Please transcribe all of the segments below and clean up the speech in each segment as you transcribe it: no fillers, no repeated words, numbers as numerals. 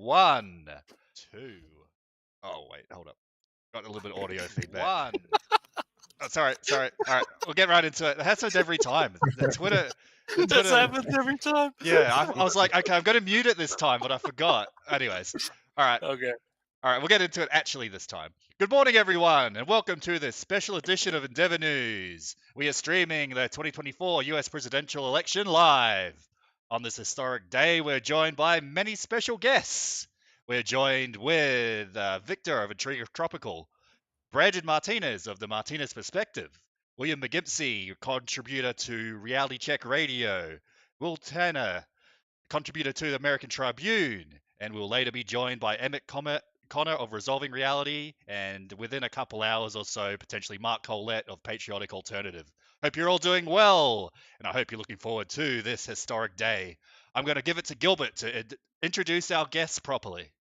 1, 2. Oh, wait, hold up. Got a little bit of audio feedback. 1. Oh, sorry. All right, we'll get right into it. It happens every time. The Twitter. This happens every time. Yeah, I was like, okay, I'm going to mute it this time, but I forgot. Anyways, all right. Okay. All right, we'll get into it actually this time. Good morning, everyone, and welcome to this special edition of Endeavour News. We are streaming the 2024 US presidential election live. On this historic day, we're joined by many special guests. We're joined with Victor of Intriga Tropical, Brandon Martinez of the Martinez Perspective, William McGimpsey, contributor to Reality Check Radio, Will Tanner, contributor to the American Tribune, and we'll later be joined by Emmet Conner of Resolving Reality, and within a couple hours or so, potentially Mark Collett of Patriotic Alternative. Hope you're all doing well, and I hope you're looking forward to this historic day. I'm going to give it to Gilbert to introduce our guests properly.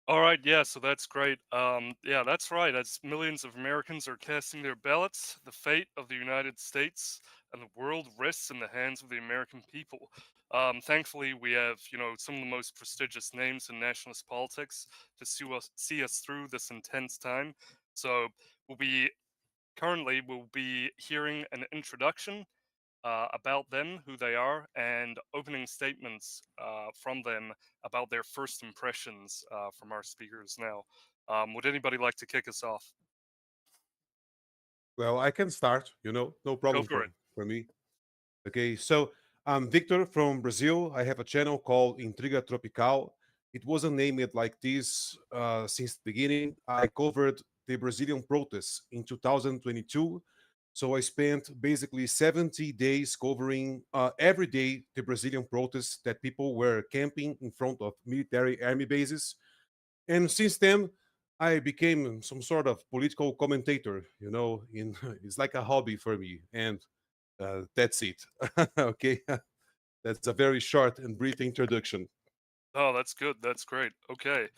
All right, yeah, so that's great. Yeah, that's right. As millions of Americans are casting their ballots, the fate of the United States and the world rests in the hands of the American people. Thankfully, we have, some of the most prestigious names in nationalist politics to see us through this intense time. So we'll be hearing an introduction about them, who they are, and opening statements from them about their first impressions from our speakers now. Would anybody like to kick us off? Well, I can start, no Go problem for it. for me. Okay, so I'm Victor from Brazil. I have a channel called Intriga Tropical. It wasn't named like this since the beginning. I covered the Brazilian protests in 2022. So I spent basically 70 days covering every day the Brazilian protests that people were camping in front of military army bases. And since then, I became some sort of political commentator. It's like a hobby for me, and that's it. Okay, that's a very short and brief introduction. Oh, that's good. That's great. Okay.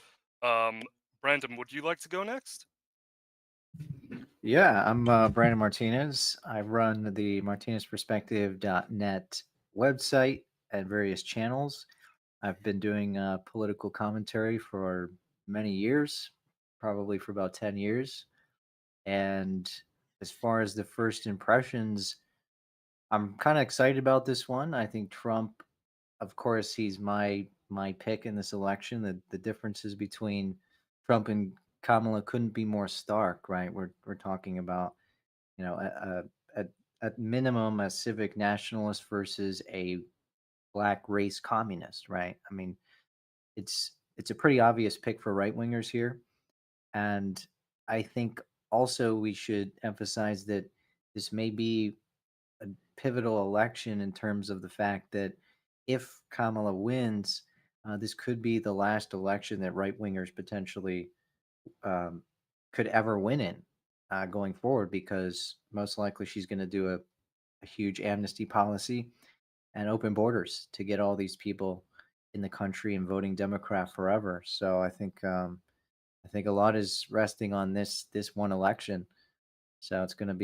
Brandon, would you like to go next? Yeah, I'm Brandon Martinez. I run the martinezperspective.net website at various channels. I've been doing political commentary for many years, probably for about 10 years. And as far as the first impressions, I'm kind of excited about this one. I think Trump, of course, he's my pick in this election. The differences between Trump and Kamala couldn't be more stark, right? We're talking about, at minimum a civic nationalist versus a black race communist, right? I mean, it's a pretty obvious pick for right wingers here, and I think also we should emphasize that this may be a pivotal election in terms of the fact that if Kamala wins, this could be the last election that right wingers potentially could ever win in going forward, because most likely she's going to do a huge amnesty policy and open borders to get all these people in the country and voting Democrat forever. So I think a lot is resting on this one election. So it's going to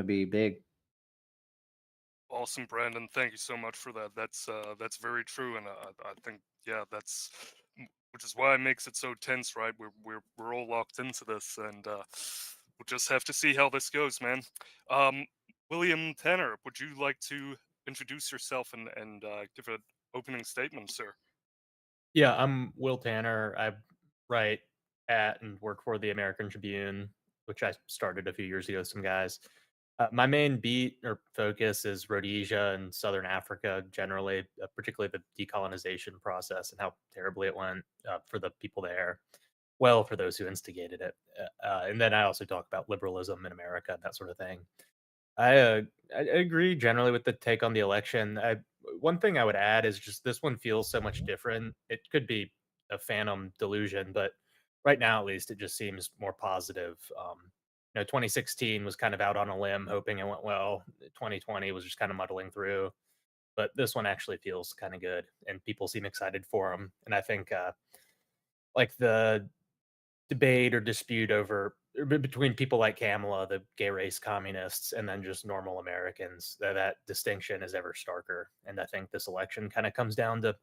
be big. Awesome, Brandon. Thank you so much for that. That's very true, and I think which is why it makes it so tense, right? We're all locked into this, and we'll just have to see how this goes, man. William Tanner, would you like to introduce yourself and give an opening statement, sir? Yeah, I'm Will Tanner. I write at and work for the American Tribune, which I started a few years ago with some guys. My main beat or focus is Rhodesia and Southern Africa generally, particularly the decolonization process and how terribly it went for the people there. Well, for those who instigated it. And then I also talk about liberalism in America, that sort of thing. I agree generally with the take on the election. One thing I would add is just this one feels so much different. It could be a phantom delusion, but right now at least it just seems more positive. 2016 was kind of out on a limb, hoping it went well. 2020 was just kind of muddling through, but this one actually feels kind of good, and people seem excited for him. And I think like the debate or dispute between people like Kamala, the gay race communists, and then just normal Americans, that distinction is ever starker. And I think this election kind of comes down to,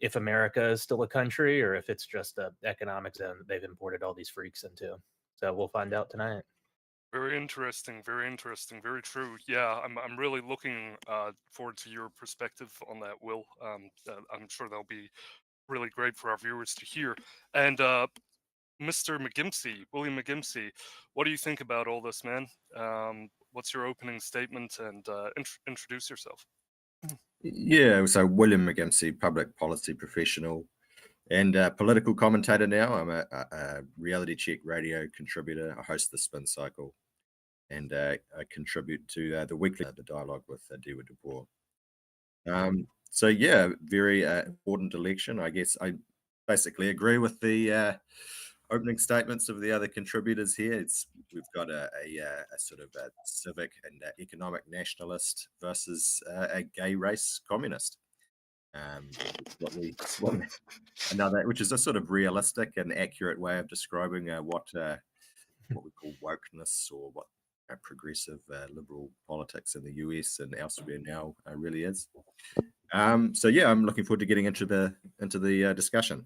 if America is still a country or if it's just an economic zone that they've imported all these freaks into. So we'll find out tonight. Very interesting, very true. Yeah, I'm really looking forward to your perspective on that, Will. I'm sure that'll be really great for our viewers to hear. And Mr. McGimpsey, William McGimpsey, what do you think about all this, man? What's your opening statement, and introduce yourself? Yeah, so William McGimpsey, public policy professional and political commentator now. I'm a reality check radio contributor. I host the Spin Cycle, and I contribute to the weekly the dialogue with Dewa DeBoer. So yeah, very important election. I guess I basically agree with the opening statements of the other contributors here. We've got a sort of a civic and economic nationalist versus a gay race communist. Another, which is a sort of realistic and accurate way of describing what we call wokeness, or what progressive liberal politics in the US and elsewhere now really is. So yeah, I'm looking forward to getting into the discussion.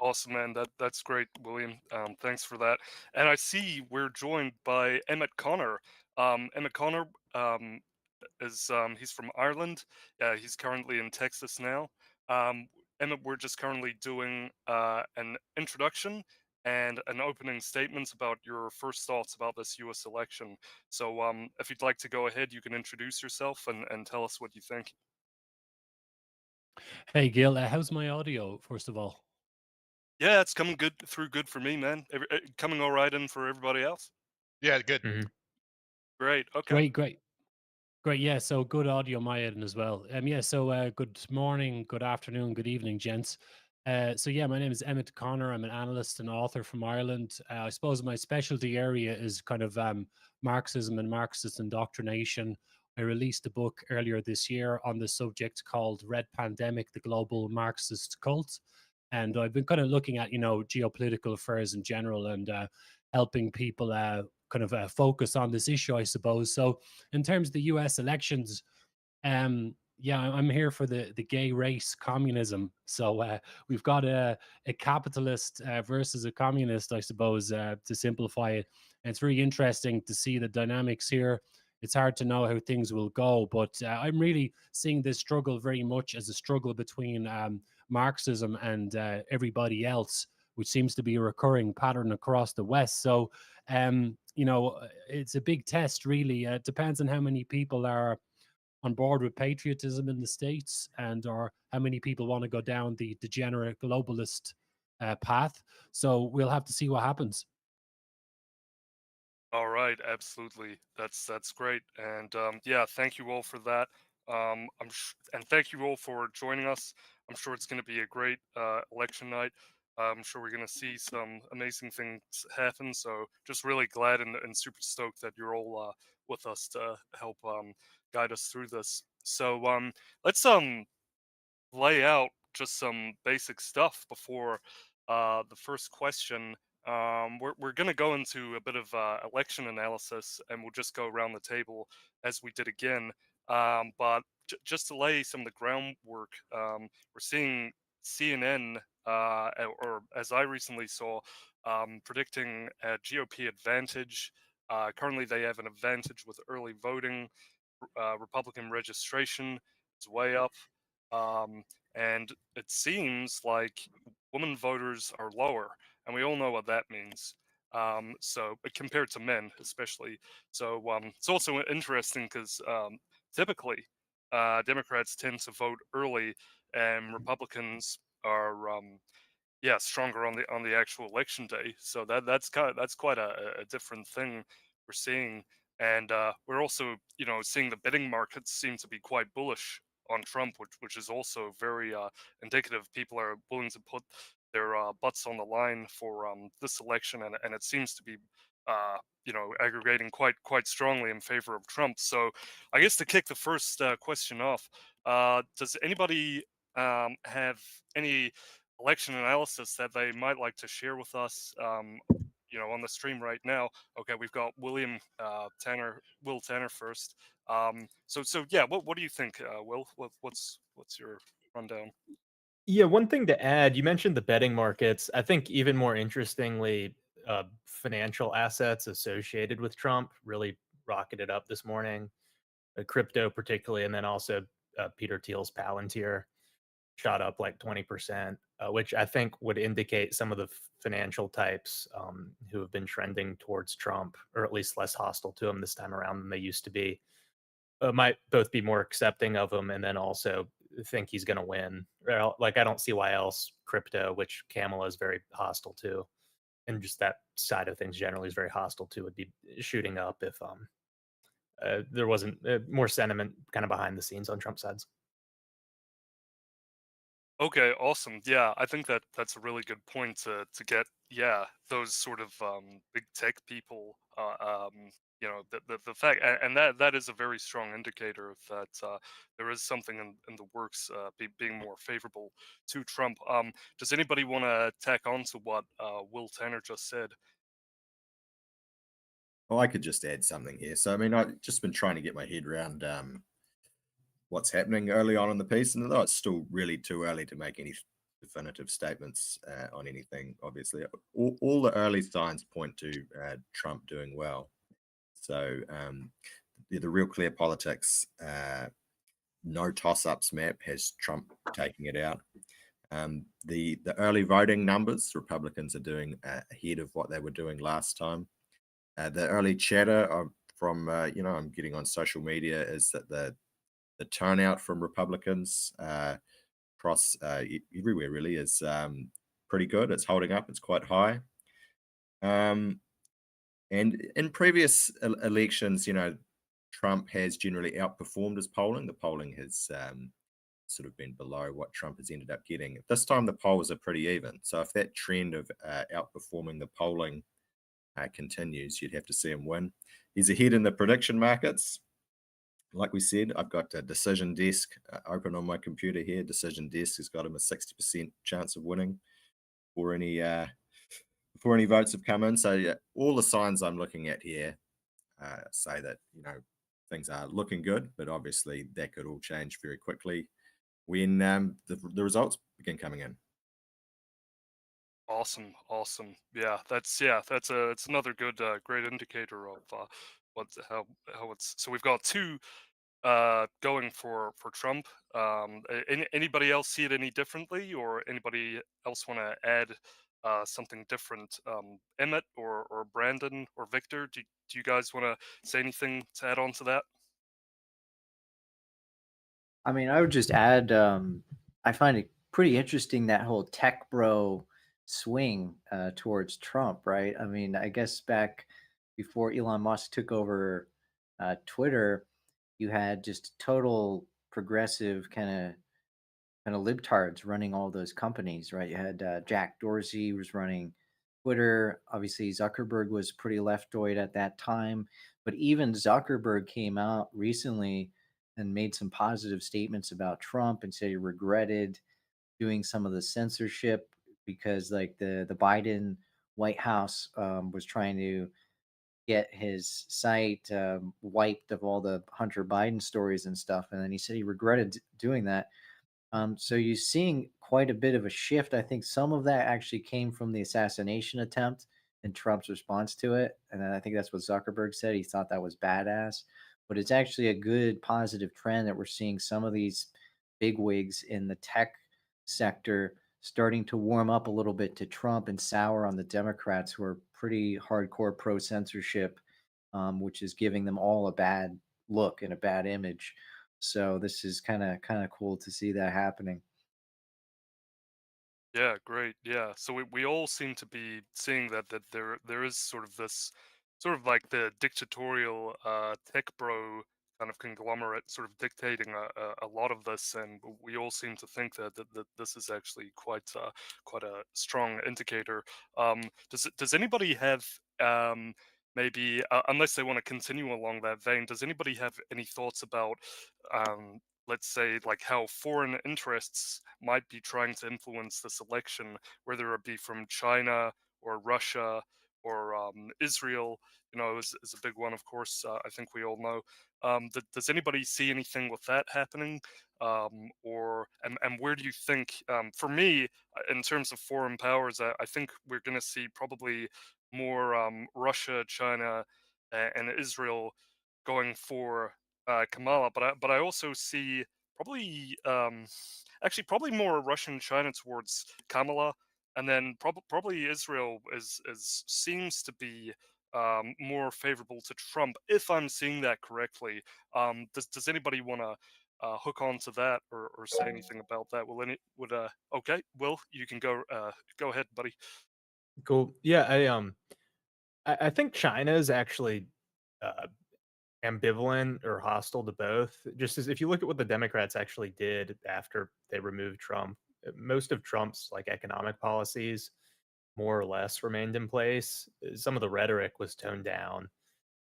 Awesome, man. That's great, William. Thanks for that. And I see we're joined by Emmet Conner. Emmet Conner is he's from Ireland. He's currently in Texas now. Emmet, we're just currently doing an introduction and an opening statement about your first thoughts about this U.S. election. So if you'd like to go ahead, you can introduce yourself and tell us what you think. Hey, Gil, how's my audio, first of all? Yeah, it's coming good for me, man. Coming all right in for everybody else. Yeah, good. Mm-hmm. Great. Okay. Great. Yeah, so good audio on my end as well. Yeah, so good morning, good afternoon, good evening, gents. So yeah, my name is Emmet Conner. I'm an analyst and author from Ireland. I suppose my specialty area is kind of Marxism and Marxist indoctrination. I released a book earlier this year on the subject called Red Pandemic, the Global Marxist Cult. And I've been kind of looking at, geopolitical affairs in general, and helping people kind of focus on this issue, I suppose. So in terms of the US elections, yeah, I'm here for the gay race communism. So we've got a capitalist versus a communist, I suppose, to simplify it. And it's really interesting to see the dynamics here. It's hard to know how things will go, but I'm really seeing this struggle very much as a struggle between Marxism and everybody else, which seems to be a recurring pattern across the West. So, it's a big test, really. It depends on how many people are on board with patriotism in the States, or how many people want to go down the degenerate globalist path. So we'll have to see what happens. All right, absolutely. That's great, and yeah, thank you all for that. And thank you all for joining us. I'm sure it's going to be a great election night. I'm sure we're going to see some amazing things happen. So just really glad and super stoked that you're all with us to help guide us through this. So let's lay out just some basic stuff before the first question. We're going to go into a bit of election analysis, and we'll just go around the table as we did again. But just to lay some of the groundwork, we're seeing CNN, or as I recently saw, predicting a GOP advantage. Currently, they have an advantage with early voting. Republican registration is way up. And it seems like women voters are lower, and we all know what that means. So compared to men, especially. So it's also interesting because typically Democrats tend to vote early, and Republicans are stronger on the actual election day. So that's quite a different thing we're seeing, and we're also seeing the betting markets seem to be quite bullish on Trump, which is also very indicative. People are willing to put their butts on the line for this election, and it seems to be aggregating quite strongly in favor of Trump. So I guess to kick the first question off, does anybody have any election analysis that they might like to share with us on the stream right now? Okay, we've got Will Tanner first. So yeah, what do you think, Will? What's your rundown? Yeah, one thing to add, you mentioned the betting markets. I think even more interestingly, financial assets associated with Trump really rocketed up this morning, crypto particularly, and then also Peter Thiel's Palantir shot up like 20%, which I think would indicate some of the financial types who have been trending towards Trump, or at least less hostile to him this time around than they used to be, might both be more accepting of him and then also think he's going to win. Like, I don't see why else crypto, which Kamala is very hostile to, and just that side of things generally is very hostile to, would be shooting up if there wasn't more sentiment kind of behind the scenes on Trump's sides. Okay, awesome. Yeah, I think that's a really good point to get, yeah, those sort of big tech people, the fact, and that is a very strong indicator of that there is something in the works being more favorable to Trump. Does anybody want to tack on to what Will Tanner just said? Well, I could just add something here. So, I mean, I've just been trying to get my head around what's happening early on in the piece, and although it's still really too early to make any definitive statements on anything, obviously, all the early signs point to Trump doing well. So, the Real Clear Politics no toss-ups map has Trump taking it out. The early voting numbers, Republicans are doing ahead of what they were doing last time. The early chatter from I'm getting on social media is that the turnout from Republicans across everywhere really is pretty good. It's holding up. It's quite high. And in previous elections, Trump has generally outperformed his polling. The polling has sort of been below what Trump has ended up getting. This time, the polls are pretty even. So if that trend of outperforming the polling continues, you'd have to see him win. He's ahead in the prediction markets. Like we said, I've got a Decision Desk open on my computer here. Decision Desk has got him a 60% chance of winning before any votes have come in. So yeah, all the signs I'm looking at here say that things are looking good, but obviously that could all change very quickly when the results begin coming in. Awesome. Yeah, it's another good great indicator of how it's. So we've got two going for Trump. Anybody else see it any differently, or anybody else want to add something different? Emmet or Brandon or Victor, do you guys want to say anything to add on to that? I mean, I would just add, I find it pretty interesting that whole tech bro swing towards Trump, right? I mean, I guess back before Elon Musk took over Twitter, you had just total progressive kind of libtards running all those companies, right? You had Jack Dorsey was running Twitter. Obviously, Zuckerberg was pretty leftoid at that time, but even Zuckerberg came out recently and made some positive statements about Trump and said he regretted doing some of the censorship because, like, the Biden White House was trying to get his site wiped of all the Hunter Biden stories and stuff, and then he said he regretted doing that. So you're seeing quite a bit of a shift. I think some of that actually came from the assassination attempt and Trump's response to it. And then I think that's what Zuckerberg said. He thought that was badass. But it's actually a good positive trend that we're seeing some of these bigwigs in the tech sector starting to warm up a little bit to Trump and sour on the Democrats, who are pretty hardcore pro censorship, which is giving them all a bad look and a bad image. So this is kind of cool to see that happening. Yeah, great. Yeah. So we all seem to be seeing that there is sort of this sort of like the dictatorial tech bro kind of conglomerate sort of dictating a lot of this, and we all seem to think that this is actually quite a strong indicator. Does anybody have maybe unless they want to continue along that vein, does anybody have any thoughts about let's say, like how foreign interests might be trying to influence this election, whether it be from China or Russia Israel, is a big one, of course. I think we all know. Does anybody see anything with that happening? And where do you think, for me, in terms of foreign powers, I think we're going to see probably more Russia, China, and Israel going for Kamala. But I also see probably actually probably more Russia and China towards Kamala, and then probably Israel is seems to be more favorable to Trump, if I'm seeing that correctly. Does anybody want to hook on to that or say anything about that? Okay, Will, you can go ahead, buddy. Cool. Yeah, I think China is actually uh, ambivalent or hostile to both. Just as if you look at what the Democrats actually did after they removed Trump, most of Trump's like economic policies more or less remained in place. Some of the rhetoric was toned down,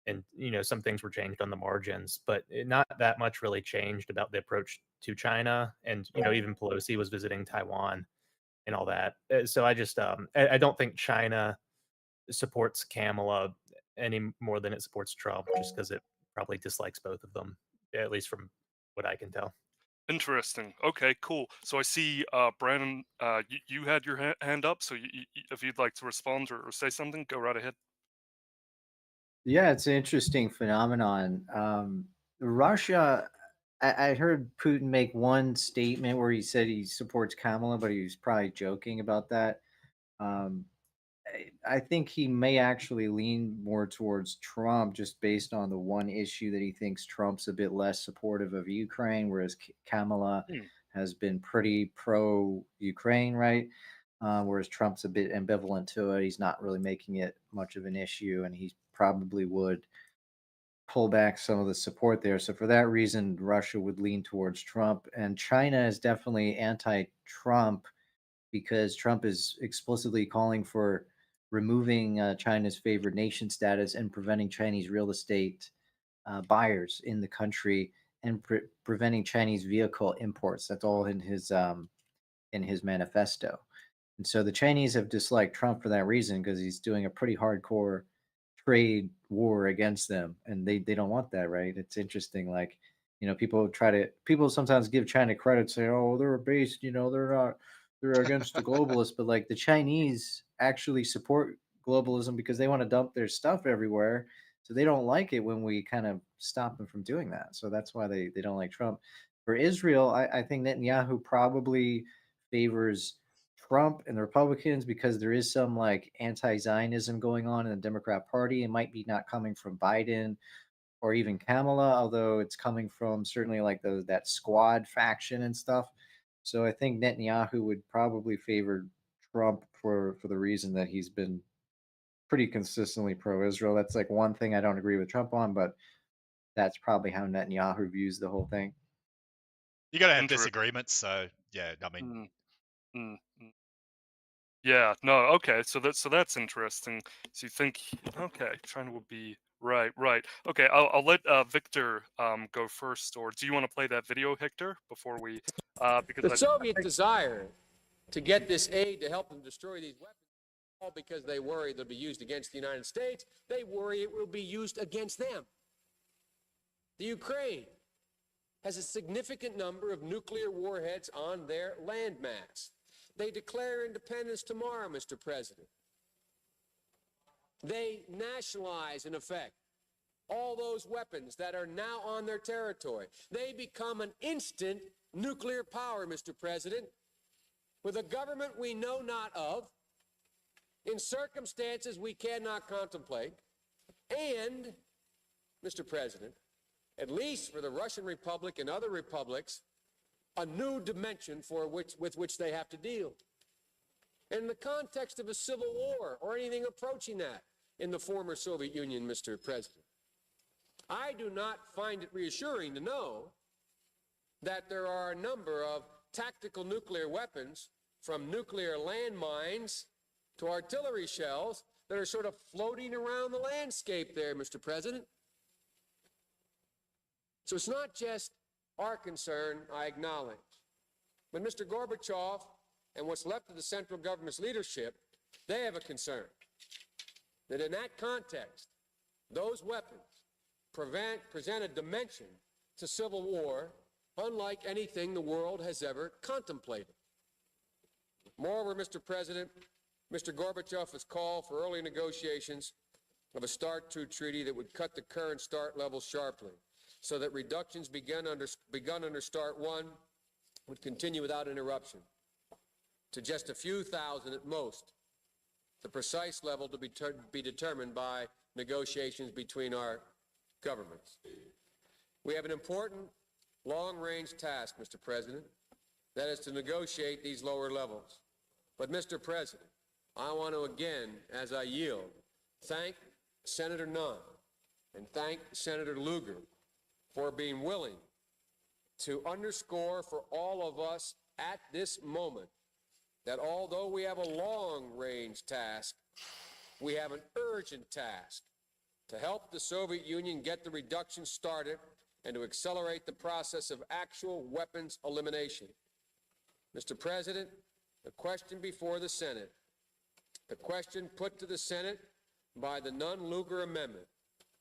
and some things were changed on the margins, but not that much really changed about the approach to China. And even Pelosi was visiting Taiwan and all that. So I just I don't think China supports Kamala any more than it supports Trump, just because it probably dislikes both of them, at least from what I can tell. Interesting. Okay, cool. So I see, Brandon, you had your hand up. So if you'd like to respond or say something, go right ahead. Yeah, it's an interesting phenomenon. Russia, I heard Putin make one statement where he said he supports Kamala, but he was probably joking about that. Um, I think he may actually lean more towards Trump just based on the one issue that he thinks Trump's a bit less supportive of Ukraine, whereas Kamala has been pretty pro Ukraine, right? Whereas Trump's a bit ambivalent to it. He's not really making it much of an issue, and he probably would pull back some of the support there. So for that reason, Russia would lean towards Trump, and China is definitely anti-Trump because Trump is explicitly calling for removing China's favored nation status and preventing Chinese real estate buyers in the country and preventing Chinese vehicle imports. That's all in his manifesto. And so the Chinese have disliked Trump for that reason because he's doing a pretty hardcore trade war against them, and they don't want that, right? It's interesting. Like, people sometimes give China credit, say, oh, they're based, they're against the globalists, but like the Chinese actually support globalism because they want to dump their stuff everywhere. So they don't like it when we kind of stop them from doing that. So that's why they don't like Trump. For Israel, I think Netanyahu probably favors Trump and the Republicans because there is some like anti-Zionism going on in the Democrat Party. It might be not coming from Biden or even Kamala, although it's coming from certainly like that squad faction and stuff. So I think Netanyahu would probably favor Trump for the reason that he's been pretty consistently pro-Israel. That's like one thing I don't agree with Trump on, but that's probably how Netanyahu views the whole thing. You're going to have disagreements, so yeah, I mean. Yeah, no, okay, so that's interesting. So you think, okay, China would be right. Okay, I'll let Victor go first, or do you want to play that video, Hector, before we? Because the Soviet desire to get this aid to help them destroy these weapons, all because they worry they'll be used against the United States. They worry it will be used against them. The Ukraine has a significant number of nuclear warheads on their landmass. They declare independence tomorrow, Mr. President. They nationalize, in effect, all those weapons that are now on their territory. They become an instant nuclear power, Mr. President, with a government we know not of, in circumstances we cannot contemplate, and, Mr. President, at least for the Russian Republic and other republics, a new dimension with which they have to deal. In the context of a civil war or anything approaching that in the former Soviet Union, Mr. President, I do not find it reassuring to know that there are a number of tactical nuclear weapons, from nuclear landmines to artillery shells, that are sort of floating around the landscape there, Mr. President. So it's not just our concern, I acknowledge. But Mr. Gorbachev and what's left of the central government's leadership, they have a concern. that in that context, those weapons present a dimension to civil war unlike anything the world has ever contemplated. Moreover, Mr. President, Mr. Gorbachev has called for early negotiations of a START II treaty that would cut the current START levels sharply, so that reductions begun under START I would continue without interruption to just a few thousand at most, the precise level to be determined by negotiations between our governments. We have an important long-range task, Mr. President, that is to negotiate these lower levels. But, Mr. President, I want to again, as I yield, thank Senator Nunn and thank Senator Lugar for being willing to underscore for all of us at this moment that although we have a long-range task, we have an urgent task to help the Soviet Union get the reduction started and to accelerate the process of actual weapons elimination. Mr. President, the question before the Senate, the question put to the Senate by the Nunn-Lugar Amendment,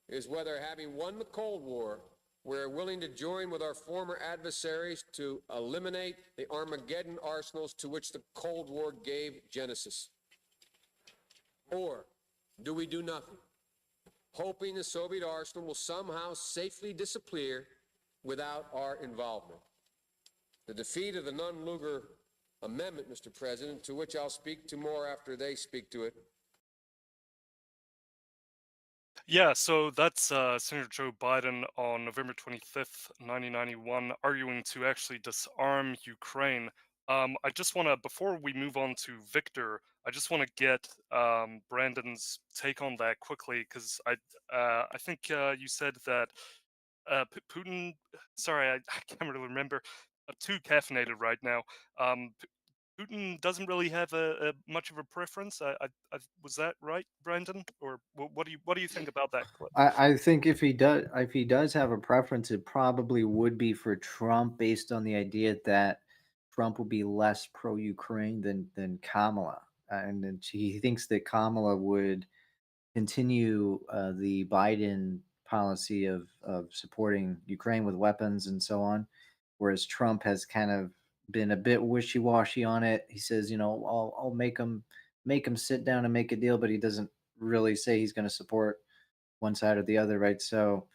is whether, having won the Cold War, we're willing to join with our former adversaries to eliminate the Armageddon arsenals to which the Cold War gave genesis. Or do we do nothing, hoping the Soviet arsenal will somehow safely disappear without our involvement? The defeat of the Nunn-Lugar Amendment, Mr. President, to which I'll speak to more after they speak to it. Yeah, so that's Senator Joe Biden on November 25th, 1991, arguing to actually disarm Ukraine. I just want to, before we move on to Victor, I just want to get Brandon's take on that quickly, because I think you said that Putin, sorry, I can't really remember, I'm too caffeinated right now. Putin doesn't really have a much of a preference. Was that right, Brandon? Or what do you think about that clip? I think if he does have a preference, it probably would be for Trump, based on the idea that Trump will be less pro-Ukraine than Kamala, and then he thinks that Kamala would continue the Biden policy of supporting Ukraine with weapons and so on, whereas Trump has kind of been a bit wishy-washy on it. He says, I'll make him sit down and make a deal, but he doesn't really say he's going to support one side or the other, right? So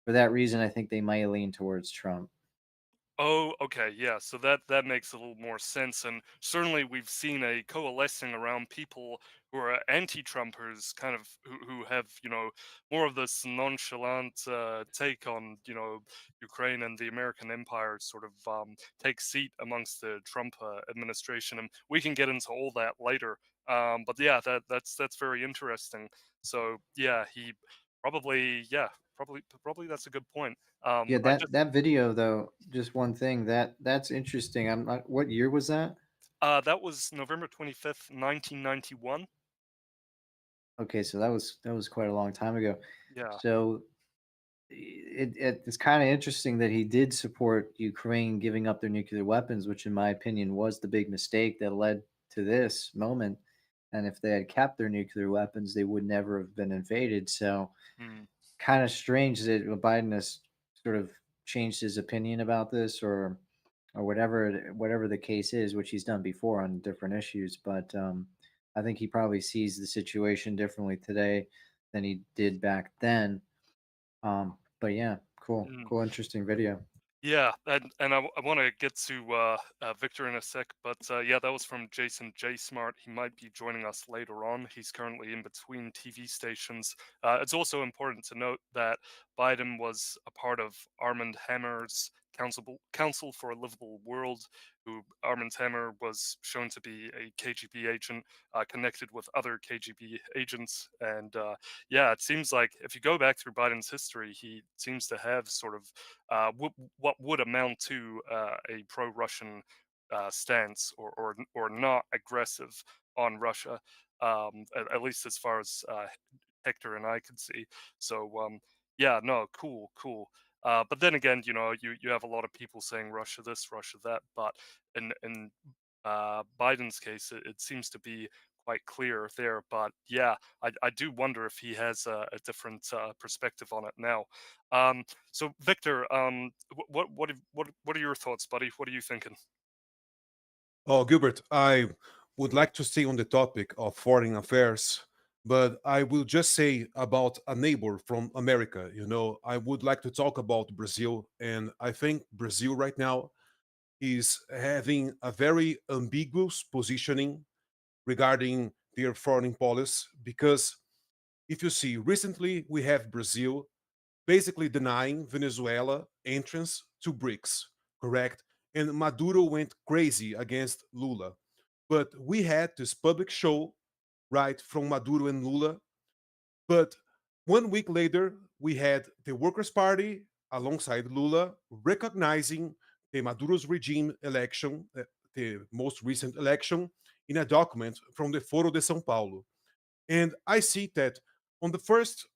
for that reason, I think they might lean towards Trump. Oh, okay, yeah. So that makes a little more sense, and certainly we've seen a coalescing around people who are anti-Trumpers, kind of who have more of this nonchalant take on Ukraine and the American empire, sort of take seat amongst the Trump administration, and we can get into all that later. But yeah, that's very interesting. So yeah, he probably that's a good point. Yeah, that video though, just one thing that's interesting. I'm not. What year was that? That was November 25th, 1991. Okay, so that was quite a long time ago. Yeah. So it's kind of interesting that he did support Ukraine giving up their nuclear weapons, which in my opinion was the big mistake that led to this moment. And if they had kept their nuclear weapons, they would never have been invaded. So kind of strange that Biden has sort of changed his opinion about this, or whatever the case is, which he's done before on different issues. But I think he probably sees the situation differently today than he did back then. But yeah, cool, interesting video. Yeah, and I want to get to Victor in a sec, but yeah, that was from Jason J. Smart. He might be joining us later on. He's currently in between TV stations. It's also important to note that Biden was a part of Armand Hammer's Council for a Livable World, who Armand Hammer was shown to be a KGB agent connected with other KGB agents. And yeah, it seems like if you go back through Biden's history, he seems to have sort of what would amount to a pro-Russian stance, or not aggressive on Russia, at least as far as Hector and I could see. So yeah, no, cool. But then again, you have a lot of people saying Russia this, Russia that. But in Biden's case, it seems to be quite clear there. But yeah, I do wonder if he has a different perspective on it now. So Victor, what are your thoughts, buddy? What are you thinking? Oh, Gilbert, I would like to stay on the topic of foreign affairs, but I will just say about a neighbor from America. I would like to talk about Brazil, and I think Brazil right now is having a very ambiguous positioning regarding their foreign policy because if you see, recently we have Brazil basically denying Venezuela entrance to BRICS, correct? And Maduro went crazy against Lula. But we had this public show, right, from Maduro and Lula. But 1 week later, we had the Workers' Party alongside Lula recognizing the Maduro's regime election, the most recent election, in a document from the Foro de São Paulo. And I see that on the first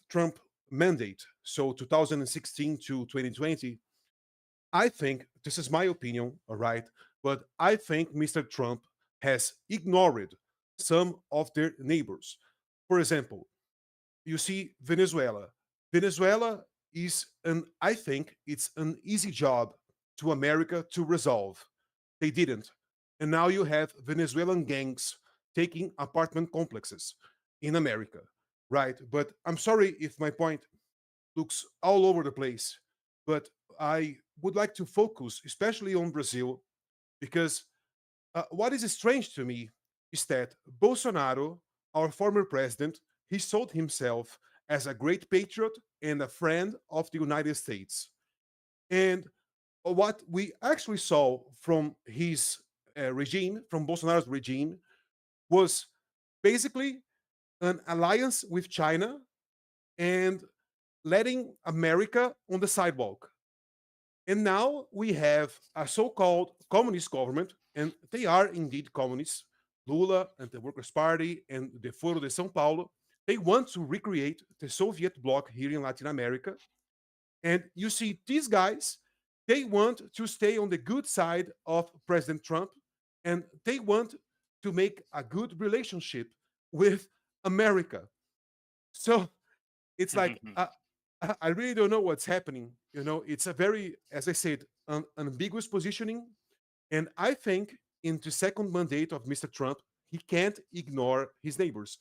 Trump mandate, so 2016 to 2020, I think this is my opinion, all right, but I think Mr. Trump has ignored some of their neighbors. For example, you see Venezuela. Venezuela is I think it's an easy job to America to resolve. They didn't. And now you have Venezuelan gangs taking apartment complexes in America, right? But I'm sorry if my point looks all over the place, but I would like to focus especially on Brazil because what is strange to me is that Bolsonaro, our former president, he sold himself as a great patriot and a friend of the United States. And what we actually saw from his regime, from Bolsonaro's regime, was basically an alliance with China and letting America on the sidewalk. And now we have a so-called communist government, and they are indeed communists. Lula and the Workers' Party and the Foro de São Paulo, they want to recreate the Soviet bloc here in Latin America. And you see, these guys, they want to stay on the good side of President Trump, and they want to make a good relationship with America. So it's like I really don't know what's happening. It's a very, as I said, ambiguous positioning, and I think in the second mandate of Mr. Trump, he can't ignore his neighbors.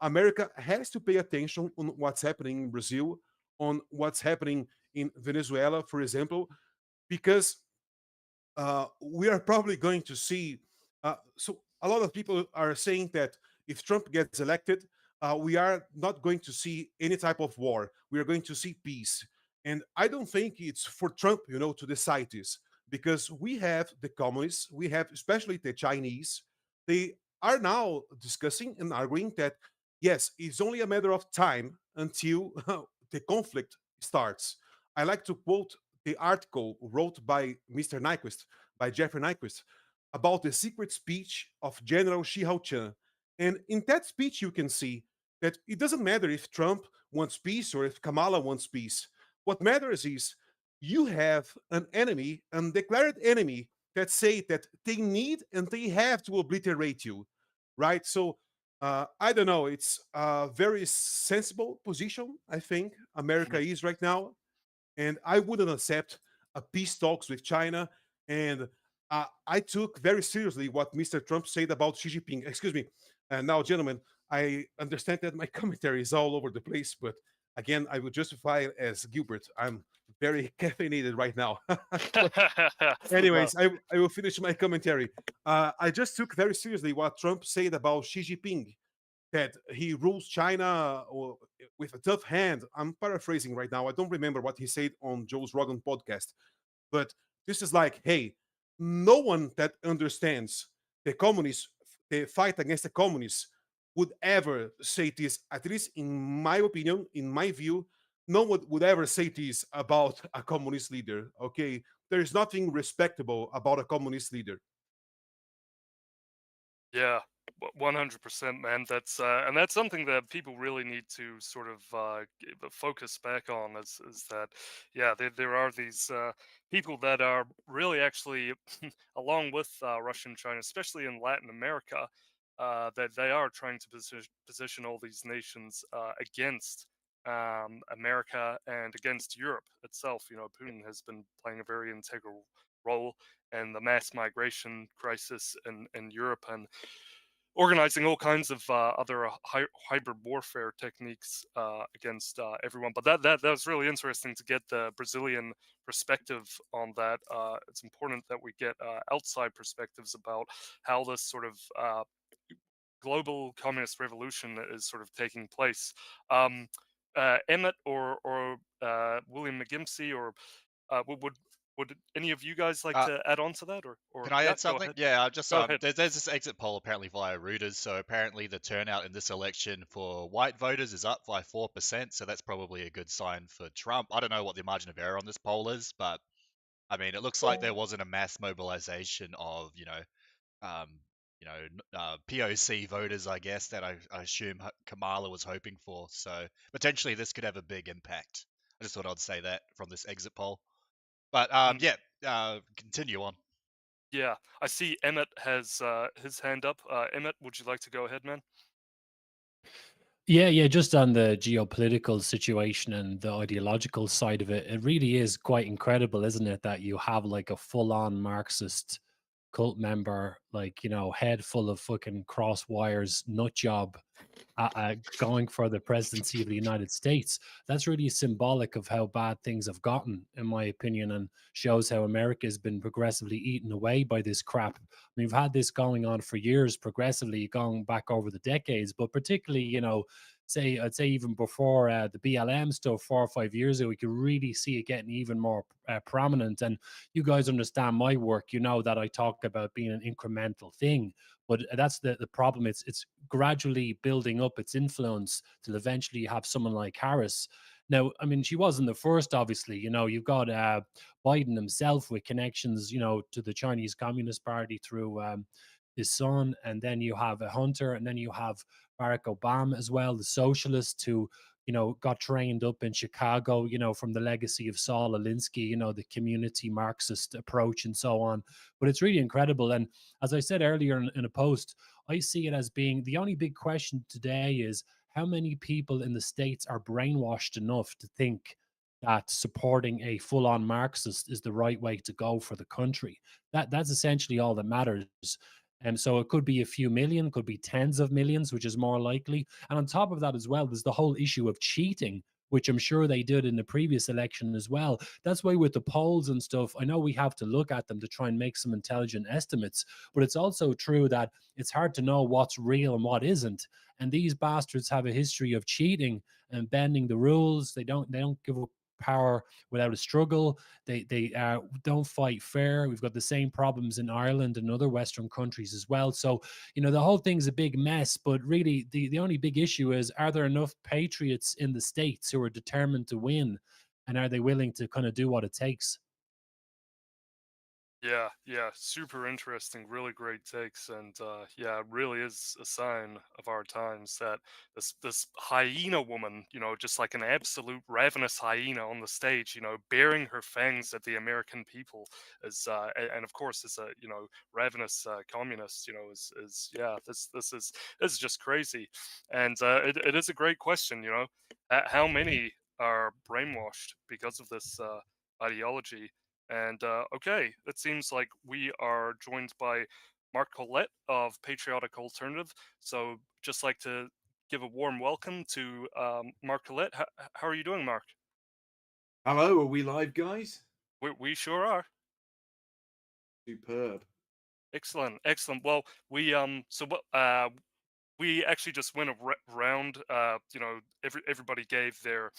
America has to pay attention on what's happening in Brazil, on what's happening in Venezuela, for example, because we are probably going to see. So a lot of people are saying that if Trump gets elected, we are not going to see any type of war. We are going to see peace. And I don't think it's for Trump, to decide this, because we have the communists, we have especially the Chinese. They are now discussing and arguing that, yes, it's only a matter of time until the conflict starts. I like to quote the article wrote by Mr. Nyquist, by Jeffrey Nyquist, about the secret speech of General Xi Haotian. And in that speech, you can see that it doesn't matter if Trump wants peace or if Kamala wants peace. What matters is you have an enemy, a declared enemy, that say that they need and they have to obliterate you, right? So I don't know. It's a very sensible position, I think, America is right now. And I wouldn't accept a peace talks with China. And I took very seriously what Mr. Trump said about Xi Jinping. Excuse me. And now, gentlemen, I understand that my commentary is all over the place, but again, I will justify it as Gilbert. I'm very caffeinated right now. Anyways, I will finish my commentary. I just took very seriously what Trump said about Xi Jinping, that he rules China with a tough hand. I'm paraphrasing right now. I don't remember what he said on Joe's Rogan podcast, but this is like, hey, no one that understands the communists, the fight against the communists, would ever say this, at least in my opinion, in my view. No one would ever say this about a communist leader, okay? There is nothing respectable about a communist leader. Yeah, 100%, man. That's and that's something that people really need to sort of focus back on. Is that, yeah, there are these people that are really actually, along with Russia and China, especially in Latin America, that they are trying to position all these nations against America and against Europe itself. You know, Putin has been playing a very integral role in the mass migration crisis in Europe, and organizing all kinds of other hybrid warfare techniques against everyone. But that was really interesting to get the Brazilian perspective on that. It's important that we get outside perspectives about how this sort of global communist revolution is sort of taking place. Emmett or William McGimpsey, or would any of you guys like Uh, to add on to that, or Can I yeah, add go something? ahead. Yeah, just Go ahead. there's this exit poll apparently via Reuters. So apparently the turnout in this election for white voters is up by 4%. So that's probably a good sign for Trump. I don't know what the margin of error on this poll is, but I mean, it looks like there wasn't a mass mobilization of um, POC voters, I guess, that I assume Kamala was hoping for. So potentially this could have a big impact. I just thought I'd say that from this exit poll. But continue on. Yeah, I see Emmett has his hand up. Emmett, would you like to go ahead, man? Yeah, just on the geopolitical situation and the ideological side of it, it really is quite incredible, isn't it, that you have like a full-on Marxist cult member, like, head full of fucking cross wires, nut job, going for the presidency of the United States. That's really symbolic of how bad things have gotten, in my opinion, and shows how America has been progressively eaten away by this crap. We've had this going on for years, progressively going back over the decades, but particularly, I'd say even before the BLM stuff 4 or 5 years ago, we could really see it getting even more prominent. And you guys understand my work. You know that I talk about being an incremental thing, but that's the problem. It's gradually building up its influence till eventually you have someone like Harris. Now, I mean, she wasn't the first, obviously. You've got Biden himself with connections, to the Chinese Communist Party through his son, and then you have a Hunter, and then you have Barack Obama as well, the socialist who got trained up in Chicago, from the legacy of Saul Alinsky, the community Marxist approach and so on. But it's really incredible. And as I said earlier in a post, I see it as being the only big question today is how many people in the States are brainwashed enough to think that supporting a full-on Marxist is the right way to go for the country. That's essentially all that matters. And so it could be a few million, could be tens of millions, which is more likely. And on top of that as well, there's the whole issue of cheating, which I'm sure they did in the previous election as well. That's why with the polls and stuff, I know we have to look at them to try and make some intelligent estimates, but it's also true that it's hard to know what's real and what isn't. And these bastards have a history of cheating and bending the rules. They don't give up power without a struggle. They don't fight fair. We've got the same problems in Ireland and other Western countries as well. So, the whole thing's a big mess, but really the only big issue is, are there enough patriots in the States who are determined to win? And are they willing to kind of do what it takes? Yeah, super interesting, really great takes, and yeah, it really is a sign of our times that this hyena woman, just like an absolute ravenous hyena on the stage, baring her fangs at the American people, is and of course is a ravenous communist, is yeah, this is just crazy, and it is a great question, how many are brainwashed because of this ideology. And okay, it seems like we are joined by Mark Collett of Patriotic Alternative. So just like to give a warm welcome to Mark Collett. How are you doing, Mark? Hello, are we live, guys? We sure are. Superb. Excellent, excellent. Well, we actually just went around. Everybody gave their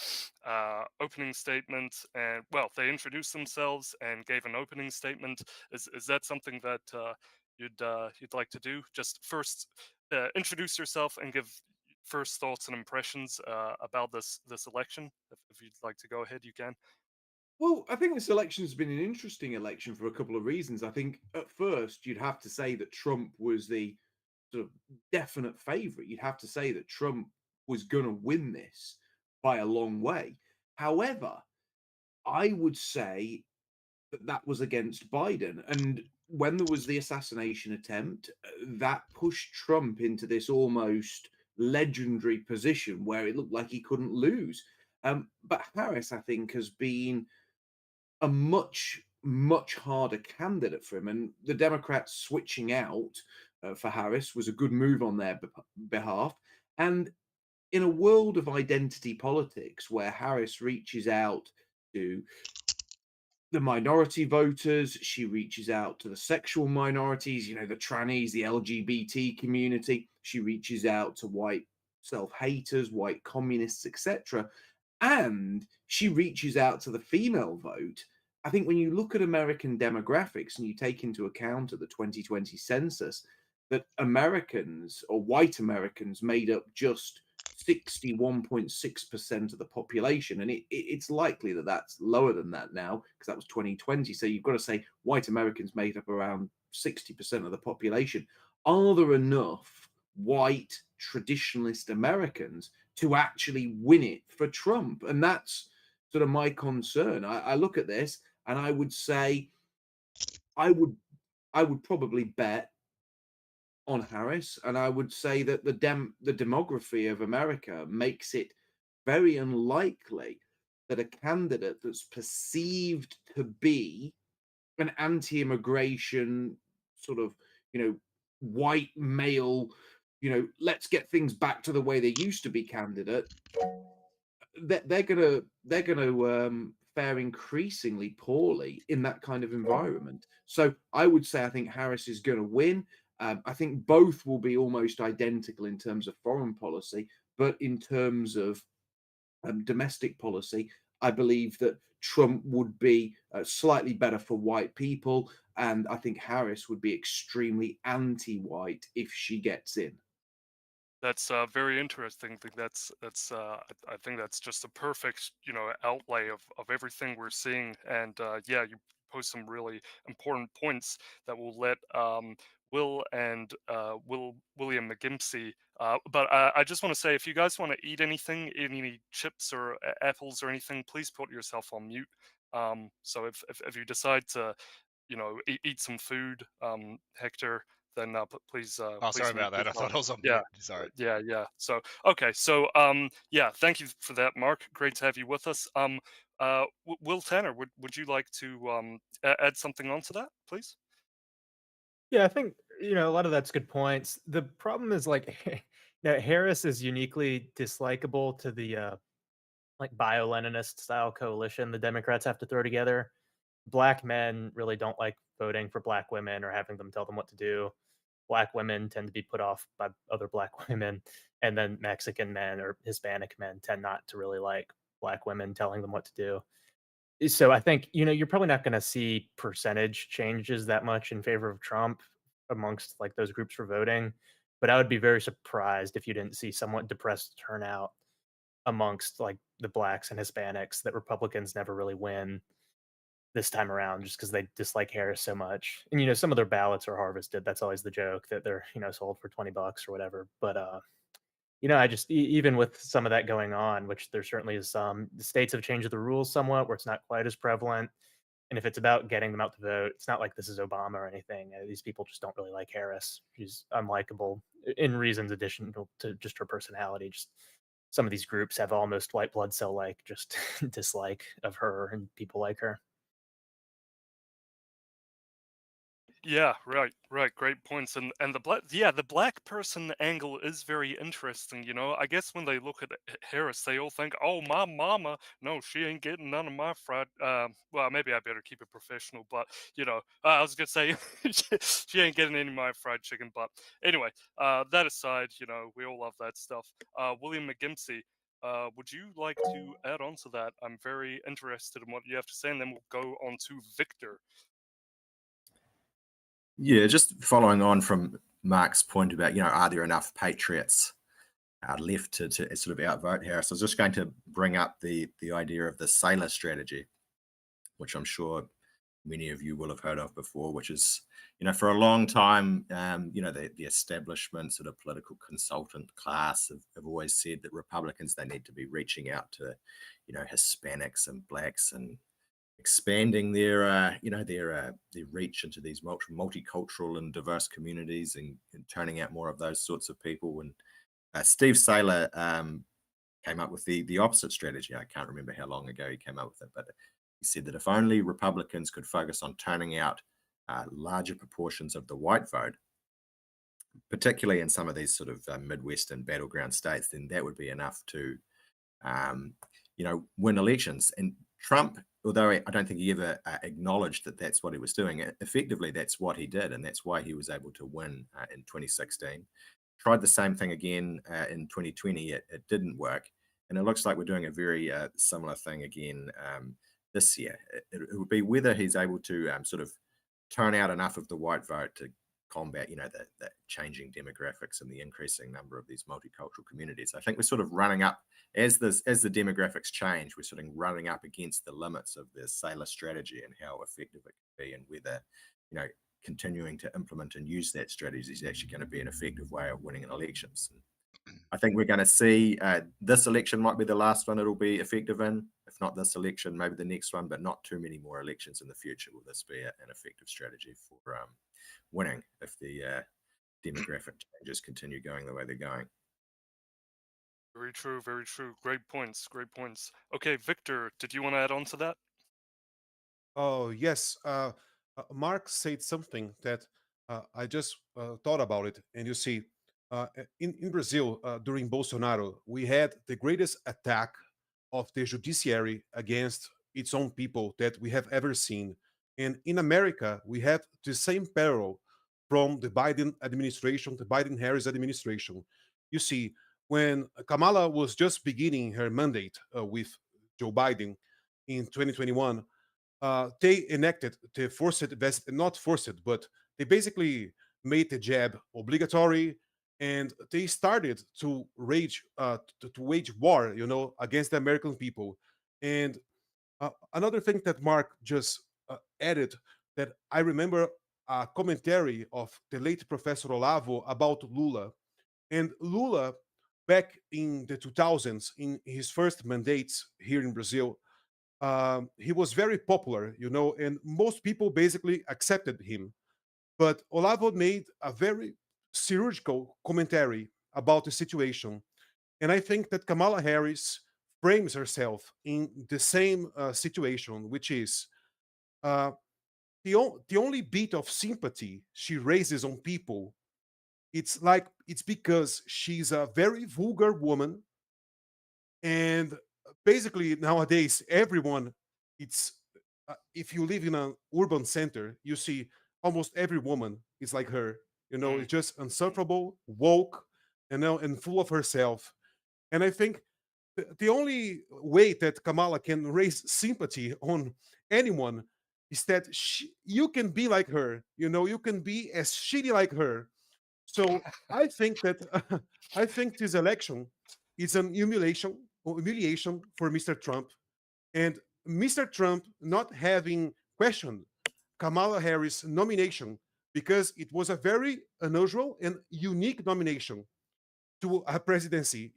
opening statement, and well, they introduced themselves and gave an opening statement. Is that something that you'd like to do? Just first, introduce yourself and give first thoughts and impressions about this election. If you'd like to go ahead, you can. Well, I think this election's been an interesting election for a couple of reasons. I think at first you'd have to say that Trump was the sort of definite favorite. You'd have to say that Trump was going to win this by a long way. However, I would say that was against Biden. And when there was the assassination attempt, that pushed Trump into this almost legendary position where it looked like he couldn't lose. But Harris, I think, has been a much harder candidate for him. And the Democrats switching out for Harris was a good move on their behalf. And in a world of identity politics where Harris reaches out to the minority voters, she reaches out to the sexual minorities, you know, the trannies, the LGBT community, she reaches out to white self-haters, white communists, etc. And she reaches out to the female vote. I think when you look at American demographics and you take into account of the 2020 census that Americans or white Americans made up just 61.6% of the population, and it's likely that that's lower than that now because that was 2020. So you've got to say white Americans made up around 60% of the population. Are there enough white traditionalist Americans to actually win it for Trump? And that's sort of my concern. I look at this and I would say I would probably bet on Harris, and I would say that the demography of America makes it very unlikely that a candidate that's perceived to be an anti-immigration sort of, white male, let's get things back to the way they used to be candidate, they're gonna fare increasingly poorly in that kind of environment. So I would say I think Harris is going to win. I think both will be almost identical in terms of foreign policy, but in terms of domestic policy, I believe that Trump would be slightly better for white people, and I think Harris would be extremely anti-white if she gets in. That's very interesting. I think that's just a perfect, outlay of everything we're seeing. And yeah, you pose some really important points that will let Will and William McGimpsey. But I just want to say, if you guys want to eat anything, any chips or apples or anything, please put yourself on mute. So if you decide to, eat some food, Hector, then please Oh, please sorry mute about that. I yourself. thought I was on Yeah. mute. Sorry. Yeah. So okay. So yeah. Thank you for that, Mark. Great to have you with us. Will Tanner, would you like to add something onto that, please? Yeah, I think a lot of that's good points. The problem is like Harris is uniquely dislikable to the like bio-Leninist style coalition the Democrats have to throw together. Black men really don't like voting for black women or having them tell them what to do. Black women tend to be put off by other black women, and then Mexican men or Hispanic men tend not to really like black women telling them what to do. So I think you're probably not going to see percentage changes that much in favor of Trump amongst like those groups for voting, but I would be very surprised if you didn't see somewhat depressed turnout amongst like the blacks and Hispanics that Republicans never really win this time around just because they dislike Harris so much. And some of their ballots are harvested. That's always the joke that they're sold for $20 or whatever. But I just even with some of that going on, which there certainly is some, the states have changed the rules somewhat where it's not quite as prevalent. And if it's about getting them out to vote, it's not like this is Obama or anything. These people just don't really like Harris. She's unlikable in reasons additional to just her personality. Just some of these groups have almost white blood cell like just dislike of her and people like her. Yeah, right. Great points. And the black person angle is very interesting. I guess when they look at Harris, they all think, "Oh, my mama, no, she ain't getting none of my fried." Well, maybe I better keep it professional, but I was gonna say she ain't getting any of my fried chicken. But anyway, that aside, we all love that stuff. William McGimpsey. Would you like to add on to that? I'm very interested in what you have to say, and then we'll go on to Victor. Yeah, just following on from Mark's point about, are there enough patriots left to sort of outvote Harris? I was just going to bring up the idea of the sailor strategy, which I'm sure many of you will have heard of before, which is, for a long time, the establishment sort of political consultant class have always said that Republicans, they need to be reaching out to, Hispanics and blacks and expanding their reach into these multicultural and diverse communities and turning out more of those sorts of people. And Steve Saylor came up with the opposite strategy. I can't remember how long ago he came up with it, but he said that if only Republicans could focus on turning out larger proportions of the white vote, particularly in some of these sort of Midwestern battleground states, then that would be enough to, win elections. And Trump, although I don't think he ever acknowledged that that's what he was doing, effectively that's what he did, and that's why he was able to win in 2016. Tried the same thing again in 2020. It didn't work. And it looks like we're doing a very similar thing again this year. It would be whether he's able to sort of turn out enough of the white vote to combat, the changing demographics and the increasing number of these multicultural communities. I think we're sort of running up, as the demographics change, we're sort of running up against the limits of the Saylor strategy and how effective it can be, and whether, continuing to implement and use that strategy is actually going to be an effective way of winning an elections. I think we're going to see this election might be the last one it'll be effective in. If not this election, maybe the next one, but not too many more elections in the future will this be an effective strategy for winning if the demographic changes continue going the way they're going. Very true, very true. Great points, great points. Okay, Victor, did you want to add on to that? Oh, yes. Mark said something that I just thought about it. And you see, in Brazil, during Bolsonaro, we had the greatest attack of the judiciary against its own people that we have ever seen. And in America, we have the same peril from the Biden administration, the Biden-Harris administration. You see, when Kamala was just beginning her mandate with Joe Biden in 2021, they enacted the not forced, but they basically made the jab obligatory, and they started to wage war, against the American people. And another thing that Mark just added, that I remember a commentary of the late Professor Olavo about Lula. And Lula, back in the 2000s, in his first mandates here in Brazil, he was very popular, and most people basically accepted him. But Olavo made a very surgical commentary about the situation. And I think that Kamala Harris frames herself in the same situation, which is the only bit of sympathy she raises on people. It's because she's a very vulgar woman, and basically nowadays everyone, it's if you live in an urban center, you see almost every woman is like her. It's just unsufferable, woke, and full of herself. And I think the only way that Kamala can raise sympathy on anyone is that you can be like her. You can be as shitty like her. So I think that I think this election is an humiliation for Mr. Trump, and Mr. Trump not having questioned Kamala Harris' nomination, because it was a very unusual and unique nomination to a presidency,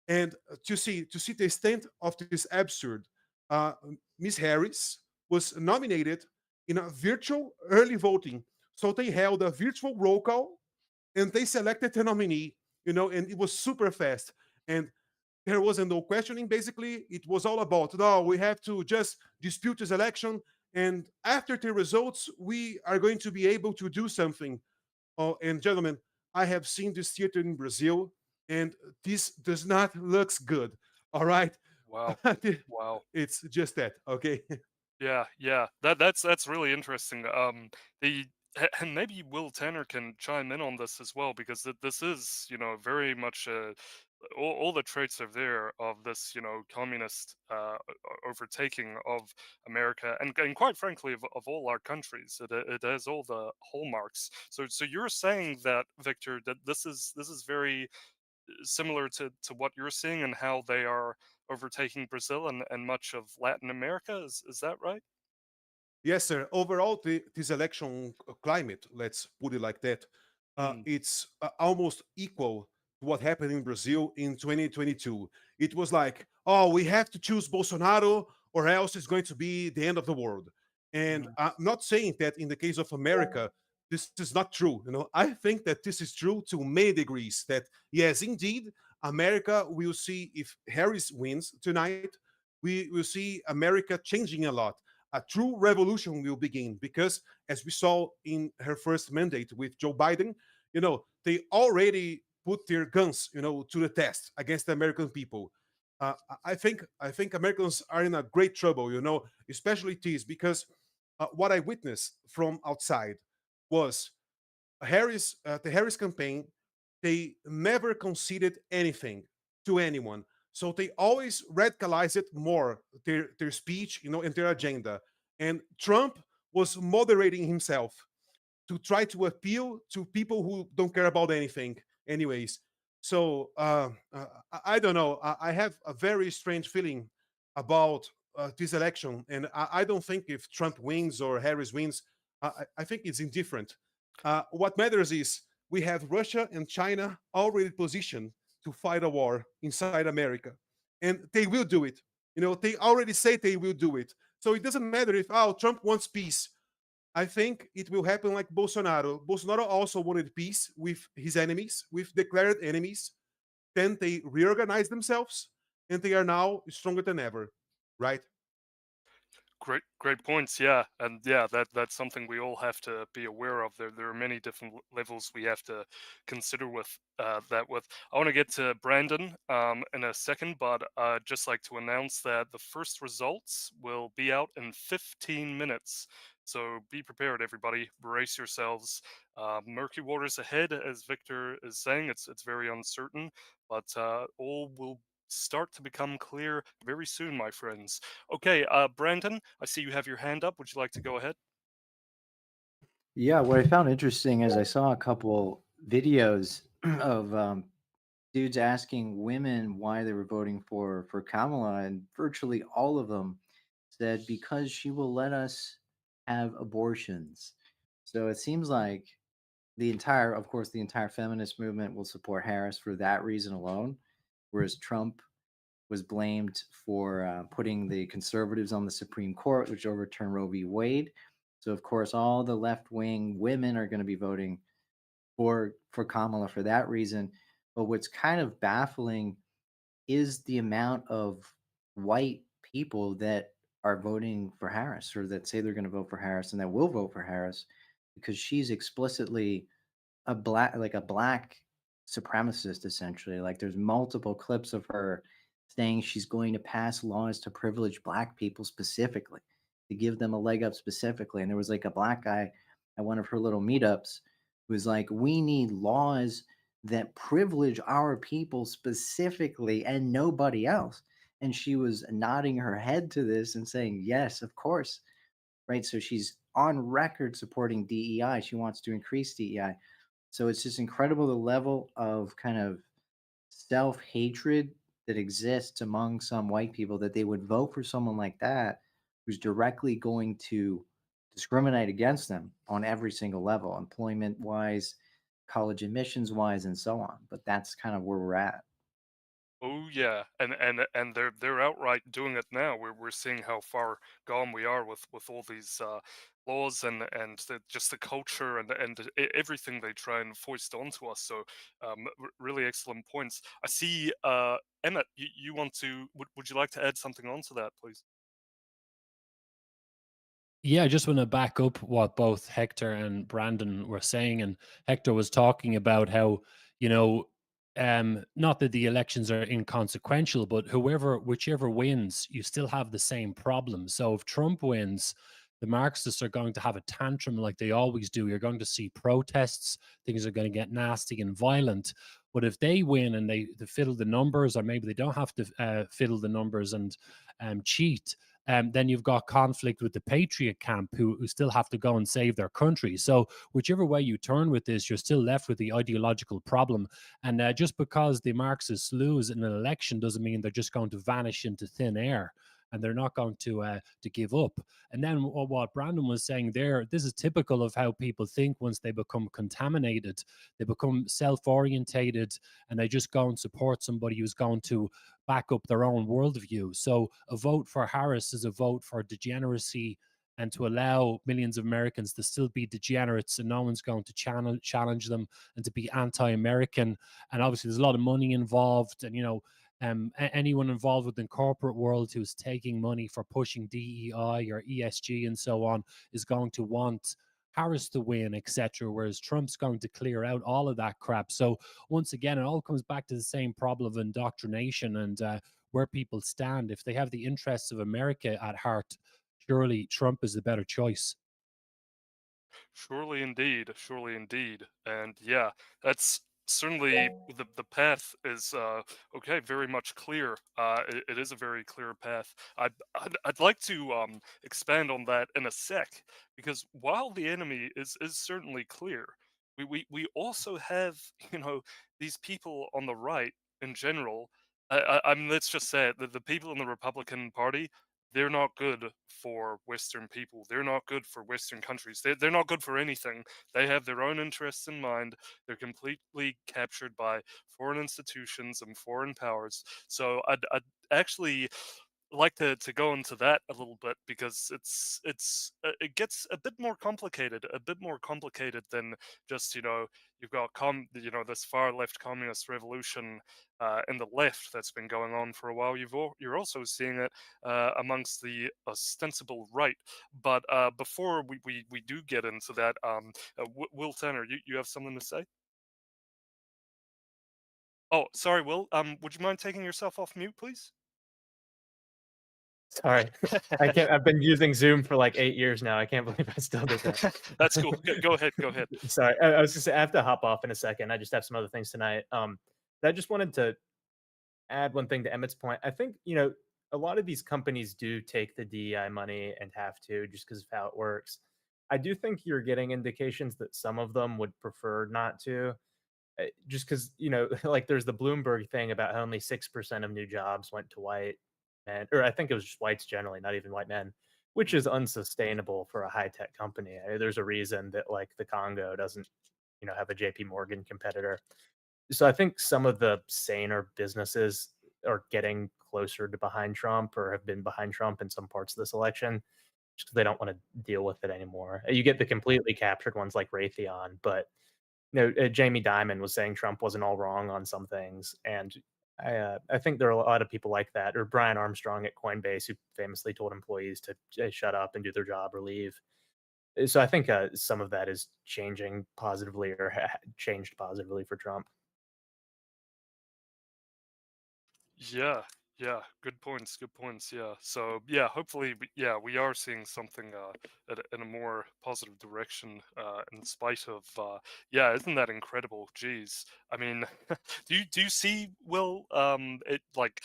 and to see the extent of this absurd. Miss Harris was nominated in a virtual early voting, so they held a virtual roll call and they selected the nominee, and it was super fast. And there wasn't no questioning. Basically, it was all about, no, we have to just dispute this election. And after the results, we are going to be able to do something. Oh, and gentlemen, I have seen this theater in Brazil, and this does not looks good. All right. Wow. Wow. It's just that. Okay. Yeah. That's really interesting. And maybe Will Tanner can chime in on this as well, because this is, very much all the traits are there of this, communist overtaking of America, and quite frankly of all our countries. It has all the hallmarks. So you're saying that, Victor, that this is very similar to what you're seeing and how they are overtaking Brazil and much of Latin America. Is that right? Yes, sir. Overall, this election climate, let's put it like that, it's almost equal to what happened in Brazil in 2022. It was like, oh, we have to choose Bolsonaro or else it's going to be the end of the world. And I'm not saying that in the case of America, this is not true. I think that this is true to many degrees. That yes, indeed, America will see if Harris wins tonight. We will see America changing a lot. A true revolution will begin because, as we saw in her first mandate with Joe Biden, they already put their guns, to the test against the American people. I think Americans are in a great trouble, especially this because what I witnessed from outside was the Harris campaign. They never conceded anything to anyone. So they always radicalized it more, their speech, and their agenda. And Trump was moderating himself to try to appeal to people who don't care about anything, anyways. So I don't know. I have a very strange feeling about this election, and I don't think if Trump wins or Harris wins, I think it's indifferent. What matters is we have Russia and China already positioned to fight a war inside America, and they will do it. They already say they will do it. So it doesn't matter if Trump wants peace. I think it will happen like Bolsonaro. Bolsonaro also wanted peace with his enemies, with declared enemies. Then they reorganized themselves, and they are now stronger than ever, right? Great points. Yeah, and yeah, that's something we all have to be aware of. There are many different levels we have to consider with that. With I want to get to Brandon in a second, but just like to announce that the first results will be out in 15 minutes. So be prepared, everybody. Brace yourselves. Murky waters ahead, as Victor is saying. It's very uncertain, but all will start to become clear very soon, my friends. Okay, Brandon, I see you have your hand up. Would you like to go ahead? Yeah, what I found interesting is I saw a couple videos of dudes asking women why they were voting for Kamala, and virtually all of them said because she will let us have abortions. So it seems like of course, the entire feminist movement will support Harris for that reason alone, whereas Trump was blamed for putting the conservatives on the Supreme Court, which overturned Roe v. Wade. So of course, all the left wing women are going to be voting for Kamala for that reason. But what's kind of baffling is the amount of white people that are voting for Harris, or that say they're going to vote for Harris and that will vote for Harris, because she's explicitly a black supremacist, essentially. Like, there's multiple clips of her saying she's going to pass laws to privilege black people specifically, to give them a leg up specifically. And there was like a black guy at one of her little meetups who was like, we need laws that privilege our people specifically and nobody else. And she was nodding her head to this and saying, yes, of course. Right. So she's on record supporting DEI. She wants to increase DEI. So it's just incredible the level of kind of self-hatred that exists among some white people, that they would vote for someone like that who's directly going to discriminate against them on every single level, employment wise, college admissions wise, and so on. But that's kind of where we're at. Oh yeah, and they're outright doing it now. We're seeing how far gone we are with all these laws and just the culture and everything they try and foist onto us. So really excellent points. I see Emmet, you want to would you like to add something onto that, please? Yeah, I just want to back up what both Hector and Brandon were saying. And Hector was talking about how, you know, not that the elections are inconsequential, but whichever wins, you still have the same problem. So if Trump wins, the Marxists are going to have a tantrum like they always do. You're going to see protests, things are going to get nasty and violent. But if they win and they fiddle the numbers, or maybe they don't have to fiddle the numbers and cheat, then you've got conflict with the patriot camp who still have to go and save their country. So whichever way you turn with this, you're still left with the ideological problem. And just because the Marxists lose in an election doesn't mean they're just going to vanish into thin air. and they're not going to give up. And then what Brandon was saying there, this is typical of how people think once they become contaminated. They become self-orientated, and they just go and support somebody who's going to back up their own worldview. So a vote for Harris is a vote for degeneracy, and to allow millions of Americans to still be degenerates, and no one's going to challenge them, and to be anti-American. And obviously there's a lot of money involved, and anyone involved within corporate world who's taking money for pushing DEI or ESG and so on is going to want Harris to win, etc., whereas Trump's going to clear out all of that crap. So once again, it all comes back to the same problem of indoctrination and where people stand. If they have the interests of America at heart, surely Trump is the better choice. Surely indeed, surely indeed. And yeah, that's certainly the path is okay, very much clear. It is a very clear path. I'd like to expand on that in a sec, because while the enemy is certainly clear, we also have, these people on the right in general. I mean, let's just say it, the people in the Republican Party, they're not good for Western people. They're not good for Western countries. They're not good for anything. They have their own interests in mind. They're completely captured by foreign institutions and foreign powers. So I'd actually like to go into that a little bit, because it gets a bit more complicated than just, you've got this far left communist revolution in the left that's been going on for a while. You're also seeing it amongst the ostensible right. But before we do get into that, Will Tanner, you have something to say? Oh, sorry, Will. Would you mind taking yourself off mute, please? Sorry, I can't. I've been using Zoom for like 8 years now. I can't believe I still did that. That's cool. Go ahead. Sorry, I was just. I have to hop off in a second. I just have some other things tonight. I just wanted to add one thing to Emmett's point. I think a lot of these companies do take the DEI money and have to, just because of how it works. I do think you're getting indications that some of them would prefer not to, just because like there's the Bloomberg thing about how only 6% of new jobs went to white men, or I think it was just whites generally, not even white men, which is unsustainable for a high tech company. There's a reason that like the Congo doesn't have a JP Morgan competitor. So I think some of the saner businesses are getting closer to behind Trump, or have been behind Trump in some parts of this election, just because they don't want to deal with it anymore. You get the completely captured ones like Raytheon, but Jamie Dimon was saying Trump wasn't all wrong on some things, and I think there are a lot of people like that, or Brian Armstrong at Coinbase, who famously told employees to shut up and do their job or leave. So I think some of that is changing positively, or changed positively for Trump. Yeah, good points. Yeah, so yeah, hopefully we are seeing something in a more positive direction, in spite of yeah, isn't that incredible? Geez, I mean, do you see, Will, it like,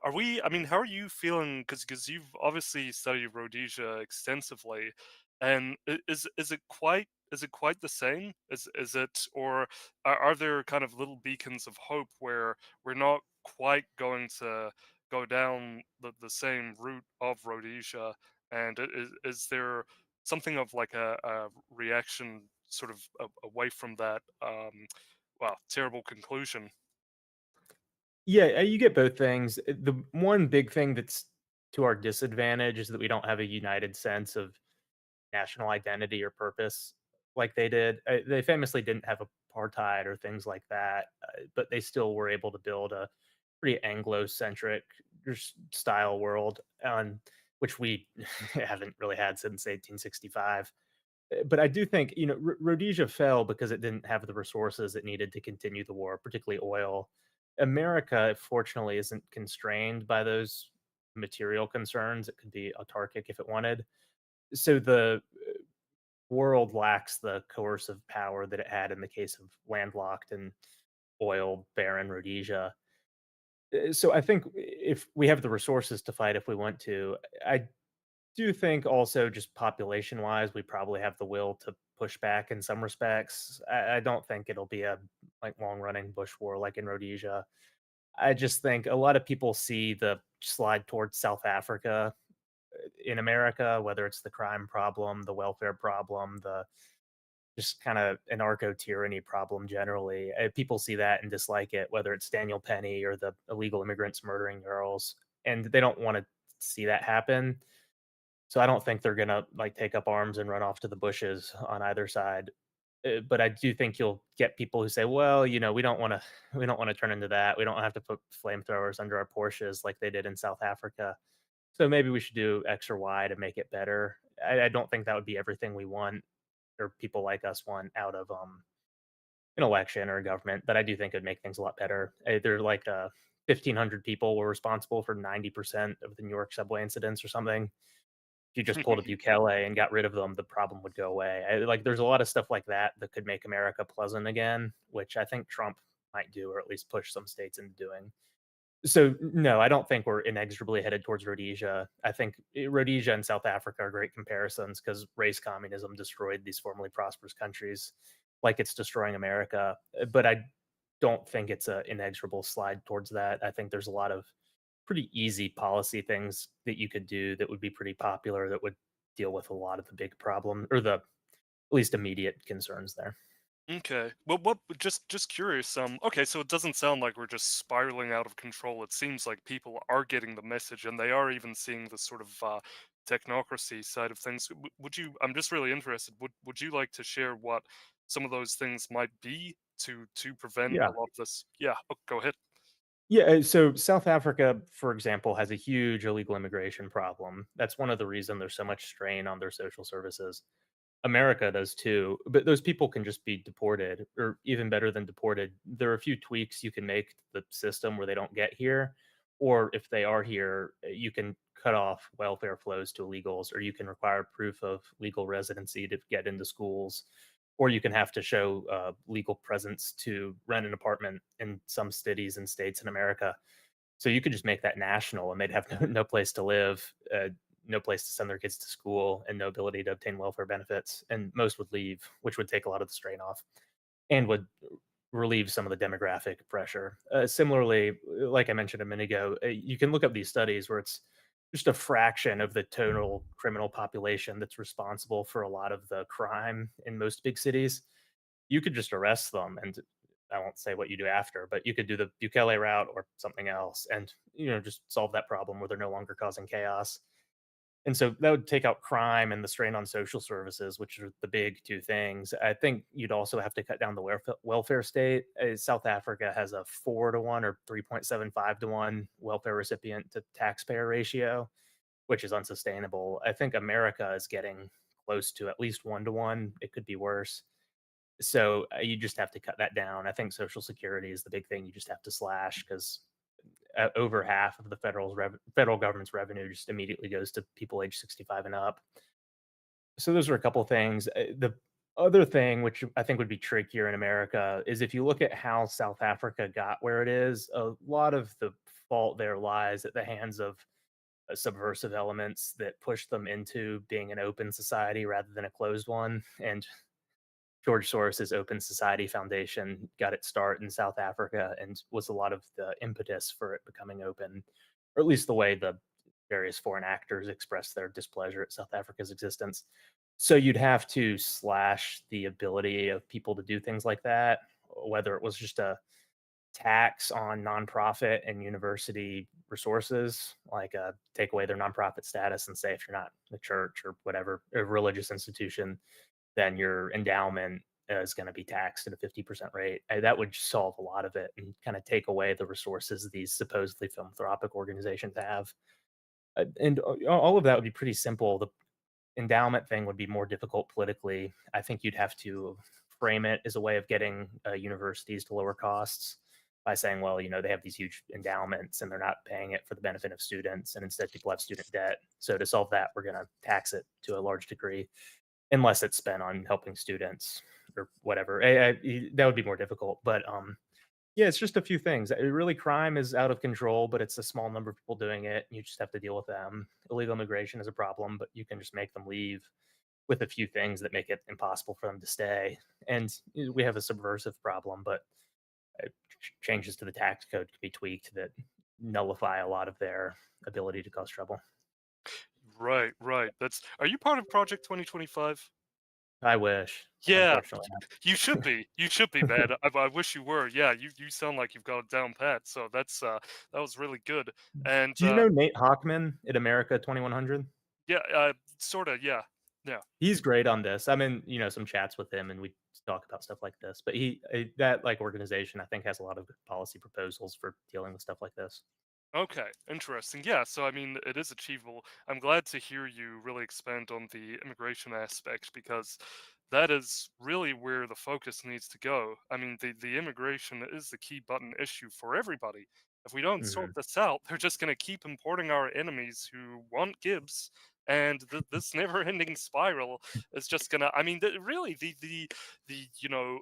are we, I mean, how are you feeling, because you've obviously studied Rhodesia extensively, and is it quite the same? Is it, or are there kind of little beacons of hope where we're not quite going to go down the same route of Rhodesia? And is there something of like a reaction sort of away from that well, terrible conclusion? Yeah, you get both things. The one big thing that's to our disadvantage is that we don't have a united sense of national identity or purpose like they did. They famously didn't have apartheid or things like that, but they still were able to build a pretty Anglo-centric style world, which we haven't really had since 1865. But I do think Rhodesia fell because it didn't have the resources it needed to continue the war, particularly oil. America, fortunately, isn't constrained by those material concerns. It could be autarkic if it wanted. So the world lacks the coercive power that it had in the case of landlocked and oil barren Rhodesia. So I think if we have the resources to fight if we want to, I do think also just population wise, we probably have the will to push back in some respects. I don't think it'll be a like long running bush war like in Rhodesia. I just think a lot of people see the slide towards South Africa in America, whether it's the crime problem, the welfare problem, the just kind of anarcho tyranny problem generally. People see that and dislike it, whether it's Daniel Penny or the illegal immigrants murdering girls, and they don't want to see that happen. So I don't think they're gonna like take up arms and run off to the bushes on either side. But I do think you'll get people who say, "Well, we don't want to, we don't want to turn into that. We don't have to put flamethrowers under our Porsches like they did in South Africa. So maybe we should do X or Y to make it better." I don't think that would be everything we want or people like us want out of an election or a government, but I do think it'd make things a lot better. There like 1,500 people were responsible for 90% of the New York subway incidents or something. If you just pulled a Bukele and got rid of them, the problem would go away. Like there's a lot of stuff like that that could make America pleasant again, which I think Trump might do, or at least push some states into doing. So no, I don't think we're inexorably headed towards Rhodesia. I think Rhodesia and South Africa are great comparisons because race communism destroyed these formerly prosperous countries, like it's destroying America. But I don't think it's an inexorable slide towards that. I think there's a lot of pretty easy policy things that you could do that would be pretty popular that would deal with a lot of the big problem or the at least immediate concerns there. Okay. Well, what? Just curious. Okay, so it doesn't sound like we're just spiraling out of control. It seems like people are getting the message, and they are even seeing the sort of technocracy side of things. Would you? I'm just really interested. Would you like to share what some of those things might be to prevent a Yeah. lot of this? Yeah. Oh, go ahead. Yeah, so South Africa, for example, has a huge illegal immigration problem. That's one of the reasons there's so much strain on their social services. America does too, but those people can just be deported, or even better than deported. There are a few tweaks you can make to the system where they don't get here, or if they are here, you can cut off welfare flows to illegals, or you can require proof of legal residency to get into schools, or you can have to show legal presence to rent an apartment in some cities and states in America. So you could just make that national, and they'd have no place to live, no place to send their kids to school, and no ability to obtain welfare benefits. And most would leave, which would take a lot of the strain off and would relieve some of the demographic pressure. Similarly, like I mentioned a minute ago, you can look up these studies where it's just a fraction of the total criminal population that's responsible for a lot of the crime in most big cities. You could just arrest them, and I won't say what you do after, but you could do the Bukele route or something else and just solve that problem where they're no longer causing chaos. And so that would take out crime and the strain on social services, which are the big two things. I think you'd also have to cut down the welfare state. South Africa has a 4-to-1 or 3.75-to-1 welfare recipient to taxpayer ratio, which is unsustainable. I think America is getting close to at least 1-to-1. It could be worse. So you just have to cut that down. I think Social Security is the big thing you just have to slash because over half of the federal government's revenue just immediately goes to people age 65 and up. So those are a couple things. The other thing, which I think would be trickier in America, is if you look at how South Africa got where it is, a lot of the fault there lies at the hands of subversive elements that push them into being an open society rather than a closed one. And George Soros's Open Society Foundation got its start in South Africa and was a lot of the impetus for it becoming open, or at least the way the various foreign actors expressed their displeasure at South Africa's existence. So you'd have to slash the ability of people to do things like that, whether it was just a tax on nonprofit and university resources, like take away their nonprofit status and say if you're not a church or whatever, a religious institution, then your endowment is going to be taxed at a 50% rate. That would solve a lot of it and kind of take away the resources these supposedly philanthropic organizations have. And all of that would be pretty simple. The endowment thing would be more difficult politically. I think you'd have to frame it as a way of getting universities to lower costs by saying, well, they have these huge endowments and they're not paying it for the benefit of students. And instead, people have student debt. So to solve that, we're going to tax it to a large degree, unless it's spent on helping students or whatever. That would be more difficult. But yeah, it's just a few things. Really, crime is out of control, but it's a small number of people doing it. You just have to deal with them. Illegal immigration is a problem, but you can just make them leave with a few things that make it impossible for them to stay. And we have a subversive problem, but changes to the tax code could be tweaked that nullify a lot of their ability to cause trouble. Right, right. Are you part of Project 2025? I wish. Yeah, Unfortunately, you should be. You should be, man. I wish you were. Yeah, you sound like you've got it down pat. So that was really good. And do you know Nate Hockman at America 2100? yeah, sort of. Yeah, yeah. He's great on this. I'm in, some chats with him, and we talk about stuff like this. But that like organization, I think, has a lot of good policy proposals for dealing with stuff like this. Okay, interesting. Yeah, so I mean, it is achievable. I'm glad to hear you really expand on the immigration aspect because that is really where the focus needs to go. I mean, the immigration is the key button issue for everybody. If we don't sort this out, they're just going to keep importing our enemies who want Gibbs, and this never-ending spiral is just going to. I mean, really, the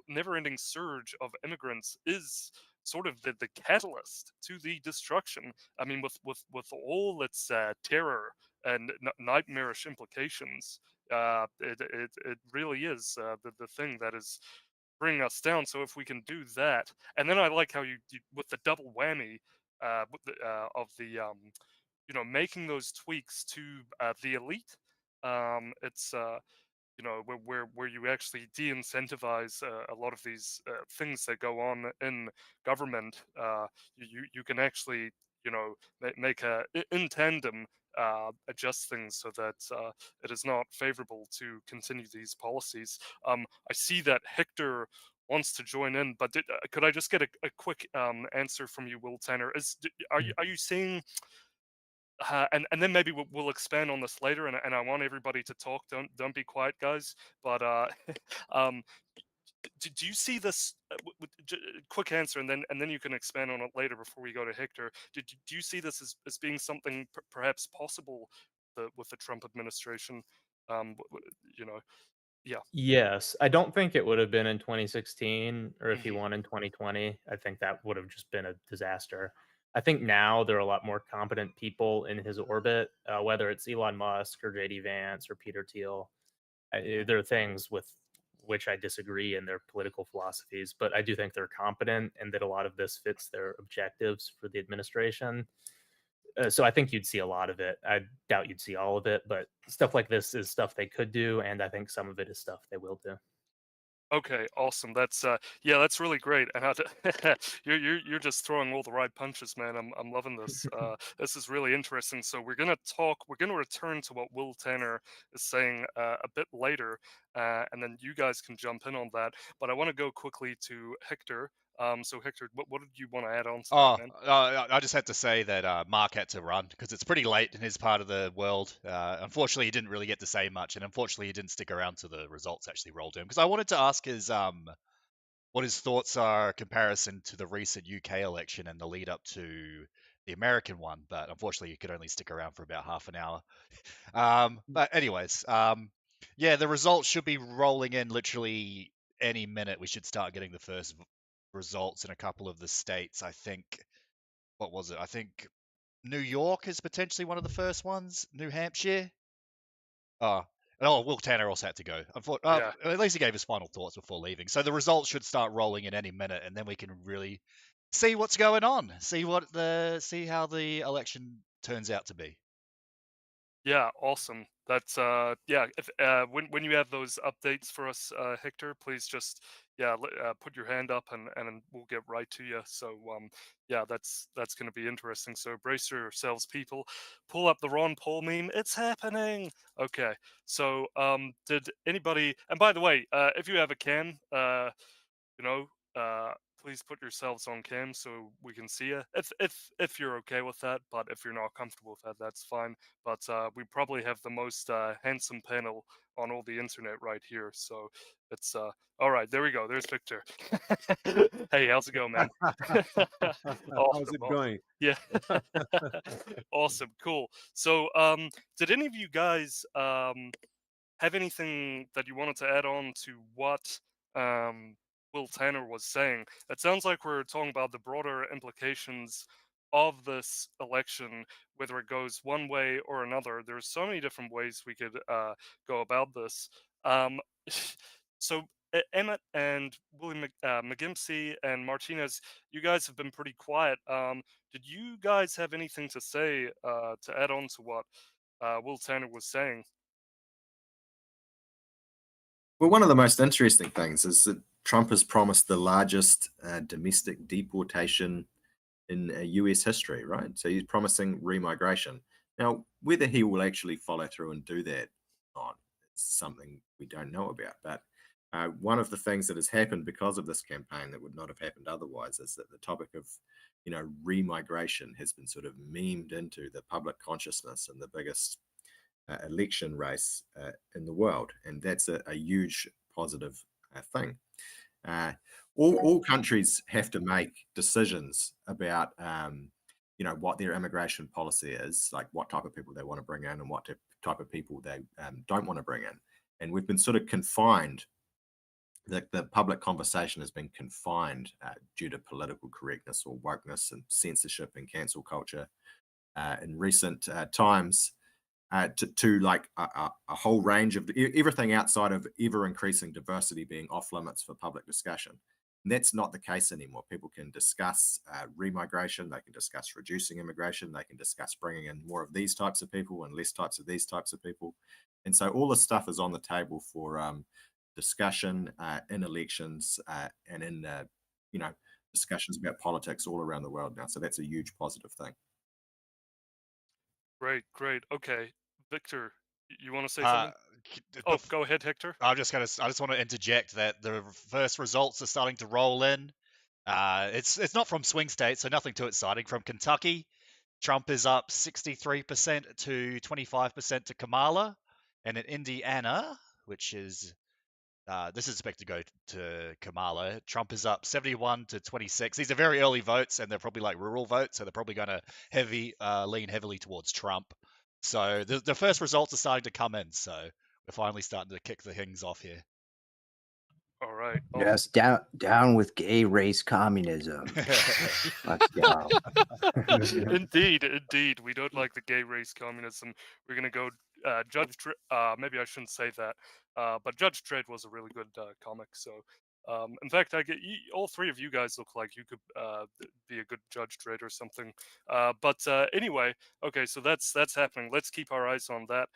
never-ending surge of immigrants is sort of the catalyst to the destruction. I mean, with all its terror and nightmarish implications, it really is the thing that is bringing us down. So if we can do that, and then I like how you with the double whammy of the making those tweaks to the elite. It's where you actually de-incentivize a lot of these things that go on in government. You can actually make in tandem adjust things so that it is not favorable to continue these policies. I see that Hector wants to join in, but could I just get a quick answer from you, Will Tanner? Are you saying and then maybe we'll expand on this later, and I want everybody to talk. Don't be quiet, guys. But um, do you see this? Quick answer, and then you can expand on it later before we go to Hector. Do you see this as being something perhaps possible with the Trump administration? Yeah. Yes, I don't think it would have been in 2016 or if he won in 2020. I think that would have just been a disaster. I think now there are a lot more competent people in his orbit, whether it's Elon Musk or JD Vance or Peter Thiel. There are things with which I disagree in their political philosophies, but I do think they're competent and that a lot of this fits their objectives for the administration. So I think you'd see a lot of it. I doubt you'd see all of it, but stuff like this is stuff they could do, and I think some of it is stuff they will do. Okay, awesome. That's really great. And you're just throwing all the right punches, man. I'm loving this. This is really interesting. So we're gonna return to what Will Tanner is saying a bit later, and then you guys can jump in on that. But I want to go quickly to Hector. So Hector, what did you want to add on to that, man? I just had to say that Mark had to run because it's pretty late in his part of the world. Unfortunately, he didn't really get to say much, and unfortunately, he didn't stick around till the results actually rolled in. Because I wanted to ask what his thoughts are in comparison to the recent UK election and the lead up to the American one. But unfortunately, he could only stick around for about half an hour. But anyways, yeah, the results should be rolling in literally any minute. We should start getting the first results in a couple of the states. I think, what was it? I think New York is potentially one of the first ones. New Hampshire. Will Tanner also had to go. Yeah. At least he gave his final thoughts before leaving. So the results should start rolling in any minute, and then we can really see what's going on. See how the election turns out to be. Yeah, awesome. That's If when you have those updates for us, Hector, please just put your hand up and we'll get right to you. So that's going to be interesting. So brace yourselves, people. Pull up the Ron Paul meme. It's happening. Okay. So did anybody? And by the way, if you have a cam, please put yourselves on cam so we can see you. If you're okay with that, but if you're not comfortable with that, that's fine. But we probably have the most handsome panel on all the internet right here. So it's all right. There we go. There's Victor. Hey, how's it going, man? How's it going? Yeah. Awesome. Cool. So did any of you guys have anything that you wanted to add on to what Will Tanner was saying? It sounds like we're talking about the broader implications of this election, whether it goes one way or another. There's so many different ways we could go about this. So Emmet and McGimpsey and Martinez, you guys have been pretty quiet. Did you guys have anything to say to add on to what Will Tanner was saying? Well, one of the most interesting things is that Trump has promised the largest domestic deportation in US history, right? So he's promising remigration. Now, whether he will actually follow through and do that or not is something we don't know about. But one of the things that has happened because of this campaign that would not have happened otherwise is that the topic of, remigration has been sort of memed into the public consciousness and the biggest election race in the world, and that's a huge positive thing. All countries have to make decisions about what their immigration policy is, like what type of people they want to bring in and what type of people they don't want to bring in. And we've been sort of confined, the public conversation has been confined due to political correctness or wokeness and censorship and cancel culture in recent times. To like a whole range of everything outside of ever increasing diversity being off limits for public discussion. And that's not the case anymore. People can discuss remigration, they can discuss reducing immigration, they can discuss bringing in more of these types of people and less types of these types of people. And so all this stuff is on the table for discussion in elections and in discussions about politics all around the world now. So that's a huge positive thing. Great. Okay, Victor, you want to say something? Go ahead, Hector. I just want to interject that the first results are starting to roll in. It's not from swing states, so nothing too exciting. From Kentucky, Trump is up 63% to 25% to Kamala, and in Indiana, which is this is expected to go to Kamala, Trump is up 71 to 26. These are very early votes, and they're probably like rural votes, so they're probably going to lean heavily towards Trump. So the first results are starting to come in, so we're finally starting to kick the things off here. All right. Yes, down with gay race communism. Let's go. Indeed. We don't like the gay race communism. We're gonna go Judge Dredd. Maybe I shouldn't say that. But Judge Dredd was a really good comic. So, in fact, all three of you guys look like you could be a good Judge Dredd or something. But anyway, okay. So that's happening. Let's keep our eyes on that,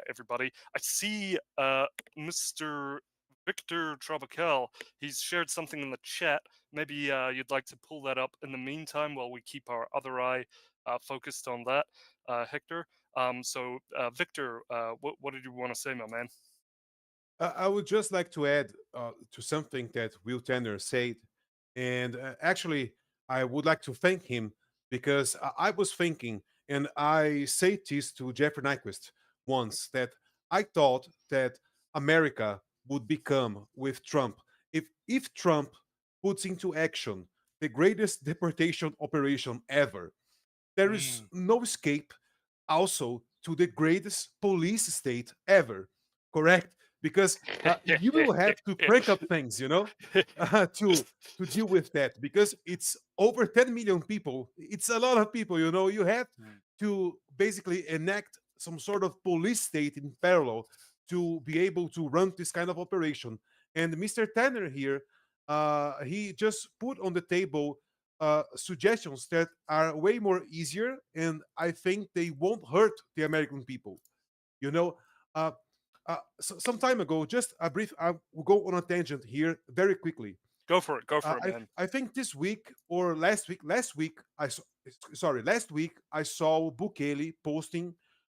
everybody. I see Mr. Victor Tropical, he's shared something in the chat. Maybe you'd like to pull that up in the meantime while we keep our other eye focused on that, Hector. So, Victor, what did you want to say, my man? I would just like to add to something that Will Tanner said. And actually, I would like to thank him because I was thinking, and I said this to Jeffrey Nyquist once, that I thought that America would become with Trump. If Trump puts into action the greatest deportation operation ever, there is no escape also to the greatest police state ever, correct? Because you will have to crank up things, to deal with that, because it's over 10 million people. It's a lot of people, you have to basically enact some sort of police state in parallel to be able to run this kind of operation. And Mr. Tanner here, he just put on the table suggestions that are way more easier, and I think they won't hurt the American people. Some time ago, just a brief, I will go on a tangent here very quickly. Go for it, man. I think this week or last week, last week I saw Bukele posting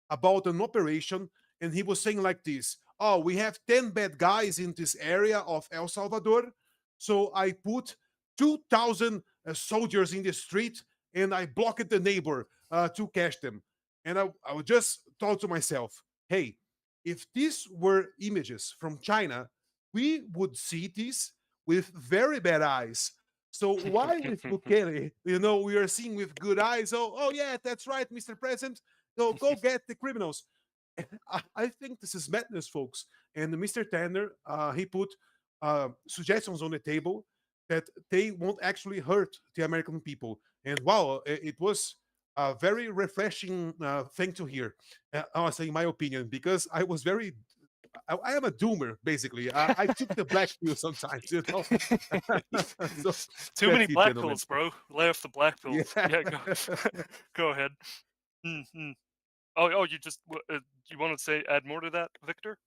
about an operation, and he was saying like this: oh, we have 10 bad guys in this area of El Salvador, so I put 2,000 soldiers in the street and I blocked the neighbor to catch them. And I would just thought to myself, hey, if these were images from China, we would see this with very bad eyes. So why with Bukele, we are seeing with good eyes? Oh yeah, that's right, Mr. President. So go get the criminals. I think this is madness, folks. And Mr. Tanner, he put suggestions on the table that they won't actually hurt the American people. And wow, it was a very refreshing thing to hear, honestly, in my opinion, because I was very I am a doomer, basically. I took the black pill sometimes, you know. So Too that's many it, black gentlemen. pills, bro. Lay off the black pills. Yeah. Yeah, go ahead. Oh, you want to say add more to that, Victor?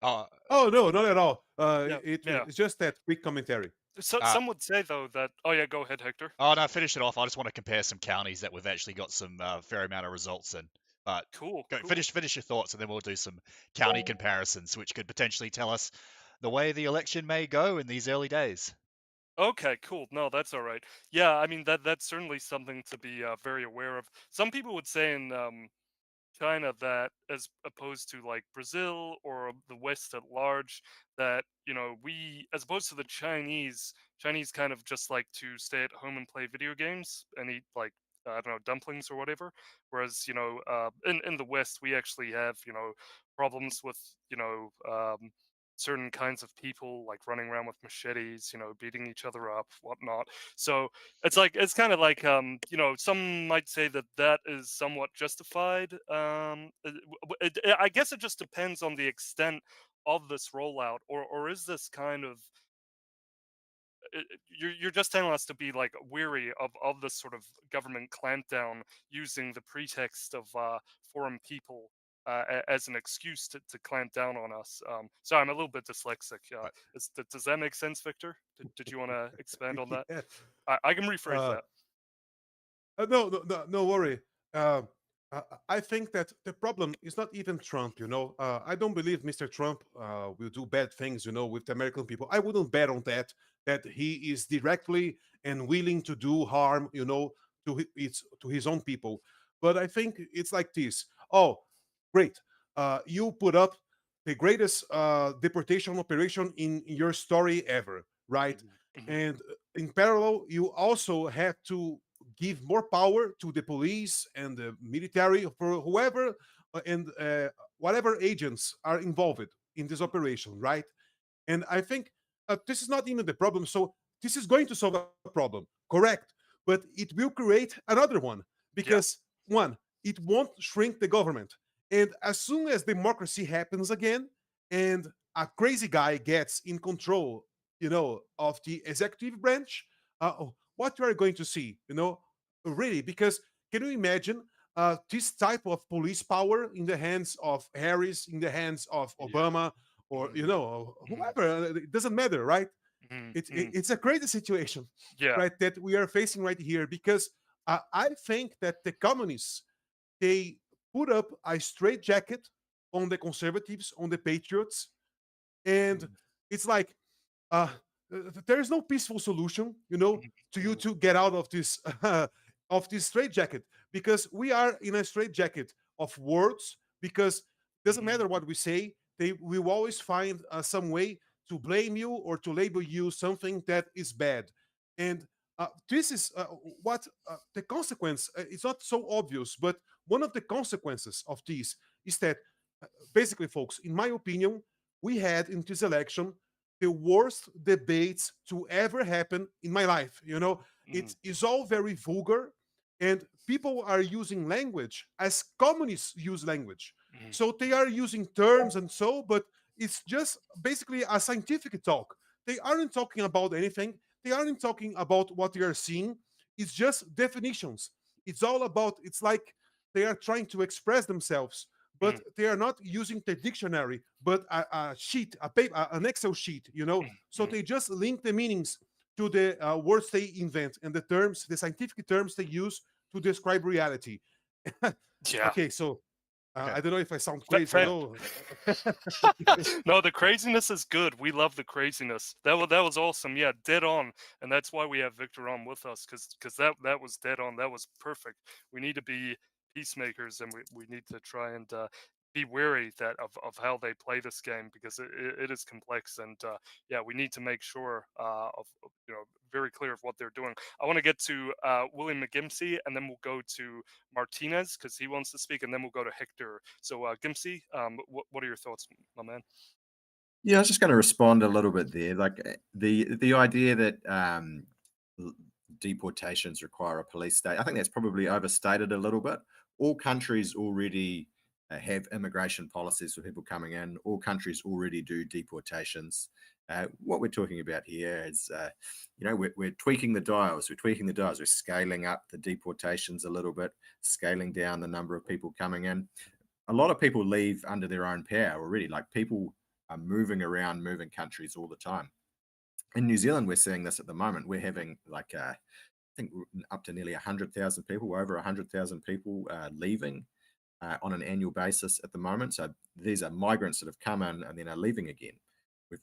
Oh, Oh no, not at all. Yeah, yeah. It's just that quick commentary. So, some would say though that. Oh yeah, go ahead, Hector. oh no, finish it off. I just want to compare some counties that we've actually got some fair amount of results in. But Cool. go, cool. finish your thoughts, and then we'll do some county comparisons, which could potentially tell us the way the election may go in these early days. Okay, cool. No, that's all right. Yeah, I mean that's certainly something to be very aware of. Some people would say in China that, as opposed to like Brazil or the West at large, that we, as opposed to the Chinese kind of just like to stay at home and play video games and eat like I don't know, dumplings or whatever. Whereas in the West we actually have problems with certain kinds of people like running around with machetes, beating each other up, whatnot. So it's kind of like some might say that that is somewhat justified. I guess it just depends on the extent of this rollout, or is this kind of you're just telling us to be like weary of this sort of government clampdown using the pretext of foreign people as an excuse to clamp down on us. Sorry, I'm a little bit dyslexic. Does that make sense, Victor? Did you want to expand on that? Yeah. I can rephrase that. No worry. I think that the problem is not even Trump. I don't believe Mr. Trump will do bad things. With the American people. I wouldn't bet on that. That he is directly and willing to do harm. To his own people. But I think it's like this. Oh, great! You put up the greatest deportation operation in your story ever, right? And in parallel, you also have to give more power to the police and the military for whoever and whatever agents are involved in this operation, right? And I think this is not even the problem. So this is going to solve a problem, correct? But it will create another one because one, it won't shrink the government. And as soon as democracy happens again and a crazy guy gets in control, of the executive branch, what you are going to see, really, because can you imagine this type of police power in the hands of Harris, in the hands of Obama, or whoever? It doesn't matter, right? It's a crazy situation, right, that we are facing right here because I think that the communists, they put up a straitjacket on the conservatives, on the patriots, and it's like there is no peaceful solution, to you to get out of this straitjacket because we are in a straitjacket of words. Because it doesn't matter what we say, they will always find some way to blame you or to label you something that is bad. And this is what the consequence. It's not so obvious, but one of the consequences of this is that basically, folks, in my opinion, we had in this election the worst debates to ever happen in my life. It is all very vulgar, and people are using language as communists use language. So they are using terms and so, but it's just basically a scientific talk. They aren't talking about anything. They aren't talking about what they are seeing. It's just definitions. It's all about, it's like they are trying to express themselves, but they are not using the dictionary, but a sheet, a paper, an Excel sheet, So they just link the meanings to the words they invent and the terms, the scientific terms they use to describe reality. Okay, so I don't know if I sound crazy. No, no, the craziness is good. We love the craziness. That was awesome. Yeah, dead on, and that's why we have Victor on with us because that was dead on. That was perfect. We need to be peacemakers, and we need to try and be wary of how they play this game because it is complex, and we need to make sure of very clear of what they're doing. I want to get to William McGimpsey, and then we'll go to Martinez because he wants to speak, and then we'll go to Hector. So Gimpsey, what are your thoughts, my man? Yeah, I was just going to respond a little bit there. Like the idea that deportations require a police state, I think that's probably overstated a little bit. All countries already have immigration policies for people coming in. All countries already do deportations. What we're talking about here is, we're tweaking the dials. We're scaling up the deportations a little bit, scaling down the number of people coming in. A lot of people leave under their own power already. Like, people are moving around, moving countries all the time. In New Zealand, we're seeing this at the moment. We're having I think up to nearly 100,000 people, over 100,000 people leaving on an annual basis at the moment. So these are migrants that have come in and then are leaving again.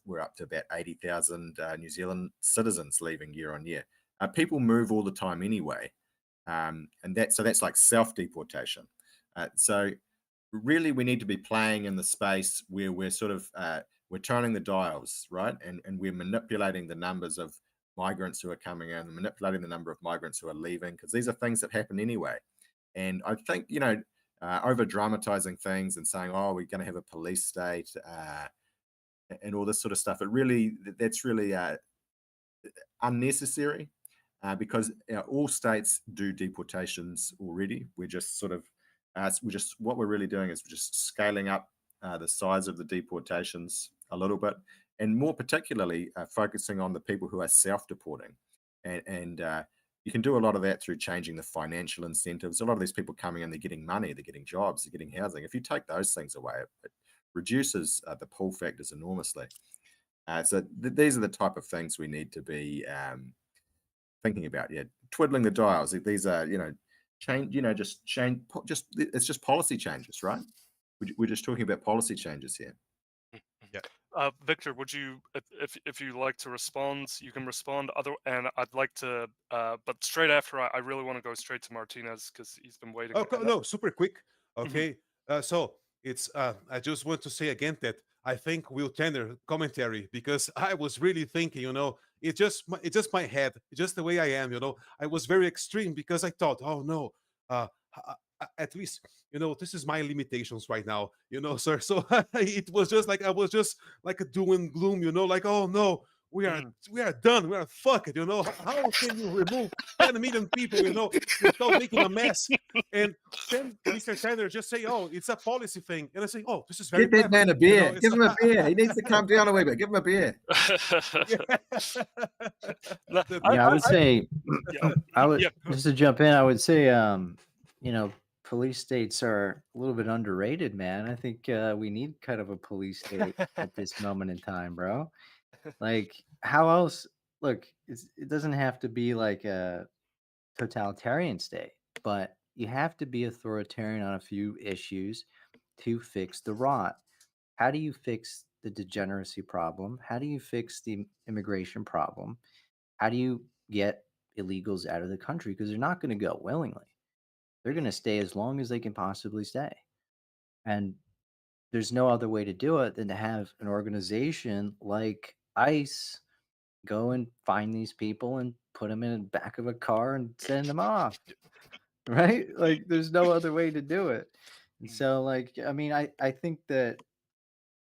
We're up to about 80,000 New Zealand citizens leaving year on year. People move all the time anyway. And that's like self-deportation. So really, we need to be playing in the space where we're sort of, we're turning the dials, right? And we're manipulating the numbers of migrants who are coming in, manipulating the number of migrants who are leaving, because these are things that happen anyway. And I think, over dramatizing things and saying, oh, we're going to have a police state and all this sort of stuff, that's really unnecessary because all states do deportations already. We're just sort of, what we're really doing is we're just scaling up the size of the deportations a little bit, and more particularly focusing on the people who are self-deporting. And you can do a lot of that through changing the financial incentives. A lot of these people coming in, they're getting money, they're getting jobs, they're getting housing. If you take those things away, it reduces the pull factors enormously. So these are the type of things we need to be thinking about. Yeah, twiddling the dials. These are, change. It's just policy changes, right? We're just talking about policy changes here. Victor, would you, if you like to respond, you can respond. And I'd like to, but straight after, I really want to go straight to Martinez because he's been waiting. Oh no, super quick. Okay, so it's I just want to say again that I think Will Tanner commentary, because I was really thinking, it's just my head, just the way I am, I was very extreme because I thought, oh no, at least this is my limitations right now, sir. So it was just like I was just like a doom and gloom, like, oh no, we are done, we are fucked, how can you remove 10 million people, without making a mess? And then Mr. Tanner just say, oh, it's a policy thing, and I say, oh, this is very Get that man a beer. Give him a beer. He needs to calm down a wee bit. Give him a beer. I would say, just to jump in, I would say, police states are a little bit underrated, man. I think we need kind of a police state at this moment in time, bro. Like, how else? Look, it doesn't have to be like a totalitarian state, but you have to be authoritarian on a few issues to fix the rot. How do you fix the degeneracy problem? How do you fix the immigration problem? How do you get illegals out of the country? Because they're not going to go willingly. They're going to stay as long as they can possibly stay. And there's no other way to do it than to have an organization like ICE go and find these people and put them in the back of a car and send them off. Right? Like, there's no other way to do it. And so, like, I mean, I think that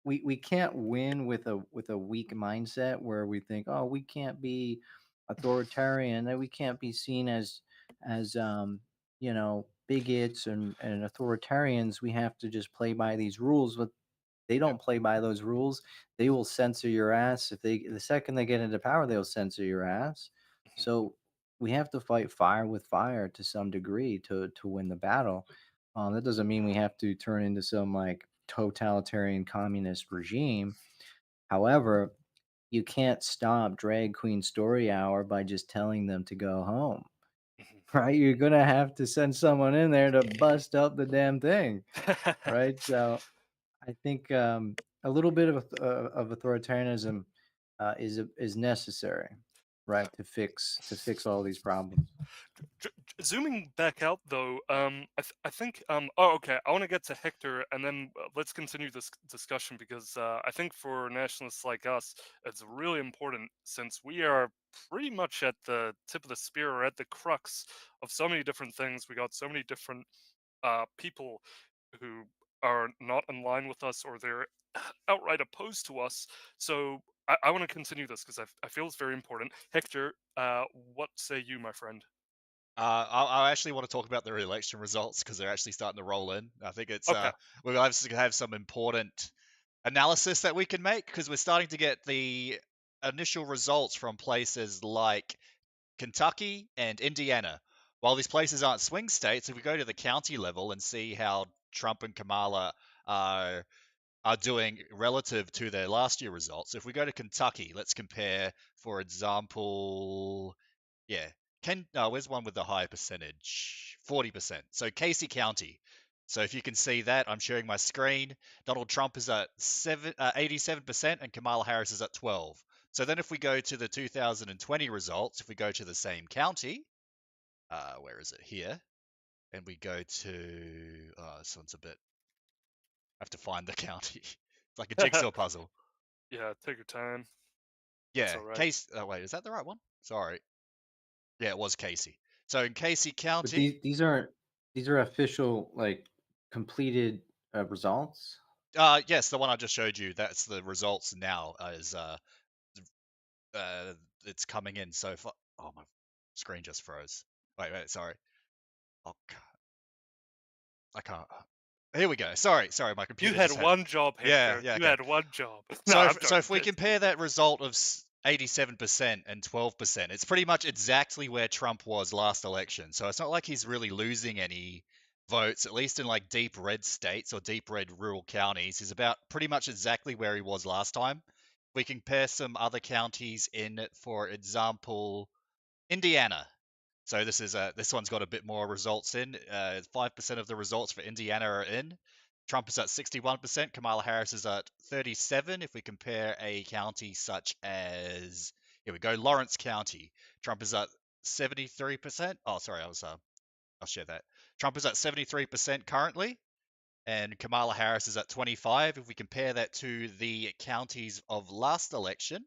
we can't win with a weak mindset where we think, oh, we can't be authoritarian, that we can't be seen as bigots and authoritarians. We have to just play by these rules. But they don't play by those rules. They will censor your ass. The second they get into power, they'll censor your ass. So we have to fight fire with fire to some degree to win the battle. That doesn't mean we have to turn into some like totalitarian communist regime. However, you can't stop drag queen story hour by just telling them to go home. Right? You're gonna have to send someone in there to bust up the damn thing. Right? So I think a little bit of authoritarianism is necessary, right, to fix all these problems. Zooming back out though, I think oh, okay, I want to get to Hector and then let's continue this discussion because I think for nationalists like us it's really important since we are pretty much at the tip of the spear or at the crux of so many different things. We got so many different people who are not in line with us or they're outright opposed to us. So I want to continue this because I feel it's very important. Hector, what say you, my friend? I actually want to talk about the election results because they're actually starting to roll in. I think it's Okay. we'll have some important analysis that we can make because we're starting to get the initial results from places like Kentucky and Indiana. While these places aren't swing states, if we go to the county level and see how Trump and Kamala are doing relative to their last year results. If we go to Kentucky, let's compare, for example, where's one with the high percentage? 40%. So Casey County. So if you can see that, I'm sharing my screen. Donald Trump is at 87% and Kamala Harris is at 12. So then if we go to the 2020 results, if we go to the same county, where is it here? And we go to, this one's a bit, I have to find the county. It's like a jigsaw puzzle. Yeah, take your time. Yeah, all right. wait, is that the right one? Sorry. Yeah, it was Casey. So in Casey But County, these are official, like, completed results. yes, the one I just showed you, that's the results now as it's coming in so far. Oh, my screen just froze. Wait, sorry. Oh, I can't. Here we go. Sorry, my computer. You had just one job, Hector. Yeah, You okay. had one job. So if we compare that result of 87% and 12%, it's pretty much exactly where Trump was last election. So it's not like he's really losing any votes, at least in like deep red states or deep red rural counties. He's about pretty much exactly where he was last time. We compare some other counties in, for example, Indiana. So this one's got a bit more results in. 5% of the results for Indiana are in. Trump is at 61%. Kamala Harris is at 37. If we compare a county such as, here we go, Lawrence County, Trump is at 73%. Oh, sorry, I'll share that. Trump is at 73% currently, and Kamala Harris is at 25. If we compare that to the counties of last election,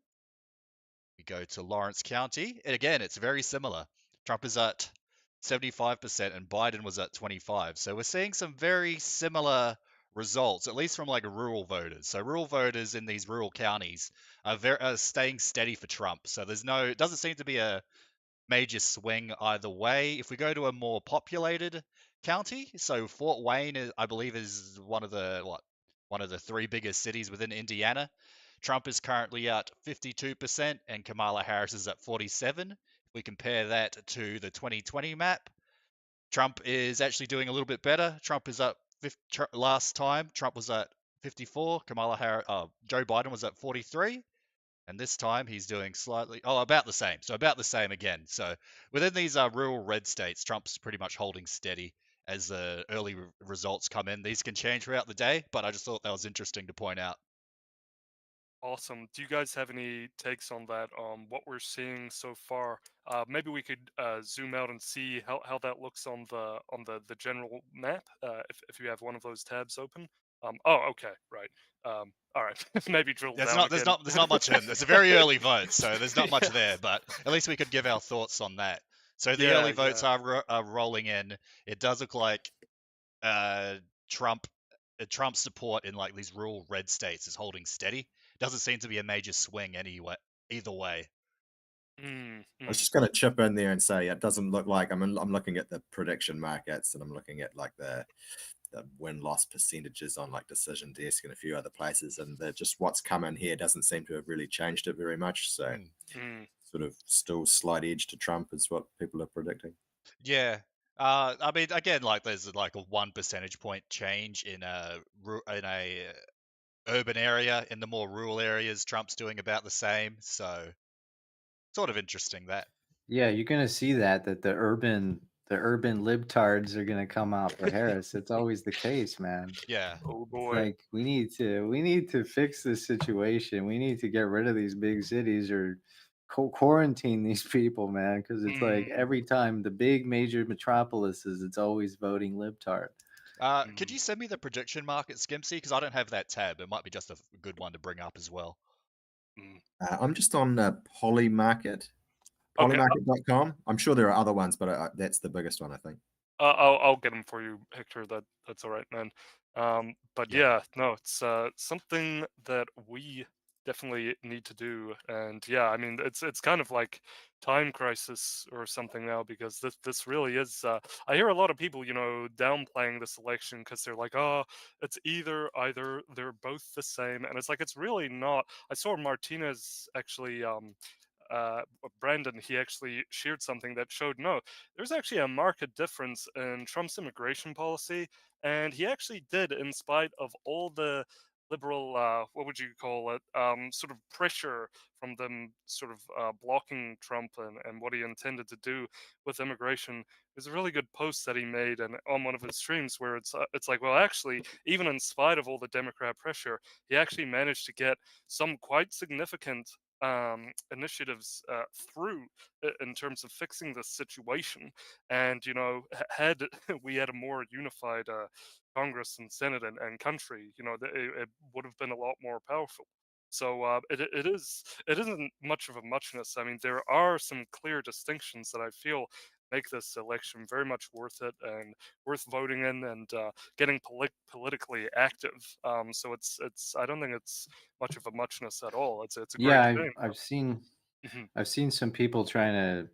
we go to Lawrence County. And again, it's very similar. Trump is at 75% and Biden was at 25. So we're seeing some very similar results, at least from like rural voters. So rural voters in these rural counties are staying steady for Trump. So it doesn't seem to be a major swing either way. If we go to a more populated county, so Fort Wayne, I believe, is one of the three biggest cities within Indiana. Trump is currently at 52% and Kamala Harris is at 47. If we compare that to the 2020 map, Trump is actually doing a little bit better. Trump is up last time. Trump was at 54. Joe Biden was at 43. And this time he's doing about the same. So about the same again. So within these rural red states, Trump's pretty much holding steady as the early results come in. These can change throughout the day, but I just thought that was interesting to point out. Awesome. Do you guys have any takes on that? What we're seeing so far? Maybe we could zoom out and see how that looks on the general map. If you have one of those tabs open. Okay, right. All right. Maybe drill down again. There's not much in. It's a very early vote, so there's not much there. But at least we could give our thoughts on that. So the early votes are rolling in. It does look like Trump's support in like these rural red states is holding steady. Doesn't seem to be a major swing either way. I was just going to chip in there and say it doesn't look like I'm looking at the prediction markets and I'm looking at like the win-loss percentages on like Decision Desk and a few other places, and just what's come in here doesn't seem to have really changed it very much. So sort of still slight edge to Trump is what people are predicting. Yeah. I mean, again, like there's like a 1 percentage point change in a urban area. In the more rural areas, Trump's doing about the same. So sort of interesting that. Yeah, you're gonna see that the urban libtards are gonna come out for Harris. It's always the case, man. Yeah. Oh It's boy. like we need to fix this situation. We need to get rid of these big cities or quarantine these people, man. Because it's like every time the big major metropolises, it's always voting libtard. Could you send me the prediction market, Skimpsy? Because I don't have that tab. It might be just a good one to bring up as well. I'm just on Polymarket. Polymarket.com. I'm sure there are other ones, but that's the biggest one, I think. I'll get them for you, Hector. That's all right, man. But yeah, no, it's something that we definitely need to do. And yeah, I mean, it's kind of like time crisis or something now, because this really is. I hear a lot of people, downplaying this election because they're like, oh, it's either they're both the same, and it's like it's really not. I saw Martinez actually. Brandon, he actually shared something that showed no, there's actually a marked difference in Trump's immigration policy, and he actually did, in spite of all the liberal, what would you call it, sort of pressure from them, sort of blocking Trump and what he intended to do with immigration. There's a really good post that he made and on one of his streams where it's like, well, actually, even in spite of all the Democrat pressure, he actually managed to get some quite significant initiatives through in terms of fixing this situation. And had we had a more unified Congress and Senate and country, it would have been a lot more powerful. So it isn't much of a muchness. I mean, there are some clear distinctions that I feel make this election very much worth it and worth voting in and getting politically active. So it's I don't think it's much of a muchness at all. It's a great Yeah, shame. I've seen Mhm. I've seen some people trying to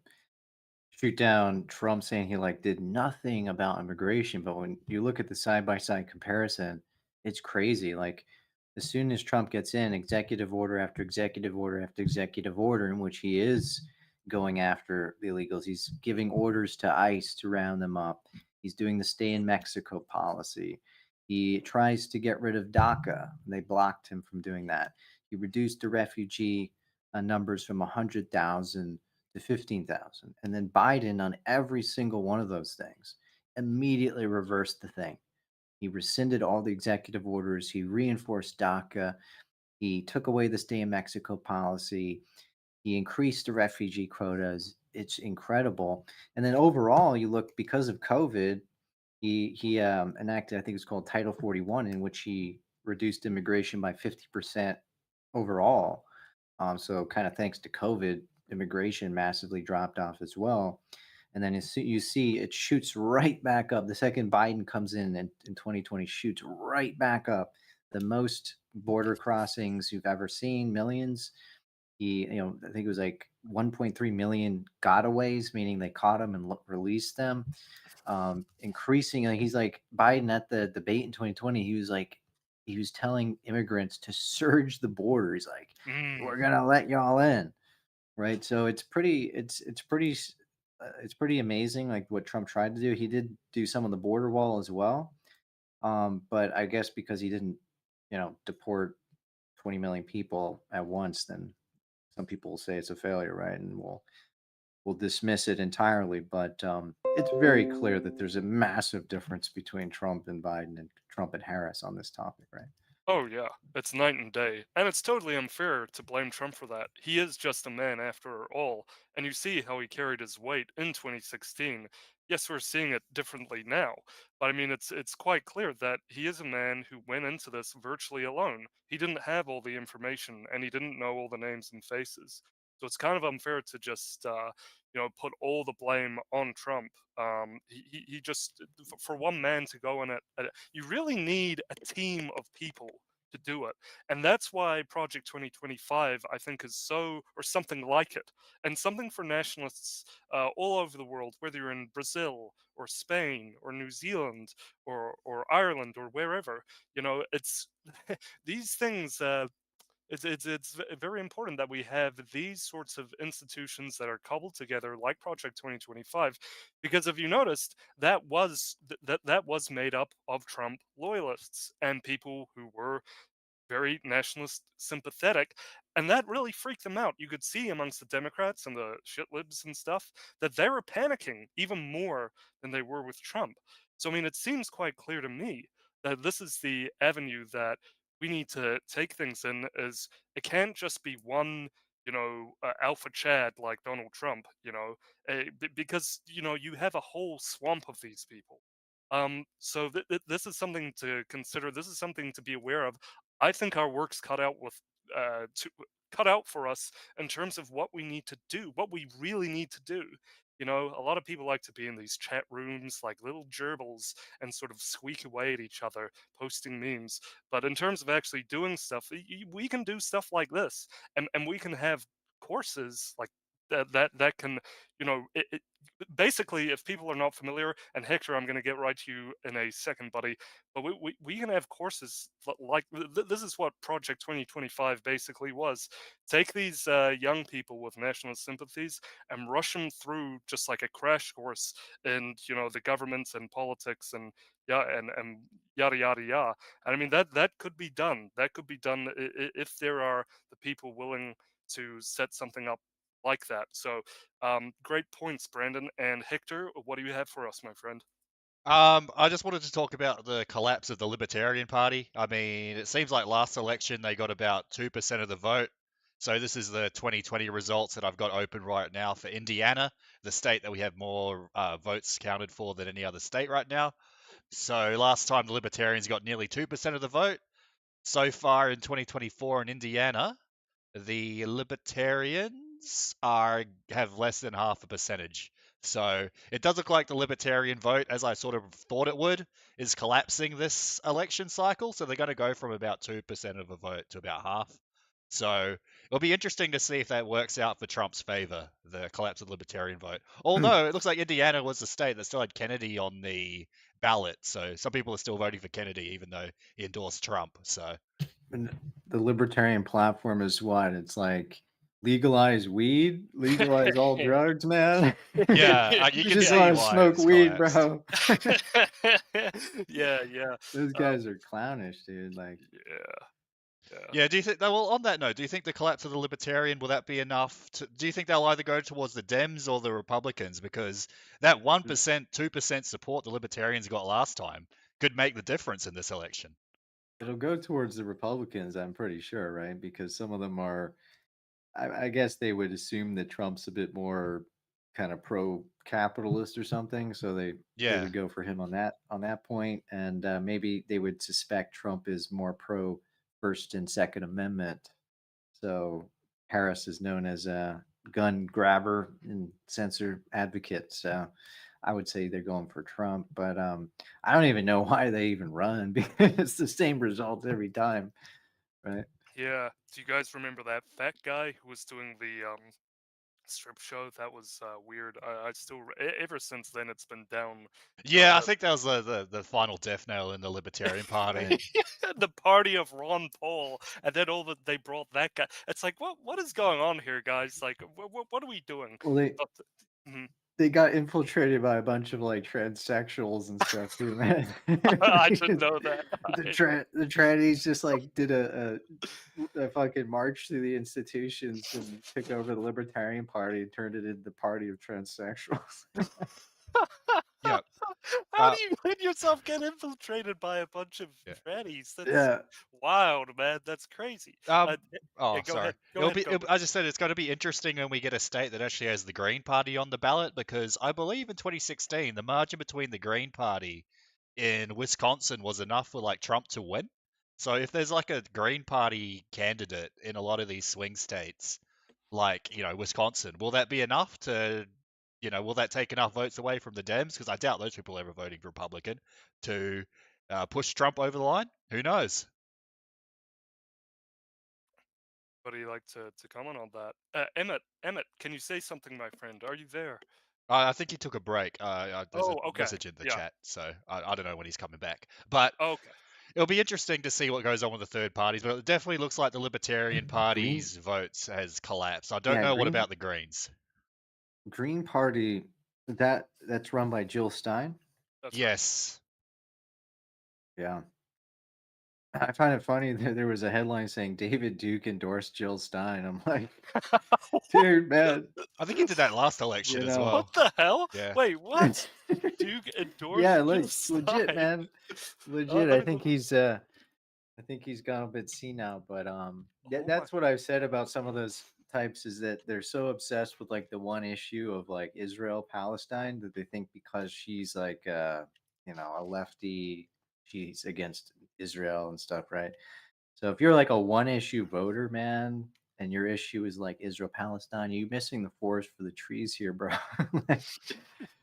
shoot down Trump saying he like did nothing about immigration, but when you look at the side by side comparison, it's crazy. Like as soon as Trump gets in, executive order after executive order after executive order, in which he is going after the illegals, he's giving orders to ICE to round them up. He's doing the stay in Mexico policy. He tries to get rid of DACA. They blocked him from doing that. He reduced the refugee numbers from 100,000 to 15,000. And then Biden, on every single one of those things, immediately reversed the thing. He rescinded all the executive orders. He reinforced DACA. He took away the stay in Mexico policy. He increased the refugee quotas. It's incredible. And then overall, you look, because of COVID, he enacted, I think it's called Title 41, in which he reduced immigration by 50% overall. So kind of thanks to COVID, immigration massively dropped off as well. And then you see it shoots right back up. The second Biden comes in 2020, shoots right back up. The most border crossings you've ever seen, millions. I think it was like 1.3 million gotaways, meaning they caught them and released them. Increasingly, he's like Biden at the debate in 2020. He was telling immigrants to surge the border. He's like, we're gonna let y'all in, right? So it's pretty amazing, like what Trump tried to do. He did do some on the border wall as well, but I guess because he didn't, deport 20 million people at once, then some people will say it's a failure, right? And we'll dismiss it entirely. But it's very clear that there's a massive difference between Trump and Biden and Trump and Harris on this topic, right? Oh yeah, it's night and day. And it's totally unfair to blame Trump for that. He is just a man after all, and you see how he carried his weight in 2016. Yes, we're seeing it differently now, but I mean it's quite clear that he is a man who went into this virtually alone. He didn't have all the information and he didn't know all the names and faces. So it's kind of unfair to just put all the blame on Trump. He just, for one man to go in it, you really need a team of people to do it. And that's why Project 2025, I think, is so, or something like it, and something for nationalists all over the world, whether you're in Brazil or Spain or New Zealand or Ireland or wherever, it's these things. It's very important that we have these sorts of institutions that are cobbled together like Project 2025, because if you noticed, that was made up of Trump loyalists and people who were very nationalist sympathetic, and that really freaked them out. You could see amongst the Democrats and the shit libs and stuff that they were panicking even more than they were with Trump. So I mean, it seems quite clear to me that this is the avenue that we need to take things in. Is it can't just be one, alpha Chad like Donald Trump, because you have a whole swamp of these people. So this is something to consider. This is something to be aware of. I think our work's cut out for us in terms of what we need to do, what we really need to do. A lot of people like to be in these chat rooms like little gerbils and sort of squeak away at each other, posting memes. But in terms of actually doing stuff, we can do stuff like this, and we can have courses like that can, basically, if people are not familiar, and Hector, I'm going to get right to you in a second, buddy, but we can have courses like this is what Project 2025 basically was. Take these young people with national sympathies and rush them through just like a crash course in the government and politics and yada yada yada. And I mean that could be done. That could be done if there are the people willing to set something up like that. So great points, Brandon. And Hector, what do you have for us, my friend? I just wanted to talk about the collapse of the Libertarian Party. I mean, it seems like last election they got about 2% of the vote. So this is the 2020 results that I've got open right now for Indiana, the state that we have more votes counted for than any other state right now. So last time the Libertarians got nearly 2% of the vote. So far in 2024 in Indiana, the Libertarians have less than half a percentage. So it does look like the Libertarian vote, as I sort of thought it would, is collapsing this election cycle. So they're going to go from about 2% of a vote to about half. So it'll be interesting to see if that works out for Trump's favor, the collapse of the Libertarian vote. Although it looks like Indiana was the state that still had Kennedy on the ballot. So some people are still voting for Kennedy, even though he endorsed Trump. So And the libertarian platform is what? It's like legalize weed, legalize all drugs, man. yeah, you You can just see want to why smoke it's weed, collapsed. bro. Yeah. Those guys are clownish, dude. Like, Yeah. Yeah, do you think, well, on that note, do you think the collapse of the Libertarian, will that be enough do you think they'll either go towards the Dems or the Republicans? Because that 1%, 2% support the Libertarians got last time could make the difference in this election. it'll go towards the Republicans, I'm pretty sure, right? Because some of them are, I guess they would assume that Trump's a bit more kind of pro-capitalist or something, so they Yeah. would go for him on that point, and maybe they would suspect Trump is more pro First and Second Amendment. So Harris is known as a gun grabber and censor advocate. So I would say they're going for Trump, but I don't even know why they even run because it's the same results every time, right? Yeah. Do you guys remember that fat guy who was doing the strip show? That was weird. I still ever since then it's been down. Yeah, I think that was the final death knell in the Libertarian Party. Right. The party of Ron Paul, and then they brought that guy. It's like, what is going on here, guys? Like, what are we doing? Well, they got infiltrated by a bunch of like transsexuals and stuff too, man. I didn't know that. The trannies just like did a fucking march through the institutions and took over the Libertarian Party and turned it into the party of transsexuals. Yeah. How do you let yourself get infiltrated by a bunch of trannies? That's wild, man. That's crazy. Sorry. Go ahead. I just said it's going to be interesting when we get a state that actually has the Green Party on the ballot, because I believe in 2016 the margin between the Green Party in Wisconsin was enough for like Trump to win. So if there's like a Green Party candidate in a lot of these swing states, like Wisconsin, will that be enough to will that take enough votes away from the Dems? Because I doubt those people are ever voting Republican to push Trump over the line. Who knows? Anybody like to comment on that? Emmet, can you say something, my friend? Are you there? I think he took a break. There's a message in the chat, so I don't know when he's coming back. But it'll be interesting to see what goes on with the third parties. But it definitely looks like the Libertarian Party's votes has collapsed. I don't know what about the Greens. Green Party, that's run by Jill Stein? Yes. Yeah. I find it funny that there was a headline saying David Duke endorsed Jill Stein. I'm like, dude, man. I think he did that last election as well. What the hell? Yeah. Wait, what? Duke endorsed Jill Stein? Legit, man. Legit. I think he's gone a bit senile, but that's what I've said about some of those types, is that they're so obsessed with like the one issue of like Israel Palestine that they think because she's like a lefty, she's against Israel and stuff, right? So if you're like a one issue voter, man, and your issue is like Israel Palestine, you're missing the forest for the trees here, bro.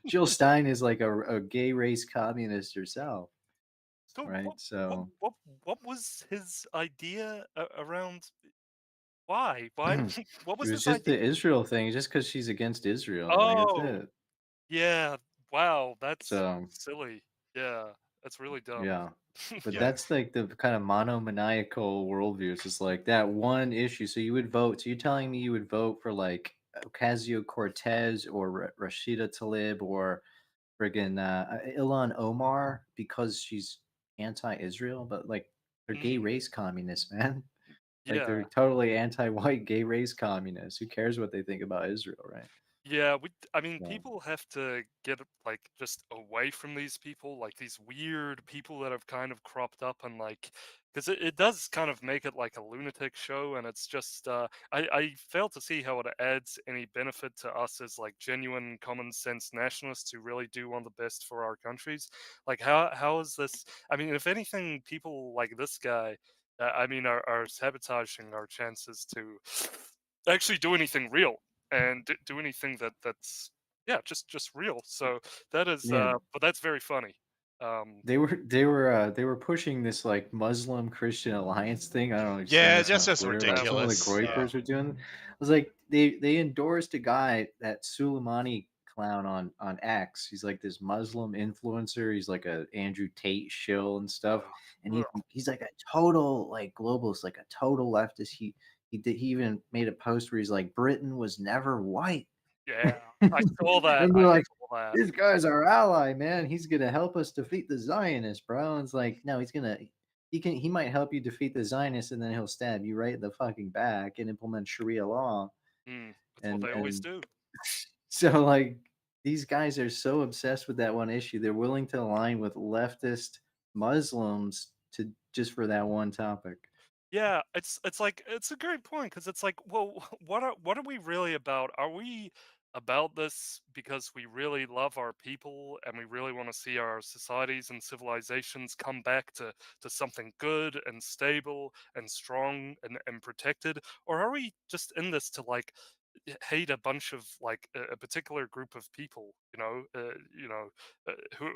Jill Stein is like a gay race communist herself. So right. What was his idea around Why? Why? What It was was this just idea? the Israel thing, just because she's against Israel. Like that's Oh, it. yeah. Wow, that's So silly. Yeah, that's really dumb. yeah. But Yeah. that's like the kind of monomaniacal worldview. It's just like that one issue. So you would vote. So you're telling me you would vote for like Ocasio Cortez or Rashida Tlaib or friggin' Ilhan Omar because she's anti-Israel, but like they're gay Mm, race communists, man. Like yeah. they're totally anti-white gay race communists. Who cares what they think about Israel, right? Yeah, I mean, So, people have to get like just away from these people, like these weird people that have kind of cropped up and like, because it does kind of make it like a lunatic show, and it's just I fail to see how it adds any benefit to us as like genuine common sense nationalists who really do want the best for our countries. Like, how is this? I mean, if anything, people like this guy, I mean, are sabotaging our chances to actually do anything real and do anything that's yeah just real. So that is yeah, but that's very funny. they were pushing this like Muslim Christian alliance thing. I don't know if you've seen Yeah, this that's on just Twitter. Like some of the ridiculous. Yeah. Groypers are doing. I was like, they endorsed a guy, that Soleimani clown on X. He's like this Muslim influencer. He's like a Andrew Tate shill and stuff. And he's like a total like globalist, like a total leftist. He even made a post where he's like, Britain was never white. Yeah, I saw that. And I they're like, saw that. this guy's our ally, man. He's gonna help us defeat the Zionists, bro. And it's like, no, he might help you defeat the Zionists, and then he'll stab you right in the fucking back and implement Sharia law. That's what they always And do. so like these guys are so obsessed with that one issue, they're willing to align with leftist Muslims to just for that one topic. Yeah, it's like it's a great point because it's like, well, what are we really about? Are we about this because we really love our people and we really want to see our societies and civilizations come back to something good and stable and strong and protected? Or are we just in this to like hate a bunch of like a particular group of people,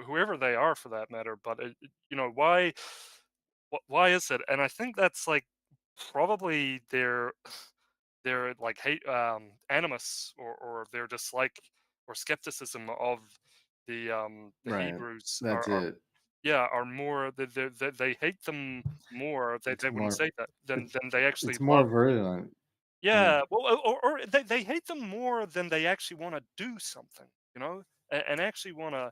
whoever they are for that matter? But why? Why is it? And I think that's like probably their like hate animus or their dislike or skepticism of the Right. Hebrews That's are it. yeah are more they hate them more. It's They wouldn't more say that than they actually it's more love. virulent. Yeah. Yeah, well, or they hate them more than they actually want to do something, and actually want to,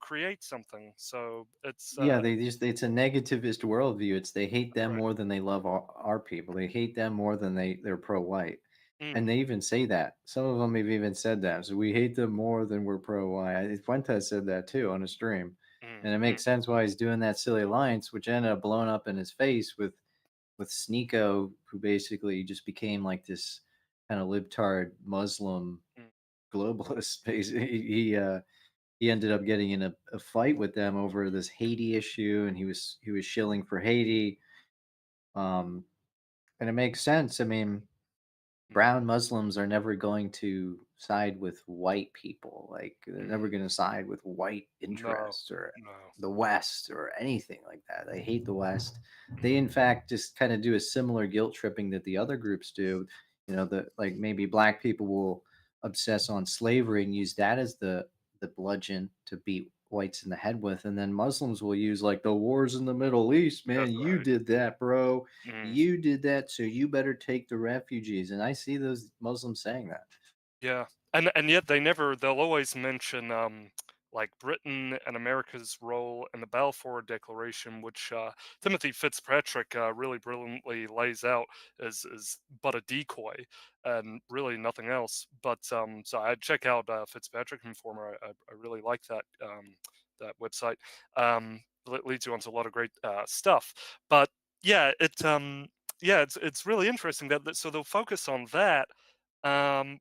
create something. So it's Yeah, it's a negativist worldview. It's they hate that's them right. more than they love our people. They hate them more than they're pro-white. Mm, And they even say that. Some of them have even said that. So we hate them more than we're pro-white. Fuentes said that too on a stream. mm, And it mm, makes sense why he's doing that silly alliance, which ended up blowing up in his face with Sneeko, who basically just became like this kind of libtard Muslim mm, globalist. Basically, he ended up getting in a fight with them over this Haiti issue, and he was shilling for Haiti. Um, and it makes sense. I mean, brown Muslims are never going to side with white people. Like they're never mm. going to side with white No, interests or no. the West or anything like that. They hate the West. They in fact just kind of do a similar guilt tripping that the other groups do. The like maybe black people will obsess on slavery and use that as the bludgeon to beat whites in the head with, and then Muslims will use like the wars in the Middle East, man. That's You right. did that, bro. Mm. You did that, so you better take the refugees. And I see those Muslims saying that. Yeah, and yet they'll always mention like Britain and America's role in the Balfour Declaration, which Timothy Fitzpatrick really brilliantly lays out as but a decoy and really nothing else. But so I'd check out Fitzpatrick Informer. I really like that website. It leads you onto a lot of great stuff. But yeah, it's really interesting so they'll focus on that,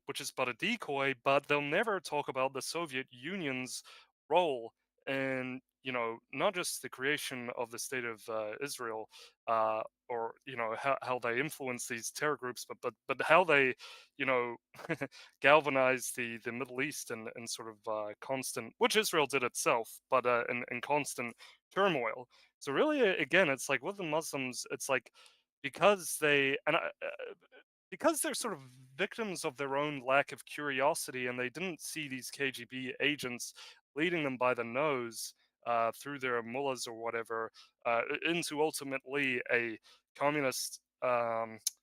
which is but a decoy, but they'll never talk about the Soviet Union's role in, not just the creation of the state of Israel, or how they influence these terror groups, but how they, you know, galvanize the Middle East and sort of constant, which Israel did itself, but in constant turmoil. So really, again, it's like with the Muslims, it's like because because they're sort of victims of their own lack of curiosity, and they didn't see these KGB agents leading them by the nose through their mullahs or whatever into ultimately a communist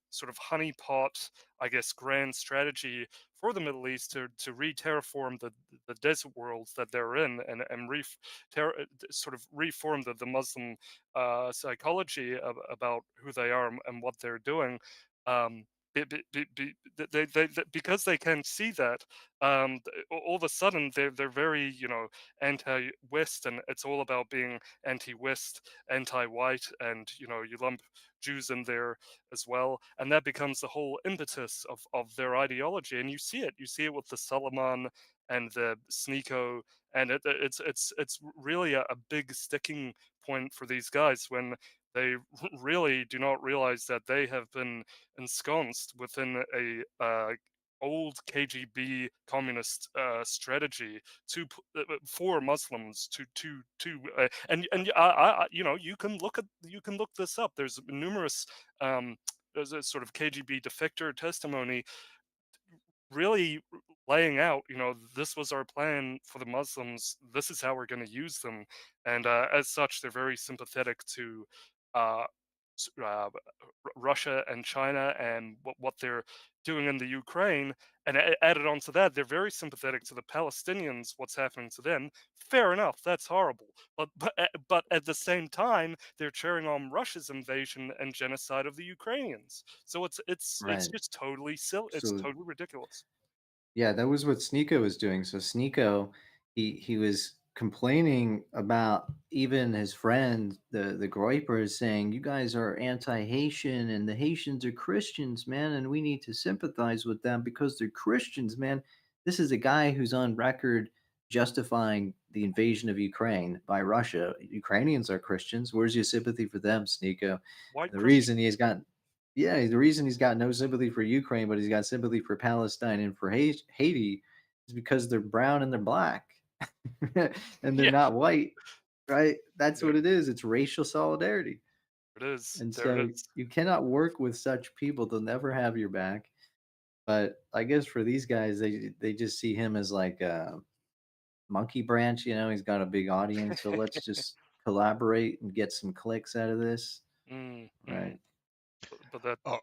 sort of honeypot, I guess, grand strategy for the Middle East to re-terraform the desert worlds that they're in, and sort of reform the Muslim psychology about who they are and what they're doing. Um, because they can see that, all of a sudden they're very, anti-West, and it's all about being anti-West, anti-white, and you lump Jews in there as well, and that becomes the whole impetus of their ideology. And you see it with the Solomon and the Sneeko, and it's really a big sticking point for these guys when they really do not realize that they have been ensconced within a old KGB communist strategy for Muslims and you can look this up. There's numerous there's a sort of KGB defector testimony really laying out, this was our plan for the Muslims. This is how we're going to use them, and as such, they're very sympathetic to uh, Russia and China and what they're doing in the Ukraine. And added on to that, they're very sympathetic to the Palestinians, what's happening to them. Fair enough, that's horrible. But at the same time, they're cheering on Russia's invasion and genocide of the Ukrainians. So it's Right. just totally silly. It's So totally ridiculous. yeah, that was what Sneeko was doing. So Sneeko, he was complaining about even his friend, the Groyper, saying, "You guys are anti-Haitian, and the Haitians are Christians, man, and we need to sympathize with them because they're Christians, man." This is a guy who's on record justifying the invasion of Ukraine by Russia. Ukrainians are Christians. Where's your sympathy for them, Sneeko? White The Christian. reason he's got the reason he's got no sympathy for Ukraine, but he's got sympathy for Palestine and for Haiti is because they're brown and they're black and they're Yeah, not white, right? That's there what it is. It's racial solidarity. it is. And There it so is. you cannot work with such people. They'll never have your back. But I guess for these guys, they just see him as like a monkey branch, he's got a big audience. So let's just collaborate and get some clicks out of this. Right. But that. Oh,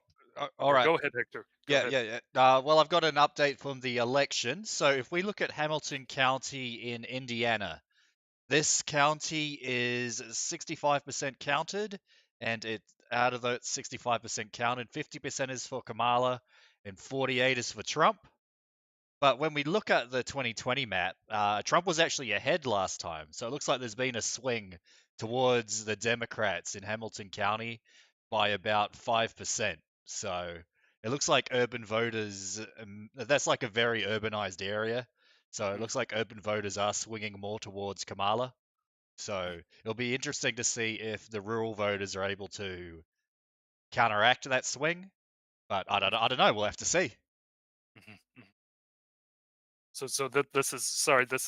all right. Go ahead, Hector. Go ahead. Yeah. Well, I've got an update from the election. So if we look at Hamilton County in Indiana, this county is 65% counted, and out of the 65% counted, 50% is for Kamala and 48 is for Trump. But when we look at the 2020 map, Trump was actually ahead last time. So it looks like there's been a swing towards the Democrats in Hamilton County by about 5%. So it looks like urban voters, that's like a very urbanized area. So it looks like urban voters are swinging more towards Kamala. So it'll be interesting to see if the rural voters are able to counteract that swing. But I don't know. We'll have to see. So this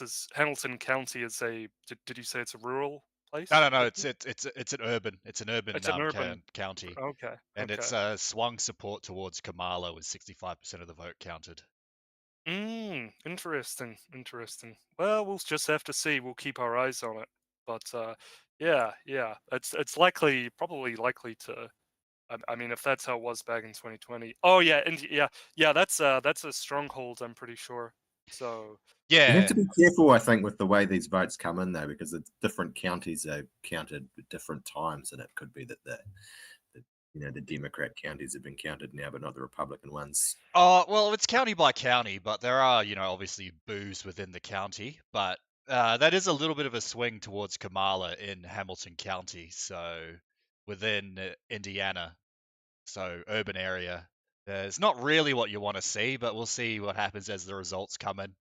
is Hamilton County is a. Did you say it's a rural place? No. Hector? It's an urban. It's an urban, It's an urban. county, Okay. and Okay. it's swung support towards Kamala with 65% of the vote counted. Interesting. Interesting. Well, we'll just have to see. We'll keep our eyes on it. But yeah. It's probably likely to. I mean, if that's how it was back in 2020. Oh yeah, and yeah. That's a stronghold. I'm pretty sure. So You have Yeah, to be careful, I think, with the way these votes come in, though, because the different counties are counted at different times, and it could be that the Democrat counties have been counted now, but not the Republican ones. well, it's county by county, but there are, obviously boos within the county. But that is a little bit of a swing towards Kamala in Hamilton County, so within Indiana, so urban area. It's not really what you want to see, but we'll see what happens as the results come in.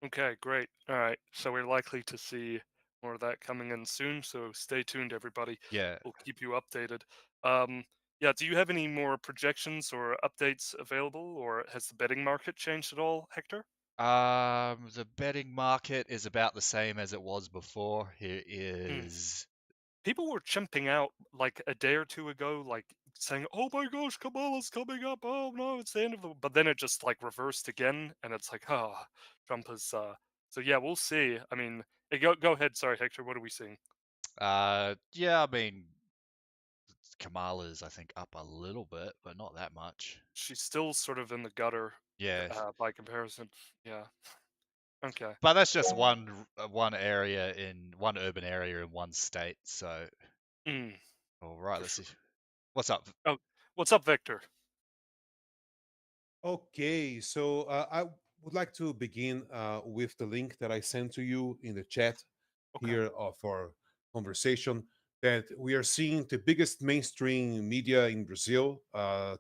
Okay, great. All right. So we're likely to see more of that coming in soon. So stay tuned, everybody. Yeah. We'll keep you updated. Yeah. Do you have any more projections or updates available, or has the betting market changed at all, Hector? The betting market is about the same as it was before. Here is people were chimping out like a day or two ago, like saying, "Oh my gosh, Kamala's coming up! Oh no, it's the end of the." But then it just like reversed again, and it's like, oh, Trump is. So yeah, we'll see. I mean, go ahead. Sorry, Hector. What are we seeing? Yeah, I mean, Kamala's, I think, up a little bit, but not that much. She's still sort of in the gutter. Yeah. By comparison. Yeah. Okay. But that's just one area in one urban area in one state. So, Mm. all right, let's see. What's up? Oh, what's up, Victor? Okay, so I would like to begin with the link that I sent to you in the chat Okay. here of our conversation. That we are seeing the biggest mainstream media in Brazil.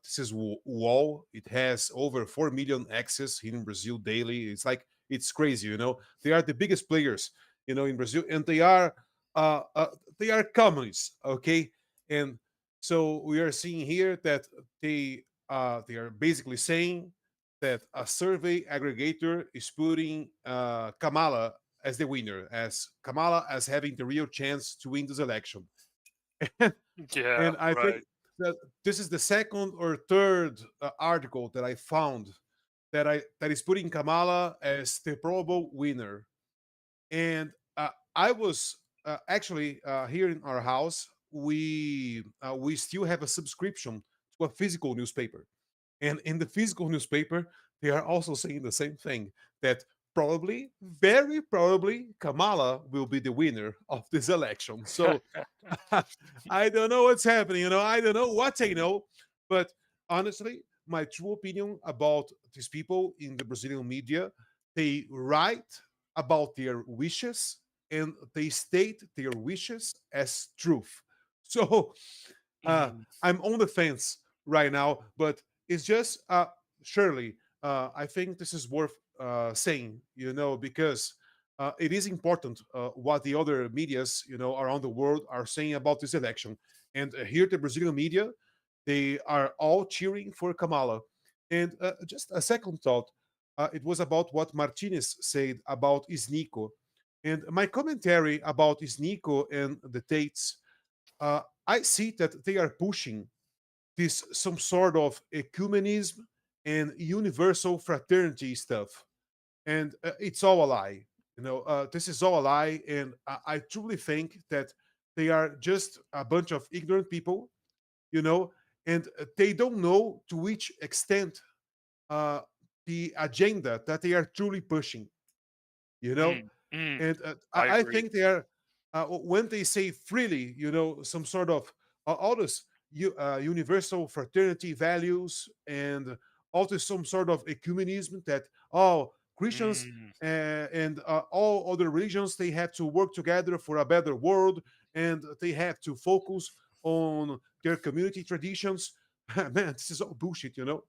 This is UOL. It has over 4 million access here in Brazil daily. It's like, it's crazy, you know. They are the biggest players, you know, in Brazil, and they are communists, okay. And so we are seeing here that they are basically saying that a survey aggregator is putting Kamala as the winner, as Kamala as having the real chance to win this election. Yeah. And I right. think that this is the second or third article that I found that is putting Kamala as the probable winner. And I was actually here in our house. We still have a subscription to a physical newspaper, and in the physical newspaper, they are also saying the same thing, that probably, very probably, Kamala will be the winner of this election. So I don't know what's happening. You know, I don't know what they know. But honestly, my true opinion about these people in the Brazilian media, they write about their wishes and they state their wishes as truth. So I'm on the fence right now, but it's just surely I think this is worth saying, you know, because it is important what the other medias, you know, around the world are saying about this election. And here, the Brazilian media, they are all cheering for Kamala. And just a second thought, it was about what Martinez said about Isnico. And my commentary about Isnico and the Tates, I see that they are pushing this some sort of ecumenism and universal fraternity stuff, and it's all a lie. You know, this is all a lie, and I truly think that they are just a bunch of ignorant people. You know, and they don't know to which extent uh, the agenda that they are truly pushing. You know, and I I agree. think they are when they say freely, you know, some sort of all this universal fraternity values and also some sort of ecumenism that all Christians and all other religions, they have to work together for a better world, and they have to focus on their community traditions. Man, this is all bullshit, you know.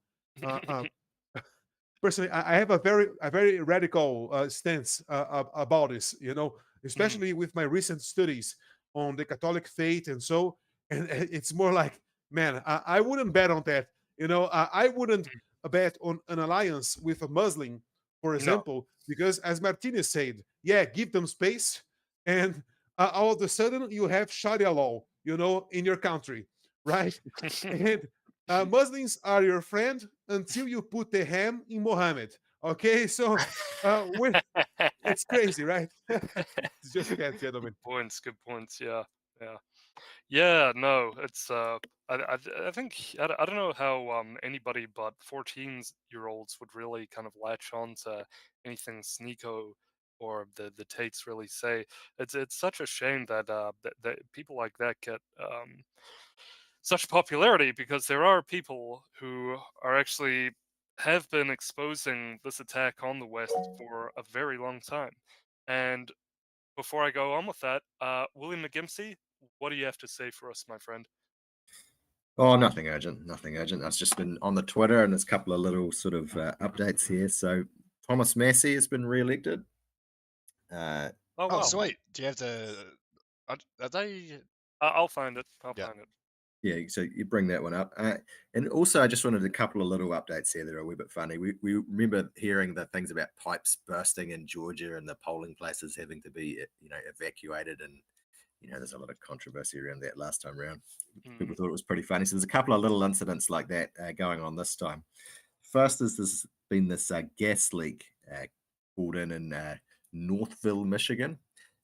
Personally, I have a very radical stance about this, you know, especially with my recent studies on the Catholic faith and so. And it's more like, man, I wouldn't bet on that. You know, I wouldn't bet on an alliance with a Muslim, for example, because as Martinez said, yeah, give them space, and all of a sudden you have Sharia law, you know, in your country, right? And Muslims are your friend until you put the ham in Mohammed. Okay, so it's crazy, right? It's just that, gentlemen. Good points. Yeah. Yeah. No, it's I think I don't know how anybody but 14-year-olds would really kind of latch on to anything Sneeko or the Tates really say. It's such a shame that that people like that get such popularity, because there are people who are actually have been exposing this attack on the West for a very long time. And before I go on with that, William McGimpsey, what do you have to say for us, my friend? Oh, nothing urgent, nothing urgent. I've just been on the Twitter, and there's a couple of little sort of updates here. So Thomas Massey has been re-elected. Oh, Oh, wow. sweet. Do you have to? Are they? I'll find it. I'll Yeah. find it. Yeah, so you bring that one up. And also, I just wanted a couple of little updates here that are a wee bit funny. We remember hearing the things about pipes bursting in Georgia and the polling places having to be, you know, evacuated and, there's a lot of controversy around that last time around. People Mm. thought it was pretty funny. So there's a couple of little incidents like that going on this time. First is there's been this gas leak called in Northville, Michigan,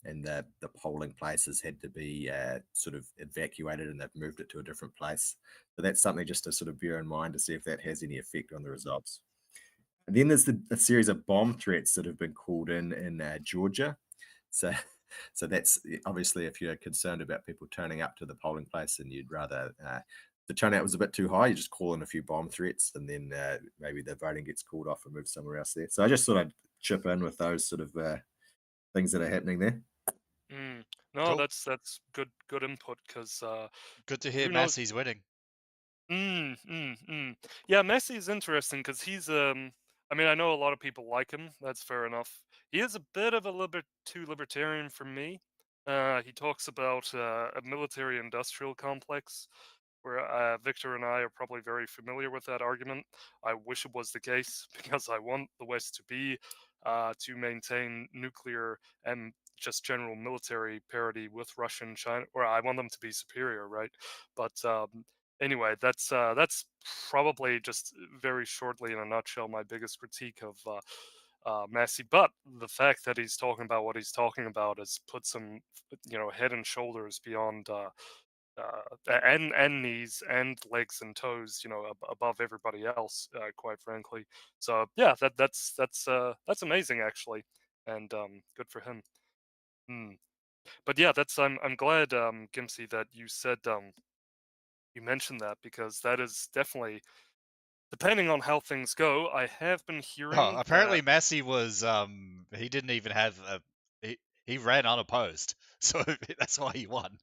and the polling places had to be sort of evacuated, and they've moved it to a different place. So that's something just to sort of bear in mind to see if that has any effect on the results. And then there's a series of bomb threats that have been called in Georgia. So that's obviously, if you're concerned about people turning up to the polling place and you'd rather the turnout was a bit too high, you just call in a few bomb threats, and then maybe the voting gets called off and moved somewhere else there. So I just thought I'd chip in with those sort of things that are happening there. No, Cool. that's good input, because Good to hear who knows? Massey's winning. Yeah, Messi is interesting because he's I mean, I know a lot of people like him. That's fair enough. He is a bit of a little bit too libertarian for me. He talks about a military-industrial complex, where Victor and I are probably very familiar with that argument. I wish it was the case because I want the West to be to maintain nuclear and just general military parity with Russia and China, or I want them to be superior, right? But anyway, that's probably just very shortly in a nutshell my biggest critique of Messi. But the fact that he's talking about what he's talking about has put some, head and shoulders beyond and knees and legs and toes, above everybody else, quite frankly. So yeah, that's amazing actually, and good for him. But yeah, I'm glad, Gimpsey, that you said you mentioned that, because that is definitely, depending on how things go. I have been hearing Oh, that. apparently Massey was he didn't even have he ran unopposed, so that's why he won.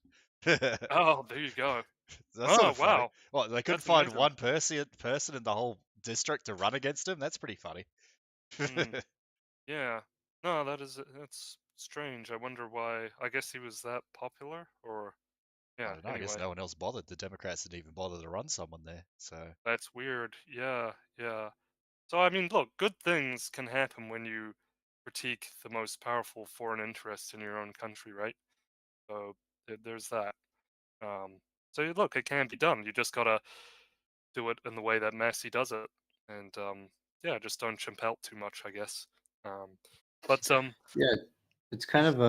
Oh, there you go. That's sort Oh, of funny. wow, Well, they couldn't that's find amazing. one person in the whole district to run against him. That's pretty funny. Yeah. No, that's strange. I wonder why. I guess he was that popular, or I yeah. don't know. I guess Anyway, no one else bothered. The Democrats didn't even bother to run someone there. So that's weird. Yeah, yeah. So I mean, look, good things can happen when you critique the most powerful foreign interest in your own country, right? So there's that. Look, it can be done. You just gotta do it in the way that Messi does it, and yeah, just don't chimp out too much, I guess. But Yeah, it's kind of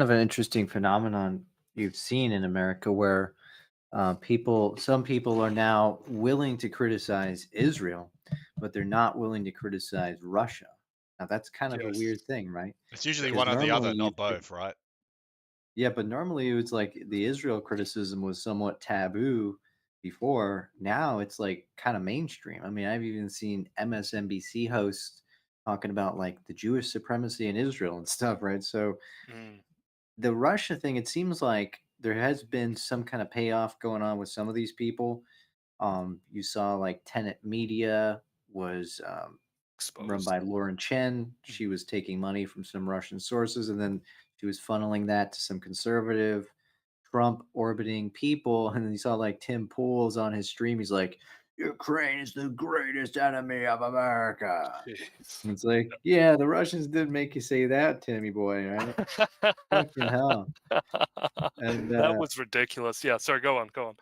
an interesting phenomenon you've seen in America where some people are now willing to criticize Israel, but they're not willing to criticize Russia. Now that's kind of a yes, weird thing, right? it's usually Because one or the other, normally not both, right? yeah, but normally it was like the Israel criticism was somewhat taboo before. Now it's like kind of mainstream. I mean, I've even seen MSNBC hosts talking about like the Jewish supremacy in Israel and stuff, right? So mm, the Russia thing, it seems like there has been some kind of payoff going on with some of these people. You saw like Tenet Media was run exposed. by Lauren Chen. She was taking money from some Russian sources, and then she was funneling that to some conservative, Trump orbiting people. And then you saw like Tim Pool's on his stream. He's like, Ukraine is the greatest enemy of America. Jeez. And it's like, yeah, the Russians did make you say that, Timmy boy, right? Fucking hell. And That was ridiculous. Yeah, sorry, go on, go on.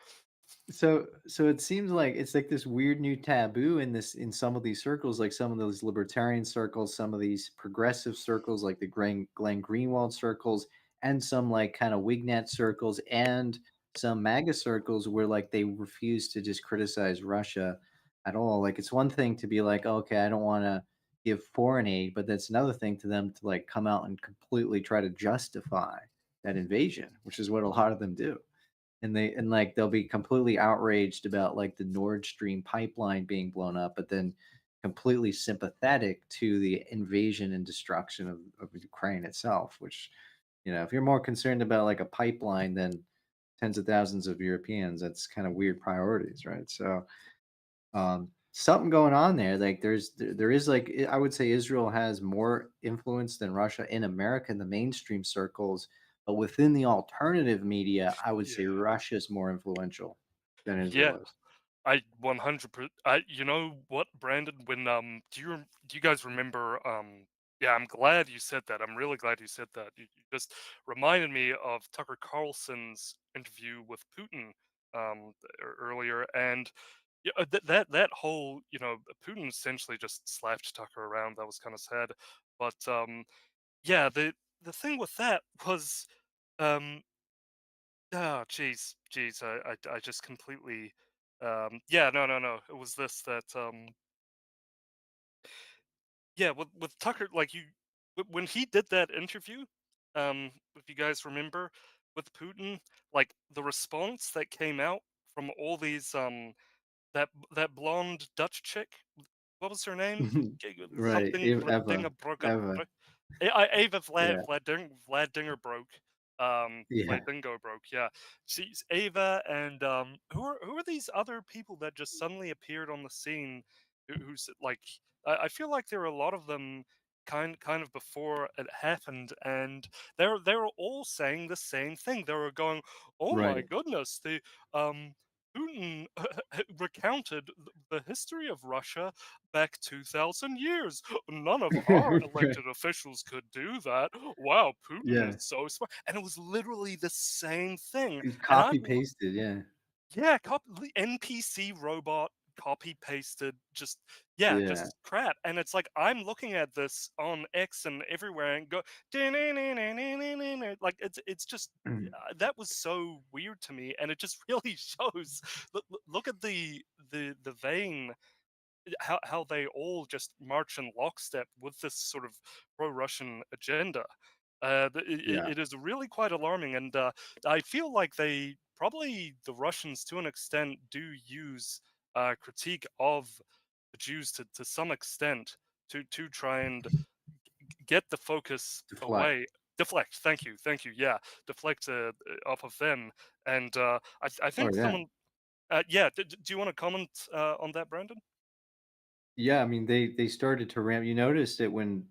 so it seems like it's like this weird new taboo in some of these circles, like some of those libertarian circles, some of these progressive circles, like the Glenn Greenwald circles, and some like kind of Wignet circles, and some MAGA circles where like they refuse to just criticize Russia at all. Like it's one thing to be like, okay, I don't want to give foreign aid, but that's another thing to them to like come out and completely try to justify that invasion, which is what a lot of them do. And like they'll be completely outraged about like the Nord Stream pipeline being blown up, but then completely sympathetic to the invasion and destruction of Ukraine itself, which, if you're more concerned about like a pipeline than tens of thousands of Europeans, that's kind of weird priorities, right? So something going on there. Like there is like, I would say Israel has more influence than Russia in America in the mainstream circles, but within the alternative media, I would say Yeah, Russia is more influential than yeah. Israel is. I 100%. You know what, Brandon? When do you guys remember Yeah, I'm glad you said that. I'm really glad you said that. You just reminded me of Tucker Carlson's interview with Putin earlier, and yeah, that whole, Putin essentially just slapped Tucker around. That was kind of sad, but yeah, the thing with that was, um, oh, jeez, I just completely, yeah, no, it was this that, yeah, with Tucker, like when he did that interview, if you guys remember, with Putin, like the response that came out from all these, that blonde Dutch chick, what was her name? Right. Something Eva. Vladinga Eva. Ava Yeah. Vladinger broke. Yeah. Vladingo broke. Yeah, she's Ava, and who are these other people that just suddenly appeared on the scene? Who's like, I feel like there were a lot of them kind of before it happened, and they were all saying the same thing. They were going, "Oh my Right. goodness, the Putin recounted the history of Russia back 2,000 years. None of our Right. elected officials could do that. Wow, Putin Yeah. is so smart." And it was literally the same thing. He's And copy pasted. Yeah. yeah, the NPC robot copy pasted, just yeah, Yeah. just crap. And it's like I'm looking at this on X and everywhere and go like it's just that was so weird to me, and it just really shows. Look at the vein, how they all just march in lockstep with this sort of pro-Russian agenda. Yeah. It is really quite alarming, and I feel like the Russians, to an extent, do use critique of the Jews to some extent to try and get the focus Deflect. away. Deflect. Thank you. Yeah, deflect off of them, and I Oh think yeah. someone. Yeah, do you want to comment on that, Brandon? Yeah. I mean, they started to ramp. You noticed it when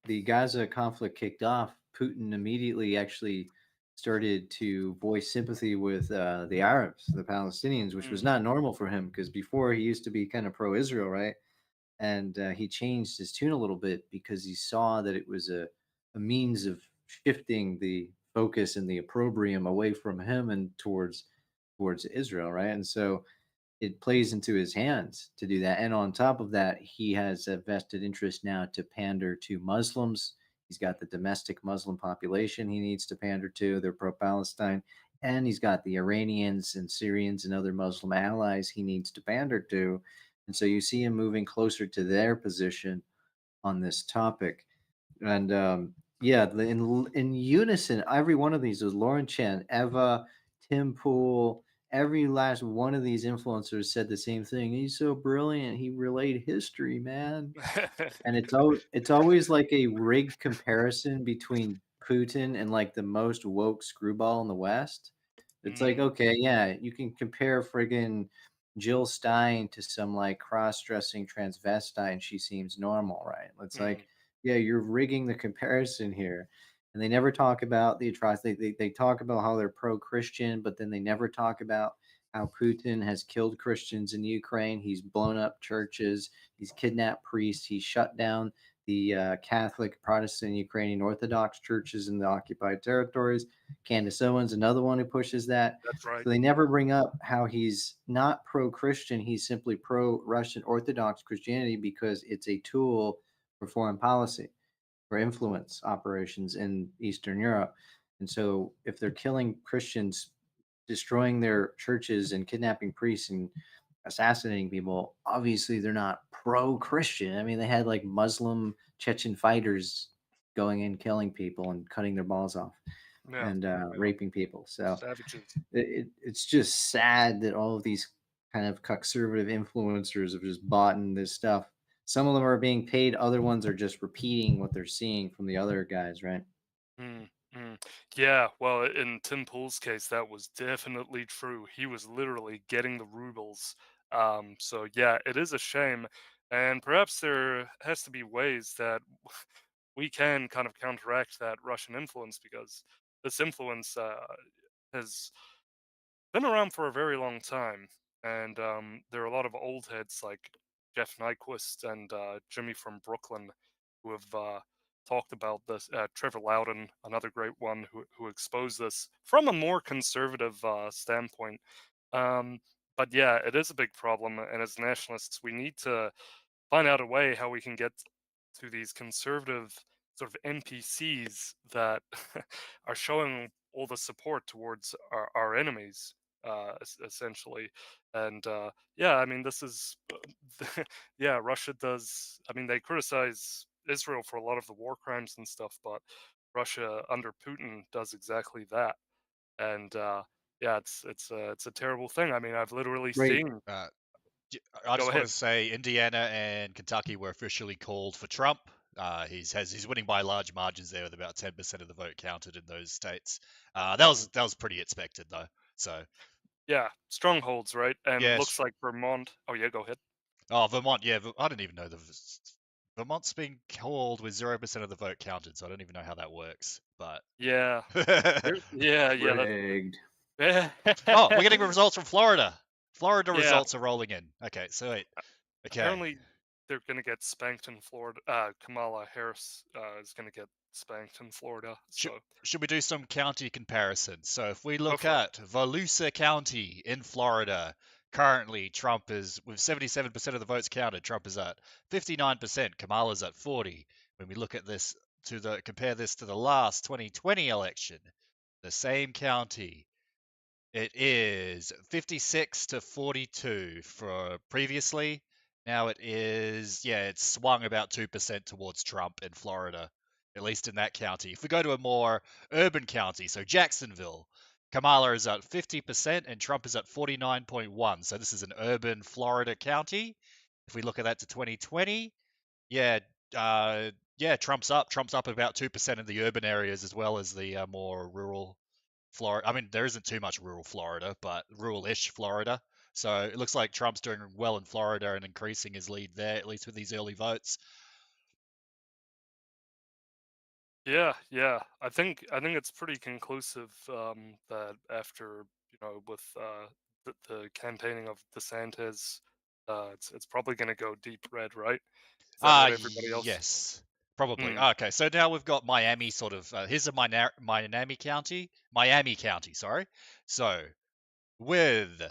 the Gaza conflict kicked off. Putin immediately actually started to voice sympathy with the Arabs, the Palestinians, which was Mm, not normal for him because before he used to be kind of pro-Israel, right? And he changed his tune a little bit because he saw that it was a means of shifting the focus and the opprobrium away from him and towards Israel, right? And so it plays into his hands to do that. And on top of that, he has a vested interest now to pander to Muslims. He's got the domestic Muslim population he needs to pander to. They're pro Palestine. And he's got the Iranians and Syrians and other Muslim allies he needs to pander to. And so you see him moving closer to their position on this topic. And yeah, in unison, every one of these was Lauren Chen, Eva, Tim Pool, every last one of these influencers said the same thing. He's so brilliant. He relayed history, man. And it's always like a rigged comparison between Putin and like the most woke screwball in the West. It's like, mm, okay, yeah, you can compare friggin' Jill Stein to some like cross-dressing transvestite and she seems normal, right? It's mm, like, yeah, you're rigging the comparison here. And they never talk about the atrocity. They talk about how they're pro-Christian, but then they never talk about how Putin has killed Christians in Ukraine. He's blown up churches. He's kidnapped priests. He's shut down the Catholic, Protestant, Ukrainian Orthodox churches in the occupied territories. Candace Owens, another one who pushes that. that's right. So they never bring up how he's not pro-Christian. He's simply pro-Russian Orthodox Christianity because it's a tool for foreign policy, for influence operations in Eastern Europe. And so if they're killing Christians, destroying their churches and kidnapping priests and assassinating people, obviously they're not pro-Christian. I mean, they had like Muslim Chechen fighters going in, killing people and cutting their balls off Yeah, and yeah, raping people. So savages. it's just sad that all of these kind of conservative influencers have just bought in this stuff. Some of them are being paid, other ones are just repeating what they're seeing from the other guys, right? Mm, mm. Yeah, well, in Tim Pool's case, that was definitely true. He was literally getting the rubles. So yeah, it is a shame, and perhaps there has to be ways that we can kind of counteract that Russian influence, because this influence has been around for a very long time, and there are a lot of old heads like Jeff Nyquist and Jimmy from Brooklyn who have talked about this. Trevor Loudon, another great one, who exposed this from a more conservative standpoint. But yeah, it is a big problem, and as nationalists, we need to find out a way how we can get to these conservative sort of NPCs that are showing all the support towards our enemies, essentially. And yeah, I mean, this is, yeah, Russia does, I mean, they criticize Israel for a lot of the war crimes and stuff, but Russia under Putin does exactly that. And yeah, it's a terrible thing. I mean, I've literally Right. seen. I Go just want ahead. to say Indiana and Kentucky were officially called for Trump. He's winning by large margins there with about 10% of the vote counted in those states. That was pretty expected though. So Yeah, strongholds, right? And yes. looks like Vermont. Oh yeah, go ahead. Oh, Vermont. Yeah, I don't even know Vermont's being called with 0% of the vote counted, so I don't even know how that works. But Yeah, yeah, Rigged. oh, we're getting results from Florida. Florida Yeah. results are rolling in. Okay, so wait. Okay. Apparently, they're gonna get spanked in Florida. Kamala Harris is gonna get spanked in Florida. So Should we do some county comparison? So if we look for it. at Volusia County in Florida, currently Trump is with 77% of the votes counted. Trump is at 59%. Kamala's at 40. When we look at this compare this to the last 2020 election, the same county, it is 56 to 42 for previously. Now it's swung about 2% towards Trump in Florida, at least in that county. If we go to a more urban county, so Jacksonville, Kamala is at 50% and Trump is at 49.1. So this is an urban Florida county. If we look at that to 2020, Trump's up. Trump's up about 2% in the urban areas as well as the more rural Florida. I mean, there isn't too much rural Florida, but rural-ish Florida. So it looks like Trump's doing well in Florida and increasing his lead there, at least with these early votes. Yeah, I think it's pretty conclusive that after with the campaigning of DeSantis, it's probably going to go deep red, right? Is that what everybody else? Yes, probably. Hmm. Okay, so now we've got Miami sort of. Here's a Miami County, sorry. So with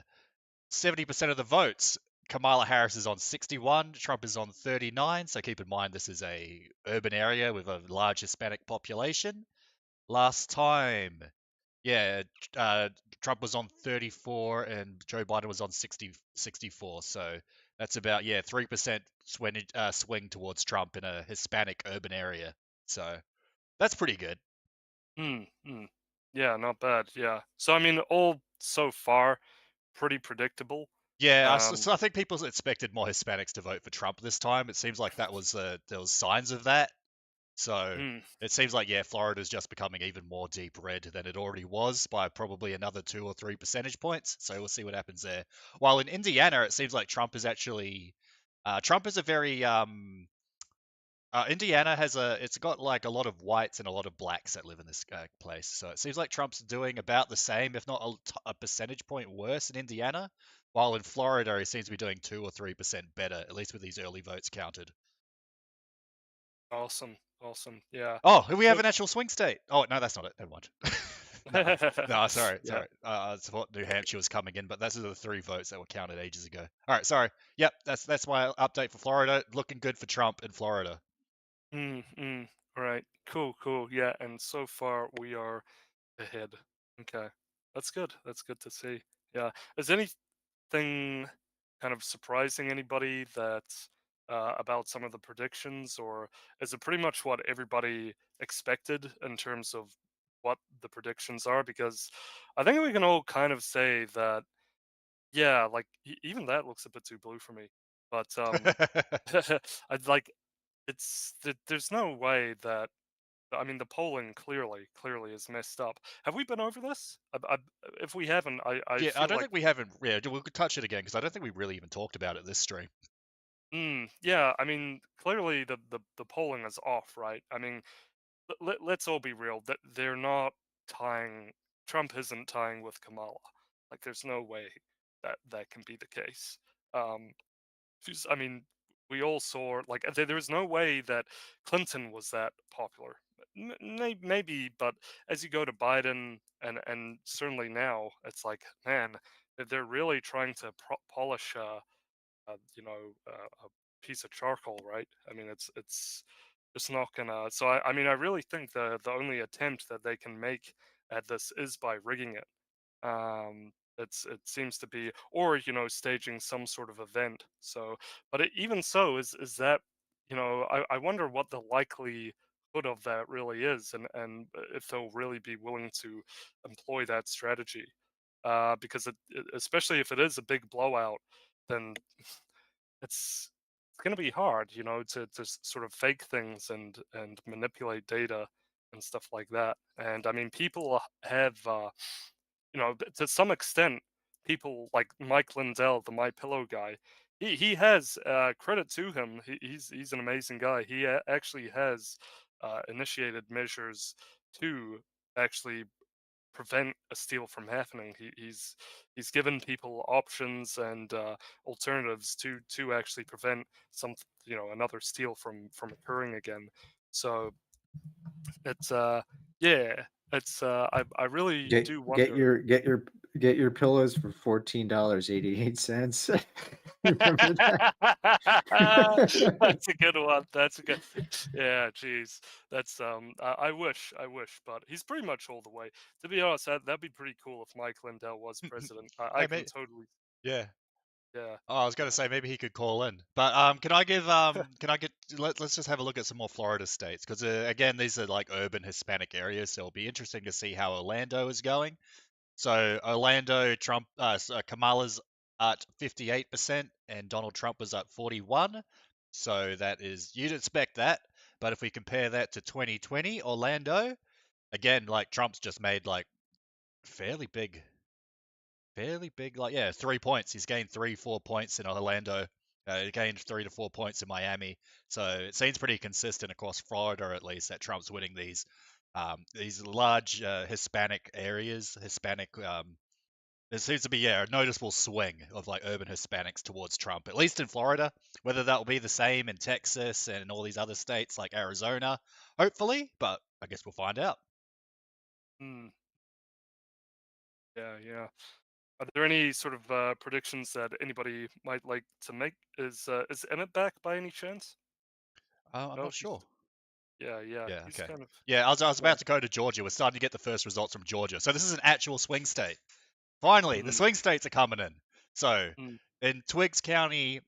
70% of the votes, Kamala Harris is on 61, Trump is on 39. So keep in mind this is a urban area with a large Hispanic population. Last time, Trump was on 34 and Joe Biden was on 64. So that's about 3% swing towards Trump in a Hispanic urban area. So that's pretty good. Yeah, not bad. Yeah. So I mean, all so far pretty predictable. Yeah, so I think people expected more Hispanics to vote for Trump this time. It seems like there was signs of that. So it seems like Florida's just becoming even more deep red than it already was by probably another 2 or 3 percentage points. So we'll see what happens there. While in Indiana, it seems like Trump is actually Trump is a very Indiana it's got like a lot of whites and a lot of blacks that live in this place. So it seems like Trump's doing about the same, if not a percentage point worse in Indiana. While in Florida, he seems to be doing 2 or 3% better, at least with these early votes counted. Awesome. Yeah. Oh, we have an actual swing state. Oh, no, that's not it. Never mind. no, sorry. I thought New Hampshire was coming in, but those are the 3 votes that were counted ages ago. All right, sorry. Yep, that's my update for Florida. Looking good for Trump in Florida. All right. Cool. Yeah, and so far we are ahead. Okay. That's good. That's good to see. Yeah. Is anything kind of surprising anybody that about some of the predictions, or is it pretty much what everybody expected in terms of what the predictions are? Because I think we can all kind of say that, yeah, like even that looks a bit too blue for me. But I'd like there's no way that, I mean, the polling clearly is messed up. Have we been over this? If we haven't, I I feel don't like think we haven't. Yeah, we could touch it again because I don't think we really even talked about it this stream. Yeah, I mean, clearly the polling is off, right? I mean, let's all be real. That they're not tying. Trump isn't tying with Kamala. Like, there's no way that can be the case. I mean, we all saw, like, there was no way that Clinton was that popular. Maybe, but as you go to Biden and certainly now, it's like, man, they're really trying to polish, a piece of charcoal, right? I mean, it's just not gonna. So I mean, I really think the only attempt that they can make at this is by rigging it. It seems to be, or staging some sort of event. So, but even so, is that I wonder what the likelihood of that really is, and if they'll really be willing to employ that strategy, because especially if it is a big blowout, then it's going to be hard, to sort of fake things and manipulate data and stuff like that. And I mean, people have to some extent, people like Mike Lindell, the My Pillow guy, he has credit to him. He's an amazing guy. He actually has initiated measures to actually prevent a steal from happening. He's given people options and alternatives to actually prevent another steal from occurring again. So it's it's I really do wonder. Get your pillows for $14.88. Remember that? That's a good one. That's a good. Yeah, geez, that's I wish, but he's pretty much all the way. To be honest, that'd be pretty cool if Mike Lindell was president. I Hey, can mate. totally. Yeah. Yeah. Oh, I was going to say maybe he could call in, but can I get let's just have a look at some more Florida states because again these are like urban Hispanic areas, so it'll be interesting to see how Orlando is going. So Orlando, Kamala's at 58% and Donald Trump was at 41. So that is you'd expect that, but if we compare that to 2020 Orlando, again like Trump's just made like fairly big, like, yeah, 3 points. He's gained 3-4 points in Orlando. He gained 3 to 4 points in Miami. So it seems pretty consistent across Florida, at least, that Trump's winning these large Hispanic areas. There seems to be a noticeable swing of like urban Hispanics towards Trump, at least in Florida. Whether that will be the same in Texas and all these other states like Arizona, hopefully, but I guess we'll find out. Hmm. Yeah. Are there any sort of predictions that anybody might like to make? Is Emmet back by any chance? I'm No, not sure. Yeah. Yeah, He's okay. kind of. Yeah, I was about to go to Georgia. We're starting to get the first results from Georgia. So this is an actual swing state. Finally, the swing states are coming in. So in Twiggs County,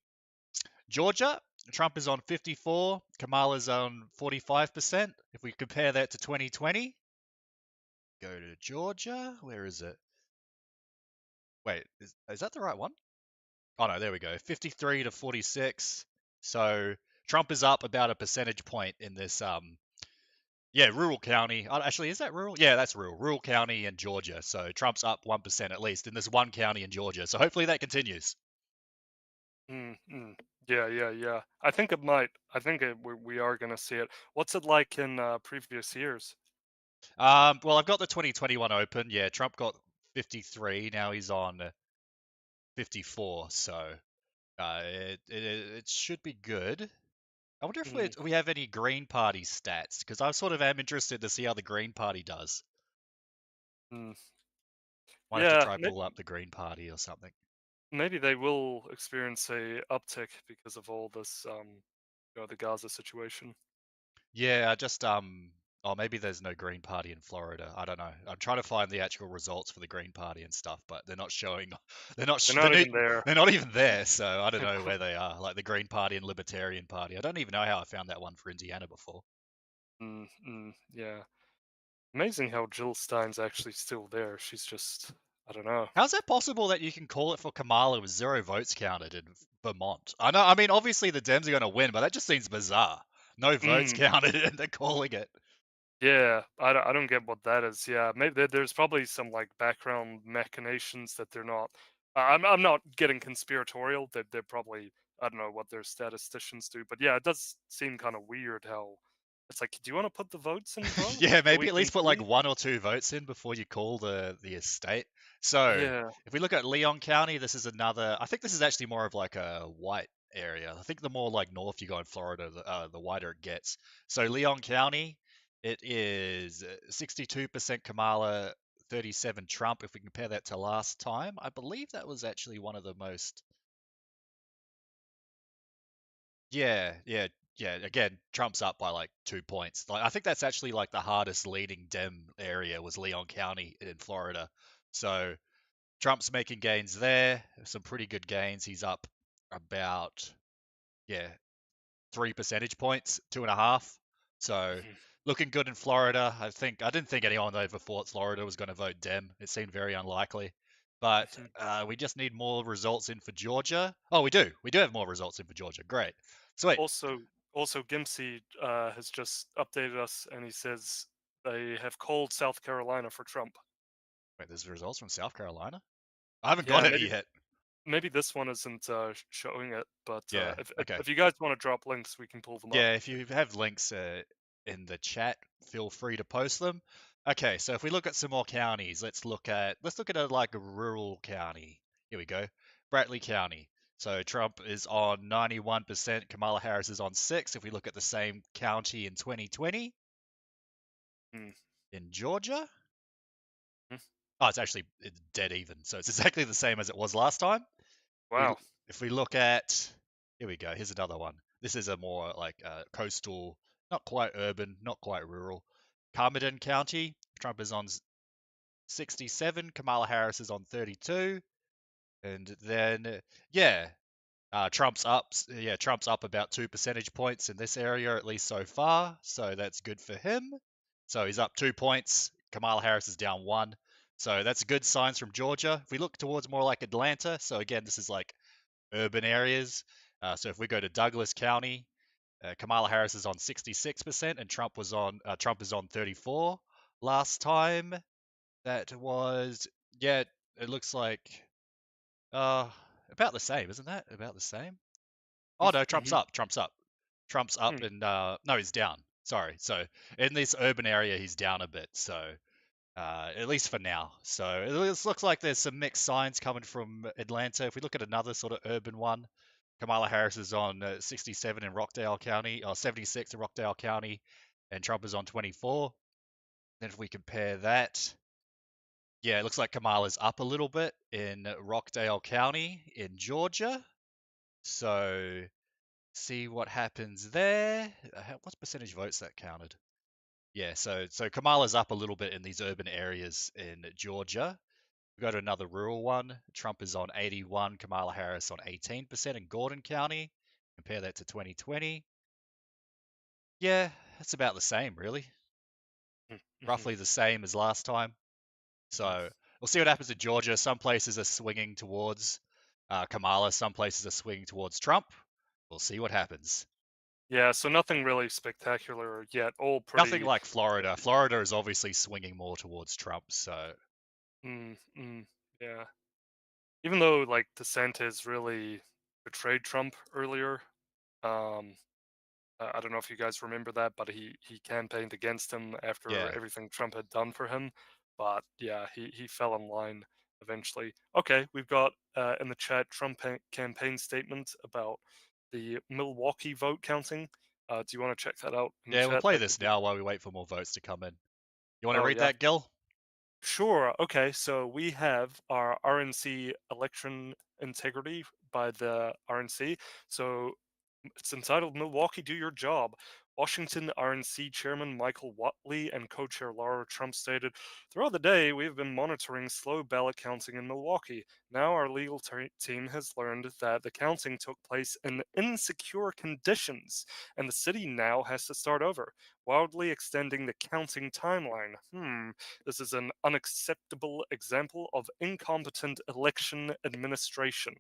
Georgia, Trump is on 54, Kamala's on 45%. If we compare that to 2020, go to Georgia. Where is it? Wait, is that the right one? Oh no, there we go. 53 to 46. So Trump is up about a percentage point in this rural county. Actually, is that rural? Yeah, that's rural. Rural county in Georgia. So Trump's up 1% at least in this one county in Georgia. So hopefully that continues. Yeah. I think it might. I think we are going to see it. What's it like in previous years? Well, I've got the 2021 open. Yeah, Trump got 53. Now he's on 54. So it should be good. I wonder if we have any Green Party stats, because I sort of am interested to see how the Green Party does. Might have to try pull up the Green Party or something. Maybe they will experience a uptick because of all this, the Gaza situation. Yeah, just maybe there's no Green Party in Florida. I don't know. I'm trying to find the actual results for the Green Party and stuff, but they're not showing. They're not even there. They're not even there. So I don't know where they are. Like the Green Party and Libertarian Party. I don't even know how I found that one for Indiana before. Yeah. Amazing how Jill Stein's actually still there. She's just, I don't know. How's that possible that you can call it for Kamala with 0 votes counted in Vermont? I know. I mean, obviously the Dems are going to win, but that just seems bizarre. No votes counted, and they're calling it. Yeah, I don't get what that is. Yeah, maybe there's probably some like background machinations that they're not. I'm not getting conspiratorial. They're probably, I don't know what their statisticians do, but yeah, it does seem kind of weird how it's like, do you want to put the votes in, bro? Yeah, maybe at least put like 1 or 2 votes in before you call the estate. So Yeah. if we look at Leon County, this is another. I think this is actually more of like a white area. I think the more like north you go in Florida, the wider it gets. So Leon County, it is 62% Kamala, 37 Trump. If we compare that to last time, I believe that was actually one of the most. Yeah. Again, Trump's up by like 2 points. Like I think that's actually like the hardest leading Dem area was Leon County in Florida. So Trump's making gains there, some pretty good gains. He's up about 3 percentage points, 2.5. So looking good in Florida. I didn't think anyone over thought Florida was going to vote Dem. It seemed very unlikely. But we just need more results in for Georgia. Oh, we do. We do have more results in for Georgia. Great. Sweet. Also, Gimpsey has just updated us, and he says they have called South Carolina for Trump. Wait, there's results from South Carolina? I haven't Yeah, got it yet. Maybe this one isn't showing it, but Yeah, okay. if you guys want to drop links, we can pull them up. Yeah, if you have links in the chat, feel free to post them. Okay, so if we look at some more counties, let's look at a rural county. Here we go. Bradley County. So Trump is on 91%, Kamala Harris is on 6. If we look at the same county in 2020, in Georgia, oh, it's dead even. So it's exactly the same as it was last time. Wow. If we look at, here we go. Here's another one. This is a more like coastal, not quite urban, not quite rural. Carmody County, Trump is on 67, Kamala Harris is on 32, and then Trump's up. Yeah, Trump's up about 2 percentage points in this area, at least so far. So that's good for him. So he's up 2 points. Kamala Harris is down 1. So that's good signs from Georgia. If we look towards more like Atlanta, so again, this is like urban areas. So if we go to Douglas County, Kamala Harris is on 66%, and Trump is on 34. Last time, that was it looks like about the same, isn't that? About the same. Oh no, Trump's up. Trump's up, and no, he's down. Sorry. So in this urban area, he's down a bit. So at least for now. So it looks like there's some mixed signs coming from Atlanta. If we look at another sort of urban one, Kamala Harris is on 67 in Rockdale County, or 76 in Rockdale County, and Trump is on 24. Then if we compare that, it looks like Kamala's up a little bit in Rockdale County in Georgia. So see what happens there. What's percentage votes that counted? Yeah, so Kamala's up a little bit in these urban areas in Georgia. We go to another rural one. Trump is on 81, Kamala Harris on 18% in Gordon County. Compare that to 2020. Yeah, that's about the same, really. Roughly the same as last time. So we'll see what happens in Georgia. Some places are swinging towards Kamala. Some places are swinging towards Trump. We'll see what happens. Yeah, so nothing really spectacular yet. All pretty. Nothing like Florida. Florida is obviously swinging more towards Trump. So. Yeah. Even though like DeSantis really betrayed Trump earlier, I don't know if you guys remember that, but he campaigned against him after everything Trump had done for him. But yeah, he fell in line eventually. Okay, we've got in the chat Trump campaign statement about the Milwaukee vote counting. Do you want to check that out? Yeah, we'll play this now while we wait for more votes to come in. You want to read that, Gil? Sure. Okay, so we have our RNC election integrity by the RNC. So it's entitled Milwaukee, Do Your Job. Washington RNC Chairman Michael Watley and co-chair Laura Trump stated, "Throughout the day, we have been monitoring slow ballot counting in Milwaukee. Now our legal team has learned that the counting took place in insecure conditions, and the city now has to start over, wildly extending the counting timeline. This is an unacceptable example of incompetent election administration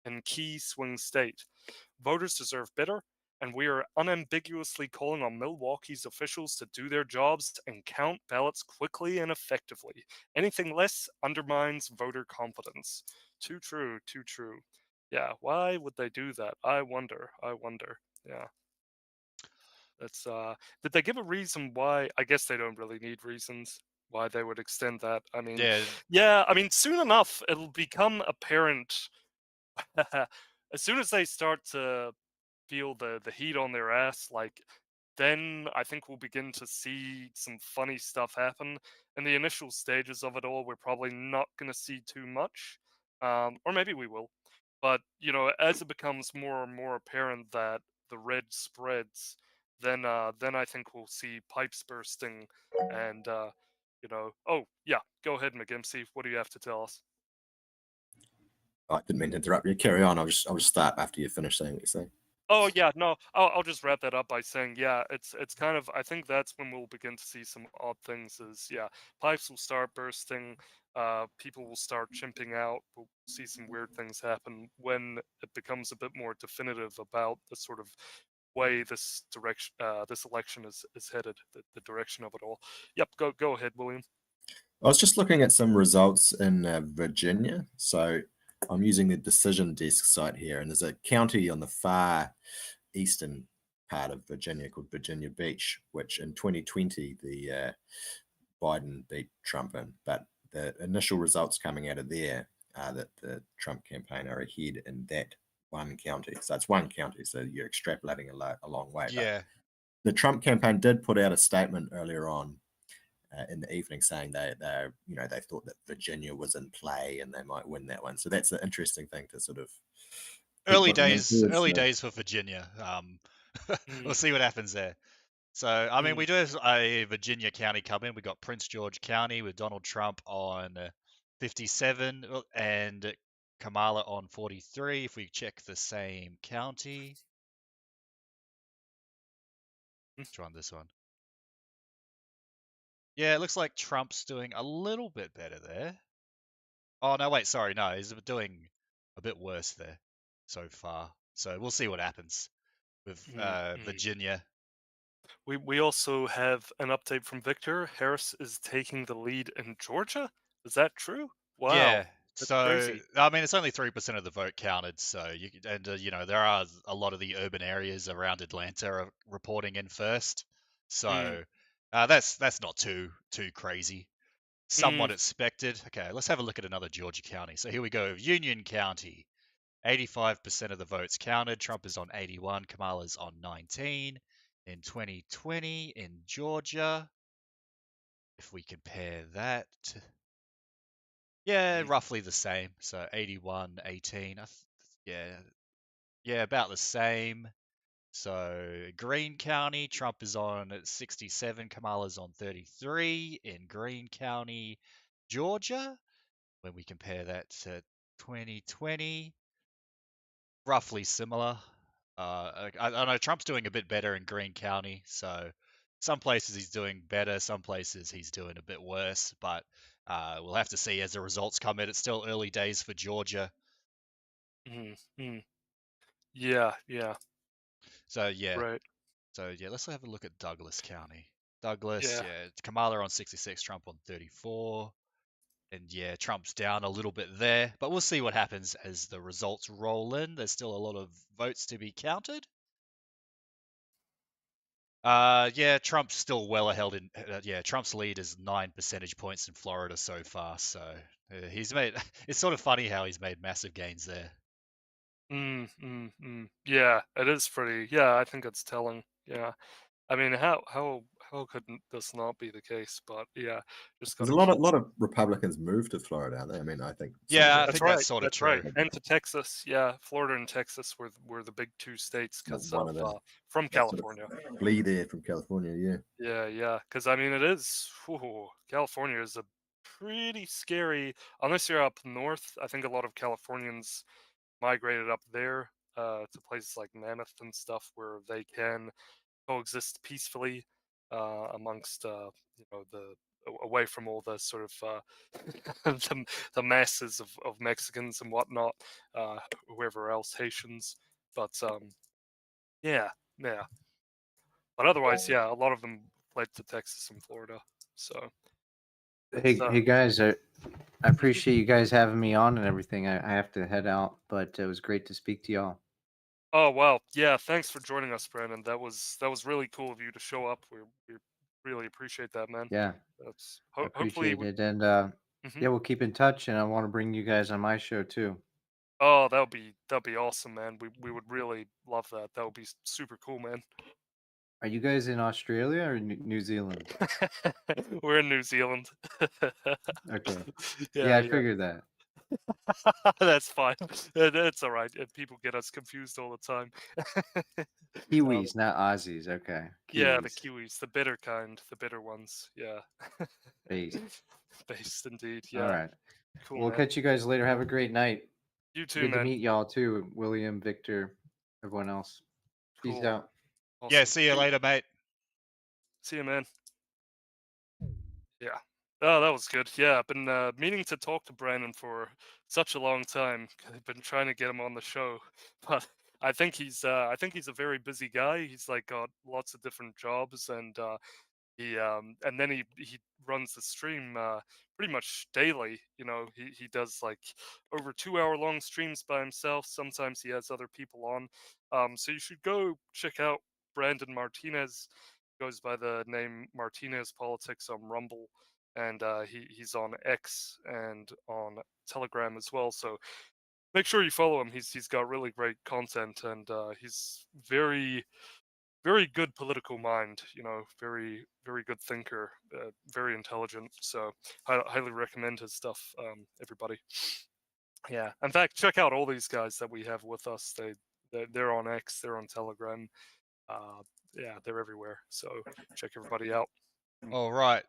in key swing state. Voters deserve better, and we are unambiguously calling on Milwaukee's officials to do their jobs and count ballots quickly and effectively. Anything less undermines voter confidence." Too true, too true. Yeah, why would they do that? I wonder. Yeah. That's did they give a reason why? I guess they don't really need reasons why they would extend that. I mean, I mean, soon enough it'll become apparent as soon as they start to feel the heat on their ass, like then I think we'll begin to see some funny stuff happen. In the initial stages of it all, we're probably not going to see too much, or maybe we will. But as it becomes more and more apparent that the red spreads, then I think we'll see pipes bursting, and Oh yeah, go ahead, McGimpsey. What do you have to tell us? I didn't mean to interrupt you. Carry on. I'll just start after you finish saying what you say. Oh yeah, no, I'll just wrap that up by saying, yeah, it's kind of, I think that's when we'll begin to see some odd things. Is yeah, pipes will start bursting, people will start chimping out. We'll see some weird things happen when it becomes a bit more definitive about the sort of way this election is headed, the direction of it all. Yep, go ahead, William. I was just looking at some results in Virginia. So I'm using the Decision Desk site here, and there's a county on the far eastern part of Virginia called Virginia Beach, which in 2020 the Biden beat Trump in, but the initial results coming out of there are that the Trump campaign are ahead in that one county. So it's one county, so you're extrapolating a long way. Yeah. But the Trump campaign did put out a statement earlier on in the evening saying they thought that Virginia was in play and they might win that one. So that's an interesting thing to sort of Early days for Virginia. We'll see what happens there. So, I mean, we do have a Virginia county coming. We got Prince George County with Donald Trump on 57 and Kamala on 43. If we check the same county, try on this one. Yeah, it looks like Trump's doing a little bit better there. Oh, no, wait, sorry. No, he's doing a bit worse there so far. So we'll see what happens with Virginia. We also have an update from Victor. Harris is taking the lead in Georgia. Is that true? Wow. Yeah. That's So, crazy. I mean, it's only 3% of the vote counted. So, there are a lot of the urban areas around Atlanta are reporting in first. So, that's not too crazy. Somewhat expected. Okay, let's have a look at another Georgia county. So here we go. Union County. 85% of the votes counted. Trump is on 81. Kamala's on 19. In 2020 in Georgia, if we compare that, yeah, roughly the same. So 81, 18. Yeah, about the same. So Greene County, Trump is on 67. Kamala's on 33 in Greene County, Georgia. When we compare that to 2020, roughly similar. I know Trump's doing a bit better in Greene County, so some places he's doing better, some places he's doing a bit worse, but we'll have to see as the results come in. It's still early days for Georgia. Yeah. So, yeah. Right. So, yeah, let's have a look at Douglas County. Douglas, yeah, Kamala on 66, Trump on 34. And yeah, Trump's down a little bit there, but we'll see what happens as the results roll in. There's still a lot of votes to be counted. Yeah, Trump's still well ahead in. Yeah, Trump's lead is 9 percentage points in Florida so far. So he's made. It's sort of funny how he's made massive gains there. Yeah, it is pretty. Yeah, I think it's telling. Yeah, I mean, how could this not be the case? But yeah, just There's gotta a lot of Republicans moved to Florida, aren't they? I mean, I think. Yeah, I that's think right. that's sort of That's true. right. And to Texas, yeah, Florida and Texas were the big two states because One of of the- from California. Flee there from California, yeah. Yeah. Because I mean, it is. California is a pretty scary. Unless you're up north, I think a lot of Californians migrated up there to places like Mammoth and stuff where they can coexist peacefully amongst the away from all the sort of the masses of Mexicans and whatnot, whoever else, Haitians. But yeah. But otherwise, yeah, a lot of them fled to Texas and Florida. So Hey guys, I appreciate you guys having me on and everything. I have to head out, but it was great to speak to y'all. Oh wow, yeah! Thanks for joining us, Brandon. That was really cool of you to show up. We really appreciate that, man. Yeah, That's I hopefully appreciate it, and Mhm. yeah, we'll keep in touch. And I want to bring you guys on my show too. Oh, that'd be awesome, man. We would really love that. That would be super cool, man. Are you guys in Australia or New Zealand? We're in New Zealand. Okay. Yeah, I figured that. That's fine. That's all right. People get us confused all the time. Kiwis, not Aussies. Okay. Yeah, the Kiwis. Kiwis, the bitter kind, the bitter ones. Yeah. Based. Based indeed. All Yeah. right. Cool, We'll man. catch you guys later. Have a great night. You too, Good to man. meet y'all too, William, Victor, everyone else. Peace Cool. out. Yeah, Awesome. see you later, mate. See you, man. Yeah. Oh, that was good. Yeah, I've been meaning to talk to Brandon for such a long time. I've been trying to get him on the show, but I think he's a very busy guy. He's like got lots of different jobs, and and then he runs the stream pretty much daily. You know, he does like over 2 hour long streams by himself. Sometimes he has other people on. So you should go check out Brandon Martinez. Goes by the name Martinez Politics on Rumble, and he's on X and on Telegram as well. So make sure you follow him. He's got really great content, and he's very good political mind. You know, very good thinker, very intelligent. So highly recommend his stuff, everybody. Yeah. In fact, check out all these guys that we have with us. They're on X, they're on Telegram. Yeah, they're everywhere. So check everybody out. All right.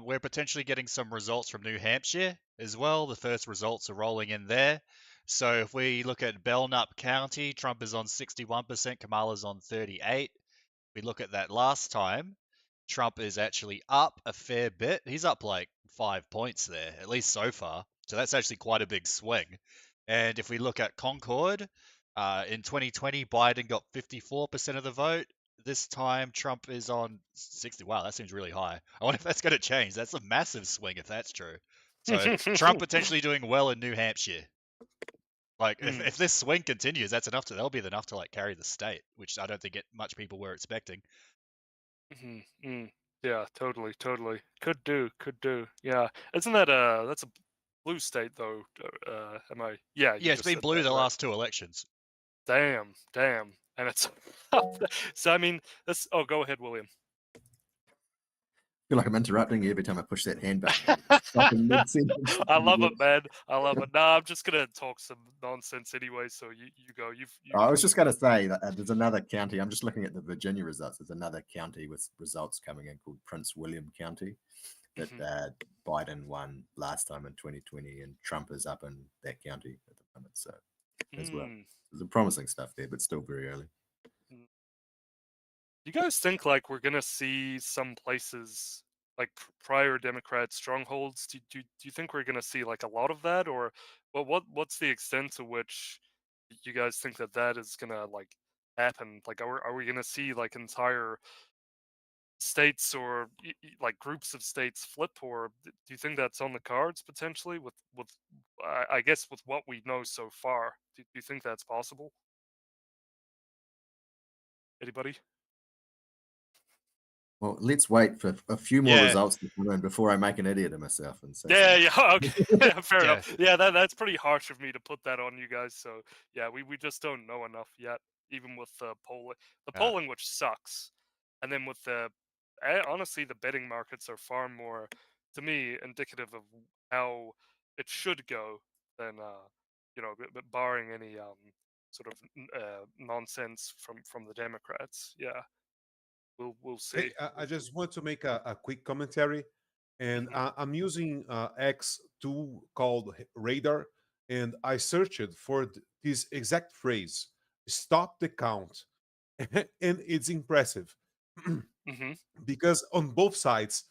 We're potentially getting some results from New Hampshire as well. The first results are rolling in there. So if we look at Belknap County, Trump is on 61%, Kamala's on 38%. We look at that last time, Trump is actually up a fair bit. He's up like 5 points there, at least so far. So that's actually quite a big swing. And if we look at Concord, in 2020, Biden got 54% of the vote. This time, Trump is on 60. Wow, that seems really high. I wonder if that's going to change. That's a massive swing if that's true. So Trump potentially doing well in New Hampshire. Like if this swing continues, that's enough to that'll be enough to like carry the state, which I don't think much people were expecting. Yeah, totally. Could do. Yeah, isn't that that's a blue state though? Am I? Yeah, you Yeah, it's just been said blue that, the right? last 2 elections. Damn, and it's so. I mean, that's. Oh, go ahead, William. I feel like I'm interrupting you every time I push that hand button. I love it, man. I love it. Nah, I'm just gonna talk some nonsense anyway. So you go. I was just going to say that there's another county. I'm just looking at the Virginia results. There's another county with results coming in called Prince William County that Biden won last time in 2020, and Trump is up in that county at the moment. So as well, there's some promising stuff there, but still very early. You guys think like we're gonna see some places like prior Democrat strongholds? Do you think we're gonna see like a lot of that, or what's the extent to which you guys think that is gonna like happen? Like, are we gonna see like entire states or like groups of states flip, or do you think that's on the cards potentially with I guess with what we know so far? Do you think that's possible? Anybody? Well, let's wait for a few more results to come in before I make an idiot of myself and say. Yeah, okay, yeah, fair enough. Yeah, that's pretty harsh of me to put that on you guys. So yeah, we just don't know enough yet, even with the polling, which sucks, and then with honestly, the betting markets are far more, to me, indicative of how it should go than barring any sort of nonsense from the Democrats. Yeah. We'll see. Hey, I just want to make a quick commentary, and I'm using X tool called Radar, and I searched for this exact phrase: "Stop the count," and it's impressive because on both sides,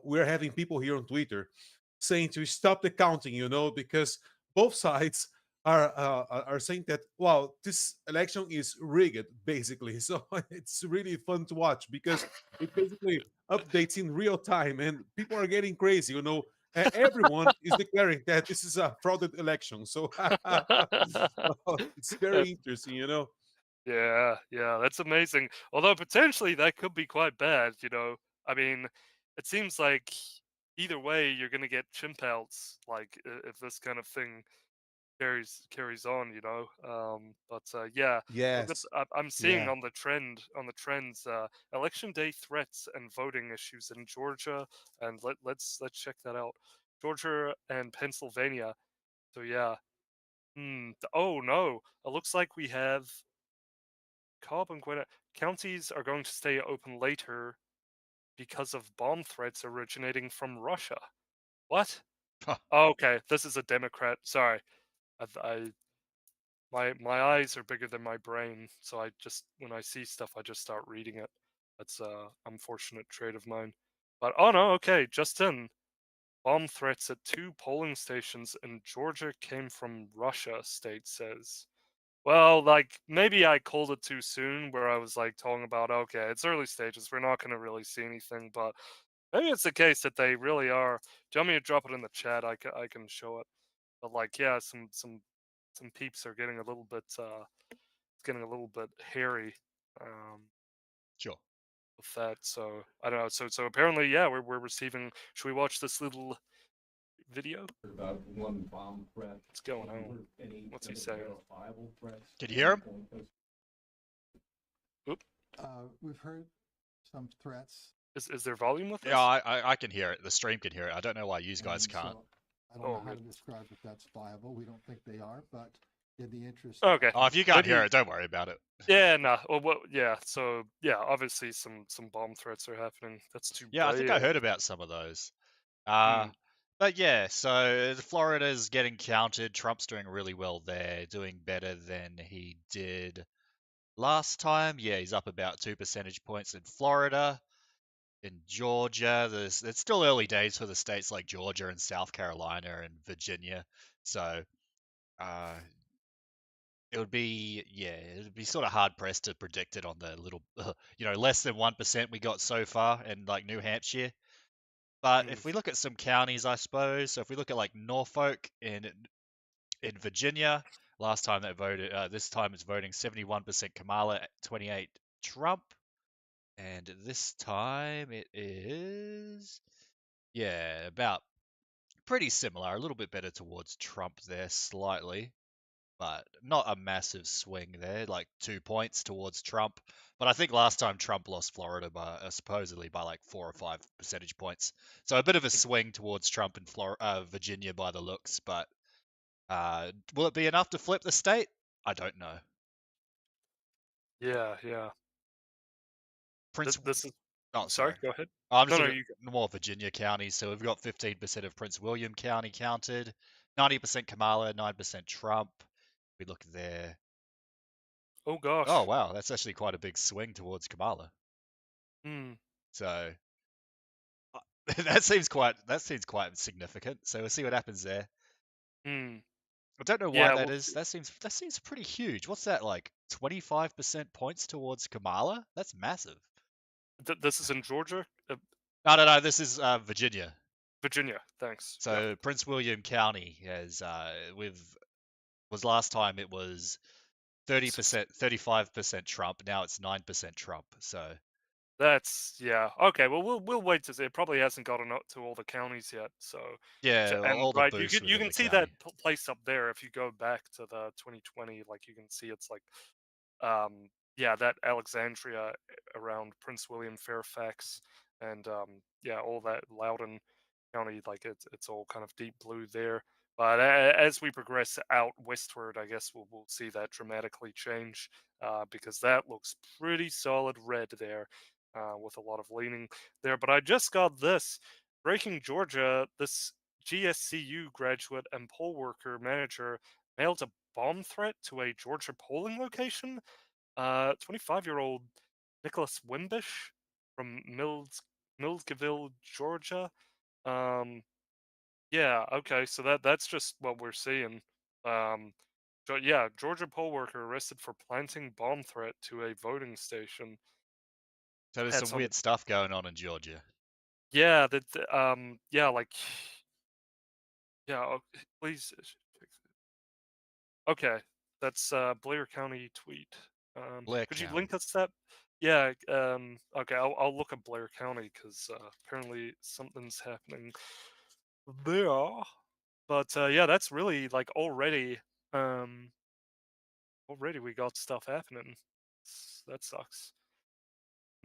we're having people here on Twitter saying to stop the counting. You know, because both sides are saying that wow, this election is rigged basically. So it's really fun to watch because it basically updates in real time and people are getting crazy. You know, everyone is declaring that this is a frauded election. So it's very interesting. You know. Yeah, that's amazing. Although potentially that could be quite bad. I mean, it seems like either way you're gonna get chimp outs. Like if this kind of thing carries on, you know. Yeah, Yes. I'm seeing Yeah. on the trends, election day threats and voting issues in Georgia, and let's check that out. Georgia and Pennsylvania. So yeah. Oh no, it looks like we have Cobb and Gwinnett counties are going to stay open later because of bomb threats originating from Russia. What? Huh. Oh, okay, this is a Democrat. Sorry, my eyes are bigger than my brain, so I just when I see stuff, I just start reading it. That's a unfortunate trait of mine. But oh no, okay, just in. Bomb threats at 2 polling stations in Georgia came from Russia, state says. Well, like maybe I called it too soon where I was like talking about okay, it's early stages, we're not gonna really see anything, but maybe it's the case that they really are. Do you want me to drop it in the chat? I can show it. But like yeah, some peeps are getting a little bit it's getting a little bit hairy Sure. with that. So I don't know. So apparently yeah, we're receiving. Should we watch this little video? About one bomb threat. What's going on? What's he saying? Can you hear him? Oop. We've heard some threats. Is there volume with this? Yeah, I can hear it. The stream can hear it. I don't know why you guys and can't. so I don't know how to describe if that's viable. We don't think they are, but in the interest. Okay. Oh, if you can't Maybe- hear it, don't worry about it. Yeah, no. Well, yeah. So yeah, obviously some bomb threats are happening. That's too. Yeah, I think I bad. heard about some of those. Hmm. But yeah, so Florida's getting counted. Trump's doing really well there, doing better than he did last time. Yeah, he's up about 2 percentage points in Florida. In Georgia, it's still early days for the states like Georgia and South Carolina and Virginia. So it'd be sort of hard pressed to predict it on the little, less than 1% we got so far in like New Hampshire. But if we look at some counties, I suppose, so if we look at like Norfolk in Virginia, last time they voted, this time it's voting 71% Kamala, 28 Trump, and this time it is, about pretty similar, a little bit better towards Trump there slightly, but not a massive swing there, like 2 points towards Trump. But I think last time Trump lost Florida by supposedly by like 4 or 5 percentage points. So a bit of a swing towards Trump in Virginia by the looks. But will it be enough to flip the state? I don't know. Yeah. This is. Oh, sorry. Go ahead. I'm just No, looking at more Virginia counties. So we've got 15% of Prince William County counted, 90% Kamala, 9% Trump. We look there. Oh gosh. Oh wow, that's actually quite a big swing towards Kamala. So that seems quite significant. So we'll see what happens there. I don't know why that is. That seems pretty huge. What's that, like 25% points towards Kamala? That's massive. This is in Georgia. No. This is Virginia. Virginia. Thanks. So Prince William County has was last time it was 30%, 35% Trump. Now it's 9% Trump. So that's okay. Well, we'll wait to see. It probably hasn't gotten up to all the counties yet. So yeah, and all the right, boosts you can within see the that county. place up there if you go back to the 2020. Like you can see it's like, that Alexandria around Prince William, Fairfax, and all that Loudoun County. Like it's all kind of deep blue there. But as we progress out westward, I guess we'll see that dramatically change because that looks pretty solid red there with a lot of leaning there. But I just got this breaking Georgia. This GSCU graduate and poll worker manager mailed a bomb threat to a Georgia polling location. 25-year-old Nicholas Wimbish from Milledgeville, Georgia. Yeah, okay, so that's just what we're seeing. Georgia poll worker arrested for planting bomb threat to a voting station. So there's some weird stuff going on in Georgia. Yeah, please. Okay, that's Blair County tweet. Could you link us that? Yeah. Okay, I'll look at Blair County because apparently something's happening there. But that's really like already Already we got stuff happening. That sucks.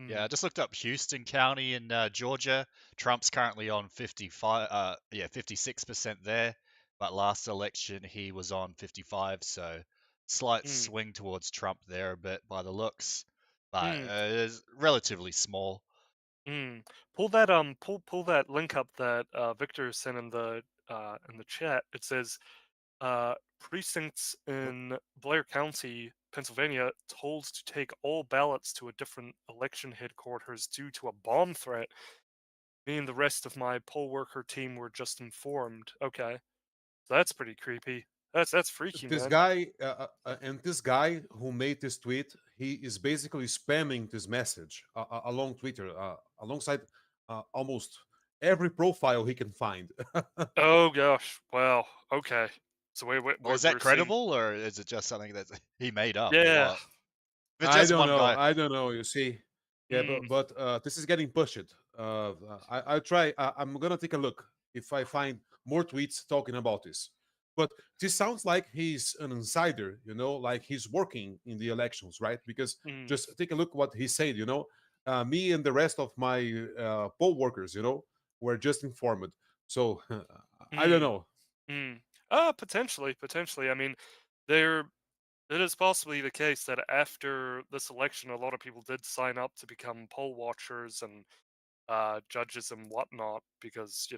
Yeah, I just looked up Houston County in Georgia. Trump's currently on 56% there, but last election he was on 55, so slight swing towards Trump there a bit by the looks, but it's relatively small. Pull that pull that link up that Victor sent in the chat. It says precincts in Blair County, Pennsylvania, told to take all ballots to a different election headquarters due to a bomb threat. Me and the rest of my poll worker team were just informed. Okay, so that's pretty creepy. That's freaky, This man. guy and this guy who made this tweet, he is basically spamming this message along Twitter, alongside almost every profile he can find. Oh gosh, wow. Okay, so wait, Well, is that credible, or is it just something that he made up, or yeah. what? If it's just one guy. I don't know. You see, yeah, but this is getting pushed. I'll try. I'm gonna take a look if I find more tweets talking about this. But this sounds like he's an insider, you know, like he's working in the elections, right? Because just take a look what he said, you know. Me and the rest of my poll workers, you know, were just informed. So I don't know. Potentially. I mean, it is possibly the case that after this election, a lot of people did sign up to become poll watchers and judges and whatnot because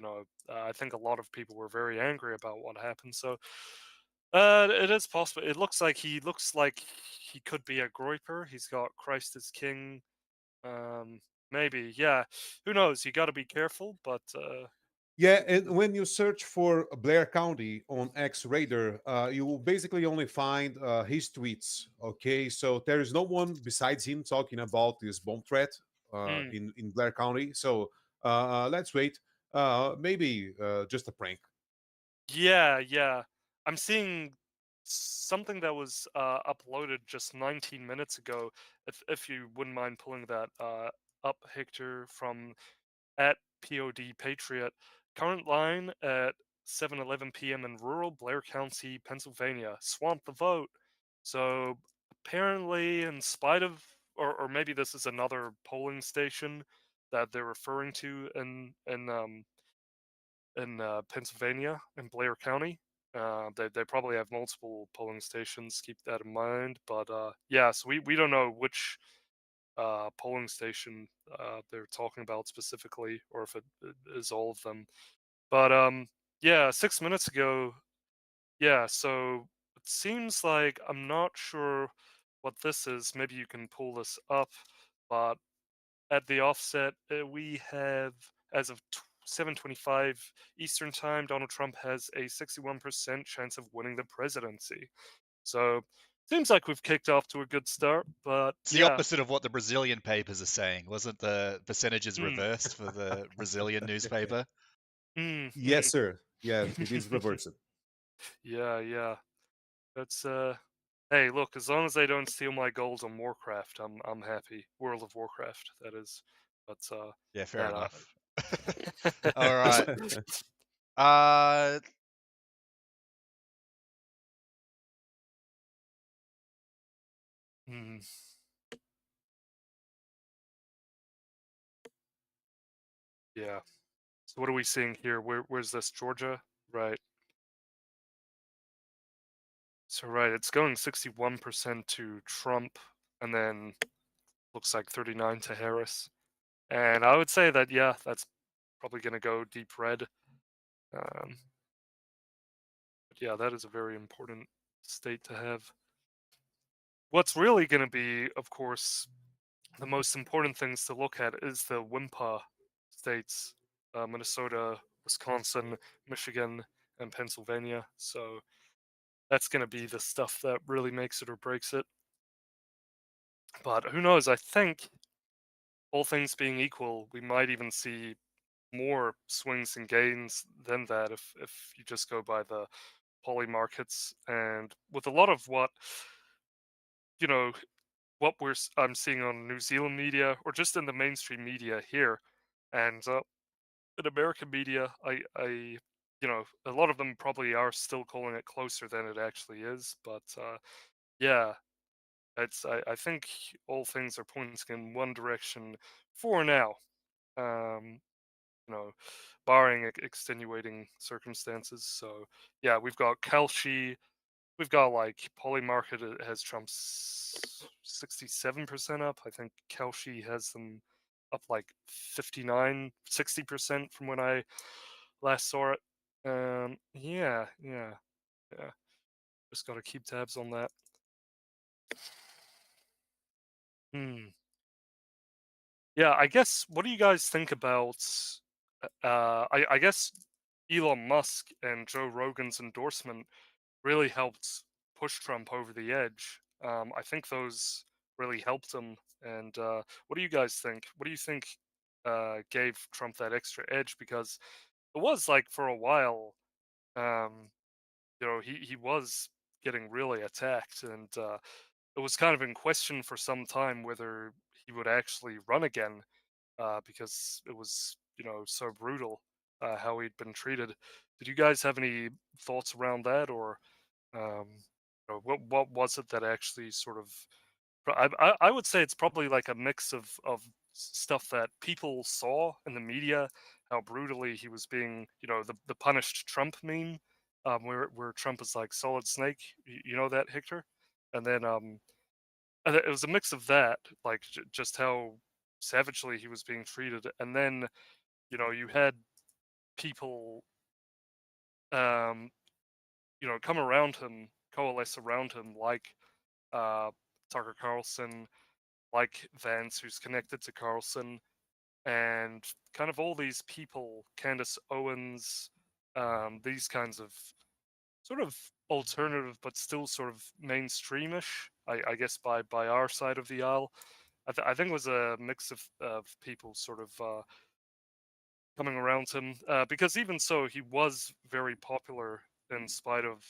I think a lot of people were very angry about what happened. So it is possible. It looks like he could be a groyper. He's got Christ is King. Maybe, yeah. Who knows? You got to be careful, but Yeah, and when you search for Blair County on X Radar, you will basically only find his tweets. Okay, so there is no one besides him talking about this bomb threat in Blair County. So let's wait. Maybe just a prank. yeah. I'm seeing something that was uploaded just 19 minutes ago. If you wouldn't mind pulling that up, Hector, from at POD Patriot. Current line at 7:11 p.m. in rural Blair County, Pennsylvania. Swamp the vote. So apparently, in spite of, or maybe this is another polling station that they're referring to in Pennsylvania, in Blair County. They probably have multiple polling stations. Keep that in mind. But yeah, so we don't know which polling station they're talking about specifically, or if it is all of them. But yeah, 6 minutes ago, yeah. So it seems like I'm not sure what this is. Maybe you can pull this up, but at the offset, we have, as of 7:25 Eastern Time, Donald Trump has a 61% chance of winning the presidency. So seems like we've kicked off to a good start, but it's the opposite of what the Brazilian papers are saying. Wasn't the percentages reversed for the Brazilian newspaper? Yes, sir. Yeah, it is reversed. Yeah. That's hey, look, as long as they don't steal my gold on Warcraft, I'm happy. World of Warcraft, that is. But yeah, fair enough. All right. Yeah. So what are we seeing here? Where's this? Georgia? Right. So right, it's going 61% to Trump, and then looks like 39 to Harris. And I would say that yeah, that's probably gonna go deep red. But yeah, that is a very important state to have. What's really going to be, of course, the most important things to look at is the WIMPA states, Minnesota, Wisconsin, Michigan, and Pennsylvania. So that's going to be the stuff that really makes it or breaks it. But who knows? I think, all things being equal, we might even see more swings and gains than that if you just go by the poly markets. And with a lot of what what I'm seeing on New Zealand media or just in the mainstream media here, and in American media, I you know, a lot of them probably are still calling it closer than it actually is. But yeah, I think all things are pointing in one direction for now. Um, you know, barring extenuating circumstances. So yeah, we've got Kalshi. We've got like Polymarket has Trump's 67% up. I think Kalshi has them up like 59, 60% from when I last saw it. Yeah. Just got to keep tabs on that. Hmm. Yeah, I guess. What do you guys think about? I guess Elon Musk and Joe Rogan's endorsement really helped push Trump over the edge. I think those really helped him. And what do you guys think? What do you think gave Trump that extra edge? Because it was like for a while, um, he was getting really attacked, and it was kind of in question for some time whether he would actually run again, because it was so brutal how he'd been treated. Did you guys have any thoughts around that, or what was it that actually sort of? I would say it's probably like a mix of stuff that people saw in the media, how brutally he was being, the punished Trump meme, where Trump is like Solid Snake, you know that, Hector, and then it was a mix of that, like just how savagely he was being treated, and then you had people um come around him, coalesce around him, like uh Tucker Carlson, like Vance, who's connected to Carlson, and kind of all these people, Candace Owens, these kinds of sort of alternative but still sort of mainstreamish, I guess by our side of the aisle. I think it was a mix of people sort of coming around him, because even so, he was very popular in spite of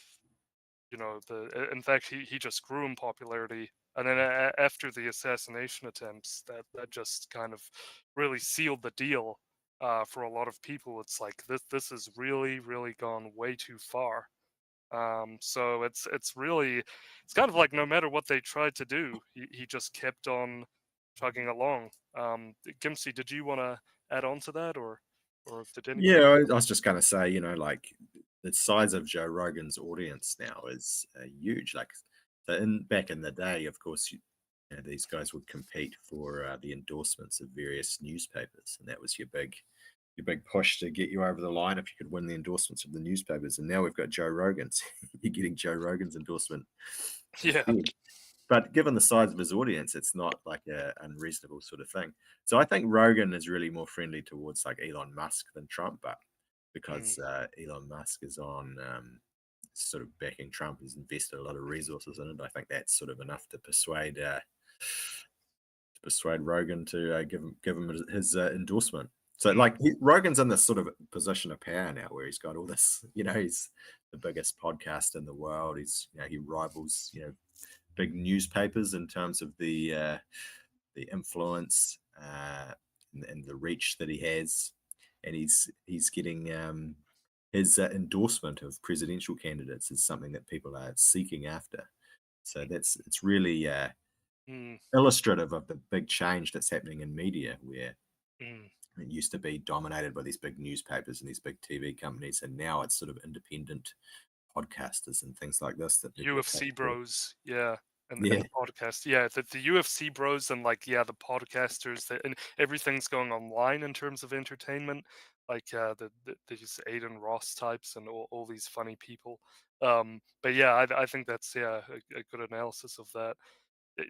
in fact, he just grew in popularity, and then after the assassination attempts, that just kind of really sealed the deal for a lot of people. It's like this has really gone way too far. So it's kind of like no matter what they tried to do, he just kept on chugging along. Gimpsey, did you want to add on to that, or did anybody? Yeah, I was just going to say, like the size of Joe Rogan's audience now is huge. Like, back in the day, of course, these guys would compete for the endorsements of various newspapers, and that was your big push to get you over the line if you could win the endorsements of the newspapers. And now we've got Joe Rogan's. You're getting Joe Rogan's endorsement. Yeah. But given the size of his audience, it's not like a unreasonable sort of thing. So I think Rogan is really more friendly towards like Elon Musk than Trump, but because Elon Musk is on sort of backing Trump, has invested a lot of resources in it. I think that's sort of enough to persuade Rogan to give him his endorsement. So like Rogan's in this sort of position of power now, where he's got all this, he's the biggest podcast in the world. He's he rivals big newspapers in terms of the influence and the reach that he has, and he's getting his endorsement of presidential candidates is something that people are seeking after. So it's really illustrative of the big change that's happening in media, where it used to be dominated by these big newspapers and these big TV companies, and now it's sort of independent podcasters and things like this that UFC bros, yeah. And Yeah. the podcast, yeah, the UFC bros, and like the podcasters, and everything's going online in terms of entertainment, like these Aiden Ross types and all these funny people. But yeah, I think that's a good analysis of that.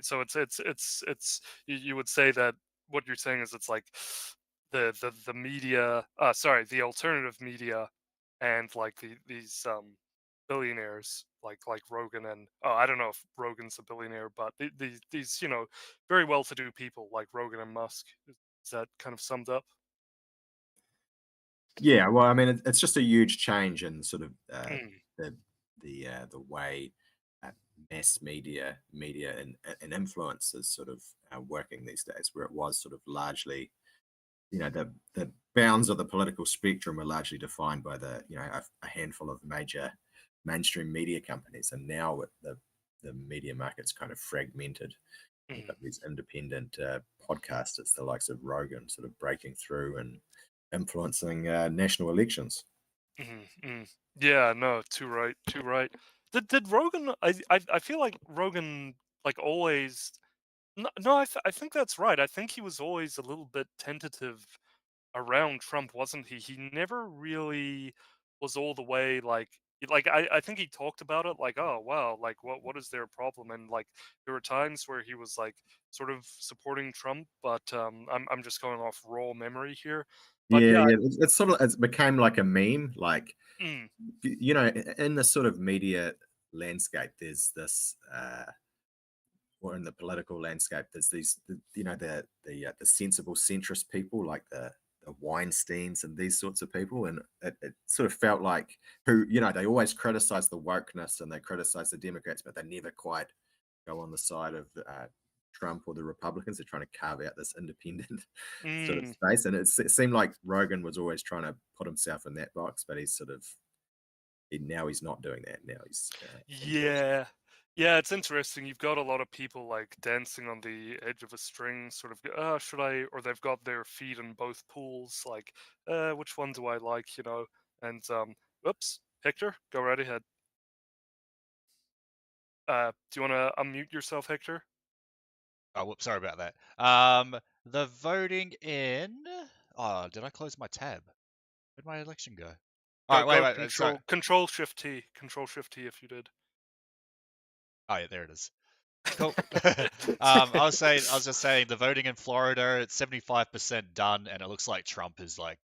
So it's you would say that what you're saying is it's like the media, the alternative media, and like these billionaires like Rogan, and I don't know if Rogan's a billionaire, but these very well-to-do people like Rogan and Musk. Is that kind of summed up? Yeah, well, I mean, it's just a huge change in sort of the way mass media and influence is sort of working these days, where it was sort of largely the bounds of the political spectrum were largely defined by a handful of major mainstream media companies, and now with the media market's kind of fragmented. You've got these independent podcasters, the likes of Rogan, sort of breaking through and influencing national elections. Yeah, no, too right. Did Rogan? I feel like Rogan like always. No, I think that's right. I think he was always a little bit tentative around Trump, wasn't he? He never really was all the way like I think he talked about it like, oh wow, like what is their problem? And like there were times where he was like sort of supporting Trump, but I'm just going off raw memory here. But Yeah, yeah, it's became like a meme. Like, mm, in the sort of media landscape, there's this, or in the political landscape, there's these, the sensible centrist people like the Weinsteins and these sorts of people, and it sort of felt like they always criticize the wokeness and they criticize the Democrats, but they never quite go on the side of Trump or the Republicans. They're trying to carve out this independent sort of space, and it seemed like Rogan was always trying to put himself in that box, but he's not doing that. Now he's yeah, it's interesting. You've got a lot of people like dancing on the edge of a string, sort of, should I? Or they've got their feet in both pools, like, which one do I like, And whoops, Hector, go right ahead. Do you want to unmute yourself, Hector? Oh, whoops, sorry about that. The voting in. Oh, did I close my tab? Where'd my election go? All right, wait. Sorry. Control Shift T if you did. Oh yeah, there it is. Cool. I was just saying the voting in Florida, it's 75% done, and it looks like Trump is like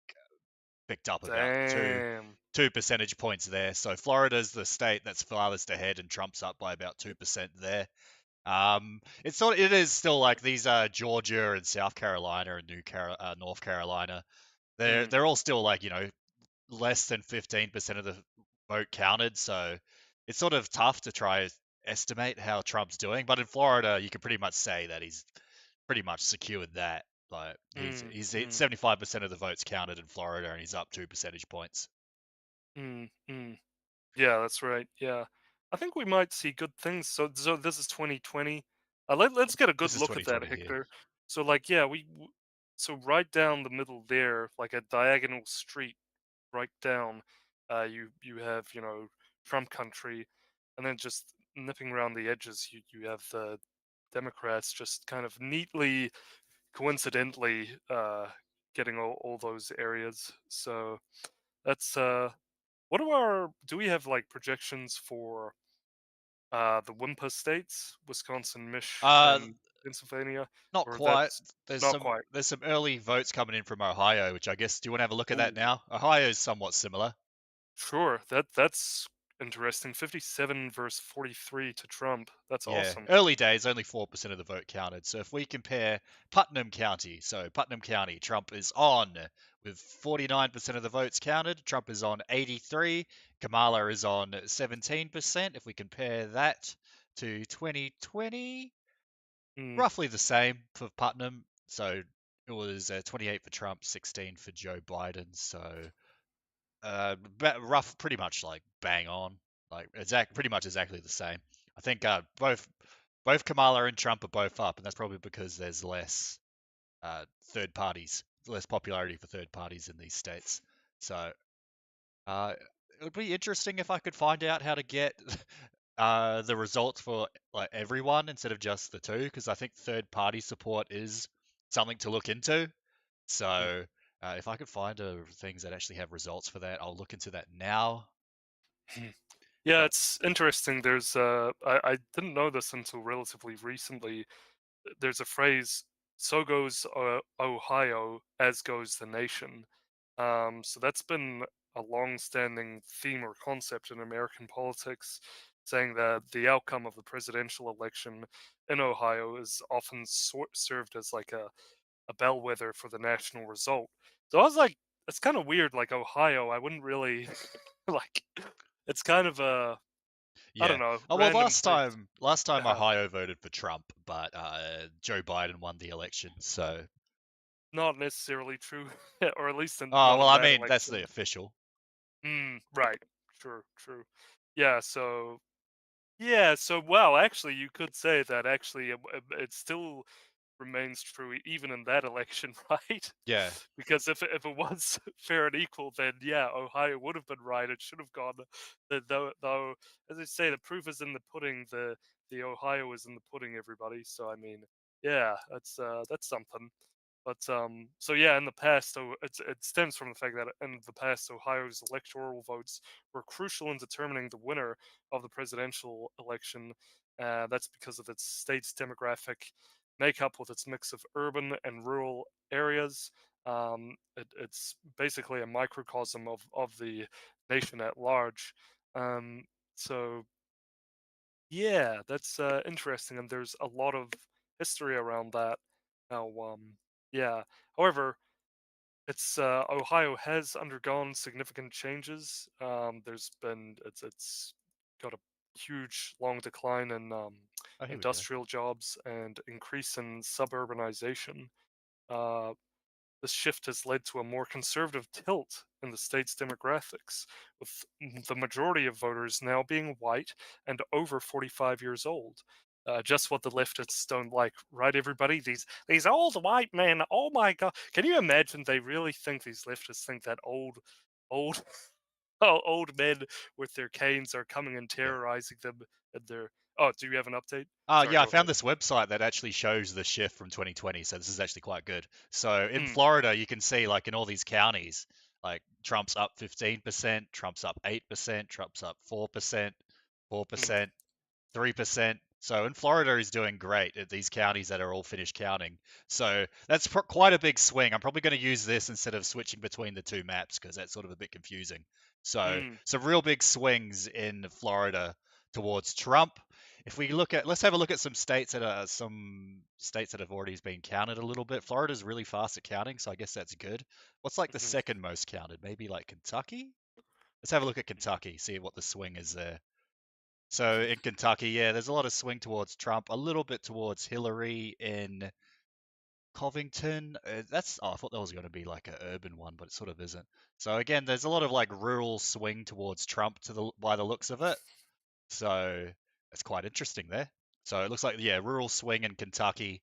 picked up about two percentage points there. So Florida's the state that's farthest ahead, and Trump's up by about 2% there. It is still like these Georgia and South Carolina and North Carolina. They're all still like less than 15% of the vote counted. So it's sort of tough to try estimate how Trump's doing. But in Florida, you can pretty much say that he's pretty much secured that. Like he's 75% of the votes counted in Florida, and he's up 2 percentage points. Yeah, that's right. Yeah, I think we might see good things. So this is 2020. Let's get a good look at that, Hector. Yeah. So like, yeah, so right down the middle there, like a diagonal street, right down, you have Trump country, and then just nipping around the edges, you have the Democrats just kind of neatly, coincidentally, getting all those areas. So that's do we have like projections for the Wimper states, Wisconsin, Mich, and Pennsylvania? Not Or quite. that's not quite. There's some early votes coming in from Ohio, which I guess, do you want to have a look at that now? Ohio is somewhat similar. Sure, that's interesting. 57 versus 43 to Trump. That's awesome. Early days, only 4% of the vote counted. So if we compare Putnam County, Trump is on with 49% of the votes counted. Trump is on 83. Kamala is on 17%. If we compare that to 2020, roughly the same for Putnam. So it was 28 for Trump, 16 for Joe Biden. So pretty much like bang on, like pretty much exactly the same. I think both Kamala and Trump are both up, and that's probably because there's less third parties, less popularity for third parties in these states. So it would be interesting if I could find out how to get the results for like everyone instead of just the two, because I think third party support is something to look into. So if I could find things that actually have results for that, I'll look into that now. Yeah, it's interesting. There's I didn't know this until relatively recently. There's a phrase, "So goes Ohio, as goes the nation." So that's been a long-standing theme or concept in American politics, saying that the outcome of the presidential election in Ohio is often served as like a bellwether for the national result. So I was like, it's kind of weird. Like Ohio, I wouldn't really like. It's kind of a I don't know. Oh, well, last place. time Ohio voted for Trump, but Joe Biden won the election, so not necessarily true, or at least Oh, not well, in I that mean, that's the election. official. Right. True. Yeah. So yeah. So well, actually, you could say that actually it still remains true even in that election, right? Yeah. Because if it was fair and equal, then yeah, Ohio would have been right. It should have gone. Though, as I say, the proof is in the pudding. The Ohio is in the pudding, everybody. So I mean, yeah, that's something. But so yeah, in the past, so it stems from the fact that in the past, Ohio's electoral votes were crucial in determining the winner of the presidential election. That's because of its state's demographic makeup with its mix of urban and rural areas. It's basically a microcosm of the nation at large. So yeah, that's interesting, and there's a lot of history around that. Now, yeah. However, it's Ohio has undergone significant changes. It's got a huge long decline in Oh, here we go. industrial jobs and increase in suburbanization. Uh, this shift has led to a more conservative tilt in the state's demographics, with the majority of voters now being white and over 45 years old. Just what the leftists don't like, right? Everybody, these old white men. Oh my god! Can you imagine? They really think these leftists think that old, old men with their canes are coming and Yeah. terrorizing them. And their Oh, do you have an update? Sorry, Yeah, I go found ahead. this website that actually shows the shift from 2020, so this is actually quite good. So in Mm, Florida, you can see like in all these counties, like Trump's up 15%, Trump's up 8%, Trump's up 4%, mm, 4%, 3%. So in Florida, he's doing great at these counties that are all finished counting. So that's quite a big swing. I'm probably going to use this instead of switching between the two maps because that's sort of a bit confusing. So mm, some real big swings in Florida towards Trump. If we look at, let's have a look at some states that have already been counted a little bit. Florida's really fast at counting, so I guess that's good. What's like the mhm, second most counted? Maybe like Kentucky? Let's have a look at Kentucky, see what the swing is there. So mhm, in Kentucky, yeah, there's a lot of swing towards Trump, a little bit towards Hillary in Covington. I thought that was going to be like an urban one, but it sort of isn't. So again, there's a lot of like rural swing towards Trump by the looks of it. So it's quite interesting there. So it looks like, yeah, rural swing in Kentucky.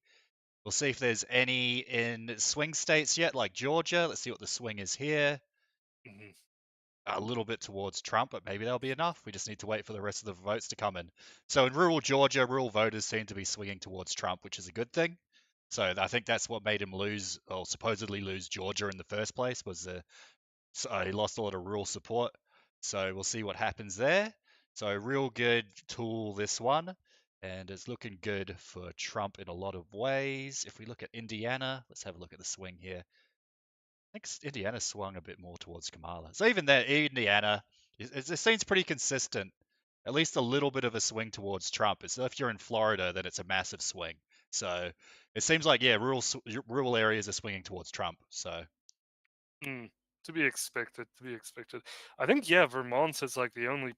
We'll see if there's any in swing states yet, like Georgia. Let's see what the swing is here. mhm, A little bit towards Trump, but maybe that'll be enough. We just need to wait for the rest of the votes to come in. So in rural Georgia, rural voters seem to be swinging towards Trump, which is a good thing. So I think that's what made him lose, or supposedly lose Georgia in the first place, was he lost a lot of rural support. So we'll see what happens there. So real good tool, this one. And it's looking good for Trump in a lot of ways. If we look at Indiana, let's have a look at the swing here. I think Indiana swung a bit more towards Kamala. So even there, Indiana, it seems pretty consistent. At least a little bit of a swing towards Trump. So if you're in Florida, then it's a massive swing. So it seems like, yeah, rural areas are swinging towards Trump. So mm. To be expected. To be expected. I think yeah, Vermont is like the only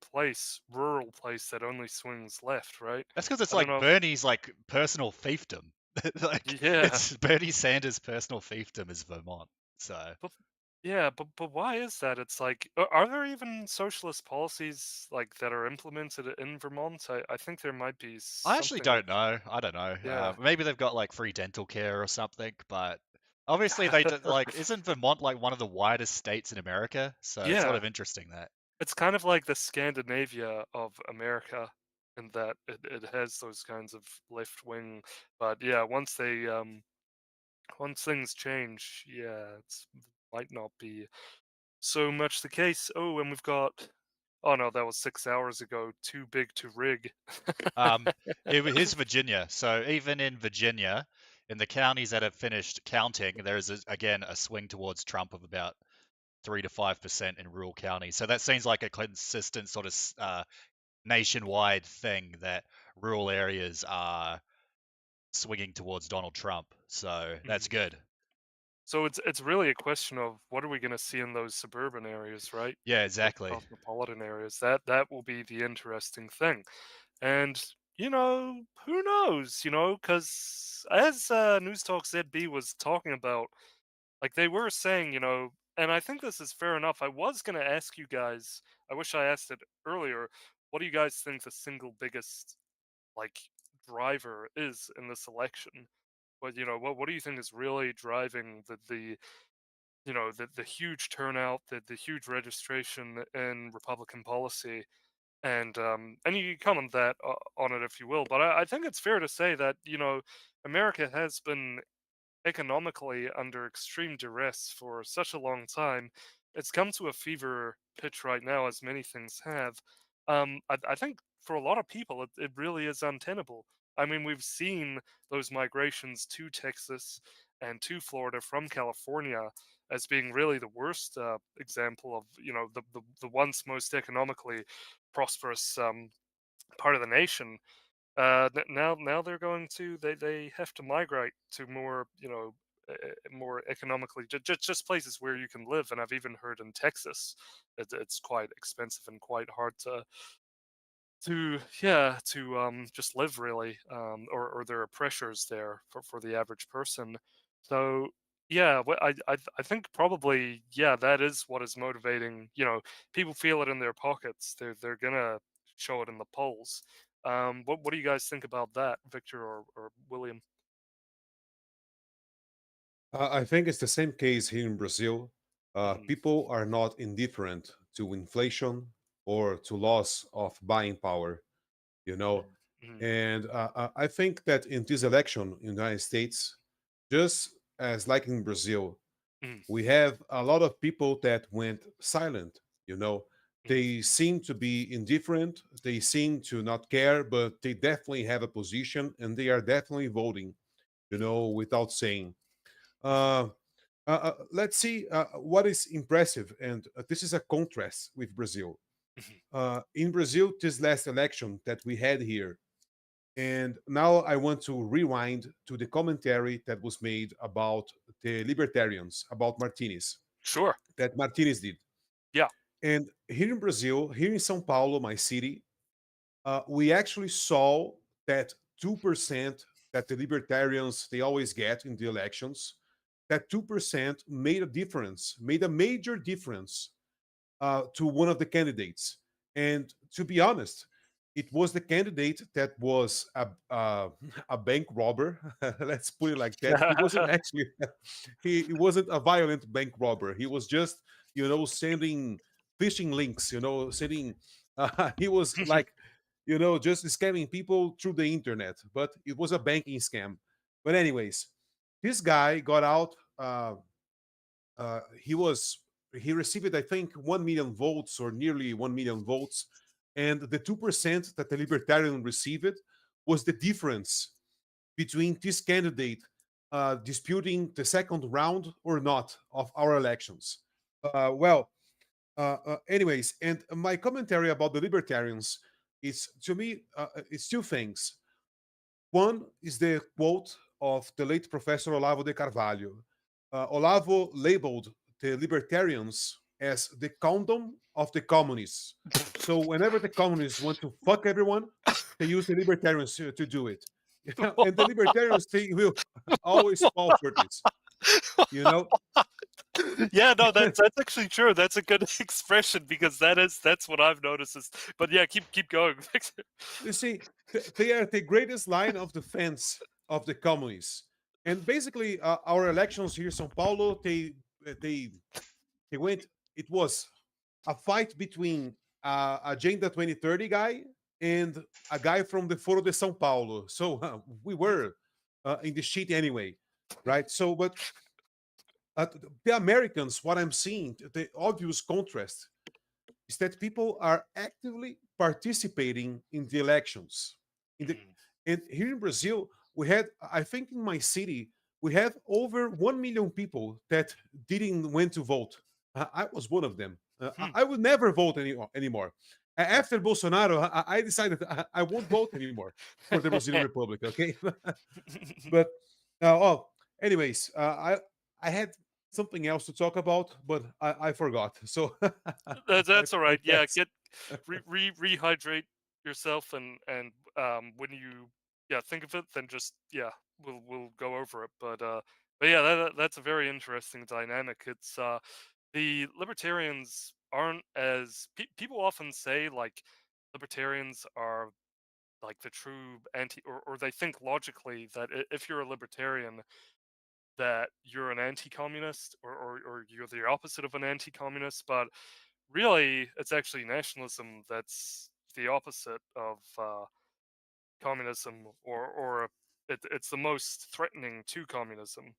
rural place that only swings left, right? that's because it's I don't like know. Bernie's like personal fiefdom. Like Yeah, it's Bernie Sanders' personal fiefdom is Vermont. So but yeah, but why is that? It's like, are there even socialist policies like that are implemented in Vermont? I think there might be I actually something like don't know. I don't know. yeah. Maybe they've got like free dental care or something, but obviously they like isn't Vermont like one of the widest states in America? So it's sort Yeah, of interesting that. it's kind of like the Scandinavia of America in that it has those kinds of left wing, but yeah, once things change, yeah, it's might not be so much the case. Oh, and we've got. Oh no, that was 6 hours ago. Too big to rig. Um, here's Virginia. So even in Virginia, in the counties that have finished counting, there is again a swing towards Trump of about 3 to 5% in rural counties. So that seems like a consistent sort of nationwide thing that rural areas are swinging towards Donald Trump. So that's Mhm. good. So it's really a question of what are we going to see in those suburban areas, right? Yeah, Those exactly. cosmopolitan areas. That will be the interesting thing. And who knows? Because as News Talk ZB was talking about like they were saying, and I think this is fair enough. I was going to ask you guys, I wish I asked it earlier, what do you guys think the single biggest like driver is in this election? But what do you think is really driving the huge turnout, the huge registration in Republican policy? And you can comment that on it if you will, but I think it's fair to say that America has been economically under extreme duress for such a long time. It's come to a fever pitch right now, as many things have. I think for a lot of people, it really is untenable. I mean, we've seen those migrations to Texas and to Florida from California as being really the worst example of the once most economically prosperous part of the nation. Now they're going to they have to migrate to more more economically just places where you can live. And I've even heard in Texas it's quite expensive and quite hard to just live really, or there are pressures there for the average person. So yeah, I think probably that is what is motivating. People feel it in their pockets. They're gonna show it in the polls. What do you guys think about that, Victor or William? I think it's the same case here in Brazil. Mhm. People are not indifferent to inflation or to loss of buying power, you know. Mhm. And I think that in this election in the United States, just as like in Brazil, Mhm. we have a lot of people that went silent, you know. Mhm. They seem to be indifferent, they seem to not care, but they definitely have a position and they are definitely voting, without saying. Uh, let's see what is impressive, and this is a contrast with Brazil. Mhm. In Brazil, this last election that we had here, and now I want to rewind to the commentary that was made about the libertarians, about Martinez, Sure. that Martinez did. Yeah. And here in Brazil, here in Sao Paulo, my city, we actually saw that 2% that the libertarians they always get in the elections, that 2% made a difference, made a major difference to one of the candidates. And to be honest, it was the candidate that was a bank robber. Let's put it like that. He wasn't actually he wasn't a violent bank robber. He was just sending phishing links. Sending. He was like just scamming people through the internet. But it was a banking scam. But anyways, this guy got out. He was he received, I think, 1 million votes or nearly 1 million votes, and the 2% that the Libertarian received was the difference between this candidate disputing the second round or not of our elections. Anyways, and my commentary about the Libertarians is, to me, it's two things. One is the quote of the late Professor Olavo de Carvalho. Olavo labeled the libertarians as the condom of the communists. So whenever the communists want to fuck everyone, they use the libertarians to do it. And the libertarians, they will always fall for this. Yeah, no, that's actually true. That's a good expression because that's what I've noticed. But yeah, keep going, Victor. You see, they are the greatest line of defense of the communists. And basically, our elections here in São Paulo, they went. It was a fight between Agenda 2030 guy and a guy from the Foro de São Paulo. So we were in the shit anyway, right? So, but the Americans, what I'm seeing, the obvious contrast is that people are actively participating in the elections. And here in Brazil, we had, I think, in my city, we have over 1 million people that didn't went to vote. I was one of them. I would never vote anymore. After Bolsonaro, I decided I won't vote anymore for the Brazilian Republic. Okay, but anyways, I had something else to talk about, but I forgot. So That's all right. Yeah, that's- get rehydrate yourself, and when you think of it, then just we'll go over it. But But yeah, that's a very interesting dynamic. It's the libertarians aren't as people often say like libertarians are like the true anti or they think logically that if you're a libertarian that you're an anti-communist or you're the opposite of an anti-communist, but really it's actually nationalism that's the opposite of communism, or it's the most threatening to communism.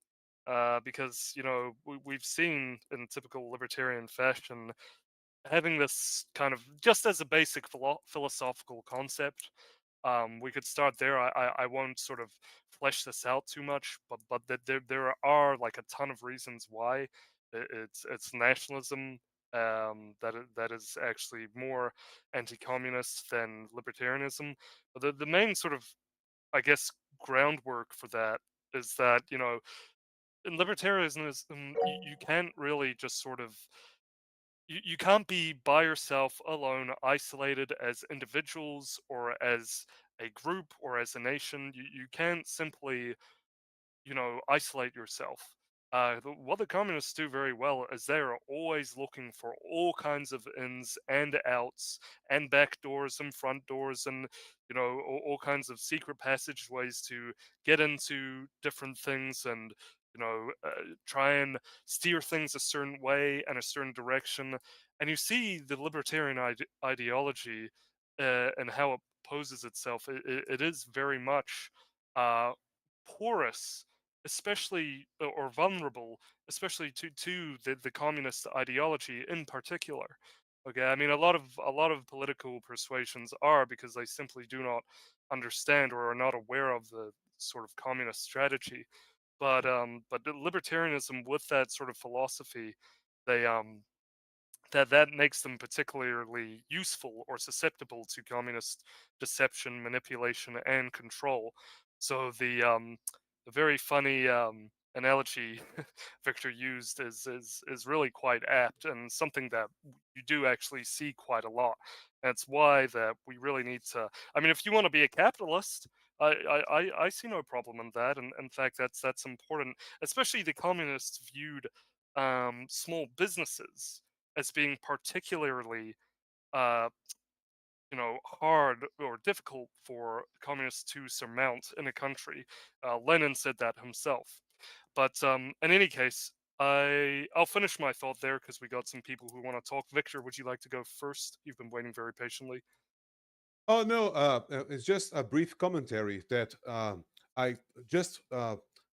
Because we've seen in typical libertarian fashion having this kind of just as a basic philosophical concept. We could start there. I won't sort of flesh this out too much, but there are like a ton of reasons why it's nationalism that is actually more anti-communist than libertarianism. But the main sort of, I guess, groundwork for that is that in libertarianism you can't really just sort of you can't be by yourself alone, isolated as individuals or as a group or as a nation. You can't simply isolate yourself. What the communists do very well is they are always looking for all kinds of ins and outs and back doors and front doors and all kinds of secret passageways to get into different things and try and steer things a certain way and a certain direction. And you see the libertarian ideology and how it poses itself. It is very much uh, porous, especially or vulnerable, especially to the communist ideology in particular. Okay, I mean a lot of political persuasions are because they simply do not understand or are not aware of the sort of communist strategy. But the libertarianism with that sort of philosophy, they that makes them particularly useful or susceptible to communist deception, manipulation, and control. So the very funny analogy Victor used is really quite apt and something that you do actually see quite a lot. That's why that we really need to. I mean, if you want to be a capitalist, I see no problem in that, and in fact, that's important. Especially the communists viewed small businesses as being particularly uh, hard or difficult for communists to surmount in a country. Lenin said that himself. But in any case, I'll finish my thought there because we got some people who want to talk. Victor, would you like to go first? You've been waiting very patiently. Oh no, it's just a brief commentary that I just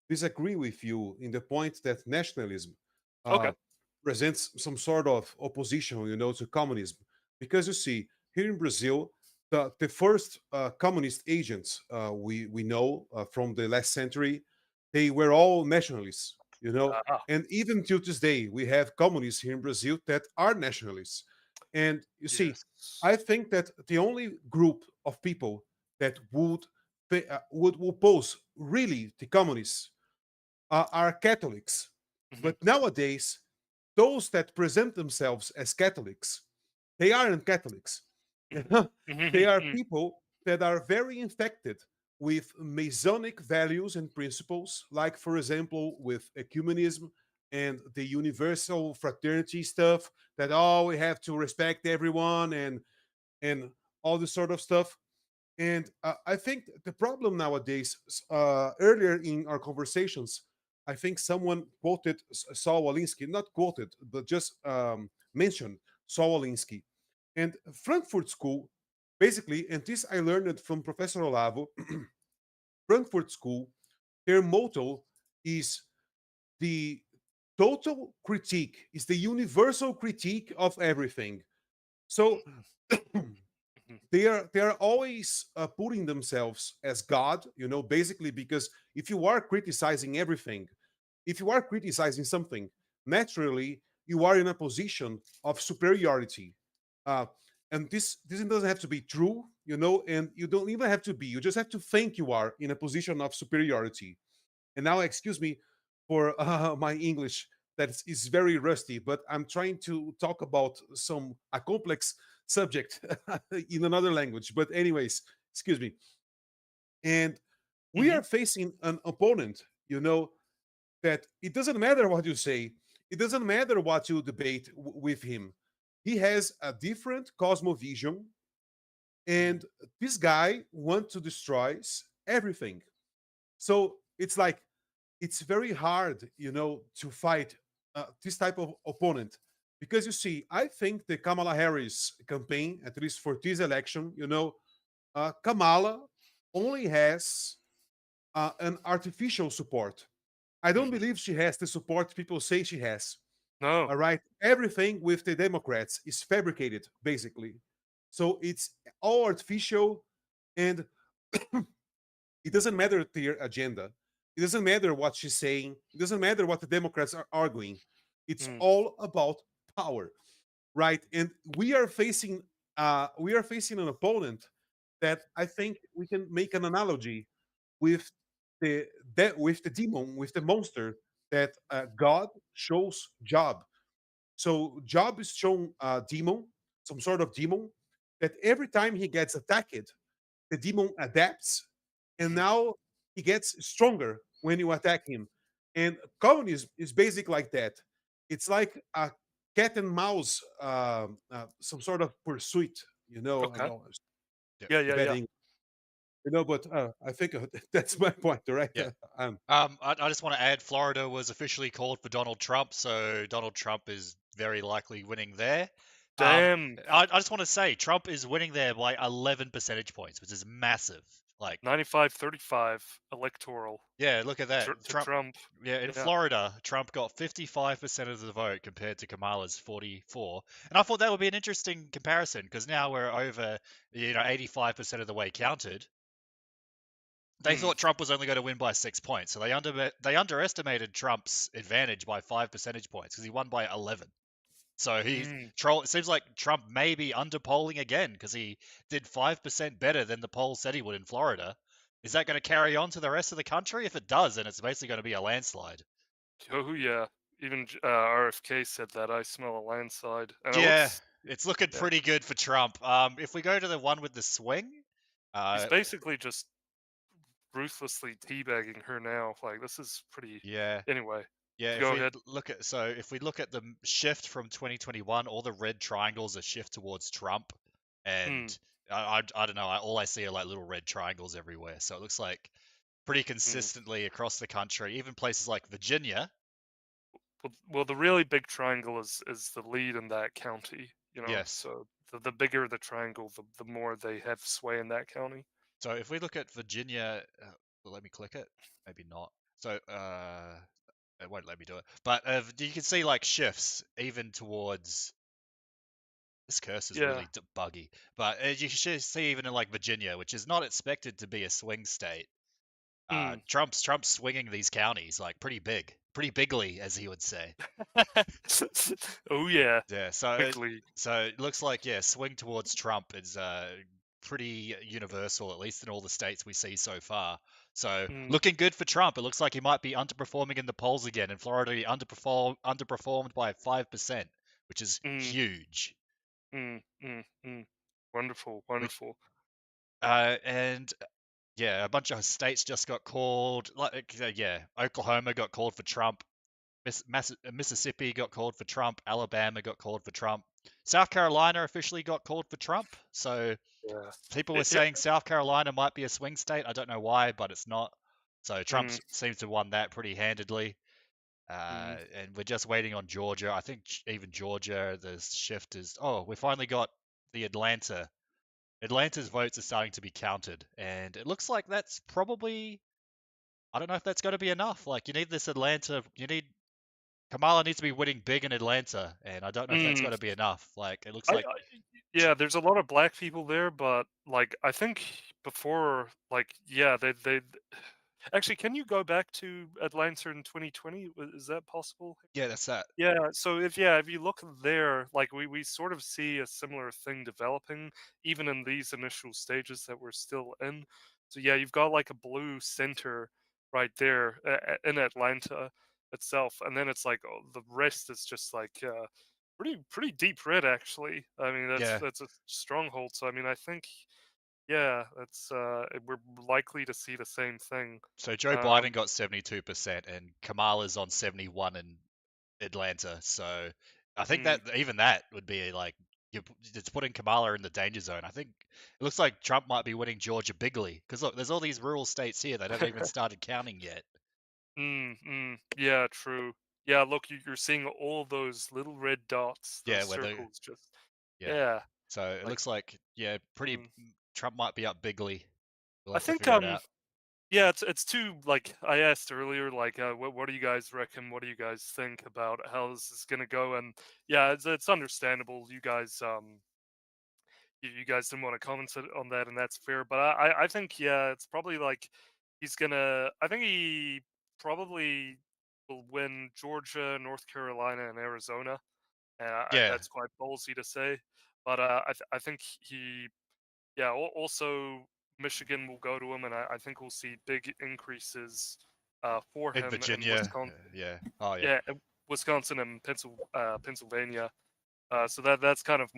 disagree with you in the point that nationalism Okay. uh, presents some sort of opposition, to communism. Because you see, here in Brazil, the first communist agents we know from the last century, they were all nationalists, Ah, and even till this day, we have communists here in Brazil that are nationalists. And you see, yes. I think that the only group of people that would oppose really the communists are Catholics. Mhm, But nowadays, those that present themselves as Catholics, they aren't Catholics. mhm, They mhm, are mhm, people that are very infected with Masonic values and principles, like, for example, with ecumenism and the universal fraternity stuff, that, oh, we have to respect everyone and all this sort of stuff. And I think the problem nowadays, earlier in our conversations, I think someone quoted Saul Alinsky, not quoted, but just mentioned Saul Alinsky. And Frankfurt School, basically, and this I learned it from Professor Olavo, Frankfurt School, their motto is the total critique, is the universal critique of everything. So mhm, they are always putting themselves as God, basically, because if you are criticizing everything, if you are criticizing something, naturally you are in a position of superiority. Uh, and this doesn't have to be true, and you don't even have to be. You just have to think you are in a position of superiority. And now, excuse me for my English that is very rusty, but I'm trying to talk about a complex subject in another language. But anyways, excuse me. And we mhm, are facing an opponent, that it doesn't matter what you say, it doesn't matter what you debate with him. He has a different cosmovision, and this guy wants to destroy everything. So it's like it's very hard, to fight this type of opponent, because you see, I think the Kamala Harris campaign, at least for this election, Kamala only has an artificial support. I don't believe she has the support people say she has. No. All right, everything with the Democrats is fabricated, basically. So it's all artificial, and it doesn't matter their agenda. It doesn't matter what she's saying. It doesn't matter what the Democrats are arguing. It's all about power, right? And we are facing an opponent that I think we can make an analogy with with the demon, with the monster that God shows Job. So Job is shown a demon, some sort of demon, that every time he gets attacked, the demon adapts, and now he gets stronger when you attack him. And communism is basic like that. It's like a cat and mouse, some sort of pursuit. Okay. Yeah. Yeah. Betting. But I think that's my point, right? Yeah. I just want to add, Florida was officially called for Donald Trump, so Donald Trump is very likely winning there. Damn. I just want to say, Trump is winning there by 11 percentage points, which is massive. Like 95-35 electoral. Yeah, look at that. To Trump. Yeah, in Florida, Trump got 55% of the vote compared to Kamala's 44. And I thought that would be an interesting comparison, because now we're over, 85% of the way counted. They thought Trump was only going to win by 6 points, so they underestimated Trump's advantage by 5 percentage points, because he won by 11. So it seems like Trump may be underpolling again, because he did 5% better than the poll said he would in Florida. Is that going to carry on to the rest of the country? If it does, then it's basically going to be a landslide. Oh yeah, even RFK said that. I smell a landslide. And it's looking pretty good for Trump. If we go to the one with the swing, he's basically just ruthlessly teabagging her now. Like, this is pretty. Yeah. Anyway. Yeah. Go ahead. If we look at the shift from 2021, all the red triangles are shift towards Trump, and I don't know. All I see are like little red triangles everywhere. So it looks like pretty consistently across the country, even places like Virginia. Well, the really big triangle is the lead in that county. Yes. So the bigger the triangle, the more they have sway in that county. So if we look at Virginia, let me click it. Maybe not. So it won't let me do it. But you can see like shifts even towards. This curse is really buggy. But you can see even in like Virginia, which is not expected to be a swing state, Trump's swinging these counties like pretty bigly, as he would say. Oh yeah. Yeah. So it looks like swing towards Trump is pretty universal, at least in all the states we see so far. So looking good for Trump. It looks like he might be underperforming in the polls again. In Florida, he underperformed by 5%, which is huge. Wonderful. And a bunch of states just got called. Oklahoma got called for Trump. Mississippi got called for Trump. Alabama got called for Trump. South Carolina officially got called for Trump. So people were saying South Carolina might be a swing state. I don't know why, but it's not. So Trump seems to have won that pretty handedly. And we're just waiting on Georgia. I think even Georgia, the shift is... Oh, we finally got the Atlanta. Atlanta's votes are starting to be counted. And it looks like that's probably... I don't know if that's going to be enough. Like, you need this Atlanta... Kamala needs to be winning big in Atlanta, and I don't know if that's going to be enough. Like, it looks like... there's a lot of black people there, but, like, I think before, like, they... Actually, can you go back to Atlanta in 2020? Is that possible? Yeah, that's that. Yeah, so if you look there, like, we sort of see a similar thing developing, even in these initial stages that we're still in. So yeah, you've got, like, a blue center right there in Atlanta itself, and then it's like the rest is just like pretty deep red, actually. I mean, that's a stronghold. So I mean, I think yeah, that's we're likely to see the same thing. So Joe Biden got 72% and Kamala's on 71 in Atlanta. So I think that even that would be like it's putting Kamala in the danger zone. I think it looks like Trump might be winning Georgia bigly because look, there's all these rural states here that haven't even started counting yet. Yeah, true. Yeah, look, you're seeing all those little red dots, those Yeah, where they, circles, just yeah. yeah. So it Like, looks like pretty Trump might be up bigly. We'll I have to think figure it out. yeah, it's too like I asked earlier, like what do you guys reckon? What do you guys think about how this is gonna go? And yeah, it's understandable. You guys you guys didn't want to comment on that, and that's fair. But I think yeah, it's probably like he's gonna. I think he probably will win Georgia, North Carolina, and Arizona, and Yeah. that's quite ballsy to say. But I think he yeah. Also, Michigan will go to him, and I think we'll see big increases for In him in Virginia. Wisconsin. Yeah. Oh yeah. Yeah, Wisconsin and Pennsylvania. So that's kind of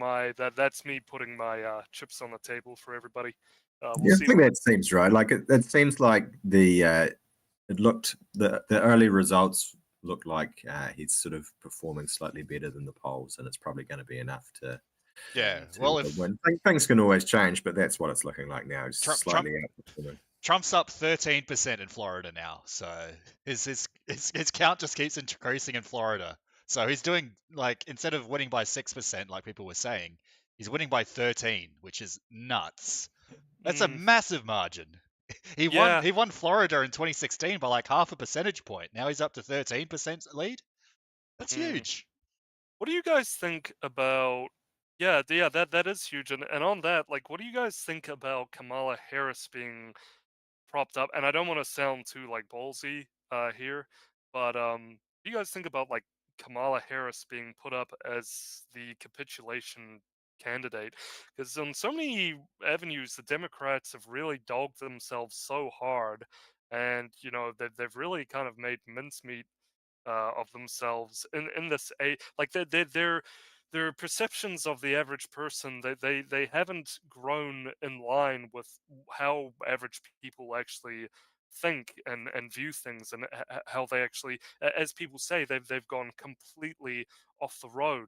that's me putting my chips on the table for everybody. We'll Yeah, I see. think that seems right. Like it seems like the early results look like he's sort of performing slightly better than the polls, and it's probably going to be enough to well, if win. Things can always change, but that's what it's looking like now. He's slightly outperforming. Trump's up 13% in Florida now, so his count just keeps increasing in Florida. So he's doing like instead of winning by 6%, like people were saying, he's winning by 13, which is nuts. That's a massive margin. He won Florida in 2016 by like half a percentage point. Now he's up to 13% lead. That's huge. What do you guys think about? Yeah, that is huge. And on that, like, what do you guys think about Kamala Harris being propped up? And I don't want to sound too like ballsy here, but do you guys think about like Kamala Harris being put up as the capitulation candidate? Because on so many avenues, the Democrats have really dogged themselves so hard, and they've really kind of made mincemeat of themselves in this like their perceptions of the average person, they haven't grown in line with how average people actually think and view things, and how they actually, as people say, they've gone completely off the road.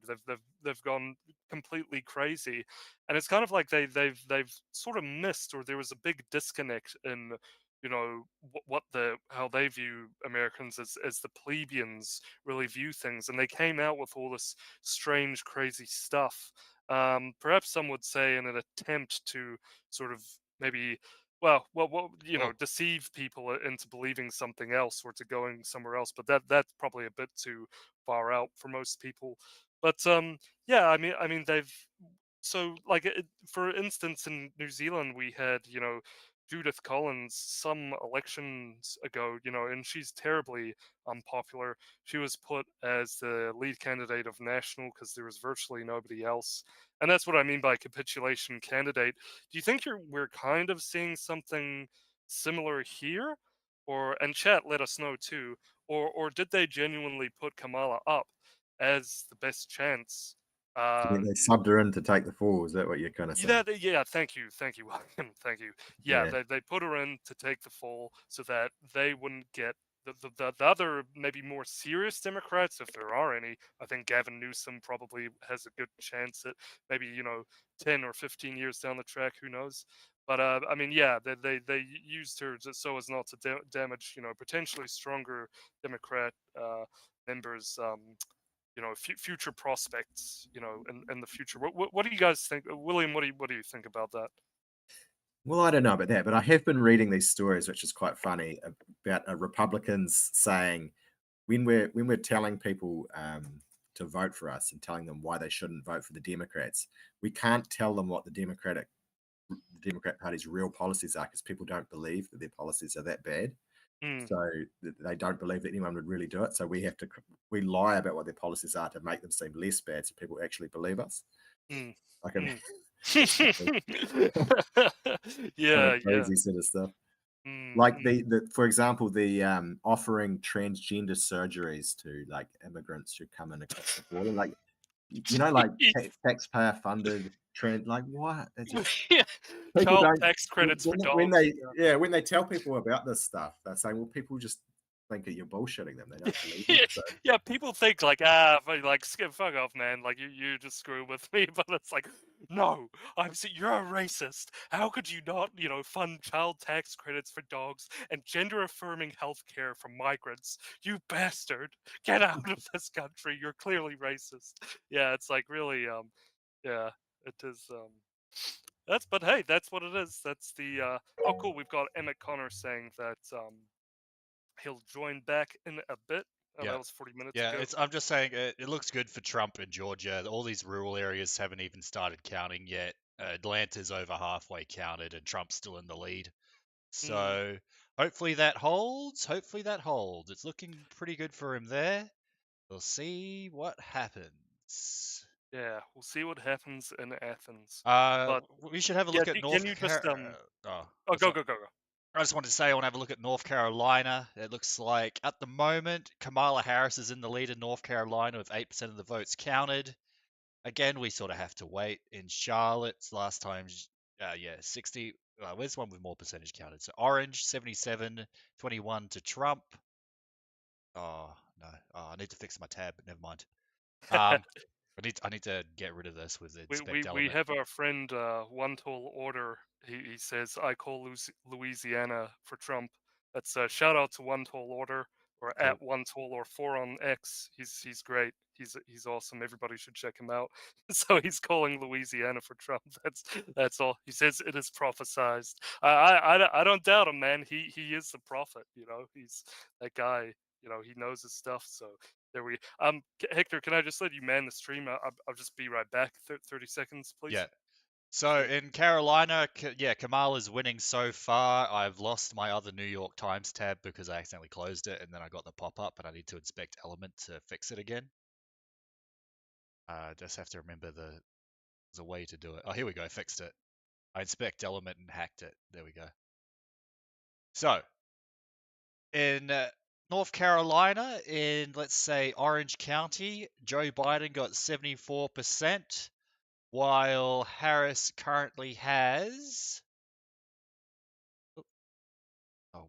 They've gone completely crazy, and it's kind of like they've sort of missed, or there was a big disconnect in how they view Americans as the plebeians really view things, and they came out with all this strange, crazy stuff. Perhaps some would say in an attempt to sort of maybe, deceive people into believing something else or to going somewhere else. But that's probably a bit too far out for most people. But yeah, I mean they've so like for instance in New Zealand we had Judith Collins some elections ago, and she's terribly unpopular. She was put as the lead candidate of National because there was virtually nobody else. And that's what I mean by capitulation candidate. Do you think we're kind of seeing something similar here? And chat, let us know too. Or did they genuinely put Kamala up as the best chance? I mean, they subbed her in to take the fall. Is that what you're kind of saying? Yeah. Thank you, William. Thank you. Yeah, they put her in to take the fall so that they wouldn't get the other maybe more serious Democrats, if there are any. I think Gavin Newsom probably has a good chance at maybe 10 or 15 years down the track. Who knows? But I mean, yeah, they used her so as not to damage potentially stronger Democrat members. Future prospects, in the future. What do you guys think, William? What do you think about that? Well, I don't know about that, but I have been reading these stories, which is quite funny, about Republicans saying when we're telling people to vote for us and telling them why they shouldn't vote for the Democrats, we can't tell them what the Democrat Party's real policies are because people don't believe that their policies are that bad. So they don't believe that anyone would really do it. So we lie about what their policies are to make them seem less bad, so people actually believe us. Like yeah, crazy sort of stuff. Like for example, the offering transgender surgeries to like immigrants who come in across the border, like like taxpayer funded trend. Like what? It just, Yeah, people child don't tax credits for when dogs. when they tell people about this stuff, they're saying, well, people just think that you're bullshitting them. They don't believe it. So. Yeah, people think like fuck off, man. Like you just screw with me, but it's like, no, you're a racist. How could you not, fund child tax credits for dogs and gender affirming health care for migrants? You bastard, get out of this country. You're clearly racist. Yeah, it's like really, yeah, it is. But hey, that's what it is. That's the. Oh, cool. We've got Emmet Conner saying that he'll join back in a bit. Oh, Yeah. that was 40 minutes Yeah, ago. I'm just saying it looks good for Trump in Georgia. All these rural areas haven't even started counting yet. Atlanta's over halfway counted, and Trump's still in the lead. So hopefully that holds. Hopefully that holds. It's looking pretty good for him there. We'll see what happens. Yeah, we'll see what happens in Athens. We should have a look at North can you just Carolina. Oh, go. I just wanted to say I want to have a look at North Carolina. It looks like at the moment Kamala Harris is in the lead in North Carolina with 8% of the votes counted. Again, we sort of have to wait. In Charlotte's last time, 60. Where's one with more percentage counted? So Orange 77-21 to Trump. Oh no, I need to fix my tab. But never mind. I need to get rid of this with the inspect element. We have our friend One Tall Order. He says, I call Louisiana for Trump. That's a shout out to One Tall Order, or Cool. at One Tall or 4 on X. He's great. He's awesome. Everybody should check him out. So he's calling Louisiana for Trump. That's all. He says it is prophesized. I don't doubt him, man. He is the prophet. He's that guy. He knows his stuff. So there we. Hector, can I just let you man the stream? I'll just be right back. 30 seconds, please. Yeah. So in Carolina, Kamala's winning so far. I've lost my other New York Times tab because I accidentally closed it, and then I got the pop-up, and I need to inspect element to fix it again. Just have to remember there's a way to do it. Oh, here we go. Fixed it. I inspect element and hacked it. There we go. So in North Carolina, in let's say Orange County, Joe Biden got 74%, while Harris currently has. Can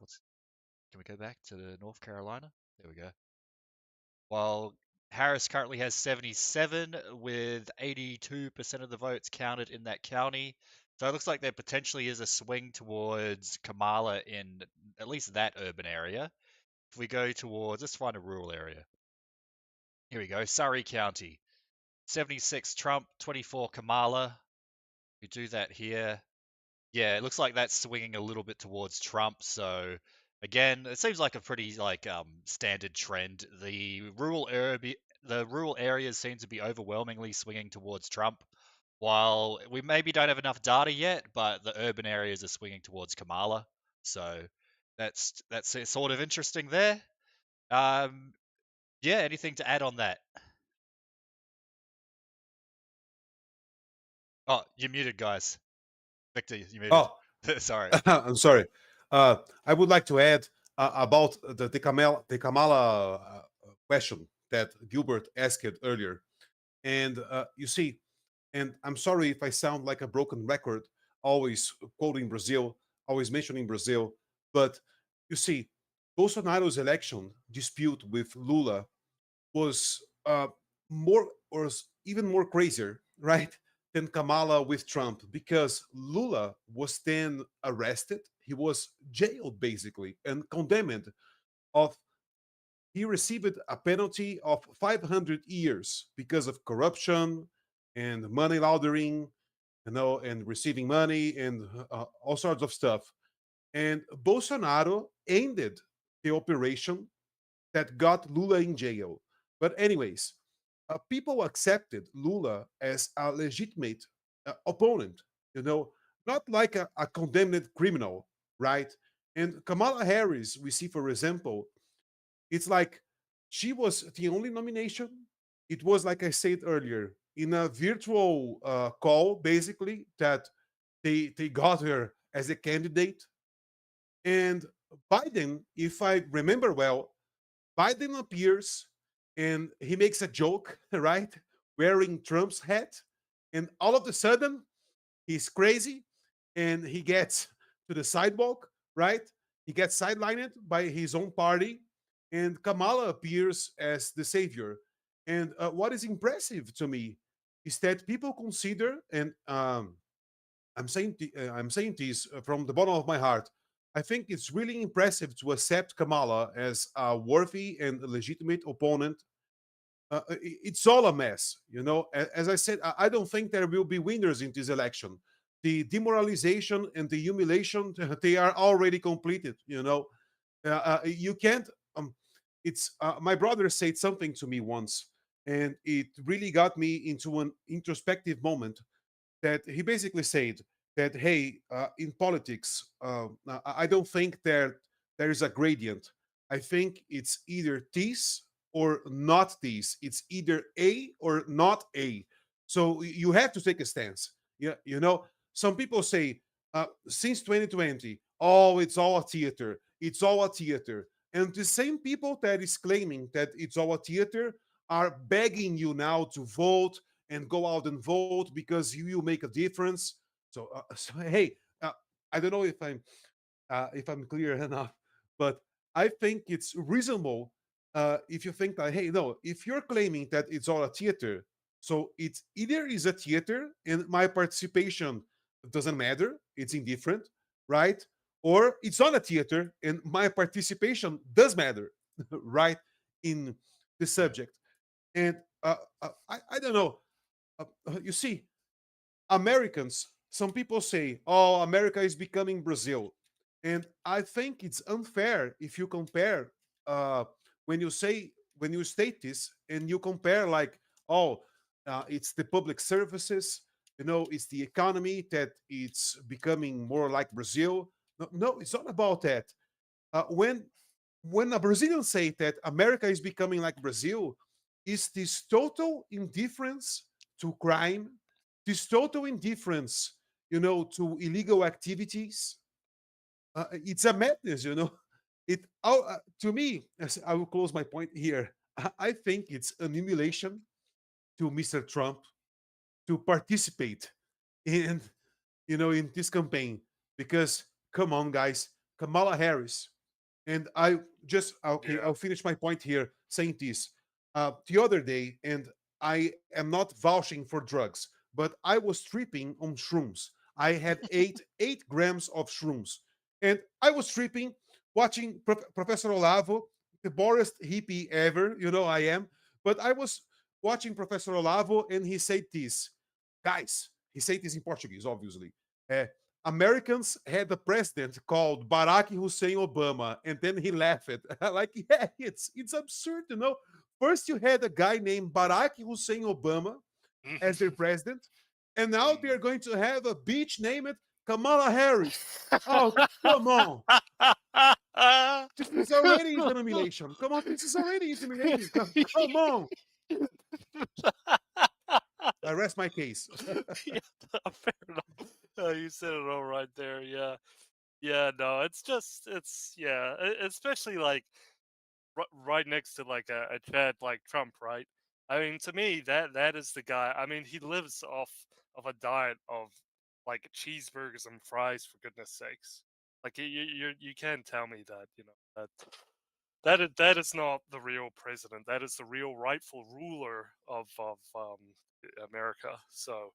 we go back to the North Carolina? There we go. While Harris currently has 77, with 82% of the votes counted in that county. So it looks like there potentially is a swing towards Kamala in at least that urban area. If we go towards, let's find a rural area. Here we go, Surrey County. 76 Trump, 24 Kamala. We do that here. Yeah, it looks like that's swinging a little bit towards Trump. So again, it seems like a pretty standard trend. The rural areas seem to be overwhelmingly swinging towards Trump, while we maybe don't have enough data yet, but the urban areas are swinging towards Kamala. So that's sort of interesting there. Yeah, anything to add on that? Oh, you're muted, guys. Victor, you muted. Oh, sorry. I'm sorry. I would like to add about the Kamala question that Gilbert asked earlier. And you see, and I'm sorry if I sound like a broken record, always quoting Brazil, always mentioning Brazil, but you see, Bolsonaro's election dispute with Lula was even more crazier, right, than Kamala with Trump, because Lula was then arrested. He was jailed basically and condemned he received a penalty of 500 years because of corruption and money laundering, and receiving money and all sorts of stuff. And Bolsonaro ended the operation that got Lula in jail. But anyways, people accepted Lula as a legitimate opponent, not like a condemned criminal, right? And Kamala Harris, we see, for example, it's like she was the only nomination. It was, like I said earlier, in a virtual call, basically, that they got her as a candidate. And Biden, if I remember well, Biden appears and he makes a joke, right? Wearing Trump's hat. and all of a sudden he's crazy, and he gets to the sidewalk, right? He gets sidelined by his own party, and Kamala appears as the savior. And what is impressive to me is that people consider, and I'm saying this from the bottom of my heart. I think it's really impressive to accept Kamala as a worthy and legitimate opponent. It's all a mess, you know. As I said, I don't think there will be winners in this election. The demoralization and the humiliation, they are already completed, you know. You can't. It's My brother said something to me once, and it really got me into an introspective moment. That he basically said that, hey, in politics, I don't think there is a gradient. I think it's either this or not this. It's either A or not A. So you have to take a stance. Yeah, you know, some people say since 2020, oh, it's all a theater. It's all a theater. And the same people that is claiming that it's all a theater are begging you now to vote and go out and vote because you make a difference. So hey, I don't know if I'm clear enough, but I think it's reasonable if you think that, hey, no, if you're claiming that it's all a theater, so it's either is a theater and my participation doesn't matter, it's indifferent, right? Or it's not a theater and my participation does matter, right? In the subject. And I don't know. You see, Americans, some people say, oh, America is becoming Brazil. And I think it's unfair if you compare uh, when you state this and you compare like, oh, it's the public services, you know, it's the economy that it's becoming more like Brazil. No, it's not about that. When a Brazilian say that America is becoming like Brazil, is this total indifference to crime, this total indifference, you know, to illegal activities. It's a madness, you know. To me, as I will close my point here. I think it's an emulation to Mr. Trump to participate in, you know, in this campaign because come on, guys, Kamala Harris. And okay, Yeah. I'll finish my point here saying this. The other day, and I am not vouching for drugs, but I was tripping on shrooms. I had ate 8 grams of shrooms, and I was tripping, watching Professor Olavo, the borest hippie ever. You know I am, but I was watching Professor Olavo, and he said this, guys. He said this in Portuguese, obviously. Uh, Americans had a president called Barack Hussein Obama, and then he laughed. Like, yeah, it's absurd, you know. First, you had a guy named Barack Hussein Obama as their president, and now they're going to have a bitch named Kamala Harris. Oh, come on. This is already intimidation. Come on, this is already intimidation. Come on. I rest my case. Yeah, fair enough. You said it all right there. Yeah, yeah. No, especially like right next to like a Chad like Trump, right? I mean, to me, that is the guy. I mean, he lives off of a diet of like cheeseburgers and fries, for goodness sakes. Like you can't tell me that, you know, that is not the real president. That is the real rightful ruler of America. So,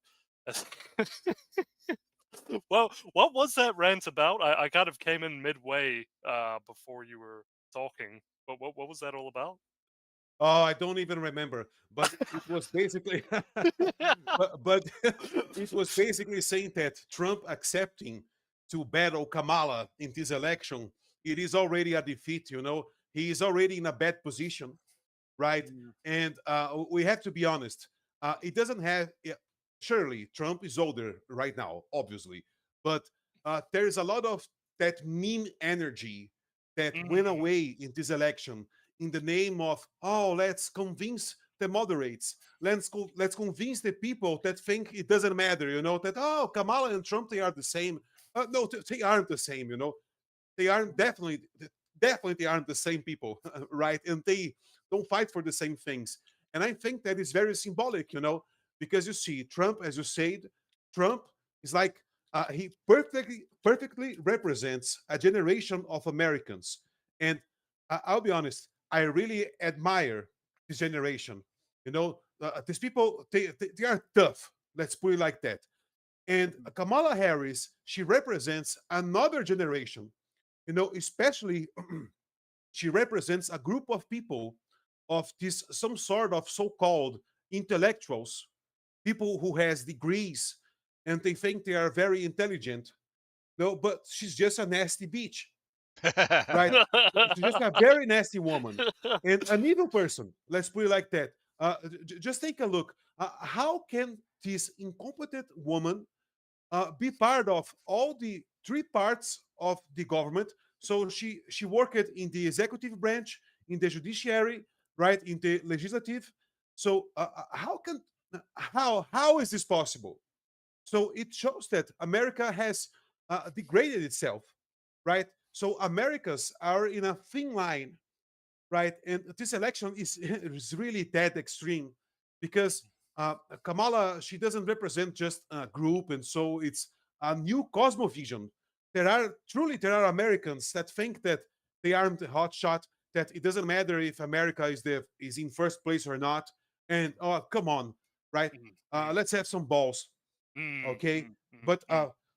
well, what was that rant about? I kind of came in midway before you were talking. But what was that all about? Oh, I don't even remember. But it was basically, but it was basically saying that Trump accepting to battle Kamala in this election, it is already a defeat. You know, he is already in a bad position, right? And we have to be honest. It doesn't have. Yeah, surely Trump is older right now, obviously, but there is a lot of that meme energy that went Mhm. away in this election in the name of, oh, let's convince the moderates, let's convince the people that think it doesn't matter, you know, that, oh, Kamala and Trump, they are the same. No, they aren't the same, you know. They aren't, definitely they aren't the same people. Right? And they don't fight for the same things. And I think that is very symbolic, you know. because you see, Trump, as you said, Trump is like he perfectly represents a generation of Americans, and I'll be honest, I really admire this generation. You know, these people they are tough. Let's put it like that. And Kamala Harris, she represents another generation. You know, especially she represents a group of people of this some sort of so-called intellectuals, people who has degrees and they think they are very intelligent. No, but she's just a nasty bitch, right? She's just a very nasty woman and an evil person. Let's put it like that. Just take a look. How can this incompetent woman be part of all the three parts of the government? So she worked in the executive branch, in the judiciary, right, in the legislative. So how is this possible? So it shows that America has degraded itself, right? So Americans are in a thin line, right? And this election is really that extreme because Kamala, she doesn't represent just a group, and so it's a new cosmovision. There are Americans that think that they aren't a hot shot, that it doesn't matter if America is in first place or not. And oh, come on, right? Let's have some balls, okay? But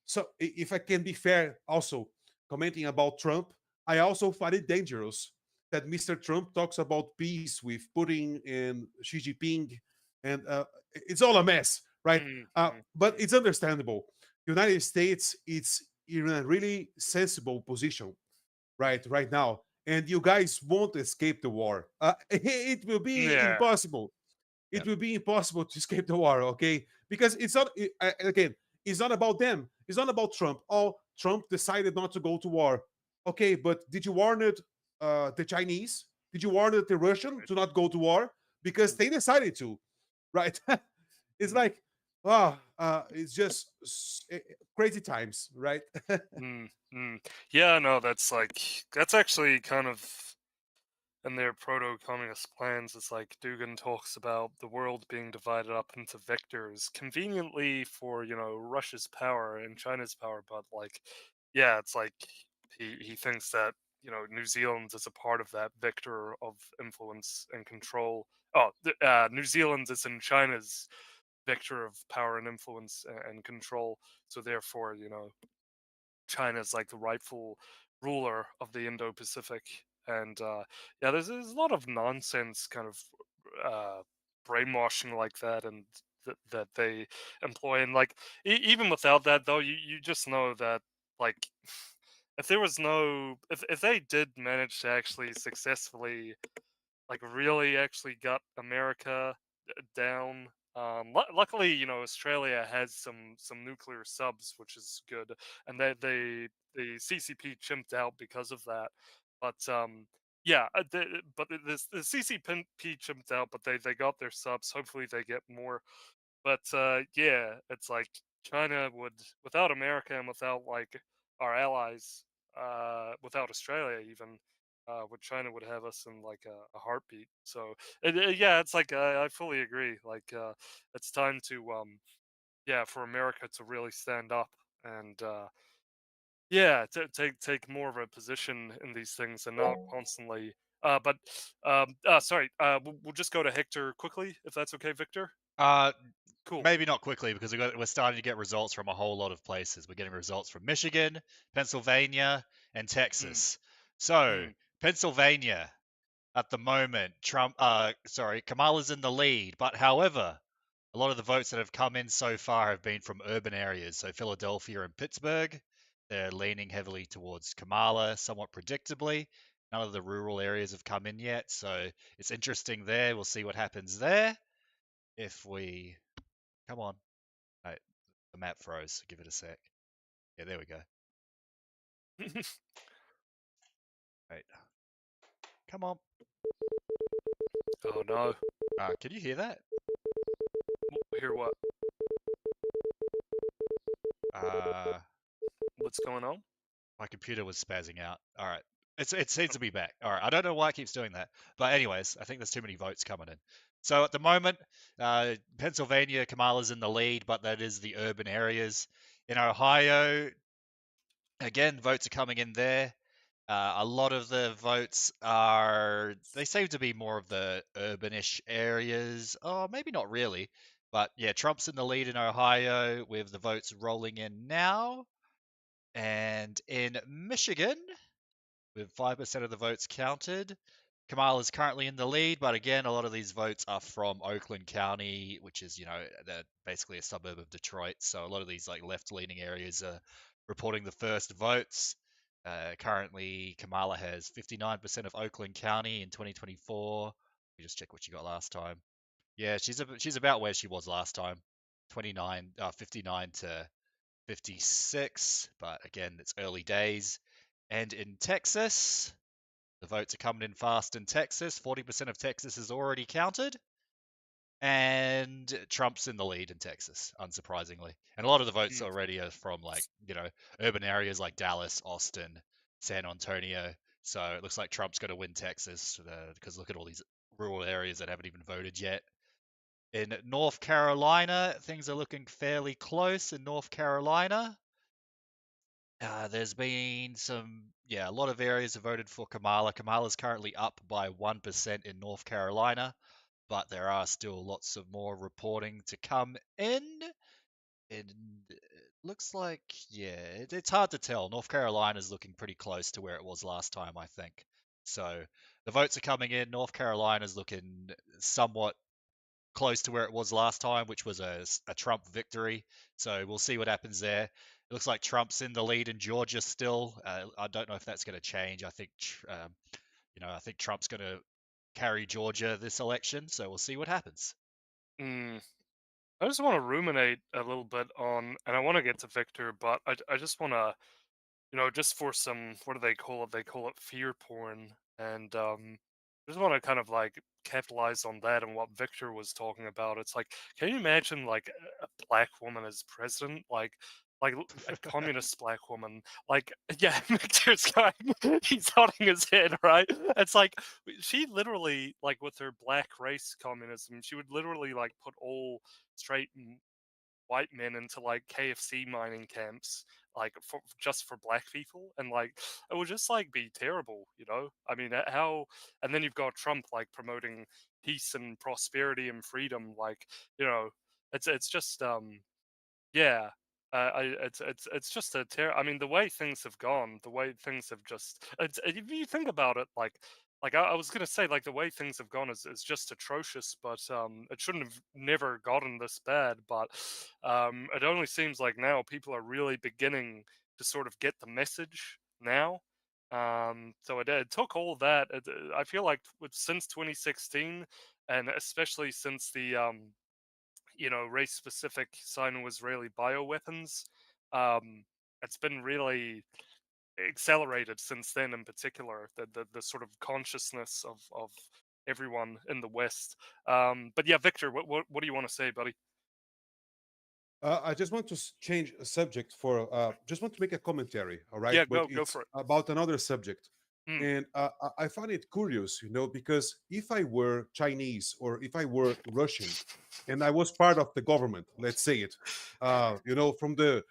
so if I can be fair, also commenting about Trump, I also find it dangerous that Mr. Trump talks about peace with Putin and Xi Jinping, and it's all a mess, right? But it's understandable. The United States, it's in a really sensible position, right now, and you guys won't escape the war. It will be impossible. It will be impossible to escape the war, okay? Because it's not again, it's not about them. It's not about Trump. Oh, Trump decided not to go to war. Okay, but did you warn the Chinese? Did you warn the Russian to not go to war? Because they decided to, right? It's like, it's just crazy times, right? Yeah, no, that's actually kind of in their proto-communist plans. It's like Dugan talks about the world being divided up into vectors, conveniently for Russia's power and China's power, but like, yeah, it's like he thinks that New Zealand is a part of that vector of influence and control. Oh, New Zealand is in China's vector of power and influence and control. So therefore, China's like the rightful ruler of the Indo-Pacific. And yeah, there's a lot of nonsense kind of brainwashing like that, and that they employ. And like even without that, though, you just know that like if there was no if they did manage to actually successfully like really actually got America down. Luckily, Australia has some nuclear subs, which is good, and the CCP chimped out because of that. But yeah, the CCP chimped out, but they got their subs. Hopefully, they get more. But yeah, it's like China would, without America and without like our allies, without Australia even, with China would have us in like a heartbeat. So yeah, it's like I fully agree. Like it's time to yeah, for America to really stand up and yeah, to take more of a position in these things and not constantly. But sorry, we'll just go to Hector quickly if that's okay, Victor. Cool. Maybe not quickly because we're starting to get results from a whole lot of places. We're getting results from Michigan, Pennsylvania, and Texas. So Pennsylvania, at the moment, Kamala's in the lead. But however, a lot of the votes that have come in so far have been from urban areas. So Philadelphia and Pittsburgh, they're leaning heavily towards Kamala, somewhat predictably. None of the rural areas have come in yet, so it's interesting there. We'll see what happens there. If we come on, right, the map froze. Give it a sec. Yeah, there we go. Right, come on. Oh no. Can you hear that? Hear what? Uh, What's going on? my computer was spazzing out. All right, It seems to be back. All right. I don't know why it keeps doing that. But anyways, I think there's too many votes coming in. So at the moment, Pennsylvania, Kamala's in the lead, but that is the urban areas. In Ohio, again, votes are coming in there. A lot of the votes they seem to be more of the urbanish areas. Oh, maybe not really. But yeah, Trump's in the lead in Ohio with the votes rolling in now. And in Michigan, with 5% of the votes counted, Kamala is currently in the lead, but again, a lot of these votes are from Oakland County, which is, basically a suburb of Detroit. So a lot of these like left-leaning areas are reporting the first votes. Currently, Kamala has 59% of Oakland County in 2024. Let me just check what she got last time. Yeah, she's about where she was last time, 59 to 56. But again, it's early days. And in Texas, the votes are coming in fast in Texas. 40% of Texas is already counted. And Trump's in the lead in Texas, unsurprisingly. And a lot of the votes already are from urban areas like Dallas, Austin, San Antonio. So it looks like Trump's going to win Texas because look at all these rural areas that haven't even voted yet. In North Carolina, things are looking fairly close in North Carolina. There's been a lot of areas have voted for Kamala. Kamala's currently up by 1% in North Carolina, but there are still lots of more reporting to come in. And it looks like, it's hard to tell. North Carolina's looking pretty close to where it was last time, I think. So the votes are coming in. North Carolina's looking somewhat close to where it was last time, which was a Trump victory. So we'll see what happens there. It looks like Trump's in the lead in Georgia still. I don't know if that's going to change. I think, I think Trump's going to carry Georgia this election. So we'll see what happens. I just want to ruminate a little bit on, and I want to get to Victor, but I just want to, just for some, what do they call it? They call it fear porn. And just want to kind of like capitalize on that and what Victor was talking about. It's like, can you imagine like a black woman as president? Like a communist black woman. Like, yeah, Victor's going, he's nodding his head, right? It's like, she literally, like with her black race communism, she would literally like put all straight white men into like KFC mining camps, like just for black people, and like it would just like be terrible, I mean, how? And then you've got Trump like promoting peace and prosperity and freedom, like it's just yeah. It's just a I mean, the way things have gone, the way things have just. If you think about it, like I was gonna say, like the way things have gone is just atrocious. But it shouldn't have never gotten this bad. But it only seems like now people are really beginning to sort of get the message now. So it took all that. I feel like since 2016, and especially since the race-specific Sino-Israeli bioweapons. It's been really accelerated since then. In particular, the sort of consciousness of everyone in the West. But yeah, Victor, what do you want to say, buddy? I just want to change a subject for. Just want to make a commentary. All right. Yeah, but go for it. About another subject. And I find it curious, because if I were Chinese or if I were Russian and I was part of the government, let's say it, from the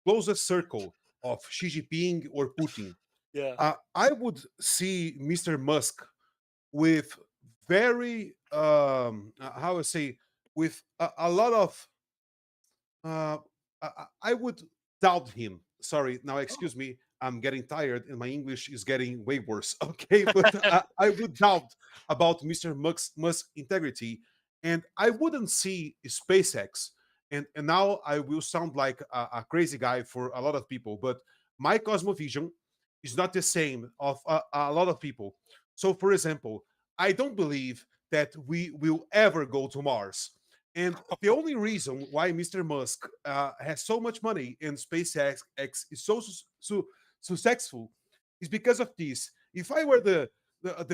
closest circle of Xi Jinping or Putin, I would see Mr. Musk with very, how I say, with a lot of, I would doubt him. Sorry, now excuse me. I'm getting tired and my English is getting way worse. Okay, but I would doubt about Mr. Musk's integrity, and I wouldn't see SpaceX. And now I will sound like a crazy guy for a lot of people, but my cosmovision is not the same of a lot of people. So, for example, I don't believe that we will ever go to Mars. And the only reason why Mr. Musk has so much money and SpaceX is so successful is because of this. If I were the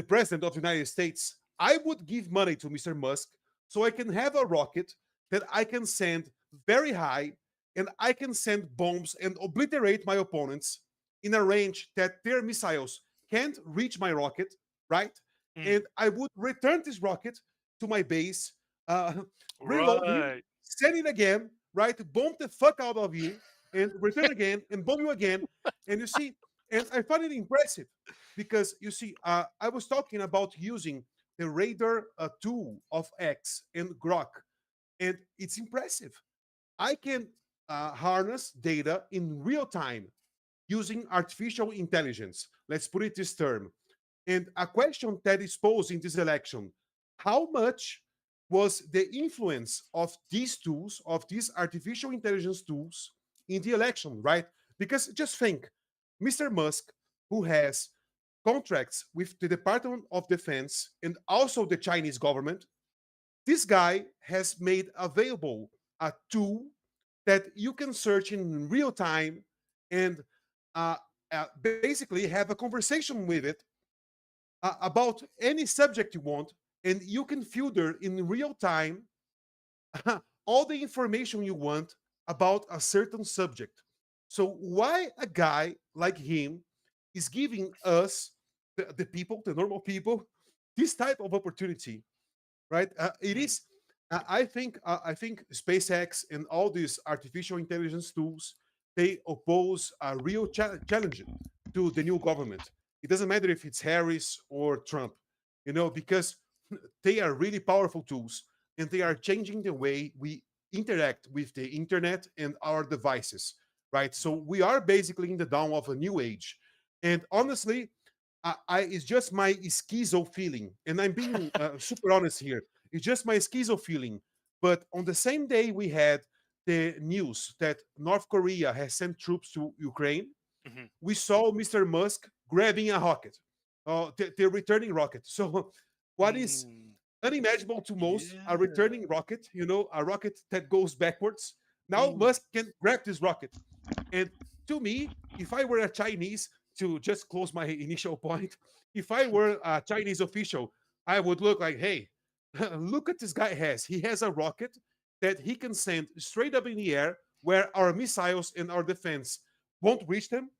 president of the United States, I would give money to Mr. Musk so I can have a rocket that I can send very high and I can send bombs and obliterate my opponents in a range that their missiles can't reach my rocket, right? Mm. And I would return this rocket to my base, reload him, Right. send it again, right? Bomb the fuck out of you, and return again, and bomb you again. And you see, and I find it impressive because you see, I was talking about using the radar tool of X and Grok, and it's impressive. I can harness data in real time using artificial intelligence. Let's put it this term. And a question that is posed in this election: how much was the influence of these tools, of these artificial intelligence tools, in the election, right? Because just think, Mr. Musk, who has contracts with the Department of Defense and also the Chinese government, this guy has made available a tool that you can search in real time and uh, basically have a conversation with it about any subject you want, and you can filter in real time all the information you want about a certain subject. So why a guy like him is giving us, the people, the normal people, this type of opportunity, right? It is. I think SpaceX and all these artificial intelligence tools, they oppose a real challenge to the new government. It doesn't matter if it's Harris or Trump, because they are really powerful tools, and they are changing the way we interact with the internet and our devices, right? So we are basically in the dawn of a new age. And honestly, it's just my schizo feeling, and I'm being super honest here. It's just my schizo feeling. But on the same day we had the news that North Korea has sent troops to Ukraine, Mhm. we saw Mr. Musk grabbing a rocket, the returning rocket. So what is Mm. unimaginable to most, a Yeah. returning rocket, a rocket that goes backwards. Now Mm. Musk can grab this rocket. And to me, if I were a Chinese, to just close my initial point, if I were a Chinese official, I would look like, hey, look at this guy has. He has a rocket that he can send straight up in the air where our missiles and our defense won't reach them,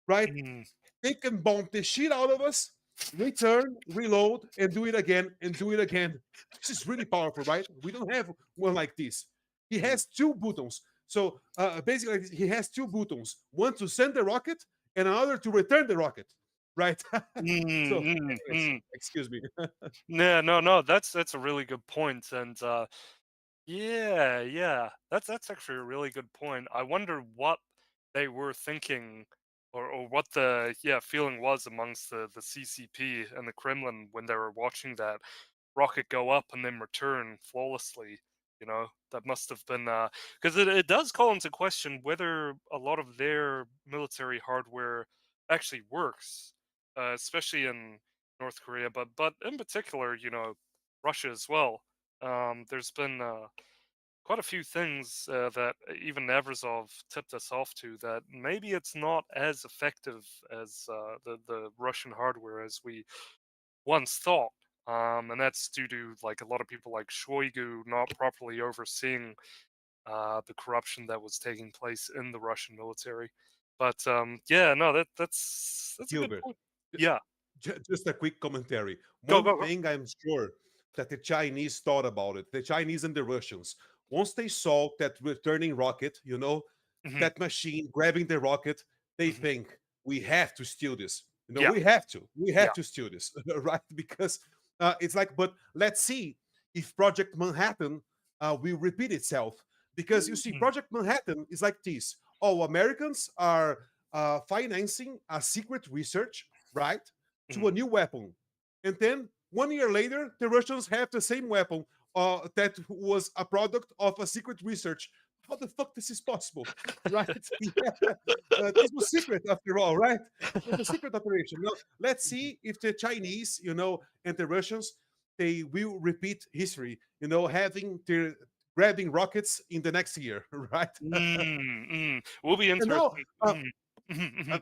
right? Mm. They can bomb the shit out of us, return, reload, and do it again and do it again. This is really powerful, right? We don't have one like this. He has two buttons. So basically, he has two buttons: one to send the rocket and another to return the rocket, right? So, anyways, excuse me. Yeah, no, that's a really good point, and yeah, that's actually a really good point. I wonder what they were thinking, or what the feeling was amongst the CCP and the Kremlin when they were watching that rocket go up and then return flawlessly. That must have been because it does call into question whether a lot of their military hardware actually works, especially in North Korea, but in particular, Russia as well. There's been quite a few things that even Navrazov tipped us off to that maybe it's not as effective as the Russian hardware as we once thought. And that's due to like a lot of people like Shoigu not properly overseeing the corruption that was taking place in the Russian military. But yeah, no, that's a good Gilbert, point. Yeah, just a quick commentary. go One go go. thing I'm sure that the Chinese thought about it, the Chinese and the Russians, once they saw that returning rocket, Hmm. that machine grabbing the rocket, they Hmm. think we have to steal this. Yeah, We yeah. have to steal this, right? Because it's like, but let's see if Project Manhattan will repeat itself. Because you see, Mm. Project Manhattan is like this. Oh, Americans are financing a secret research, right, to a Mhm. new weapon. And then 1 year later, the Russians have the same weapon that was a product of a secret research. How the fuck this is possible, right? Yeah. This was secret after all, right? It was a secret operation. Now, let's see if the Chinese, and the Russians, they will repeat history, having their grabbing rockets in the next year, right? Will be And now, interesting.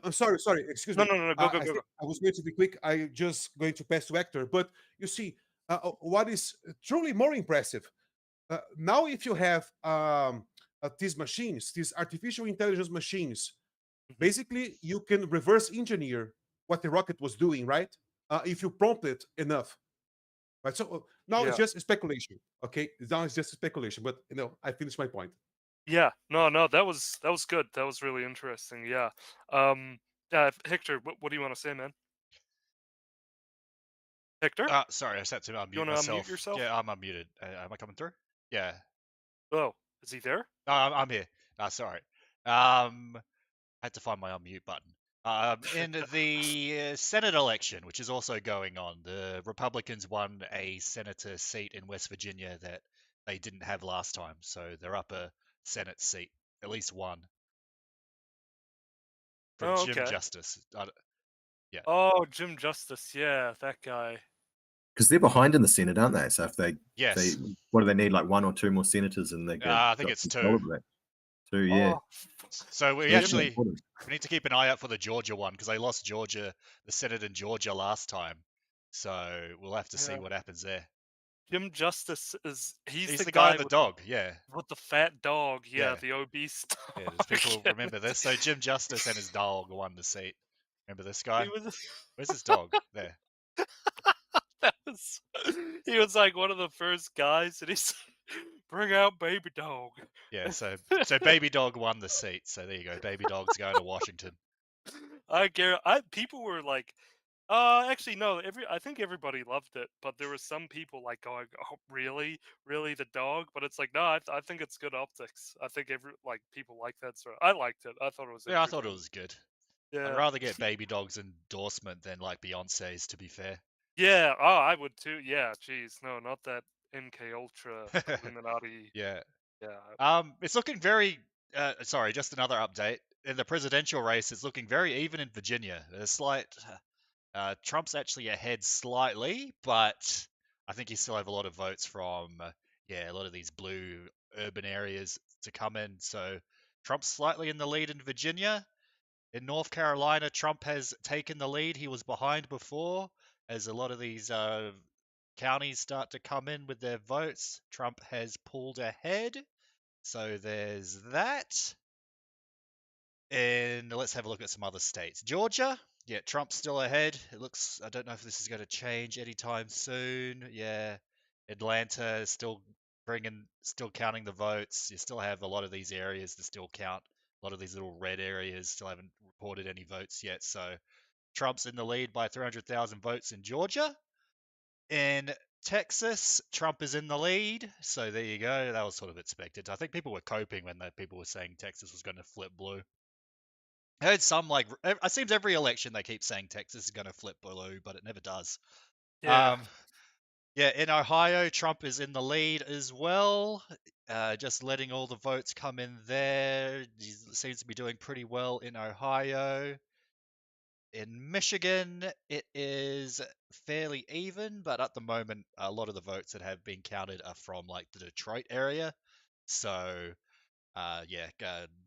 I'm sorry, excuse No, me. no, no, no, go, go, I go, go. think I was going to be quick. I just going to pass to Hector. But you see, what is truly more impressive now, if you have these machines, these artificial intelligence machines, Mhm. basically you can reverse engineer what the rocket was doing, right? If you prompt it enough, right? So now it's Yeah. just speculation. Okay, now it's just speculation. But I finished my point. Yeah, no, that was good. That was really interesting. Yeah. Hector, what do you want to say, man? Hector, Sorry, I had to you unmute want to unmute myself. yourself? Yeah, I'm unmuted. Am I coming through? Yeah. Oh, is he there? No, I'm here. Sorry. I had to find my unmute button. In the Senate election, which is also going on, the Republicans won a senator seat in West Virginia that they didn't have last time, so they're up a Senate seat, at least one, from Oh, Jim okay. Justice. Yeah. Oh, Jim Justice. Yeah, that guy. Because they're behind in the Senate, aren't they? So if they Yes. what do they need? Like 1 or 2 more senators, and they get. I think it's 2. 2, yeah. Oh, So we So that's actually important. we need to keep an eye out for the Georgia one because they lost the Senate in Georgia last time. So we'll have to see Yeah. what happens there. Jim Justice he's the guy and the with dog, yeah. with the fat dog. Yeah, Yeah. the obese dog. Yeah, does people remember this? So Jim Justice and his dog won the seat. Remember this guy? Where's his dog? There. He was like one of the first guys, and he's bring out baby dog. Yeah, so baby dog won the seat. So there you go. Baby dog's going to Washington. People were like, actually no, I think everybody loved it, but there were some people like going, oh, really the dog? But it's like, no, I think it's good optics. I think people like that sort of. I liked it. I thought it was. Yeah, I thought it was good. Yeah. I'd rather get baby dog's endorsement than like Beyonce's, to be fair. Yeah, I would too. Yeah, geez, no, not that MK Ultra Illuminati. Yeah. Yeah. It's looking very. Sorry, just another update. In the presidential race, it's looking very even in Virginia. There's slight. Trump's actually ahead slightly, but I think he still have a lot of votes from a lot of these blue urban areas to come in. So Trump's slightly in the lead in Virginia. In North Carolina, Trump has taken the lead. He was behind before. As a lot of these counties start to come in with their votes, Trump has pulled ahead. So there's that. And let's have a look at some other states. Georgia, yeah, Trump's still ahead. It looks, I don't know if this is going to change anytime soon. Yeah, Atlanta is still counting the votes. You still have a lot of these areas to still count. A lot of these little red areas still haven't reported any votes yet. So Trump's in the lead by 300,000 votes in Georgia. In Texas, Trump is in the lead. So there you go. That was sort of expected. I think people were coping when people were saying Texas was going to flip blue. I heard some it seems every election they keep saying Texas is going to flip blue, but it never does. Yeah. In Ohio, Trump is in the lead as well. Just letting all the votes come in there. He seems to be doing pretty well in Ohio. In Michigan, it is fairly even, but at the moment, a lot of the votes that have been counted are from like the Detroit area. So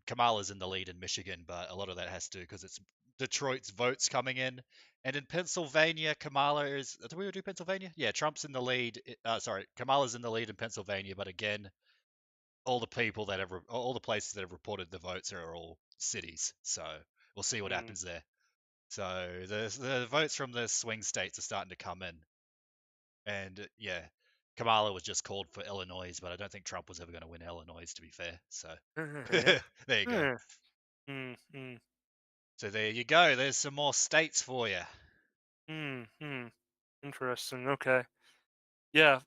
Kamala's in the lead in Michigan, but a lot of that has to do because it's Detroit's votes coming in. And in Pennsylvania, Kamala is. Did we do Pennsylvania? Yeah, Trump's in the lead. Kamala's in the lead in Pennsylvania, but again, all the places that have reported the votes are all cities. So we'll see what happens there. So the votes from the swing states are starting to come in, and Kamala was just called for Illinois, but I don't think Trump was ever going to win Illinois, to be fair. So there you go. So there you go. There's some more states for you. Interesting. Okay. Yeah.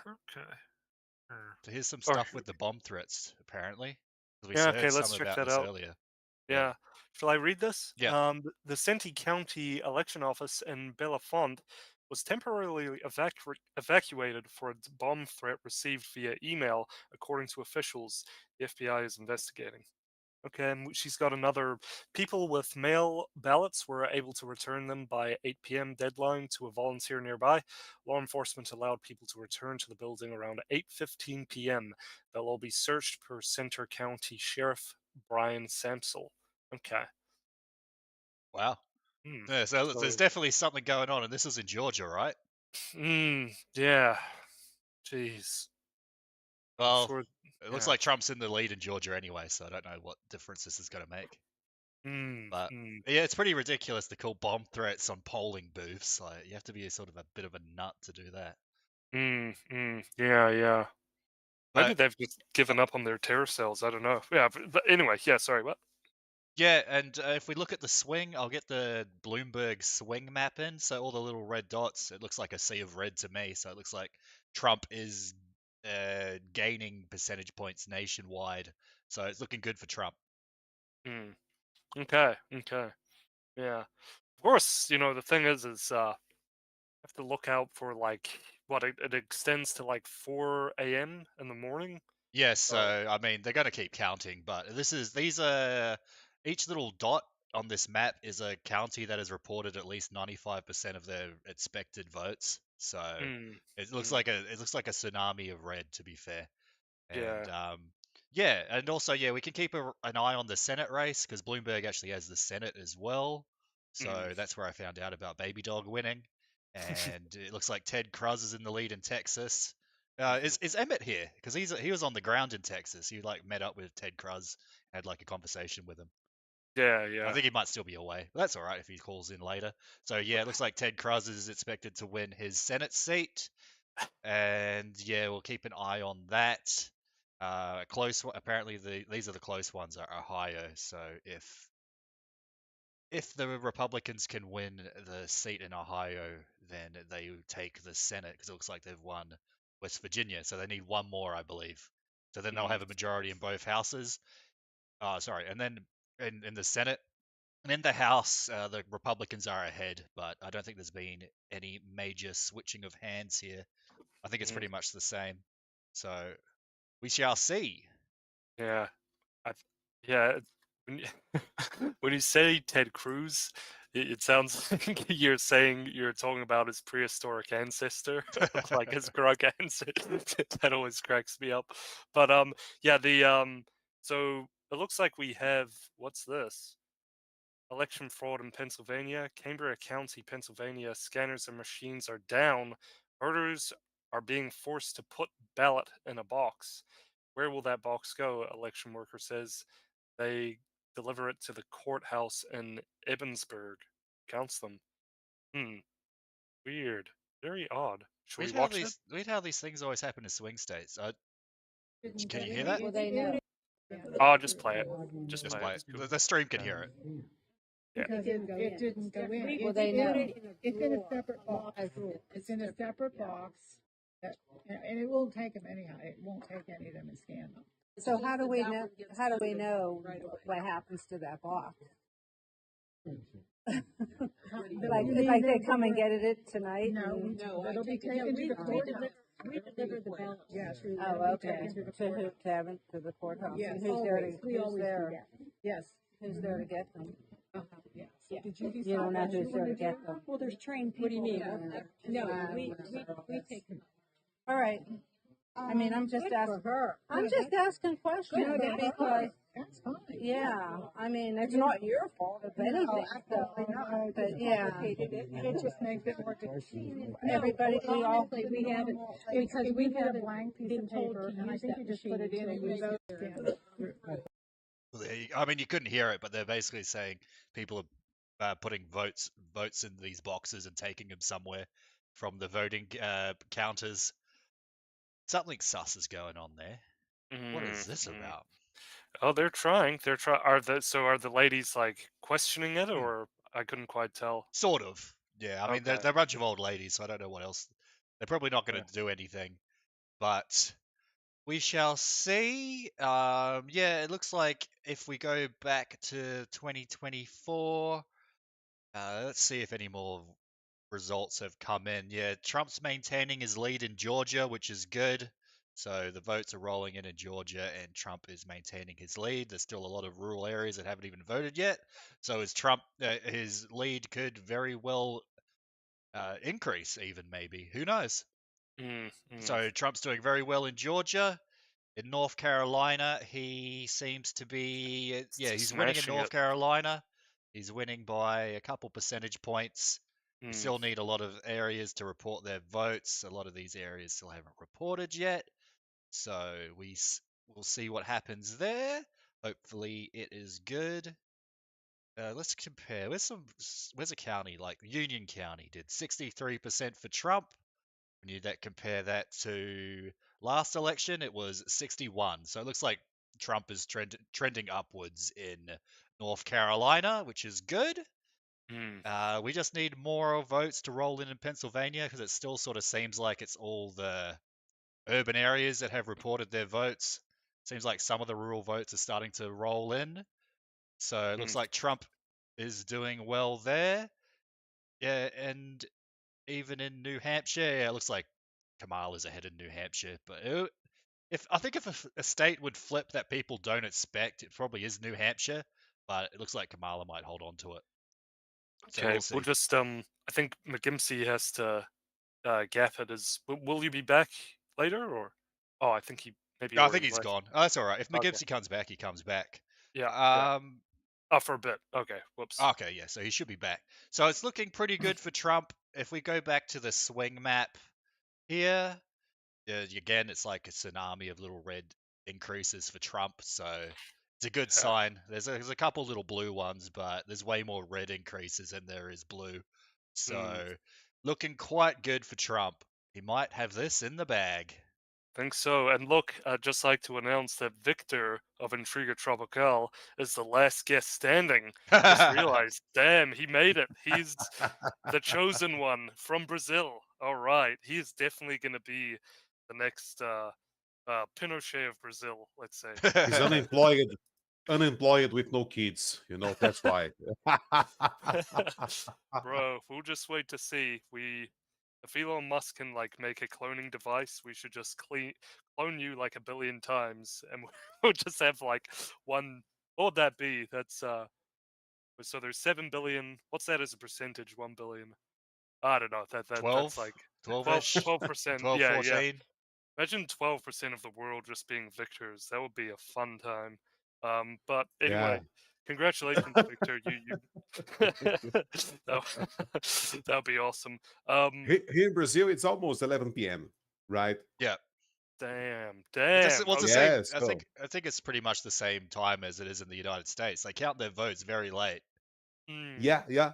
Okay. So here's some stuff with the bomb threats, apparently. We okay, heard let's some check about that this out. earlier. Yeah. Shall I read this? Yeah. The Senti County election office in Bellefonte was temporarily evacuated for a bomb threat received via email, according to officials. The FBI is investigating. Okay, and she's got another. People with mail ballots were able to return them by 8 p.m. deadline to a volunteer nearby. Law enforcement allowed people to return to the building around 8:15 p.m. They'll all be searched per Center County Sheriff Brian Samsel. Okay. Wow. Yeah, so there's definitely something going on, and this is in Georgia, right? Yeah. Jeez. Well, it looks like Trump's in the lead in Georgia anyway, so I don't know what difference this is going to make. But yeah, it's pretty ridiculous to call bomb threats on polling booths. Like, you have to be a sort of a bit of a nut to do that. Yeah. Maybe But they've just given up on their terror cells. I don't know. Yeah, but anyway, yeah. Sorry, what? yeah, and if we look at the swing, I'll get the Bloomberg swing map in. So all the little red dots, it looks like a sea of red to me. So it looks like Trump is gaining percentage points nationwide. So it's looking good for Trump. Okay. Yeah. Of course, the thing is have to look out for like what it extends to like 4 a.m. in the morning. Yes, so I mean they're going to keep counting, but these are each little dot on this map is a county that has reported at least 95% of their expected votes. So it looks like a tsunami of red, to be fair. And Yeah. and also we can keep an eye on the Senate race because Bloomberg actually has the Senate as well. So that's where I found out about Baby Dog winning, and it looks like Ted Cruz is in the lead in Texas. Is Emmet here? Because he was on the ground in Texas. He like met up with Ted Cruz, had like a conversation with him. Yeah. I think he might still be away. But that's all right if he calls in later. So yeah, it looks like Ted Cruz is expected to win his Senate seat, and yeah, we'll keep an eye on that. Close. Apparently, these are the close ones are Ohio. So if the Republicans can win the seat in Ohio, then they take the Senate because it looks like they've won West Virginia. So they need one more, I believe. So then they'll have a majority in both houses. And then in the Senate. And in the House, the Republicans are ahead, but I don't think there's been any major switching of hands here. I think it's pretty much the same. So we shall see. Yeah. Yeah. When you say Ted Cruz, it sounds like you're talking about his prehistoric ancestor, like his drug ancestor. That always cracks me up. But so it looks like we have, what's this? Election fraud in Pennsylvania. Cambria County, Pennsylvania, scanners and machines are down. Voters are being forced to put ballot in a box. Where will that box go? Election worker says they deliver it to the courthouse in Ebensburg. Counts them. Weird. Very odd. Should we watch it? Weird how these things always happen in swing states. Can you hear that? Well, they know. Oh, just play it. Just play it. Cool. The stream can hear it. Yeah. It didn't go in. Well, they know. It's in a separate box. It's in a separate box. And it won't take them anyhow. It won't take any of them and scan them. So how do we know? How do we know what happens to that box? like they come and get it tonight? No, it'll be taken to the courthouse. We deliver the ballot. Yes. Oh, okay. To the courthouse. Yes. And who's there? Who's there? Yes. Who's there to get them? Yeah. So did you decide You don't know what you who's there to wanna get do? them. Well, there's trained people. What do you mean? No, we take them. All right. I mean, I'm just asking. Her. I'm just asking questions because. That's fine. Yeah, I mean, it's not your fault if anything. Absolutely not. But yeah, It just makes it more difficult. everybody, we all. We have it because we have a blank piece of paper, and I think you just put it in and we vote. I mean, you couldn't hear it, but they're basically saying people are putting votes in these boxes and taking them somewhere from the voting counters. Something sus is going on there. What is this about? Oh, they're trying. Are the ladies like questioning it, or I couldn't quite tell? Sort of. Yeah. I mean, they're a bunch of old ladies, so I don't know what else. They're probably not going to do anything, but we shall see. It looks like if we go back to 2024, let's see if any more results have come in. Yeah, Trump's maintaining his lead in Georgia, which is good. So the votes are rolling in Georgia, and Trump is maintaining his lead. There's still a lot of rural areas that haven't even voted yet. So his lead could very well increase, even maybe. Who knows? So Trump's doing very well in Georgia. In North Carolina, he seems to be he's winning in North Carolina. He's winning by a couple percentage points. We still need a lot of areas to report their votes. A lot of these areas still haven't reported yet. So we'll see what happens there. Hopefully it is good. let's compare. Where's a county like Union County did 63% for Trump. When you compare that to last election, it was 61. So it looks like Trump is trending upwards in North Carolina, which is good. We just need more votes to roll in Pennsylvania because it still sort of seems like it's all the urban areas that have reported their votes. Seems like some of the rural votes are starting to roll in. So it looks like Trump is doing well there. Yeah, and even in New Hampshire, yeah, it looks like Kamala's ahead in New Hampshire. But if a state would flip that people don't expect, it probably is New Hampshire. But it looks like Kamala might hold on to it. So Okay, we'll see. we'll just I think McGimpsey has to gap it. Will you be back later or? Oh, I think he maybe. No, I think already he's left. gone. Oh, that's all right. If Okay. McGimpsey comes back, he comes back. Yeah. Oh, for a bit. Okay. Whoops. Okay, yeah. So he should be back. So it's looking pretty good for Trump. If we go back to the swing map here, again, it's like a tsunami of little red increases for Trump. So it's a good sign. There's a couple little blue ones, but there's way more red increases than there is blue. So looking quite good for Trump. He might have this in the bag. Think so. And look, I'd just like to announce that Victor of Intriga Tropical is the last guest standing. Just realized, damn, he made it. He's the chosen one from Brazil. All right. He is definitely going to be the next Pinochet of Brazil, let's say. He's unemployed with no kids. That's why. Bro, we'll just wait to see. If Elon Musk can make a cloning device, we should just clone you like 1 billion times, and we'll just have one. What would that be? That's so there's 7 billion. What's that as a percentage? 1 billion. I don't know. That's 12%. 12%. 12, yeah, 14. yeah. Imagine 12% of the world just being victors. That would be a fun time. But anyway. Yeah. Congratulations, Victor. You that would be awesome. Here in Brazil, it's almost 11 p.m. Right? Yeah. Damn. It's the same. Yeah, so. I think it's pretty much the same time as it is in the United States. They count their votes very late. Yeah.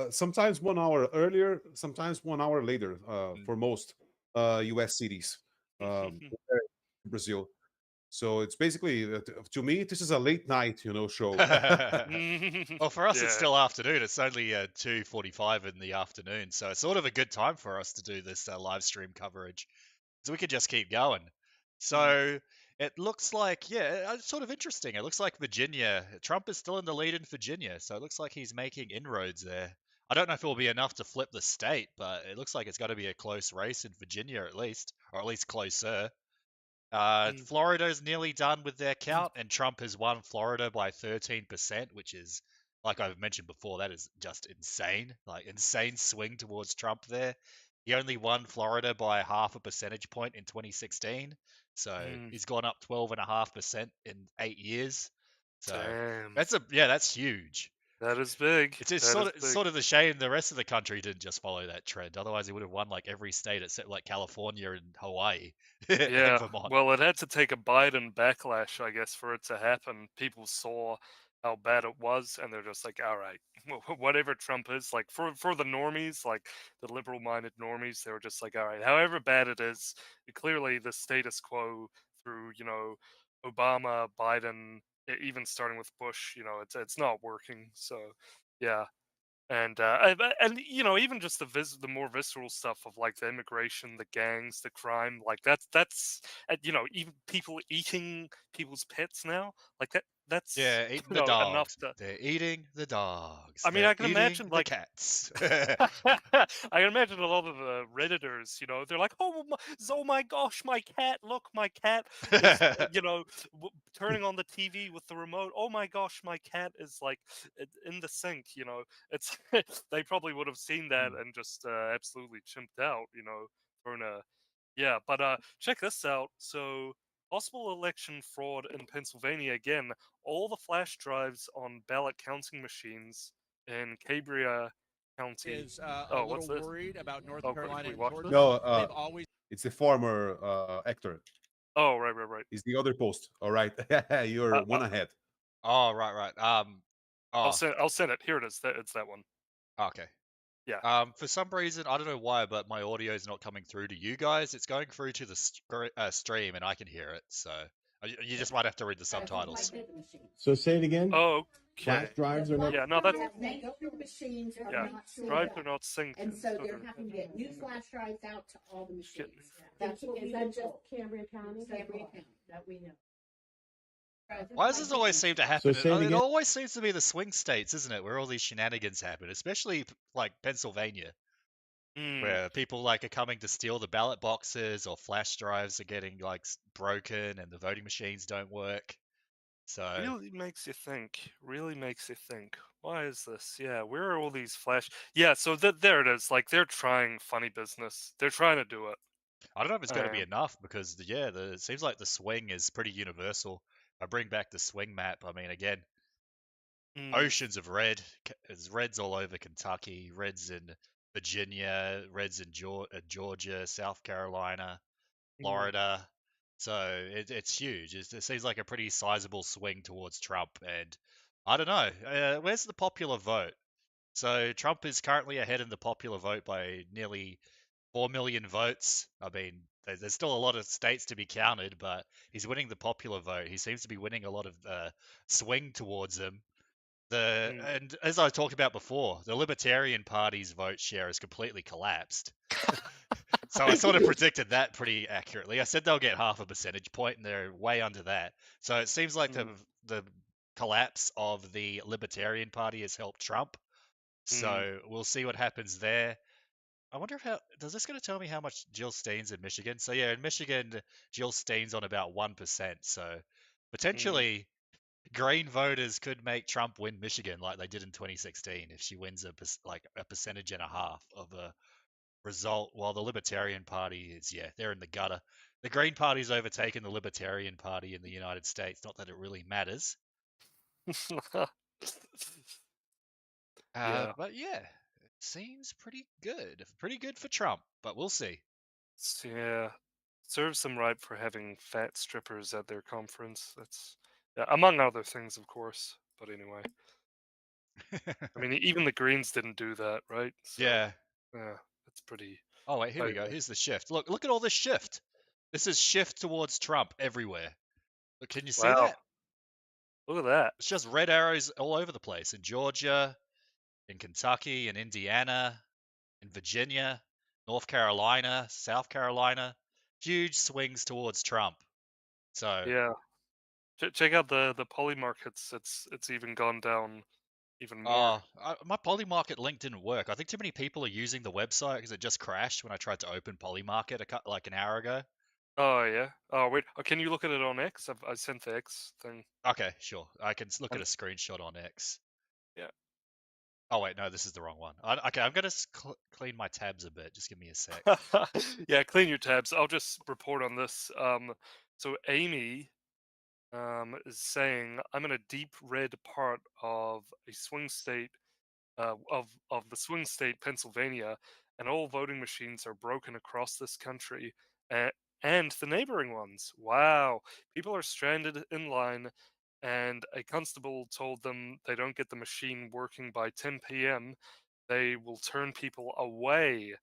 Sometimes 1 hour earlier, sometimes 1 hour later. For most U.S. cities, Brazil. So it's basically, to me, this is a late night, show. Well, for us, it's still afternoon. It's only 2:45 in the afternoon, so it's sort of a good time for us to do this live stream coverage. So we could just keep going. So it looks like, it's sort of interesting. It looks like Virginia, Trump is still in the lead in Virginia, so it looks like he's making inroads there. I don't know if it will be enough to flip the state, but it looks like it's got to be a close race in Virginia at least, or at least closer. Florida's nearly done with their count, and Trump has won Florida by 13%, which is, like I've mentioned before, that is just insane. Like, insane swing towards Trump there. He only won Florida by 0.5 percentage point in 2016. So he's gone up 12.5% in 8 years. So that's huge. That is big. It's sort of a shame the rest of the country didn't just follow that trend. Otherwise, he would have won every state except California and Hawaii. Yeah. and Vermont. Well, it had to take a Biden backlash, I guess, for it to happen. People saw how bad it was, and they're just like, all right, whatever Trump is, for the normies, the liberal-minded normies, they were just like, all right, however bad it is, clearly the status quo through, Obama, Biden, even starting with Bush, it's not working. So, yeah. And even just the more visceral stuff of the immigration, the gangs, the crime, that's even people eating people's pets now, that's eating the dogs. Enough to... They're eating the dogs. I mean, I can imagine the cats. I can imagine a lot of the Redditors, they're like, oh my gosh, my cat! Look, my cat is, turning on the TV with the remote. Oh my gosh, my cat is in the sink. It's they probably would have seen that and just absolutely chimped out. But check this out. So. Possible election fraud in Pennsylvania again. All the flash drives on ballot counting machines in Cambria County is a little worried about North Carolina and Georgia. No, it's the former actor. Oh, right. It's the other post. All right, you're one ahead. Oh, right. Oh, I'll send it. Here it is. It's that one. okay. Yeah. For some reason, I don't know why, but my audio is not coming through to you guys. It's going through to the stream, and I can hear it. So you just might have to read the subtitles. So say it again. Oh, Flash okay. drives are not. Yeah, no, that's machines are yeah. not synced Drives up. are not synced, And so they're they're- having to get new flash drives out to all the machines. Get- That's what we've been just told. Cambria County? Cambria County, that we know. Why does this always seem to happen? say it It again. always seems to be the swing states, isn't it, where all these shenanigans happen, especially like Pennsylvania, Hmm. where people like are coming to steal the ballot boxes or flash drives are getting like broken and the voting machines don't work. So Really makes you think. Really makes you think. Why is this? Yeah, where are all these flash? Yeah, so there it is. Like they're trying funny business. They're trying to do it. I don't know if it's going to be Um, enough because it seems like the swing is pretty universal. I bring back the swing map. I mean, again, mm, oceans of red. There's reds all over Kentucky, reds in Virginia, reds in Georgia, South Carolina, mm, Florida. So it's huge. It seems like a pretty sizable swing towards Trump. And I don't know. Where's the popular vote? So Trump is currently ahead in the popular vote by nearly 4 million votes. I mean, there's still a lot of states to be counted, but he's winning the popular vote. He seems to be winning a lot of swing towards him. And as I talked about before, the Libertarian Party's vote share has completely collapsed. So I sort of predicted that pretty accurately. I said they'll get half a percentage point, and they're way under that. So it seems like the collapse of the Libertarian Party has helped Trump. So we'll see what happens there. I wonder does this going to tell me how much Jill Stein's in Michigan? So yeah, in Michigan, Jill Stein's on about 1%. So potentially, Green voters could make Trump win Michigan like they did in 2016 if she wins a percentage and a half of a result. While the Libertarian Party is they're in the gutter. The Green Party's overtaken the Libertarian Party in the United States. Not that it really matters. Yeah. But yeah. Seems pretty good. Pretty good for Trump, but we'll see. Yeah, serves them right for having fat strippers at their conference. That's among other things, of course. But anyway, I mean, even the Greens didn't do that, right? So, Yeah. Yeah, that's pretty. Oh wait, here we go. Here's the shift. Look at all this shift. This is shift towards Trump everywhere. Look, can you see that? Look at that. It's just red arrows all over the place in Georgia, in Kentucky, in Indiana, in Virginia, North Carolina, South Carolina. Huge swings towards Trump. So Yeah, check out the poly markets. It's even gone down even more. my Polymarket link didn't work. I think too many people are using the website because it just crashed when I tried to open Polymarket like an hour ago. Oh yeah. Oh wait. Oh, can you look at it on X? I sent the X thing. Okay, sure. I can look at a screenshot on X. Yeah. Oh wait, no, this is the wrong one. Okay, I'm gonna clean my tabs a bit. Just give me a sec. Yeah, clean your tabs. I'll just report on this. So Amy is saying I'm in a deep red part of a swing state, of the swing state Pennsylvania, and all voting machines are broken across this country, and the neighboring ones. Wow, people are stranded in line, and a constable told them they don't get the machine working by 10 p.m. They will turn people away.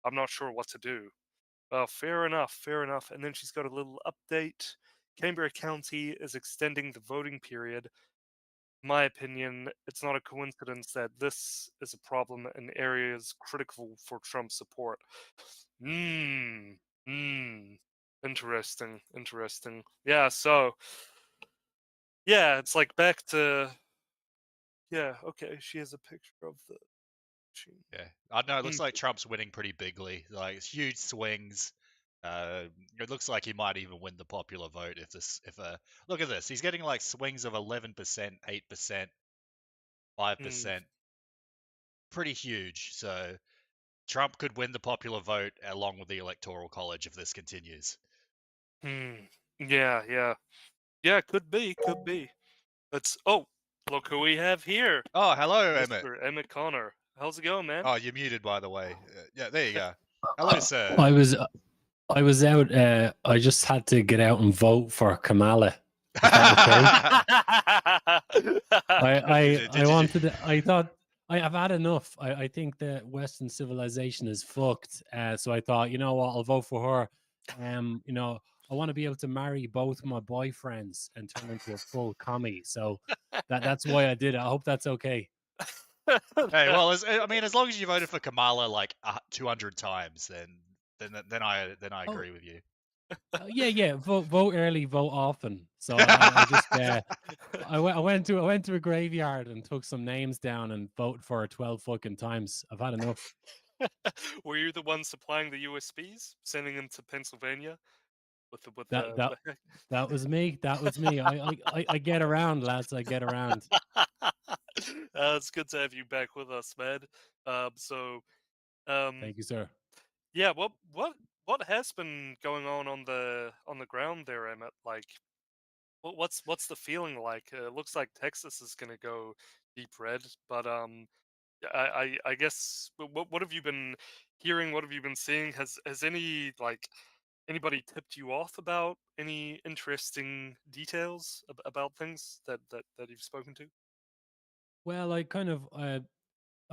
I'm not sure what to do. Well, fair enough, fair enough. And then she's got a little update. Cambria County is extending the voting period. In my opinion, it's not a coincidence that this is a problem in areas critical for Trump support. Interesting, interesting. Yeah, so yeah, it's like back to okay, she has a picture of the machine. Yeah, I don't know. It looks like Trump's winning pretty bigly. Like it's huge swings. It looks like he might even win the popular vote if look at this. He's getting like swings of 11%, 8%, 5%. Pretty huge. So Trump could win the popular vote along with the Electoral College if this continues. Yeah, could be. Look who we have here. Oh, hello, Emmet. Mr. Emmet Conner. How's it going, man? Oh, you're muted, by the way. Yeah, there you go. Hello, sir. I was out. I just had to get out and vote for Kamala. I wanted to, I thought I've had enough. I think that Western civilization is fucked. So I thought, you know what, I'll vote for her. You know, I want to be able to marry both my boyfriends and turn into a full commie. So that's why I did it. I hope that's okay. Hey, well, I mean, as long as you voted for Kamala like 200 times, then I agree with you. Yeah. Vote early, vote often. So I just I went to a graveyard and took some names down and voted for her 12 fucking times. I've had enough. Were you the one supplying the USBs, sending them to Pennsylvania? That was me. That was me. I get around, lads. I get around. It's good to have you back with us, man. Thank you, sir. Yeah, what has been going on the ground there, Emmett? Like, what's the feeling like? It looks like Texas is gonna go deep red, but I guess what have you been hearing? What have you been seeing? Has anybody tipped you off about any interesting details about things that you've spoken to? Well, I kind of I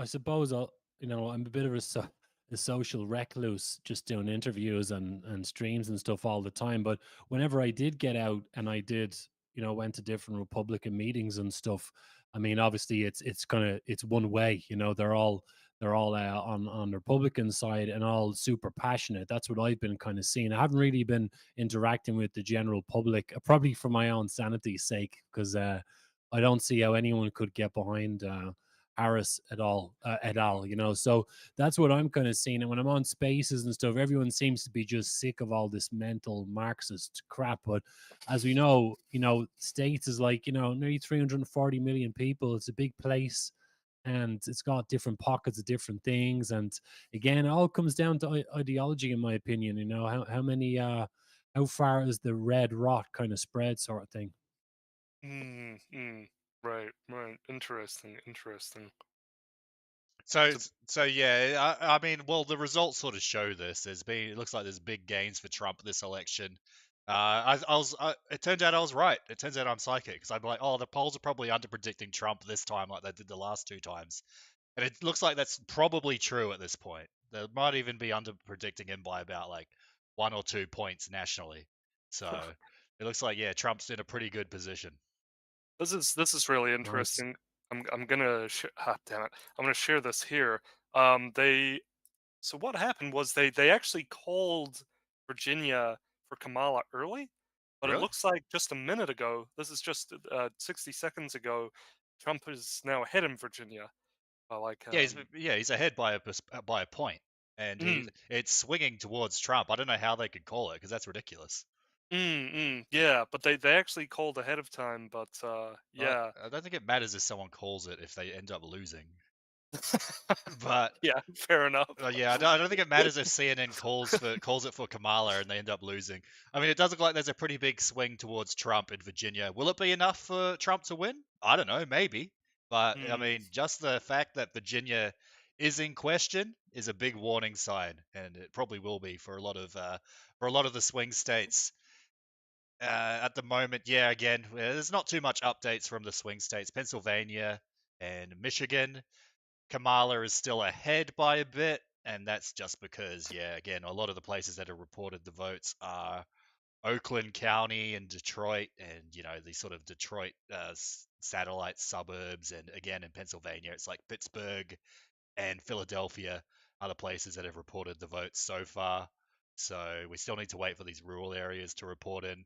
suppose you know, I'm a bit of a social recluse, just doing interviews and streams and stuff all the time. But whenever I did get out and I did, you know, went to different Republican meetings and stuff, I mean, obviously it's one way. You know, they're all on the Republican side and all super passionate. That's what I've been kind of seeing. I haven't really been interacting with the general public, probably for my own sanity's sake, because I don't see how anyone could get behind Harris at all, you know. So that's what I'm kind of seeing. And when I'm on spaces and stuff, everyone seems to be just sick of all this mental Marxist crap. But as we know, you know, States is like, you know, nearly 340 million people. It's a big place and it's got different pockets of different things. And again, it all comes down to ideology, in my opinion. You know, how many, how far is the red rot kind of spread, sort of thing. Right. Interesting. So yeah, I mean, well, the results sort of show this. It looks like there's big gains for Trump this election. It turns out I was right. It turns out I'm psychic because I'm like, oh, the polls are probably under predicting Trump this time, like they did the last two times, and it looks like that's probably true at this point. They might even be under predicting him by about like 1 or 2 points nationally. So it looks like, yeah, Trump's in a pretty good position. This is really interesting. I'm gonna damn it. I'm gonna share this here. So what happened was they actually called Virginia for Kamala early, but Really? it looks like just a minute ago. This is just 60 seconds ago. Trump is now ahead in Virginia. He's ahead by a point, and it's swinging towards Trump. I don't know how they could call it because that's ridiculous. Yeah, but they actually called ahead of time. But yeah, I don't think it matters if someone calls it if they end up losing. But yeah, fair enough. Yeah, I don't think it matters if CNN calls it for Kamala and they end up losing. I mean, it does look like there's a pretty big swing towards Trump in Virginia. Will it be enough for Trump to win? I don't know, maybe. But I mean, just the fact that Virginia is in question is a big warning sign, and it probably will be for a lot of the swing states. At the moment, yeah, again, there's not too much updates from the swing states. Pennsylvania and Michigan, Kamala is still ahead by a bit, and that's just because, yeah, again, a lot of the places that have reported the votes are Oakland County and Detroit, and you know, these sort of Detroit satellite suburbs, and again in Pennsylvania, it's like Pittsburgh and Philadelphia are the places that have reported the votes so far. So we still need to wait for these rural areas to report in.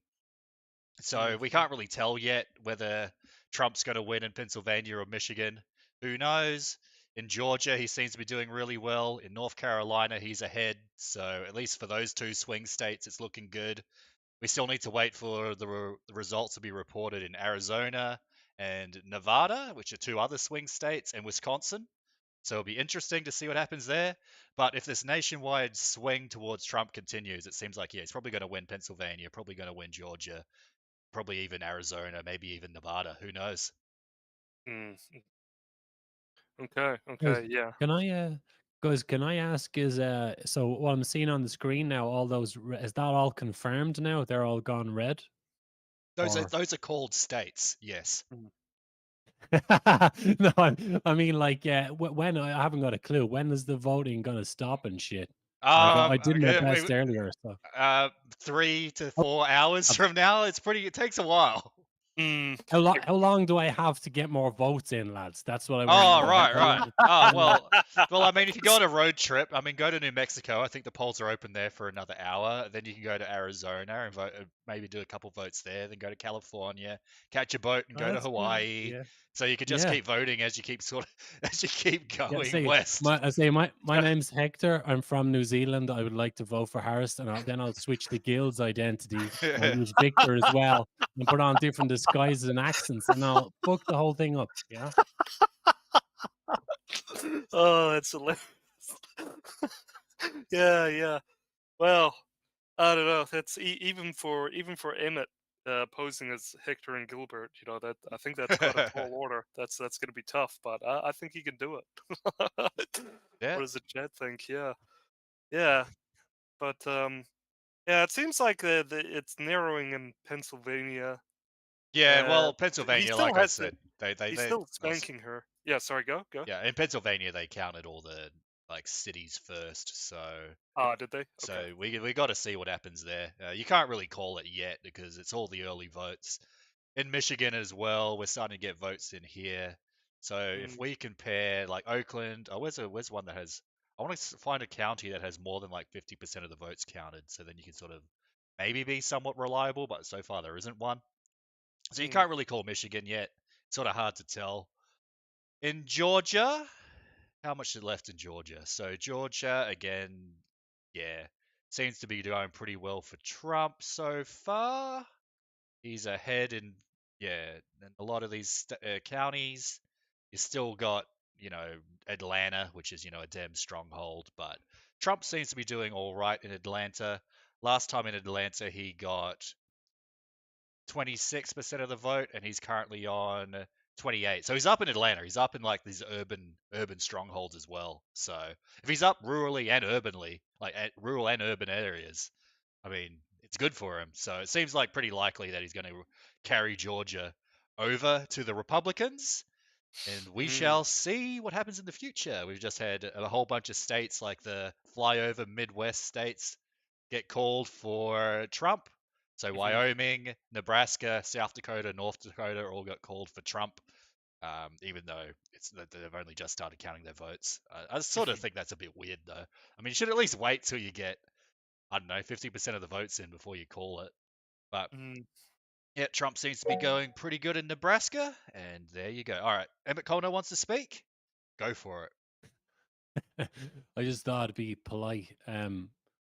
So we can't really tell yet whether Trump's going to win in Pennsylvania or Michigan. Who knows? In Georgia, he seems to be doing really well. In North Carolina, he's ahead. So at least for those two swing states, it's looking good. We still need to wait for the results to be reported in Arizona and Nevada, which are two other swing states, and Wisconsin. So it'll be interesting to see what happens there. But if this nationwide swing towards Trump continues, it seems like, yeah, he's probably going to win Pennsylvania, probably going to win Georgia, probably even Arizona, maybe even Nevada. Who knows? Okay, yeah. Can I ask, so what I'm seeing on the screen now, all those, is that all confirmed now? They're all gone red? Those Or are called states. Yes. no, I mean like when I haven't got a clue. When is the voting gonna stop and shit? Like I did my best earlier. So 3 to 4 hours from now. It takes a while. How long do I have to get more votes in, lads? That's what I want. Oh, right. Oh, well, I mean, if you go on a road trip, I mean, go to New Mexico. I think the polls are open there for another hour. Then you can go to Arizona and vote, maybe do a couple votes there. Then go to California, catch a boat, and go to Hawaii. Yeah. So you can just keep voting as you keep going west. My name's Hector. I'm from New Zealand. I would like to vote for Harris, and then I'll switch the guild's identity. I'll use Victor as well, and put on different disguises and accents, and I'll fuck the whole thing up. Yeah. Oh, that's hilarious. Yeah. Well, I don't know. That's even for Emmet posing as Hector and Gilbert. That I think that's quite a tall order. That's going to be tough, but I think he can do it. Yeah. What does the chat think? Yeah. But yeah, it seems like it's narrowing in Pennsylvania. Yeah, well, Pennsylvania, like I said, he's still spanking her. Yeah, sorry, go. Yeah, in Pennsylvania, they counted all the cities first, so. Did they? Okay. So we got to see what happens there. You can't really call it yet because it's all the early votes. In Michigan as well, we're starting to get votes in here. So if we compare like Oakland, where's one that has? I want to find a county that has more than like 50% of the votes counted, so then you can sort of maybe be somewhat reliable. But so far there isn't one. So you can't really call Michigan yet. It's sort of hard to tell. In Georgia, how much is left in Georgia? So Georgia, again, yeah, seems to be doing pretty well for Trump so far. He's ahead in a lot of these counties. You still got, Atlanta, which is, a damn stronghold. But Trump seems to be doing all right in Atlanta. Last time in Atlanta, he got 26% of the vote, and he's currently on 28. So he's up in Atlanta. He's up in like these urban strongholds as well. So if he's up rurally and urbanly, like at rural and urban areas, I mean, it's good for him. So it seems like pretty likely that he's going to carry Georgia over to the Republicans. And we shall see what happens in the future. We've just had a whole bunch of states like the flyover Midwest states get called for Trump. So Wyoming, Nebraska, South Dakota, North Dakota all got called for Trump, even though they've only just started counting their votes. I sort of think that's a bit weird, though. I mean, you should at least wait till you get, 50% of the votes in before you call it. But yeah, Trump seems to be going pretty good in Nebraska, and there you go. All right, Emmet Conner wants to speak. Go for it. I just thought it'd be polite.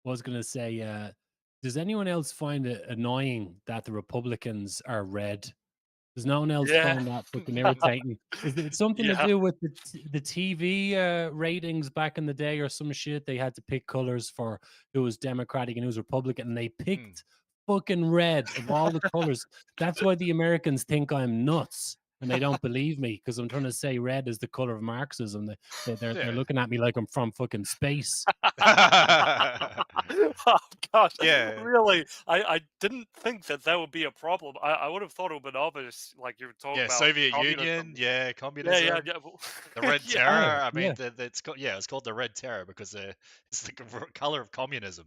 Was going to say, does anyone else find it annoying that the Republicans are red? Does no one else find that fucking irritating? Is it something to do with the TV ratings back in the day or some shit? They had to pick colors for who was Democratic and who was Republican, and they picked fucking red of all the colors. That's why the Americans think I'm nuts. And they don't believe me because I'm trying to say red is the color of Marxism. They're looking at me like I'm from fucking space. Oh gosh, yeah. Really, I didn't think that would be a problem. I would have thought it would be obvious, like you were talking about Soviet communism. Union, communism. Yeah. The Red Terror. I mean, it's called the Red Terror because it's the color of communism.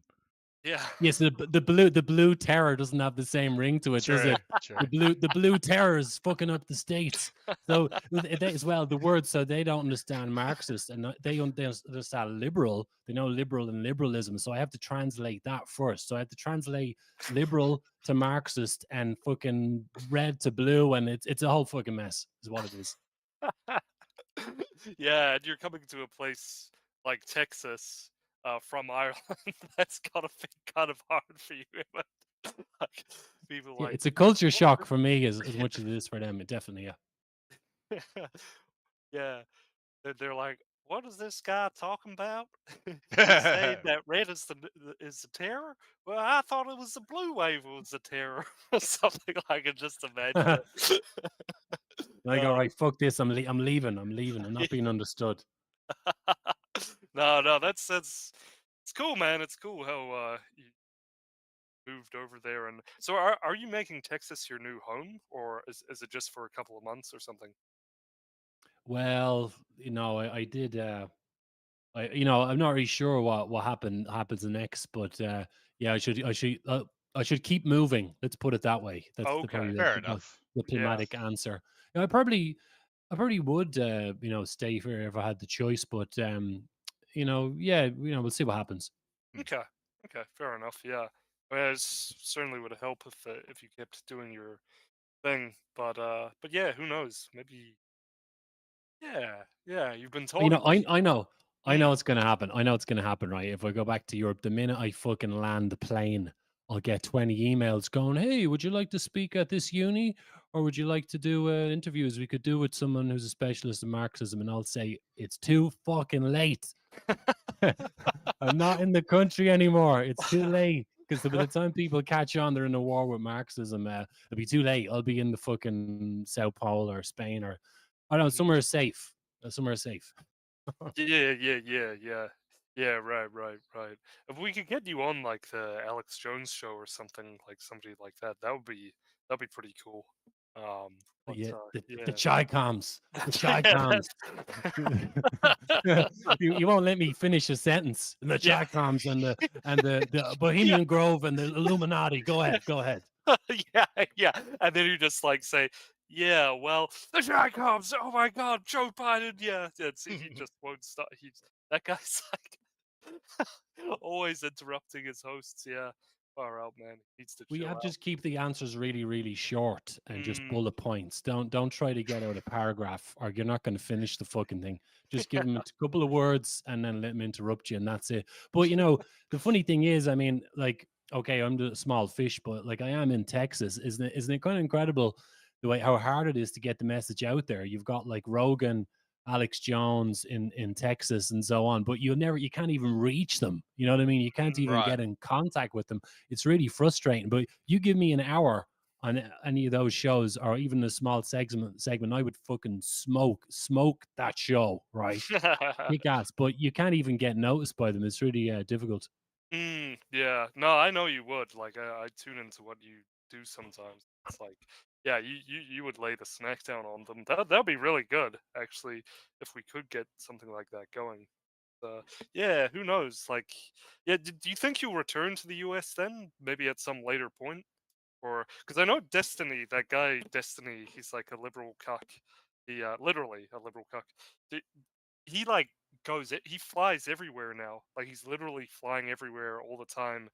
Yeah. Yes, the blue terror doesn't have the same ring to it, does it? True. The blue terror is fucking up the states. So they, as well, the word, so they don't understand Marxist and they understand liberal. They know liberal and liberalism. So I have to translate that first. So I have to translate liberal to Marxist and fucking red to blue, and it's a whole fucking mess, is what it is. Yeah, and you're coming to a place like Texas. From Ireland, that's gotta be kind of hard for you. Like, people like it's a culture shock for me as much as it is for them. It definitely, yeah. They're like, what is this guy talking about? He's saying that red is the terror. Well, I thought it was the blue wave was the terror, or something. I can just imagine. Like, all right, fuck this. I'm leaving. I'm not being understood. No, that's it's cool, man. It's cool how moved over there. And so, are you making Texas your new home, or is it just for a couple of months or something? Well, I did. I'm not really sure what happens next, but yeah, I should keep moving. Let's put it that way. That's Okay, probably Fair the enough. diplomatic answer. I probably would, stay here if I had the choice, but yeah, we'll see what happens. okay, fair enough. Yeah, I mean, certainly would help if you kept doing your thing, but yeah, who knows? Maybe. Yeah, you've been You know, talking. I know it's gonna happen. I know it's gonna happen, right? If I go back to Europe, the minute I fucking land the plane, I'll get 20 emails going, "Hey, would you like to speak at this uni, or would you like to do interviews we could do with someone who's a specialist in Marxism?" And I'll say, "It's too fucking late. I'm not in the country anymore. It's too late." Because by the time people catch on, they're in a war with Marxism. It'll be too late. I'll be in the fucking South Pole or Spain, or I don't know, somewhere safe. Somewhere safe. Yeah. Right. If we could get you on like the Alex Jones show or something, like somebody like that, that'd be pretty cool. But Yeah, the yeah, chai comes. The chai yeah, comes. You won't let me finish a sentence. And the yeah, chai comes and the yeah, Bohemian Grove and the Illuminati. Go ahead. Go ahead. yeah. And then you just like say, yeah, well, the guy comes. Oh my God, Joe Biden. Yeah, see, he just won't stop. That guy's like always interrupting his hosts. Yeah, far out, man. He needs to We chill have out. just keep the answers really, really short and just Mm. bullet points. Don't try to get out a paragraph, or you're not going to finish the fucking thing. Just give them a couple of words and then let them interrupt you, and that's it. But the funny thing is, I mean, like, okay, I'm the small fish, but like I am in Texas. Isn't it kind of incredible the way how hard it is to get the message out there? You've got like Rogan, Alex Jones in Texas and so on, but you can't even reach them. You know what I mean? You can't even Right. get in contact with them. It's really frustrating. But you give me an hour on any of those shows, or even a small segment, I would fucking smoke that show, right? Kick ass. But you can't even get noticed by them. It's really difficult. Yeah, no, I know you would. Like, I tune into what you do sometimes. It's like, yeah, you would lay the smackdown on them. That'd be really good, actually, if we could get something like that going. Yeah, who knows? Like, yeah, do you think you'll return to the U.S. then? Maybe at some later point, or because I know Destiny, that guy Destiny, he's like a liberal cuck. He literally a liberal cuck. D- He like he flies everywhere now. Like he's literally flying everywhere all the time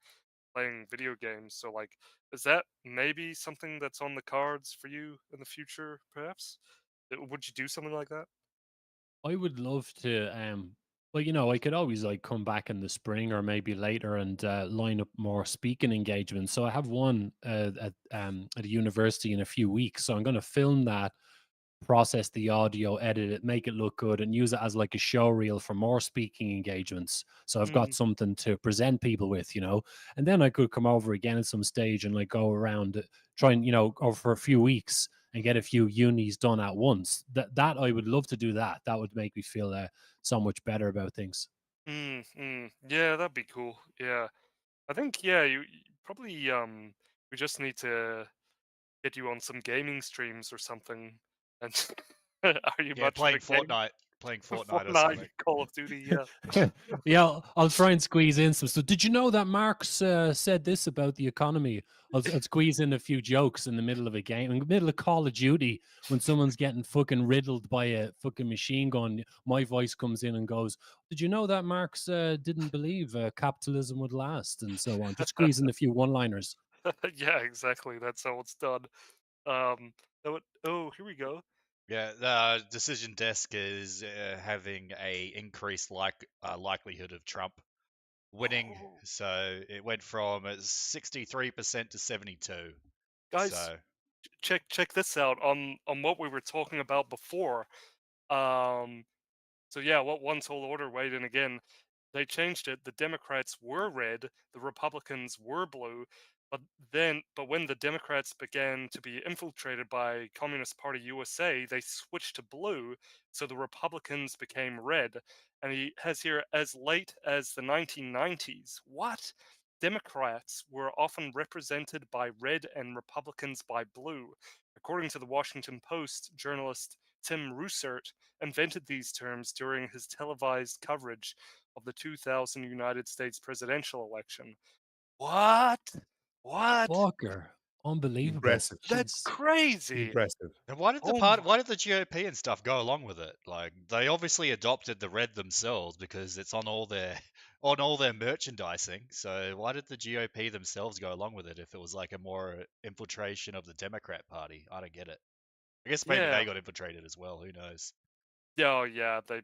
playing video games. So like is that maybe something that's on the cards for you in the future perhaps? Would you do something like that? I would love to, but I could always like come back in the spring or maybe later and line up more speaking engagements. So I have one at a university in a few weeks. So I'm going to film that, process the audio, edit it, make it look good, and use it as like a show reel for more speaking engagements. So I've got something to present people with, and then I could come over again at some stage and like go around, try and go for a few weeks and get a few unis done at once. That I would love to do that. That would make me feel so much better about things. Yeah, that'd be cool. Yeah. I think yeah, you probably we just need to get you on some gaming streams or something. And are you Yeah, much of playing a game? Fortnite or Fortnite, something. Call of Duty, yeah. Yeah, I'll try and squeeze in some. So, did you know that Marx said this about the economy? I'll squeeze in a few jokes in the middle of a game, in the middle of Call of Duty, when someone's getting fucking riddled by a fucking machine gun. My voice comes in and goes, "Did you know that Marx didn't believe capitalism would last?" and so on. Just squeeze in a few one-liners. Yeah, exactly. That's how it's done. Oh, here we go. Yeah, the decision desk is having a increased likelihood of Trump winning. Oh. So it went from 63% to 72. Guys, So check this out on what we were talking about before. So yeah, what one tall order weighed in again. They changed it. The Democrats were red, the Republicans were blue, but when the Democrats began to be infiltrated by Communist Party USA, they switched to blue, so the Republicans became red. And he has here as late as the 1990s. What? Democrats were often represented by red and Republicans by blue. According to the Washington Post, journalist Tim Russert invented these terms during his televised coverage of the 2000 United States presidential election. What? Walker, unbelievable. Impressive. That's Jeez. crazy. Impressive. And why did the Oh part? my- Why did the GOP and stuff go along with it? Like they obviously adopted the red themselves because it's on all their merchandising. So why did the GOP themselves go along with it if it was like a more infiltration of the Democrat Party? I don't get it. I guess maybe Yeah. they got infiltrated as well. Who knows? Oh yeah, they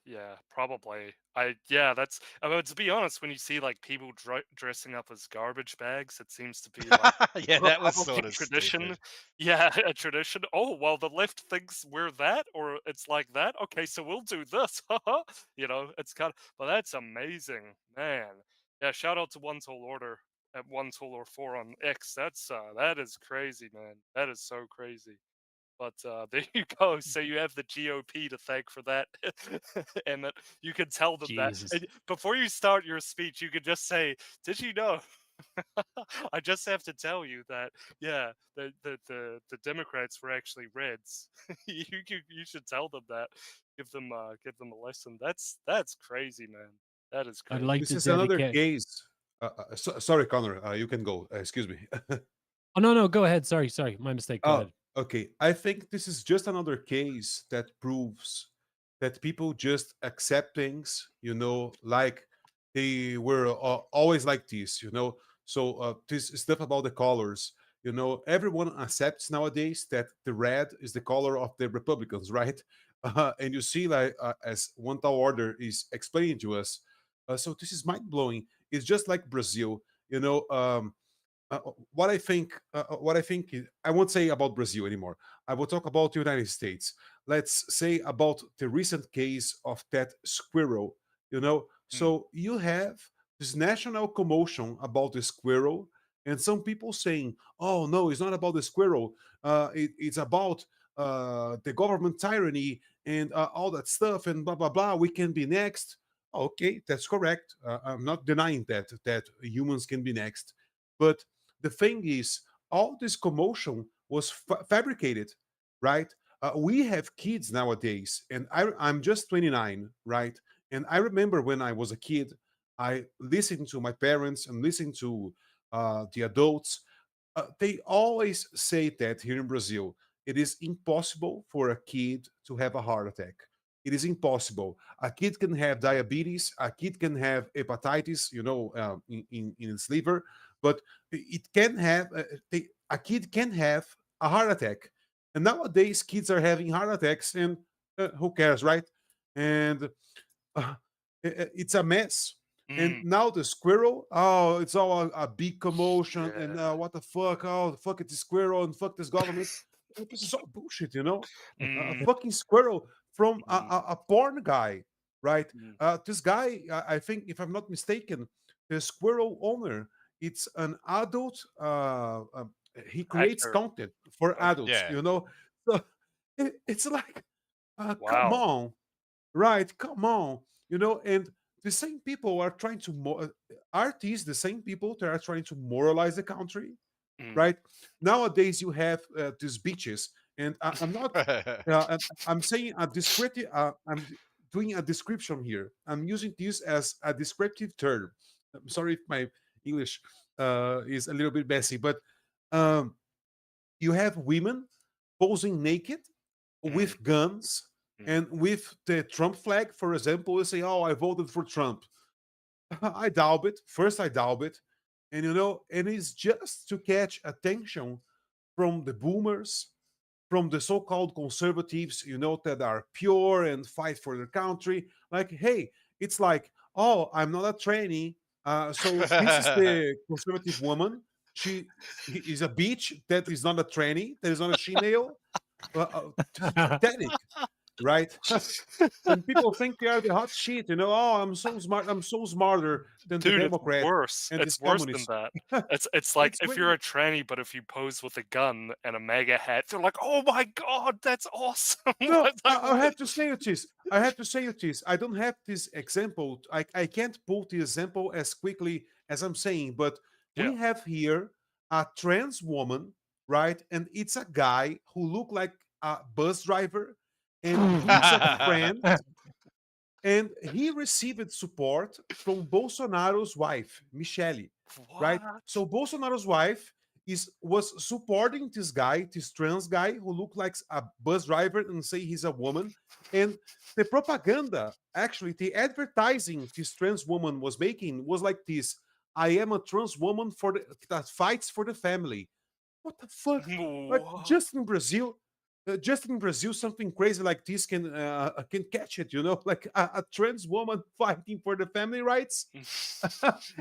yeah, probably. That's I mean, to be honest, when you see like people dressing up as garbage bags, it seems to be like Yeah, that was probably sort of tradition. stupid. Yeah, a tradition. Oh, well, the left thinks we're that, or it's like that. Okay, so we'll do this. You know, it's kind of, but that's amazing, man. Yeah, shout out to One Tall Order at One Tall or 4 on X. That is crazy, man. That is so crazy. But there you go. So you have the GOP to thank for that, Emmett. You can tell them Jesus. that. And before you start your speech, you could just say, "Did you know?" I just have to tell you that, yeah, the Democrats were actually Reds. You should tell them that. Give them a lesson. That's crazy, man. That is I'd crazy. like This to is another dedicate. case. Sorry, Connor. You can go. Excuse me. Oh no, go ahead. Sorry, my mistake. Go ahead. Okay. I think this is just another case that proves that people just accept things, like they were always like this, So this stuff about the colors, everyone accepts nowadays that the red is the color of the Republicans, right? And you see, like as One Tall Order is explaining to us, so this is mind blowing. It's just like Brazil, you know. What I think, I won't say about Brazil anymore. I will talk about the United States. Let's say about the recent case of that squirrel. So you have this national commotion about the squirrel, and some people saying, "Oh no, it's not about the squirrel. It's about the government tyranny and all that stuff and blah blah blah. We can be next." Okay, that's correct. I'm not denying that humans can be next, but the thing is, all this commotion was fabricated, right? We have kids nowadays, and I'm just 29, right? And I remember when I was a kid, I listened to my parents and listened to the adults. They always say that here in Brazil, it is impossible for a kid to have a heart attack. It is impossible. A kid can have diabetes, a kid can have hepatitis, in its liver, but it can have a kid can have a heart attack. And nowadays, kids are having heart attacks, and who cares, right? And it's a mess. And now the squirrel, oh, it's all a big commotion, and what the fuck? Oh, fuck it, the squirrel, and fuck this government. This is all bullshit, a fucking squirrel from a porn guy, right? This guy, I think, if I'm not mistaken, the squirrel owner, it's an adult. He creates Actor. content for adults, Yeah. So it's like, come Wow. on, right? Come on, and the same people are trying to artists, the same people that are trying to moralize the country, right? Nowadays, you have these beaches, and I'm not. I'm saying a descriptive. I'm doing a description here. I'm using this as a descriptive term. I'm sorry if my English is a little bit messy, but you have women posing naked with guns and with the Trump flag, for example. You say, "Oh, I voted for Trump." I doubt it. First, I doubt it, and and it's just to catch attention from the boomers, from the so-called conservatives, that are pure and fight for their country. Like, hey, it's like, oh, I'm not a tranny. So this is the conservative woman. She is a bitch that is not a tranny, that is not a she-male. Pathetic, right? And people think they are the hot shit, oh, I'm so smart, I'm so smarter than Dude, the it's Democrat worse. and It's this worse than communist. that. It's like It's if you're a tranny, but if you pose with a gun and a MAGA hat, they're like, "Oh my god, that's awesome!" No, It's like, I have to say it is. I don't have this example. I can't pull the example as quickly as I'm saying, but Yeah. we have here a trans woman, right? And it's a guy who look like a bus driver, and he's a friend, and he received support from Bolsonaro's wife, Michele, right? So Bolsonaro's wife was supporting this guy, this trans guy who looked like a bus driver and say he's a woman. And the propaganda, actually, the advertising this trans woman was making was like this: I am a trans woman that fights for the family. What the fuck? Like just in Brazil, something crazy like this can catch it. You know, like a trans woman fighting for the family rights,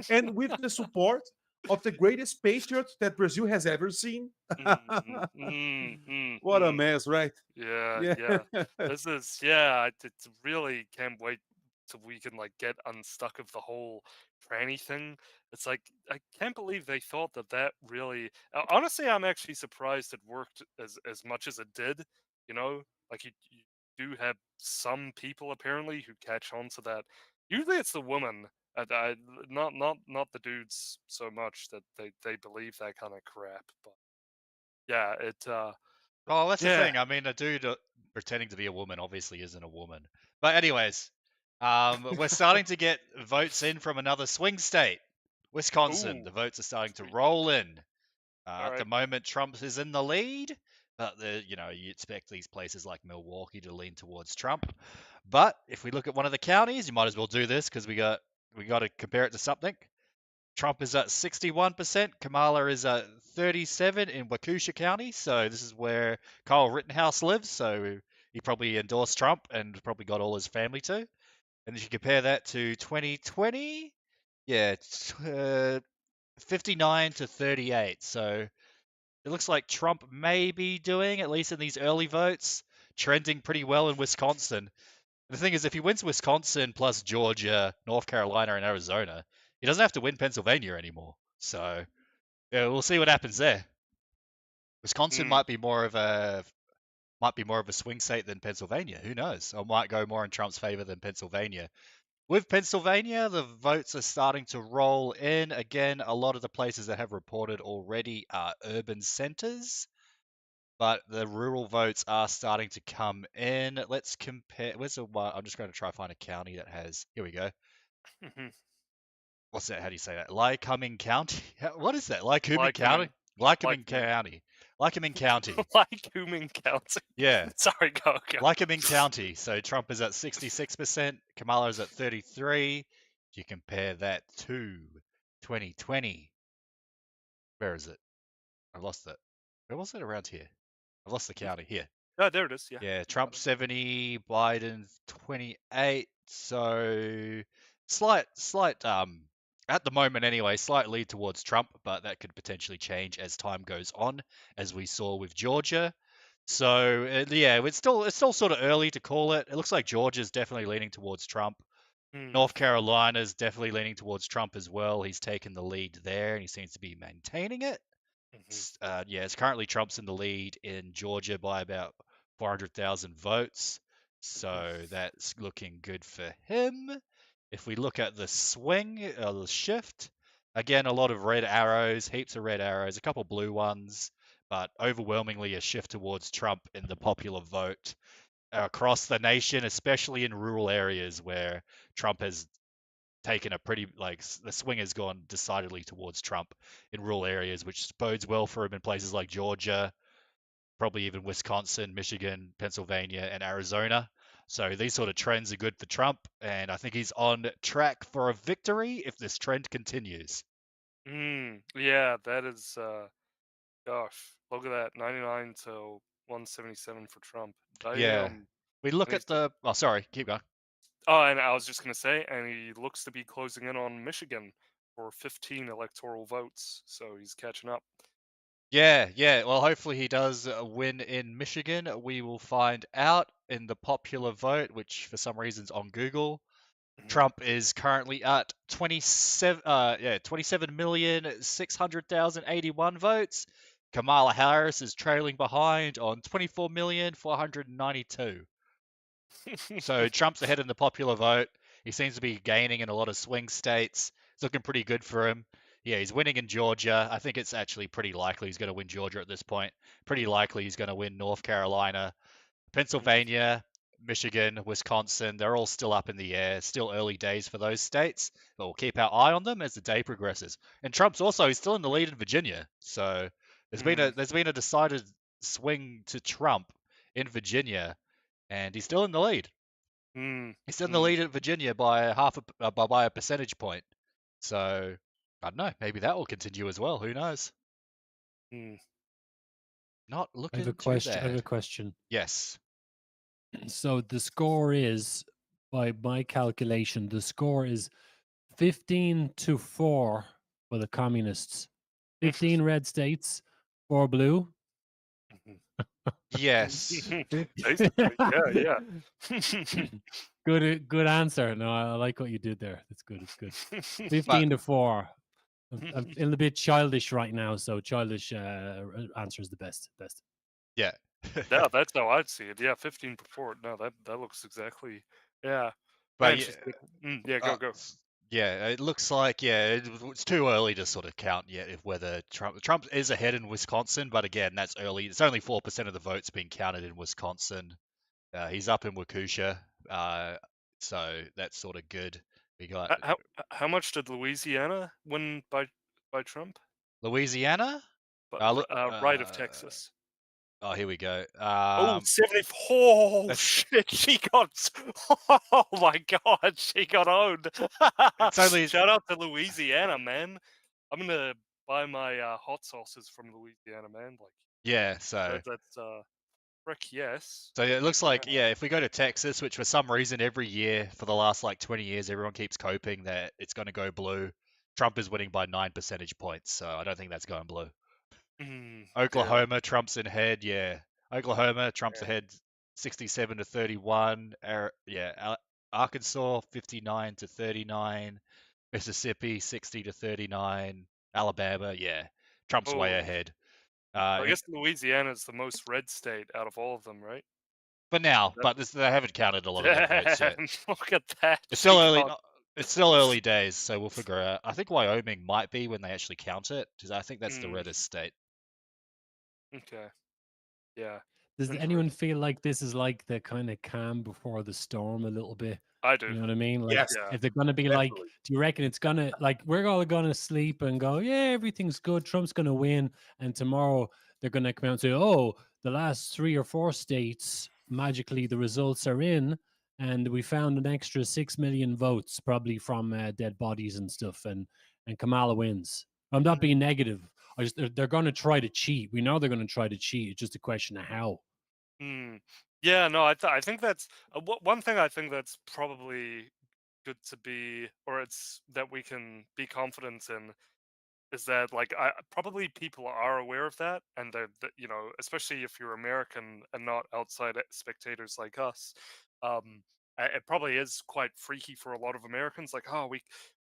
and with the support of the greatest patriot that Brazil has ever seen. What a mess, right? Yeah. This is I really can't wait till we can like get unstuck of the whole tranny thing. It's like I can't believe they thought that really. Honestly, I'm actually surprised it worked as much as it did. You know, like you do have some people apparently who catch on to that. Usually, it's the woman. Not the dudes so much that they believe that kind of crap. But yeah, it. Well, that's the Yeah. thing. I mean, a dude pretending to be a woman obviously isn't a woman. But anyways, we're starting to get votes in from another swing state, Wisconsin. Ooh, The votes are starting to roll in. At the Alright. moment, Trump is in the lead, but you expect these places like Milwaukee to lean towards Trump. But if we look at one of the counties, you might as well do this because we got to compare it to something. Trump is at 61%. Kamala is at 37 in Waukesha County. So this is where Kyle Rittenhouse lives. So he probably endorsed Trump and probably got all his family too. And if you compare that to 2020, yeah, 59 to 38. So it looks like Trump may be doing, at least in these early votes, trending pretty well in Wisconsin. The thing is, if he wins Wisconsin plus Georgia, North Carolina, and Arizona, he doesn't have to win Pennsylvania anymore. So, yeah, we'll see what happens there. Wisconsin might be more of a swing state than Pennsylvania. Who knows? Or might go more in Trump's favor than Pennsylvania. With Pennsylvania, the votes are starting to roll in. Again, a lot of the places that have reported already are urban centers, but the rural votes are starting to come in. Let's compare. I'm just going to try to find a county that has. Here we go. What's that? How do you say that? Lycoming County. What is that? Lycoming County. Lycoming County. Lycoming County. Lycoming County. Yeah. Sorry, go. Lycoming County. So Trump is at 66%. Kamala is at 33%. If you compare that to 2020, where is it? I lost it. Where was it? Around here. I lost the county here. Oh, there it is. Yeah. Yeah, Trump 70, Biden 28. So slight at the moment anyway, slight lead towards Trump, but that could potentially change as time goes on, as we saw with Georgia. So yeah, it's still sort of early to call it. It looks like Georgia's definitely leaning towards Trump. North Carolina's definitely leaning towards Trump as well. He's taken the lead there, and he seems to be maintaining it. It's currently Trump's in the lead in Georgia by about 400,000 votes. So that's looking good for him. If we look at the swing, the shift, again, a lot of red arrows, heaps of red arrows, a couple blue ones, but overwhelmingly a shift towards Trump in the popular vote across the nation, especially in rural areas where Trump has taken a pretty, the swing has gone decidedly towards Trump in rural areas, which bodes well for him in places like Georgia, probably even Wisconsin, Michigan, Pennsylvania, and Arizona. So these sort of trends are good for Trump, and I think he's on track for a victory if this trend continues. Yeah, that is, gosh, look at that, 99 to 177 for Trump. We look at the. Oh, sorry, keep going. Oh, and I was just going to say, and he looks to be closing in on Michigan for 15 electoral votes, so he's catching up. Yeah. Well, hopefully he does win in Michigan. We will find out in the popular vote, which for some reason's on Google. Trump is currently at 27,600,081 votes. Kamala Harris is trailing behind on 24,492. So Trump's ahead in the popular vote. He seems to be gaining in a lot of swing states. It's looking pretty good for him. Yeah, he's winning in Georgia. I think it's actually pretty likely he's going to win Georgia at this point. Pretty likely he's going to win North Carolina. Pennsylvania, Michigan, Wisconsin, they're all still up in the air. Still early days for those states, but we'll keep our eye on them as the day progresses. And Trump's also, he's still in the lead in Virginia. So there's been a decided swing to Trump in Virginia, and he's still in the lead. He's still in the lead at Virginia by by a percentage point. So I don't know. Maybe that will continue as well. Who knows? Not I looking have a too question. I have a bad. question. Yes. So the score is, by my calculation, the score is 15-4 for the communists. 15 red states, 4 blue. Yes. Basically, yeah. Good answer. No, I like what you did there. That's good. It's good. 15-4. I'm feeling a bit childish right now, so childish answer is the best. Yeah. Yeah, that's how I'd see it. Yeah, 15 before. No, that looks exactly. Yeah. But Yeah, go. Yeah, it looks like it's too early to sort of count yet if whether Trump is ahead in Wisconsin, but again, that's early. It's only 4% of the votes being counted in Wisconsin. He's up in Waukesha, so that's sort of good. We got How much did Louisiana win by Trump? Louisiana? Right of Texas. Oh, here we go. 74. Shit, she got. Oh my god, she got owned. Shout out to Louisiana, man. I'm gonna buy my hot sauces from Louisiana, man. Like, yeah, so that's frick yes. So it looks like if we go to Texas, which for some reason every year for the last like 20 years, everyone keeps coping that it's going to go blue. Trump is winning by 9 percentage points, so I don't think that's going blue. Oklahoma, Trump's in head. Yeah, Oklahoma, Trump's ahead, 67-31. Arkansas, 59-39. Mississippi, 60-39. Alabama, Trump's way ahead. I guess Louisiana is the most red state out of all of them, right? For now, but they haven't counted a lot of their votes yet. Look at that. It's still early. It's still early days, so we'll figure out. I think Wyoming might be when they actually count it, because I think that's the reddest state. Okay. Yeah. Does anyone feel like this is like the kind of calm before the storm a little bit? I do. You know what I mean? Like, yes. If they're going to be like, do you reckon it's going to, like, we're all going to sleep and go, yeah, everything's good, Trump's going to win, and tomorrow they're going to come out and say, oh, the last 3 or 4 states, magically the results are in, and we found an extra 6 million votes, probably from dead bodies and stuff, and Kamala wins. I'm not being negative. They're going to try to cheat. We know they're going to try to cheat. It's just a question of how. Yeah, no, I think that's one thing. I think that's probably good to be, or it's that we can be confident in, is that like probably people are aware of that, and that especially if you're American and not outside spectators like us, it probably is quite freaky for a lot of Americans. Like, oh, we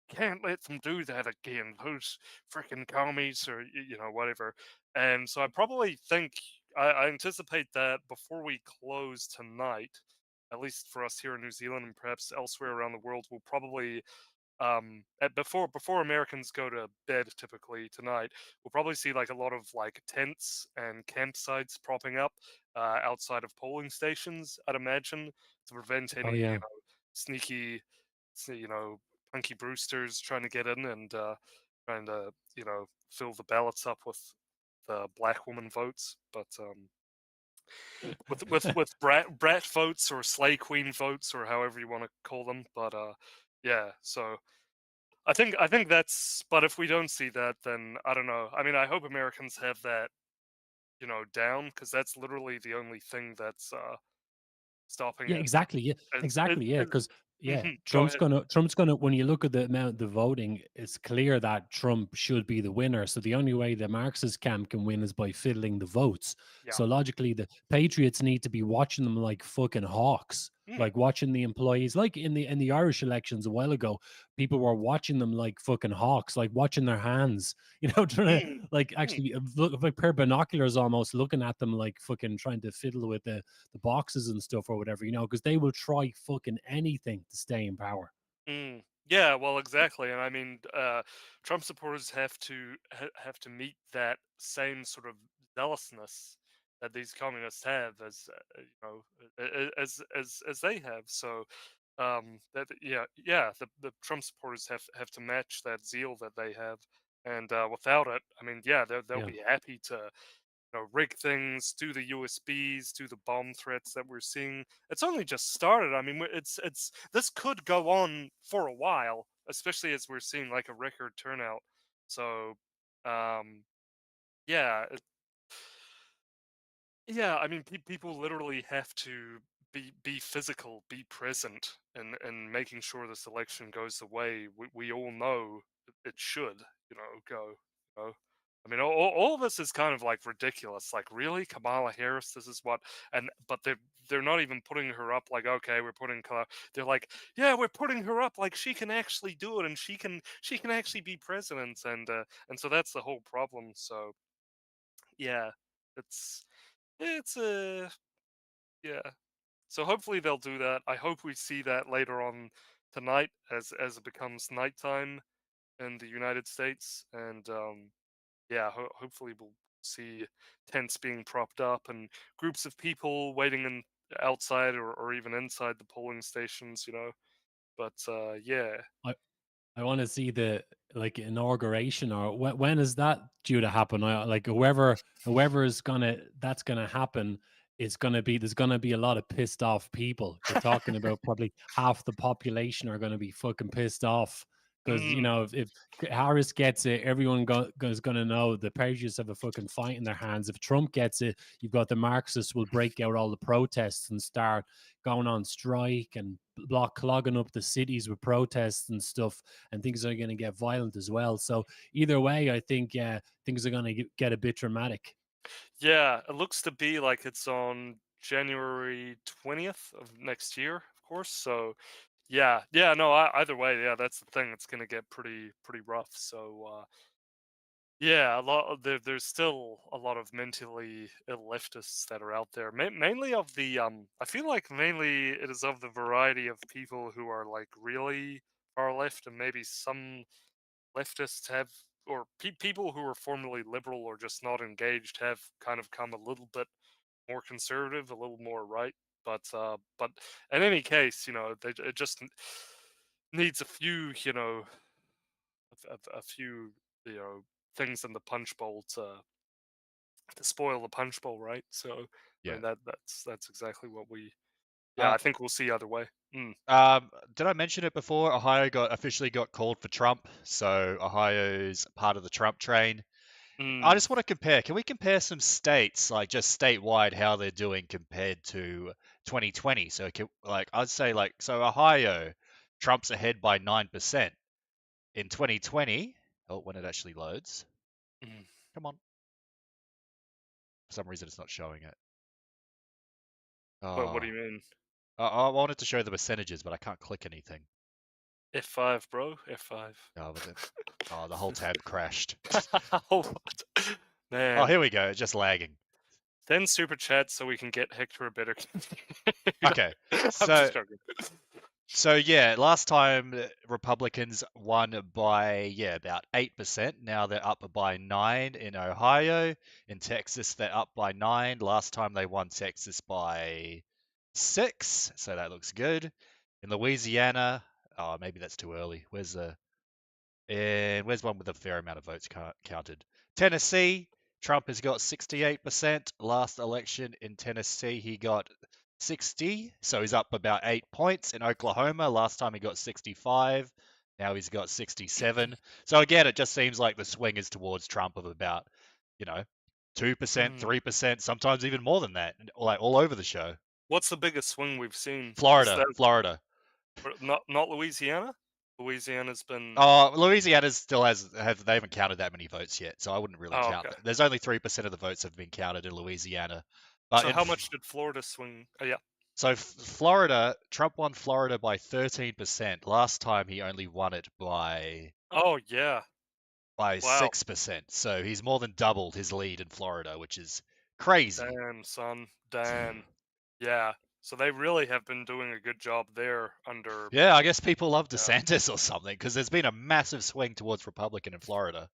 can't let them do that again, those freaking commies, or whatever. And so I probably think I anticipate that before we close tonight, at least for us here in New Zealand and perhaps elsewhere around the world, we'll probably before Americans go to bed typically tonight, we'll probably see like a lot of like tents and campsites propping up outside of polling stations, I'd imagine, to prevent any sneaky, punky Brewsters trying to get in and trying to fill the ballots up with the black woman votes, but with brat votes or slay queen votes or however you want to call them. But so I think that's. But if we don't see that, then I don't know. I mean, I hope Americans have that down, because that's literally the only thing that's stopping. Yeah, exactly. Yeah, exactly. Yeah, because Trump's Go ahead. Trump's gonna. When you look at the amount of the voting, it's clear that Trump should be the winner. So the only way the Marxist camp can win is by fiddling the votes. Yeah. So logically, the Patriots need to be watching them like fucking hawks, like watching the employees. Like in the Irish elections a while ago, people were watching them like fucking hawks, like watching their hands. Trying to like actually look like pair of binoculars, almost looking at them like fucking trying to fiddle with the boxes and stuff or whatever. Because they will try fucking anything to stay in power. Yeah, well, exactly, and I mean, Trump supporters have to meet that same sort of zealousness that these communists have, as as they have. So, the Trump supporters have to match that zeal that they have, and without it, I mean, yeah, they'll Yeah. be happy to rig things, do the USBs, do the bomb threats that we're seeing. It's only just started. I mean, it's this could go on for a while, especially as we're seeing like a record turnout. So, yeah, yeah. I mean, people literally have to be physical, be present, and making sure this election goes the way we all know it should. Go. You know? I mean, all of this is kind of like ridiculous. Like, really, Kamala Harris? This is what? But they're not even putting her up. Like, okay, we're putting. They're like, yeah, we're putting her up. Like, she can actually do it, and she can actually be president, and so that's the whole problem. So, yeah, it's a yeah. So hopefully they'll do that. I hope we see that later on tonight as it becomes nighttime in the United States, and yeah, hopefully we'll see tents being propped up and groups of people waiting outside or even inside the polling stations. But yeah. I want to see the like inauguration, or when is that due to happen? Like whoever is that's gonna happen. It's gonna be there's gonna be a lot of pissed off people. You're talking about probably half the population are gonna be fucking pissed off because if Harris gets it, everyone is gonna know the patriots have a fucking fight in their hands. If Trump gets it, you've got the Marxists will break out all the protests and start going on strike and clogging up the cities with protests and stuff, and things are going to get violent as well. So either way, I think things are going to get a bit dramatic. Yeah, it looks to be like it's on January 20th of next year, of course. So yeah, no, either way, yeah, that's the thing. It's going to get pretty rough. So yeah, there's still a lot of mentally ill leftists that are out there. Mainly of the I feel like mainly it is of the variety of people who are like really far left, and maybe some leftists have, or people who are formerly liberal or just not engaged have kind of come a little bit more conservative, a little more right. But in any case, it just needs a few, a few, things in the punch bowl to spoil the punch bowl, right? So I Yeah. mean, that's exactly what we. Yeah, I think we'll see either way. Did I mention it before? Ohio officially got called for Trump, so Ohio's part of the Trump train. I just want to compare. Can we compare some states, like just statewide, how they're doing compared to 2020? So, I'd say, so Ohio, Trump's ahead by 9%. In 2020, when it actually loads, come on. For some reason, it's not showing it. But what do you mean? I wanted to show the percentages, but I can't click anything. F5, bro. F5. Oh, the whole tab crashed. Man. Oh, here we go. It's just lagging. Then super chat so we can get Hector a better. Okay. So yeah, last time Republicans won by about 8%. Now they're up by 9 in Ohio. In Texas, they're up by 9. Last time they won Texas by 6, so that looks good. In Louisiana, maybe that's too early. Where's one with a fair amount of votes counted? Tennessee, Trump has got 68%. Last election in Tennessee, he got 60, so he's up about 8 points. In Oklahoma, last time he got 65. Now he's got 67. So again, it just seems like the swing is towards Trump of about, 2%, 3%, sometimes even more than that, like all over the show. What's the biggest swing we've seen? Florida. Not Louisiana? Louisiana's been. Louisiana still they haven't counted that many votes yet, so I wouldn't really count that. There's only 3% of the votes have been counted in Louisiana. But so how much did Florida swing? Yeah. So Florida, Trump won Florida by 13%. Last time he only won it by. Oh yeah. By 6%. So he's more than doubled his lead in Florida, which is crazy. Damn, son. Damn. Yeah. So they really have been doing a good job there under. Yeah, I guess people love DeSantis or something because there's been a massive swing towards Republican in Florida.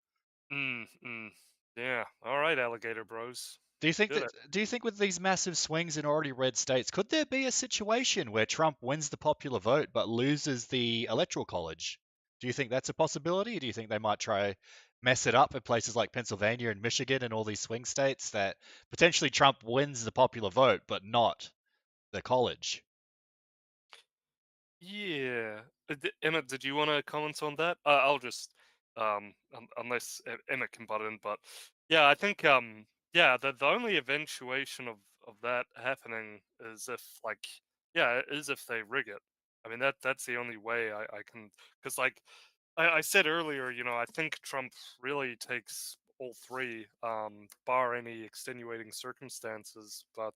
Yeah. All right, alligator bros. Do you think Did that? it. Do you think with these massive swings in already red states, could there be a situation where Trump wins the popular vote but loses the electoral college? Do you think that's a possibility? Or do you think they might try mess it up in places like Pennsylvania and Michigan and all these swing states that potentially Trump wins the popular vote but not the college? Yeah. Emmet, did you want to comment on that? I'll just, unless Emmet can butt in, but yeah, I think, yeah, the only eventuation of that happening is if, like, yeah, is if they rig it. I mean, that's the only way I can, because, like, I said earlier, I think Trump really takes all three, bar any extenuating circumstances, but,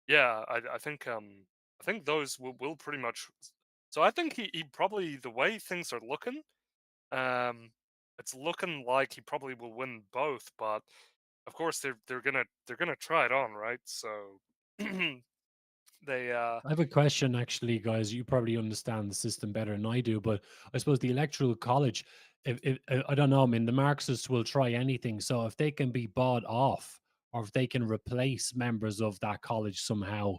yeah, I think those will pretty much. So I think he probably, the way things are looking, um, it's looking like he probably will win both. But of course they're gonna try it on, right? So they I have a question, actually, guys. You probably understand the system better than I do, but I suppose the electoral college, if I don't know, I mean, the Marxists will try anything. So if they can be bought off, or if they can replace members of that college somehow,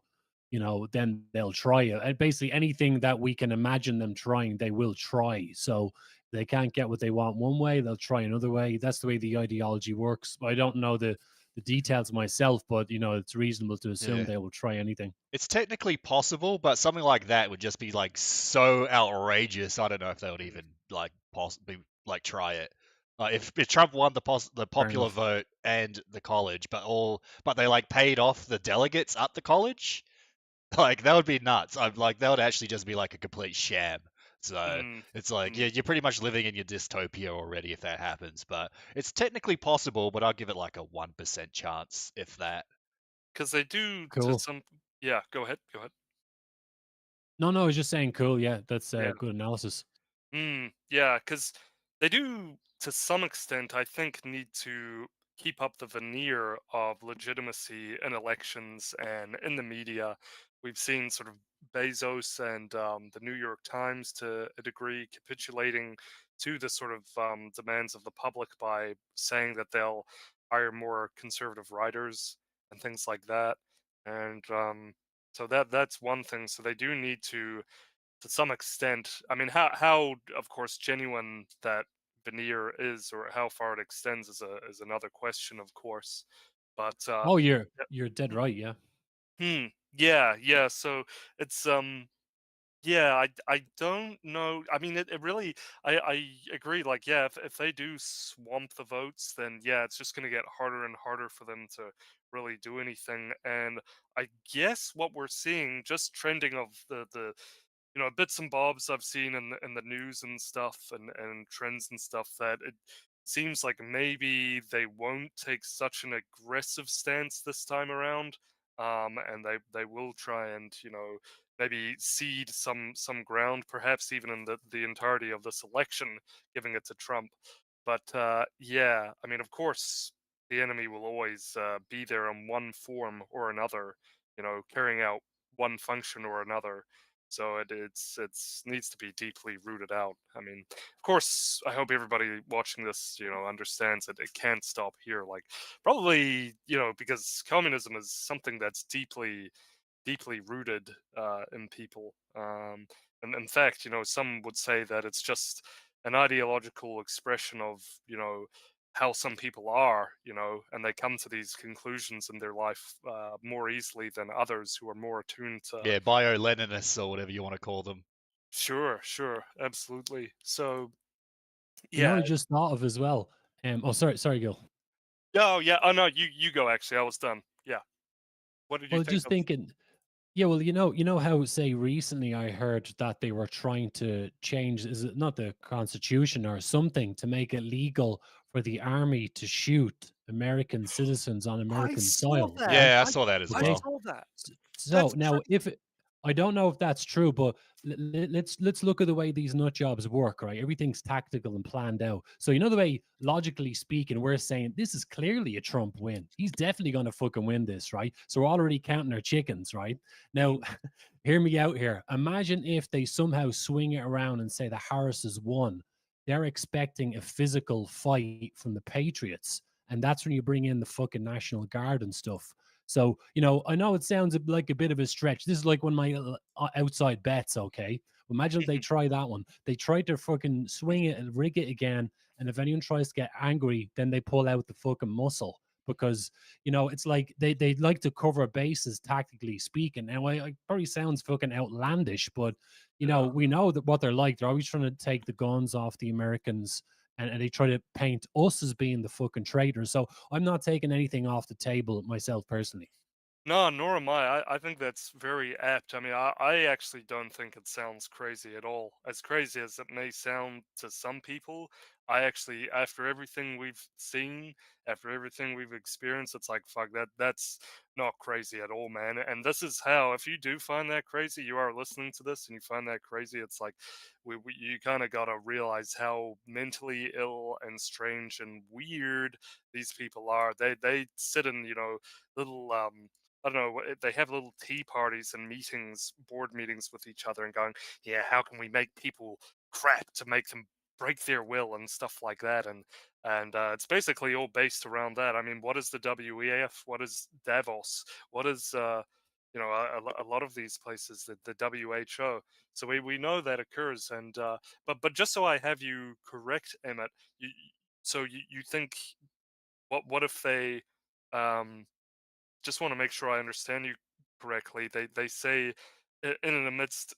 then they'll try it. And basically, anything that we can imagine them trying, they will try. So they can't get what they want one way, they'll try another way. That's the way the ideology works. I don't know the details myself, but it's reasonable to assume Yeah. they will try anything. It's technically possible, but something like that would just be like so outrageous. I don't know if they would even like possibly like try it. If Trump won the popular enough. vote and the college, but they like paid off the delegates at the college, like that would be nuts. I'm like that would actually just be like a complete sham. So it's like you're pretty much living in your dystopia already if that happens. But it's technically possible, but I'll give it like a 1% chance if that. because they do to Cool. some. Yeah, go ahead. No, I was just saying cool. Yeah, that's Yeah. good analysis. Yeah, because they do, to some extent, I think, need to keep up the veneer of legitimacy in elections and in the media. We've seen sort of Bezos and the New York Times, to a degree, capitulating to the sort of demands of the public by saying that they'll hire more conservative writers and things like that. And so that's one thing. So they do need to some extent. I mean, how of course genuine that veneer is, or how far it extends, is another question, of course. But Oh, you're dead right. Yeah. yeah. So it's yeah, I don't know. I mean, it really, I agree. Like, yeah, if they do swamp the votes, then yeah, it's just going to get harder and harder for them to really do anything. And I guess what we're seeing, just trending of the bits and bobs I've seen in the news and stuff, and trends and stuff, that it seems like maybe they won't take such an aggressive stance this time around, and they will try and maybe cede some ground, perhaps even in the entirety of this election, giving it to Trump. But yeah, I mean, of course, the enemy will always be there in one form or another, carrying out one function or another. So it's needs to be deeply rooted out. I mean, of course, I hope everybody watching this, understands that it can't stop here. Like, probably, because communism is something that's deeply rooted in people. And in fact, some would say that it's just an ideological expression of, how some people are, and they come to these conclusions in their life more easily than others who are more attuned to. Yeah, bio-Leninists or whatever you want to call them. Sure, absolutely. So, You know, yeah. I just thought of as well. Oh, sorry, Gil. Oh, yeah. Oh no, you go. Actually, I was done. Yeah. What did you Well, think just of? thinking. Yeah, well, you know how, say, recently I heard that they were trying to change, is it not the constitution or something, to make it legal for the army to shoot American citizens on American soil. Yeah, I saw that as I well. saw that. So now, I don't know if that's true, but let's look at the way these nut jobs work, right? Everything's tactical and planned out. So you know the way, logically speaking, we're saying this is clearly a Trump win. He's definitely going to fucking win this, right? So we're already counting our chickens, right? Now, hear me out here. Imagine if they somehow swing it around and say the Harris has won. They're expecting a physical fight from the Patriots, and that's when you bring in the fucking National Guard and stuff. So, I know it sounds like a bit of a stretch. This is like one of my outside bets, okay? Imagine if they try that one. They try to fucking swing it and rig it again. And if anyone tries to get angry, then they pull out the fucking muscle because, it's like they like to cover bases tactically speaking. Now, it probably sounds fucking outlandish, but, we know that what they're like. They're always trying to take the guns off the Americans and they try to paint us as being the fucking traitors. So I'm not taking anything off the table myself personally. No, nor am I. I think that's very apt. I mean, I actually don't think it sounds crazy at all. As crazy as it may sound to some people, I actually, after everything we've seen, after everything we've experienced, it's like, fuck, that's not crazy at all, man. And this is how, if you do find that crazy, you are listening to this and you find that crazy, it's like, you kind of got to realize how mentally ill and strange and weird these people are. They sit in, little, I don't know, they have little tea parties and meetings, board meetings with each other and going, yeah, how can we make people crap to make them break their will and stuff like that. And it's basically all based around that. I mean, what is the WEF? What is Davos? What is, a lot of these places, the WHO. So we know that occurs. And, but just so I have you correct, Emmett, so you think, what if they, just want to make sure I understand you correctly. They say in and amidst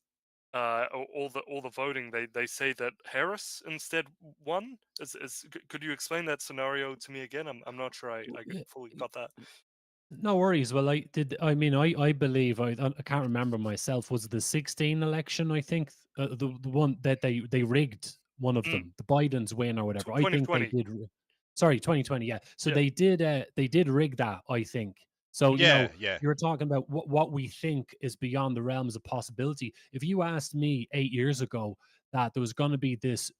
all the voting, they say that Harris instead won. Could you explain that scenario to me again? I'm not sure I fully got that. No worries. Well, I mean, I believe I can't remember myself. Was it the 16 election? I think the one that they rigged one of them, the Biden's win or whatever. I think they 2020. did. Sorry, 2020. Yeah. So Yeah. they did rig that. I think. So Yeah. you're talking about what we think is beyond the realms of possibility. If you asked me 8 years ago that there was going to be this,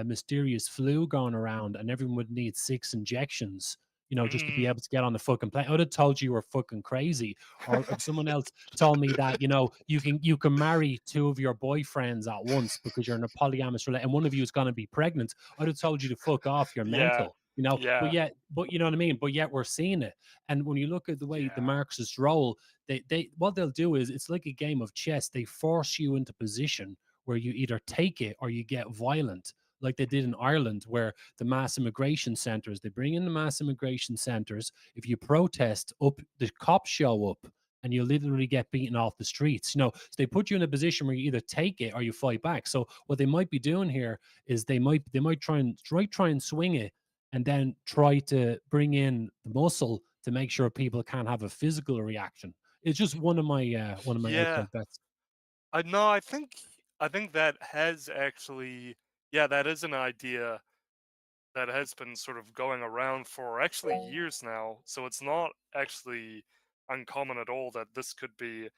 mysterious flu going around and everyone would need 6 injections, just to be able to get on the fucking plane, I would have told you were fucking crazy. Or if someone else told me that, you can marry 2 of your boyfriends at once because you're in a polyamorous relationship and one of you is going to be pregnant, I'd have told you to fuck off. You're Yeah. mental. Yeah. But you know what I mean? But yet we're seeing it. And when you look at the way the Marxists roll, they what they'll do is it's like a game of chess. They force you into position where you either take it or you get violent, like they did in Ireland, where the mass immigration centers, they bring in the mass immigration centers. If you protest up, the cops show up and you literally get beaten off the streets. So they put you in a position where you either take it or you fight back. So what they might be doing here is they might try and swing it and then try to bring in the muscle to make sure people can't have a physical reaction. It's just one of my outside bets. I think that has actually, that is an idea that has been sort of going around for actually years now. So it's not actually uncommon at all that this could be.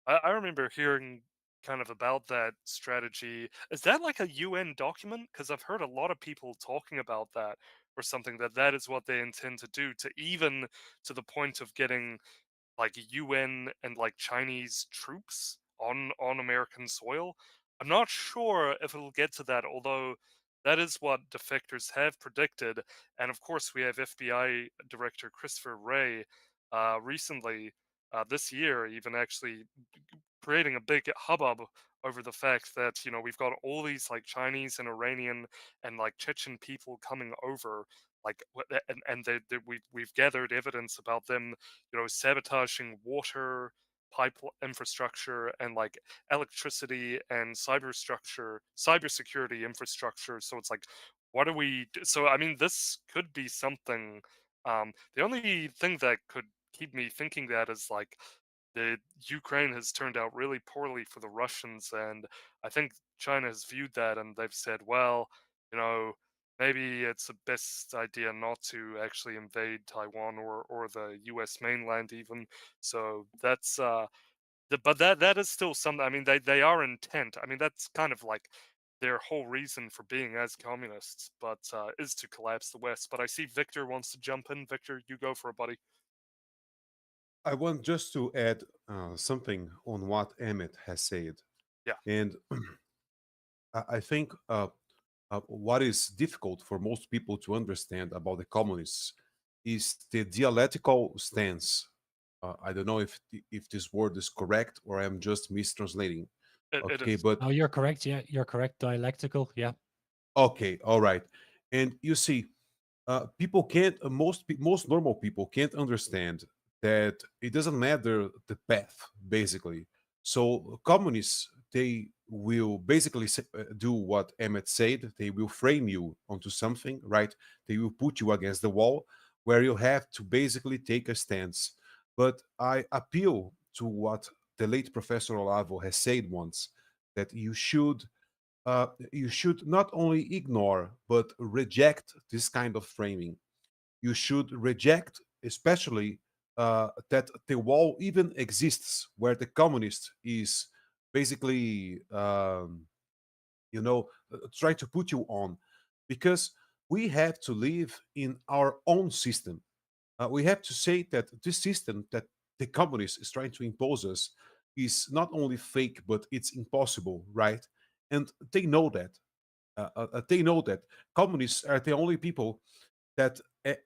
I remember hearing kind of about that strategy. Is that like a UN document? Because I've heard a lot of people talking about that, or something, that is what they intend to do, to even to the point of getting like UN and like Chinese troops on American soil. I'm not sure if it'll get to that, although that is what defectors have predicted. And of course, we have FBI Director Christopher Wray recently, this year, even actually creating a big hubbub over the fact that we've got all these like Chinese and Iranian and like Chechen people coming over, like and we've gathered evidence about them sabotaging water pipe infrastructure and like electricity and cybersecurity infrastructure. So it's like, what are we so I mean, this could be something. The only thing that could keep me thinking that is like the Ukraine has turned out really poorly for the Russians, and I think China has viewed that and they've said, well, you know, maybe it's a best idea not to actually invade Taiwan or the U.S. mainland even. So that's But that is still something. I mean, they are intent. I mean, that's kind of like their whole reason for being as communists, but is to collapse the West. But I see Victor wants to jump in. Victor, you go for it, buddy. I want just to add something on what Emmett has said. Yeah. And I think what is difficult for most people to understand about the communists is the dialectical stance. I don't know if this word is correct or I'm just mistranslating. It Okay, is. but Oh, you're correct. Yeah, you're correct. Dialectical. Yeah. okay, all right. And you see, people can't most normal people can't understand that it doesn't matter the path basically. So communists, they will basically do what Emmett said. They will frame you onto something, right? They will put you against the wall where you have to basically take a stance. But I appeal to what the late Professor Olavo has said once, that you should not only ignore but reject this kind of framing. You should reject, especially that the wall even exists where the communist is basically, try to put you on, because we have to live in our own system. We have to say that this system that the communist is trying to impose us is not only fake, but it's impossible, right? And they know that. They know that communists are the only people that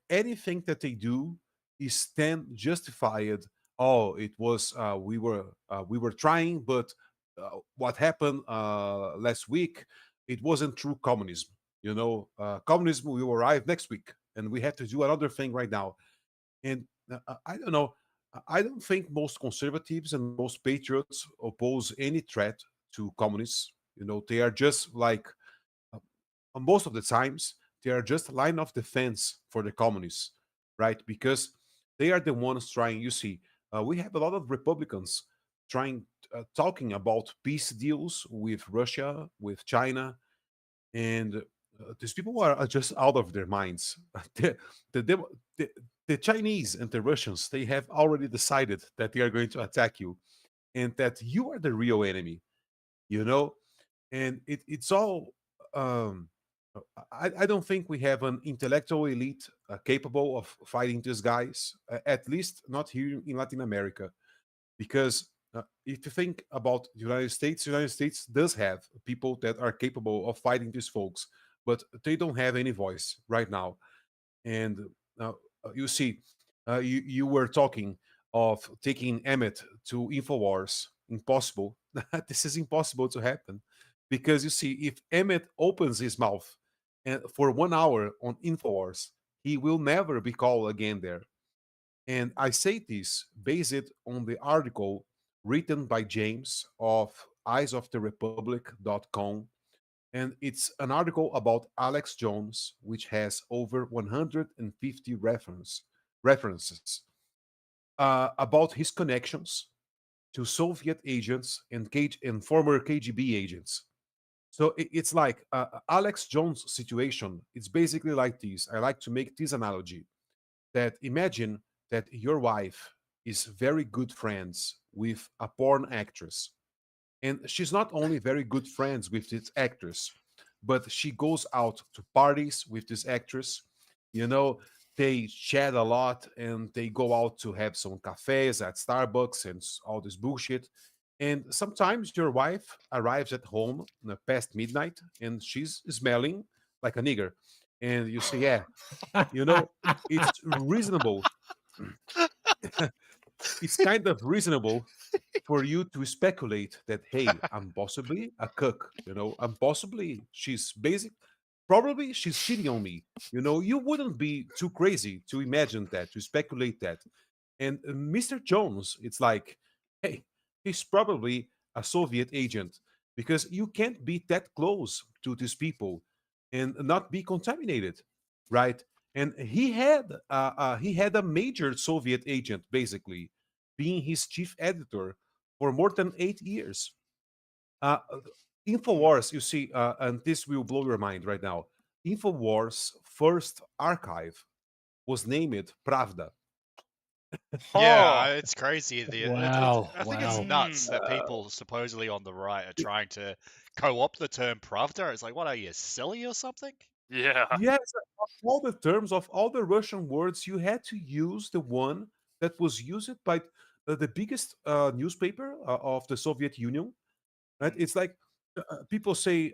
anything that they do is then justified. Oh, it was we were trying, but what happened last week, it wasn't true communism. Communism will arrive next week, and we have to do another thing right now. And I don't know. I don't think most conservatives and most patriots oppose any threat to communists. They are just like, most of the times, they are just line of defense for the communists, right? Because they are the ones trying. You see, we have a lot of Republicans trying, talking about peace deals with Russia, with China, and these people are just out of their minds. the, the, the, the Chinese and the Russians, they have already decided that they are going to attack you, and that you are the real enemy. You know, and it's all. Um, I don't think we have an intellectual elite capable of fighting these guys, at least not here in Latin America. Because if you think about the United States does have people that are capable of fighting these folks, but they don't have any voice right now. And you see, you were talking of taking Emmet to Infowars. Impossible. This is impossible to happen, because you see, if Emmet opens his mouth and for 1 hour on Infowars, he will never be called again there. And I say this based on the article written by James of eyesoftherepublic.com. And it's an article about Alex Jones, which has over 150 references about his connections to Soviet agents and former KGB agents. So it's like Alex Jones' situation. It's basically like this. I like to make this analogy, that imagine that your wife is very good friends with a porn actress, and she's not only very good friends with this actress, but she goes out to parties with this actress. You know, they chat a lot and they go out to have some cafes at Starbucks and all this bullshit. And sometimes your wife arrives at home past midnight and she's smelling like a nigger. And you say, yeah, it's reasonable. It's kind of reasonable for you to speculate that, hey, I'm possibly a cook. I'm possibly probably she's cheating on me. You wouldn't be too crazy to imagine that, to speculate that. And Mr. Jones, it's like, hey, he's probably a Soviet agent, because you can't be that close to these people and not be contaminated, right? And he had a major Soviet agent basically being his chief editor for more than 8 years. Uh, Infowars, you see, and this will blow your mind right now. Infowars' first archive was named Pravda. Yeah, it's crazy. Wow, I think it's wow. nuts that people supposedly on the right are trying to co-opt the term Pravda. It's like, what are you, silly or something? Yeah. Yes, of all the terms of all the Russian words, you had to use the one that was used by the biggest newspaper of the Soviet Union. Right? It's like people say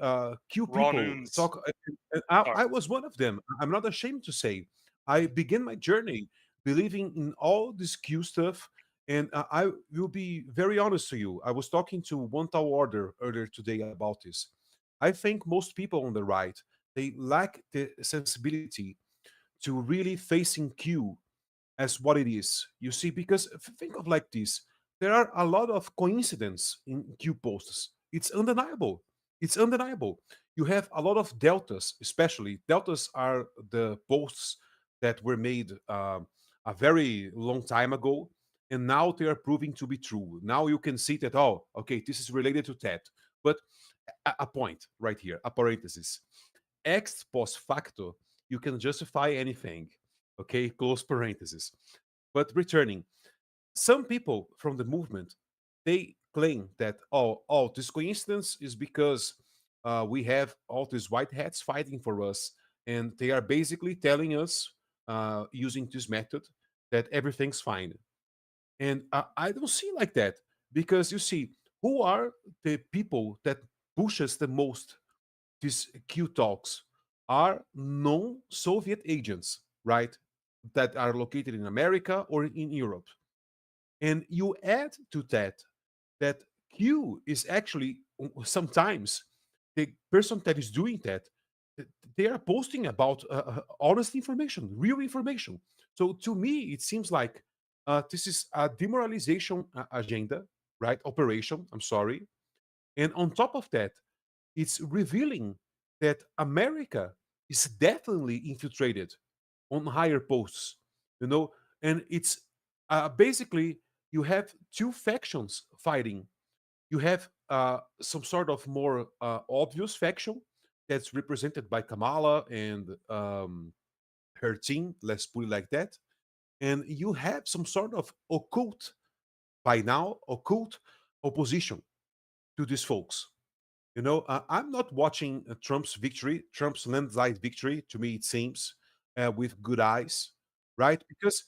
Q people Ronuns. talk. And I was one of them. I'm not ashamed to say. I began my journey believing in all this Q stuff, and I will be very honest to you. I was talking to One Tall Order earlier today about this. I think most people on the right, they lack the sensibility to really facing Q as what it is. You see, because think of like this: there are a lot of coincidence in Q posts. It's undeniable. It's undeniable. You have a lot of deltas, especially deltas are the posts that were made a very long time ago, and now they are proving to be true. Now you can see that, oh, okay, this is related to that. But a point right here, a parenthesis. Ex post facto, you can justify anything. Okay, close parenthesis. But returning, some people from the movement, they claim that, oh, this coincidence is because we have all these white hats fighting for us, and they are basically telling us, using this method, that everything's fine. And I don't see like that, because you see, who are the people that pushes the most these Q talks are non-Soviet agents, right? That are located in America or in Europe. And you add to that Q is actually sometimes the person that is doing that, they are posting about honest information, real information. So to me, it seems like this is a demoralization agenda, right? Operation, I'm sorry. And on top of that, it's revealing that America is definitely infiltrated on higher posts, you know, and it's basically you have two factions fighting. You have some sort of more obvious faction that's represented by Kamala and her team, let's put it like that. And you have some sort of occult, by now, occult opposition to these folks. You know, I'm not watching Trump's victory, Trump's landslide victory, to me, it seems, with good eyes, right? Because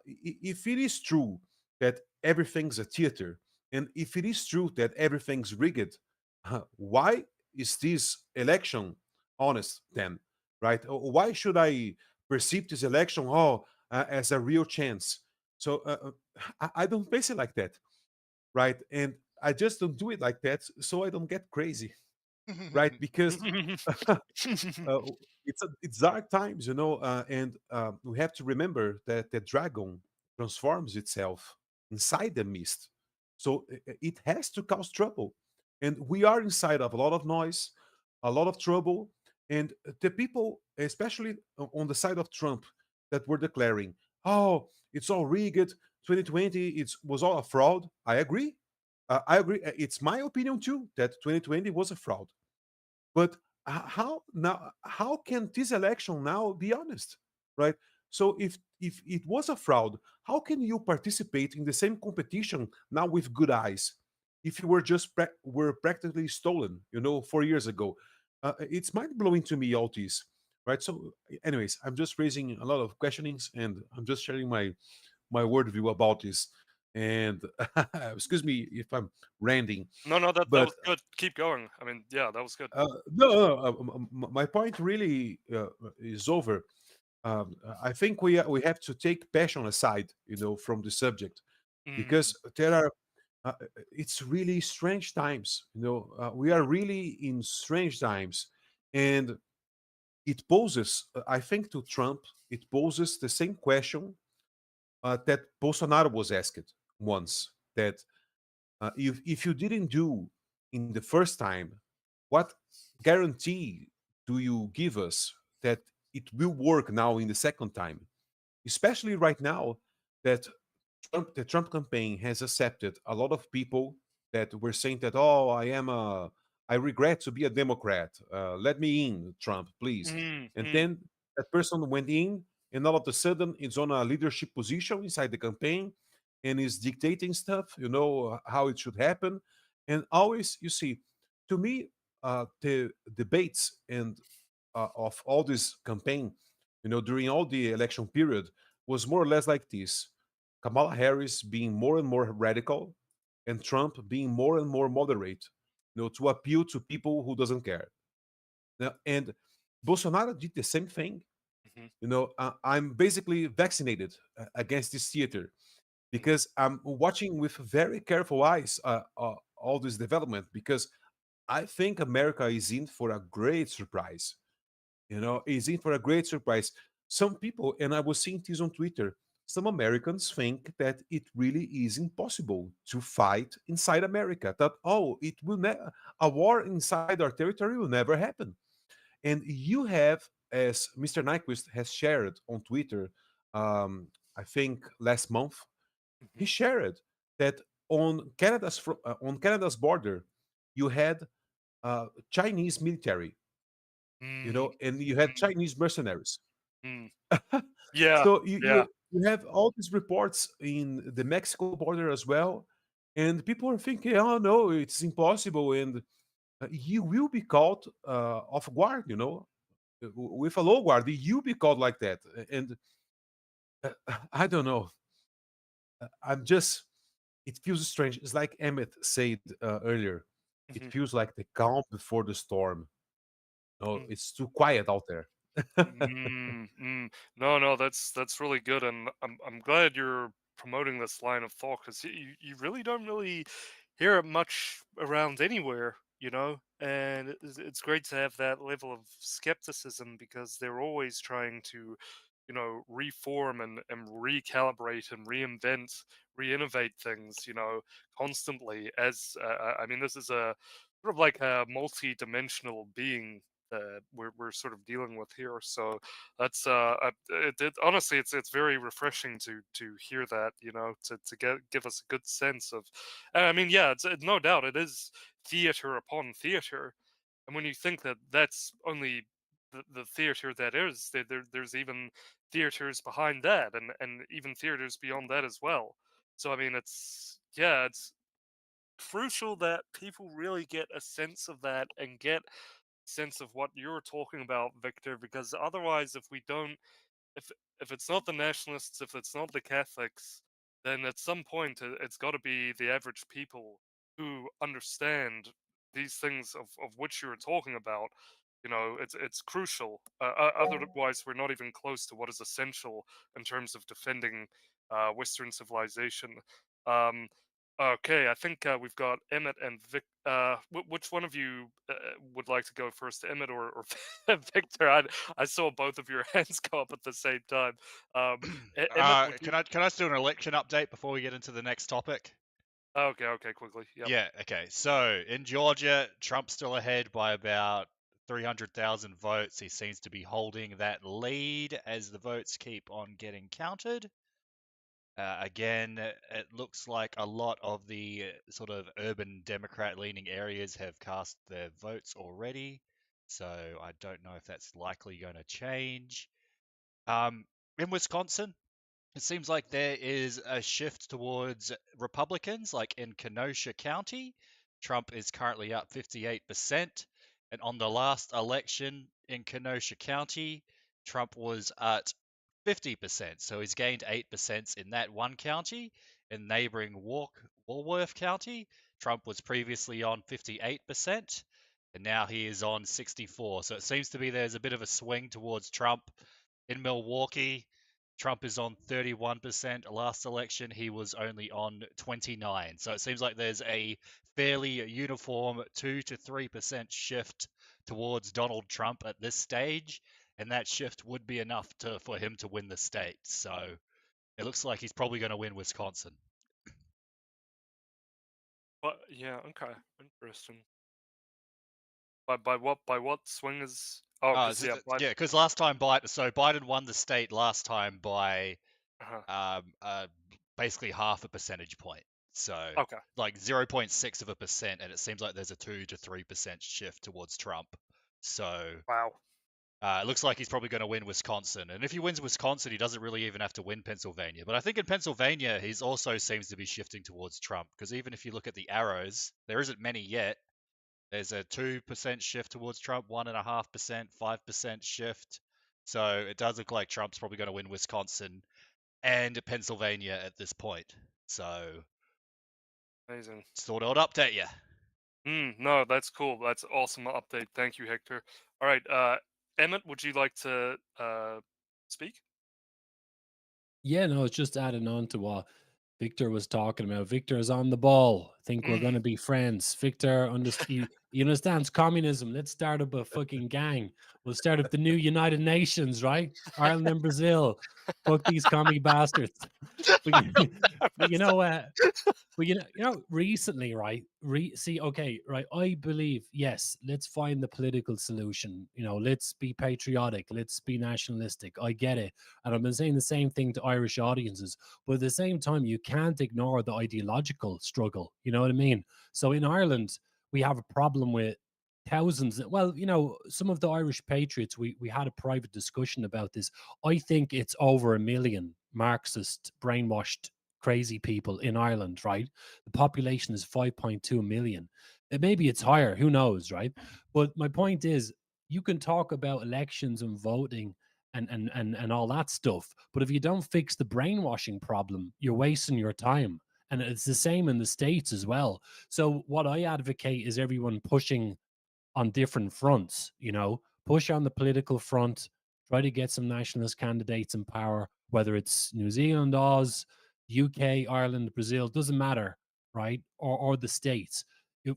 if it is true that everything's a theater, and if it is true that everything's rigged, why is this election honest then, right? Why should I perceive this election, as a real chance? So I don't face it like that, right? And I just don't do it like that, so I don't get crazy, right? Because it's dark times, you know, and we have to remember that the dragon transforms itself inside the mist, so it has to cause trouble, and we are inside of a lot of noise, a lot of trouble, and the people, especially on the side of Trump, that were declaring, "Oh, it's all rigged. 2020, it was all a fraud." I agree. I agree. It's my opinion too that 2020 was a fraud. But how now? How can this election now be honest, right? So if it was a fraud, how can you participate in the same competition now with good eyes? If you were just were practically stolen, 4 years ago, it's mind blowing to me all this, right? So, anyways, I'm just raising a lot of questionings, and I'm just sharing my worldview about this. And excuse me if I'm ranting. No, that but was good. Keep going. I mean, yeah, that was good. no, my point really is over. I think we have to take passion aside, from the subject, because there are. It's really strange times. We are really in strange times, and it poses. I think to Trump, it poses the same question that Bolsonaro was asked once. That if you didn't do in the first time, what guarantee do you give us that it will work now in the second time? Especially right now that the Trump campaign has accepted a lot of people that were saying that, oh, I regret to be a Democrat. Let me in, Trump, please. And then that person went in and all of a sudden it's on a leadership position inside the campaign and is dictating stuff, how it should happen. And always, you see, to me, the debates and of all this campaign, during all the election period, was more or less like this: Kamala Harris being more and more radical, and Trump being more and more moderate, to appeal to people who doesn't care. And Bolsonaro did the same thing. I'm basically vaccinated against this theater because I'm watching with very careful eyes all this development, because I think America is in for a great surprise. Is in for a great surprise. Some people, and I was seeing this on Twitter, some Americans think that it really is impossible to fight inside America. That it will never, a war inside our territory will never happen. And you have, as Mr. Nyquist has shared on Twitter, I think last month, he shared that on Canada's border, you had Chinese military, and you had Chinese mercenaries. Yeah. So you have all these reports in the Mexico border as well, and people are thinking, oh no, it's impossible, and you will be caught off guard, with a low guard. You be caught like that, and I don't know. I'm just. It feels strange. It's like Emmet said earlier. It feels like the calm before the storm. No, it's too quiet out there. No, that's really good, and I'm glad you're promoting this line of thought, because you really don't really hear it much around anywhere, and it's great to have that level of skepticism, because they're always trying to, reform and recalibrate and reinvent, reinnovate things, constantly. As I mean, this is a sort of like a multi-dimensional being that we're sort of dealing with here. So that's honestly, it's very refreshing to hear that, to give us a good sense of. I mean, yeah, it's no doubt it is theater upon theater, and when you think that that's only the theater that is, there's even theaters behind that, and even theaters beyond that as well. So I mean, it's crucial that people really get a sense of that and get sense of what you're talking about, Victor, because otherwise, if if it's not the nationalists, if it's not the Catholics, then at some point it's got to be the average people who understand these things of which you're talking about. It's crucial. Otherwise, we're not even close to what is essential in terms of defending Western civilization. Um, Okay, I think we've got Emmet and Vic. Which one of you would like to go first, Emmet or Victor? I saw both of your hands go up at the same time. Emmet, would you... Can I do an election update before we get into the next topic? Okay, quickly. Yep. Yeah, okay. So in Georgia, Trump's still ahead by about 300,000 votes. He seems to be holding that lead as the votes keep on getting counted. Again, it looks like a lot of the sort of urban Democrat-leaning areas have cast their votes already, so I don't know if that's likely going to change. In Wisconsin, it seems like there is a shift towards Republicans, like in Kenosha County. Trump is currently up 58%, and on the last election in Kenosha County, Trump was at 50%. So he's gained 8% in that one county. In neighboring Walworth County, Trump was previously on 58%, and now he is on 64%. So it seems to be there's a bit of a swing towards Trump. In Milwaukee, Trump is on 31%. Last election, he was only on 29%. So it seems like there's a fairly uniform 2 to 3% shift towards Donald Trump at this stage, and that shift would be enough for him to win the state. So it looks like he's probably going to win Wisconsin. But yeah, okay, interesting. By what swing is? Oh, yeah, because last time Biden won the state last time by basically half a percentage point. So like 0.6%, and it seems like there's a 2 to 3% shift towards Trump. So wow. It looks like he's probably going to win Wisconsin. And if he wins Wisconsin, he doesn't really even have to win Pennsylvania. But I think in Pennsylvania, he's also seems to be shifting towards Trump. Because even if you look at the arrows, there isn't many yet. There's a 2% shift towards Trump, 1.5%, 5% shift. So it does look like Trump's probably going to win Wisconsin and Pennsylvania at this point. So Amazing. just thought I'd update you. No, that's cool. That's awesome update. Thank you, Hector. All right, Emmett, would you like to speak? Yeah, no, it's just adding on to what Victor was talking about. Victor is on the ball. I think we're going to be friends. Victor he understands communism. Let's start up a fucking gang. We'll start up the new United Nations, right? Ireland and Brazil. Fuck these commie bastards. But you know, well, you know, recently, right? Okay, right. I believe, yes, let's find the political solution. You know, let's be patriotic, let's be nationalistic. I get it. And I've been saying the same thing to Irish audiences, but at the same time, you can't ignore the ideological struggle. You know what I mean? So in Ireland, we have a problem with thousands. Well, you know, some of the Irish patriots, we had a private discussion about this. I think it's over 1 million Marxist brainwashed crazy people in Ireland, right? The population is 5.2 million. Maybe it's higher, who knows, right? But my point is, you can talk about elections and voting and all that stuff, but if you don't fix the brainwashing problem, you're wasting your time. And it's the same in the States as well. So what I advocate is everyone pushing on different fronts, you know, push on the political front, try to get some nationalist candidates in power, whether it's New Zealand, Oz, UK, Ireland, Brazil, doesn't matter, right? Or the States.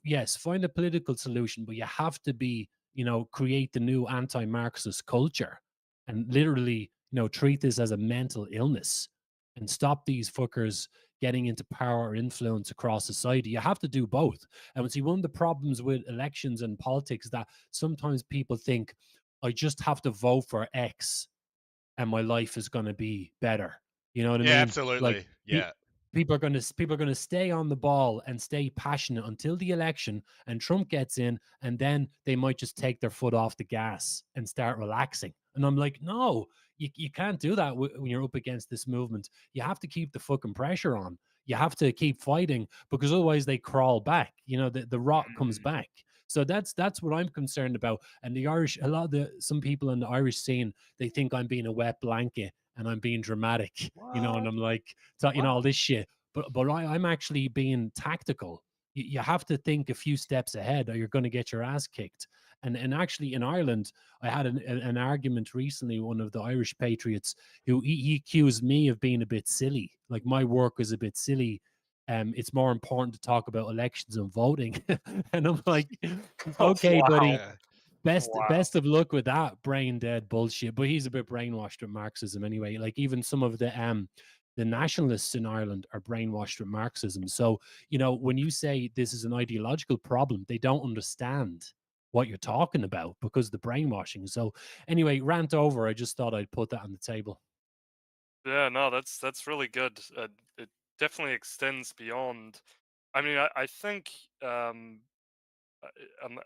Yes, find a political solution, but you have to be, you know, create the new anti-Marxist culture and literally, you know, treat this as a mental illness and stop these fuckers getting into power or influence across society. You have to do both. And we see one of the problems with elections and politics is that sometimes people think, I just have to vote for X and my life is going to be better. You know what I Yeah, mean? absolutely. Like, Yeah. people are going to stay on the ball and stay passionate until the election, and Trump gets in, and then they might just take their foot off the gas and start relaxing. And I'm like, no, you can't do that when you're up against this movement. You have to keep the fucking pressure on. You have to keep fighting, because otherwise they crawl back. You know, the rot comes back. So that's what I'm concerned about. And the Irish, some people in the Irish scene, they think I'm being a wet blanket and I'm being dramatic, you know, and I'm like, you know, all this shit. But I'm actually being tactical. You have to think a few steps ahead, or you're going to get your ass kicked. And actually, in Ireland, I had an argument recently. One of the Irish patriots who he accused me of being a bit silly. Like, my work is a bit silly. It's more important to talk about elections and voting. And I'm like, okay, buddy. Best of luck with that brain dead bullshit. But he's a bit brainwashed with Marxism anyway. Like, even some of the nationalists in Ireland are brainwashed with Marxism. So, you know, when you say this is an ideological problem, they don't understand what you're talking about because of the brainwashing. So anyway, rant over. I just thought I'd put that on the table. Yeah, no, that's really good. It definitely extends beyond. I mean, I think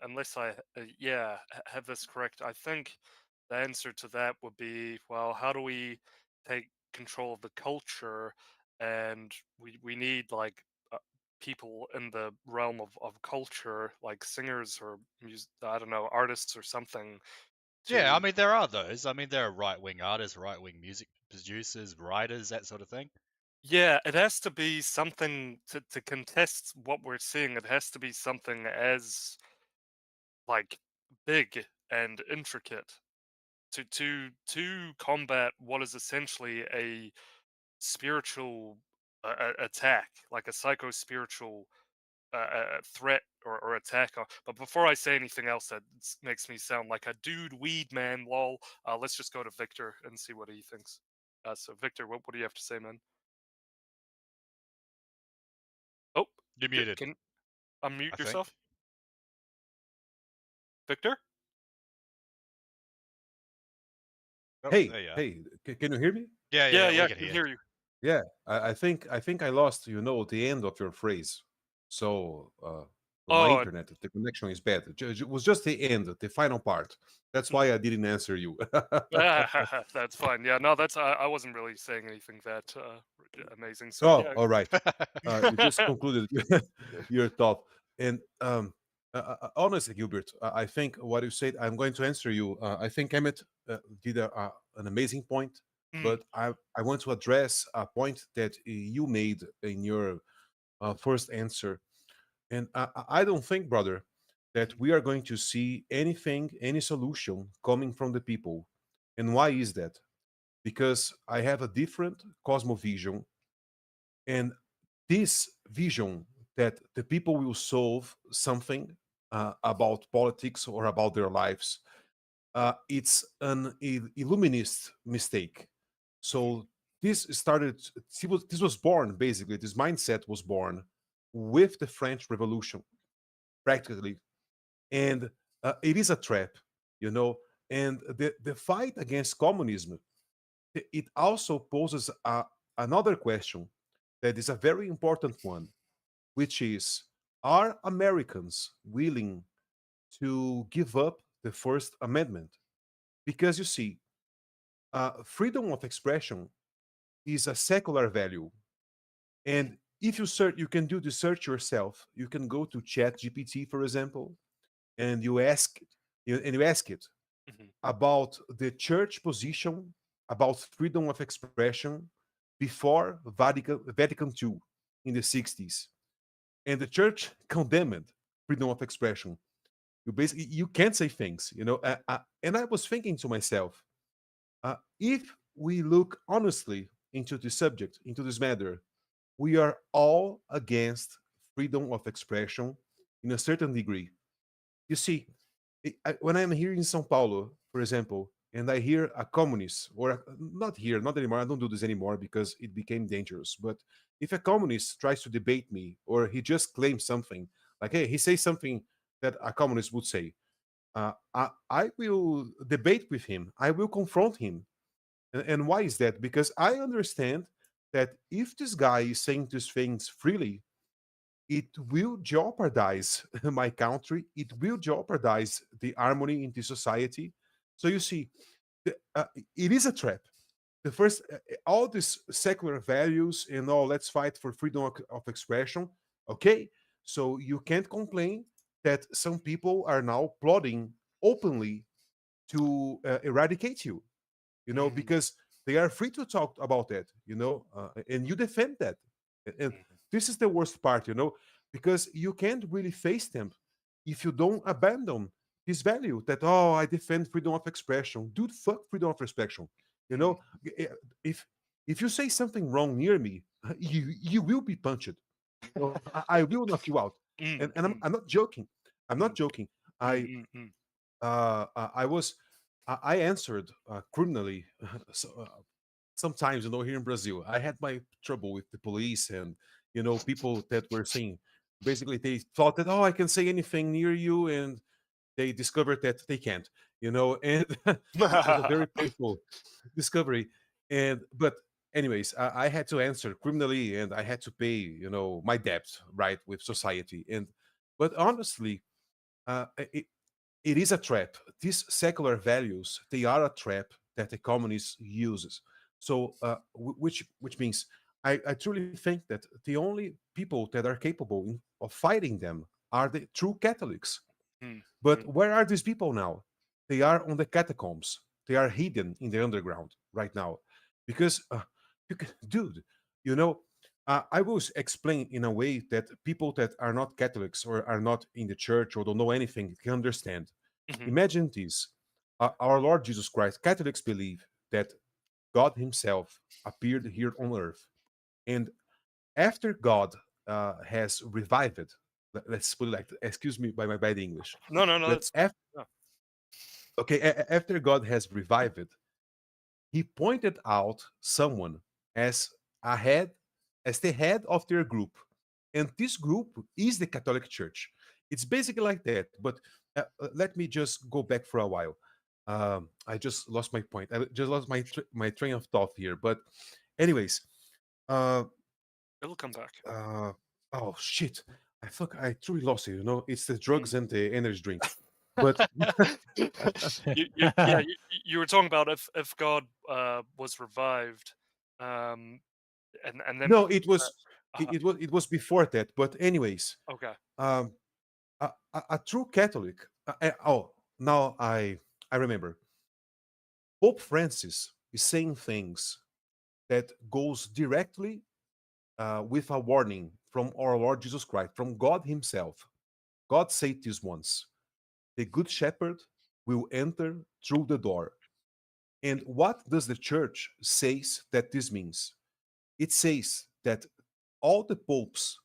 unless I have this correct, I think the answer to that would be, well, how do we take control of the culture? And we need like people in the realm of culture, like singers or I don't know, artists or something. Yeah, I mean, there are those. I mean, there are right-wing artists, right-wing music producers, writers, that sort of thing. Yeah, it has to be something to contest what we're seeing. It has to be something as like big and intricate to combat what is essentially a spiritual attack, like a psycho-spiritual threat or attack. But before I say anything else that makes me sound like a dude weed man, lol, let's just go to Victor and see what he thinks. So Victor, what do you have to say, man? Oh, You're muted. Can unmute I yourself, think. Victor? Oh, Hey, there you are. hey, can you hear me? Yeah, we I can can hear. hear you. Yeah, I think I lost, you know, the end of your phrase. So my Oh, internet, the connection is bad. It was just the end, the final part. That's why I didn't answer you. that's fine. Yeah, no, that's I wasn't really saying anything that amazing. So Oh, yeah. all right. You just concluded your thought. And honestly, Gilbert, I think what you said, I'm going to answer you. I think Emmet did an amazing point, but I want to address a point that you made in your first answer. And I don't think, brother, that we are going to see anything, any solution coming from the people. And why is that? Because I have a different cosmovision, and this vision that the people will solve something about politics or about their lives, it's an illuminist mistake. So this started, this was born, basically, this mindset was born with the French Revolution, practically. And it is a trap, you know. And the fight against communism, it also poses another question that is a very important one, which is, are Americans willing to give up the First Amendment? Because you see, freedom of expression is a secular value. And if you search, you can do the search yourself. You can go to Chat GPT, for example, and you ask it about the church position about freedom of expression before Vatican II in the 60s. And the church condemned freedom of expression. You can't say things, you know. And I was thinking to myself, if we look honestly into the subject, into this matter, we are all against freedom of expression in a certain degree. You see, when I'm here in São Paulo, for example, and I hear a communist, or not here, not anymore, I don't do this anymore because it became dangerous. But if a communist tries to debate me, or he just claims something, like, hey, he says something that a communist would say, I will debate with him, I will confront him. And why is that? Because I understand that if this guy is saying these things freely, it will jeopardize my country. It will jeopardize the harmony in the society. So you see, it is a trap. The first, all these secular values and all, let's fight for freedom of expression. Okay, so you can't complain that some people are now plotting openly to eradicate you, you know, because they are free to talk about that, you know, and you defend that. And this is the worst part, you know, because you can't really face them if you don't abandon this value that, oh, I defend freedom of expression. Dude, fuck freedom of expression. You know, if if you say something wrong near me, you will be punched. Or I will knock you out. And I'm not joking. I'm not joking. I answered criminally. So, sometimes, you know, here in Brazil, I had my trouble with the police, and you know, people that were saying, basically, they thought that, oh, I can say anything near you, and they discovered that they can't, you know, and it was a very painful discovery. And but anyways, I had to answer criminally, and I had to pay, you know, my debt, right, with society. And but honestly, it, it is a trap. These secular values, they are a trap that the communist uses. So, which means I truly think that the only people that are capable of fighting them are the true Catholics. But where are these people now? They are on the catacombs. They are hidden in the underground right now, because dude, you know, I will explain in a way that people that are not Catholics or are not in the church or don't know anything can understand. Imagine this: our Lord Jesus Christ. Catholics believe that God Himself appeared here on earth, and after God has revived, let's put it like, excuse me by my bad English. No, But that's okay, after God has revived, He pointed out someone as a head, as the head of their group, and this group is the Catholic Church. It's basically like that. But let me just go back for a while. I just lost my point. I just lost my train of thought here. But anyways, it'll come back. oh shit! I truly lost it. It's the drugs and the energy drinks. But you were talking about if God was revived, and then no, it was before that. But anyways, okay. A true Catholic. Now I remember. Pope Francis is saying things that goes directly with a warning from our Lord Jesus Christ, from God Himself. God said this once: "The Good Shepherd will enter through the door." And what does the Church says that this means? It says that all the popes,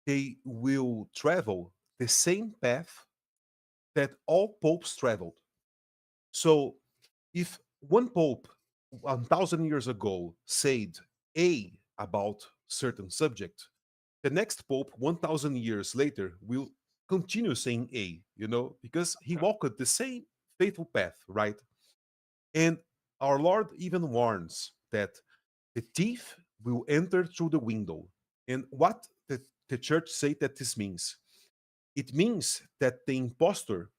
they will travel the same path that all popes traveled. So if one pope 1,000 years ago said A about certain subject, the next pope 1,000 years later will continue saying A, because he walked the same faithful path, right? And our Lord even warns that the thief will enter through the window. And what the church say that this means? It means that the impostor,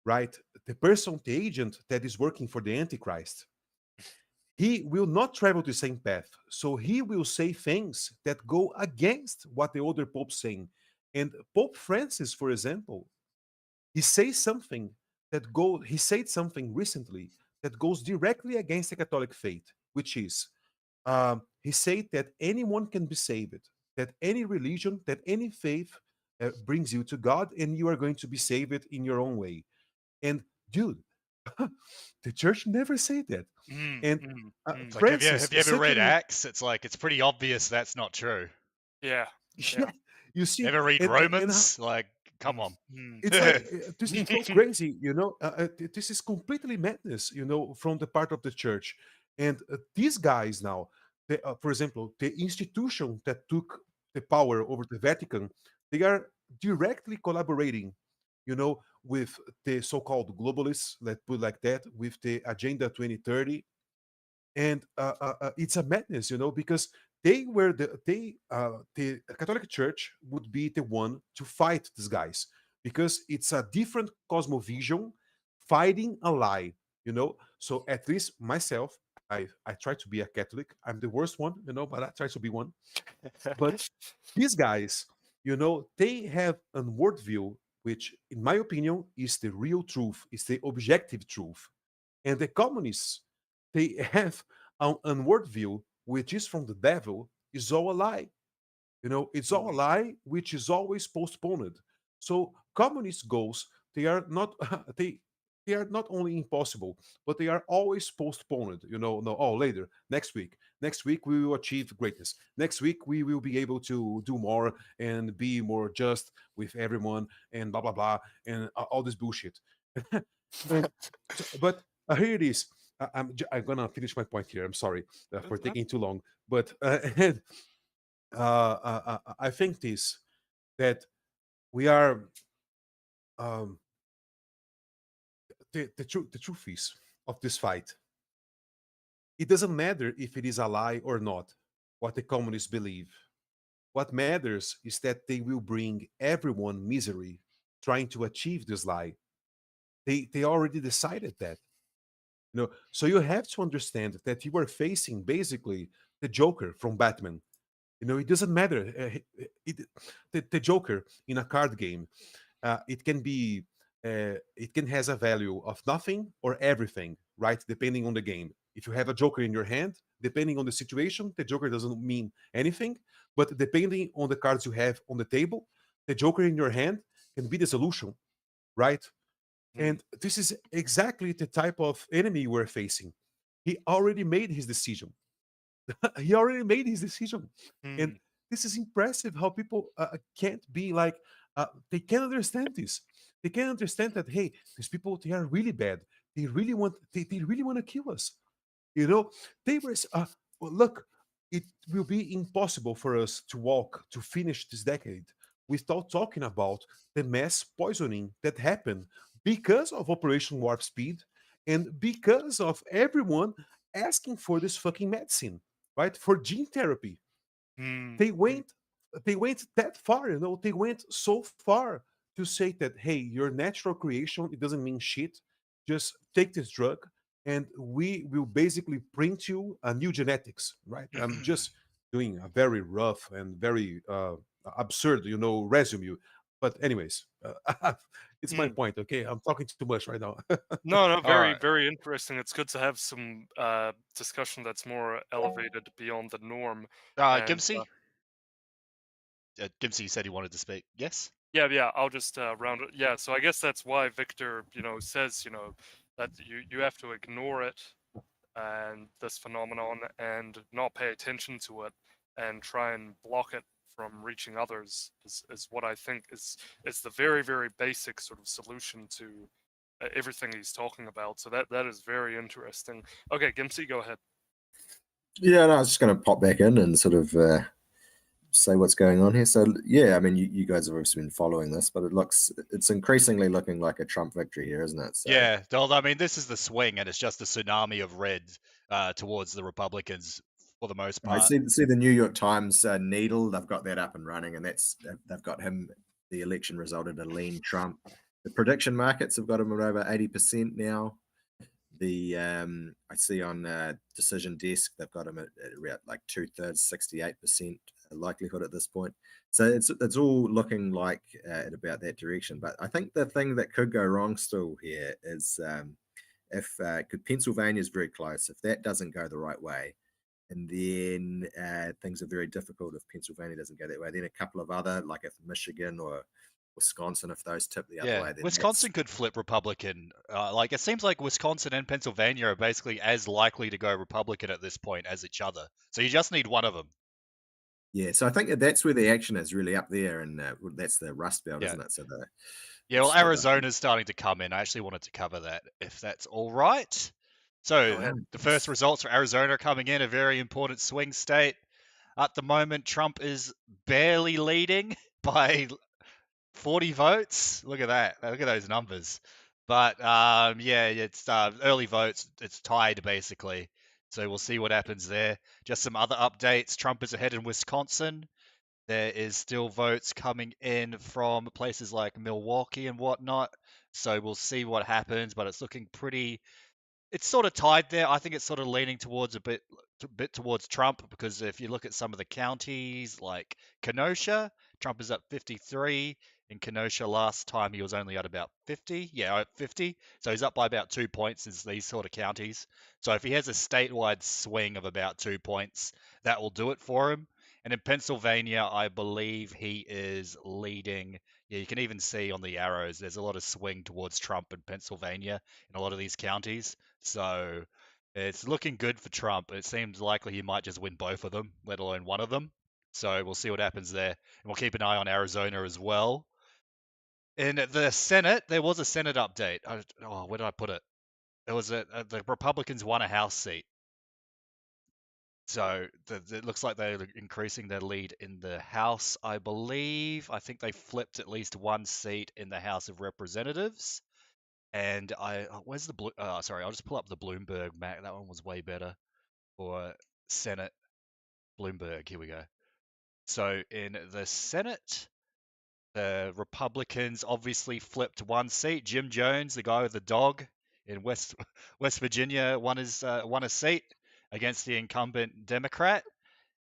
right, the person, the agent that is working for the Antichrist, he will not travel the same path. So he will say things that go against what the other popes saying. And Pope Francis, for example, he says something he said something recently that goes directly against the Catholic faith, which is he said that anyone can be saved, that any religion, that any faith brings you to God, and you are going to be saved in your own way. And dude, the church never said that. And It's like, Francis, have you ever read Acts? It's like, it's pretty obvious that's not true. Yeah. You see, Ever read Romans? Like, come on. It's like this is so crazy, this is completely madness, from the part of the church. And these guys now, for example, the institution that took the power over the Vatican, they are directly collaborating, with the so-called globalists, let's put it like that, with the Agenda 2030. And it's a madness, because they were the Catholic Church would be the one to fight these guys, because it's a different cosmovision fighting a lie, So at least myself, I try to be a Catholic. I'm the worst one, but I try to be one. But these guys, they have a worldview which, in my opinion, is the real truth, is the objective truth. And the communists, they have an worldview which is from the devil, is all a lie. It's all a lie, which is always postponed. So communist goals, they are not they are not only impossible, but they are always postponed. No, later, next week. Next week we will achieve greatness. Next week we will be able to do more and be more just with everyone and blah blah blah and all this bullshit. But here it is. I'm gonna finish my point here. I'm sorry for taking too long, but I think this that we are the truth is of this fight. It doesn't matter if it is a lie or not, what the communists believe. What matters is that they will bring everyone misery trying to achieve this lie. They already decided that. So you have to understand that you are facing basically the Joker from Batman. It doesn't matter. The Joker in a card game, it can has a value of nothing or everything, right? Depending on the game. If you have a Joker in your hand, depending on the situation, the Joker doesn't mean anything. But depending on the cards you have on the table, the Joker in your hand can be the solution, right? And this is exactly the type of enemy we're facing. He already made his decision. He already made his decision. And this is impressive how people can't be like, they can't understand this. They can't understand that, hey, these people, they are really bad. They really want to kill us. They were, look, it will be impossible for us to finish this decade without talking about the mass poisoning that happened because of Operation Warp Speed and because of everyone asking for this fucking medicine, right? For gene therapy. They went they went that far, you know, they went so far to say that, hey, your natural creation, it doesn't mean shit. Just take this drug and we will basically print you a new genetics, right? I'm just doing a very rough and very absurd, you know, resume. But anyways, it's my point. Okay, I'm talking too much right now. No, All very, right. very interesting. It's good to have some discussion that's more elevated beyond the norm. And Gimpsey? Gimpsey said he wanted to speak. Yes? yeah, I'll just round it. Yeah, so I guess that's why Victor, says, that you have to ignore it and this phenomenon and not pay attention to it and try and block it from reaching others is what I think is the very, very basic sort of solution to everything he's talking about. So that is very interesting. Okay, Gimpsey, go ahead. Yeah, no, I was just going to pop back in and sort of say what's going on here. So yeah, I mean, you guys have obviously been following this, but it's increasingly looking like a Trump victory here, isn't it? So, Yeah, I mean, this is the swing, and it's just a tsunami of red towards the Republicans for the most I part. see the New York Times needle. They've got that up and running, and they've got him. The election resulted in a lean Trump. The prediction markets have got him at over 80% now. The I see on Decision Desk they've got him at around like 2/3, 68% likelihood at this point. So it's all looking like at about that direction. But I think the thing that could go wrong still here is if Pennsylvania is very close. If that doesn't go the right way, and then things are very difficult if Pennsylvania doesn't go that way. Then a couple of other, like if Michigan or Wisconsin, if those tip the other way, then Wisconsin could flip Republican. Like it seems like Wisconsin and Pennsylvania are basically as likely to go Republican at this point as each other. So you just need one of them. Yeah, so I think that's where the action is really up there, and that's the Rust Belt, isn't it? So well, Arizona's starting to come in. I actually wanted to cover that, if that's all right. So the first results for Arizona coming in, a very important swing state. At the moment, Trump is barely leading by 40 votes. Look at that. Look at those numbers. But it's early votes. It's tied basically. So we'll see what happens there. Just some other updates. Trump is ahead in Wisconsin. There is still votes coming in from places like Milwaukee and whatnot. So we'll see what happens. But it's looking pretty. It's sort of tied there. I think it's sort of leaning towards a bit towards Trump, because if you look at some of the counties like Kenosha, Trump is at 53. In Kenosha last time he was only at about 50. Yeah, at 50. So he's up by about 2 points in these sort of counties. So if he has a statewide swing of about 2 points, that will do it for him. And in Pennsylvania, I believe he is leading. Yeah, you can even see on the arrows, there's a lot of swing towards Trump in Pennsylvania in a lot of these counties. So it's looking good for Trump. It seems likely he might just win both of them, let alone one of them. So we'll see what happens there. And we'll keep an eye on Arizona as well. In the Senate, there was a Senate update. Where did I put it? There was the Republicans won a House seat. So it looks like they're increasing their lead in the House, I believe. I think they flipped at least one seat in the House of Representatives. And where's the blue? Sorry, I'll just pull up the Bloomberg map. That one was way better for Senate. Bloomberg, here we go. So in the Senate, the Republicans obviously flipped one seat. Jim Jones, the guy with the dog in West Virginia, won a seat against the incumbent Democrat.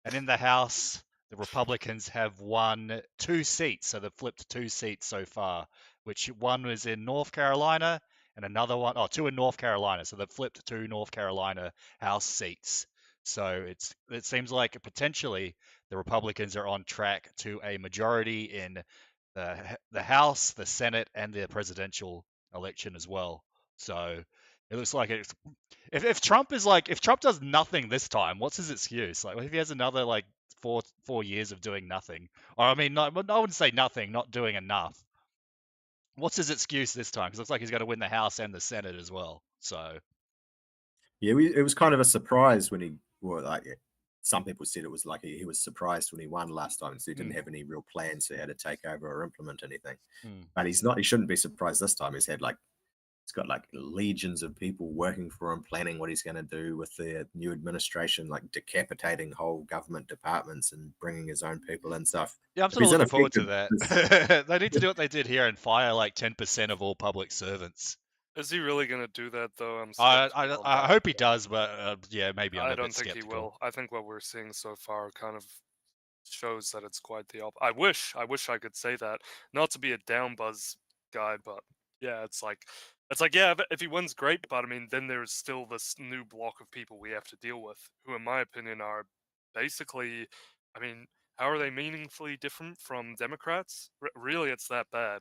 And in the House, the Republicans have won 2 seats. So they've flipped 2 seats so far, which one was in North Carolina and another one, 2 in North Carolina. So they've flipped 2 North Carolina House seats. So it seems like potentially the Republicans are on track to a majority in the House, the Senate, and the presidential election as well. So it looks like it's if Trump does nothing this time, what's his excuse? Like if he has another like 4 years of doing nothing, or I mean, I wouldn't say nothing, not doing enough. What's his excuse this time? Because it looks like he's going to win the House and the Senate as well. So yeah, it was kind of a surprise when some people said it was like he was surprised when he won last time, so he didn't have any real plans to how to take over or implement anything. But he's not. He shouldn't be surprised this time. He's had like He's got like legions of people working for him, planning what he's going to do with the new administration, like decapitating whole government departments and bringing his own people and stuff. Yeah, I'm If sort of he's looking forward to ineffective, that. They need to do what they did here and fire like 10% of all public servants. Is he really going to do that, though? I'm I skeptical on I that. hope he does, but yeah, maybe I'm I a don't bit think he skeptical. will. I think what we're seeing so far kind of shows that it's quite the opposite. I wish I could say that. Not to be a down buzz guy, but yeah, it's like yeah, if he wins, great. But I mean, then there's still this new block of people we have to deal with, who, in my opinion, are basically, I mean, how are they meaningfully different from Democrats? Really, it's that bad.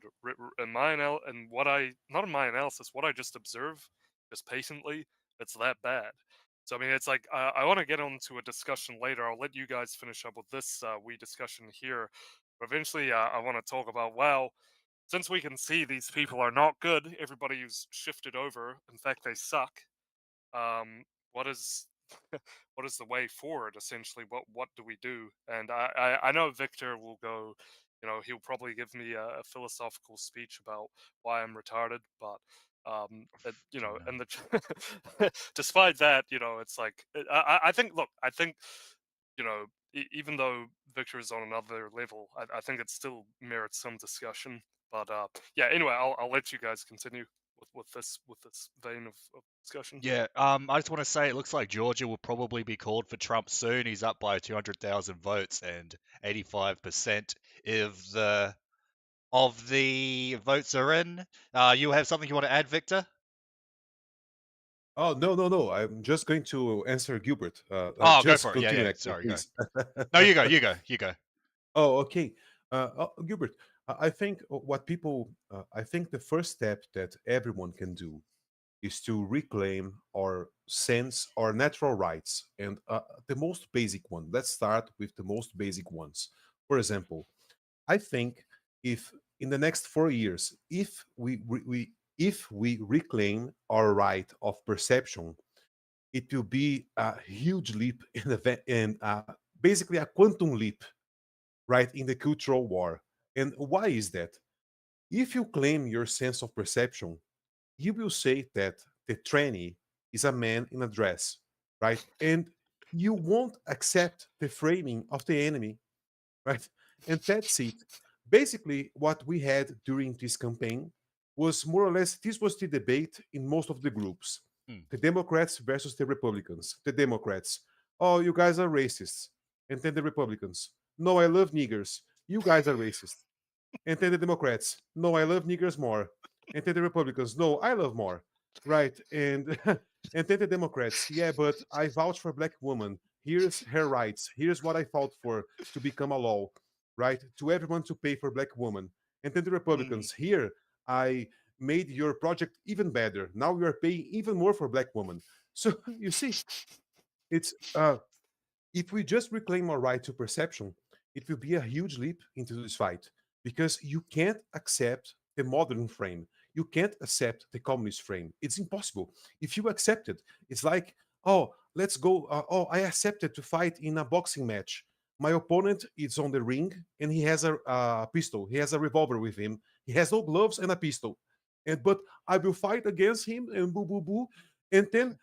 In my and what I not in my analysis, what I just observe, just patiently, it's that bad. So I mean, it's like I want to get on to a discussion later. I'll let you guys finish up with this wee discussion here. But eventually, I want to talk about, well, since we can see these people are not good, everybody who's shifted over, in fact, they suck. What is what is the way forward? Essentially, what do we do? And I know Victor will go. He'll probably give me a philosophical speech about why I'm retarded, but and despite that, it's like I think. Look, I think even though Victor is on another level, I think it still merits some discussion. But yeah, anyway, I'll let you guys continue with this vein of discussion. Yeah, I just want to say it looks like Georgia will probably be called for Trump soon. He's up by 200,000 votes, and 85% of the votes are in. You have something you want to add, Victor? Oh, no. I'm just going to answer Gilbert. Go Just for it. continue, Yeah. Hector, Sorry, go. please. No, you go. Oh, okay. Gilbert, I think I think the first step that everyone can do is to reclaim our sense, our natural rights, and the most basic one. Let's start with the most basic ones. For example, I think if in the next 4 years, if we reclaim our right of perception, it will be a huge leap in basically a quantum leap, right, in the cultural war. And why is that? If you claim your sense of perception, you will say that the tranny is a man in a dress, right? And you won't accept the framing of the enemy, right? And that's it. Basically, what we had during this campaign was more or less this was the debate in most of the groups. The Democrats versus the Republicans. The Democrats, oh, you guys are racists. And then the Republicans, no, I love niggers. You guys are racist. And then the Democrats, no, I love niggers more. And then the Republicans, no, I love more. Right. And and then the Democrats, yeah, but I vouch for black woman. Here's her rights. Here's what I fought for to become a law, right? To everyone to pay for black woman. And then the Republicans, here, I made your project even better. Now you are paying even more for black woman. So you see, it's if we just reclaim our right to perception, it will be a huge leap into this fight because you can't accept the modern frame. You can't accept the communist frame. It's impossible. If you accept it, it's like, oh, let's go. I accepted to fight in a boxing match. My opponent is on the ring and he has a pistol. He has a revolver with him. He has no gloves and a pistol. But I will fight against him and boo boo boo. And then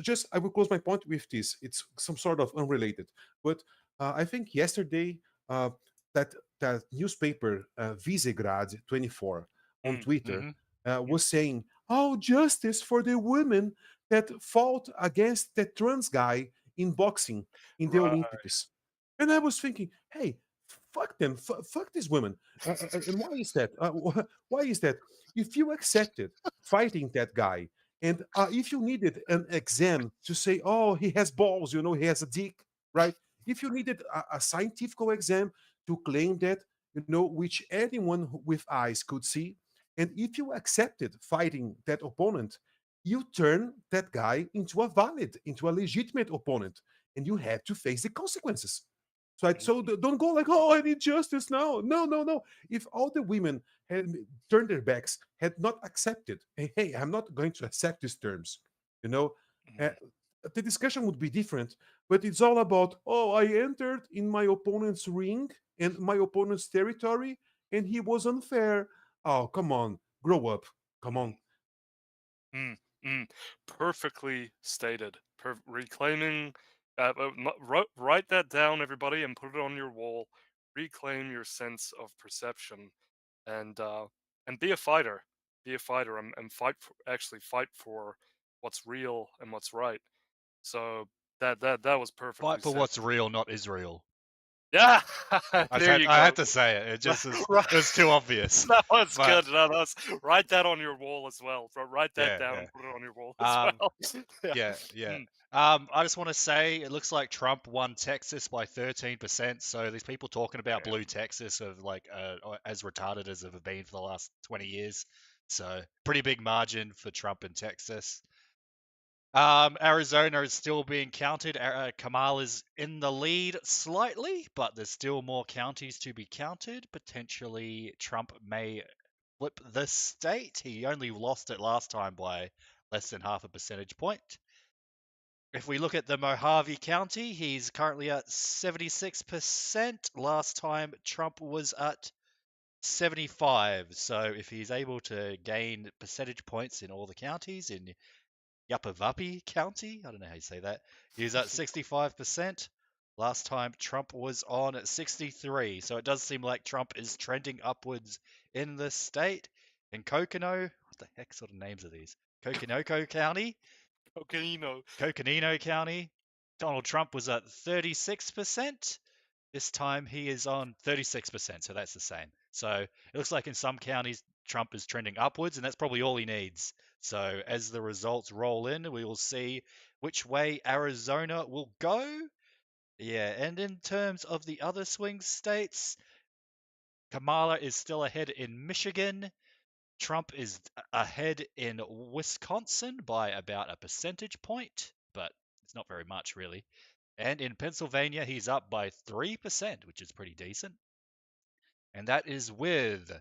just I will close my point with this. It's some sort of unrelated, but I think yesterday that newspaper Visegrad 24 on Twitter was saying, "Oh, justice for the women that fought against the trans guy in boxing in the Olympics." And I was thinking, "Hey, fuck them, fuck these women." And why is that? Why is that? If you accepted fighting that guy, and if you needed an exam to say, oh, he has balls, he has a dick, right? If you needed a scientific exam to claim that, which anyone with eyes could see, and if you accepted fighting that opponent, you turn that guy into a legitimate opponent, and you had to face the consequences. So don't go like, oh, I need justice now. No. If all the women had turned their backs, had not accepted, hey, I'm not going to accept these terms, the discussion would be different. But it's all about, oh, I entered in my opponent's ring and my opponent's territory, and he was unfair. Oh, come on, grow up. Come on. Perfectly stated. Reclaiming. Write that down, everybody, and put it on your wall. Reclaim your sense of perception, and be a fighter. Be a fighter, and fight for what's real and what's right. So that was perfectly Fight for said. what's real, not Israel. Yeah, I there you go. had to say it. It just is. Right. It was too obvious. That was But- good. Write that on your wall as well. Write that Yeah, down yeah. and put it on your wall as well. Yeah. I just want to say it looks like Trump won Texas by 13%. So these people talking about blue Texas are like as retarded as they've been for the last 20 years. So pretty big margin for Trump in Texas. Arizona is still being counted. Kamala is in the lead slightly, but there's still more counties to be counted. Potentially, Trump may flip this state. He only lost it last time by less than half a percentage point. If we look at the Mojave County, he's currently at 76%. Last time Trump was at 75. So if he's able to gain percentage points in all the counties in Yapavapi County, I don't know how you say that, he's at 65%. Last time Trump was on at 63. So it does seem like Trump is trending upwards in this state. In Coconino, what the heck sort of names are these? Coconino County? Coconino County. Donald Trump was at 36%. This time he is on 36%, so that's the same. So it looks like in some counties Trump is trending upwards, and that's probably all he needs. So as the results roll in, we will see which way Arizona will go. Yeah, and in terms of the other swing states, Kamala is still ahead in Michigan. Trump is ahead in Wisconsin by about a percentage point, but it's not very much really. And in Pennsylvania, he's up by 3%, which is pretty decent. And that is with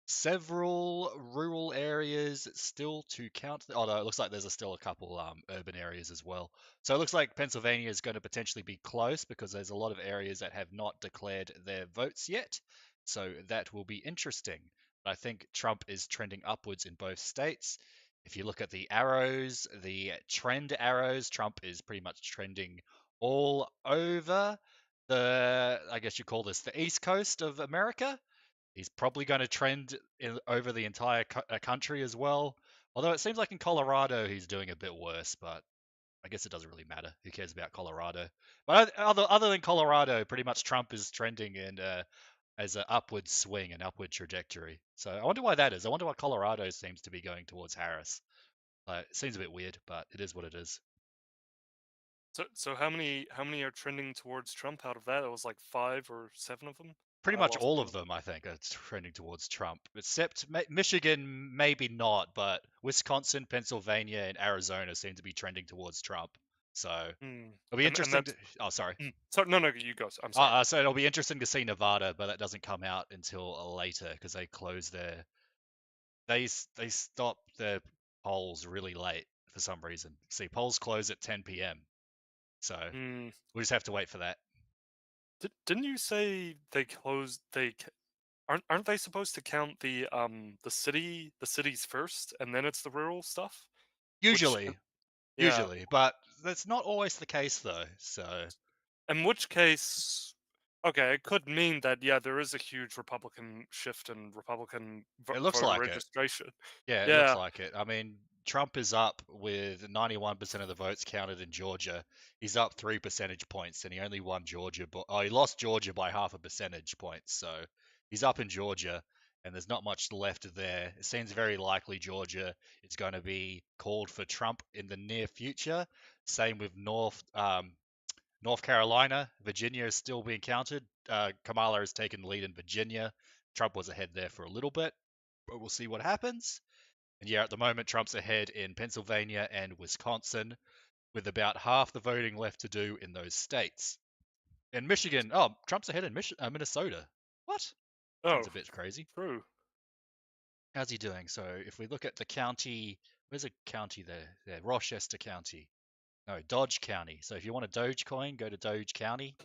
several rural areas still to count. Although it looks like there's still a couple urban areas as well. So it looks like Pennsylvania is going to potentially be close because there's a lot of areas that have not declared their votes yet. So that will be interesting. But I think Trump is trending upwards in both states. If you look at the arrows, the trend arrows, Trump is pretty much trending all over I guess you call this the East Coast of America. He's probably going to trend over the entire country as well. Although it seems like in Colorado he's doing a bit worse, but I guess it doesn't really matter. Who cares about Colorado? But other than Colorado, pretty much Trump is trending in as an upward swing, an upward trajectory. So I wonder why that is. I wonder why Colorado seems to be going towards Harris. It seems a bit weird, but it is what it is. So how many are trending towards Trump out of that? It was like 5 or 7 of them. Pretty much all of them, I think, are trending towards Trump, except Michigan, maybe not, but Wisconsin, Pennsylvania, and Arizona seem to be trending towards Trump. So it'll be interesting. Oh, sorry. Sorry, no, you go. I'm sorry. So it'll be interesting to see Nevada, but that doesn't come out until later because they close they stop their polls really late for some reason. See, polls close at 10 p.m. So we'll just have to wait for that. Didn't you say they closed? Aren't they supposed to count the cities first, and then it's the rural stuff? Usually, but that's not always the case though. So, in which case, okay, it could mean that there is a huge Republican shift in Republican voter registration. Yeah, it looks like it. I mean, Trump is up with 91% of the votes counted in Georgia. He's up 3 percentage points, and he only won Georgia. He lost Georgia by half a percentage point. So he's up in Georgia, and there's not much left there. It seems very likely Georgia is going to be called for Trump in the near future. Same with North Carolina. Virginia is still being counted. Kamala has taken the lead in Virginia. Trump was ahead there for a little bit, but we'll see what happens. And at the moment, Trump's ahead in Pennsylvania and Wisconsin, with about half the voting left to do in those states. In Michigan, Trump's ahead in Minnesota. What? Sounds a bit crazy. True. How's he doing? So if we look at the county, where's a county there? There, Rochester County. No, Dodge County. So if you want a Dogecoin, go to Dodge County.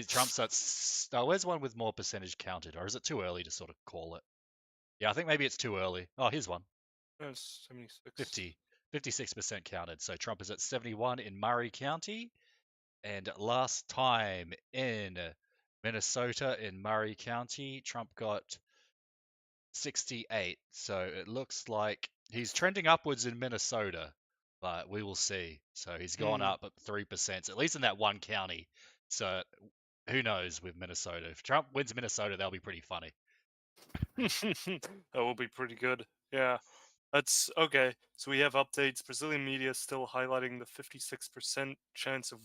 Trump's at... where's one with more percentage counted? Or is it too early to sort of call it? Yeah, I think maybe it's too early. Oh, here's one. 76. 50. 56% counted. So Trump is at 71 in Murray County. And last time in Minnesota, in Murray County, Trump got 68. So it looks like he's trending upwards in Minnesota, but we will see. So he's gone up at 3%, at least in that one county. So who knows with Minnesota? If Trump wins Minnesota, that'll be pretty funny. That will be pretty good. Yeah. That's okay. So we have updates. Brazilian media still highlighting the 56% chance of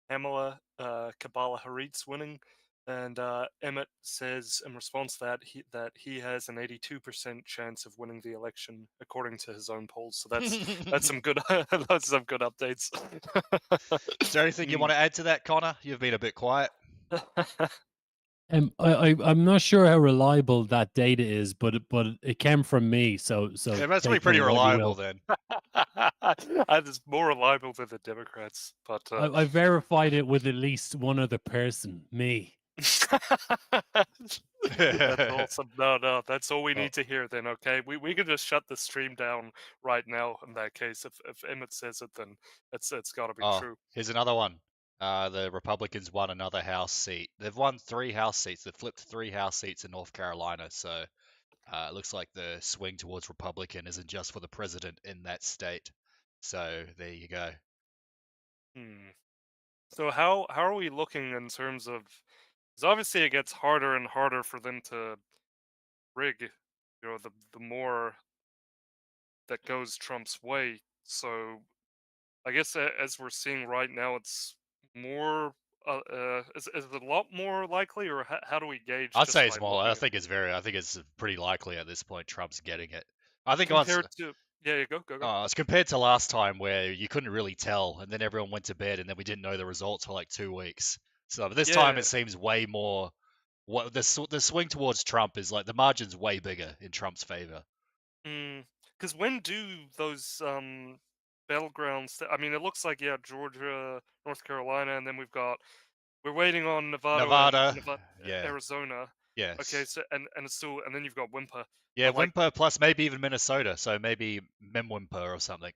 Kamala Kabala Harris winning, and Emmet says in response to that he has an 82% chance of winning the election according to his own polls. So that's some good that's some good updates. Is there anything you want to add to that, Connor? You've been a bit quiet. I'm not sure how reliable that data is, but it came from me, so Yeah, that's take pretty it what you reliable will. then. It's more reliable than the Democrats, but I verified it with at least one other person, me. That's awesome. No, that's all we need to hear then, okay? We can just shut the stream down right now in that case. If Emmet says it, then it's got to be true. Here's another one. The Republicans won another House seat. They've won 3 House seats. They've flipped 3 House seats in North Carolina. So it looks like the swing towards Republican isn't just for the president in that state. So there you go. So how are we looking in terms of? Because obviously it gets harder and harder for them to rig. You know, the more that goes Trump's way. So I guess as we're seeing right now, it's more. Is it a lot more likely, or how do we gauge? I'd just say it's by more. looking I think it's pretty likely at this point Trump's getting it. I think compared to go. it's compared to last time where you couldn't really tell, and then everyone went to bed, and then we didn't know the results for like 2 weeks. So this time it seems way more. What the swing towards Trump is like the margin's way bigger in Trump's favor. Because when do those battlegrounds? I mean, it looks like Georgia, North Carolina, and then we're waiting on Nevada, Arizona. Yes. Okay, so and it's still, and then you've got Wimper. Yeah, Wimper plus maybe even Minnesota, so maybe Wimper or something.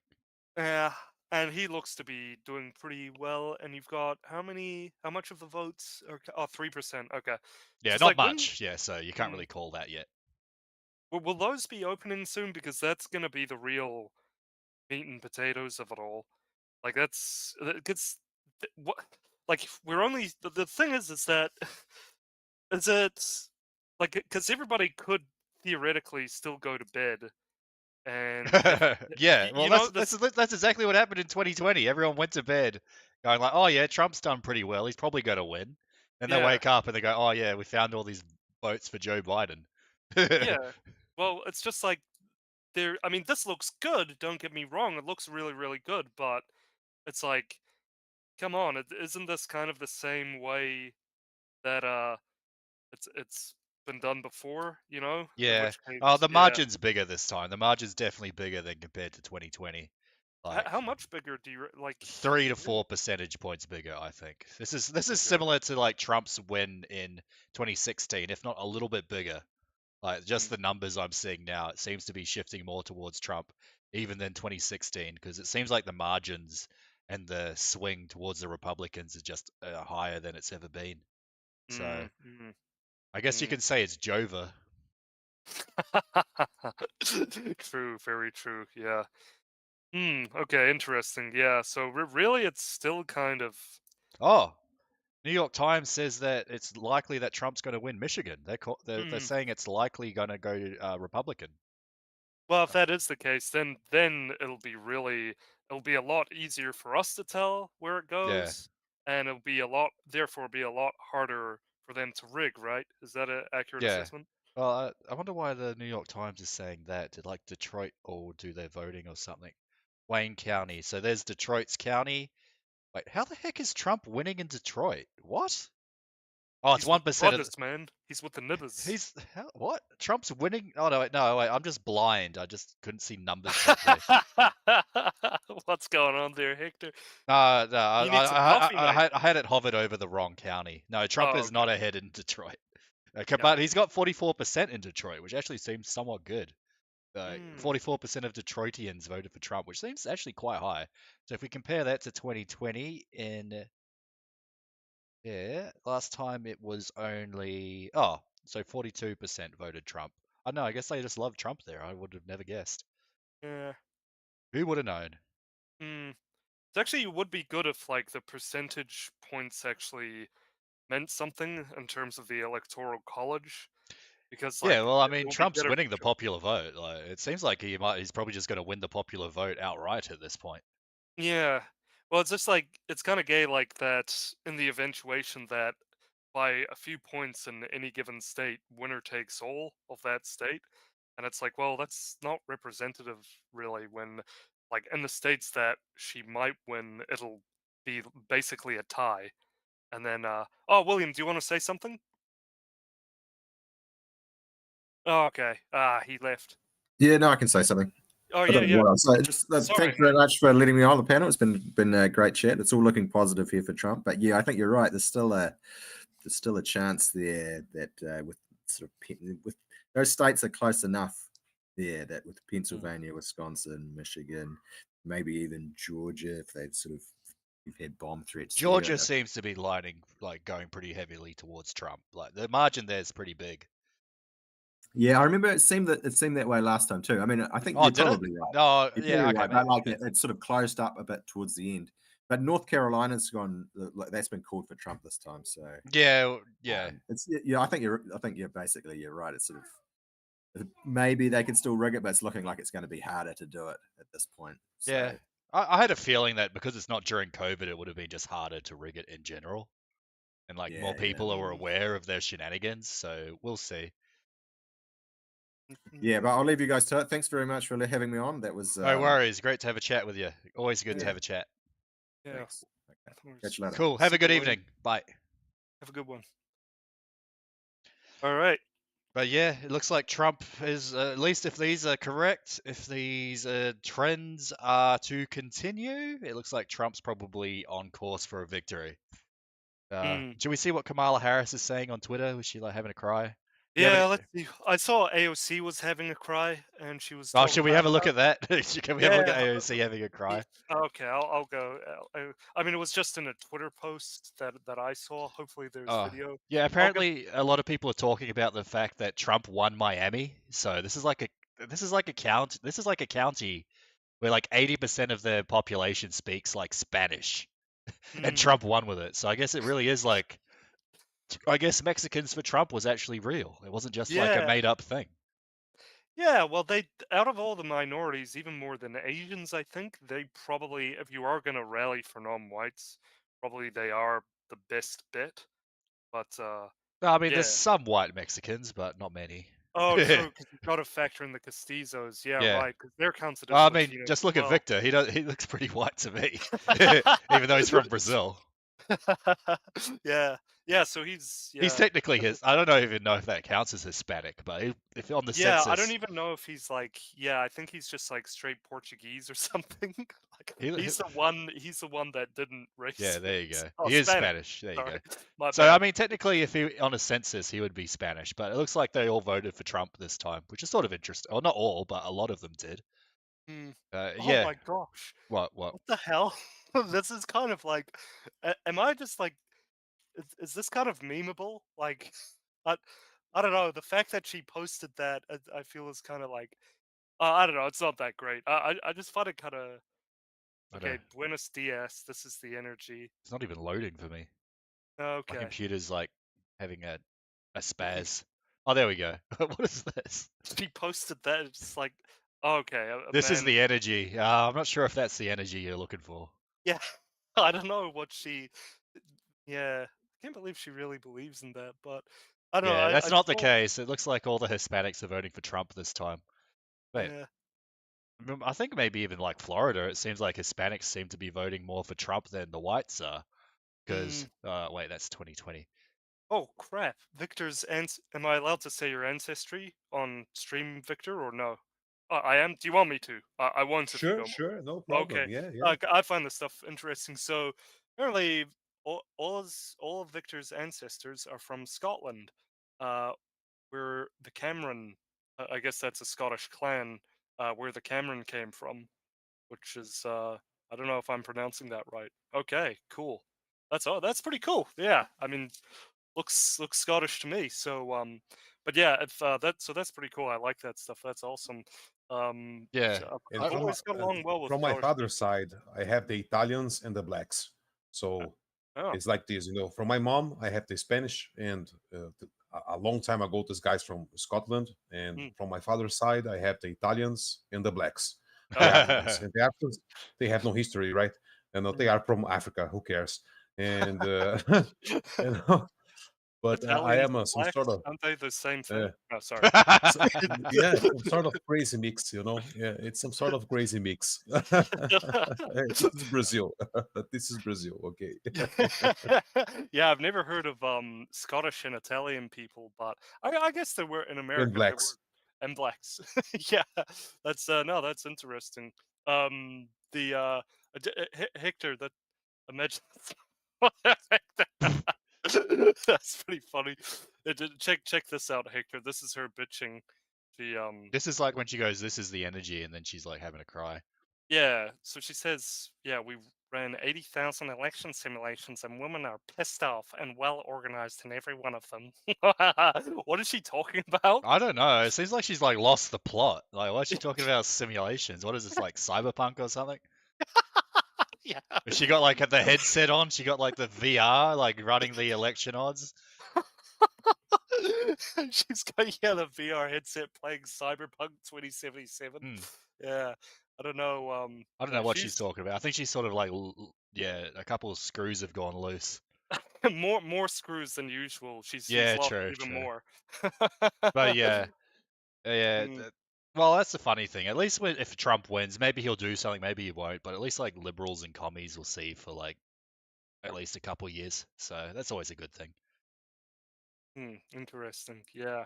Yeah, and he looks to be doing pretty well. And you've got how much of the votes? 3%. Okay. Yeah, Just not like much. Yeah, so you can't really call that yet. Will those be opening soon? Because that's going to be the real meat and potatoes of it all. Like that's what? Like we're only the thing is that like because everybody could theoretically still go to bed. And yeah, well, that's exactly what happened in 2020. Everyone went to bed going like, "Oh yeah, Trump's done pretty well. He's probably going to win." And they wake up and they go, "Oh yeah, we found all these votes for Joe Biden." Yeah. Well, it's just like I mean, this looks good. Don't get me wrong; it looks really, really good. But it's like, come on, isn't this kind of the same way that it's been done before? You know? Yeah. The margin's bigger this time. The margin's definitely bigger than compared to 2020. Like, how much bigger do you like? 3 to 4 percentage points bigger, I think. This is similar to like Trump's win in 2016, if not a little bit bigger. Like just the numbers I'm seeing now, it seems to be shifting more towards Trump even than 2016 because it seems like the margins and the swing towards the Republicans is just higher than it's ever been. So I guess you can say it's Jova. True, very true. Yeah. Okay, interesting. Yeah. So really, it's still kind of. Oh, New York Times says that it's likely that Trump's going to win Michigan. They're saying it's likely going to go Republican. Well, if that is the case, then it'll be a lot easier for us to tell where it goes, and it'll be therefore be a lot harder for them to rig. Right? Is that an accurate assessment? Well, I wonder why the New York Times is saying that. Did like Detroit all do their voting or something? Wayne County. So there's Detroit's county. Wait, how the heck is Trump winning in Detroit? What? Oh, it's 1%. Man, he's with the nibbers. What? Trump's winning? Oh no, wait. I'm just blind. I just couldn't see numbers properly. What's going on there, Hector? No. I had it hovered over the wrong county. No, Trump is not ahead in Detroit. Okay, but he's got 44% in Detroit, which actually seems somewhat good. Hmm. 44% of Detroitians voted for Trump, which seems actually quite high. So if we compare that to 2020, last time it was only so 42% voted Trump. I know, I guess they just love Trump there. I would have never guessed. Yeah. Who would have known? It actually would be good if like the percentage points actually meant something in terms of the electoral college, because Yeah, like well, I it mean, will be Trump's better winning for the popular vote. Like, it seems like he's probably just going to win the popular vote outright at this point. Yeah. Well, it's just like it's kind of gay like that in the eventuation that by a few points in any given state, winner takes all of that state. And it's like, well, that's not representative really when like in the states that she might win, it'll be basically a tie. And then oh, William, do you want to say something? Oh, okay. He left. Yeah, no, I can say something. Oh, I yeah, don't know yeah. what else. So just Sorry, thanks very much for letting me on the panel. It's been a great chat. It's all looking positive here for Trump. But yeah, I think you're right. There's still a chance there that with with those states are close enough there that with Pennsylvania, Wisconsin, Michigan, maybe even Georgia, if they've you've had bomb threats. Georgia there. seems to be going pretty heavily towards Trump. Like the margin there is pretty big. Yeah, I remember it seemed that way last time too. I mean, I think Oh, you're did it? probably right. No, You're yeah, probably okay, right. maybe. But like it sort of closed up a bit towards the end. But North Carolina's gone. That's been called for Trump this time. So yeah. It's I think you're basically you're right. It's sort of maybe they can still rig it, but it's looking like it's going to be harder to do it at this point. So. Yeah. I had a feeling that because it's not during COVID, it would have been just harder to rig it in general. And like more people are aware of their shenanigans. So we'll see. Yeah, but I'll leave you guys to it. Thanks very much for having me on. That was no worries. Great to have a chat with you. Always good to Yeah. have a chat. Yeah. Thanks. Okay. Catch you later. Cool. Have a good See you later. evening. Bye. Have a good one. All right. But yeah, it looks like Trump is, at least if these are correct, if these trends are to continue, it looks like Trump's probably on course for a victory. Do we see what Kamala Harris is saying on Twitter? Was she like having a cry? Yeah, let's see. I saw AOC was having a cry, and she was. Oh, should we have a look about- at that? Can we have a look at AOC having a cry? Okay, I'll go. I mean, it was just in a Twitter post that I saw. Hopefully, there's video. Yeah, apparently a lot of people are talking about the fact that Trump won Miami. So this is like a county where like 80% of the population speaks like Spanish, and Trump won with it. So I guess it really is like, I guess Mexicans for Trump was actually real. It wasn't just like a made up thing. Yeah, well, they out of all the minorities, even more than Asians, I think they probably, if you are going to rally for non-whites, probably they are the best bet. But I mean, yeah. there's some white Mexicans, but not many. Oh, true, because you've got to factor in the Castizos. Yeah, Yeah. right, because they're considered. I mean, Latinos just as look at well. Victor. He looks pretty white to me, even though he's from Brazil. Yeah. So he's He's technically I don't even know if that counts as Hispanic, but if on the census. I don't even know if he's like. Yeah, I think he's just like straight Portuguese or something. Like, he's the one that didn't race. Yeah, there you go. Oh, he is Spanish. There you Sorry. go. My So bad. I mean, technically, if he on a census, he would be Spanish, but it looks like they all voted for Trump this time, which is sort of interesting. Well, not all, but a lot of them did. Oh Yeah. my gosh. What? What the hell? This is kind of like. Am I just like? Is this kind of memeable? Like, I don't know. The fact that she posted that, I feel is kind of like. I don't know. It's not that great. I just find it kind of. Okay, Buenos dias. This is the energy. It's not even loading for me. Okay. My computer's like having a spaz. Oh, there we go. What is this? She posted that. It's just like, okay. This is the energy. I'm not sure if that's the energy you're looking for. Yeah, I don't know what she. Yeah, I can't believe she really believes in that. But I don't know. Yeah, that's not the saw- case. It looks like all the Hispanics are voting for Trump this time. Wait, Yeah. I think maybe even like Florida, it seems like Hispanics seem to be voting more for Trump than the whites are. Because, wait, that's 2020. Oh crap, Victor's am I allowed to say your ancestry on stream, Victor, or no? I am. Do you want me to? I won't. If you don't. Sure, no problem. Okay. Yeah. I find this stuff interesting. So apparently, all of Victor's ancestors are from Scotland, where the Cameron I guess that's a Scottish clan where the Cameron came from, which is I don't know if I'm pronouncing that right. Okay, cool. That's pretty cool. Yeah, I mean, looks Scottish to me. So but yeah, if that's pretty cool. I like that stuff. That's awesome. Yeah. So And I've always got along well with from my Scottish father's side, I have the Italians and the blacks. So Oh. it's like this, from my mom, I have the Spanish, and a long time ago, this guy's from Scotland, and from my father's side, I have the Italians and the blacks, the Africans, and the Africans, they have no history, right? And they are from Africa. Who cares? And but I Italians am and some blacks, sort of aren't they the same thing? uh, Oh, sorry. yeah, some sort of crazy mix, Yeah, it's some sort of crazy mix. This is Brazil. This is Brazil. Okay. Yeah, I've never heard of Scottish and Italian people, but I guess there were in America. And blacks. And blacks. Yeah, that's no, that's interesting. Hector, that imagine. That's pretty funny. Check this out, Hector. This is her bitching. This is like when she goes, "This is the energy," and then she's like having a cry. Yeah, so she says, yeah, we ran 80,000 election simulations and women are pissed off and well organized in every one of them. What is she talking about? I don't know. It seems like she's like lost the plot. Like, why is she talking about simulations? What is this, like cyberpunk or something? Yeah. She got like the headset on. She got like the VR, like running the election odds. She's got the VR headset playing Cyberpunk 2077. Yeah, I don't know. I don't know what she's talking about. I think she's sort of like, a couple of screws have gone loose. more screws than usual. She's lost true, even true. more. But yeah. Well, that's the funny thing. At least if Trump wins, maybe he'll do something, maybe he won't. But at least like liberals and commies will see for like at least a couple years. So that's always a good thing. Interesting. Yeah.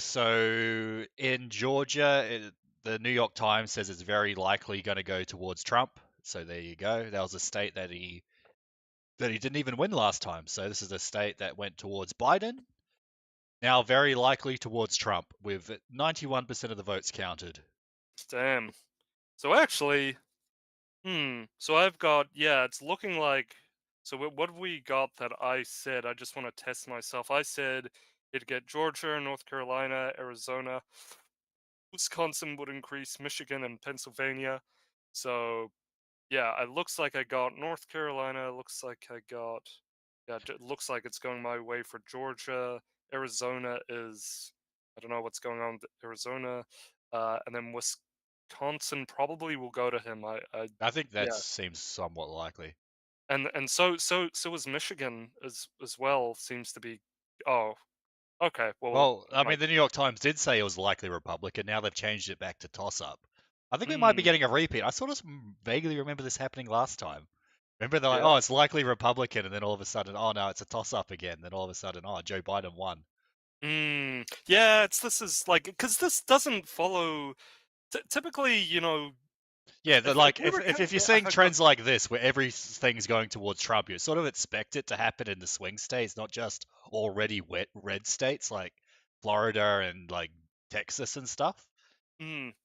So in Georgia, the New York Times says it's very likely going to go towards Trump. So there you go. That was a state that he didn't even win last time. So this is a state that went towards Biden. Now very likely towards Trump, with 91% of the votes counted. Damn. So actually, so I've got, it's looking like, so what have we got that I said? I just want to test myself. I said it'd get Georgia, North Carolina, Arizona, Wisconsin would increase, Michigan and Pennsylvania. So yeah, it looks like I got North Carolina, looks like I got, it looks like it's going my way for Georgia. Arizona is, I don't know what's going on with Arizona. And then Wisconsin probably will go to him. I think that seems somewhat likely. And so is Michigan as well, seems to be. Oh, okay. Well, I mean, the New York Times did say it was likely Republican. Now they've changed it back to toss-up. I think we might be getting a repeat. I sort of vaguely remember this happening last time. Remember they're like, oh, it's likely Republican, and then all of a sudden, oh no, it's a toss-up again. Then all of a sudden, oh, Joe Biden won. Yeah, this is like, because this doesn't follow. Typically, Yeah, if you're seeing trends like this, where everything's going towards Trump, you sort of expect it to happen in the swing states, not just already red states like Florida and like Texas and stuff.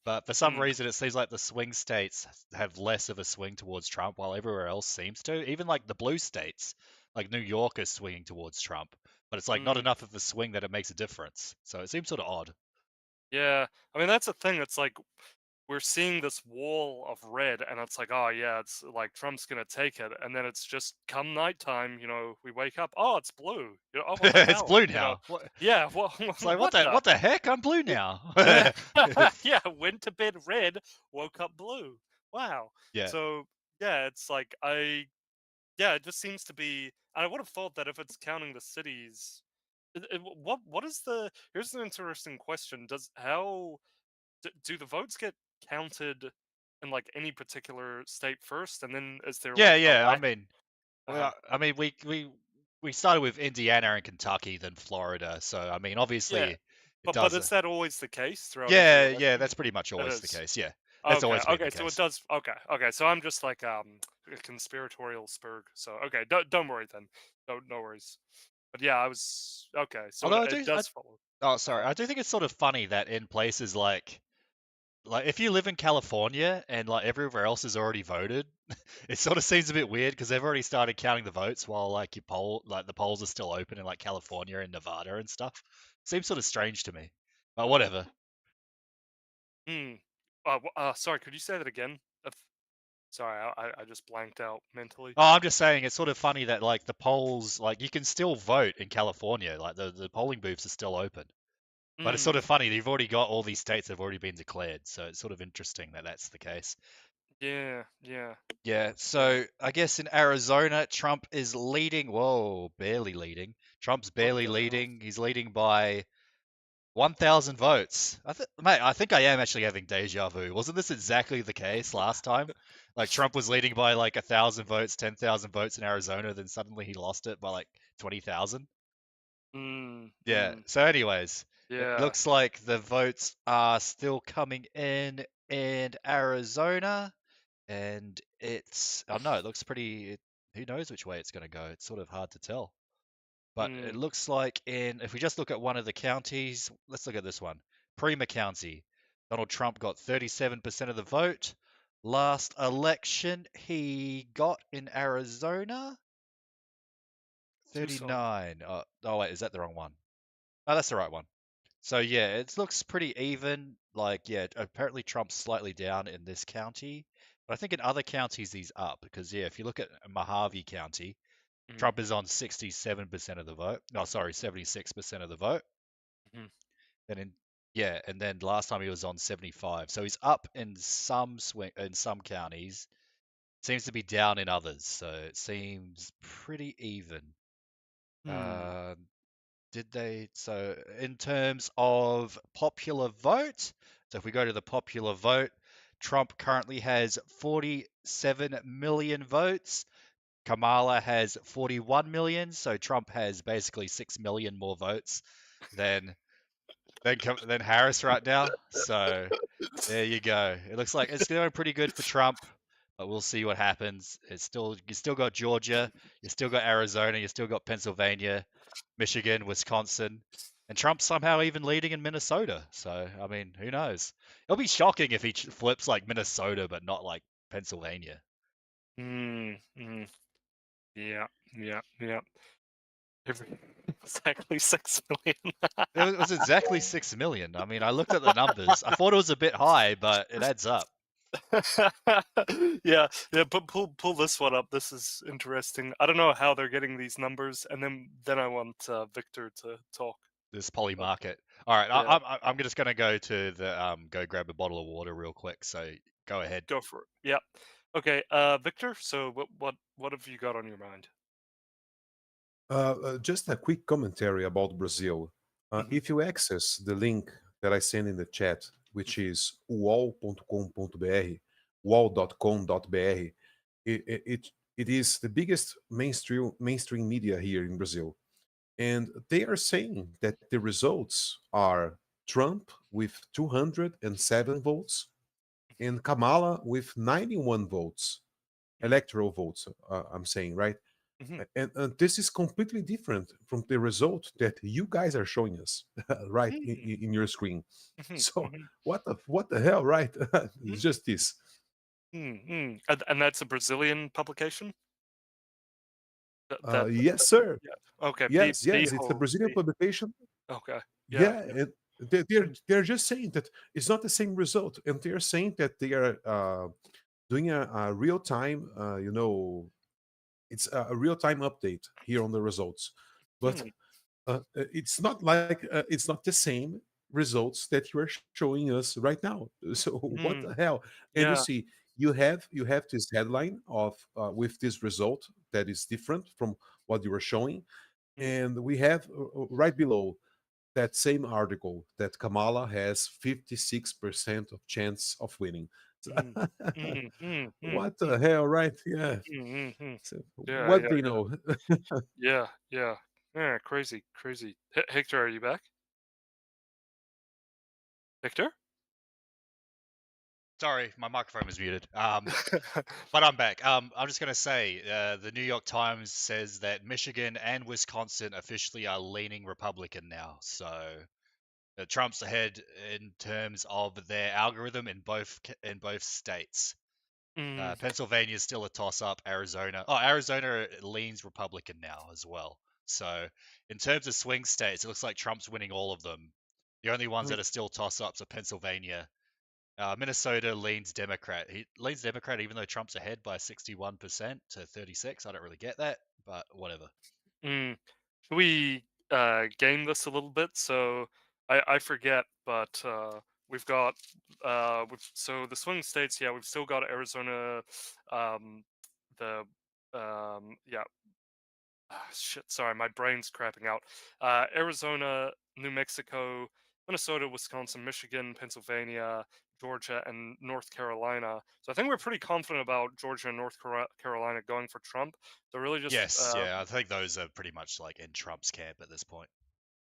But for some reason, it seems like the swing states have less of a swing towards Trump, while everywhere else seems to. Even like the blue states, like New York, is swinging towards Trump, but it's like not enough of a swing that it makes a difference. So it seems sort of odd. Yeah, I mean that's the thing. It's like we're seeing this wall of red, and it's like, oh yeah, it's like Trump's gonna take it, and then it's just come nighttime, we wake up, oh, it's blue. Oh, what the It's hell? blue now. Yeah, well, it's like what the heck? I'm blue now. Yeah, went to bed red, woke up blue. Wow. Yeah. So yeah, it's like it just seems to be. I would have thought that if it's counting the cities, what is the? Here's an interesting question. Do the votes get counted in like any particular state first, and then is there? I mean, we started with Indiana and Kentucky, then Florida. So I mean, obviously, but is that always the case throughout? Yeah, that's pretty much always the case. Yeah, that's always been the case. So it does. Okay. So I'm just like a conspiratorial spurg. So okay, don't worry then. No worries. But yeah, I was okay. So it does follow. Oh, sorry. I do think it's sort of funny that in places like if you live in California and like everywhere else has already voted, it sort of seems a bit weird because they've already started counting the votes while like the polls are still open in like California and Nevada and stuff. Seems sort of strange to me, but whatever. Sorry, could you say that again? Sorry, I just blanked out mentally. Oh, I'm just saying it's sort of funny that like the polls, like you can still vote in California, like the polling booths are still open. But it's sort of funny, you've already got all these states that have already been declared, so it's sort of interesting that that's the case. Yeah. Yeah, so I guess in Arizona, Trump is leading. Whoa, barely leading. Trump's barely leading. He's leading by 1,000 votes. Mate, I think I am actually having deja vu. Wasn't this exactly the case last time? Like Trump was leading by like 1,000 votes, 10,000 votes in Arizona, then suddenly he lost it by like 20,000. Yeah. So, anyways, it looks like the votes are still coming in Arizona, and it's no, it looks pretty. Who knows which way it's going to go? It's sort of hard to tell. But it looks like if we just look at one of the counties, let's look at this one, Prima County. Donald Trump got 37% of the vote. Last election, he got in Arizona 39. Oh wait, is that the wrong one? Oh, that's the right one. So yeah, it looks pretty even. Like, yeah, apparently Trump's slightly down in this county, but I think in other counties he's up because yeah, if you look at Mojave County, Trump is on 67% of the vote. No, sorry, 76% of the vote. And then last time he was on 75. So he's up in some counties. Seems to be down in others. So it seems pretty even. So in terms of popular vote, so if we go to the popular vote, Trump currently has 47 million votes. Kamala has 41 million, so Trump has basically 6 million more votes than Harris right now. So there you go. It looks like it's going pretty good for Trump, but we'll see what happens. You still got Georgia, you still got Arizona, you still got Pennsylvania, Michigan, Wisconsin, and Trump's somehow even leading in Minnesota. So I mean, who knows? It'll be shocking if he flips like Minnesota, but not like Pennsylvania. Yeah. Exactly 6 million. It was exactly 6 million. I mean, I looked at the numbers. I thought it was a bit high, but it adds up. yeah. But pull this one up. This is interesting. I don't know how they're getting these numbers, and then I want Victor to talk. This poly market. All right, Yeah. I'm just gonna go to the go grab a bottle of water real quick. So go ahead. Go for it. Yeah. Okay. Victor. So what have you got on your mind? Just a quick commentary about Brazil. If you access the link that I sent in the chat, which is uol.com.br, uol.com.br, it is the biggest mainstream media here in Brazil. And they are saying that the results are Trump with 207 votes and Kamala with 91 votes, electoral votes, I'm saying, right? And this is completely different from the result that you guys are showing us, right, in your screen. So what the hell, right? It's just this. And that's a Brazilian publication? Yes, sir. Yeah. Okay. Yes, it's a Brazilian publication. Okay. Yeah. They're just saying that it's not the same result, and they're saying that they are doing a real time, it's a real time update here on the results, but it's not like it's not the same results that you are showing us right now. So what the hell? And you see, you have this headline of with this result that is different from what you were showing, and we have right below that same article that Kamala has 56% of chance of winning. What the hell, right? Yeah. So, what do you know? Yeah, crazy. Hector, are you back? Hector? Sorry, my microphone was muted. But I'm back. I'm just going to say the New York Times says that Michigan and Wisconsin officially are leaning Republican now. So Trump's ahead in terms of their algorithm in both states. Pennsylvania is still a toss-up. Arizona leans Republican now as well. So in terms of swing states, it looks like Trump's winning all of them. The only ones that are still toss-ups are Pennsylvania. Minnesota leans Democrat. He leans Democrat even though Trump's ahead by 61% to 36. I don't really get that, but whatever. Should we game this a little bit? So I forget, but we've got so the swing states. Yeah, we've still got Arizona. Yeah. Shit, sorry, my brain's crapping out. Arizona, New Mexico, Minnesota, Wisconsin, Michigan, Pennsylvania, Georgia, and North Carolina. So I think we're pretty confident about Georgia and North Carolina going for Trump. They're really just Yes, yeah, I think those are pretty much like in Trump's camp at this point.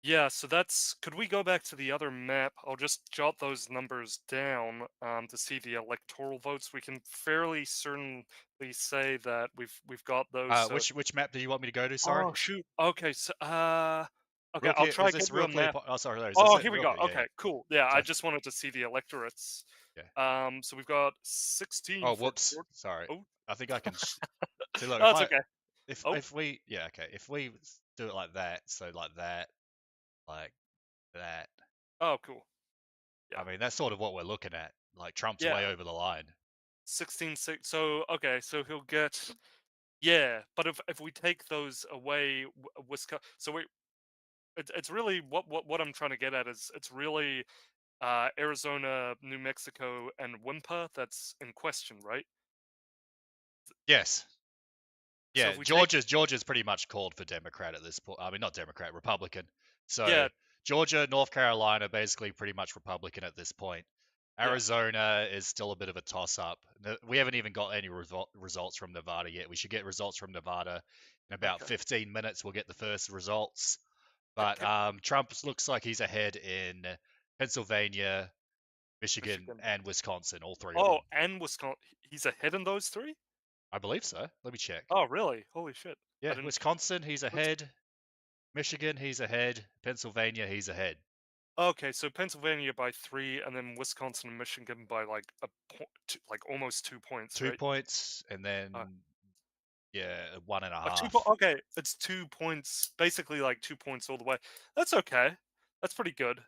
yeah, so that's. Could we go back to the other map? I'll just jot those numbers down to see the electoral votes. We can fairly certainly say that we've got those. Which map do you want me to go to? Sorry. Oh shoot. Okay. So okay, Real I'll clear, try is to this get you a real clear? map. Oh, sorry. Oh, here we go. Clear, Okay, cool. Yeah, I So- just wanted to see the electorates. Yeah. So we've got 16. Oh, for whoops. Georgia. Sorry. Oh. I think I can. See, look, Oh, it's okay. If we if we do it like that, so like that. Oh, cool. Yeah. I mean, that's sort of what we're looking at. Like Trump's Yeah. way over the line. 16-6. So okay, so he'll get. Yeah, but if we take those away, Wisconsin. So it's really what I'm trying to get at is it's really Arizona, New Mexico, and Wimpa that's in question, right? Yes. So Yeah, if we take- Georgia's pretty much called for Democrat at this point. I mean, not Democrat, Republican. So Yeah. Georgia, North Carolina, basically pretty much Republican at this point. Yeah. Arizona is still a bit of a toss-up. We haven't even got any results from Nevada yet. We should get results from Nevada in about 15 minutes. We'll get the first results. But Trump looks like he's ahead in Pennsylvania, Michigan, and Wisconsin, all three of them. Oh, and Wisconsin. He's ahead in those three? I believe so. Let me check. Oh, really? Holy shit. Yeah, Wisconsin, he's ahead. Michigan, he's ahead. Pennsylvania, he's ahead. Okay, so Pennsylvania by 3, and then Wisconsin and Michigan by like like almost 2 points. 2 right? points, and then 1.5. Okay, it's 2 points, basically like 2 points all the way. That's okay. That's pretty good.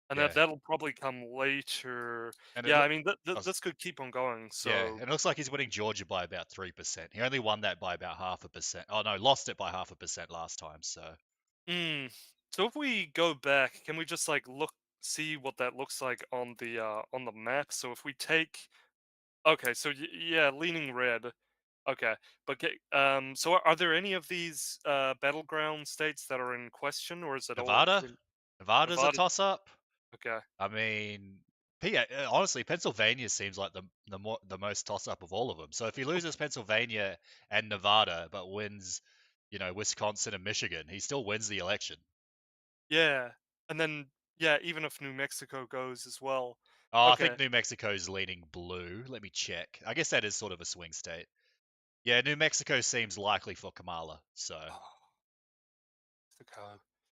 And Yeah. that'll probably come later. And Yeah, I mean, this could keep on going. So Yeah, and it looks like he's winning Georgia by about 3%. He only won that by about 0.5%. Oh no, lost it by 0.5% last time. So So if we go back, can we just like see what that looks like on the map? So if we take, okay, so yeah, leaning red. Okay, but so are there any of these battleground states that are in question, or is it Nevada? all? Nevada's a toss-up. Okay. I mean, honestly, Pennsylvania seems like the most toss-up of all of them. So if he loses Pennsylvania and Nevada, but wins, Wisconsin and Michigan, he still wins the election. Yeah, and then even if New Mexico goes as well. Oh, Okay. I think New Mexico's leaning blue. Let me check. I guess that is sort of a swing state. Yeah, New Mexico seems likely for Kamala. So.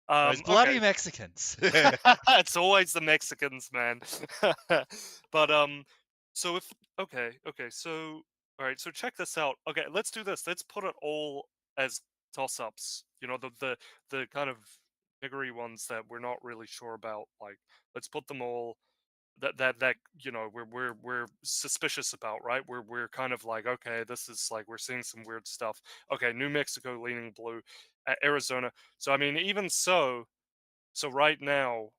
Those bloody okay. Mexicans. It's always the Mexicans, man. But so if okay, so all right, so check this out. Okay, let's do this. Let's put it all as toss-ups. The kind of biggery ones that we're not really sure about. Like, let's put them all that we're suspicious about, right? We're kind of like, okay, this is like we're seeing some weird stuff. Okay, New Mexico leaning blue, Arizona. So I mean, even so right now,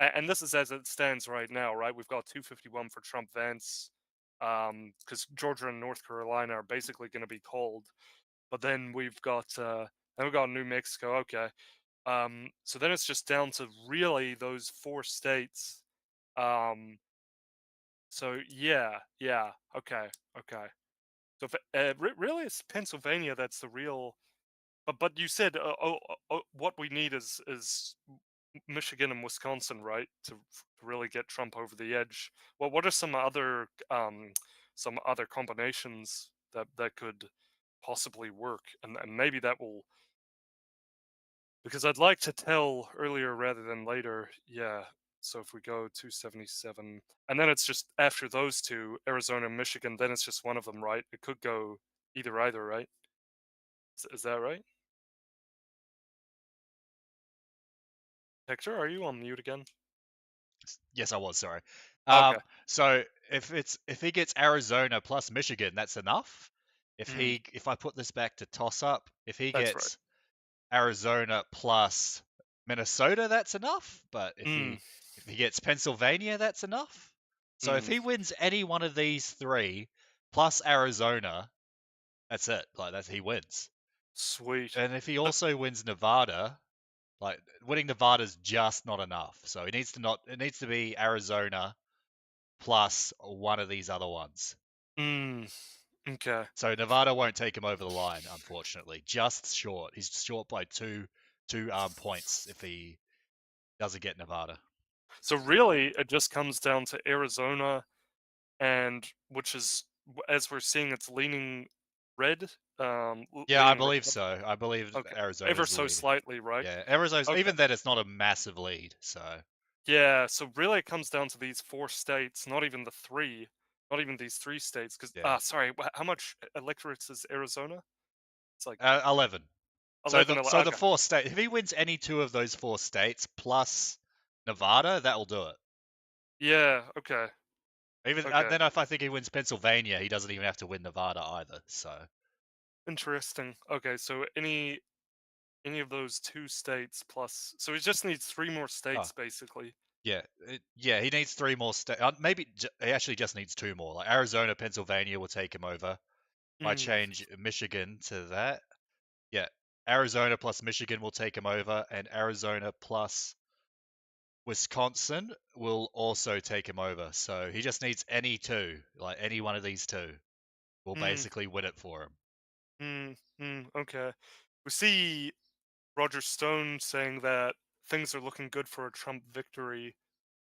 and this is as it stands right now, right? We've got 251 for Trump Vance, because Georgia and North Carolina are basically going to be called, but then we've got New Mexico. Okay, so then it's just down to really those 4 states. So yeah, okay. So really, it's Pennsylvania that's the real. But you said what we need is Michigan and Wisconsin, right, to really get Trump over the edge. Well, what are some other combinations that could possibly work, and maybe that will. Because I'd like to tell earlier rather than later. Yeah. So if we go 277, and then it's just after those two, Arizona and Michigan, then it's just one of them, right? It could go either, right? Is that right? Hector, are you on mute again? Yes, I was. Sorry. Okay. So if he gets Arizona plus Michigan, that's enough. If I put this back to toss up, if he That's gets Arizona plus Minnesota, that's enough. But if he gets Pennsylvania, that's enough. So if he wins any one of these three plus Arizona, that's it. Like he wins. Sweet. And if he also wins Nevada, like winning Nevada's just not enough. So it needs to be Arizona plus one of these other ones. Okay. So Nevada won't take him over the line, unfortunately. Just short. He's short by two points if he doesn't get Nevada. So really, it just comes down to Arizona, and which is, as we're seeing, it's leaning red. Yeah, I believe so. I believe Okay. Arizona Ever so slightly, right? Yeah, Arizona's Okay. even then it's not a massive lead. So yeah, so really it comes down to these 4 states, not even the 3, not even these 3 states. Because sorry, how much electorates is Arizona? It's like 11. 11. So the Okay. 4 states. If he wins any 2 of those 4 states plus Nevada, that will do it. Yeah. Okay. Even Okay. then, if I think he wins Pennsylvania, he doesn't even have to win Nevada either. So Interesting. Okay, so any of those 2 states plus, so he just needs 3 more states basically. yeah, he needs 3 more states. Maybe he actually just needs 2 more. Like Arizona, Pennsylvania will take him over. If I change Michigan to that, yeah, Arizona plus Michigan will take him over, and Arizona plus Wisconsin will also take him over. So he just needs any 2, like any one of these 2, will basically win it for him. Okay. We see Roger Stone saying that things are looking good for a Trump victory,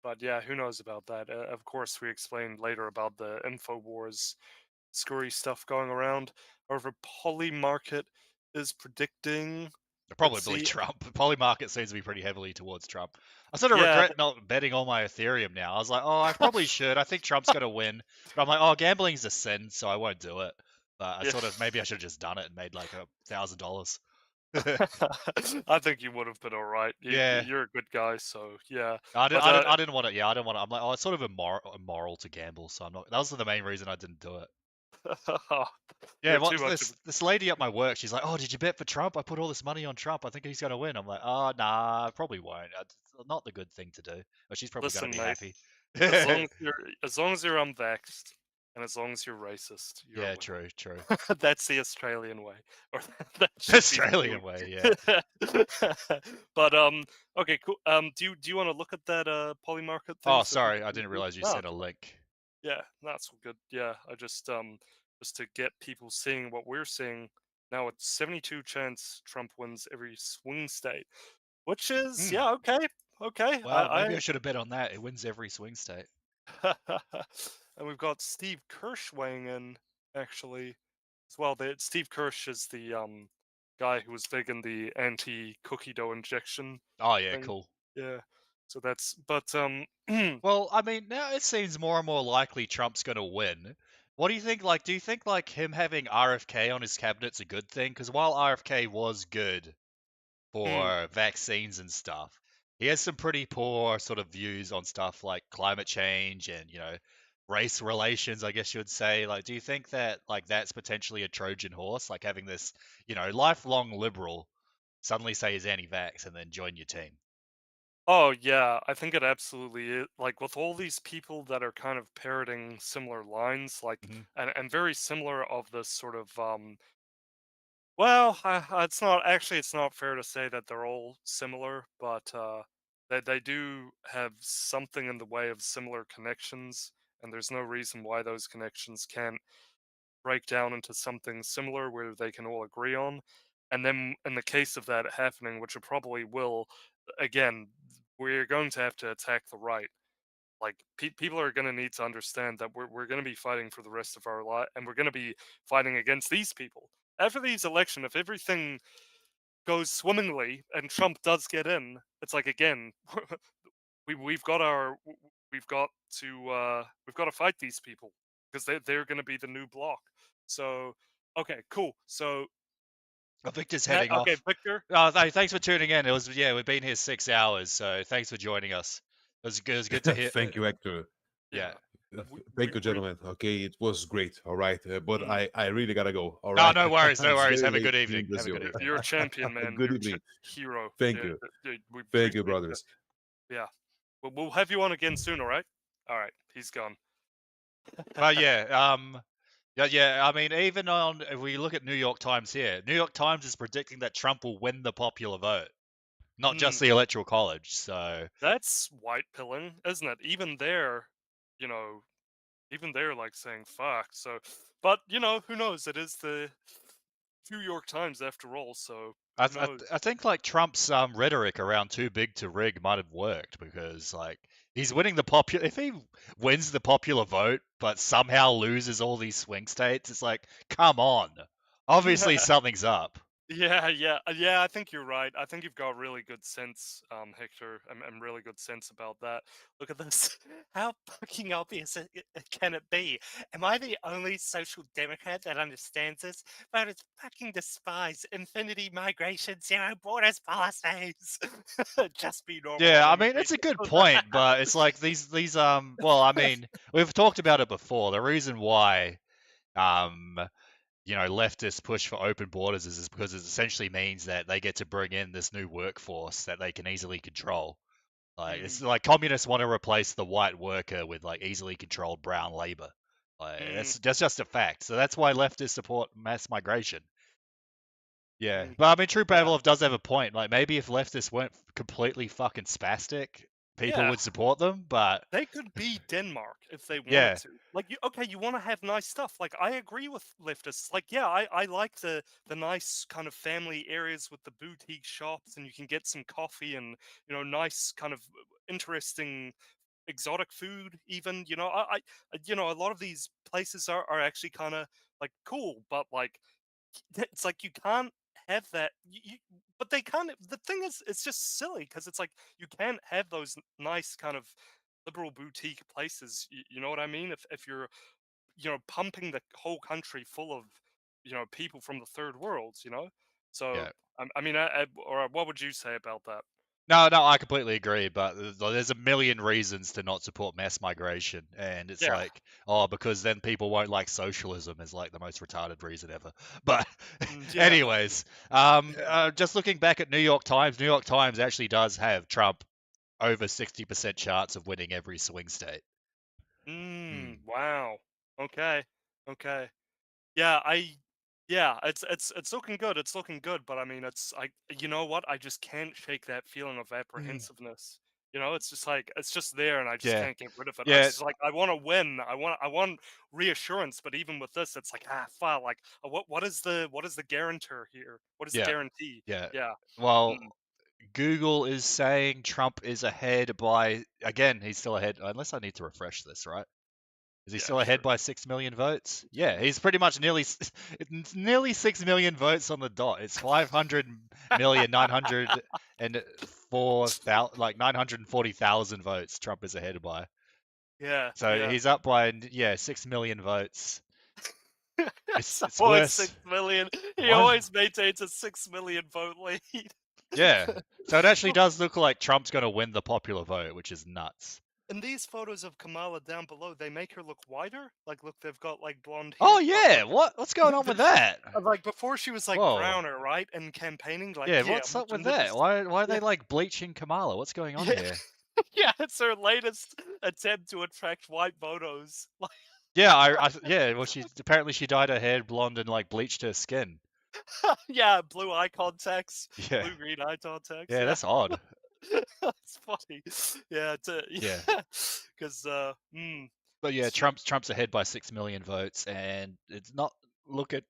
but yeah, who knows about that? Of course, we explained later about the InfoWars screwy stuff going around. However, Polymarket is predicting. Probably Trump. Polymarket seems to be pretty heavily towards Trump. I sort of regret not betting all my Ethereum now. I was like, I probably should. I think Trump's going to win. But I'm like, gambling's a sin, so I won't do it. But maybe I should have just done it and made like $1,000. I think you would have been all right. You're a good guy, so yeah. I didn't want it. Yeah, I didn't want it. I'm like, it's sort of immoral to gamble, so I'm not. That was the main reason I didn't do it. Yeah, this lady at my work, she's like, "Oh, did you bet for Trump? I put all this money on Trump. I think he's going to win." I'm like, "Oh, nah, I probably won't. It's not the good thing to do." But she's probably going to be happy. as long as you're unvaxxed and as long as you're racist, you're yeah, true. That's the Australian way, or Australian way, yeah. But okay, cool. Do you want to look at that Polymarket thing? Oh, sorry, I didn't realize you sent a link. Yeah, that's good. Yeah, I just to get people seeing what we're seeing now. It's 72 chance Trump wins every swing state, which is okay. Well, maybe I should have bet on that. It wins every swing state. And we've got Steve Kirsch weighing in actually as well. Steve Kirsch is the guy who was big in the anti-cookie dough injection. Oh yeah, thing. cool. Yeah. So that's, but well, I mean, now it seems more and more likely Trump's going to win. What do you think? Like, do you think like him having RFK on his cabinet's a good thing? Because while RFK was good for vaccines and stuff, he has some pretty poor sort of views on stuff like climate change and race relations, I guess you would say. Like, do you think that like that's potentially a Trojan horse? Like having this lifelong liberal suddenly say he's anti-vax and then join your team? Oh yeah, I think it absolutely is. Like with all these people that are kind of parroting similar lines, like and very similar of this sort of well, it's not fair to say that they're all similar, but they do have something in the way of similar connections, and there's no reason why those connections can't break down into something similar where they can all agree on. And then in the case of that happening, which it probably will, again, we're going to have to attack the right. Like people are going to need to understand that we're going to be fighting for the rest of our life, and we're going to be fighting against these people after these election. If everything goes swimmingly and Trump does get in, it's like again we've got to fight these people because they're going to be the new bloc. So okay, cool. So Victor's heading off. okay, Victor. Oh, thanks for tuning in. We've been here 6 hours, so thanks for joining us. It was good to hear. Thank you, Hector. Yeah. Thank you, gentlemen. Okay, it was great. All right, but I really gotta go. All No, right. no worries, no It's worries. very Have a late good in evening. Have a Brazil. good evening. You're a champion, man. Good You're evening. hero. Thank Yeah, you. we Thank you, appreciate brothers. that. Yeah. We'll have you on again soon, all right? All right, he's gone. Well, yeah. I mean, even if we look at New York Times here, New York Times is predicting that Trump will win the popular vote, not just the Electoral College. So That's white pilling, isn't it? Even they're like saying fuck. So, but who knows? It is the New York Times after all. So I who knows? think like Trump's rhetoric around too big to rig might have worked because like he's winning the popular. If he wins the popular vote but somehow loses all these swing states, it's like, come on. Obviously something's up. Yeah. I think you're right. I think you've got really good sense, Hector, and really good sense about that. Look at this. How fucking obvious can it be? Am I the only social democrat that understands this? Voters fucking despise infinity migration, zero borders policies. Just be normal. Yeah, I mean it's a good point, but it's like these well, I mean, we've talked about it before. The reason why leftists push for open borders is because it essentially means that they get to bring in this new workforce that they can easily control. Like it's like communists want to replace the white worker with like easily controlled brown labor. Like that's just a fact. So that's why leftists support mass migration. Yeah, but I mean, True Pavlov does have a point. Like maybe if leftists weren't completely fucking spastic, people would support them. But they could be Denmark if they wanted Yeah. to. Like, you want to have nice stuff. Like, I agree with leftists. Like, yeah, I like the nice kind of family areas with the boutique shops, and you can get some coffee and nice kind of interesting exotic food. Even I a lot of these places are actually kind of like cool, but like it's like you can't have that. But they can't. The thing is, it's just silly because it's like you can't have those nice kind of liberal boutique places. You know what I mean? If you're pumping the whole country full of people from the third world. So Yeah. I mean, or what would you say about that? No, I completely agree. But there's a million reasons to not support mass migration, and it's like, because then people won't like socialism is like the most retarded reason ever. But anyways, just looking back at New York Times actually does have Trump over 60% chance of winning every swing state. Wow. Okay. Yeah, it's looking good. It's looking good, but I mean, you know what? I just can't shake that feeling of apprehensiveness. It's just like it's just there, and I just can't get rid of it. Yeah. It's just like I want to win. I want reassurance, but even with this, it's like fuck. Like what is the guarantor here? What is the guarantee? Yeah. Yeah. Well, Google is saying Trump is ahead by again. He's still ahead, unless I need to refresh this, right? Is he still ahead by 6 million votes? Yeah, he's pretty much nearly 6 million votes on the dot. It's 940,000 votes. Trump is ahead by. Yeah. So he's up by 6 million votes. It's always worse. 6 million. He always maintains a 6 million vote lead. Yeah. So it actually does look like Trump's going to win the popular vote, which is nuts. And these photos of Kamala down below, they make her look whiter. Like, look, they've got like blonde hair. Oh yeah, what's going on with that? Like before, she was like browner, right? And campaigning, like what's up with that? Why are they like bleaching Kamala? What's going on here? Yeah, it's her latest attempt to attract white photos. Yeah, well, she dyed her hair blonde and like bleached her skin. Yeah, blue eye contacts. Yeah. Blue green eye contacts. Yeah, that's odd. That's funny. Yeah, because But yeah, Trump's ahead by 6 million votes, and it's not it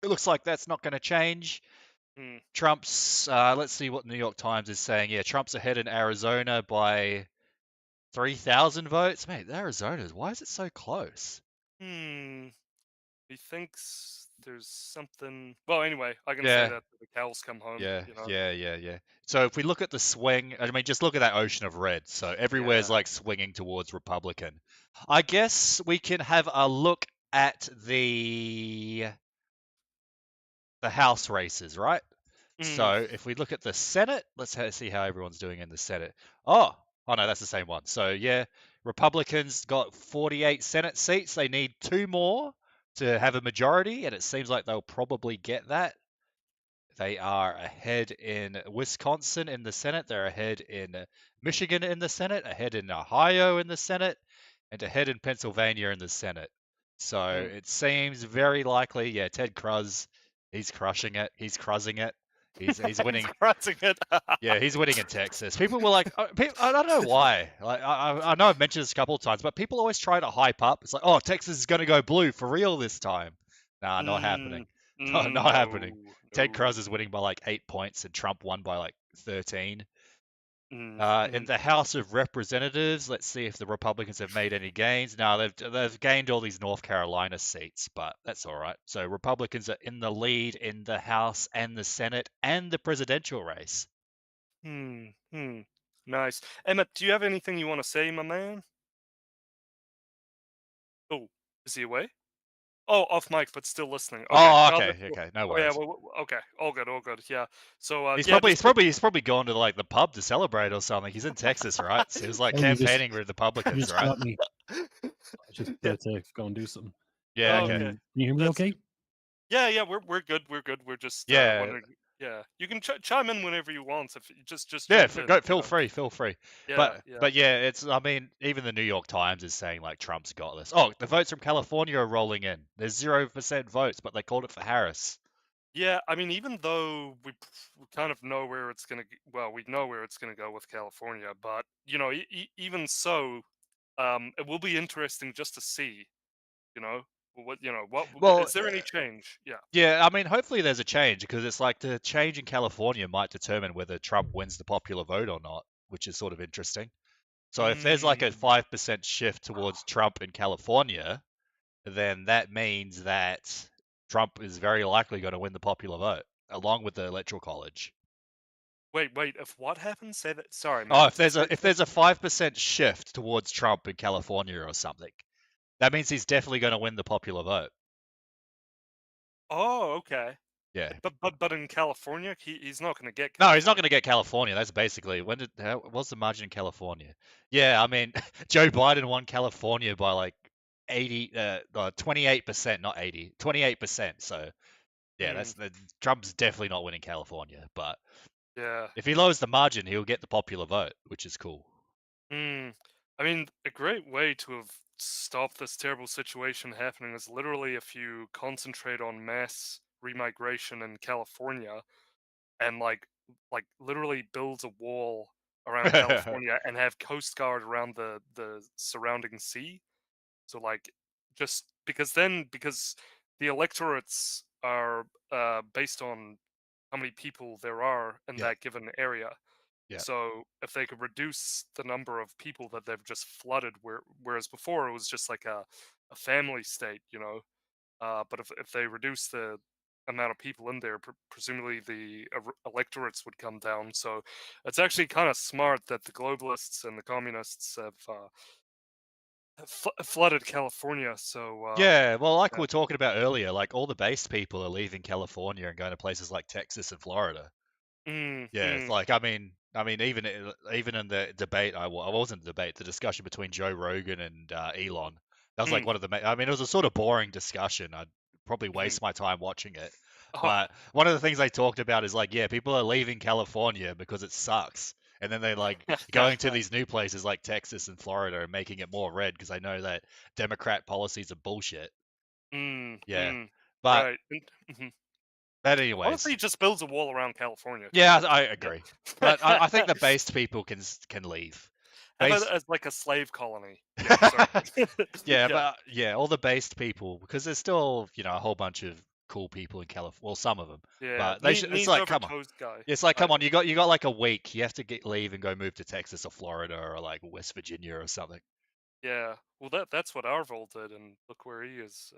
looks like that's not going to change. Trump's let's see what New York Times is saying. Yeah, Trump's ahead in Arizona by 3,000 votes. Mate, Arizona, why is it so close? He thinks there's something. Well, anyway, I can say Yeah. that till the cows come home. Yeah, You know? yeah. So if we look at the swing, I mean, just look at that ocean of red. So everywhere's Yeah. like swinging towards Republican. I guess we can have a look at the House races, right? So if we look at the Senate, let's see how everyone's doing in the Senate. Oh no, that's the same one. So yeah, Republicans got 48 Senate seats. They need 2 more to have a majority, and it seems like they'll probably get that. They are ahead in Wisconsin in the Senate. They're ahead in Michigan in the Senate, ahead in Ohio in the Senate, and ahead in Pennsylvania in the Senate. So it seems very likely, yeah, Ted Cruz, he's crushing it. He's cruzzing it. He's winning. He's crushing it. Yeah, he's winning in Texas. People were like, I don't know why. Like, I know I've mentioned this a couple of times, but people always try to hype up. It's like, oh, Texas is going to go blue for real this time. Nah, not happening. Not happening. Ted Cruz is winning by like 8 points, and Trump won by like 13. In the House of Representatives, let's see if the Republicans have made any gains. No, they've gained all these North Carolina seats, but that's all right. So Republicans are in the lead in the House and the Senate and the presidential race. Nice. Emmet, do you have anything you want to say, my man? Oh, is he away? Oh, off mic, but still listening. Okay. Oh, No, okay, that's cool. okay, no Oh, yeah, worries. okay, all good. Yeah. So He's yeah, probably gone to like the pub to celebrate or something. He's in Texas, right? So he was like Oh, you just- campaigning with Republicans, just right? got me. I just had to go and do something. Yeah, Oh, okay. okay. Can you hear me okay? Yeah, we're good. We're just Yeah. wondering. Yeah, you can chime in whenever you want. If you just Yeah, jump in, go, you feel know? free. Yeah, But yeah, it's, I mean, even the New York Times is saying like Trump's got this. Oh, the votes from California are rolling in. There's 0% votes, but they called it for Harris. Yeah, I mean, even though we kind of know where it's gonna, well, we know where it's gonna go with California, but you know, even so, it will be interesting just to see, you know, what Well, is there any change? Yeah. Yeah, I mean, hopefully there's a change because it's like the change in California might determine whether Trump wins the popular vote or not, which is sort of interesting. So if there's like a 5% shift towards Trump in California, then that means that Trump is very likely going to win the popular vote, along with the Electoral College. Wait. If what happens? Say that. Sorry, Oh, man. if there's a 5% shift towards Trump in California or something, that means he's definitely going to win the popular vote. Oh, okay. Yeah. But in California, he's not going to get. No, he's not going to get California. That's basically what's the margin in California? Yeah, I mean, Joe Biden won California by like 28%, not 80, 28%. So yeah, Trump's definitely not winning California. But Yeah. if he lowers the margin, he'll get the popular vote, which is cool. I mean, a great way to have stopped this terrible situation happening is literally if you concentrate on mass remigration in California and like literally build a wall around California and have Coast Guard around the surrounding sea. So like just because the electorates are based on how many people there are in that given area. Yeah. So if they could reduce the number of people that they've just flooded, whereas before it was just like a family state, you know. But if they reduce the amount of people in there, presumably the electorates would come down. So it's actually kind of smart that the globalists and the communists have flooded California. So yeah, well, like we were talking about earlier, like all the based people are leaving California and going to places like Texas and Florida. Yeah, it's like I mean, even in the debate, I wasn't in the debate, the discussion between Joe Rogan and Elon. That was like one of the. I mean, it was a sort of boring discussion. I'd probably waste my time watching it. But one of the things they talked about is like, yeah, people are leaving California because it sucks, and then they like going to these new places like Texas and Florida and making it more red because they know that Democrat policies are bullshit. Yeah, but. Right. But anyways, honestly, just builds a wall around California. Yeah, I agree. But I think the based people can leave. As like a slave colony. Yeah, but all the based people, because there's still a whole bunch of cool people in California. Well, some of them. Yeah, but they should. It's like come on. It's like come on. You got like a week. You have to leave and go move to Texas or Florida or like West Virginia or something. Yeah, well that's what Arvold did, and look where he is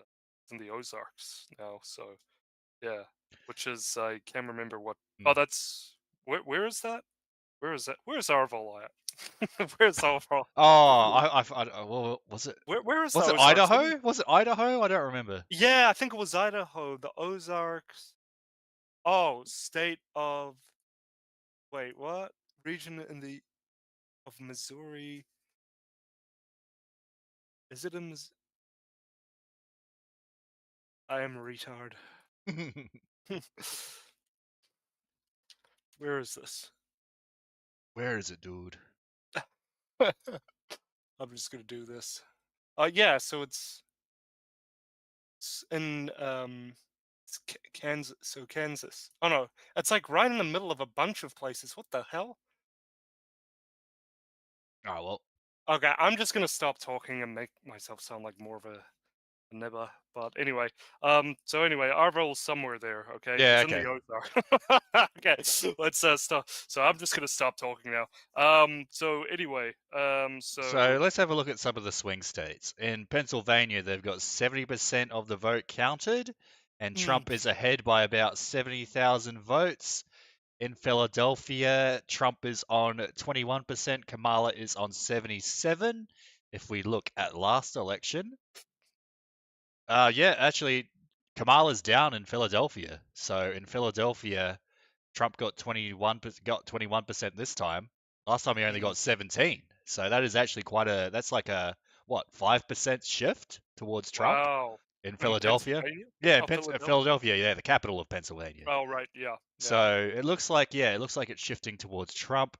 in the Ozarks now. So yeah, which is I can't remember what. Oh, that's where is that? Where is that? Where's Arval at? Where's Arval? Oh, well, was it? Where is Was the it Ozarks? Idaho? Was it Idaho? I don't remember. Yeah, I think it was Idaho. The Ozarks. Oh, state of. Wait, what? Region in the of Missouri. Is it in? I am a retard. Where is this? Where is it, dude? I'm just gonna do this. Yeah. So it's in it's Kansas. So Kansas. Oh no, it's like right in the middle of a bunch of places. What the hell? Oh well. Okay, I'm just gonna stop talking and make myself sound like more of a nibber. But anyway, so anyway, Arval's somewhere there. Okay, Yeah, it's okay. in the Ozark. Okay, let's stop. So I'm just gonna stop talking now. So anyway, So let's have a look at some of the swing states. In Pennsylvania, they've got 70% of the vote counted, and Trump is ahead by about 70,000 votes. In Philadelphia, Trump is on 21%, Kamala is on 77%. If we look at last election, yeah, actually, Kamala's down in Philadelphia. So in Philadelphia, Trump got 21% this time. Last time he only got 17. So that is actually that's like a 5% shift towards Trump wow. in Philadelphia. Pennsylvania? Yeah, Oh, Philadelphia. Philadelphia, yeah, the capital of Pennsylvania. Oh right, yeah. So it looks like it's shifting towards Trump.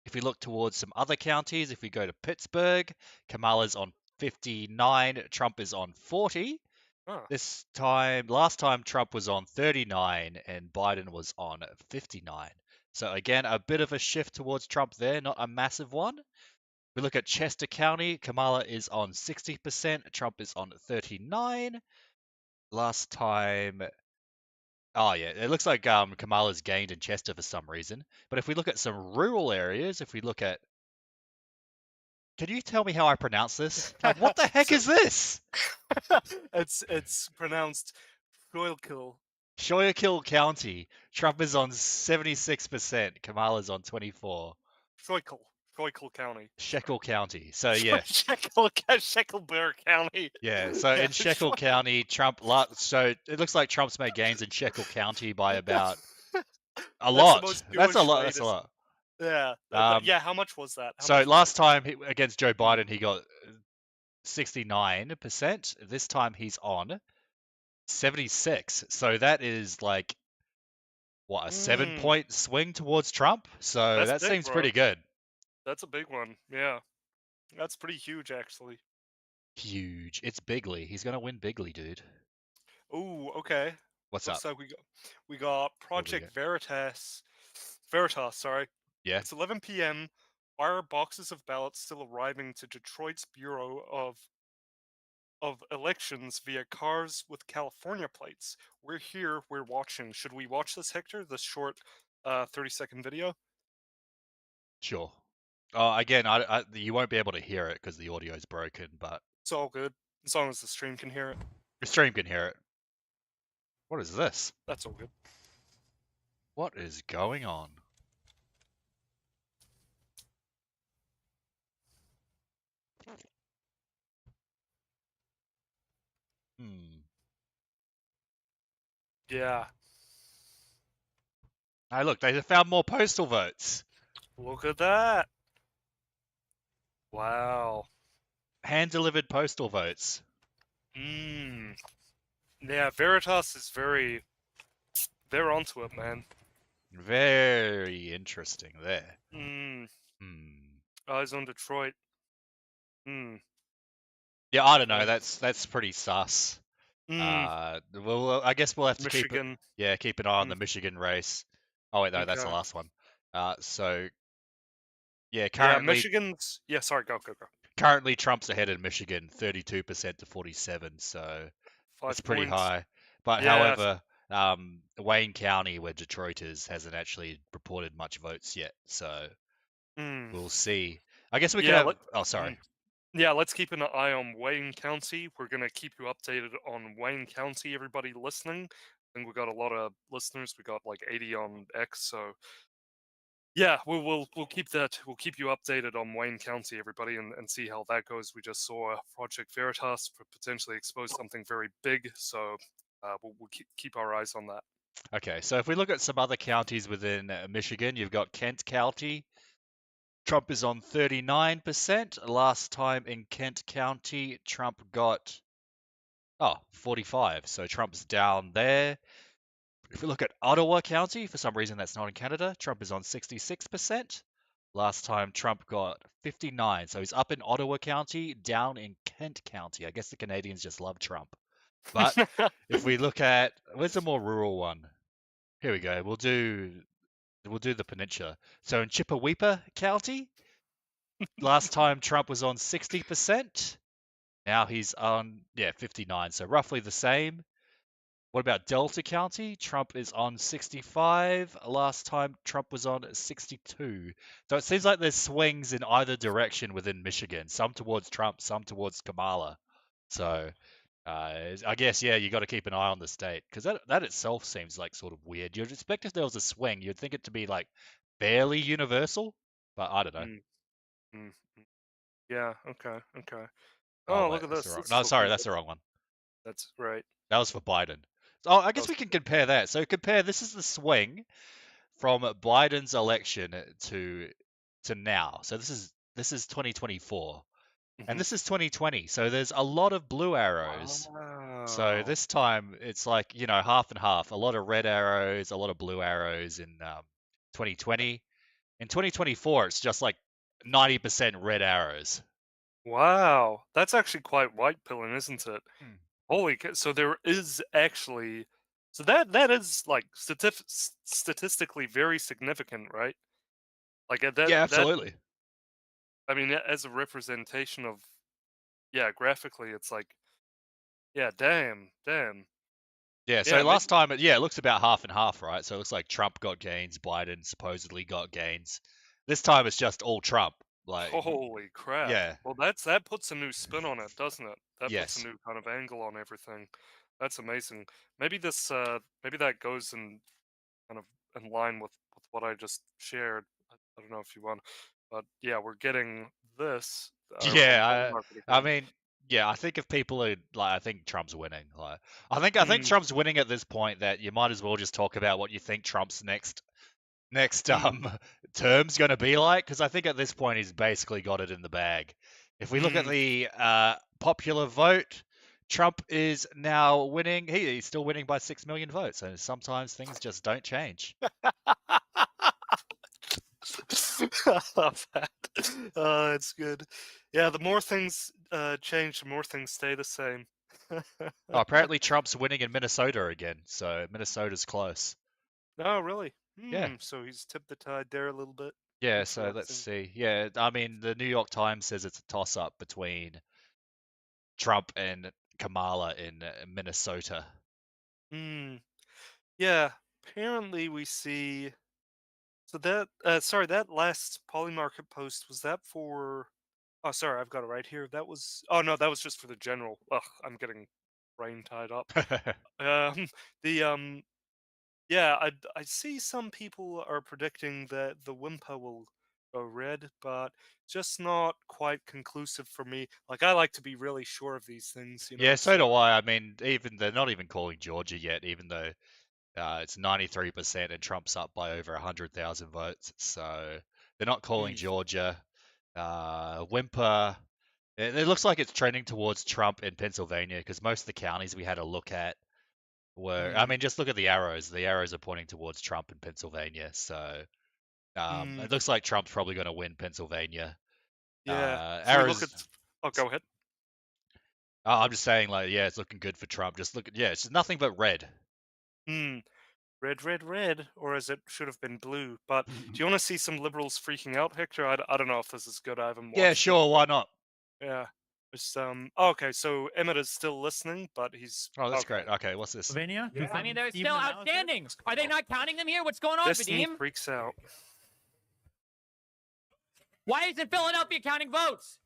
If we look towards some other counties, if we go to Pittsburgh, Kamala's on 59, Trump is on 40. Last time Trump was on 39 and Biden was on 59. So again, a bit of a shift towards Trump there, not a massive one. We look at Chester County, Kamala is on 60%, Trump is on 39. Last time, oh yeah, it looks like Kamala's gained in Chester for some reason. But if we look at some rural areas, if we look at, can you tell me how I pronounce this? Like, what the heck is this? It's pronounced Schuylkill. Schuylkill County, Trump is on 76%, Kamala's on 24%. Schuylkill County. Shekel County. So yeah. Shackleborough County. Yeah. So in Shekel County, so it looks like Trump's made gains in Shekel County by about a lot. That's a lot. That's a lot. Yeah. Yeah. How much was that? Last time against Joe Biden, he got 69%. This time he's on 76. So that is like what, a 7-point swing towards Trump. So that seems pretty good. That's a big one. Yeah. That's pretty huge, actually. Huge. It's bigly. He's gonna win bigly, dude. Oh, okay. What's up? So we got Project Veritas, sorry. Yeah. It's 11 p.m. Why are boxes of ballots still arriving to Detroit's Bureau of Elections via cars with California plates? We're here, we're watching. Should we watch this, Hector? This short 30-second video? Sure. Again, you won't be able to hear it because the audio is broken, but it's all good as long as the stream can hear it. The stream can hear it. What is this? That's all good. What is going on? Yeah. Hey, look, they found more postal votes. Look at that. Wow. Hand-delivered postal votes. Yeah, Veritas is they're onto it, man. Very interesting there. Eyes on Detroit. Yeah, I don't know. That's pretty sus. Well, I guess we'll have to keep an eye on the Michigan race. Oh wait, no, that's the last one. So yeah, currently Michigan's. Yeah, sorry, go. Currently, Trump's ahead in Michigan, 32% to 47%. So it's pretty high. But however, Wayne County, where Detroit is, hasn't actually reported much votes yet. So we'll see. I guess we can have. Oh, sorry. Yeah, let's keep an eye on Wayne County. We're gonna keep you updated on Wayne County. Everybody listening, I think we got a lot of listeners. We got like 80 on X, so yeah, we'll keep that. We'll keep you updated on Wayne County, everybody, and see how that goes. We just saw Project Veritas potentially expose something very big, so we'll keep our eyes on that. Okay, so if we look at some other counties within Michigan, you've got Kent County. Trump is on 39%. Last time in Kent County, Trump got 45. So Trump's down there. If we look at Ottawa County, for some reason that's not in Canada, Trump is on 66%. Last time Trump got 59. So he's up in Ottawa County, down in Kent County. I guess the Canadians just love Trump. But if we look at, where's the more rural one? Here we go. We'll do the peninsula. So in Chippewa County, last time Trump was on 60%. Now he's on 59. So roughly the same. What about Delta County? Trump is on 65. Last time Trump was on 62. So it seems like there's swings in either direction within Michigan. Some towards Trump, some towards Kamala. So I guess, you got to keep an eye on the state, because that itself seems like sort of weird. You'd expect if there was a swing, you'd think it to be like fairly universal, but I don't know. Yeah, okay. Oh, Look at this. No, sorry, that's the wrong one. That's right. That was for Biden. Oh, I guess we can compare that. So this is the swing from Biden's election to now. So this is 2024. And this is 2020, so there's a lot of blue arrows. Wow. So this time it's like, half and half. A lot of red arrows, a lot of blue arrows in 2020. In 2024, it's just like 90% red arrows. Wow, that's actually quite white pilling, isn't it? Holy, so there is actually, so that is like statistically very significant, right? Like that. Yeah, absolutely. I mean, as a representation of, graphically, it's like, damn. Yeah, so last time, it looks about half and half, right? So it looks like Trump got gains, Biden supposedly got gains. This time it's just all Trump. Like, holy crap. Yeah. Well, that puts a new spin on it, doesn't it? That Yes. puts a new kind of angle on everything. That's amazing. Maybe this, maybe that goes in kind of in line with what I just shared. I don't know if you want, but yeah, we're getting this. I mean, I think if people are like, I think Trump's winning. Like, I think Trump's winning at this point. That you might as well just talk about what you think Trump's next term's going to be like, because I think at this point he's basically got it in the bag. If we look at the popular vote, Trump is now winning. He's still winning by 6 million votes, and sometimes things just don't change. It's good. Yeah, the more things change, the more things stay the same. Apparently Trump's winning in Minnesota again, so Minnesota's close. Oh, really? Yeah. So he's tipped the tide there a little bit. Yeah, so let's see. Yeah, I mean, the New York Times says it's a toss-up between Trump and Kamala in Minnesota. Yeah, apparently we see. So that, that last Polymarket post, was that for? Oh, sorry, I've got it right here. That was. Oh no, that was just for the general. Ugh, I'm getting brain tied up. Yeah, I see some people are predicting that the Wimpa will go red, but just not quite conclusive for me. Like, I like to be really sure of these things, you know. Yeah, so do I. I mean, they're not even calling Georgia yet, even though it's 93% and Trump's up by over 100,000 votes. So they're not calling Georgia. Wimpa, it looks like it's trending towards Trump in Pennsylvania, because most of the counties we had a look at were, I mean, just look at the arrows. The arrows are pointing towards Trump in Pennsylvania. So it looks like Trump's probably going to win Pennsylvania. Yeah. Oh, go ahead. I'm just saying, like, it's looking good for Trump. Just look at, it's just nothing but red. Red, or as it should have been blue. But do you want to see some liberals freaking out, Hector? I don't know if this is good. I haven't watched. Yeah, sure. Why not? Yeah. Just, okay, so Emmet is still listening, but he's... Oh, that's great. Okay, what's this? Pennsylvania? Yeah. I mean, they're still outstanding. Are they not counting them here? What's going on, Destiny Vadim? freaks out. Why isn't Philadelphia counting votes?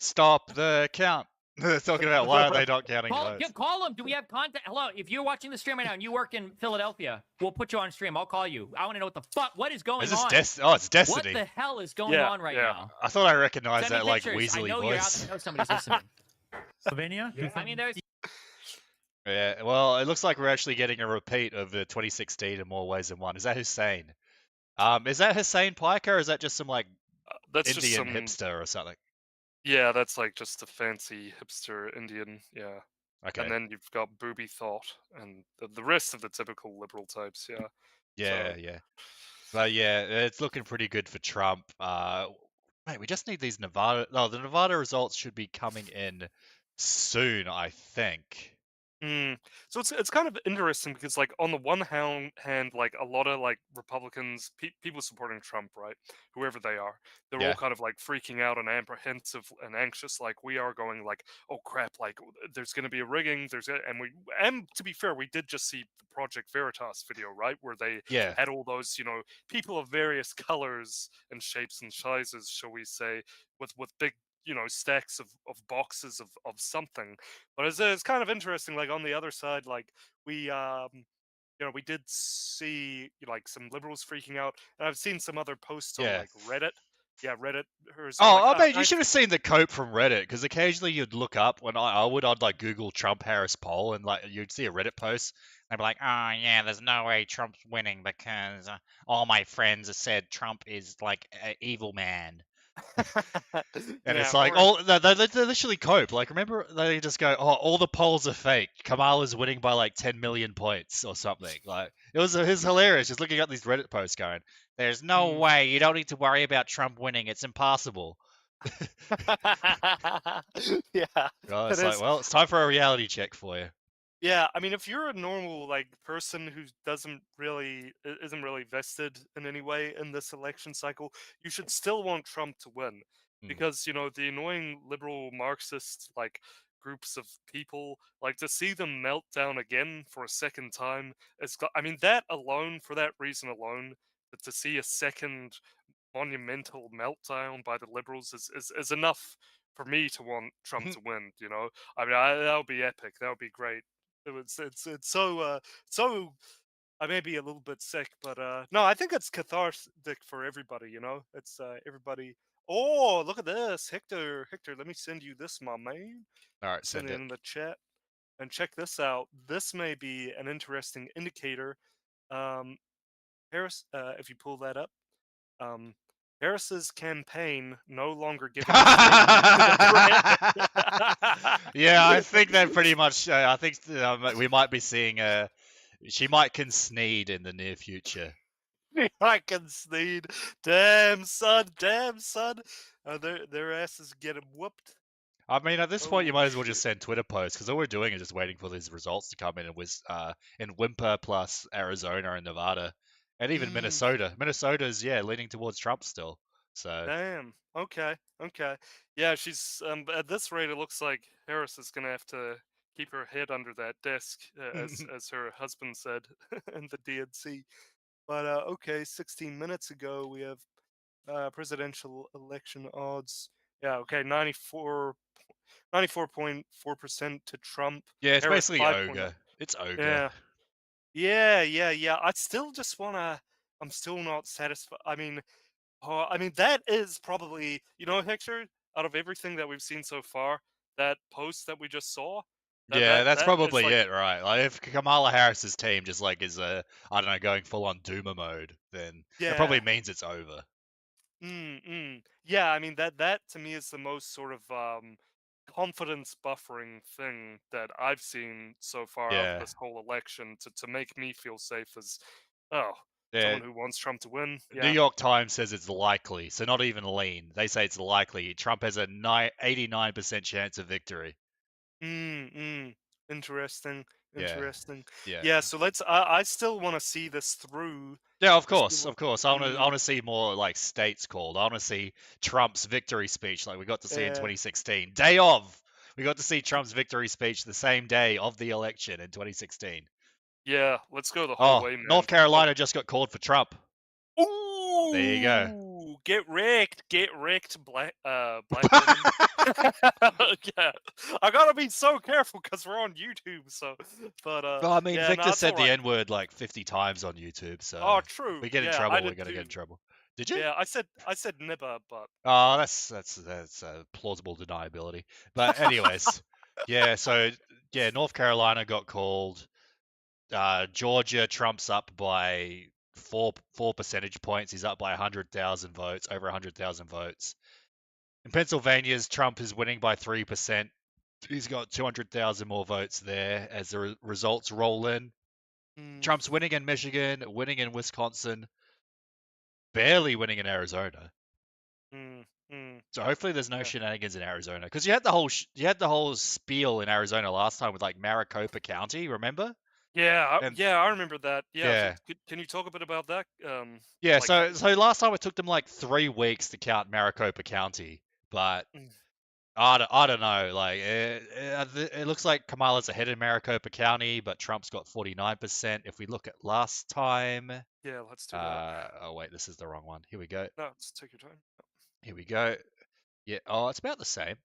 Stop the count. They're talking about why are they not counting votes. Call them. Do we have contact? Hello, if you're watching the stream right now and you work in Philadelphia, we'll put you on stream. I'll call you. I want to know what the fuck. What is going on? Oh, it's Destiny. What the hell is going on right now? I thought I recognized Send that me like pictures. I Weasley know voice. you're out there. I know somebody's listening. Slovenia? Yeah. I mean, there's. Yeah, well, it looks like we're actually getting a repeat of the 2016 in more ways than one. Is that Hussein? Is that Hussein Piker, or is that just some like That's Indian just some hipster or something? Yeah, that's like just a fancy hipster Indian. Yeah. Okay. And then you've got Booby Thought and the rest of the typical liberal types. Yeah. Yeah, So, yeah. But yeah, it's looking pretty good for Trump. Mate, we just need these Nevada. No, the Nevada results should be coming in soon, I think. So it's kind of interesting because like on the one hand like a lot of like Republicans, people supporting Trump, right, whoever they are, they're all kind of like freaking out and apprehensive and anxious, like we are, going like, oh crap, like there's going to be a rigging, and to be fair, we did just see the Project Veritas video, right, where they had all those, you know, people of various colors and shapes and sizes, shall we say, with big, you know, stacks of boxes of something. But it's kind of interesting, like on the other side, like we you know, we did see, you know, like some liberals freaking out, and I've seen some other posts on like Reddit. Yeah, Reddit. Oh, man, you should have seen the cope from Reddit, because occasionally you'd look up, when I'd like Google Trump Harris poll, and like you'd see a Reddit post, and they'd be like, oh yeah, there's no way Trump's winning because all my friends have said Trump is like an evil man. And it's like, they literally cope. Like, remember, they just go, oh, all the polls are fake. Kamala's winning by like 10 million points or something. Like, it was hilarious just looking at these Reddit posts going, there's no way, you don't need to worry about Trump winning. It's impossible. Yeah. Well, it's like, well, it's time for a reality check for you. Yeah, I mean, if you're a normal like person who isn't really vested in any way in this election cycle, you should still want Trump to win, because you know the annoying liberal Marxist like groups of people, like to see them melt down again for a second time. I mean, that alone, for that reason alone, to see a second monumental meltdown by the liberals is enough for me to want Trump to win. You know, I mean, that would be epic. That would be great. It's so I may be a little bit sick, but no, I think it's cathartic for everybody. You know, it's everybody. Oh, look at this, Hector. Let me send you this, my man. All right, send it in the chat, and check this out. This may be an interesting indicator. Harris, if you pull that up, Harris's campaign no longer giving a shit. Yeah, I think that pretty much. I think we might be seeing she might concede in the near future. I concede. Damn son. Their asses getting whooped. I mean, at this point, you might as well just send Twitter posts, because all we're doing is just waiting for these results to come in Whimper plus Arizona and Nevada. And even Minnesota. Minnesota's, leaning towards Trump still. So damn. Okay. Yeah, she's at this rate, it looks like Harris is gonna have to keep her head under that desk, as her husband said in the DNC. But okay, 16 minutes ago we have presidential election odds. Yeah, okay, 94.4% to Trump. Yeah, it's Harris, basically ogre. It's ogre. Yeah. I still just I'm still not satisfied. I mean, that is probably, you know, Hector, out of everything that we've seen so far, that post that we just saw. That's probably it, right? Like, if Kamala Harris's team just like is I don't know, going full on Doomer mode, then it probably means it's over. Yeah, I mean that to me is the most sort of confidence buffering thing that I've seen so far of this whole election to make me feel safe as someone who wants Trump to win. New York Times says it's likely, so not even lean. They say it's likely. Trump has a 89% chance of victory. Interesting. Yeah. So I still want to see this through. Yeah, of course. I want to see more like states called. I want to see Trump's victory speech, like we got to see in 2016. Day of, we got to see Trump's victory speech the same day of the election in 2016. Yeah, let's go the whole way, man. North Carolina just got called for Trump. Ooh, there you go. get wrecked, black woman. Yeah, I gotta be so careful because we're on YouTube. So, but Well, I mean, yeah, no, Victor it's said the alright. N-word like 50 times on YouTube, so Oh, if true. we get in Yeah, trouble, I we're did gonna get in too. trouble. Did you? Yeah, I said nibber, but Oh, that's a plausible deniability. But anyways, yeah. So yeah, North Carolina got called. Georgia, Trump's up by four percentage points. He's up by 100,000 votes, over 100,000 votes. In Pennsylvania's Trump is winning by 3%. He's got 200,000 more votes there as the results roll in. Trump's winning in Michigan, winning in Wisconsin, barely winning in Arizona. So hopefully there's no yeah. shenanigans in Arizona, because you had the whole spiel in Arizona last time with like Maricopa County, remember? Yeah, And I remember that. Yeah, yeah, can you talk a bit about that? yeah. Like, So last time it took them like 3 weeks to count Maricopa County, but I don't know. Like it looks like Kamala's ahead in Maricopa County, but Trump's got 49%. If we look at last time, yeah, let's do that. oh wait, this is the wrong one. Here we go. No, let's take your time. Here we go. Yeah. Oh, it's about the same.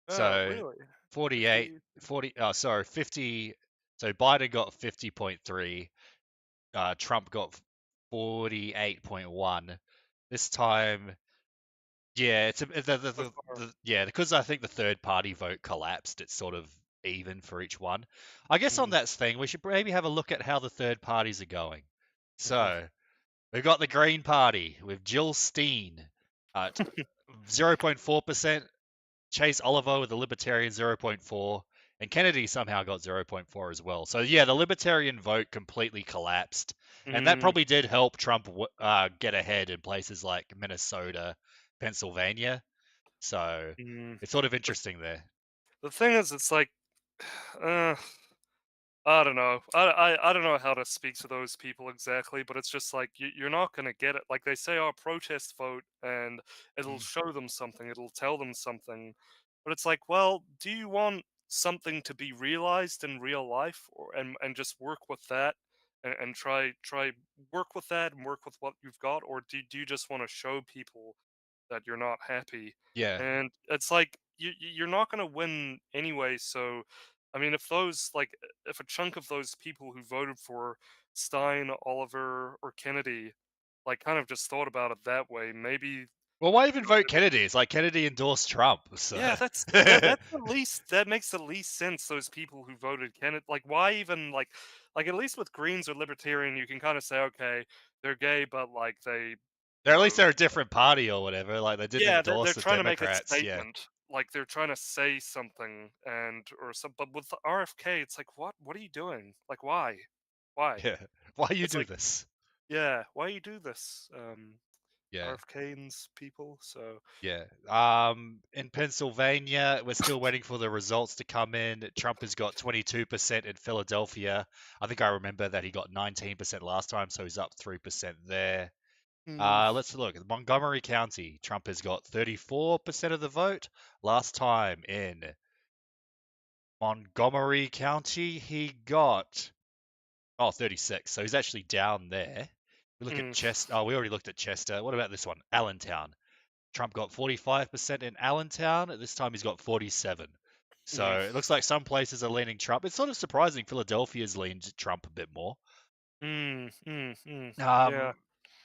So Really? 48, 40. Oh, sorry, 50. So Biden got 50.3. Trump got 48.1. This time, yeah, it's yeah, because I think the third party vote collapsed. It's sort of even for each one. I guess on that thing, we should maybe have a look at how the third parties are going. So we've got the Green Party with Jill Stein at 0.4%. Chase Oliver with the Libertarian 0.4, and Kennedy somehow got 0.4 as well. So yeah, the Libertarian vote completely collapsed, and that probably did help Trump get ahead in places like Minnesota, Pennsylvania. So it's sort of interesting there. The thing is, it's like, I don't know. I don't know how to speak to those people exactly, but it's just like you're not gonna get it. Like they say, "Oh, protest vote," and it'll show them something. It'll tell them something, but it's like, well, do you want something to be realized in real life, or and just work with that, and try work with that and work with what you've got, or do you just want to show people that you're not happy? Yeah. And it's like you're not gonna win anyway, so. I mean, if a chunk of those people who voted for Stein, Oliver, or Kennedy, like, kind of just thought about it that way, maybe. Well, why even vote Kennedy? It's like Kennedy endorsed Trump. So. Yeah, that's the least. That makes the least sense. Those people who voted Kennedy, like, why even like at least with Greens or Libertarian, you can kind of say, okay, they're gay, but like At least they're a different party or whatever. Like they didn't yeah, endorse they're the trying to make a Democrats. statement. Like they're trying to say something or some. But with the RFK, it's like, what are you doing? Like, why? Yeah. Why you It's do like, this? yeah, why you do this? Yeah. RFK's people. So Yeah. In Pennsylvania, we're still waiting for the results to come in. Trump has got 22% in Philadelphia. I think I remember that he got 19% last time, so he's up 3% there. Let's look. Montgomery County, Trump has got 34% of the vote. Last time in Montgomery County, he got 36. So he's actually down there. We look at Chester. Oh, we already looked at Chester. What about this one? Allentown. Trump got 45% in Allentown. This time he's got 47. So it looks like some places are leaning Trump. It's sort of surprising Philadelphia's leaned Trump a bit more. Yeah.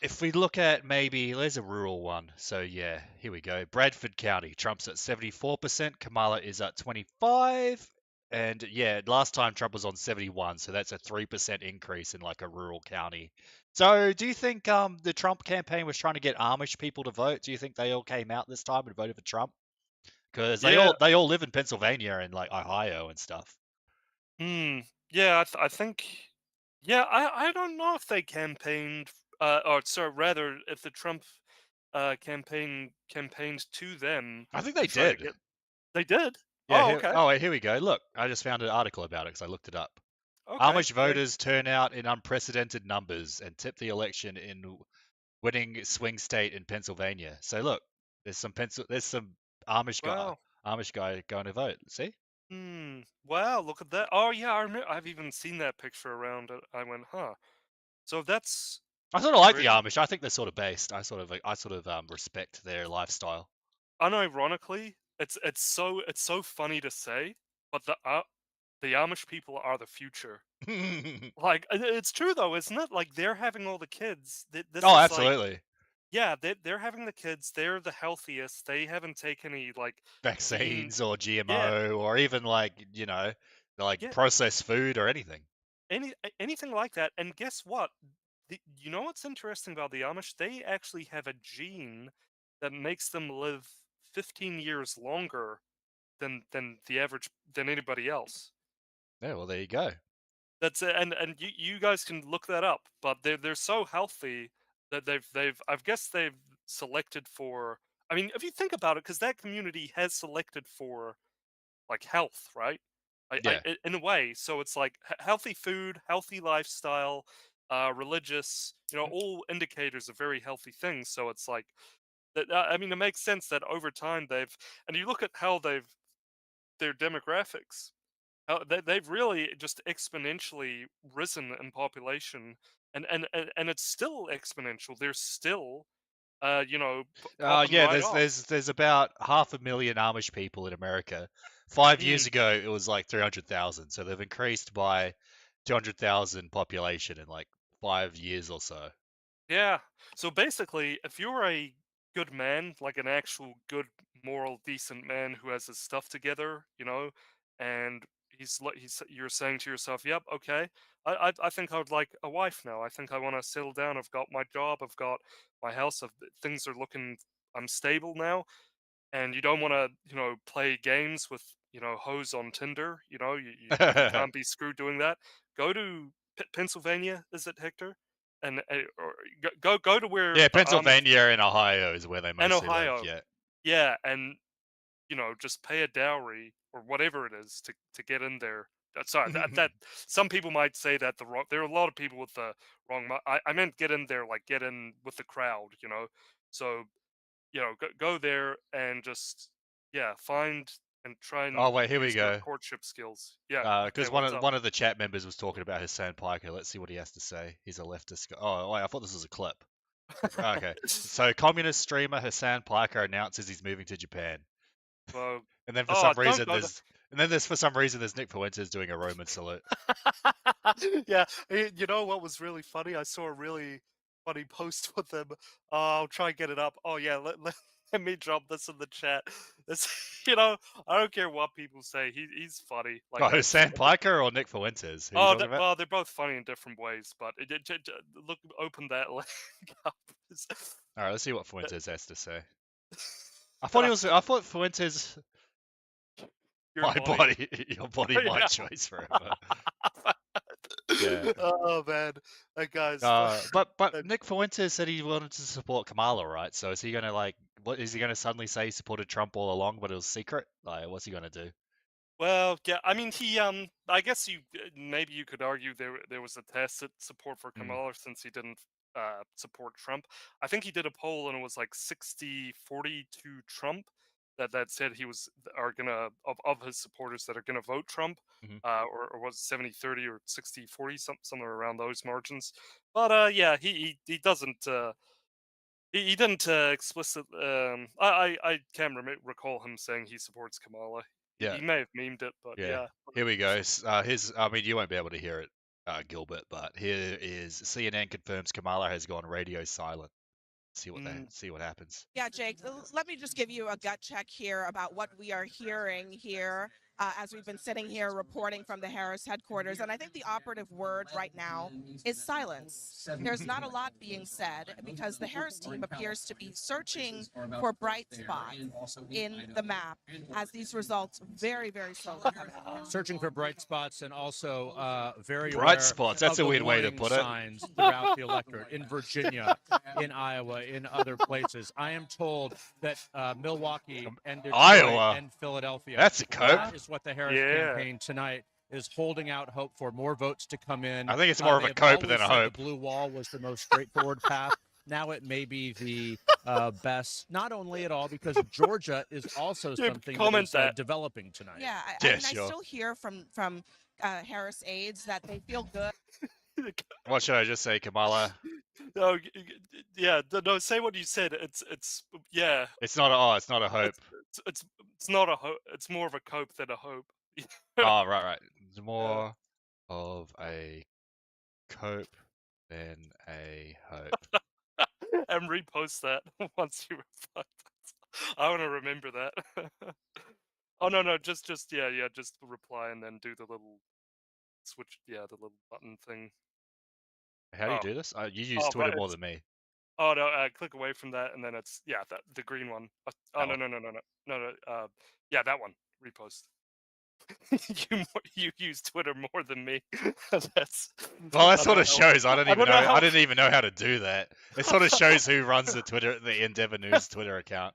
If we look at maybe, there's a rural one. So yeah, here we go. Bradford County. Trump's at 74%. Kamala is at 25. And yeah, last time Trump was on 71, so that's a 3% increase in like a rural county. So do you think the Trump campaign was trying to get Amish people to vote? Do you think they all came out this time and voted for Trump? Because they all live in Pennsylvania and like Ohio and stuff. Yeah, I think. Yeah, I don't know if they campaigned. Or sorry, rather, if the Trump campaign campaigned to them. I think they try to did. get- They did. Yeah. Oh, okay. Wait, here we go. Look, I just found an article about it because I looked it up. Okay, Amish great. voters turn out in unprecedented numbers and tip the election in winning swing state in Pennsylvania. So look, there's some Amish Wow. guy going to vote. See? Wow, look at that. Oh yeah, I remember. I've even seen that picture around it. I went, huh. So that's I sort of like the Amish. I think they're sort of based. I sort of respect their lifestyle. Unironically, it's so funny to say, but the Amish people are the future. Like, it's true though, isn't it? Like, they're having all the kids. This Oh, is absolutely. Like, yeah, they're having the kids. They're the healthiest. They haven't taken any like Vaccines or GMO Yeah. or even like Yeah. processed food or anything. anything like that. And guess what? You know what's interesting about the Amish? They actually have a gene that makes them live 15 years longer than anybody else. Yeah, well, there you go. That's it. And you guys can look that up. But they're so healthy that I guess they've selected for. I mean, if you think about it, because that community has selected for like health, right? Yeah. In a way, so it's like healthy food, healthy lifestyle, religious, all indicators of very healthy things. So it's like that. I mean, it makes sense that over time and you look at how their demographics, how they've really just exponentially risen in population, and it's still exponential. They're still, popping Yeah, right off. there's about 500,000 Amish people in America. 5 years ago, it was like 300,000. So they've increased by 200,000 population in like 5 years or so. Yeah. So basically, if you're a good man, like an actual good, moral, decent man who has his stuff together, and you're saying to yourself, "Yep, okay, I think I would like a wife now. I think I want to settle down. I've got my job. I've got my house. Things are looking. I'm stable now." And you don't want to, play games with, hoes on Tinder. You can't be screwed doing that. Go to Pennsylvania, is it, Hector? And or go to where Yeah, the Amish Pennsylvania and Ohio is where they and mostly Ohio, live. Yeah. yeah, and just pay a dowry or whatever it is to get in there. Sorry, that some people might say that the wrong. There are a lot of people with the wrong. I meant get in there, like get in with the crowd. So go there and just find and try and Oh wait, here we use your go. courtship skills. Yeah, Because okay, one of the chat members was talking about Hassan Piker. Let's see what he has to say. He's a leftist guy. Oh wait, I thought this was a clip. Okay, so communist streamer Hassan Piker announces he's moving to Japan. Well, and then for some reason there's Nick Fuentes doing a Roman salute. Yeah, you know what was really funny? I saw a really funny post with him. I'll try and get it up. Oh yeah, let me drop this in the chat. This, I don't care what people say. He's funny. Like Hassan Piker or Nick Fuentes? Who are you talking about? Well, they're both funny in different ways. But open that link up. All right, let's see what Fuentes has to say. I thought Fuentes. Your body, my choice forever. Yeah. Oh man, that guy's. But Nick Fuentes said he wanted to support Kamala, right? So is he gonna what is he gonna suddenly say he supported Trump all along, but it was secret? Like, what's he gonna do? Well, yeah, I mean, I guess maybe you could argue there was a tacit support for Kamala since he didn't support Trump. I think he did a poll and it was like 60-40 to Trump that said of his supporters that are gonna vote Trump, or was it 70-30 or 60-40, somewhere around those margins. But yeah, he doesn't. He didn't explicit. I can't recall him saying he supports Kamala. Yeah. He may have memed it, but yeah. Here we go. I mean, you won't be able to hear it, Gilbert, but here is CNN confirms Kamala has gone radio silent. See what happens. Yeah, Jake, let me just give you a gut check here about what we are hearing here as we've been sitting here reporting from the Harris headquarters. And I think the operative word right now is silence. There's not a lot being said because the Harris team appears to be searching for bright spots in the map as these results very, very slowly come out. Searching for bright spots and also very bright spots. That's a weird way to put it. Signs throughout the electorate in Virginia, in Iowa, in other places. I am told that Milwaukee and Detroit Iowa and Philadelphia. That's a cope. That is what the Harris campaign tonight is holding out hope for more votes to come in. I think it's more of a cope than a hope. The blue wall was the most straightforward path. Now it may be the best, not only at all, because Georgia is also something that is developing tonight. Yeah, I still hear from Harris aides that they feel good. What should I just say, Kamala? No, yeah, no. Say what you said. It's yeah. It's not a, it's not a hope. It's not a hope. It's more of a cope than a hope. Oh, right. It's more of a cope than a hope. And repost that once you reply. I want to remember that. Oh no, just just reply and then do the little switch. Yeah, the little button thing. How do you do this? You use Twitter more than me. Oh no! Click away from that, and then it's the green one. Oh no! Yeah, that one. Repost. you use Twitter more than me. That's well, that sort of shows. I didn't even know how to do that. It sort of shows who runs the Endeavor News Twitter account.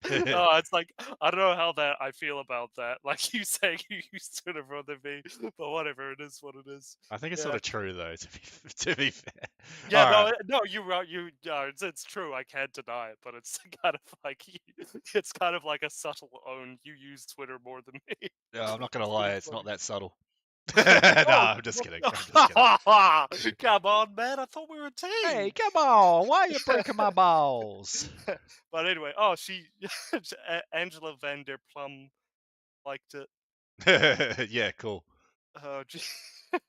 Oh, it's like I don't know how that I feel about that. Like you saying you use Twitter more than me, but whatever, it is what it is. I think it's sort of true though. To be fair. Yeah, no, it's true. I can't deny it, but it's kind of like it's kind of like a subtle own. You use Twitter more than me. Yeah, I'm not gonna lie. It's not that subtle. No, I'm just kidding. Come on, man. I thought we were a team. Hey, come on. Why are you breaking my balls? But anyway, Angela Van Der Plum liked it. Yeah, cool. Oh, gee. All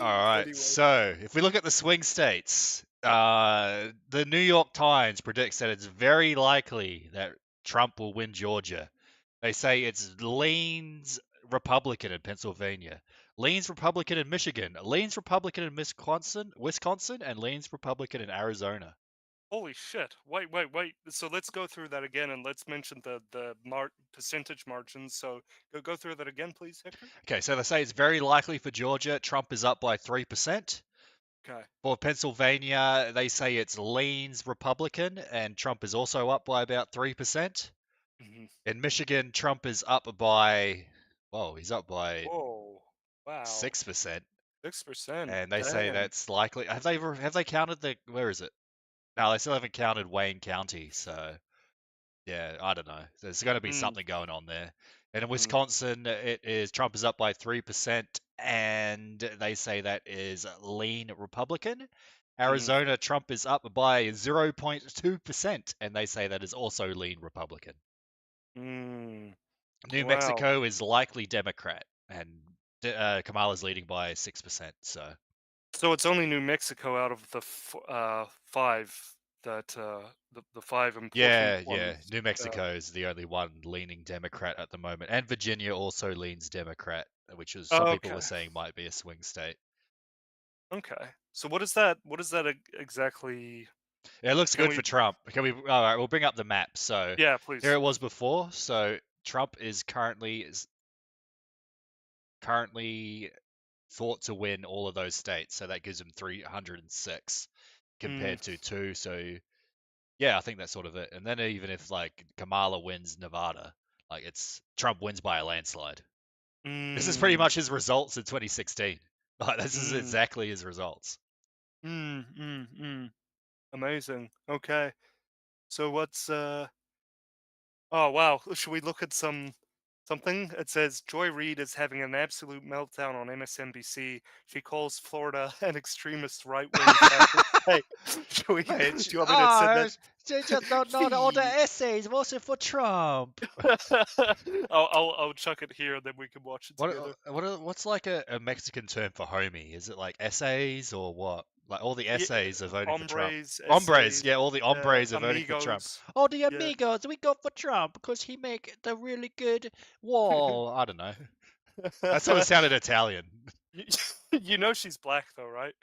right. Anyway. So, if we look at the swing states, the New York Times predicts that it's very likely that Trump will win Georgia. They say it's leans Republican in Pennsylvania, leans Republican in Michigan, leans Republican in Wisconsin, and leans Republican in Arizona. Holy shit! Wait. So let's go through that again, and let's mention the percentage margins. So go through that again, please, Hector. Okay, so they say it's very likely for Georgia. Trump is up by 3%. Okay. For Pennsylvania, they say it's leans Republican, and Trump is also up by about 3%. Mm-hmm. In Michigan, Trump is up by, he's up by 6%. 6%. And they say that's likely. Have they counted where is it? No, they still haven't counted Wayne County, so yeah, I don't know. There's going to be something going on there. And in Wisconsin, Trump is up by 3%, and they say that is lean Republican. Arizona, Trump is up by 0.2%, and they say that is also lean Republican. New Mexico is likely Democrat, and Kamala's leading by 6%. So it's only New Mexico out of the 5 that the 5 important ones. Yeah. New Mexico is the only one leaning Democrat at the moment, and Virginia also leans Democrat, which is some people were saying might be a swing state. Okay. So what is that? What is that exactly? Yeah, it looks good for Trump. All right, we'll bring up the map. So yeah, please. Here it was before. So Trump is currently thought to win all of those states. So that gives him 306 compared to 2. So yeah, I think that's sort of it. And then even if like Kamala wins Nevada, like Trump wins by a landslide. This is pretty much his results in 2016. Like this is exactly his results. Amazing. Okay. So what's oh wow, should we look at something? It says Joy Reid is having an absolute meltdown on MSNBC. She calls Florida an extremist right-wing. Hey, do you want me to send that? Just not all the essays voted for Trump. I'll chuck it here, then we can watch it together. What's like a Mexican term for homie? Is it like essays or what? Like all the essays are voting for Trump. Hombres, yeah, all the hombres are voting for Trump. Oh, the amigos, we go for Trump because he make the really good wall. I don't know. That sort of sounded Italian. You know she's black though, right?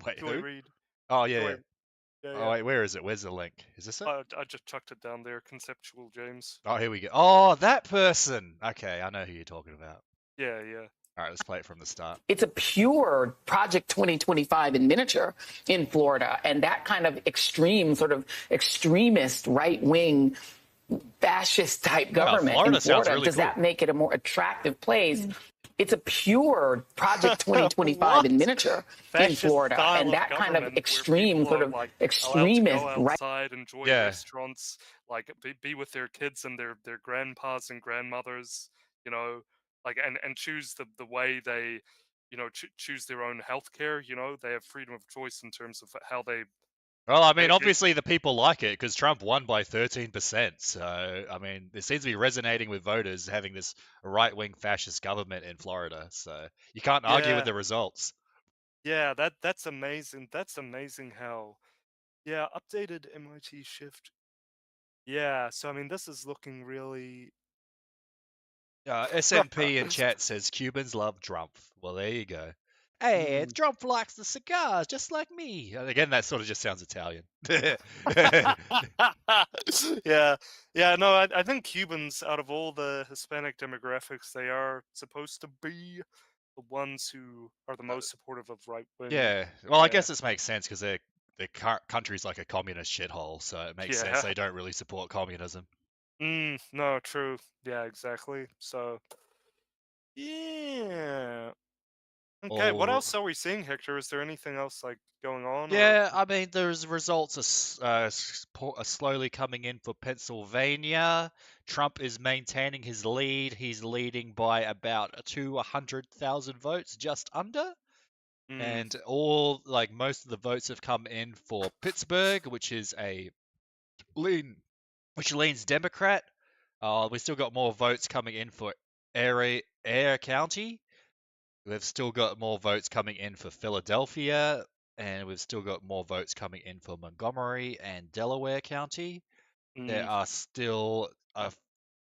Wait, Joy who? Reid. Oh yeah. Yeah. Oh wait, where is it? Where's the link? Is this it? I just chucked it down there. Conceptual James. Oh, here we go. Oh, that person. Okay, I know who you're talking about. Yeah. All right, let's play it from the start. It's a pure Project 2025 in miniature in Florida. And that kind of extreme, sort of extremist, right-wing, fascist type government in Florida, really does that make it a more attractive place? It's a pure Project 2025 in miniature in Florida. And that kind of extreme, sort of like extremist, go outside, enjoy restaurants, like be with their kids and their grandpas and grandmothers, you know, like and choose the way they, choose their own healthcare. They have freedom of choice in terms of how they. Well, I mean, Medicate. obviously the people like it because Trump won by 13%. So, I mean, it seems to be resonating with voters having this right-wing fascist government in Florida. So, you can't argue with Yeah. the results. Yeah, that's amazing. That's amazing how. Yeah, updated MIT shift. Yeah, so I mean, this is looking really. SNP in chat says Cubans love Trump. Well, there you go. Hey, Trump likes the cigars just like me. And again, that sort of just sounds Italian. Yeah, no, I think Cubans, out of all the Hispanic demographics, they are supposed to be the ones who are the most supportive of right wing. Yeah, well, I guess this makes sense because their country's like a communist shithole, so it makes sense Yeah. they don't really support communism. No, true. Yeah, exactly. So, yeah. Okay, what Or- else are we seeing, Hector? Is there anything else like going on? Yeah, I mean, there's results are slowly coming in for Pennsylvania. Trump is maintaining his lead. He's leading by about 200,000 votes, just under. And most of the votes have come in for Pittsburgh, which is which leans Democrat. We still got more votes coming in for Air County. We've still got more votes coming in for Philadelphia, and we've still got more votes coming in for Montgomery and Delaware County. There are still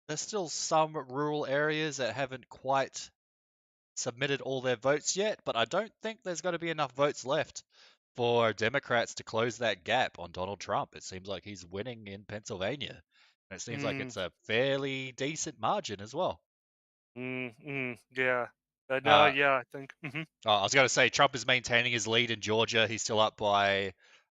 there's still some rural areas that haven't quite submitted all their votes yet, but I don't think there's going to be enough votes left for Democrats to close that gap on Donald Trump. It seems like he's winning in Pennsylvania, and it seems like it's a fairly decent margin as well. Yeah. No, yeah, I think. I was going to say Trump is maintaining his lead in Georgia. He's still up by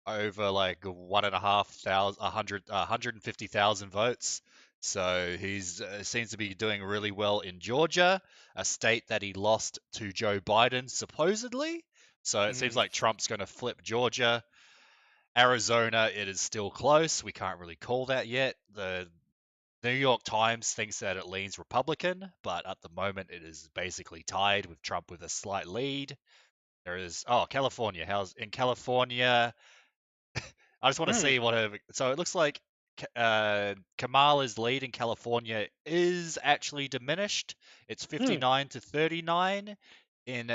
over like 150,000 votes. So he's seems to be doing really well in Georgia, a state that he lost to Joe Biden supposedly. So it seems like Trump's going to flip Georgia. Arizona, it is still close. We can't really call that yet. The New York Times thinks that it leans Republican, but at the moment it is basically tied with Trump with a slight lead. There is California. How's in California? I just want to see so it looks like Kamala's lead in California is actually diminished. It's 59 to 39. In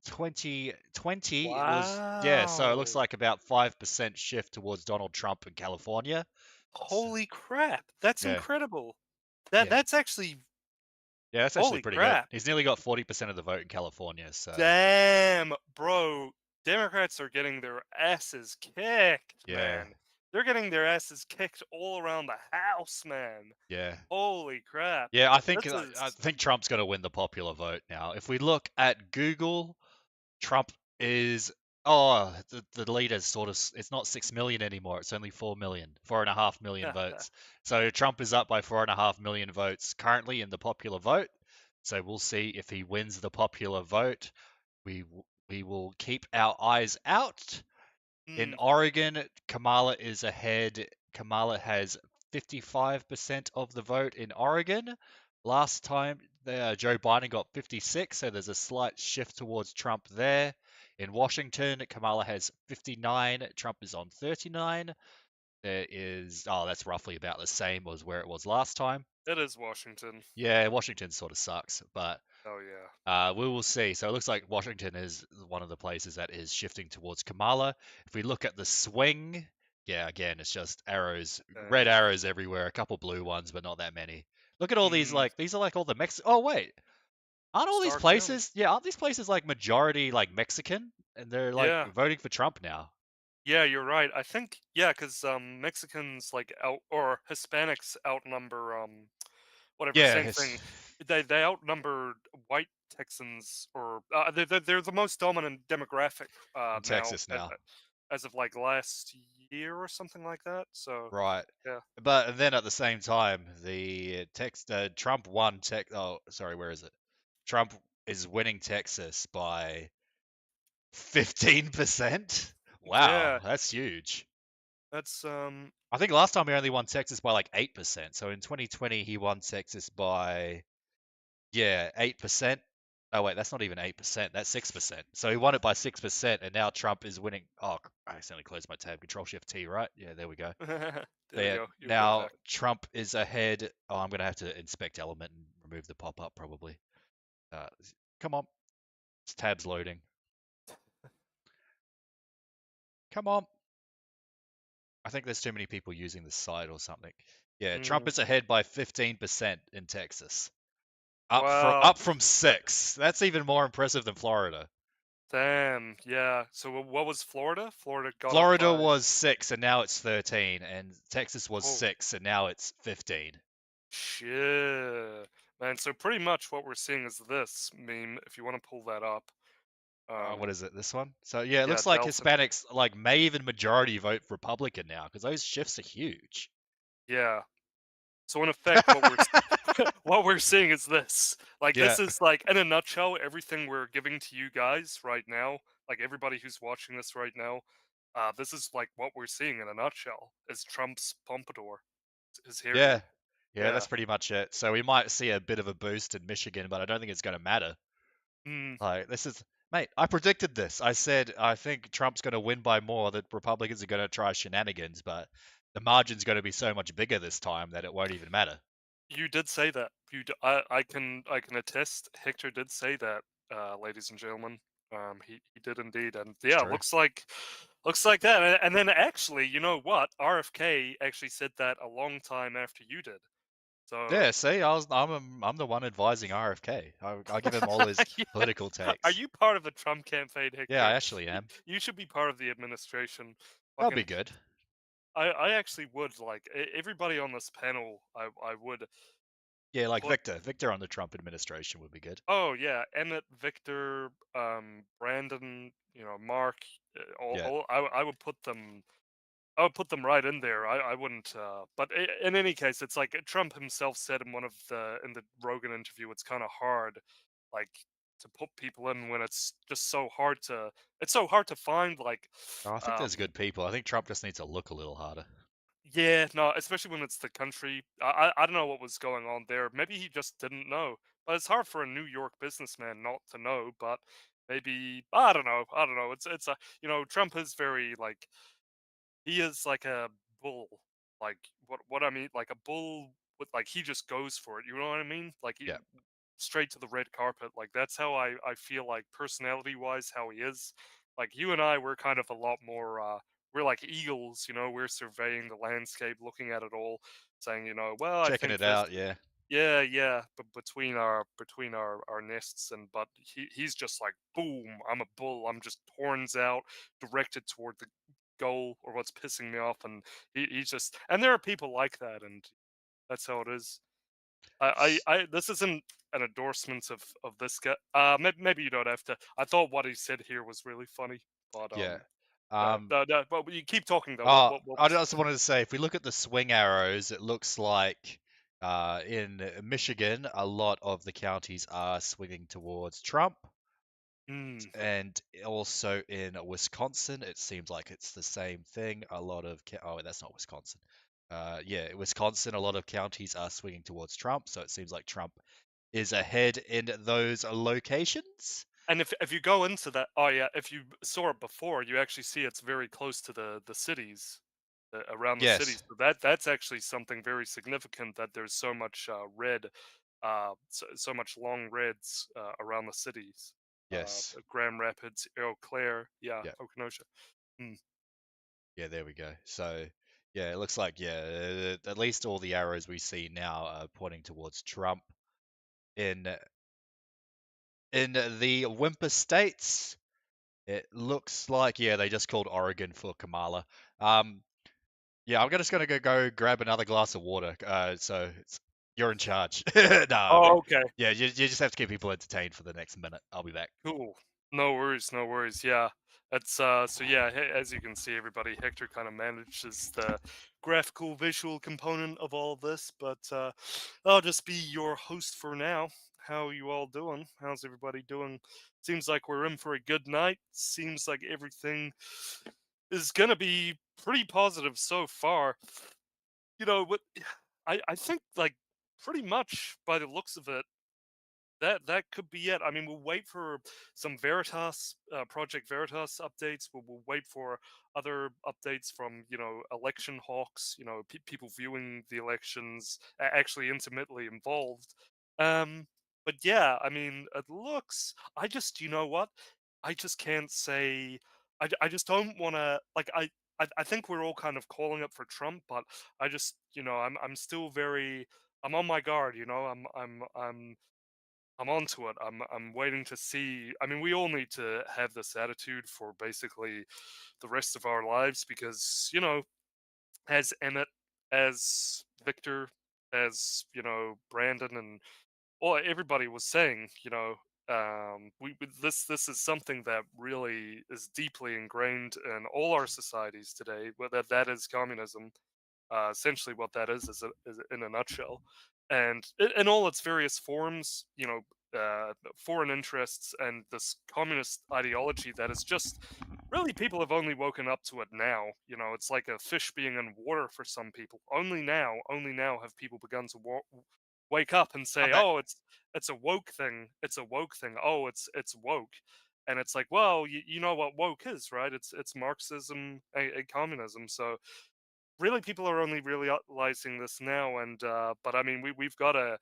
2020, it was so it looks like about 5% shift towards Donald Trump in California. Holy crap! That's Yeah. incredible. That's actually. Yeah, that's actually Holy pretty crap. good. He's nearly got 40% of the vote in California. So Damn, bro. Democrats are getting their asses kicked, Yeah. man. They're getting their asses kicked all around the house, man. Yeah. Holy crap. Yeah, I think This is- Trump's going to win the popular vote now. If we look at Google, Trump is the lead is it's not 6 million anymore. It's only 4.5 million votes. So Trump is up by 4.5 million votes currently in the popular vote. So we'll see if he wins the popular vote. We will keep our eyes out. In Oregon, Kamala is ahead. Kamala has 55% of the vote in Oregon. Last time, Joe Biden got 56, so there's a slight shift towards Trump there. In Washington, Kamala has 59. Trump is on 39. There is, that's roughly about the same as where it was last time. It is Washington. Yeah, Washington sort of sucks, but Oh, yeah. we will see. So it looks like Washington is one of the places that is shifting towards Kamala. If we look at the swing, yeah, again, it's just arrows, red arrows everywhere, a couple blue ones, but not that many. Look at all these, these are like all the Oh, wait. Aren't all these places, aren't these places like majority like Mexican? And they're like voting for Trump now. Yeah, you're right. I think, because Mexicans or Hispanics outnumber, whatever, same thing. They outnumber white Texans, or they're the most dominant demographic in Texas now. As of like last year or something like that. So right, yeah. But then at the same time, the Trump won where is it? Trump is winning Texas by 15%. Wow, Yeah. that's huge. That's I think last time he only won Texas by like 8%. So in 2020 he won Texas by 8%. Oh wait, that's not even 8%. That's 6%. So he won it by 6%, and now Trump is winning. Oh, I accidentally closed my tab. Control Shift T, right? Yeah, there we go. There So we yeah, go. You're good now back. Trump is ahead. Oh, I'm gonna have to inspect element and remove the pop-up probably. Come on, this tab's loading. Come on. I think there's too many people using this site or something. Yeah, Trump is ahead by 15% in Texas. Wow. Up from 6. That's even more impressive than Florida. Damn. Yeah. So what was Florida? Florida got Florida up by... was 6 and now it's 13, and Texas was Oh. 6 and now it's 15. Shit. Man, so pretty much what we're seeing is this meme, if you want to pull that up. What is it? This one? So yeah, it yeah, looks like Delta. Hispanics like may even majority vote Republican now because those shifts are huge. Yeah. So in effect, what we're seeing is this. Like this Yeah. is like in a nutshell everything we're giving to you guys right now. Like everybody who's watching this right now, this is like what we're seeing in a nutshell. Is Trump's pompadour, his hairdo. Yeah. Yeah, Yeah. that's pretty much it. So we might see a bit of a boost in Michigan, but I don't think it's going to matter. Like this is, mate, I predicted this. I said I think Trump's going to win by more, that Republicans are going to try shenanigans, but the margin's going to be so much bigger this time that it won't even matter. You did say that. I can attest. Hector did say that, ladies and gentlemen. He did indeed, and yeah, true. looks like that. And then actually, you know what? RFK actually said that a long time after you did. So Yeah, see, I'm the one advising RFK. I give him all his Yeah. political takes. Are you part of the Trump campaign, Hector? Yeah, I actually am. You should be part of the administration. That'll be Fucking- good. I actually would like everybody on this panel. I would. Yeah, like Well- Victor on the Trump administration would be good. Oh yeah, Emmet, Victor, Brandon, Mark. Yeah. I would put them. I would put them right in there. I wouldn't. But in any case, it's like Trump himself said in the Rogan interview. It's kind of hard, like, to put people in when it's just so hard to. It's so hard to find like. I think there's good people. I think Trump just needs to look a little harder. Yeah, no, especially when it's the country. I don't know what was going on there. Maybe he just didn't know. But it's hard for a New York businessman not to know. But maybe I don't know. It's a Trump is very like he is like a bull. Like what I mean, like a bull with like he just goes for it. You know what I mean? Like he, Yeah. straight to the red carpet. Like that's how I feel like personality wise how he is. Like you and I we're kind of a lot more we're like eagles, we're surveying the landscape, looking at it all, saying, well, I Checking think it out, yeah. yeah, but between our nests but he's just like boom, I'm a bull. I'm just horns out, directed toward the goal or what's pissing me off, and he's just and there are people like that, and that's how it is. I this isn't an endorsement of this guy. Maybe you don't have to. I thought what he said here was really funny, but Yeah. no, but you keep talking though. I just wanted to say, if we look at the swing arrows, it looks like in Michigan, a lot of the counties are swinging towards Trump. And also in Wisconsin, it seems like it's the same thing. A lot of that's not Wisconsin. Yeah, Wisconsin, a lot of counties are swinging towards Trump, so it seems like Trump is ahead in those locations. And if you go into that, oh yeah, if you saw it before, you actually see it's very close to the cities, around the Yes. cities. So that's actually something very significant, that there's so much red, so much long reds around the cities. Yes. Grand Rapids, Eau Claire, yeah. Okinoshia. Yeah, there we go. So, yeah, it looks like, at least all the arrows we see now are pointing towards Trump. In the Wimper states, it looks like, they just called Oregon for Kamala. Yeah, I'm just gonna go grab another glass of water. So you're in charge. No. Oh, okay. Yeah, you just have to keep people entertained for the next minute. I'll be back. Cool. No worries. Yeah. That's so yeah, as you can see, everybody, Hector kind of manages the graphical visual component of all this, but I'll just be your host for now. How are you all doing? How's everybody doing? Seems like we're in for a good night. Seems like everything is gonna be pretty positive so far. What I think, like, pretty much by the looks of it, that could be it. I mean, we'll wait for some Veritas, Project Veritas updates. We'll wait for other updates from election hawks. People viewing the elections, actually intimately involved. But yeah, I mean, it looks. I just, you know what? I just can't say. I just don't want to like. I think we're all kind of calling up for Trump, but I just, I'm still very. I'm on my guard. I'm onto it. I'm waiting to see. I mean, we all need to have this attitude for basically the rest of our lives because, as Emmett, as Victor, as Brandon, and everybody was saying, this is something that really is deeply ingrained in all our societies today. Whether that is communism, essentially what that is in a nutshell, and in all its various forms, foreign interests and this communist ideology that is just really people have only woken up to it now. It's like a fish being in water for some people. Only now have people begun to wake up and say, "Oh, it's a woke thing. It's a woke thing. Oh, it's woke." And it's like, well, you know what woke is, right? It's Marxism and communism. So really people are only realizing this now, and but I mean we've got to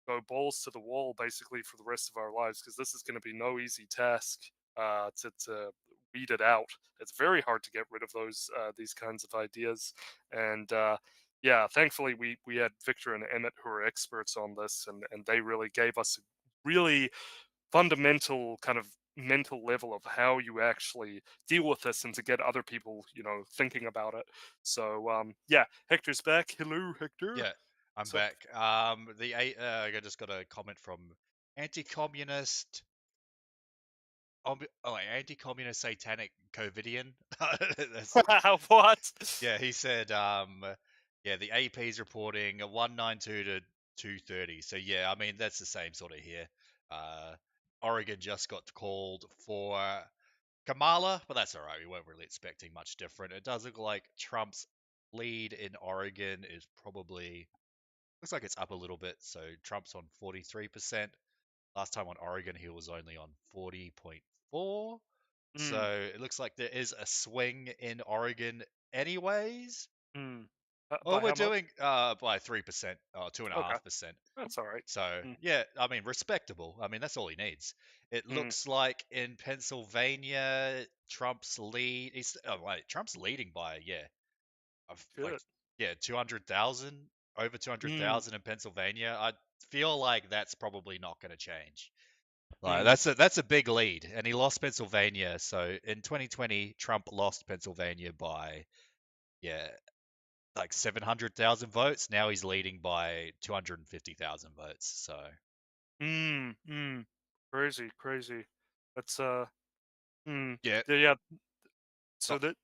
go balls to the wall basically for the rest of our lives because this is going to be no easy task to weed it out. It's very hard to get rid of these kinds of ideas, and yeah, thankfully we had Victor and Emmett who are experts on this, and they really gave us a really fundamental kind of mental level of how you actually deal with this and to get other people thinking about it. So yeah, Hector's back. Hello, Hector. Yeah, I'm So- back. I just got a comment from anti-communist. Anti-communist satanic Covidian. What? Yeah, he said. Yeah, the AP's reporting 192 to 230. So yeah, I mean that's the same sort of here. Oregon just got called for Kamala, but that's all right. We weren't really expecting much different. It does look like Trump's lead in Oregon is probably looks like it's up a little bit. So Trump's on 43%. Last time on Oregon, he was only on 40.4. So it looks like there is a swing in Oregon, anyways. By We're how doing by 3% or 2.5%. That's all right. So yeah, I mean respectable. I mean that's all he needs. It looks like in Pennsylvania, Trump's lead. Trump's leading by like 200,000, over 200,000 in Pennsylvania. I feel like that's probably not going to change. Like that's a big lead, and he lost Pennsylvania. So in 2020, Trump lost Pennsylvania by like 700,000 votes. Now he's leading by 250,000 votes. So crazy. That's yeah. So that.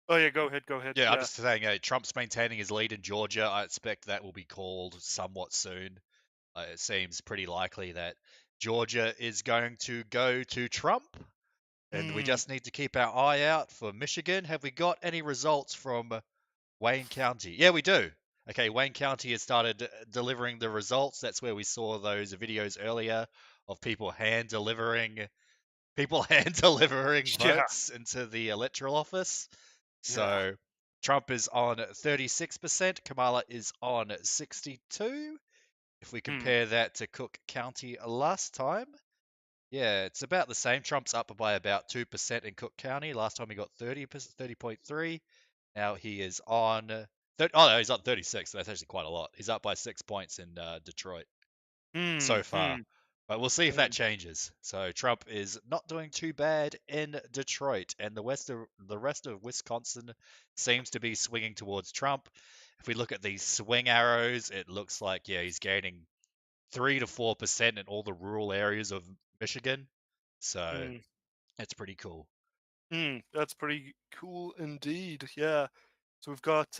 Oh yeah, go ahead. Yeah, I'm just saying, Trump's maintaining his lead in Georgia. I expect that will be called somewhat soon. It seems pretty likely that Georgia is going to go to Trump, and we just need to keep our eye out for Michigan. Have we got any results from Wayne County? Yeah, we do. Okay, Wayne County has started delivering the results. That's where we saw those videos earlier of people hand delivering votes into the electoral office. So Trump is on 36%, Kamala is on 62. If we compare that to Cook County last time, yeah, it's about the same. Trump's up by about 2% in Cook County. Last time he got 30.3. Now he is on he's up 36. So that's actually quite a lot. He's up by 6 points in Detroit so far. But we'll see if that changes. So Trump is not doing too bad in Detroit, and the rest of Wisconsin seems to be swinging towards Trump. If we look at these swing arrows, it looks like he's gaining 3 to 4% in all the rural areas of Michigan. So it's pretty cool. That's pretty cool indeed. Yeah. So we've got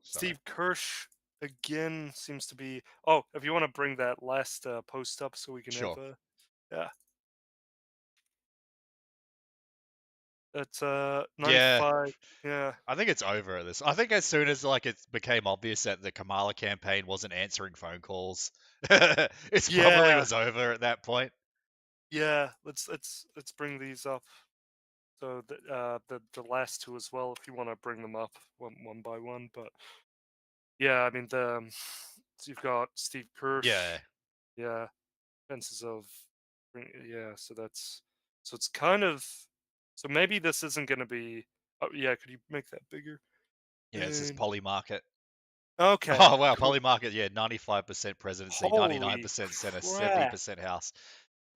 Steve Kirsch again seems to be. Oh, if you want to bring that last post up so we can have a. Yeah. It's Yeah. 95. Yeah. I think it's over at this. I think as soon as like it became obvious that the Kamala campaign wasn't answering phone calls, it's probably Yeah. was over at that point. Yeah. Let's bring these up. So the last two as well, if you want to bring them up one by one. But yeah, I mean so you've got Steve Kirsch. Yeah. Yeah. Chances of yeah. So it's kind of so maybe this isn't going to be. Oh yeah. Could you make that bigger? Yeah, it's just And- Polymarket. Okay. Oh wow, cool. Polymarket. Yeah, 95% presidency, Holy 99% Senate, crap. 70% House.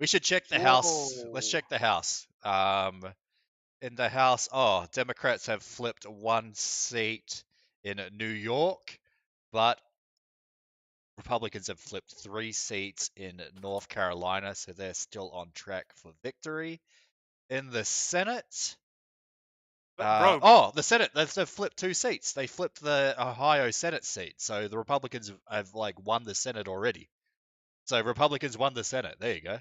We should check the House. Let's Whoa. check the House. In the House, Democrats have flipped one seat in New York, but Republicans have flipped 3 seats in North Carolina, so they're still on track for victory. In the Senate, Bro, the Senate, they've flipped 2 seats. They flipped the Ohio Senate seat, so the Republicans have like won the Senate already. So Republicans won the Senate. There you go.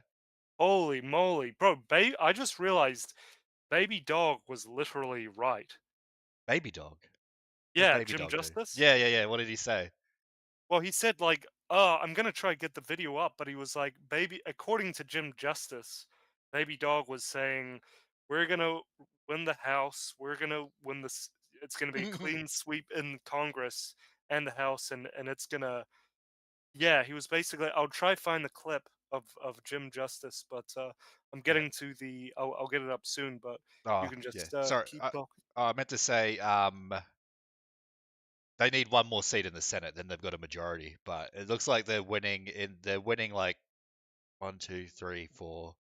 holy moly. Bro, I just realized Baby Dog was literally right. Baby Dog. Yeah, Baby Jim Dog do? Justice? Yeah. What did he say? Well, he said like, "Oh, I'm gonna try to get the video up," but he was like, "Baby," according to Jim Justice, Baby Dog was saying, "We're gonna win the House. We're gonna win this. It's gonna be a clean sweep in Congress and the House, and it's gonna." Yeah, he was basically. I'll try find the clip of Jim Justice, but I'm getting to the. I'll get it up soon, but you can Yeah. just Sorry, keep talking. I meant to say, they need one more seat in the Senate, then they've got a majority. But it looks like they're winning like 1, 2, 3, 4.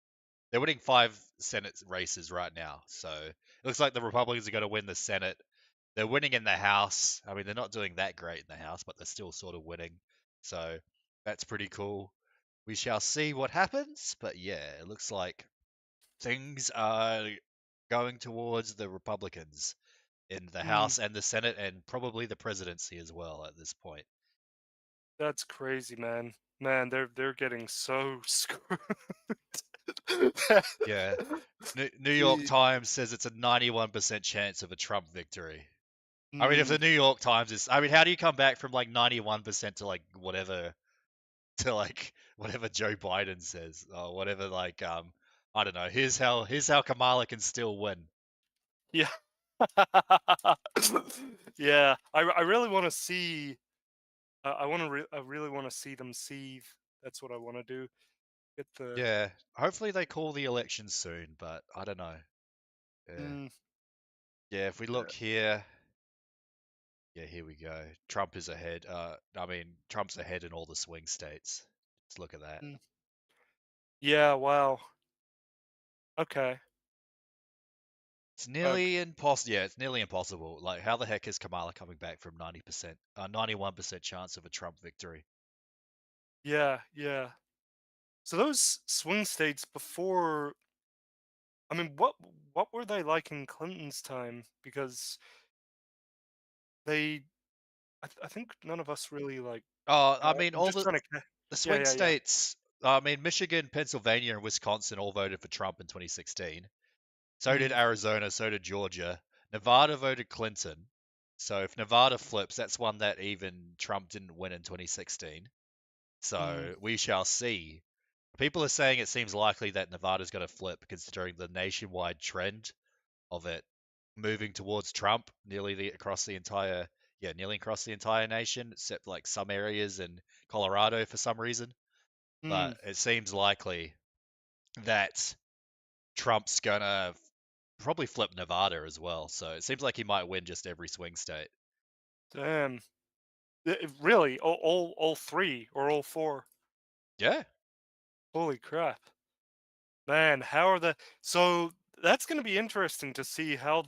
They're winning 5 Senate races right now. So it looks like the Republicans are going to win the Senate. They're winning in the House. I mean, they're not doing that great in the House, but they're still sort of winning. So that's pretty cool. We shall see what happens. But yeah, it looks like things are going towards the Republicans in the House and the Senate, and probably the presidency as well at this point. That's crazy, man. Man, they're getting so screwed. Yeah. New York Times says it's a 91% chance of a Trump victory. I mean, if the New York Times is, I mean, how do you come back from like 91% to like whatever Joe Biden says, or whatever, like, I don't know. Here's how Kamala can still win. Yeah. Yeah, I really want to see. I really want to see them sieve. That's what I want to do. Get the. Yeah. Hopefully they call the election soon, but I don't know. Yeah. Yeah. If we look here. Yeah, here we go. Trump is ahead. I mean, Trump's ahead in all the swing states. Let's look at that. Yeah. Wow. Okay. It's nearly impossible. Yeah, it's nearly impossible. Like, how the heck is Kamala coming back from 91% chance of a Trump victory? Yeah. Yeah. So those swing states before. I mean, what were they like in Clinton's time? Because they, I think none of us really like. I mean, I'm all just trying to. the swing states. I mean, Michigan, Pennsylvania, and Wisconsin all voted for Trump in 2016. So did Arizona. So did Georgia. Nevada voted Clinton. So if Nevada flips, that's one that even Trump didn't win in 2016. So we shall see. People are saying it seems likely that Nevada's going to flip, considering the nationwide trend of it moving towards Trump nearly across the entire nation, except like some areas in Colorado for some reason. But it seems likely that Trump's gonna probably flip Nevada as well. So it seems like he might win just every swing state. Damn. Really? All 3 or all 4? Yeah. Holy crap. Man, how are the so that's going to be interesting to see how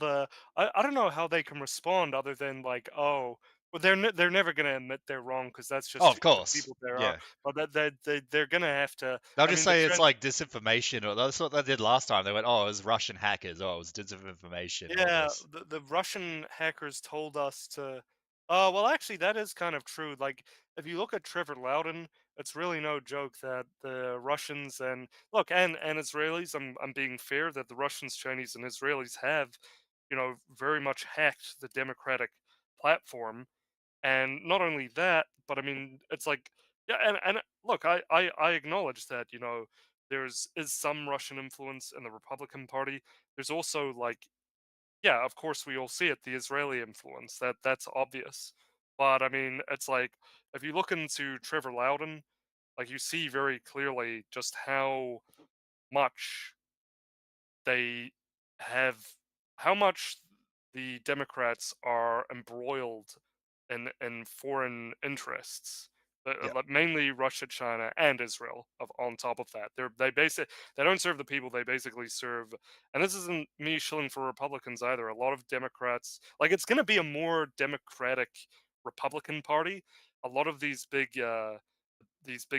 I don't know how they can respond other than like, oh, well they're never going to admit they're wrong because that's just of the course, people there yeah. are. But they're going to have to. They'll just say it's like disinformation, or that's what they did last time. They went, "Oh, it was Russian hackers. Oh, it was disinformation." Yeah, the Russian hackers told us to. Well, actually, that is kind of true. Like, if you look at Trevor Loudon, it's really no joke that the Russians and Israelis. I'm being fair that the Russians, Chinese, and Israelis have, very much hacked the democratic platform. And not only that, but I mean, it's like, yeah, and look, I acknowledge that, is some Russian influence in the Republican Party. There's also like, yeah, of course we all see it, the Israeli influence. That's obvious. But I mean, it's like if you look into Trevor Loudon, like you see very clearly just how much they have, how much the Democrats are embroiled in foreign interests, Yeah. like mainly Russia, China, and Israel. On top of that, they don't serve the people. They basically serve, and this isn't me shilling for Republicans either. A lot of Democrats, like it's going to be a more democratic Republican Party. A lot of these big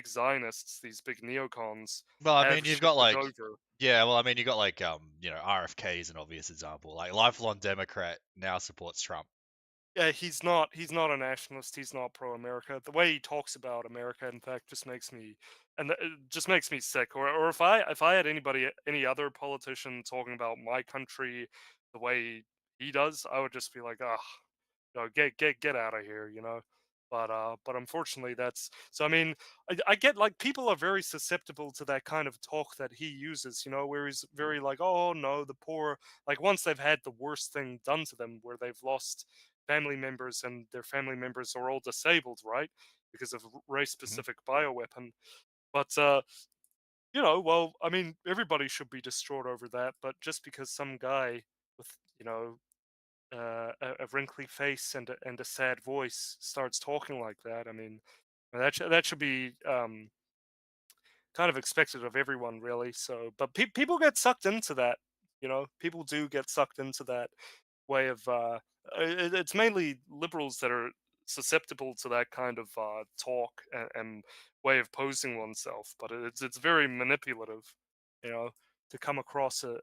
Zionists, these big neocons, Well, I have mean, you've got shifted like, over. yeah, well, I mean, you got like, RFK is an obvious example. Like, lifelong Democrat now supports Trump. Yeah, he's not a nationalist. He's not pro-America. The way he talks about America, in fact, just makes me it just makes me sick. Or if I had any other politician talking about my country the way he does, I would just be like, get out of here, But unfortunately, that's so. I mean, I get like people are very susceptible to that kind of talk that he uses, where he's very like, oh no, the poor. Like once they've had the worst thing done to them, where they've lost family members and their family members are all disabled, right, because of race-specific bioweapon. But well, I mean, everybody should be distraught over that. But just because some guy with a wrinkly face and a sad voice starts talking like that, I mean, that should be kind of expected of everyone, really. So, but people get sucked into that. People do get sucked into that way of. It's mainly liberals that are susceptible to that kind of talk and way of posing oneself, but it's very manipulative, you know, to come across in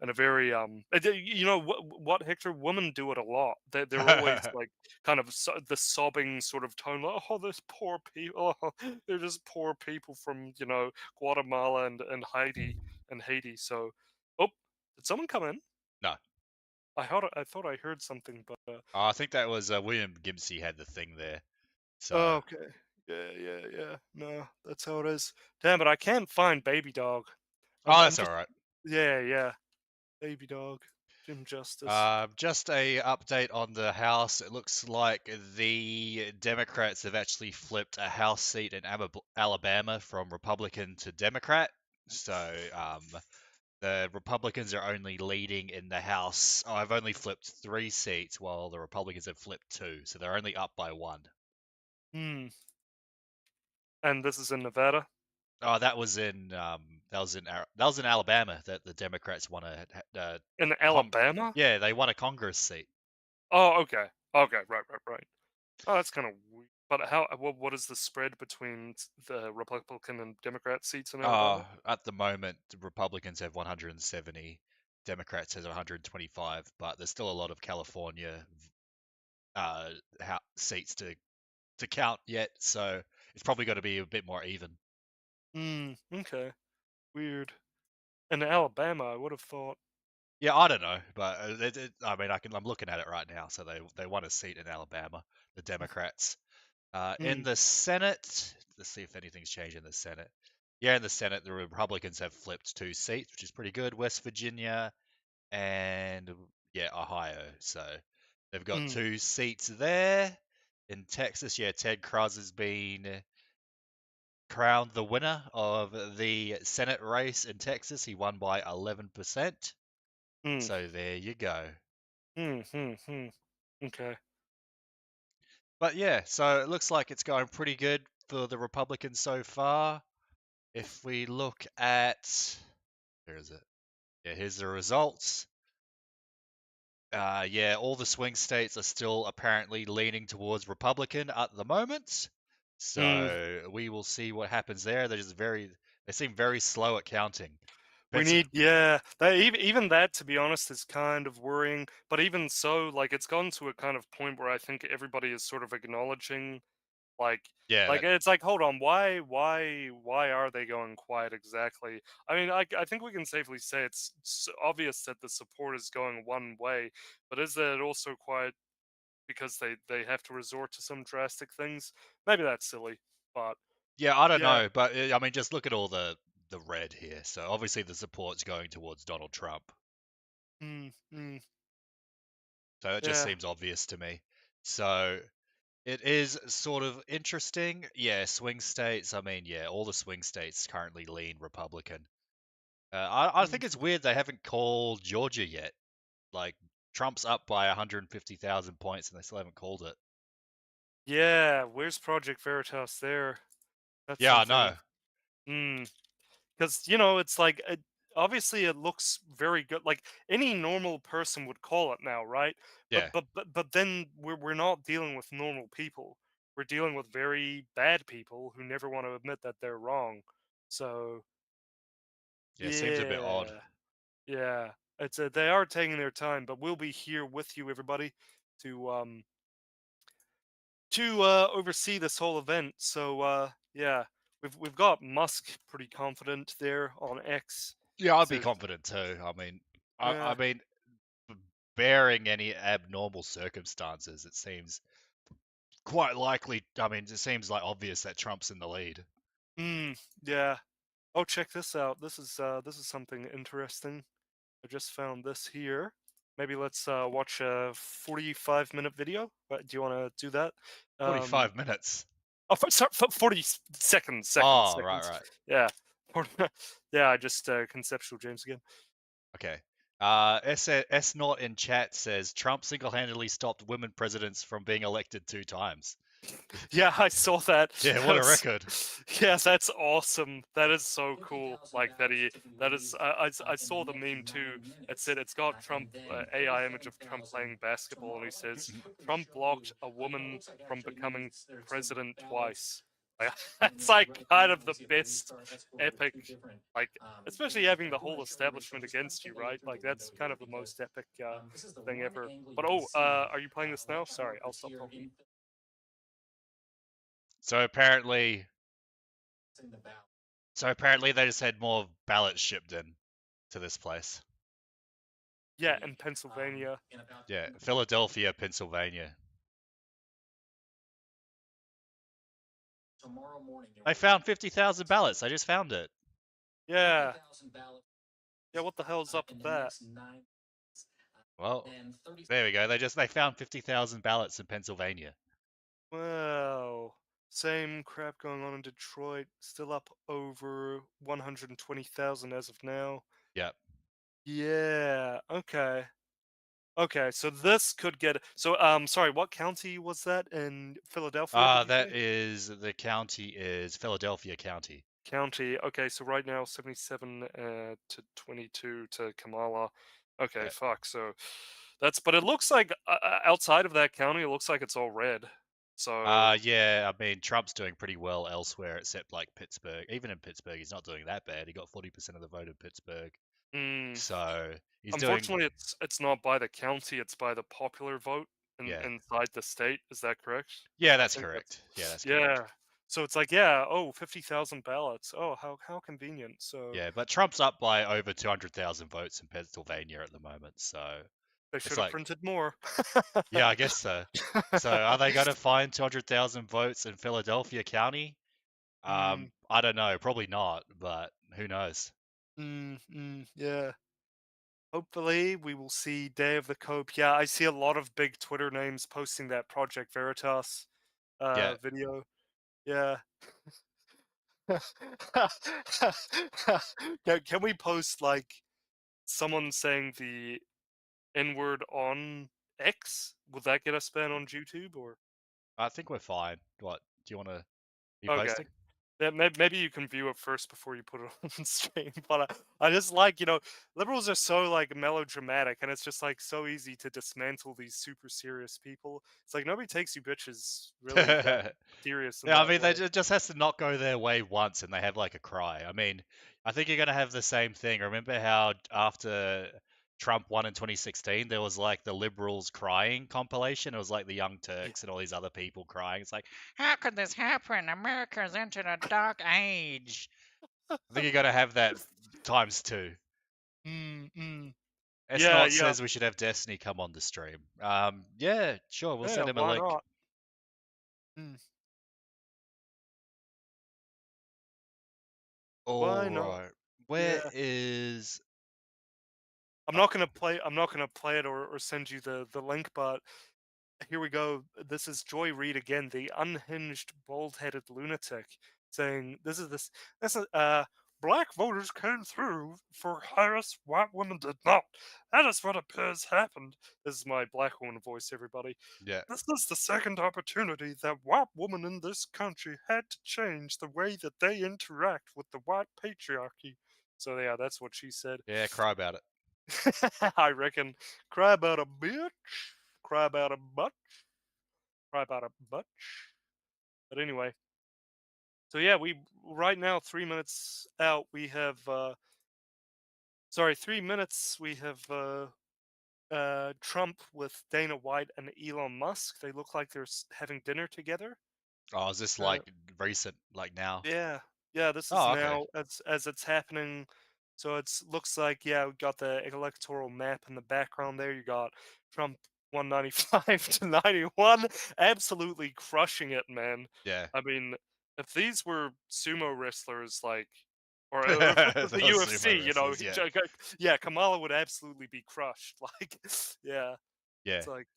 a very what Hector, women do it a lot. They're always like kind of the sobbing sort of tone, like, oh, this poor people, oh, they're just poor people from Guatemala and Haiti. So, oh, did someone come in? No. I thought I heard something, but I think that was William McGimpsey had the thing there. So. Oh, okay. Yeah. No, that's how it is. Damn it, I can't find Baby Dog. Oh, that's all right. Yeah. Baby Dog. Jim Justice. Just a update on the House. It looks like the Democrats have actually flipped a House seat in Alabama from Republican to Democrat. So the Republicans are only leading in the House. I've only flipped 3 seats, while the Republicans have flipped 2. So they're only up by 1. And this is in Nevada. Oh, that was in Alabama that the Democrats won in Alabama. Yeah, they won a Congress seat. Oh, okay, right. Oh, that's kind of weird. But what is the spread between the Republican and Democrat seats in Alabama? At the moment, the Republicans have 170, Democrats have 125, but there's still a lot of California seats to count yet, so it's probably got to be a bit more even. Okay. Weird. In Alabama, I would have thought. Yeah, I don't know, but I mean, I'm looking at it right now. So they won a seat in Alabama, the Democrats. In the Senate, let's see if anything's changed in the Senate. Yeah, in the Senate, the Republicans have flipped 2 seats, which is pretty good. West Virginia and Ohio. So they've got 2 seats there. In Texas, Ted Cruz has been crowned the winner of the Senate race in Texas. He won by 11%. So there you go. Okay. But yeah, so it looks like it's going pretty good for the Republicans so far. If we look at, where is it? Yeah, here's the results. All the swing states are still apparently leaning towards Republican at the moment. So we will see what happens there. They seem very slow at counting. We need, even that, to be honest, is kind of worrying. But even so, like, it's gone to a kind of point where I think everybody is sort of acknowledging Like, Yeah, like it's like, hold on, why are they going quiet exactly? I mean, I think we can safely say it's obvious that the support is going one way, but is that also quiet because they have to resort to some drastic things? Maybe that's silly, but yeah, I don't yeah. know, but I mean, just look at all the red here. So obviously the support's going towards Donald Trump. Mm, mm. So it just Yeah. seems obvious to me. So it is sort of interesting. Yeah, swing states. I mean, yeah, all the swing states currently lean Republican. I think it's weird they haven't called Georgia yet. Like, Trump's up by 150,000 points and they still haven't called it. Yeah, where's Project Veritas there? That's Yeah, I something. know. Because it's like obviously it looks very good. Like any normal person would call it now, right? Yeah. But then we're not dealing with normal people. We're dealing with very bad people who never want to admit that they're wrong. So Yeah, seems a bit odd. yeah, it's they are taking their time, but we'll be here with you, everybody, to oversee this whole event. So yeah, we've got Musk pretty confident there on X. Yeah, I'd be Says, confident too. I mean, yeah. I mean, bearing any abnormal circumstances, it seems quite likely. I mean, it seems like obvious that Trump's in the lead. Yeah. Oh, check this out. This is something interesting. I just found this here. Maybe let's watch a 45-minute video. Do you want to do that? 45 minutes. Oh, sorry, 40 seconds. Oh, right. Yeah. Yeah, I just conceptual James again. Okay. S Not in chat says Trump single-handedly stopped women presidents from being elected 2 times. Yeah, I saw that. Yeah, what a record. Yes, that's awesome. That is so cool. Like I saw the meme too. It said it's got Trump AI image of Trump playing basketball, and he says Trump blocked a woman from becoming president twice. Like, that's like kind of the best epic, like especially having the whole establishment against you, right? Like that's kind of the most epic thing ever. But are you playing this now? Sorry, I'll stop talking. So apparently they just had more ballots shipped in to this place. Yeah, in Pennsylvania. Yeah, Philadelphia, Pennsylvania. They found 50,000 ballots. I just found it. Yeah. Yeah, what the hell's up with that? Well, there we go. They found 50,000 ballots in Pennsylvania. Wow. Same crap going on in Detroit. Still up over 120,000 as of now. Yep. Yeah. Okay. Okay, so this could get. So, sorry, what county was that in Philadelphia? The county is Philadelphia County. County. Okay, so right now 77 to 22 to Kamala. Okay, Yeah. fuck. So but it looks like outside of that county, it looks like it's all red. So yeah, I mean Trump's doing pretty well elsewhere except like Pittsburgh. Even in Pittsburgh, he's not doing that bad. He got 40% of the vote in Pittsburgh. So he's unfortunately, it's not by the county; it's by the popular vote inside the state. Is that correct? Yeah, that's correct. Correct. Yeah. So it's like 50,000 ballots. Oh, how convenient. So yeah, but Trump's up by over 200,000 votes in Pennsylvania at the moment. So they should have printed more. Yeah, I guess so. So are they going to find 200,000 votes in Philadelphia County? I don't know. Probably not, but who knows? Yeah. Hopefully, we will see Day of the Cope. Yeah, I see a lot of big Twitter names posting that Project Veritas video. Yeah. Can we post like someone saying the N-word on X? Will that get us banned on YouTube or? I think we're fine. What? Do you want to be Okay. posting? Yeah, maybe you can view it first before you put it on stream. But I just like, liberals are so like melodramatic, and it's just like so easy to dismantle these super serious people. It's like nobody takes you bitches really that serious. Yeah, I mean, they just has to not go their way once, and they have like a cry. I mean, I think you're gonna have the same thing. Remember how after Trump won in 2016, there was like the liberals crying compilation. It was like the Young Turks and all these other people crying. It's like, how could this happen? America's entered a dark age. I think you got to have that times 2. S0 says we should have Destiny come on the stream. Yeah, sure. We'll send him a link. Not? All right. Where is? I'm not gonna play it or send you the link, but here we go. This is Joy Reid again, the unhinged, bald-headed lunatic, saying black voters came through for Harris, white women did not. That is what appears happened. This is my black woman voice, everybody. Yeah. This is the second opportunity that white women in this country had to change the way that they interact with the white patriarchy. So yeah, that's what she said. Yeah, cry about it. I reckon. Cry about a bitch. Cry about a butch. Cry about a butch. But anyway. So yeah, we right now 3 minutes out. We have 3 minutes. We have Trump with Dana White and Elon Musk. They look like they're having dinner together. Oh, is this like recent, like now? Yeah, this is okay. now as it's happening. So it looks like we got the electoral map in the background there. You got Trump 195 to 91, absolutely crushing it, man. Yeah. I mean, if these were sumo wrestlers, like, or if the UFC, you know, Kamala would absolutely be crushed. Like, yeah. It's like,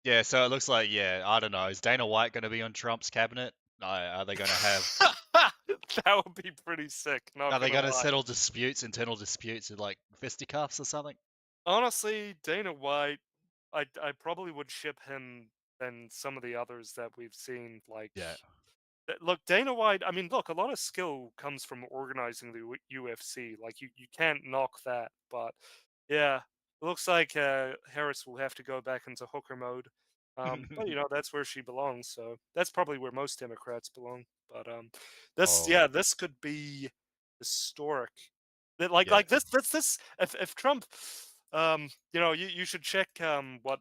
yeah. So it looks like, I don't know. Is Dana White going to be on Trump's cabinet? Are they going to have? That would be pretty sick. Are they going to settle internal disputes, in like fisticuffs or something? Honestly, Dana White, I probably would ship him than some of the others that we've seen. Like, look, Dana White. I mean, look, a lot of skill comes from organizing the UFC. Like, you can't knock that. But yeah, it looks like Harris will have to go back into hooker mode. But you know, that's where she belongs. So that's probably where most Democrats belong. But this could be historic. Like this. If Trump, you know, you should check what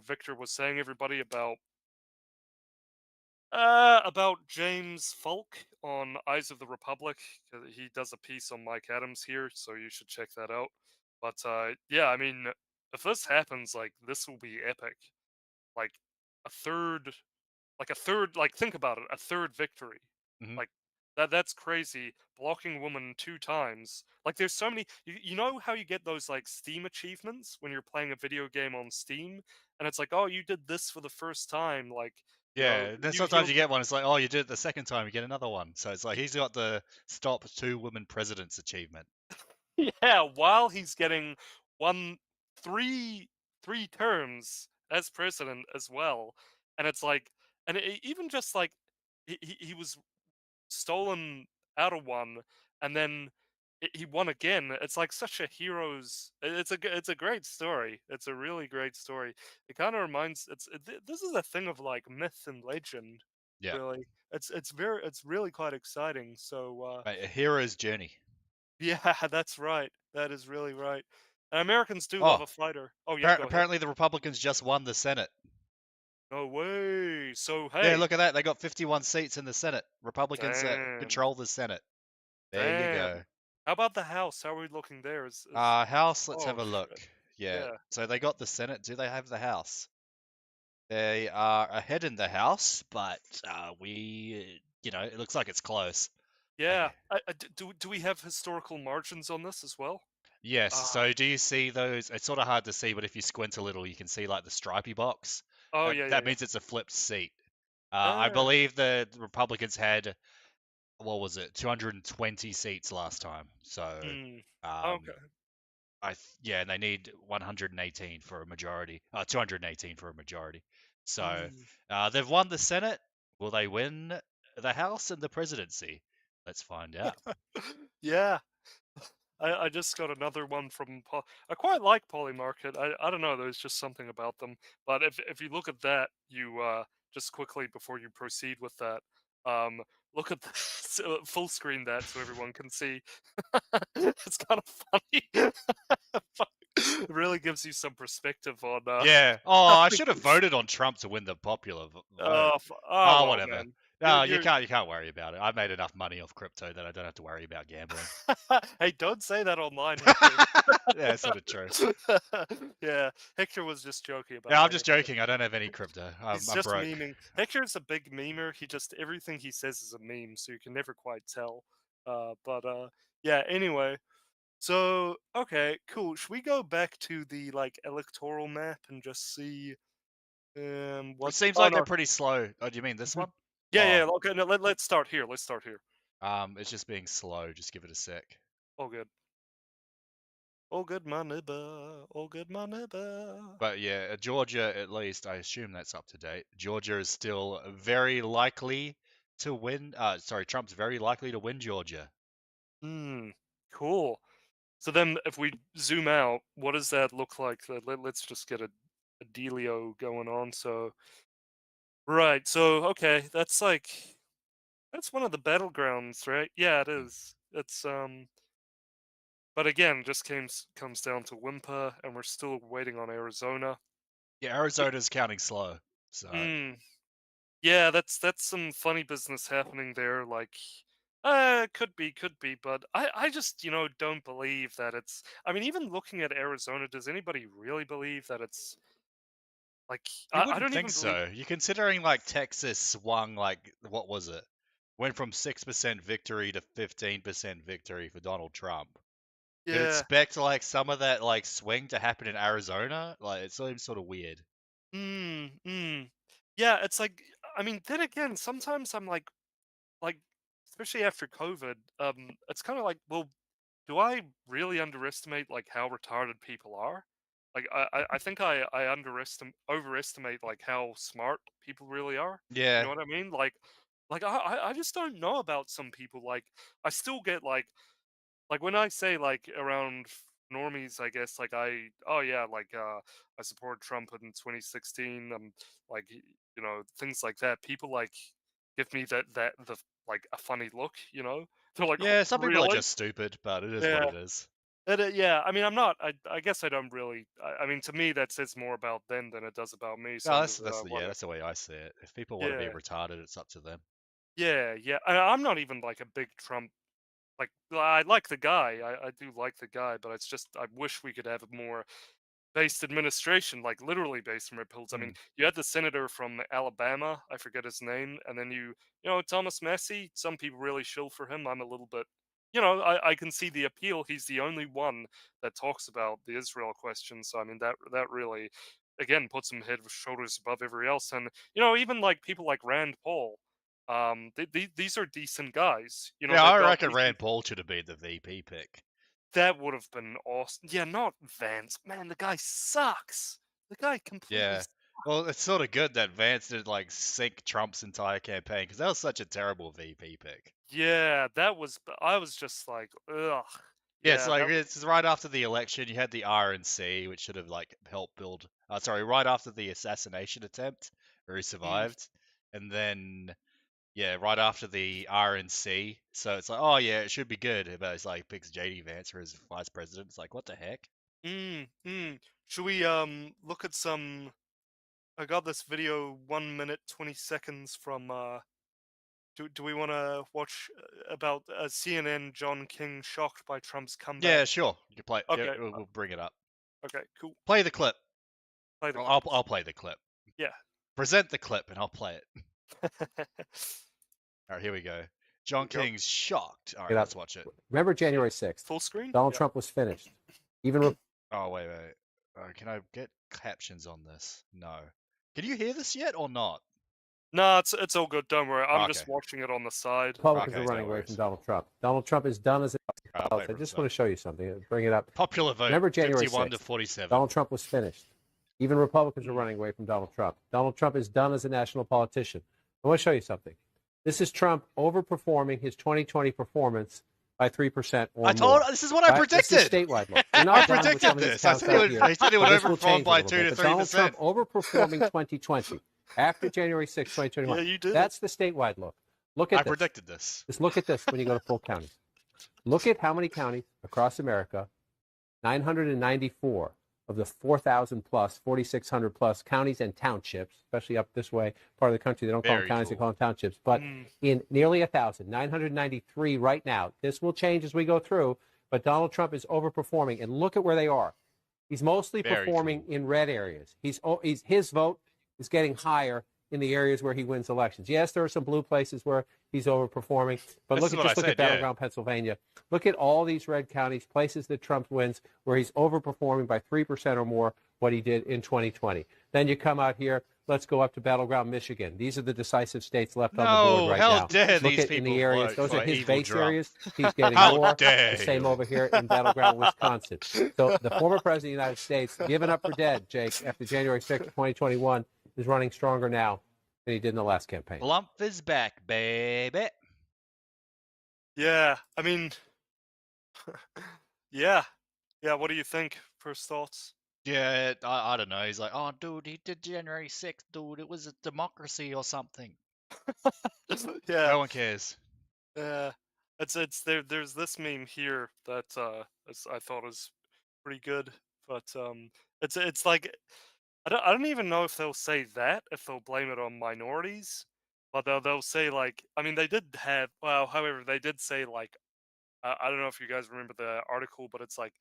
Victor was saying, everybody, about James Falk on Eyes of the Republic. He does a piece on Mike Adams here, so you should check that out. But yeah, I mean, if this happens, like, this will be epic. Like a third, think about it, a third victory. Like that's crazy. Blocking woman 2 times. Like, there's so many. You know how you get those like Steam achievements when you're playing a video game on Steam, and it's like, oh, you did this for the first time. Like, then sometimes you get one. It's like, oh, you did it the second time, you get another one. So it's like he's got the stop 2 women presidents achievement. Yeah, while he's getting 3 terms as president as well, and it's like, and even just like he was stolen out of one, and then he won again. It's like such a hero's. It's a great story. It's a really great story. It kind of reminds. This is a thing of like myth and legend. Yeah. Really, it's really quite exciting. So a hero's journey. Yeah, that's right. That is really right. And Americans do love a fighter. Oh yeah. Apparently, the Republicans just won the Senate. No way. So hey. Yeah, look at that. They got 51 seats in the Senate. Republicans control the Senate. There you go. How about the House? How are we looking there? House. Let's have a look. Yeah. So they got the Senate. Do they have the House? They are ahead in the House, but it looks like it's close. Yeah. Do we have historical margins on this as well? Yes. So do you see those? It's sort of hard to see, but if you squint a little, you can see like the stripy box. Oh, that means it's a flipped seat. I believe the Republicans had, what was it, 220 seats last time. So, okay. And they need 118 for a majority. 218 for a majority. So they've won the Senate. Will they win the House and the presidency? Let's find out. Yeah. I just got another one from I quite like Polymarket. I don't know, there's just something about them. But if you look at that, you just quickly before you proceed with that, look at the full screen that so everyone can see. It's kind of funny. Really gives you some perspective on. Yeah. Oh, I should have voted on Trump to win the popular vote. Well, Whatever. man. No, You're- you can't worry about it. I made enough money off crypto that I don't have to worry about gambling. Hey, don't say that online. Yeah, it's sort of true. Yeah, Hector was just joking about. Yeah, I'm that. just joking. I don't have any crypto. I'm He's just broke. memeing. Hector's a big memer. Everything he says is a meme, so you can never quite tell. Yeah. Anyway, so okay, cool. Should we go back to the electoral map and just see? What It seems like they're pretty slow. Oh, do you mean this one? Yeah. Okay. No, let's start here. Let's start here. It's just being slow. Just give it a sec. All good. All good, my neighbor. All good, my neighbor. But yeah, Georgia, at least, I assume that's up to date. Georgia is still very likely to win. Trump's very likely to win Georgia. Cool. So then, if we zoom out, what does that look like? Let's just get a dealio going on. So, right. So, okay, that's one of the battlegrounds, right? Yeah, it is. It's But again, just comes down to Whimper, and we're still waiting on Arizona. Yeah, Arizona's counting slow. So yeah, that's some funny business happening there. Could be, but I just don't believe that it's. I mean, even looking at Arizona, does anybody really believe that it's I I wouldn't don't think even so. You're considering Texas swung what was it? Went from 6% victory to 15% victory for Donald Trump. You'd Yeah. expect some of that swing to happen in Arizona. It seems sort of weird. Yeah, it's I mean, then again, sometimes I'm like, especially after COVID, it's kind of well, do I really underestimate how retarded people are? I think I overestimate how smart people really are. Yeah. You know what I mean? I just don't know about some people. I still get when I say around normies, I guess I supported Trump in 2016. Things like that. People give me the a funny look. They're like, Yeah, some people are really? just stupid, but it is Yeah. what it is. Yeah, I mean, I'm not. I guess I don't really. I mean, to me, that says more about them than it does about me. So No, I'm that's just, whatever. that's the way I see it. If people want to be Yeah. retarded, it's up to them. Yeah. I'm not even a big Trump. I like the guy. I do like the guy, but it's just I wish we could have a more based administration, literally based on Republicans. I mean, you had the senator from Alabama, I forget his name, and then Thomas Massey. Some people really shill for him. I'm a little bit, I can see the appeal. He's the only one that talks about the Israel question. So I mean, that really, again, puts him head and shoulders above everybody else. And even people like Rand Paul. These are decent guys. Yeah, they've I got reckon decent- Rand Paul should have been the VP pick. That would have been awesome. Yeah, not Vance. Man, the guy sucks. The guy completely. Yeah. Well, it's sort of good that Vance did sink Trump's entire campaign because that was such a terrible VP pick. Yeah, that was. I was just ugh. Yeah, it's that- it's right after the election. You had the RNC, which should have helped build. Right after the assassination attempt, where he survived, and then right after the RNC. So it's oh yeah, it should be good. But it's picks JD Vance for his vice president. It's what the heck? Should we look at some? I got this video 1 minute 20 seconds from. Do we want to watch about CNN John King shocked by Trump's comeback? Yeah, sure. You can play. Okay. Yeah, we'll bring it up. Okay, cool. Play the clip. Play the I'll play the clip. Yeah. Present the clip and I'll play it. All right, here we go. John Here we go. King's shocked. All right, Get up. let's watch it. Remember January 6th. Full screen? Donald Yeah. Trump was finished. Even Oh, wait. Can I get captions on this? No. Can you hear this yet or not? No, it's all good. Don't worry. I'm Okay. just watching it on the side. Republicans Okay, are running no away worries. from Donald Trump. Donald Trump is done as I'll play I from just the want to show you something. Bring it up. Popular vote. Remember January 51 to 6th. 47. Donald Trump was finished. Even Republicans are running away from Donald Trump. Donald Trump is done as a national politician. I want to show you something. This is Trump overperforming his 2020 performance by 3% or more. This is what I predicted. This is statewide look. You're I not done with predicted some of these this. I counts said out it would, here. I said it would This will overperform change a by little 2 bit. to But 3%. Donald Trump overperforming 2020 after January 6, 2021. Yeah, you did. That's the statewide look. Look at I this. predicted this. Just look at this when you go to full counties. Look at how many counties across America, 994, of the 4,000 plus, 4,600 plus counties and townships, especially up this way, part of the country, they don't call them counties, they call them townships. But in nearly 1,000, 993 right now. This will change as we go through, but Donald Trump is overperforming. And look at where they are. He's mostly performing in red areas. His vote is getting higher in the areas where he wins elections. Yes, there are some blue places where he's overperforming, but look at Battleground, Pennsylvania. Look at all these red counties, places that Trump wins, where he's overperforming by 3% or more what he did in 2020. Then you come out here. Let's go up to Battleground, Michigan. These are the decisive states left on the board right now. How dare Look these at people in the areas; vote those are for his evil base Trump. areas. He's getting How more. dare The same you. over here in Battleground, Wisconsin. So the former president of the United States, given up for dead, Jake, after January 6, 2021, is running stronger now than he did in the last campaign. Blump is back, baby. Yeah, I mean, yeah. What do you think? First thoughts? Yeah, I don't know. He's like, oh, dude, he did January 6th, dude. It was a democracy or something. Yeah. No one cares. Yeah. It's there's this meme here that I thought was pretty good, but it's like I don't even know if they'll say that, if they'll blame it on minorities, but they'll say like, I mean, they did have, well, however, they did say like, I don't know if you guys remember the article, but it's like,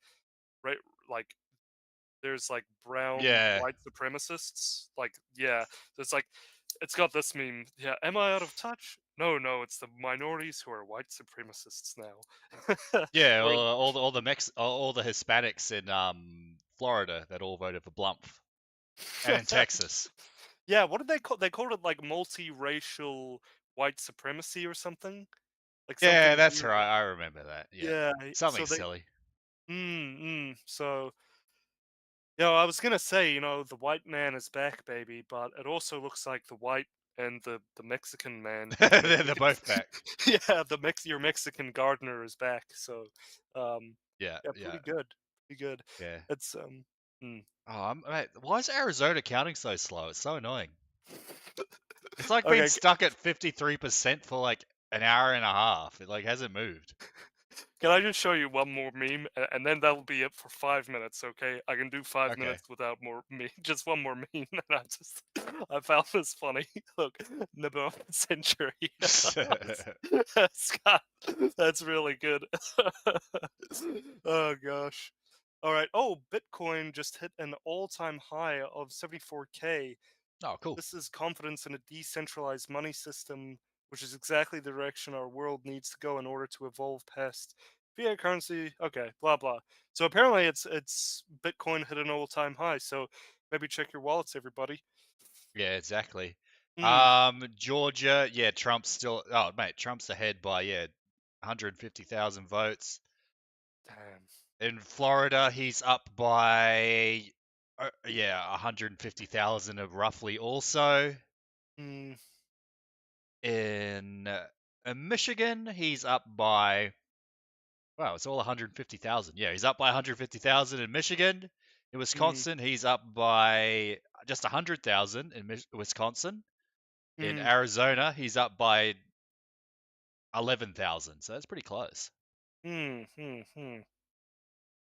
right, like there's like brown Yeah. white supremacists, like, yeah, so it's like, it's got this meme, yeah, am I out of touch? No, it's the minorities who are white supremacists now. Yeah, Or- all the Hispanics in Florida that all voted for Blump, and in Texas. Yeah, what did they call? They called it like multiracial white supremacy or something. Like Yeah, something that's weird. right. I remember that. Yeah, something so they, silly. So, I was gonna say, the white man is back, baby, but it also looks like the white and the Mexican man. They're both back. Yeah, your Mexican gardener is back. So, Yeah, pretty good. Pretty good. Yeah. It's Oh, mate, why is Arizona counting so slow? It's so annoying. It's like being Okay, stuck at 53% for like an hour and a half. It like hasn't moved. Can I just show you one more meme, and then that'll be it for 5 minutes, okay? I can do 5 Okay. minutes without more meme, just one more meme, and I found this funny. Look, the century. Scott, that's really good. Oh gosh. All right. Oh, Bitcoin just hit an all-time high of 74K. Oh, cool. This is confidence in a decentralized money system, which is exactly the direction our world needs to go in order to evolve past fiat currency. Okay, blah blah. So apparently, it's Bitcoin hit an all-time high. So maybe check your wallets, everybody. Yeah, exactly. Mm. Georgia, yeah, Trump's still. Oh, mate, Trump's ahead by 150,000 votes. Damn. In Florida, he's up by 150,000 of roughly also. Mm. In Michigan, he's up by, wow, it's all 150,000. Yeah, he's up by 150,000 in Michigan. In Wisconsin, he's up by just 100,000 in Wisconsin. In Arizona, he's up by 11,000. So that's pretty close.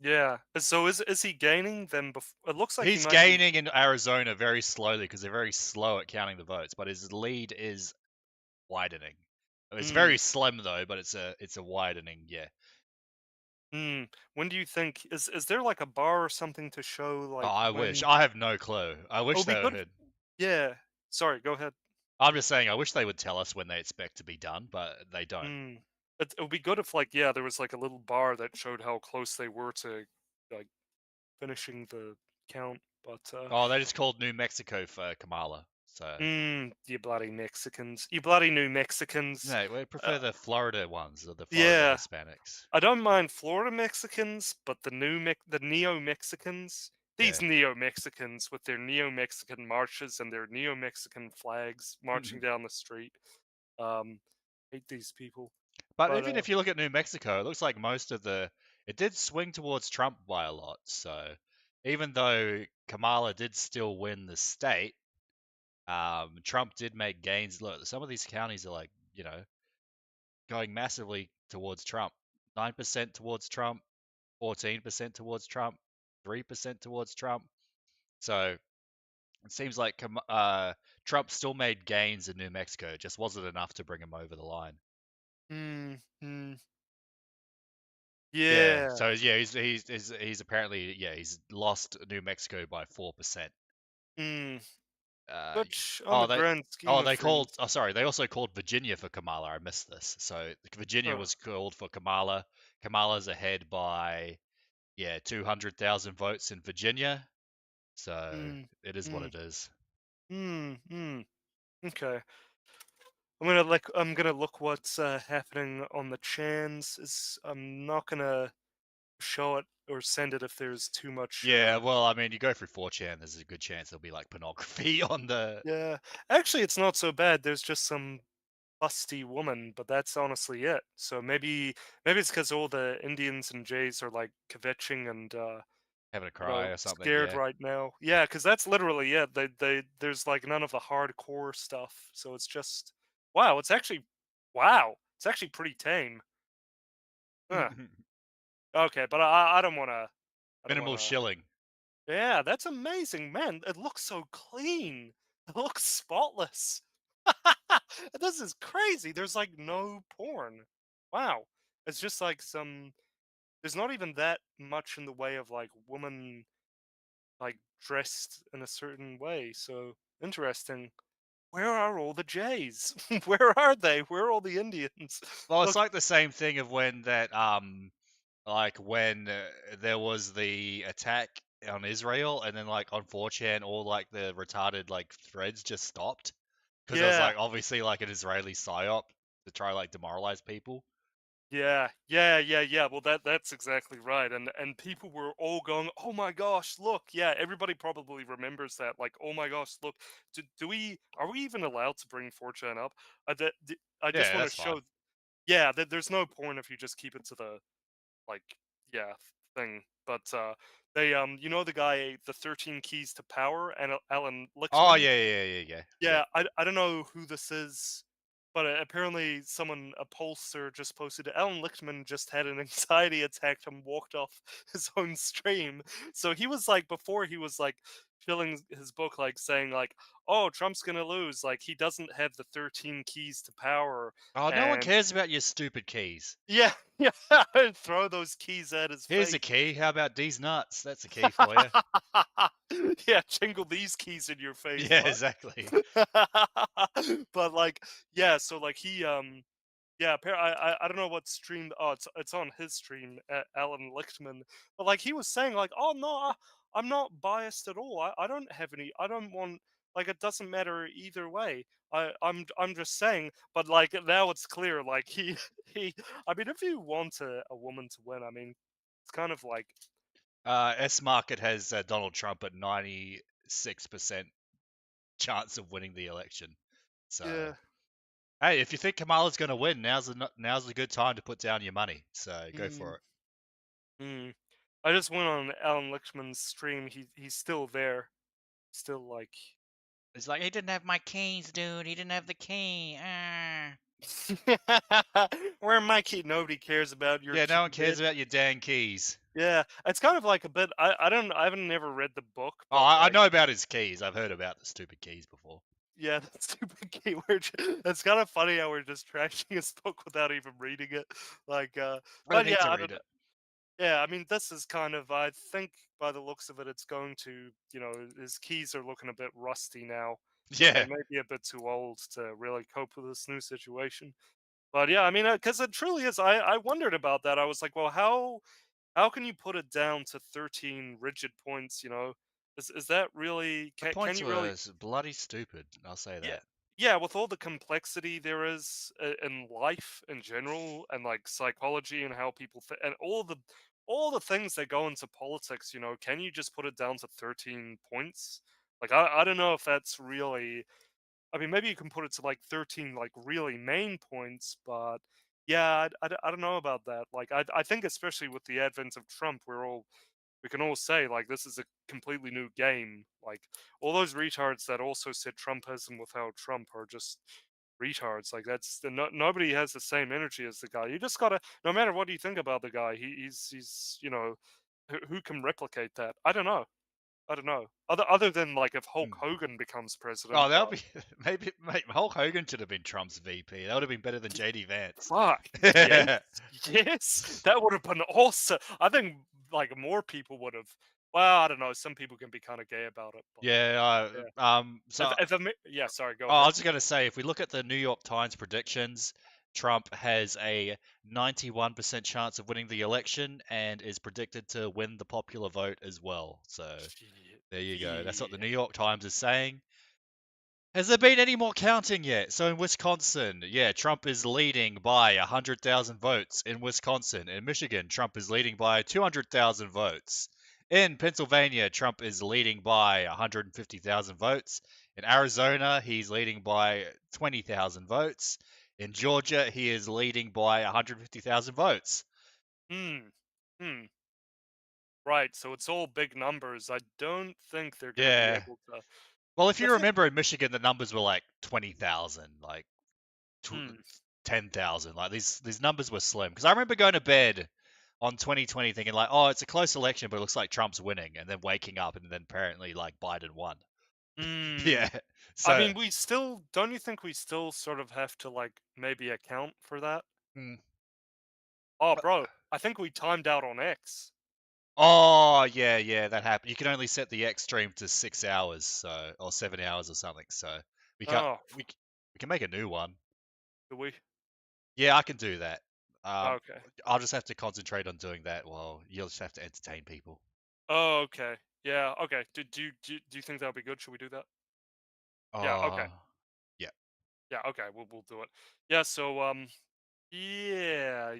Yeah. So is he gaining them? It looks like He's he might be- gaining in Arizona very slowly because they're very slow at counting the votes, but his lead is widening. It's very slim though, but it's a widening, yeah. When do you think is there like a bar or something to show like? Oh, I wish. I have no clue. I wish they would. Yeah. Sorry. Go ahead. I'm just saying. I wish they would tell us when they expect to be done, but they don't. It would be good if there was like a little bar that showed how close they were to like finishing the count. But oh, they just called New Mexico for Kamala. So you bloody Mexicans, you bloody New Mexicans. No, we prefer the Florida ones or the Florida Hispanics. I don't mind Florida Mexicans, but the neo Mexicans. These neo Mexicans with their neo Mexican marches and their neo Mexican flags marching down the street. Hate these people. But even if you look at New Mexico, it looks like it did swing towards Trump by a lot. So even though Kamala did still win the state, Trump did make gains. Look, some of these counties are going massively towards Trump. 9% towards Trump, 14% towards Trump. 3% towards Trump. So it seems like Trump still made gains in New Mexico. It just wasn't enough to bring him over the line. Yeah. So yeah, he's apparently he's lost New Mexico by 4%. Which on the grand scheme of things. They also called Virginia for Kamala. I missed this. So Virginia Huh. was called for Kamala. Kamala's ahead by 200,000 votes in Virginia. So it is what it is. Okay. I'm gonna look what's happening on the chans. I'm not gonna show it or send it if there's too much. Yeah, well, I mean, you go through 4chan, there's a good chance there'll be like pornography on the. Yeah, actually, it's not so bad. There's just some busty woman, but that's honestly it. So maybe it's because all the Indians and Jays are like kvetching and having a cry or something. Scared right now. Yeah, because that's literally it. There's like none of the hardcore stuff. So it's just It's actually pretty tame. Huh. Okay, but I don't want to. Minimal shilling. Yeah, that's amazing, man. It looks so clean. It looks spotless. This is crazy. There's like no porn. Wow. It's just like there's not even that much in the way of like woman like dressed in a certain way. So interesting. Where are all the Jays? Where are they? Where are all the Indians? Well, it's like the same thing of when that like when there was the attack on Israel, and then like on 4chan, all like the retarded like threads just stopped because it was like obviously like an Israeli psyop to try like demoralize people. Yeah. Well, that's exactly right. And people were all going, "Oh my gosh, look!" Yeah, everybody probably remembers that. Like, "Oh my gosh, look!" Are we even allowed to bring 4chan up? I just want to show. Fine. Yeah, there's no point if you just keep it to the like thing. But they you know the guy, the 13 Keys to Power, and Alan Lichtman. Oh yeah. Yeah, I don't know who this is, but apparently a pollster just posted Alan Lichtman just had an anxiety attack and walked off his own stream. So he was like, before he was like filling his book, like saying like, "Oh, Trump's gonna lose. Like he doesn't have the 13 keys to power." Oh, no one cares about your stupid keys. Yeah. Throw those keys at his face. Here's a key. How about these nuts? That's a key for you. Yeah, jingle these keys in your face. Yeah, exactly. But like, so like he I don't know what stream. Oh, it's on his stream, Alan Lichtman. But like he was saying, like, "Oh no, I'm not biased at all. I don't have any. I don't want. Like, it doesn't matter either way. I'm just saying." But like now it's clear. Like he. I mean, if you want a woman to win, I mean, it's kind of like. S Market has Donald Trump at 96% chance of winning the election. So. Hey, if you think Kamala's going to win, now's a good time to put down your money. So go for it. I just went on Alan Lichtman's stream. He's still there, still like. It's like, he didn't have my keys, dude. He didn't have the key. Where my key? Nobody cares about your. Yeah, no one cares about your dang keys. Yeah, it's kind of like a bit. I haven't never read the book. Oh, I know about his keys. I've heard about the stupid keys before. Yeah, that stupid key. It's kind of funny how we're just trashing his book without even reading it. Like, but yeah, I don't know. Yeah, I mean, this is kind of. I think by the looks of it, it's going to. His keys are looking a bit rusty now. Yeah, they may be a bit too old to really cope with this new situation. But yeah, I mean, because it truly is. I wondered about that. I was like, well, how can you put it down to 13 rigid points? Is that really? The points were bloody stupid. I'll say that. Yeah, with all the complexity there is in life in general, and like psychology and how people and all the things that go into politics. Can you just put it down to 13 points? Like I don't know if that's really. I mean, maybe you can put it to like 13 like really main points, but yeah, I don't know about that. Like I think especially with the advent of Trump, we can all say like this is a completely new game. Like all those retards that also said Trumpism without Trump are just retards. Like nobody has the same energy as the guy. You just gotta, no matter what you think about the guy, he's who can replicate that? I don't know. Other than like if Hulk Hogan becomes president. Oh, that'll be maybe. Mate, Hulk Hogan should have been Trump's VP. That would have been better than JD Vance. Fuck. Yes, that would have been awesome. I think like more people would have. Well, I don't know. Some people can be kind of gay about it. But, Yeah. So. Yeah. Sorry. Go I ahead. was just going to say, if we look at the New York Times predictions, Trump has a 91% chance of winning the election and is predicted to win the popular vote as well. So there you go. That's what the New York Times is saying. Has there been any more counting yet? So in Wisconsin, yeah, Trump is leading by 100,000 votes in Wisconsin. In Michigan, Trump is leading by 200,000 votes. In Pennsylvania, Trump is leading by 150,000 votes. In Arizona, he's leading by 20,000 votes. In Georgia, he is leading by 150,000 votes. Right, so it's all big numbers. I don't think they're going to Yeah. be able to. Well, if you remember in Michigan, the numbers were like 20,000, like 10,000. Like these numbers were slim. Because I remember going to bed on 2020 thinking like, oh, it's a close election, but it looks like Trump's winning, and then waking up and then apparently like Biden won. Yeah. So, I mean, don't you think we still sort of have to like maybe account for that? Oh, bro, I think we timed out on X. Oh, yeah, that happened. You can only set the X stream to 6 hours, so or 7 hours or something. So we can we can make a new one. Do we? Yeah, I can do that. Okay. I'll just have to concentrate on doing that while you'll just have to entertain people. Oh, okay. Yeah. Okay. Do you think that'll be good? Should we do that? Yeah. Okay. Yeah. Yeah. Okay. We'll do it. Yeah. So yeah.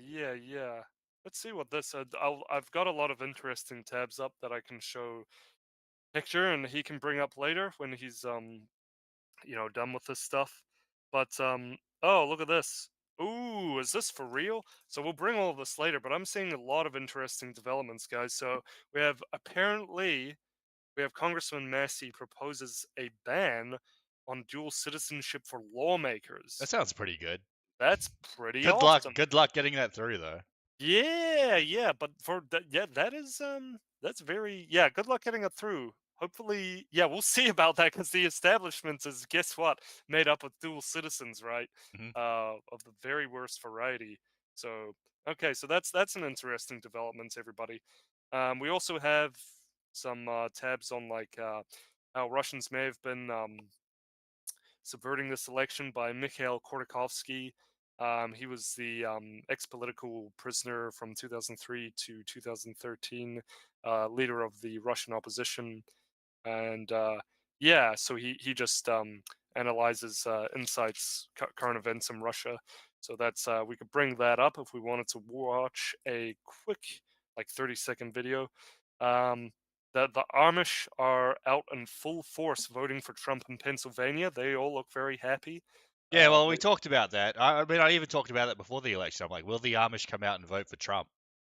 Let's see what this. I've got a lot of interesting tabs up that I can show Hector, and he can bring up later when he's done with this stuff. But oh, look at this. Ooh, is this for real? So we'll bring all of this later, but I'm seeing a lot of interesting developments, guys. So we have Congressman Massey proposes a ban on dual citizenship for lawmakers. That sounds pretty good. That's pretty good awesome. Good luck getting that through, though. Yeah, but for that, that is that's very good luck getting it through. Hopefully, we'll see about that because the establishment is, guess what, made up of dual citizens, right? Of the very worst variety. So okay, so that's an interesting development, everybody. We also have some tabs on like how Russians may have been subverting this election by Mikhail Khodorkovsky. He was the ex-political prisoner from 2003 to 2013, leader of the Russian opposition. And so he just analyzes insights, current events in Russia. So that's we could bring that up if we wanted to watch a quick, like 30-second video. The Amish are out in full force voting for Trump in Pennsylvania. They all look very happy. Yeah, well, we talked about that. I mean, I even talked about that before the election. I'm like, will the Amish come out and vote for Trump?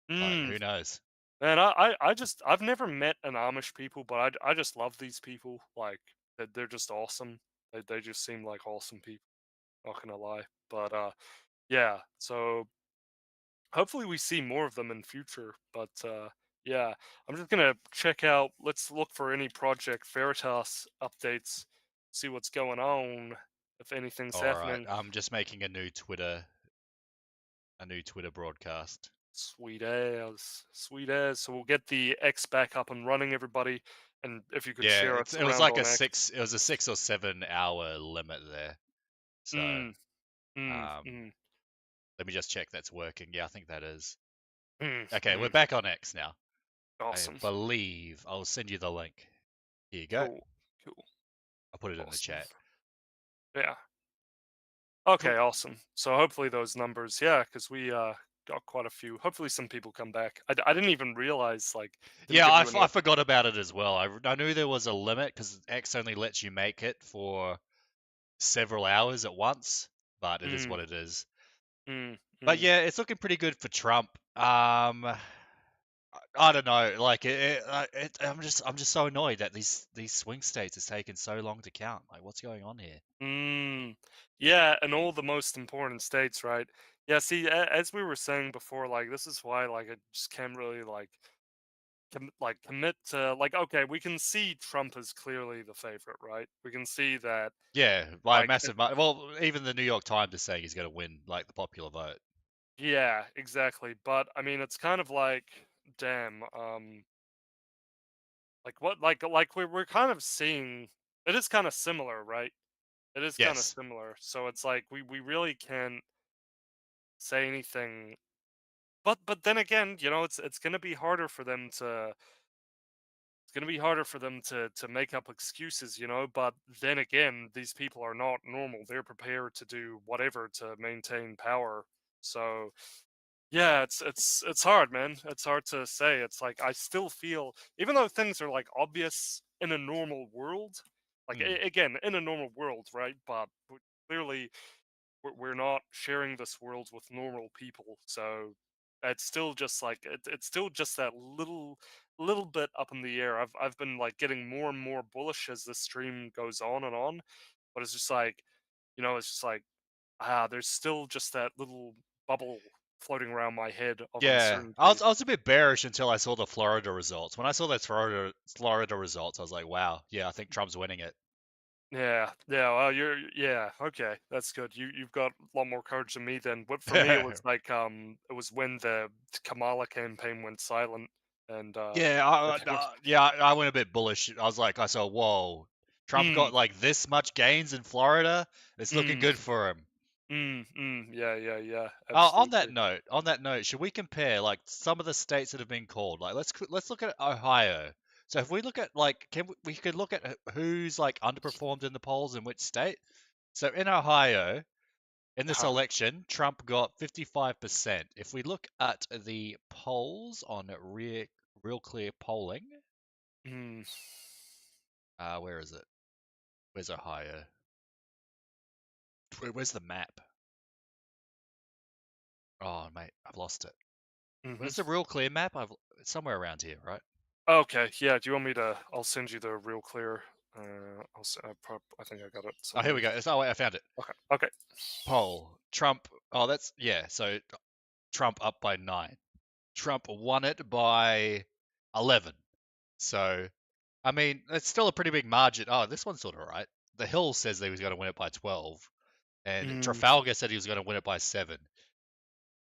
Like, who knows? Man, I've never met an Amish people, but I just love these people. Like, they're just awesome. They just seem like awesome people. Not gonna lie, but yeah. So hopefully we see more of them in future. But yeah, I'm just gonna check out. Let's look for any Project Veritas updates. See what's going on. If anything's happening. I'm just making a new Twitter broadcast. Sweet as. So we'll get the X back up and running, everybody. And if you could share it. It was like a 6 or 7 hour limit there. So let me just check that's working. Yeah, I think that is. Okay, we're back on X now. Awesome. I believe I'll send you the link. Here you go. Cool. I'll put it in the chat. Yeah. Okay, awesome. So hopefully those numbers, because we got quite a few. Hopefully some people come back. I didn't even realize, like... Yeah, I forgot about it as well. I knew there was a limit because X only lets you make it for several hours at once, but it is what it is. But yeah, it's looking pretty good for Trump. I don't know. Like, I'm just so annoyed that these swing states is taking so long to count. Like, what's going on here? Yeah, and all the most important states, right? Yeah. See, as we were saying before, like this is why, like, I just can't really like commit to okay, we can see Trump is clearly the favorite, right? We can see that. Yeah, by a massive margin. Well, even the New York Times is saying he's going to win like the popular vote. Yeah, exactly. But I mean, it's kind of like, damn, like what, like we're kind of seeing. It is kind of similar, right? It is kind of Yes. similar. So it's like we really can't say anything. But then again, it's gonna be harder for them to. It's gonna be harder for them to make up excuses, But then again, these people are not normal. They're prepared to do whatever to maintain power. So yeah, it's hard, man. It's hard to say. It's like I still feel, even though things are like obvious in a normal world, like again in a normal world, right? But clearly we're not sharing this world with normal people, so it's still just like it's still just that little bit up in the air. I've been like getting more and more bullish as the stream goes on and on, but it's just like, it's just like there's still just that little bubble floating around my head of Yeah, uncertainty. I was a bit bearish until I saw the Florida results. When I saw those Florida results, I was like, wow, yeah, I think Trump's winning it. Yeah. Well, okay, that's good. You've got a lot more courage than me then. But for me, it was like it was when the Kamala campaign went silent, and Yeah, I went a bit bullish. I was like, I saw, whoa, Trump got like this much gains in Florida. It's looking good for him. Yeah. On Absolutely. that note, should we compare like some of the states that have been called? Like, let's look at Ohio. So if we look at like, we could look at who's like underperformed in the polls in which state. So in Ohio, in this election, Trump got 55%. If we look at the polls on Real Clear Polling, where is it? Where's Ohio? Where's the map? Oh, mate, I've lost it. Where's the Real Clear map? It's somewhere around here, right? Okay, yeah. Do you want me to? I'll send you the Real Clear. I think I got it. Oh, here we go. Oh, wait, I found it. Okay. Poll. Trump. Oh, that's yeah. So Trump up by 9. Trump won it by 11. So, I mean, it's still a pretty big margin. Oh, this one's sort of right. The Hill says that he was going to win it by 12, and Trafalgar said he was going to win it by 7.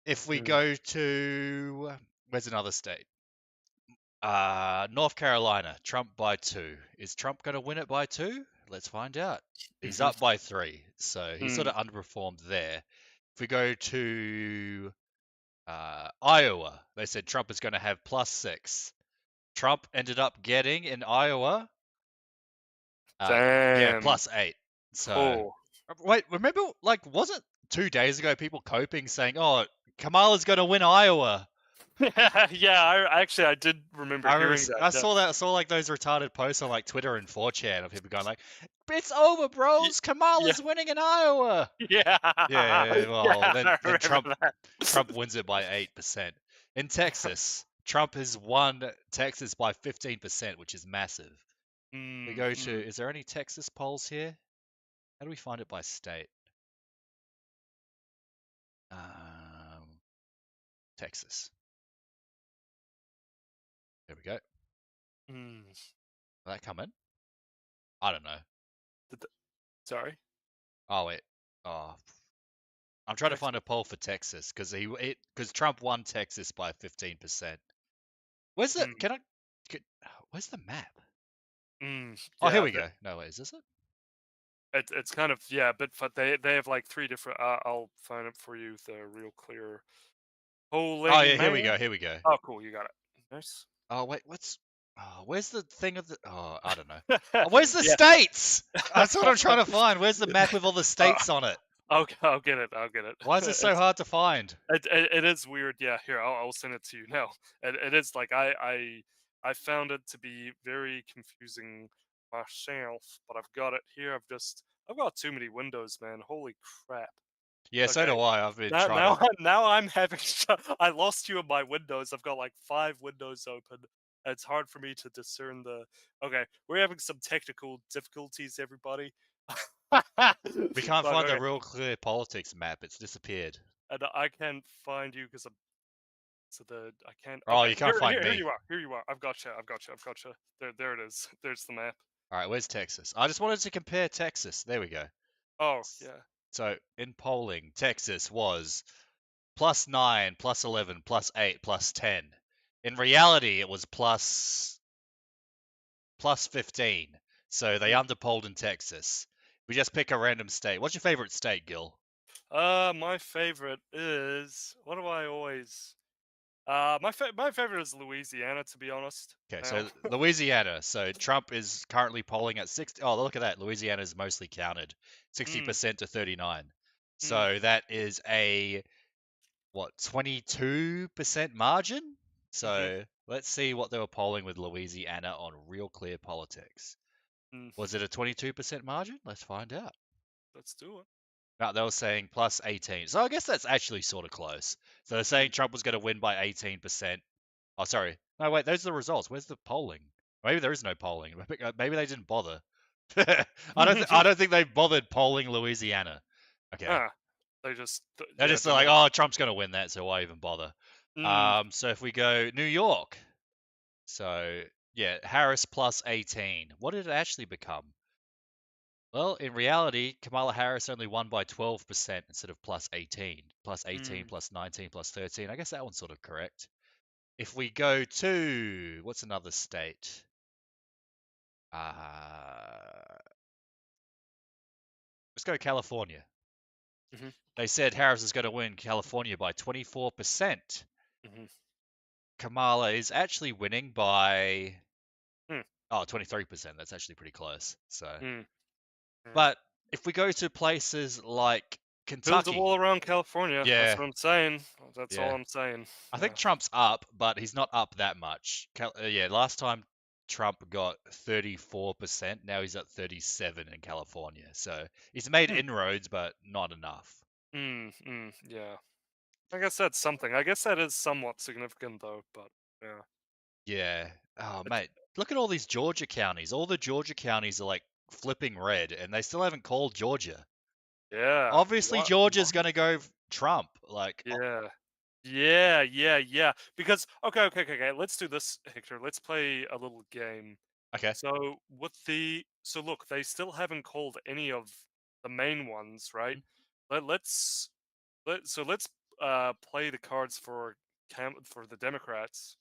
If we go to where's another state? North Carolina, Trump by 2. Is Trump going to win it by 2? Let's find out. He's up by 3, so he sort of underperformed there. If we go to Iowa, they said Trump is going to have +6. Trump ended up getting in Iowa, yeah, +8. So, wait, remember, like, wasn't 2 days ago people coping saying, "Oh, Kamala's going to win Iowa"? Yeah, I did remember hearing that. I saw that. I saw like those retarded posts on like Twitter and 4chan of people going like, "It's over, bros. Kamala's winning in Iowa." Yeah. Yeah. Well, then Trump Trump wins it by 8%. In Texas, Trump has won Texas by 15%, which is massive. We go to. Is there any Texas polls here? How do we find it by state? Texas. There we go. Will that come in? I don't know. Sorry. Oh wait. Oh, I'm trying to find a poll for Texas because Trump won Texas by 15%. Where's the? Where's the map? Oh, here we go. No, wait, is this it? It's kind of but they have like 3 different. I'll find it for you. The Real Clear polling. Oh yeah, here we go. Here we go. Oh, cool, you got it. Nice. Oh wait, where's the thing of the? Oh, I don't know. Where's the states? That's what I'm trying to find. Where's the map with all the states on it? Okay, I'll get it. Why is it so hard to find? It is weird. Yeah, here I'll send it to you now. It is like I found it to be very confusing myself, but I've got it here. I've got too many windows, man. Holy crap. Yeah, so do I. I've been trying. Now I'm having. I lost you in my windows. I've got like 5 windows open. It's hard for me to discern the. Okay, we're having some technical difficulties, everybody. We can't find the Real Clear Politics map. It's disappeared. And I can't find you because I'm So I can't. Oh, Okay, you can't find here me. you are. Here you are. I've got you. There it is. There's the map. All right, where's Texas? I just wanted to compare Texas. There we go. Oh yeah. So in polling, Texas was +9, +11, +8, +10. In reality, it was +15. So they underpolled in Texas. We just pick a random state. What's your favorite state, Gil? My favorite is what do I always? My favorite is Louisiana, to be honest. Okay, now. so Louisiana. So Trump is currently polling at 60. Oh, look at that. Louisiana is mostly counted, 60% to 39. So that is a what 22% margin. So let's see what they were polling with Louisiana on Real Clear Politics. Was it a 22% margin? Let's find out. Let's do it. No, they were saying +18. So I guess that's actually sort of close. So they're saying Trump was going to win by 18%. Oh, sorry. No, wait, those are the results. Where's the polling? Maybe there is no polling. Maybe they didn't bother. I don't think they bothered polling Louisiana. Okay. They just. They're just like, oh, Trump's going to win that, so why even bother? So if we go New York. So, yeah, Harris +18. What did it actually become? Well, in reality, Kamala Harris only won by 12% instead of +18. +18, +19, +13. I guess that one's sort of correct. If we go to, what's another state? Let's go to California. They said Harris is going to win California by 24%. Kamala is actually winning by 23%. That's actually pretty close. So, but if we go to places like Kentucky, build a wall around California. Yeah. That's what I'm saying. That's Yeah. all I'm saying. I think Trump's up, but he's not up that much. Yeah, last time Trump got 34%. Now he's at 37 in California. So he's made inroads, but not enough. Yeah. I guess that's something. I guess that is somewhat significant, though. But yeah. Yeah. Oh, mate, look at all these Georgia counties. All the Georgia counties are like flipping red, and they still haven't called Georgia. Yeah. Obviously, Georgia's going to go Trump. Like, Yeah. Because okay. Let's do this, Hector. Let's play a little game. Okay. So look, they still haven't called any of the main ones, right? Let's play the cards for the Democrats,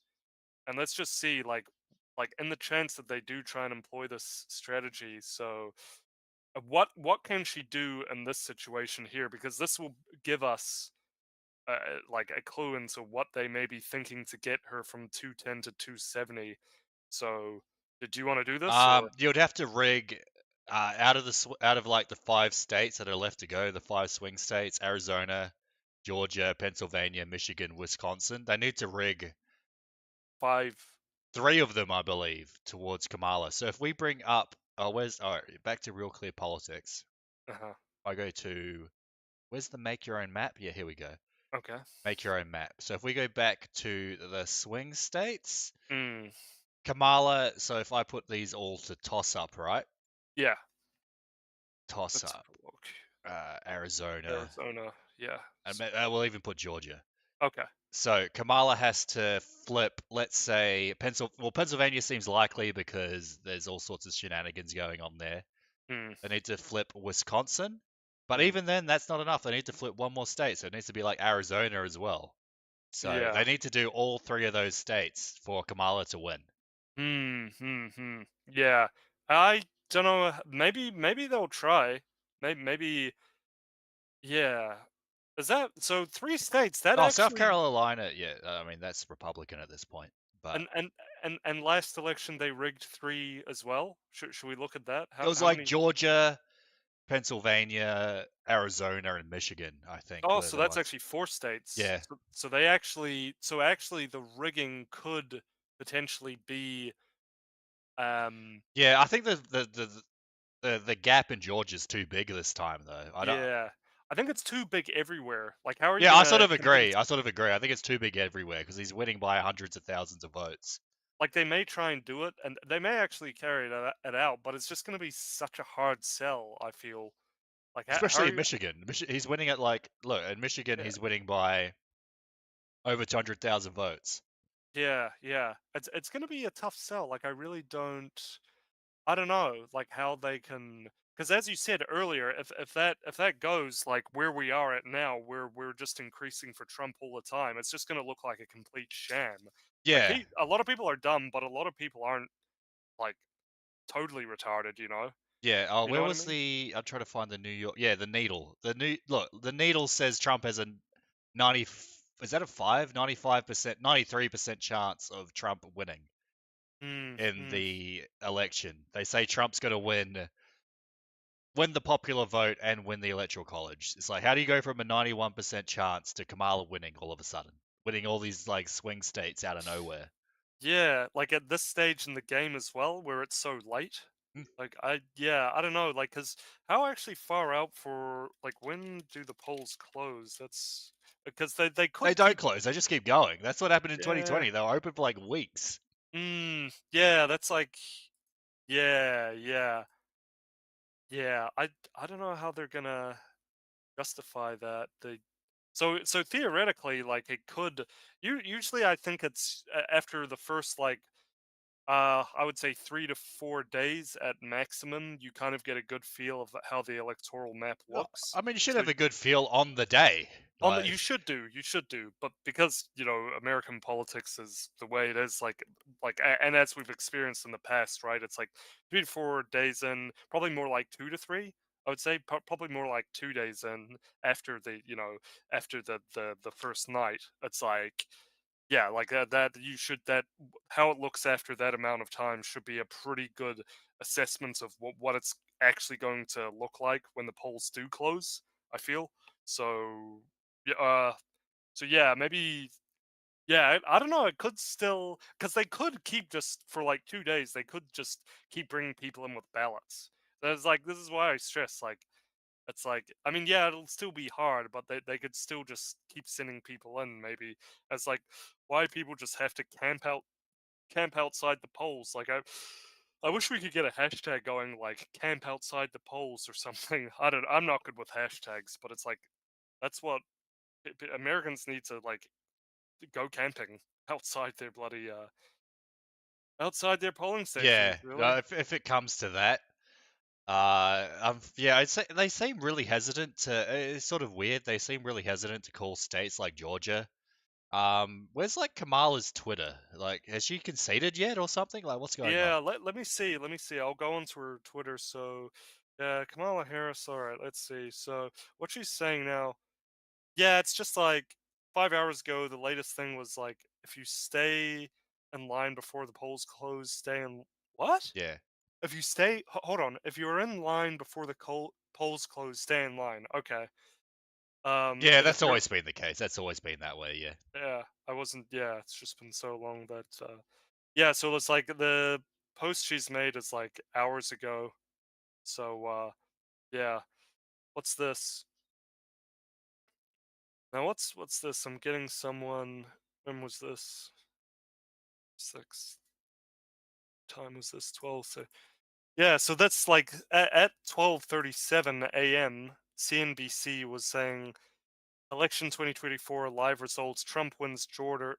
and let's just see like in the chance that they do try and employ this strategy. So what can she do in this situation here? Because this will give us like a clue into what they may be thinking to get her from 210 to 270. So, do you want to do this? You'd have to rig out of like the 5 states that are left to go, the 5 swing states: Arizona, Georgia, Pennsylvania, Michigan, Wisconsin. They need to rig 3 of them, I believe, towards Kamala. So if we bring up, back to Real Clear Politics. I go to, where's the make your own map? Yeah, here we go. Okay. Make your own map. So if we go back to the swing states, Kamala, so if I put these all to toss up, right? Yeah. Toss up. Arizona. Arizona, yeah. And we'll even put Georgia. Okay. So Kamala has to flip, let's say, Pennsylvania seems likely because there's all sorts of shenanigans going on there. They need to flip Wisconsin. But even then, that's not enough. They need to flip one more state. So it needs to be like Arizona as well. So they need to do all 3 of those states for Kamala to win. Yeah. I don't know. Maybe they'll try. Maybe. Yeah. Is that so? 3 states that actually. South Carolina. Yeah. I mean, that's Republican at this point. But and last election they rigged 3 as well. Should we look at that? It was like Georgia, Pennsylvania, Arizona, and Michigan, I think. Oh, so that's actually 4 states. Yeah. So they actually, the rigging could potentially be. Yeah, I think the gap in Georgia's too big this time, though. Yeah, I think it's too big everywhere. Like, how are you? Yeah, I sort of agree. I think it's too big everywhere because he's winning by hundreds of thousands of votes. Like, they may try and do it, and they may actually carry it out, but it's just going to be such a hard sell, I feel. Like, especially in Michigan. He's winning at in Michigan, he's winning by over 200,000 votes. Yeah, yeah. It's going to be a tough sell. Like, I really don't. I don't know, like how they can. Because as you said earlier, if that goes like where we are at now, where we're just increasing for Trump all the time, it's just going to look like a complete sham. Like Yeah. a lot of people are dumb, but a lot of people aren't like totally retarded. Yeah. Oh, You where know what I was mean? the? I'm trying to find the New York. Yeah, the Needle. The Needle says Trump has a 90. Is that a 95%, 93% chance of Trump winning in the election. They say Trump's going to win the popular vote and win the electoral college. It's like, how do you go from a 91% chance to Kamala winning all of a sudden, winning all these like swing states out of nowhere? Yeah, like at this stage in the game as well, where it's so late. Like I don't know, like because how actually far out for like when do the polls close? That's because they could They don't keep. close. They just keep going. That's what happened in Yeah. 2020. They were open for like weeks. Yeah, that's like, yeah. I don't know how they're gonna justify that. So theoretically, like it could. Usually, I think it's after the first like I would say 3 to 4 days at maximum, you kind of get a good feel of how the electoral map looks. I mean, you should So have a good feel on the day. Like, you should do, but because American politics is the way it is, like, and as we've experienced in the past, right? It's like 3 to 4 days in, probably more like 2 to 3. I would say probably more like 2 days in after after the first night. It's like, yeah, like that you should that how it looks after that amount of time should be a pretty good assessment of what it's actually going to look like when the polls do close, I feel. So yeah, maybe I don't know, it could still, because they could keep just for like 2 days, they could just keep bringing people in with ballots. That's like, this is why I stress, like, it's like, I mean, yeah, it'll still be hard, but they could still just keep sending people in, maybe. As like, why people just have to camp outside the polls. Like, I wish we could get a hashtag going, like camp outside the polls or something. I'm not good with hashtags, but it's like, that's what Americans need to, like, go camping outside their bloody outside their polling stations. yeah, Really? if it comes to that, I'd say they seem really hesitant to. It's sort of weird. They seem really hesitant to call states like Georgia. Where's like Kamala's Twitter? Like, has she conceded yet or something? Like, what's going Yeah, on? let me see. I'll go onto her Twitter. So, yeah, Kamala Harris. All right, let's see. So, what she's saying now, yeah, it's just like 5 hours ago, the latest thing was like, if you stay in line before the polls close, stay in. What? Yeah. If you stay, hold on. If you're in line before the polls close, stay in line. Okay. Yeah, but if that's you're, always been the case. That's always been that way. Yeah. yeah, I wasn't. Yeah, it's just been so long that. Yeah, so it's like the post she's made is like hours ago. So yeah, what's this? Now what's this? I'm getting someone. When was this? 6 time was this? 12. So yeah, so that's like at 12:37 a.m. CNBC was saying election 2024 live results. Trump wins Georgia,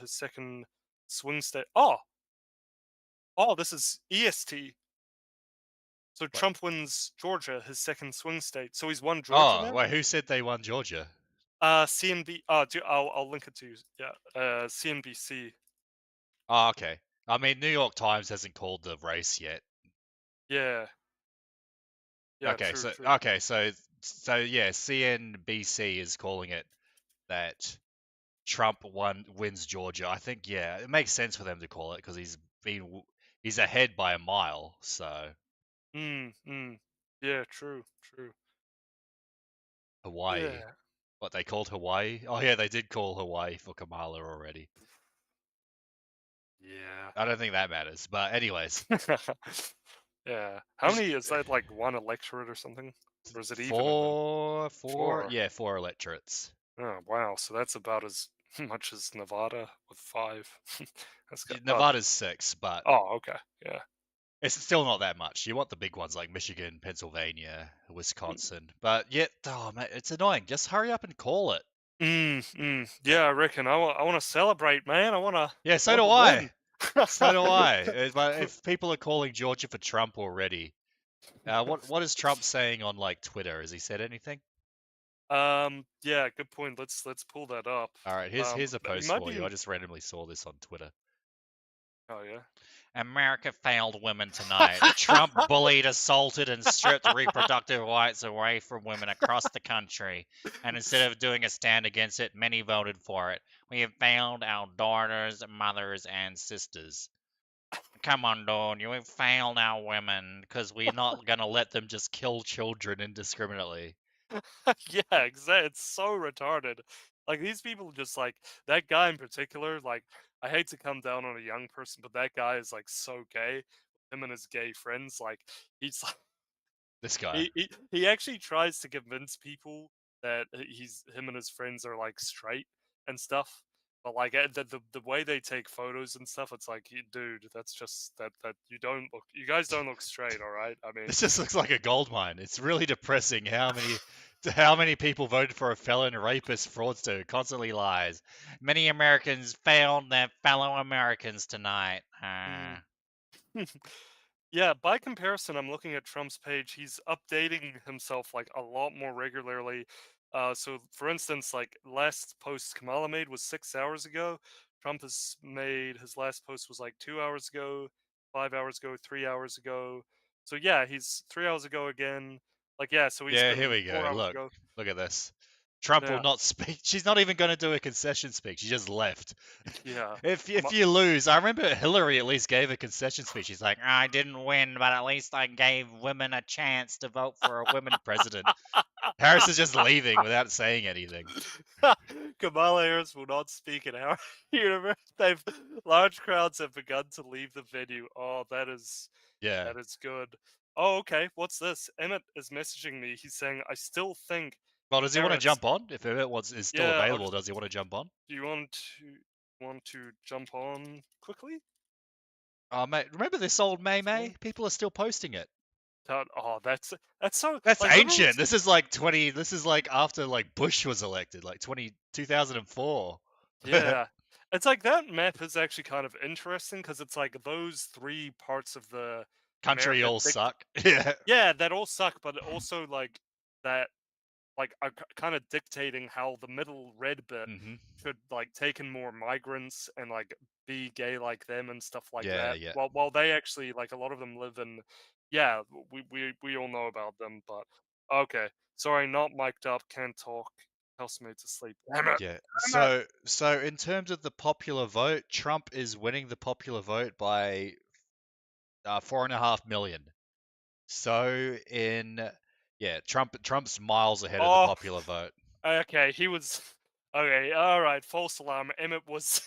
his second swing state. Oh, this is EST. So What? Trump wins Georgia, his second swing state. So he's won Georgia Oh, now. wait, who said they won Georgia? CNB. I'll link it to you. Yeah. CNBC. Oh, okay. I mean, New York Times hasn't called the race yet. Yeah. Yeah. Okay, True. so True. yeah, CNBC is calling it that Trump wins Georgia. I think, yeah, it makes sense for them to call it because he's ahead by a mile. So Yeah. True. True. Hawaii, Yeah. what they called Hawaii? Oh yeah, they did call Hawaii for Kamala already. Yeah. I don't think that matters, but anyways. Yeah. How many is that? Like one electorate or something, or is it even? Four? Yeah, 4 electorates. Oh wow! So that's about as much as Nevada with 5. That's good. Nevada's 6, but oh, okay, yeah. It's still not that much. You want the big ones like Michigan, Pennsylvania, Wisconsin. But yet, oh man, it's annoying. Just hurry up and call it. Yeah, I reckon. I want to celebrate, man. I want to. Yeah, so do I. So do I. But if people are calling Georgia for Trump already, what is Trump saying on like Twitter? Has he said anything? Yeah, good point. Let's pull that up. All right, here's a He post might for be you. I in- just randomly saw this on Twitter. Oh yeah. America failed women tonight. Trump bullied, assaulted, and stripped reproductive rights away from women across the country. And instead of doing a stand against it, many voted for it. We have failed our daughters, mothers, and sisters. Come on, dude. You have failed our women because we're not going to let them just kill children indiscriminately. Yeah, exactly. It's so retarded. Like these people just like that guy in particular. Like I hate to come down on a young person, but that guy is like so gay. Him and his gay friends, like he's like This guy. he actually tries to convince people that him and his friends are like straight and stuff. But like the way they take photos and stuff, it's like, dude, that's just that you guys don't look straight, all right? I mean, This just looks like a gold mine. It's really depressing how many people voted for a felon, rapist, fraudster who constantly lies. Many Americans failed their fellow Americans tonight. Yeah, by comparison, I'm looking at Trump's page. He's updating himself like a lot more regularly. So, for instance, like last post Kamala made was 6 hours ago. Trump has made his last post was like 2 hours ago, 5 hours ago, 3 hours ago. So yeah, he's 3 hours ago again. Like yeah, so he's Yeah, been here we 4 go. hours ago. Look at this. Trump will Yeah. not speak. She's not even going to do a concession speech. She just left. Yeah. If you lose, I remember Hillary at least gave a concession speech. She's like, I didn't win, but at least I gave women a chance to vote for a women president. Harris is just leaving without saying anything. Kamala Harris will not speak in our universe. Large crowds have begun to leave the venue. Oh, that is good. Oh, okay. What's this? Emmet is messaging me. He's saying, I still think. Well, does he want to Harris- jump on? If Emmet is still Yeah, I'll available, just- does he want to jump on? Do you want to jump on quickly? Oh, mate, remember this old May? People are still posting it. Oh, that's so. That's like, ancient. This is like This is like after like Bush was elected, like 2004. Yeah. It's like that map is actually kind of interesting because it's like those three parts of the Country America all suck. Yeah. Yeah, that all suck, but also like that, like are kind of dictating how the middle red bit should like take in more migrants and like be gay like them and stuff like Yeah, that. yeah. While they actually like a lot of them live in, yeah, we all know about them, but okay, sorry, not mic'd up, can't talk. Housemate's asleep. Damn it. Yeah. Damn it. So in terms of the popular vote, Trump is winning the popular vote by 4.5 million. So Trump's miles ahead of the popular vote. Okay, he was okay. All right, false alarm. Emmet was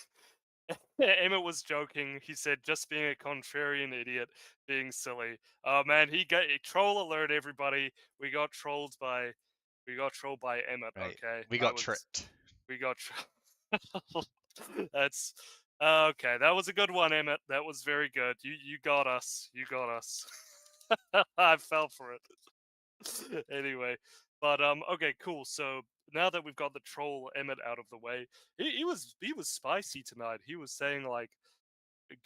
joking. He said just being a contrarian idiot, being silly. Oh man, he troll alert everybody. We got trolled by Emmet. Right. Okay, We got tricked. We got That's okay. That was a good one, Emmet. That was very good. You got us. You got us. I fell for it. Anyway, but okay, cool. So now that we've got the troll Emmet out of the way, he was spicy tonight. He was saying like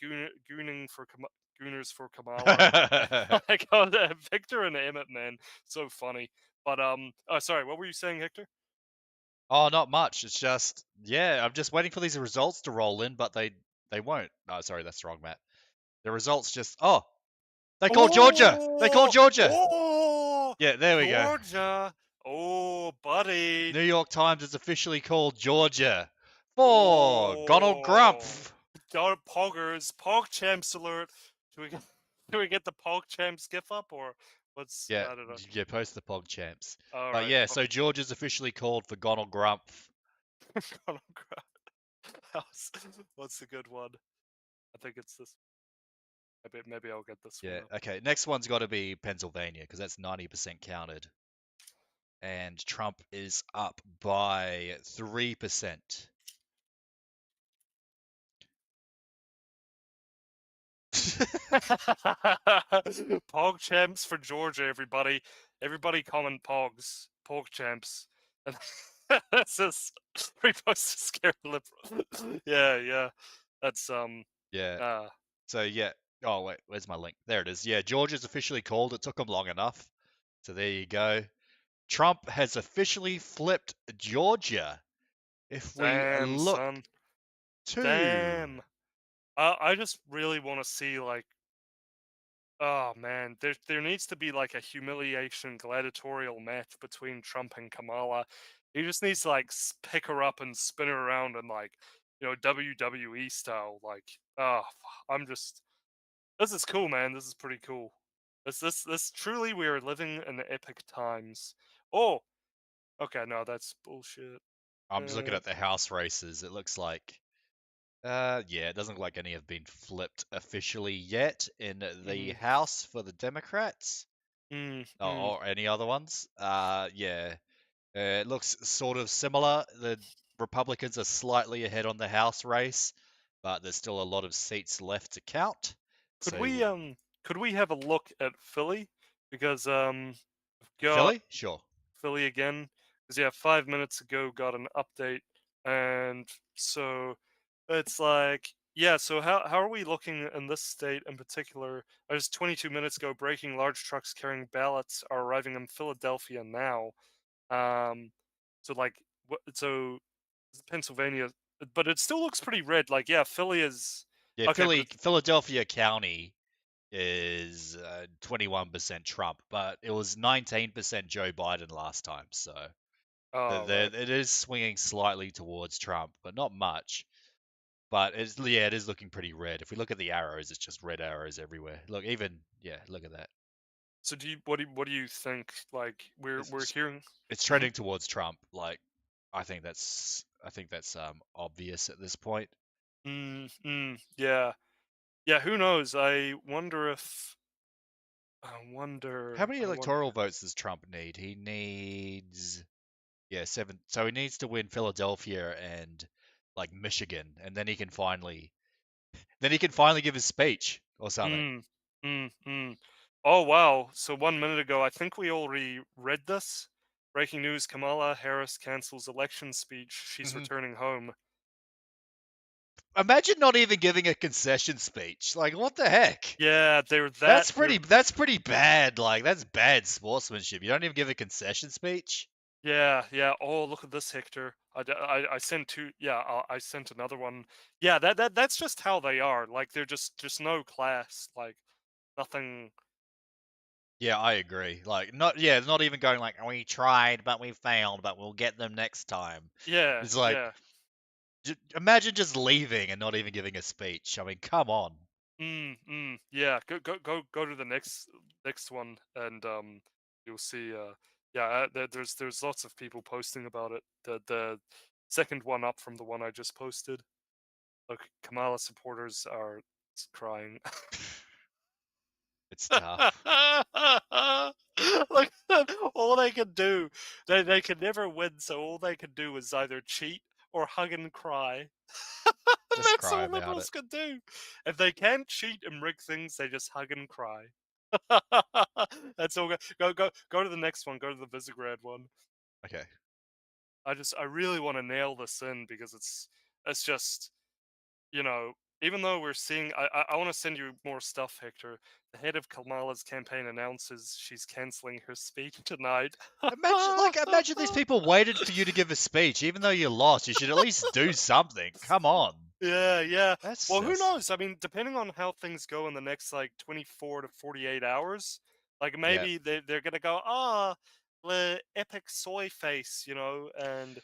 gooners for Kamala. Like Victor and Emmet, man, so funny. But oh sorry, what were you saying, Hector? Oh, not much. It's just I'm just waiting for these results to roll in, but they won't. Oh, sorry, that's wrong, Matt. The results just they called Georgia. They called Georgia. Yeah, there we go. Georgia. Oh, buddy. New York Times has officially called Georgia for Donald Trump. Donald Poggers, PogChamps alert. Do we get the PogChamps gif up or what's? Yeah, I don't know. yeah, post the PogChamps. All But right. yeah, so Georgia's officially called for Donald Trump. Donald Trump. What's the good one? I think it's this. Maybe I'll get this one. Yeah, okay. Next one's got to be Pennsylvania because that's 90% counted. And Trump is up by 3%. PogChamps for Georgia, everybody. Everybody comment PogChamps. This is repost to scare liberal. Yeah. That's Yeah. So yeah. Oh wait, where's my link? There it is. Yeah, Georgia's officially called. It took them long enough. So there you go. Trump has officially flipped Georgia. If we Damn, look son. to Damn. I just really want to see like, oh man, there needs to be like a humiliation gladiatorial match between Trump and Kamala. He just needs to like pick her up and spin her around and like, WWE style. Like, this is cool, man. This is pretty cool. This truly, we are living in epic times. Oh, okay, no, that's bullshit. I'm just looking at the House races. It looks like yeah, it doesn't look like any have been flipped officially yet in the House for the Democrats. Or any other ones. Yeah. It looks sort of similar. The Republicans are slightly ahead on the House race, but there's still a lot of seats left to count. Could we have a look at Philly? Because Philly? Sure. Philly again. Because yeah, 5 minutes ago got an update, and so it's like, yeah, so how are we looking in this state in particular? Just 22 minutes ago, breaking: large trucks carrying ballots are arriving in Philadelphia now. So like, so Pennsylvania, but it still looks pretty red. Like, yeah, Philly is. Yeah, okay, Philadelphia County is 21% Trump, but it was 19% Joe Biden last time. So right. it is swinging slightly towards Trump, but not much. But it is looking pretty red. If we look at the arrows, it's just red arrows everywhere. Look, look at that. So what do you think? Like, we're hearing it's trending towards Trump. Like, I think that's obvious at this point. Yeah. Who knows? I wonder. How many electoral votes does Trump need? He needs 7. So he needs to win Philadelphia and like Michigan, and then he can finally give his speech or something. Oh wow! So 1 minute ago, I think we already read this. Breaking news: Kamala Harris cancels election speech. She's returning home. Imagine not even giving a concession speech. Like, what the heck? Yeah, That's pretty bad. Like, that's bad sportsmanship. You don't even give a concession speech. Yeah. Oh, look at this, Hector. I sent two. Yeah, I sent another one. Yeah, that's just how they are. Like, they're just no class. Like, nothing. Yeah, I agree. Like, not even going like, we tried, but we failed, but we'll get them next time. Yeah, it's like, imagine just leaving and not even giving a speech. I mean, come on. Yeah, go to the next one, and you'll see. There's lots of people posting about it. The second one up from the one I just posted. Look, Kamala supporters are crying. It's tough. Look, all they can do, they can never win, so all they can do is either cheat or hug and cry. That's all liberals can do. If they can't cheat and rig things, they just hug and cry. That's all. Go to the next one. Go to the Visegrad one. Okay. I really want to nail this in because it's just, even though we're seeing, I want to send you more stuff, Hector. The head of Kamala's campaign announces she's canceling her speech tonight. Imagine these people waited for you to give a speech, even though you lost. You should at least do something. Come on. Yeah. Who knows? I mean, depending on how things go in the next 24 to 48 hours, like maybe they're gonna go, the epic soy face, and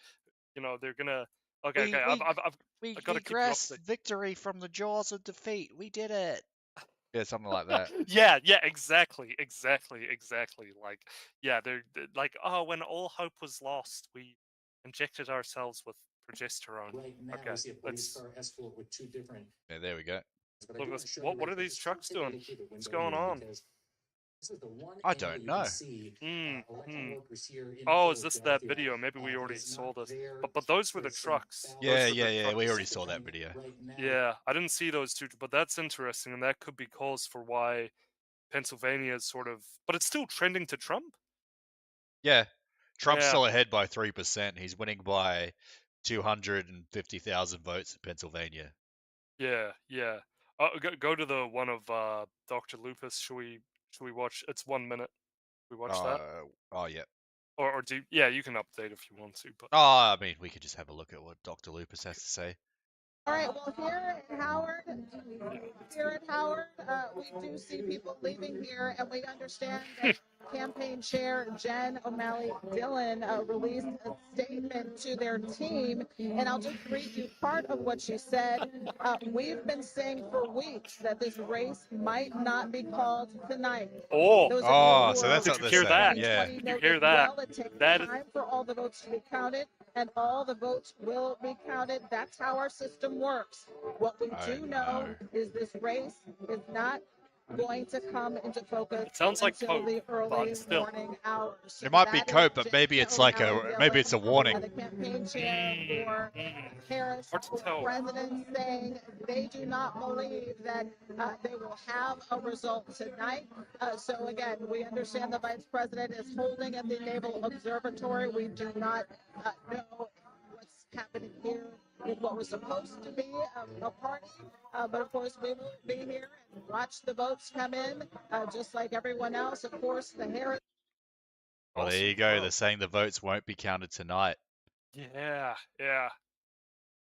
they're gonna. Okay. We got to keep you grasped victory from the jaws of defeat. We did it. Yeah, something like that. Yeah, exactly. Like, yeah, they're like, when all hope was lost, we injected ourselves with progesterone. Right now, okay, we see a police car escort with 2 different. Yeah, there we go. Look, what are these trucks doing? What's going on? This is the one I don't know. Oh, is this that video? Maybe we already saw this. But those were the trucks. Yeah. We already saw that video. Yeah, I didn't see those two, but that's interesting, and that could be cause for why Pennsylvania is sort of. But it's still trending to Trump. Yeah. Trump's Yeah. still ahead by 3%. He's winning by 250,000 votes in Pennsylvania. Yeah. Go to the one of Dr. Lupus. Should we watch? It's 1 minute. We watch that, Oh, yeah. or you can update if you want to. But I mean, we could just have a look at what Dr. Lupus has to say. All right, well, here in Howard, we do see people leaving here, and we understand that campaign chair Jen O'Malley Dillon released a statement to their team, and I'll just read you part of what she said. We've been saying for weeks that this race might not be called tonight. Oh, Those of you who so are that's did what you they're hear saying. that? Yeah. Did you hear that? Well, it takes That is time for all the votes to be counted, and all the votes will be counted. That's how our system works. What we do know is this race is not going to come into focus sounds like until Pope, the early but still. morning hours. So It might be that is cope, but Jen maybe it's like O'Malley maybe it's a Dillon, warning. the campaign chair for Harris, president, saying they do not believe that they will have a result tonight. So again, we understand the vice president is holding at the Naval Observatory. We do not know what's happening here with what was supposed to be a party. But of course, we will be here and watch the votes come in, just like everyone else. Of course, the Harris. Well, there you go. They're saying the votes won't be counted tonight. Yeah,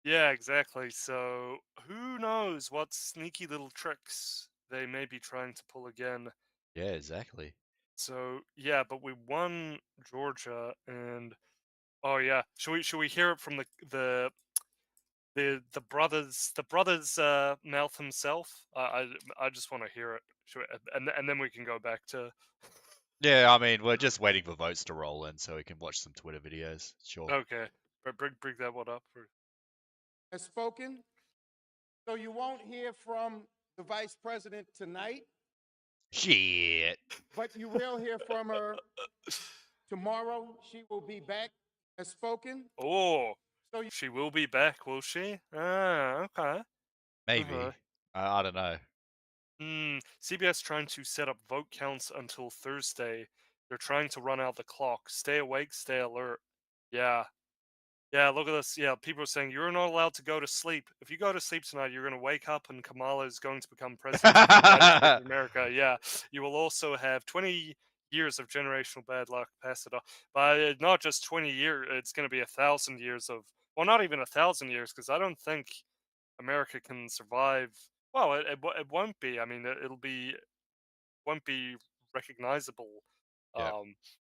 exactly. So who knows what sneaky little tricks they may be trying to pull again. Yeah, exactly. So yeah, but we won Georgia, and oh yeah, should we hear it from the brothers mouth himself? I just want to hear it, and then we can go back to. Yeah, I mean, we're just waiting for votes to roll in so we can watch some Twitter videos. Sure. Okay, but bring that one up. Has spoken, so you won't hear from the vice president tonight. Shit. But you will hear from her tomorrow. She will be back. Has spoken. Oh, so she will be back, will she? Ah, okay. Maybe. I don't know. CBS trying to set up vote counts until Thursday. They're trying to run out the clock. Stay awake, stay alert. Yeah, look at this. Yeah, people are saying you're not allowed to go to sleep. If you go to sleep tonight, you're going to wake up and Kamala is going to become president of the United States of America. Yeah, you will also have 20 years of generational bad luck. Pass it off. But not just 20 years, it's going to be 1,000 years of, well, not even 1,000 years, because I don't think America can survive. Well, it won't be. I mean, won't be recognizable. Yeah.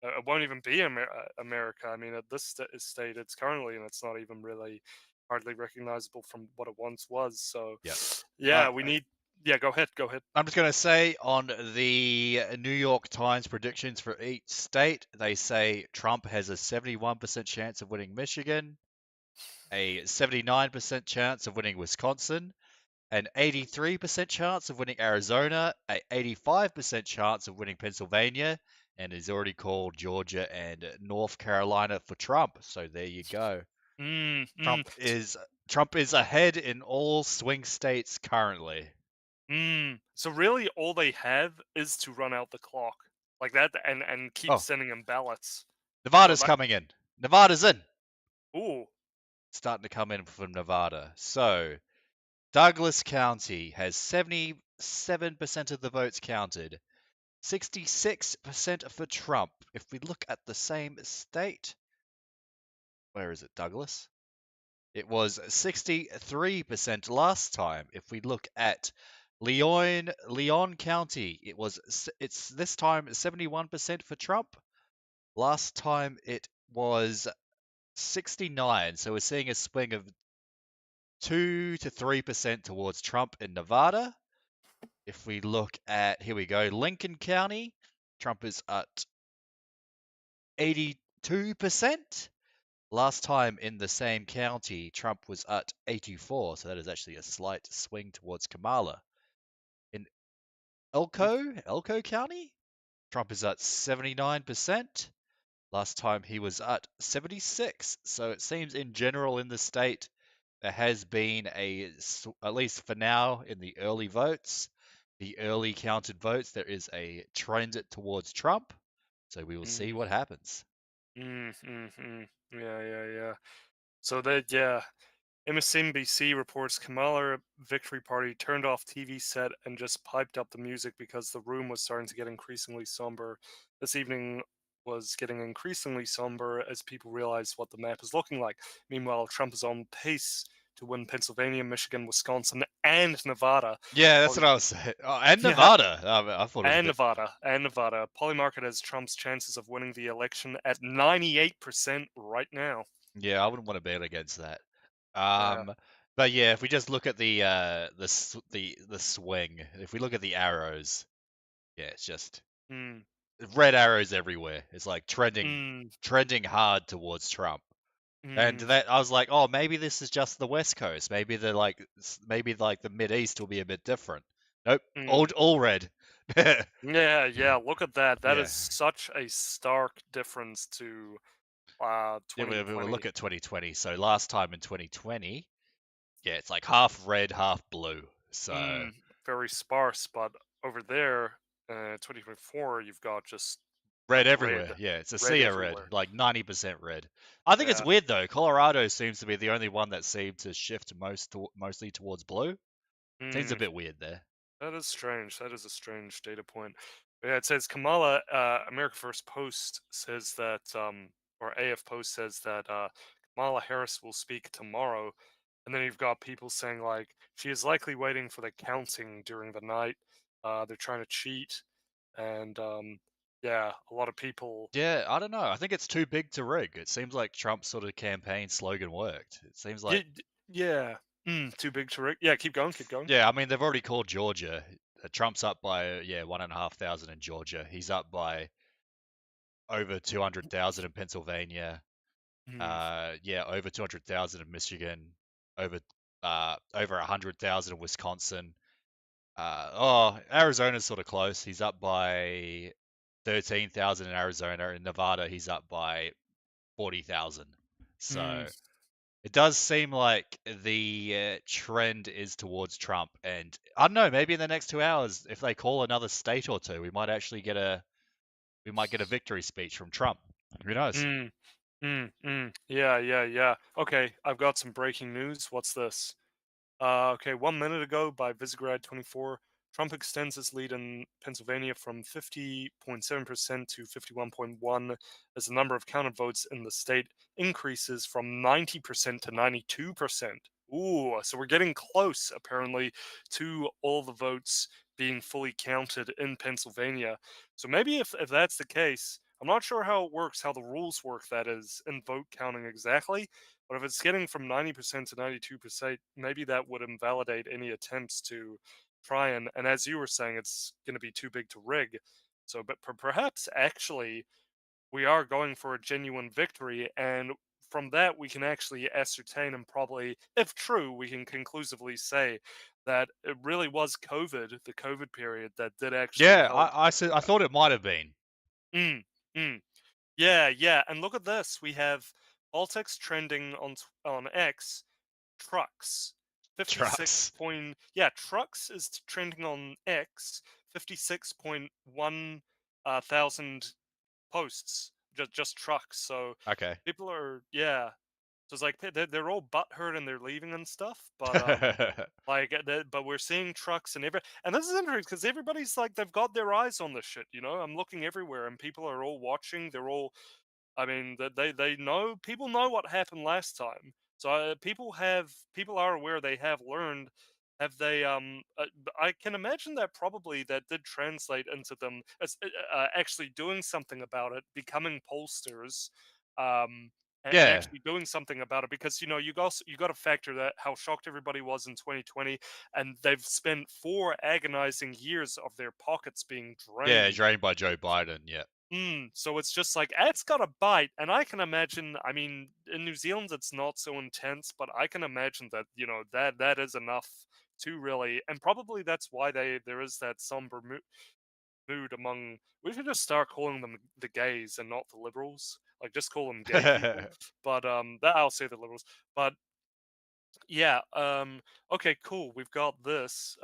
It won't even be America. I mean, at this state it's currently, and it's not even really hardly recognizable from what it once was. So, yeah, we need. Yeah, go ahead. I'm just going to say on the New York Times predictions for each state, they say Trump has a 71% chance of winning Michigan, a 79% chance of winning Wisconsin, an 83% chance of winning Arizona, an 85% chance of winning Pennsylvania, and he's already called Georgia and North Carolina for Trump. So there you go. Trump is ahead in all swing states currently. So really, all they have is to run out the clock like that, and keep sending them ballots. Nevada's coming in. Nevada's in. Ooh. Starting to come in from Nevada. So Douglas County has 77% of the votes counted. 66% for Trump. If we look at the same state, where is it, Douglas? It was 63% last time. If we look at Leon County, it's this time 71% for Trump. Last time it was 69. So we're seeing a swing of 2 to 3% towards Trump in Nevada. If we look at, here we go, Lincoln County, Trump is at 82%. Last time in the same county, Trump was at 84, so that is actually a slight swing towards Kamala. In Elko County, Trump is at 79%. Last time he was at 76. So it seems in general in the state, there has been at least for now, in the early votes, the early counted votes, there is a trend towards Trump. So we will see what happens. Yeah. So that, yeah. MSNBC reports Kamala victory party turned off TV set and just piped up the music because the room was starting to get increasingly somber. This evening was getting increasingly somber as people realized what the map is looking like. Meanwhile, Trump is on pace to win Pennsylvania, Michigan, Wisconsin, and Nevada. Yeah, that's what I was saying. Oh, and Yeah. Nevada. I thought it was a And bit... Nevada. Polymarket has Trump's chances of winning the election at 98% right now. Yeah, I wouldn't want to bet against that. Yeah. But yeah, if we just look at the swing, if we look at the arrows, yeah, it's just Mm. red arrows everywhere. It's like Mm. trending hard towards Trump. And Mm. that I was like, oh, maybe this is just the West Coast. Maybe maybe the Mid East will be a bit different. Nope, Mm. all red. Yeah, look at that. That Yeah. is such a stark difference to Yeah, 2020. we'll look at 2020. So last time in 2020, yeah, it's like half red, half blue. So Very sparse, but over there, 2024, you've got just red like everywhere. red, Yeah, it's a red sea of red, everywhere. like 90% red. I think it's Yeah. weird though. Colorado seems to be the only one that seemed to shift mostly towards blue. Seems a Mm. bit weird there. That is strange. That is a strange data point. But yeah, it says Kamala, America First Post says that, or AF Post says that Kamala Harris will speak tomorrow. And then you've got people saying, like, she is likely waiting for the counting during the night. They're trying to cheat. And yeah, a lot of people. Yeah, I don't know. I think it's too big to rig. It seems like Trump's sort of campaign slogan worked. It seems like... Yeah. Too big to rig. Yeah, keep going. Yeah, I mean, they've already called Georgia. Trump's up by, 1,500 in Georgia. He's up by over 200,000 in Pennsylvania. Over 200,000 in Michigan. Over 100,000 in Wisconsin. Arizona's sort of close. He's up by 13,000 in Arizona. In Nevada, he's up by 40,000. So it does seem like the trend is towards Trump. And I don't know, maybe in the next 2 hours, if they call another state or two, we might actually get a victory speech from Trump. Who knows? Yeah. Okay, I've got some breaking news. What's this? Okay, 1 minute ago by Visegrad24, Trump extends his lead in Pennsylvania from 50.7% to 51.1% as the number of counted votes in the state increases from 90% to 92%. Ooh, so we're getting close, apparently, to all the votes being fully counted in Pennsylvania. So maybe if that's the case, I'm not sure how it works, how the rules work, that is, in vote counting exactly. But if it's getting from 90% to 92%, maybe that would invalidate any attempts to try and as you were saying, it's going to be too big to rig. So, but perhaps actually we are going for a genuine victory, and from that we can actually ascertain and probably, if true, we can conclusively say that it really was the COVID period that did actually Yeah, help. I thought it might have been. Yeah, and look at this. We have politics trending on X. Trucks, 56 point. Yeah, trucks is trending on X. 56.1 thousand posts. Just trucks. So Okay. people are So it's like they're all butthurt and they're leaving and stuff. But but we're seeing trucks and this is interesting because everybody's like they've got their eyes on this shit. I'm looking everywhere and people are all watching. They're all, I mean, they know, people know what happened last time. So people are aware. They have learned. Have they? I can imagine that probably that did translate into them as actually doing something about it, becoming pollsters, and Yeah. actually doing something about it. Because you got to factor that how shocked everybody was in 2020, and they've spent 4 agonizing years of their pockets being drained. Yeah, drained by Joe Biden. Yeah. So it's just like it's got a bite, and I can imagine. I mean, in New Zealand, it's not so intense, but I can imagine that that is enough to really, and probably that's why there is that somber mood among. We should just start calling them the gays and not the liberals. Like just call them gay people. But that I'll say the liberals. But yeah. Okay. Cool. We've got this.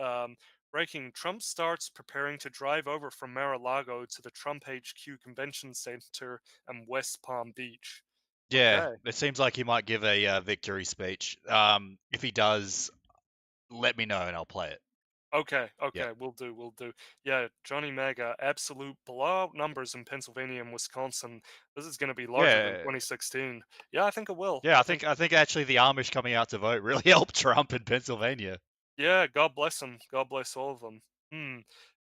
Breaking: Trump starts preparing to drive over from Mar-a-Lago to the Trump HQ Convention Center and West Palm Beach. Yeah, Okay. it seems like he might give a victory speech. If he does, let me know and I'll play it. Okay, Yeah. we'll do. Yeah, Johnny Mega, absolute blowout numbers in Pennsylvania and Wisconsin. This is going to be larger than Yeah. 2016. Yeah, I think it will. Yeah, I think actually the Amish coming out to vote really helped Trump in Pennsylvania. Yeah, God bless them. God bless all of them.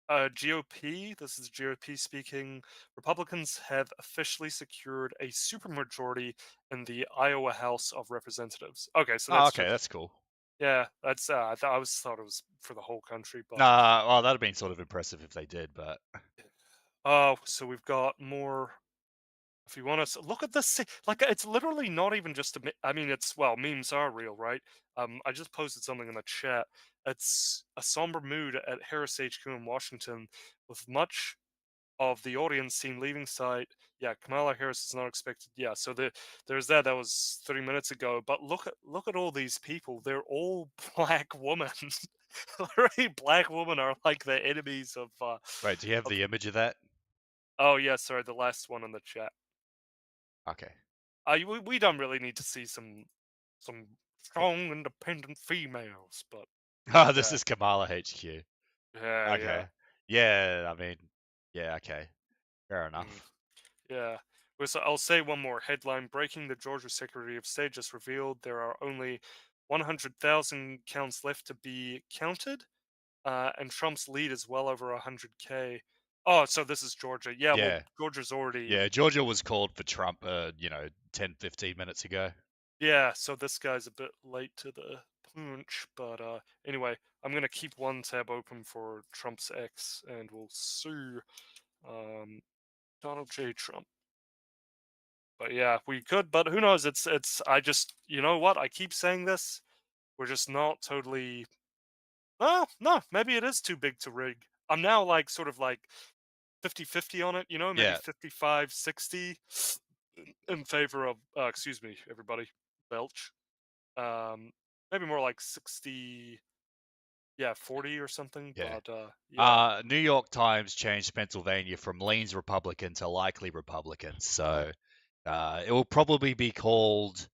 GOP, this is GOP speaking. Republicans have officially secured a supermajority in the Iowa House of Representatives. Okay, so that's okay, that's cool. Yeah, that's I thought it was for the whole country, but Well, that'd have been sort of impressive if they did, but so we've got more. If you want to look at this, like it's literally not even just I mean, it's memes are real, right? I just posted something in the chat. It's a somber mood at Harris HQ in Washington, with much of the audience seen leaving site. Yeah, Kamala Harris is not expected. Yeah, so there's that. That was 30 minutes ago. But look at all these people. They're all black women. Literally, black women are like the enemies of. Wait, do you have the image of that? Oh yeah, sorry, the last one in the chat. Okay. We don't really need to see some strong, independent females, but. Oh, this is Kamala HQ. Yeah. Okay. Yeah, I mean, yeah, okay. Fair enough. Yeah. So I'll say one more headline. Breaking: the Georgia Secretary of State just revealed there are only 100,000 counts left to be counted, and Trump's lead is well over 100K. Oh, so this is Georgia. Yeah, well, Georgia's already. Yeah, Georgia was called for Trump, 10, 15 minutes ago. Yeah, so this guy's a bit late to the punch, but anyway, I'm gonna keep one tab open for Trump's X, and we'll see Donald J. Trump. But yeah, we could, but who knows? I just, you know what? I keep saying this. We're just not totally. Well, no, maybe it is too big to rig. I'm now like sort of like 50-50 on it, maybe Yeah. 55-60 in favor of. Excuse me, everybody, belch. Maybe more like 60. Yeah, 40 or something. Yeah. But yeah. New York Times changed Pennsylvania from leans Republican to likely Republican, so it will probably be called,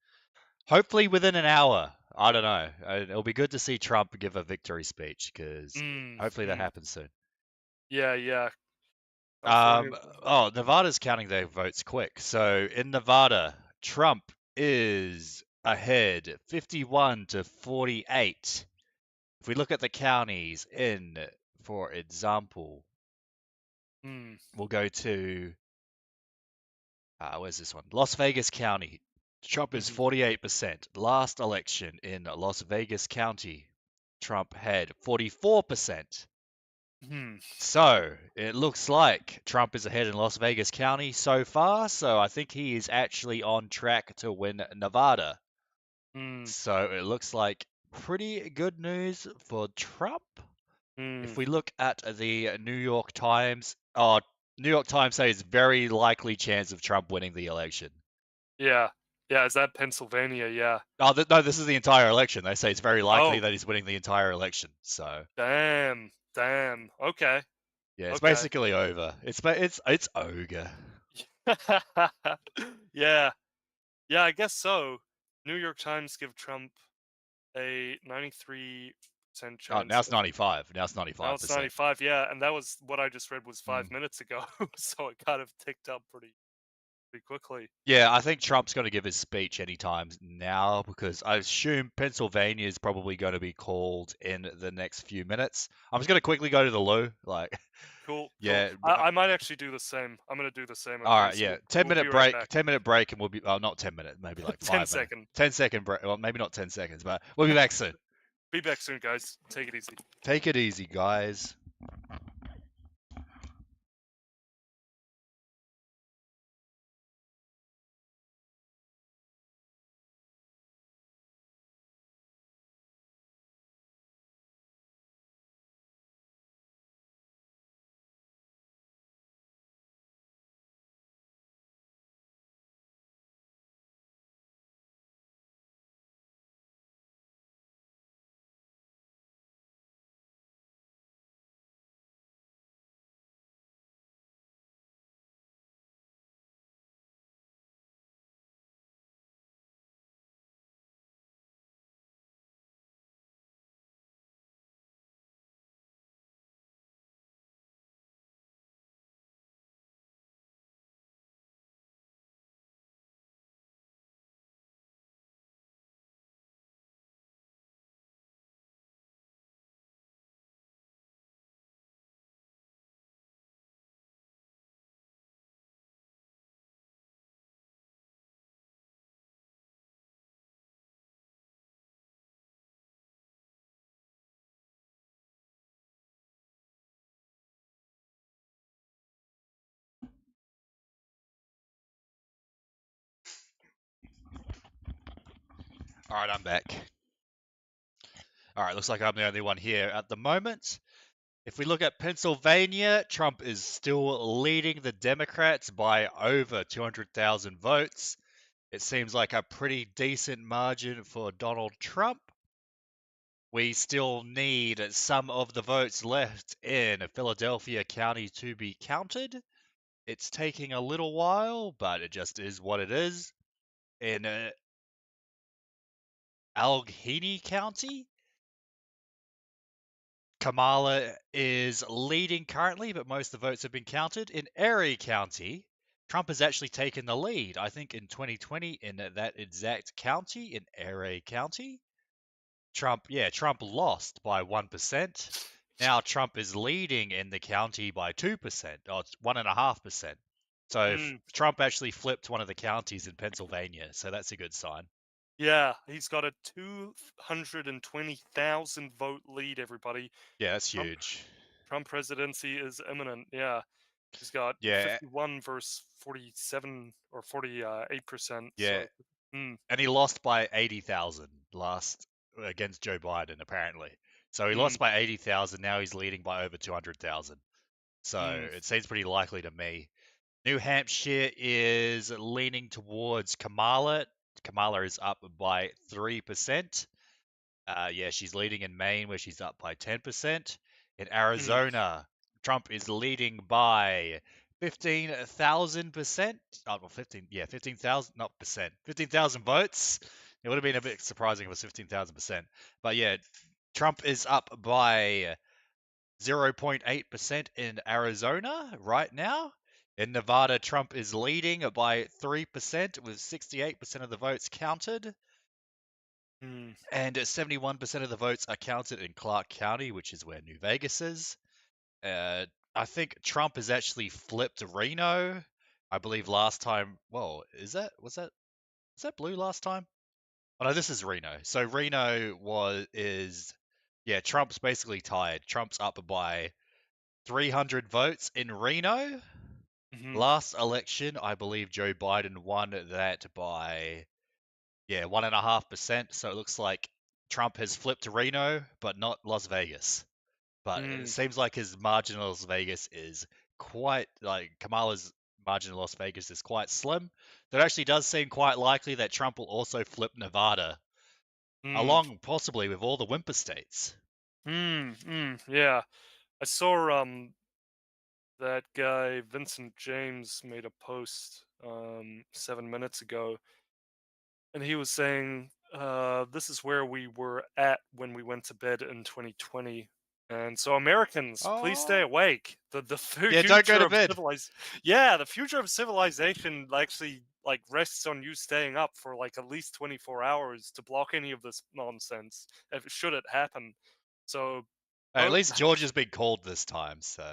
hopefully within an hour. I don't know. It'll be good to see Trump give a victory speech because hopefully that happens soon. Yeah. Nevada's counting their votes quick. So in Nevada, Trump is ahead 51-48. If we look at the counties for example, we'll go to where's this one? Las Vegas County. Trump is 48%. Last election in Las Vegas County, Trump had 44%. So it looks like Trump is ahead in Las Vegas County so far. So I think he is actually on track to win Nevada. So it looks like pretty good news for Trump. If we look at the New York Times, New York Times says very likely chance of Trump winning the election. Yeah. Is that Pennsylvania? Yeah. Oh, no, this is the entire election. They say it's very likely that he's winning the entire election. So. Damn. Okay. Yeah, it's basically over. It's ogre. Yeah, I guess so. New York Times give Trump a 93% chance. Oh, now it's 95. Now it's 95%. Now it's 95. Yeah, and that was what I just read was 5 minutes ago, so it kind of ticked up pretty quickly. Yeah, I think Trump's going to give his speech anytime now because I assume Pennsylvania is probably going to be called in the next few minutes. I'm just going to quickly go to the loo. Cool. Yeah. I might actually do the same. I'm going to do the same. All right, yeah. 10-minute break. Right 10-minute break, and we'll be. Oh, not 10 minutes. Maybe like 5 minutes. 10-second. 10-second break. Well, maybe not 10 seconds, but we'll be back soon. Be back soon, guys. Take it easy. Take it easy, guys. All right, I'm back. All right, looks like I'm the only one here at the moment. If we look at Pennsylvania, Trump is still leading the Democrats by over 200,000 votes. It seems like a pretty decent margin for Donald Trump. We still need some of the votes left in Philadelphia County to be counted. It's taking a little while, but it just is what it is. In Allegheny County, Kamala is leading currently, but most of the votes have been counted. In Erie County, Trump has actually taken the lead. I think in 2020, in that exact county, in Erie County, Trump lost by 1%. Now Trump is leading in the county by 2%, or 1.5%. So Trump actually flipped one of the counties in Pennsylvania, so that's a good sign. Yeah, he's got a 220,000 vote lead, everybody. Yeah, that's huge. Trump presidency is imminent, yeah. He's got 51 versus 47 or 48%. Yeah. So, And he lost by 80,000 last against Joe Biden, apparently. So he lost by 80,000. Now he's leading by over 200,000. So it seems pretty likely to me. New Hampshire is leaning towards Kamala. Kamala is up by 3%. She's leading in Maine, where she's up by 10%. In Arizona, Trump is leading by 15,000%. Oh, well, 15,000, not percent. 15,000 votes. It would have been a bit surprising if it was 15,000%. But yeah, Trump is up by 0.8% in Arizona right now. In Nevada, Trump is leading by 3% with 68% of the votes counted. And 71% of the votes are counted in Clark County, which is where New Vegas is. I think Trump has actually flipped Reno. I believe last time. Well, was that blue last time? Oh no, this is Reno. So Reno Trump's basically tied. Trump's up by 300 votes in Reno. Last election, I believe Joe Biden won that by 1.5%. So it looks like Trump has flipped Reno, but not Las Vegas. But it seems like his margin in Las Vegas is quite, like Kamala's margin in Las Vegas is quite slim. That actually does seem quite likely that Trump will also flip Nevada, along possibly with all the whimper states. Yeah. I saw that guy Vincent James made a post 7 minutes ago, and he was saying this is where we were at when we went to bed in 2020. And so Americans, please stay awake. The future don't go to of bed. the future of civilization actually like rests on you staying up for like at least 24 hours to block any of this nonsense should it happen. So at least Georgia's been called this time, so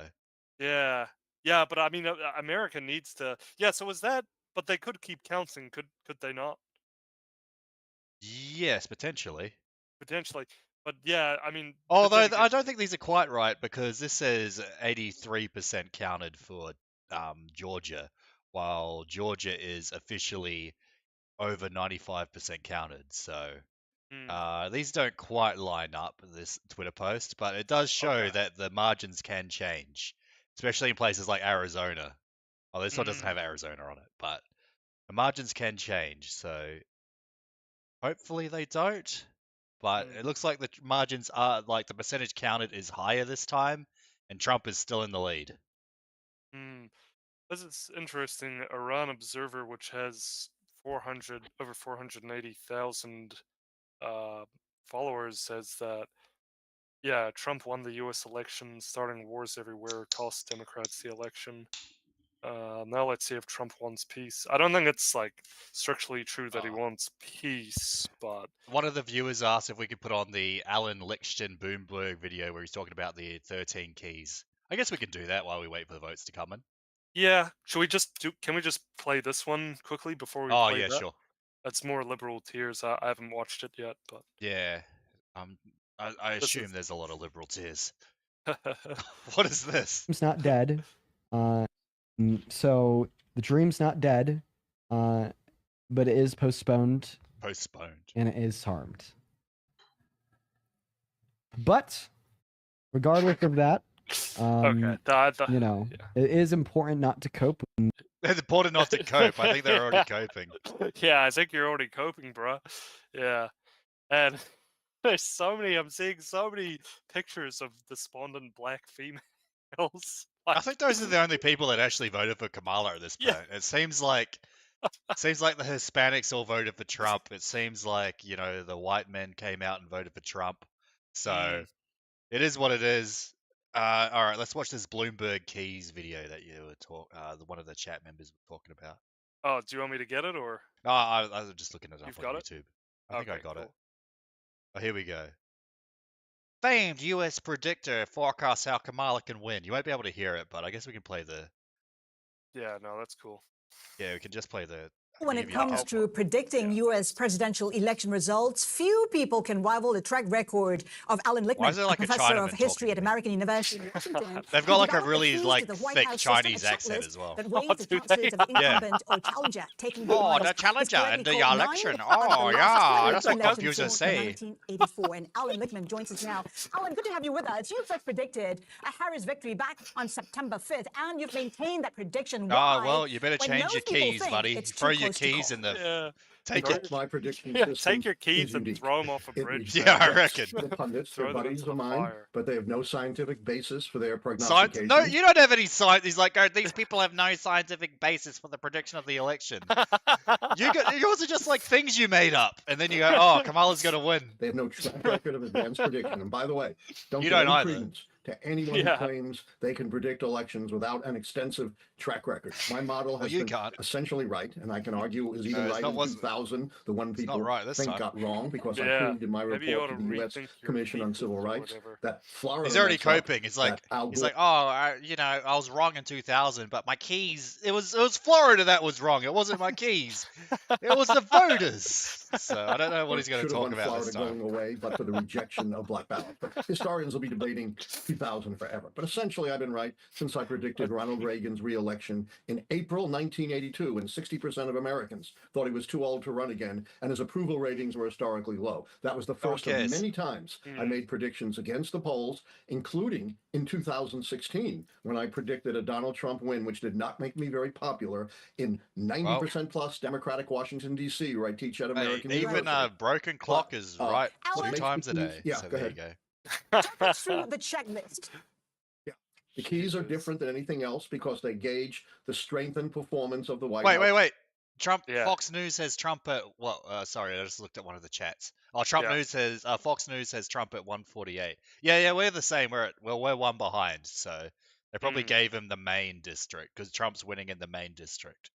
yeah, but I mean America needs to. Yeah, so is that? But they could keep counting, could they not? Yes, potentially. But yeah, I mean. Although I don't think these are quite right, because this says 83% counted for Georgia, while Georgia is officially over 95% counted. So these don't quite line up, this Twitter post, but it does show that the margins can change, especially in places like Arizona. Well, this one doesn't have Arizona on it, but the margins can change. So hopefully they don't. But it looks like the margins are, like, the percentage counted is higher this time, and Trump is still in the lead. This is interesting. Iran Observer, which has over 480,000 followers, says that Trump won the U.S. election, starting wars everywhere, cost Democrats the election. Now let's see if Trump wants peace. I don't think it's like structurally true that he wants peace, but one of the viewers asked if we could put on the Alan Lichten Bloomberg video where he's talking about the 13 keys. I guess we can do that while we wait for the votes to come in. Yeah, should we just can we just play this one quickly before we play that? Sure. That's more liberal tears. I haven't watched it yet, but yeah, I assume there's a lot of liberal tears. What is this? It's not dead. So the dream's not dead, but it is postponed Postponed. and it is harmed. But regardless of that, you know, it is important not to cope. It's important not to cope. I think they're already coping. Yeah, I think you're already coping, bro. Yeah, and there's so many. I'm seeing so many pictures of despondent black females. I think those are the only people that actually voted for Kamala at this point. It seems like the Hispanics all voted for Trump. It seems like, you know, the white men came out and voted for Trump. So it is what it is. All right, let's watch this Bloomberg Keys video that you were one of the chat members were talking about. Oh, do you want me to get it or? No, I was just looking it up You've on got it? YouTube. I think I got it. Cool. Oh, here we go. Famed U.S. predictor forecasts how Kamala can win. You won't be able to hear it, but I guess we can play the. Yeah, no, that's cool. Yeah, we can just play the. When it comes to predicting U.S. presidential election results, few people can rival the track record of Alan Lichtman, is there like a a professor Chinaman of history at American University in Washington. They've got like a He really developed like the White thick House Chinese system, a accent checklist as well. that weighs the chances of the incumbent or challenger taking the Oh, White the House. challenger It's in the correctly called election. 9 Oh, of the yeah, last that's what 20 elections computers since say. 1984. And Alan Lichtman joins us now. Alan, good to have you with us. You first predicted a Harris victory back on September 5th, and you've maintained that prediction. Oh, Why? well, you better When change most your people keys, think buddy. it's too Throw your close to keys call. in the. Yeah. Take No, it. my prediction Yeah, system take your keys is and unique. throw them off a It bridge. Yeah, I reckon. The pundits, Throw they're them buddies into of the mine, fire. but they have no scientific basis for their Science? prognostications. No, you don't have any science. He's like, oh, these people have no scientific basis for the prediction of the election. Yours are just like things you made up, and then you go, oh, Kamala's gonna win. They have no track record of advanced prediction. And by the way, don't You give don't any either. credence to anyone Yeah. who claims they can predict elections without an extensive track record. My model has you been can't. essentially right, and I can argue it was even No, it's right not- in wasn't- 2000, the one not people right this think time. got wrong, because I Yeah, proved in my maybe you report ought to to the U.S. rethink your Commission on thesis Civil or Rights whatever. that Florida He's already messed up, coping. He's like, that Al he's Gore- like, oh, I was wrong in 2000, but my keys. It was Florida that was wrong. It wasn't my keys. It was the voters. So I don't know what he's going to should have talk won about Florida this time. going away, but for the rejection of black ballot. But historians will be debating 2000 forever. But essentially, I've been right since I predicted Ronald Reagan's re-election in April 1982, when 60% of Americans thought he was too old to run again, and his approval ratings were historically low. That was the first of cares? many times I made predictions against the polls, including in 2016, when I predicted a Donald Trump win, which did not make me very popular in 90% plus Democratic Washington, D.C., where I teach at Hey, American even University. broken clock is right what 2 makes times the a keys- day. yeah, So go there you ahead. go. Take us through the checklist. The keys are different than anything else because they gauge the strength and performance of the White Wait, House. wait, wait. Trump. Yeah. Fox News has Trump at sorry, I just looked at one of the chats. Oh, Trump Yeah. News has Fox News has Trump at 148. Yeah, we're the same. We're one behind. So they probably gave him the main district because Trump's winning in the main district.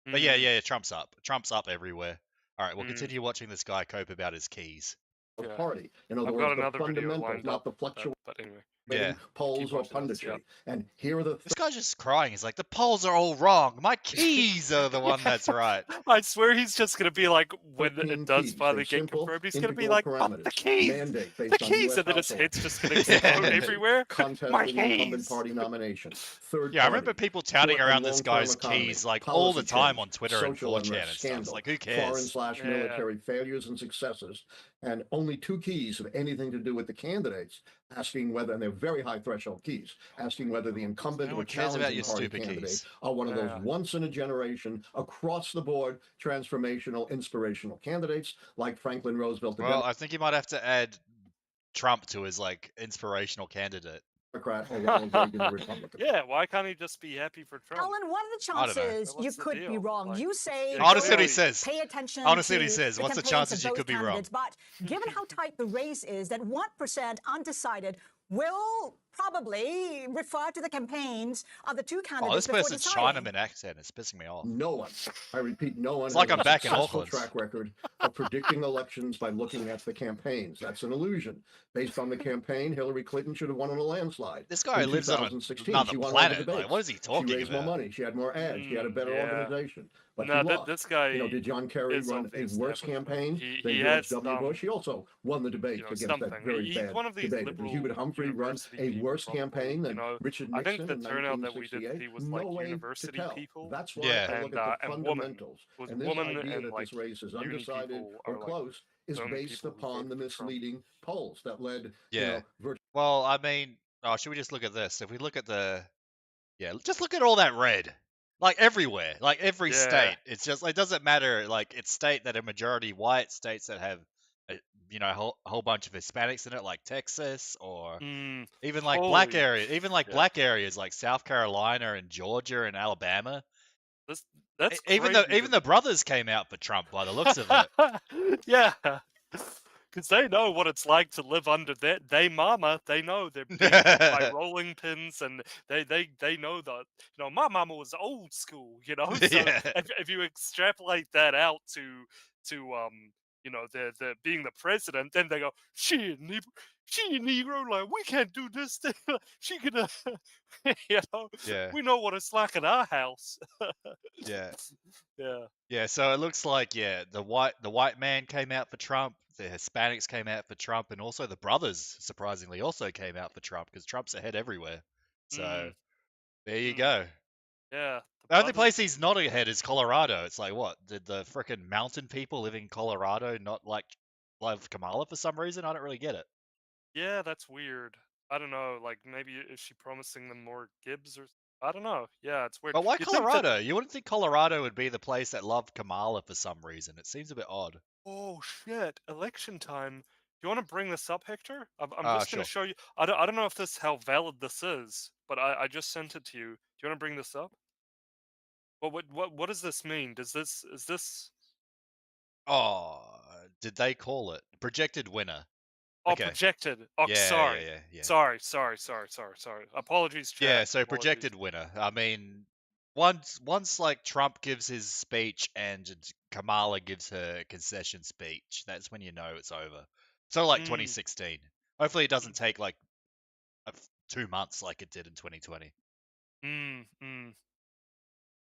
But yeah, Trump's up. Trump's up everywhere. All right, we'll continue watching this guy cope about his keys. The party. In other I've words, got the another video fundamentals, lined not up, the fluctuating but anyway. Yeah. polls Keep or watching this, punditry. yeah. And here are the This guy's just crying. He's like, the polls are all wrong. My keys are the one that's right. I swear he's just gonna be like, when 13 it does keys. finally They're get simple, confirmed, he's gonna be integral like, fuck parameters. the keys, Mandate the based on keys, US and then his household. head's just gonna explode everywhere. Contest My with the incumbent keys. party nomination. Third Yeah, I remember party. people touting Short and around this long-term guy's economy, keys like all the policy time change, on Twitter and social 4chan unrest, and stuff. It's scandal, like, who cares? Foreign/military failures and successes. And only 2 keys have anything to do with the candidates, asking whether, and they're very high threshold keys, asking whether the incumbent No or one cares about challenging your party stupid candidate keys. are one of those Yeah. once in a generation, across the board, transformational, inspirational candidates like Franklin Roosevelt, the Well, I think he might have to add Trump to his like inspirational candidate. Democrat, or Ronald Reagan, the Republican. Yeah, why can't he just be happy for Trump? Alan, what are the I don't know. chances you What's the could be deal? wrong? Like, You say I wanna see what he don't says. Pay attention. I wanna see what he to says. What's the campaigns chances of you could both be wrong? candidates, But given how tight the race is, that 1% undecided will probably refer to the campaigns of the 2 candidates Oh, this before person's deciding. Chinaman accent. It's pissing me off. No one, I repeat, no one It's like has I'm a back in successful Auckland. track record of predicting elections by looking at the campaigns. That's an illusion. Based on the campaign, Hillary Clinton should have won in a landslide. This guy In lives on 2016, another she won all the planet. Like, debates. what is he talking She raised about? more money. She had more ads. She had a better yeah. organization. But No, he lost. this guy did John Kerry is run of the a worse establishment. campaign than He George has W. Bush? He also won the debate against something. that very He's bad one of these debater. Did liberal Hubert Humphrey run university a people, worse probably, campaign than Richard I think Nixon the in turnout that we did 1968? see was No like way to university tell. people. That's why I look at the and woman. fundamentals. Was And this woman idea and that like this race is uni undecided people or are like close is the only based people who upon the voted for Trump. misleading polls that led, Yeah. virtually. Well, I mean, should we just look at this? If we look at just look at all that red. Like everywhere, like every Yeah. state. It's just, it doesn't matter. Like it's state that are majority white, states that have, a whole bunch of Hispanics in it, like Texas, or even like black areas, black areas like South Carolina and Georgia and Alabama. That's even the brothers came out for Trump by the looks of it. Yeah. Because they know what it's like to live under they mama. They know they're being hit by rolling pins, and they know that, my mama was old school, So Yeah. if you extrapolate that out to the being the president, then they go, she a Negro, like we can't do this thing. She gonna, Yeah. we know what it's like in our house. Yeah. Yeah. Yeah, so it looks like the white man came out for Trump, the Hispanics came out for Trump, and also the brothers surprisingly also came out for Trump because Trump's ahead everywhere. So there you go. Yeah. The only place he's not ahead is Colorado. It's like, what? Did the frickin' mountain people living in Colorado not love Kamala for some reason? I don't really get it. Yeah, that's weird. I don't know. Like, maybe is she promising them more Gibbs or? I don't know. Yeah, it's weird. But why You think that- Colorado? You wouldn't think Colorado would be the place that loved Kamala for some reason. It seems a bit odd. Oh shit! Election time. Do you want to bring this up, Hector? I'm just going Sure. to show you. I don't know if how valid this is, but I just sent it to you. Do you want to bring this up? What does this mean? Is this? Oh, did they call it projected winner? Oh, Okay. projected. Oh, Yeah, sorry. yeah. Sorry. Apologies, chat. Yeah, so projected winner. I mean, once like Trump gives his speech and Kamala gives her concession speech, that's when you know it's over. So like 2016. Hopefully it doesn't take like 2 months like it did in 2020.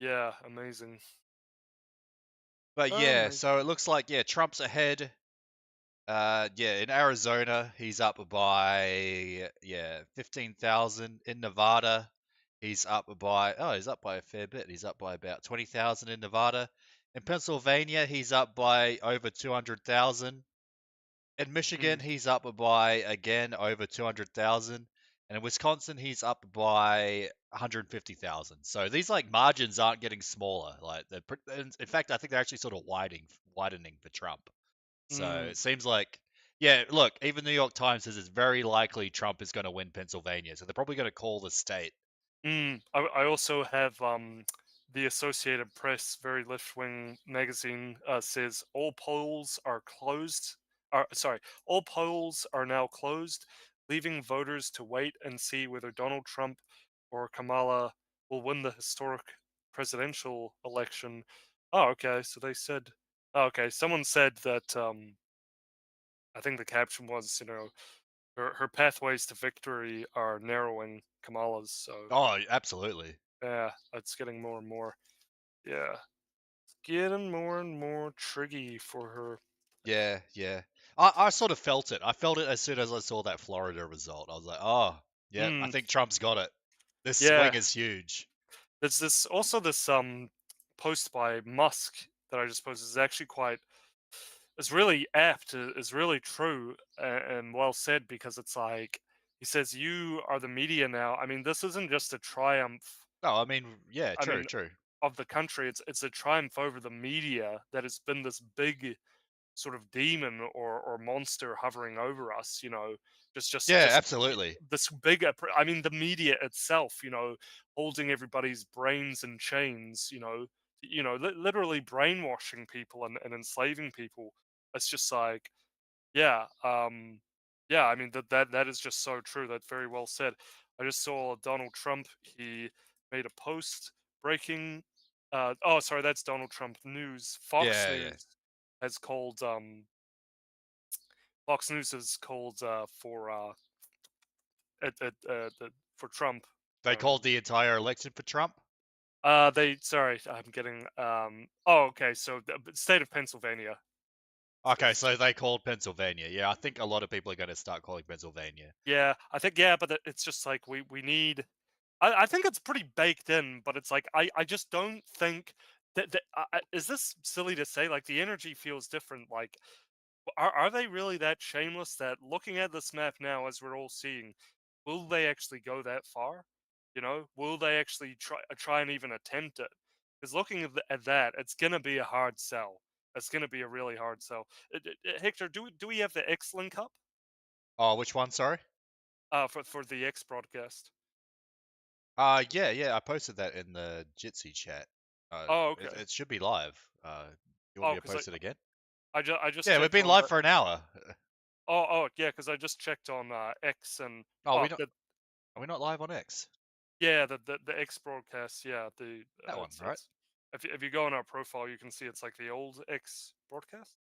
Yeah, amazing. But yeah, so it looks like Trump's ahead. In Arizona, he's up by 15,000. In Nevada, he's up by a fair bit. He's up by about 20,000 in Nevada. In Pennsylvania, he's up by over 200,000. In Michigan, he's up by again over 200,000. And in Wisconsin, he's up by 150,000. So these like margins aren't getting smaller. Like in fact, I think they're actually sort of widening for Trump. So it seems like, look, even the New York Times says it's very likely Trump is going to win Pennsylvania. So they're probably going to call the state. I also have the Associated Press, very left-wing magazine, says all polls are closed. All polls are now closed, leaving voters to wait and see whether Donald Trump or Kamala will win the historic presidential election. Oh, okay. So they said, someone said that. I think the caption was, her pathways to victory are narrowing, Kamala's. So. Oh, absolutely. Yeah, it's getting more and more. Yeah, it's getting more and more triggy for her. Yeah. I sort of felt it. I felt it as soon as I saw that Florida result. I was like, oh, yeah, I think Trump's got it. This swing is huge. There's this post by Musk that I just posted is actually it's really apt, it's really true and well said, because it's like, he says, you are the media now. I mean, this isn't just a triumph. Oh, I mean, yeah, true. Of the country, it's a triumph over the media that has been this big sort of demon or monster hovering over us, just absolutely. This big, I mean, the media itself, holding everybody's brains in chains, literally brainwashing people and enslaving people. It's just like, I mean, that is just so true. That's very well said. I just saw Donald Trump. He made a post breaking. That's Donald Trump News. Fox News has called. Fox News has called for Trump. They called the entire election for Trump. Sorry, I'm getting. Oh, okay. So the state of Pennsylvania. Okay, so they called Pennsylvania. Yeah, I think a lot of people are going to start calling Pennsylvania. Yeah, I think but it's just like we need. I think it's pretty baked in, but it's like I just don't think that is this silly to say? Like the energy feels different. Like are they really that shameless that looking at this map now, as we're all seeing, will they actually go that far? You know, will they actually try and even attempt it? Because looking at that, it's gonna be a hard sell. It's gonna be a really hard sell. Hector, do we have the X link up? Oh, which one? Sorry. For the X broadcast. Yeah, I posted that in the Jitsi chat. Oh, okay. It should be live. You want me to post it again? I just Yeah, we've been live for an hour. Oh yeah, because I just checked on X and are we not live on X? Yeah, the X broadcast. Yeah, that one, right? If you go on our profile, you can see it's like the old X broadcast.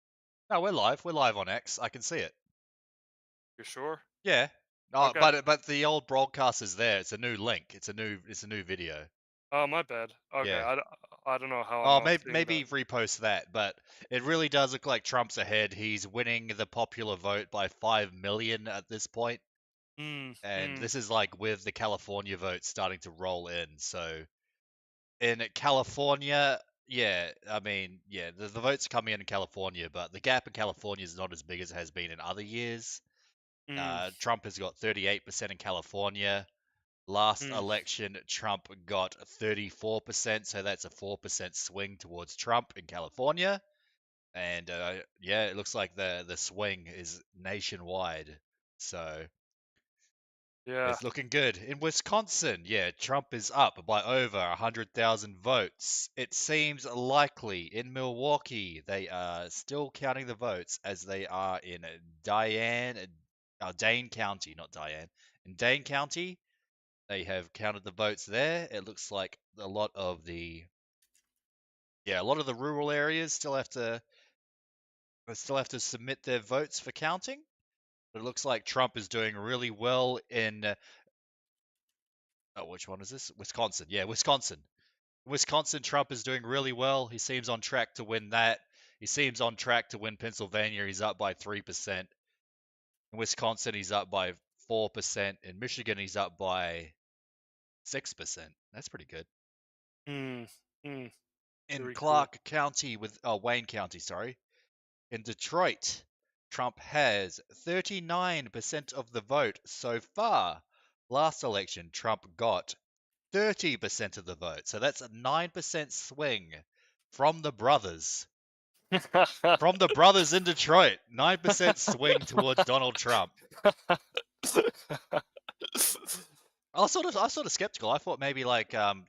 No, we're live. We're live on X. I can see it. You sure? Yeah. Oh, okay. but the old broadcast is there. It's a new link. It's a new video. Oh, my bad. Okay, yeah. I don't know how. Oh, maybe repost that. But it really does look like Trump's ahead. He's winning the popular vote by 5 million at this point. And this is like with the California vote starting to roll in. So in California, yeah, I mean, yeah, the votes coming in California, but the gap in California is not as big as it has been in other years. Trump has got 38% in California. Last election, Trump got 34%, so that's a 4% swing towards Trump in California. And yeah, it looks like the swing is nationwide. So yeah, it's looking good. In Wisconsin, yeah, Trump is up by over 100,000 votes. It seems likely in Milwaukee they are still counting the votes as they are in Dane County, not Diane. In Dane County, they have counted the votes there. It looks like a lot of the rural areas still have to submit their votes for counting. But it looks like Trump is doing really well in which one is this? Wisconsin. Yeah, Wisconsin. Wisconsin, Trump is doing really well. He seems on track to win that. He seems on track to win Pennsylvania. He's up by 3%. In Wisconsin, he's up by 4%. In Michigan, he's up by 6%. That's pretty good. In Clark County Wayne County, sorry. In Detroit, Trump has 39% of the vote so far. Last election, Trump got 30% of the vote. So that's a 9% swing from the brothers. From the brothers in Detroit. 9% swing towards Donald Trump. I was sort of skeptical. I thought maybe like the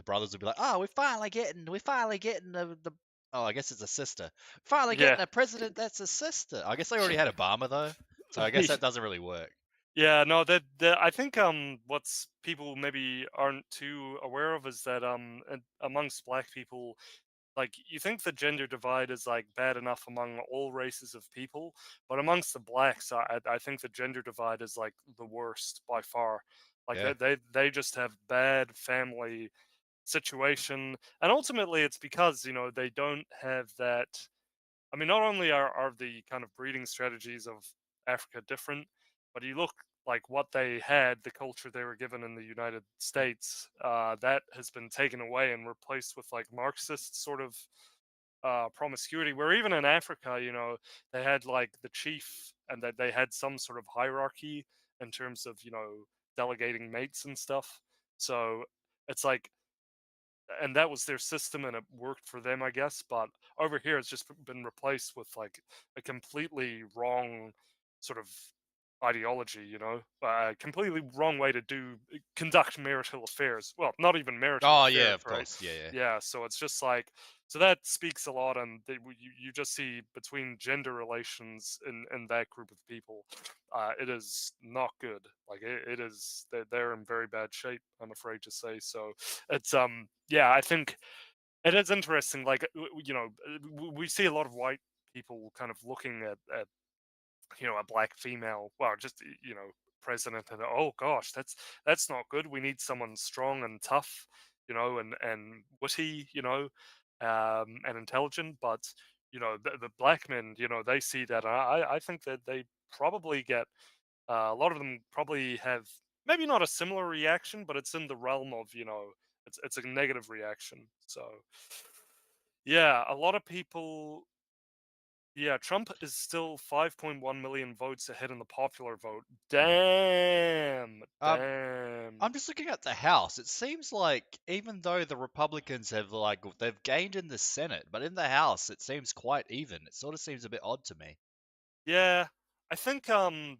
brothers would be like, oh, we're finally getting the oh, I guess it's a sister. Finally getting a president that's a sister. I guess they already had Obama though, so I guess that doesn't really work. Yeah, no, I think what's people maybe aren't too aware of is that amongst black people, like you think the gender divide is like bad enough among all races of people, but amongst the blacks, I think the gender divide is like the worst by far. Like they just have bad family situation, and ultimately it's because they don't have that. I mean, not only are the kind of breeding strategies of Africa different, but you look like what they had, the culture they were given in the United States, that has been taken away and replaced with like Marxist sort of promiscuity, where even in Africa, they had like the chief and that they had some sort of hierarchy in terms of, delegating mates and stuff. So it's like, and that was their system and it worked for them, I guess. But over here, it's just been replaced with like a completely wrong sort of ideology, a completely wrong way to conduct marital affairs. Well, not even marital affairs. Yeah, of right? course. Yeah. Yeah, so it's just like, so that speaks a lot, and you just see between gender relations in that group of people, it is not good. Like it is, they're in very bad shape, I'm afraid to say. So it's yeah, I think it is interesting. Like we see a lot of white people kind of looking at a black female, well, just president, and oh gosh, that's not good. We need someone strong and tough. you know, and witty, you know, and intelligent, but you know, the black men, you know, they see that. I think that they probably get a lot of them probably have maybe not a similar reaction, but it's in the realm of, you know, it's a negative reaction. So yeah, a lot of people. Yeah, Trump is still 5.1 million votes ahead in the popular vote. Damn, damn. I'm just looking at the House. It seems like even though the Republicans have they've gained in the Senate, but in the House it seems quite even. It sort of seems a bit odd to me. Yeah, I think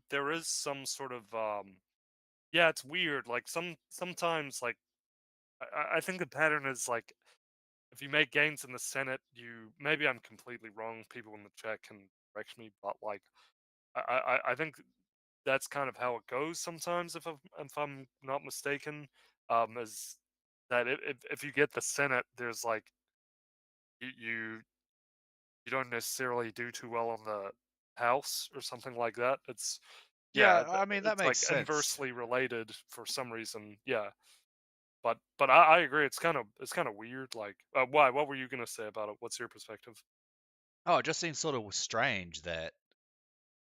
there is some sort of yeah, it's weird. Like sometimes like I think the pattern is like if you make gains in the Senate, you maybe I'm completely wrong. People in the chat can correct me, but like I think that's kind of how it goes sometimes. If I'm not mistaken, is that if you get the Senate, there's like you don't necessarily do too well on the House or something like that. It's Yeah, I mean that it's like makes sense. inversely related for some reason. Yeah, but I agree. It's kind of weird. Like why? What were you gonna say about it? What's your perspective? Oh, it just seems sort of strange that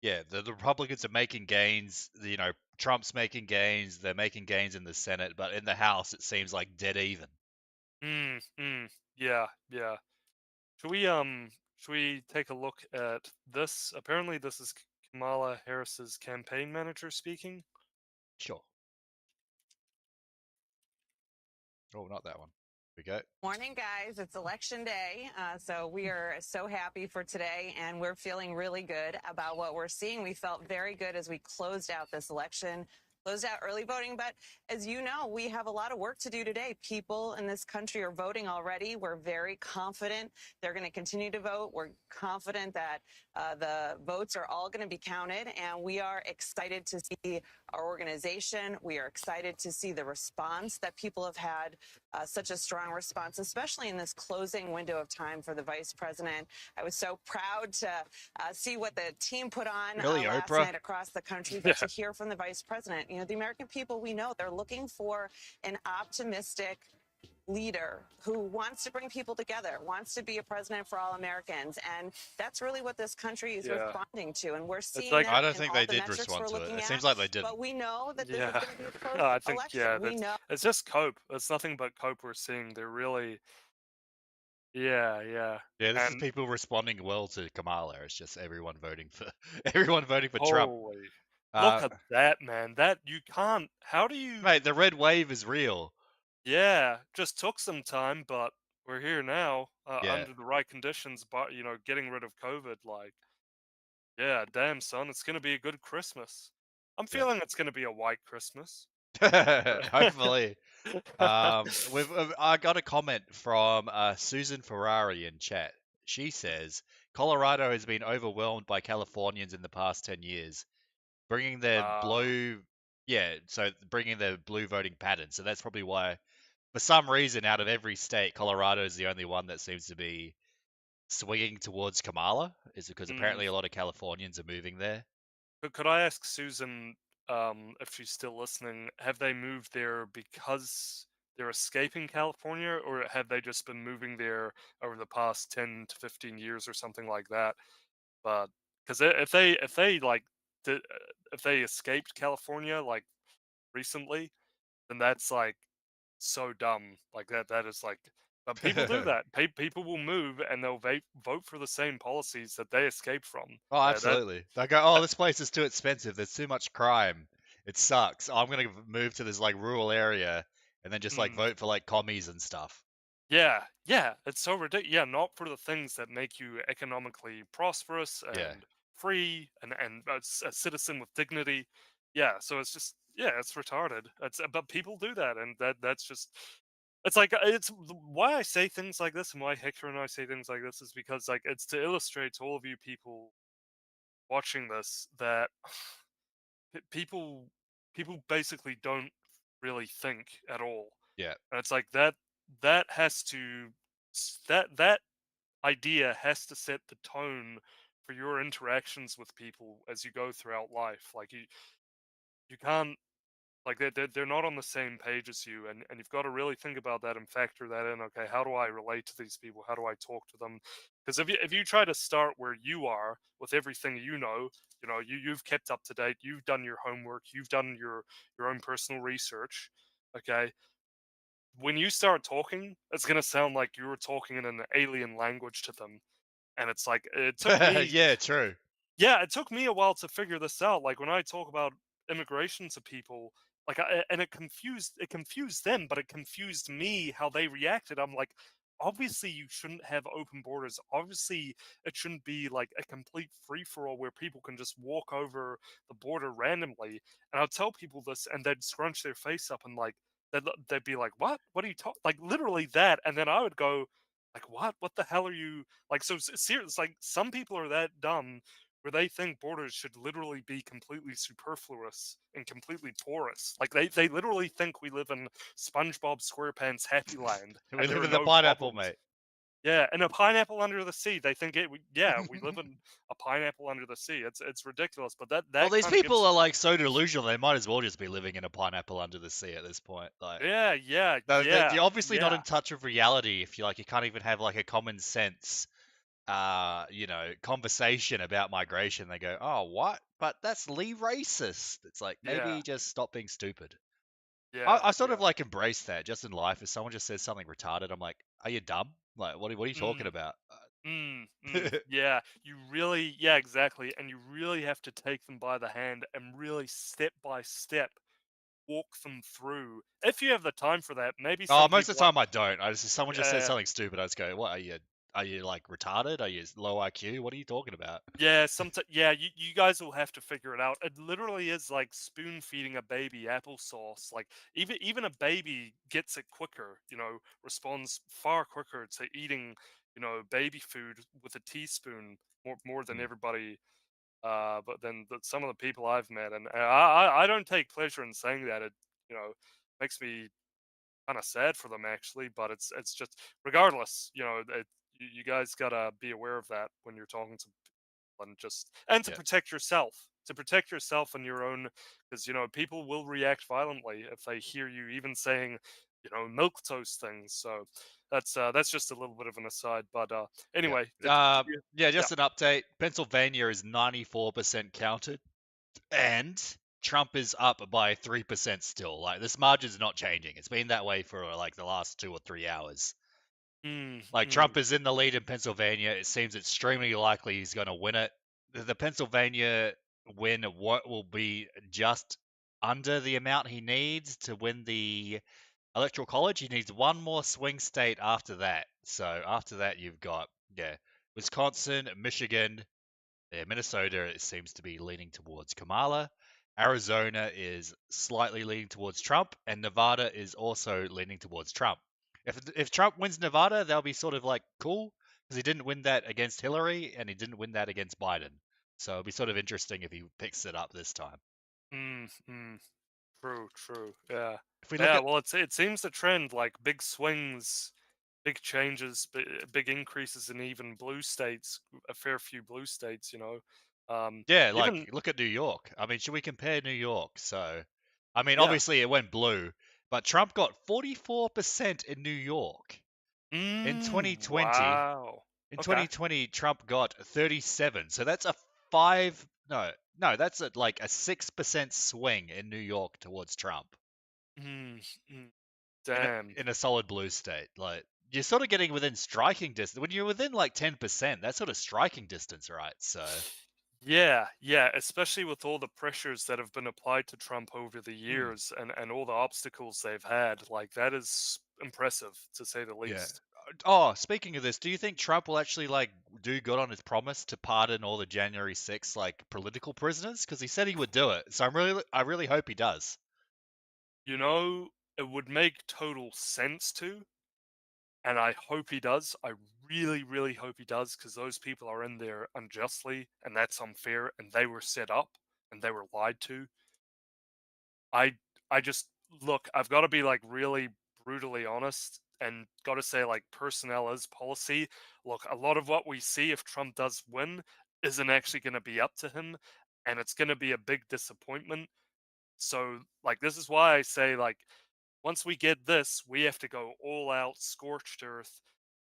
yeah, the Republicans are making gains. You know, Trump's making gains. They're making gains in the Senate, but in the House it seems like dead even. Yeah, yeah. Should we take a look at this? Apparently, this is Kamala Harris's campaign manager speaking. Sure. Oh, not that one. Here we go. Morning, guys. It's election day. So we are so happy for today, and we're feeling really good about what we're seeing. We felt very good as we closed out this election, closed out early voting. But as you know, we have a lot of work to do today. People in this country are voting already. We're very confident they're going to continue to vote. We're confident that the votes are all going to be counted, and we are excited to see our organization. We are excited to see the response that people have had, such a strong response, especially in this closing window of time for the vice president. I was so proud to see what the team put on Really, last Oprah? night across the country, but to hear from the vice president. You know, the American people, we know they're looking for an optimistic leader who wants to bring people together, wants to be a president for all Americans, and that's really what this country is responding to. And we're seeing like- that I don't in think all they the did metrics respond we're to it. looking It at. seems like they didn't. But we know that this Yeah, is going to be a close no, I think election. We know. it's just cope. It's nothing but cope we're seeing. They're really, yeah. Yeah, this is And people responding well to Kamala. It's just everyone voting for everyone voting for Trump. holy, look at that, man. That you can't. How do you? Mate, the red wave is real. Yeah, just took some time, but we're here now Yeah. under the right conditions. But you know, getting rid of COVID, like, yeah, damn son, it's gonna be a good Christmas. I'm feeling it's gonna be a white Christmas. Hopefully. I got a comment from Susan Ferrari in chat. She says Colorado has been overwhelmed by Californians in the past 10 years, bringing their blue voting pattern. So that's probably why, for some reason, out of every state, Colorado is the only one that seems to be swinging towards Kamala. Is because apparently a lot of Californians are moving there. But could I ask Susan, if she's still listening, have they moved there because they're escaping California, or have they just been moving there over the past 10 to 15 years or something like that? But because if they like if they escaped California like recently, then that's like so dumb. Like that is like. But people do that. People will move and they'll vote for the same policies that they escaped from. Oh, absolutely. They go, oh, this place is too expensive. There's too much crime. It sucks. I'm gonna move to this like rural area and then just like vote for like commies and stuff. Yeah, it's so ridiculous. Yeah, not for the things that make you economically prosperous and free and a citizen with dignity. Yeah, so it's just it's retarded. But people do that, and that's just it's like it's why I say things like this and why Hector and I say things like this is because like it's to illustrate to all of you people watching this that people basically don't really think at all. Yeah. And it's like that has to that idea has to set the tone for your interactions with people as you go throughout life. Like you can't Like they're not on the same page as you, and you've got to really think about that and factor that in. Okay, how do I relate to these people? How do I talk to them? Because if you try to start where you are with everything you know, you've kept up to date, you've done your homework, you've done your own personal research. Okay, when you start talking, it's gonna sound like you were talking in an alien language to them, and it's like it took me. Yeah, true. Yeah, it took me a while to figure this out. Like when I talk about immigration to people, and it confused them, but it confused me how they reacted. I'm like, obviously you shouldn't have open borders. Obviously it shouldn't be like a complete free for all where people can just walk over the border randomly. And I'll tell people this, and they'd scrunch their face up and like they'd be like, "What? What are you talking?" Like literally that, and then I would go, like, "What? What the hell are you like?" So serious. Like some people are that dumb where they think borders should literally be completely superfluous and completely porous. Like they literally think we live in SpongeBob SquarePants Happy Land. We and live there in are the no pineapple, problems. mate. Yeah, and a pineapple under the sea. They think we live in a pineapple under the sea. It's ridiculous. But that Well, these kind of people gives, are like so delusional. They might as well just be living in a pineapple under the sea at this point. Like, yeah, you're obviously not yeah. in touch with reality if you can't even have like a common sense, conversation about migration. They go, "Oh, what? But that's racist." It's like maybe Yeah. just stop being stupid. Yeah, I sort of like embrace that just in life. If someone just says something retarded, I'm like, "Are you dumb? Like, what are you talking about?" Yeah, exactly. And you really have to take them by the hand and really step by step walk them through. If you have the time for that, maybe Oh, some most of the people time I don't. Someone just says Yeah. something stupid. I just go, "What are you? Are you like retarded? Are you low IQ? What are you talking about?" You guys will have to figure it out. It literally is like spoon feeding a baby applesauce. Like even a baby gets it quicker, responds far quicker to eating, baby food with a teaspoon more than everybody. But then some of the people I've met, and I don't take pleasure in saying that. It makes me kind of sad for them actually. But it's just regardless, you guys gotta be aware of that when you're talking to people, and to protect yourself and your own, because people will react violently if they hear you even saying milk toast things. So that's just a little bit of an aside. But anyway, Just an update. Pennsylvania is 94% counted, and Trump is up by 3% still. Like this margin's not changing. It's been that way for like the last 2 or 3 hours. Trump is in the lead in Pennsylvania. It seems extremely likely he's going to win it. The Pennsylvania win will be just under the amount he needs to win the Electoral College. He needs one more swing state after that. So after that, you've got Wisconsin, Michigan, Minnesota. It seems to be leaning towards Kamala. Arizona is slightly leaning towards Trump, and Nevada is also leaning towards Trump. If Trump wins Nevada, they'll be sort of like cool because he didn't win that against Hillary and he didn't win that against Biden. So it'll be sort of interesting if he picks it up this time. True. Yeah. If we look at well, it seems the trend, like big swings, big changes, big increases in even blue states, a fair few blue states, look at New York. I mean, should we compare New York? So, I mean, Yeah. obviously it went blue, but Trump got 44% in New York. In 2020, wow. In Okay. 2020, Trump got 37. So that's that's like a 6% swing in New York towards Trump. Damn. In a solid blue state. Like you're sort of getting within striking distance. When you're within like 10%, that's sort of striking distance, right? So Yeah, especially with all the pressures that have been applied to Trump over the years and all the obstacles they've had. Like that is impressive to say the least. Oh, speaking of this, do you think Trump will actually like do good on his promise to pardon all the January 6th like political prisoners? Because he said he would do it. So I really hope he does. It would make total sense to, and I hope he does. I really, really hope he does, because those people are in there unjustly, and that's unfair, and they were set up, and they were lied to. I just look. I've got to be like really brutally honest, and got to say like personnel is policy. Look, a lot of what we see if Trump does win isn't actually going to be up to him, and it's going to be a big disappointment. So like this is why I say like once we get this, we have to go all out, scorched earth,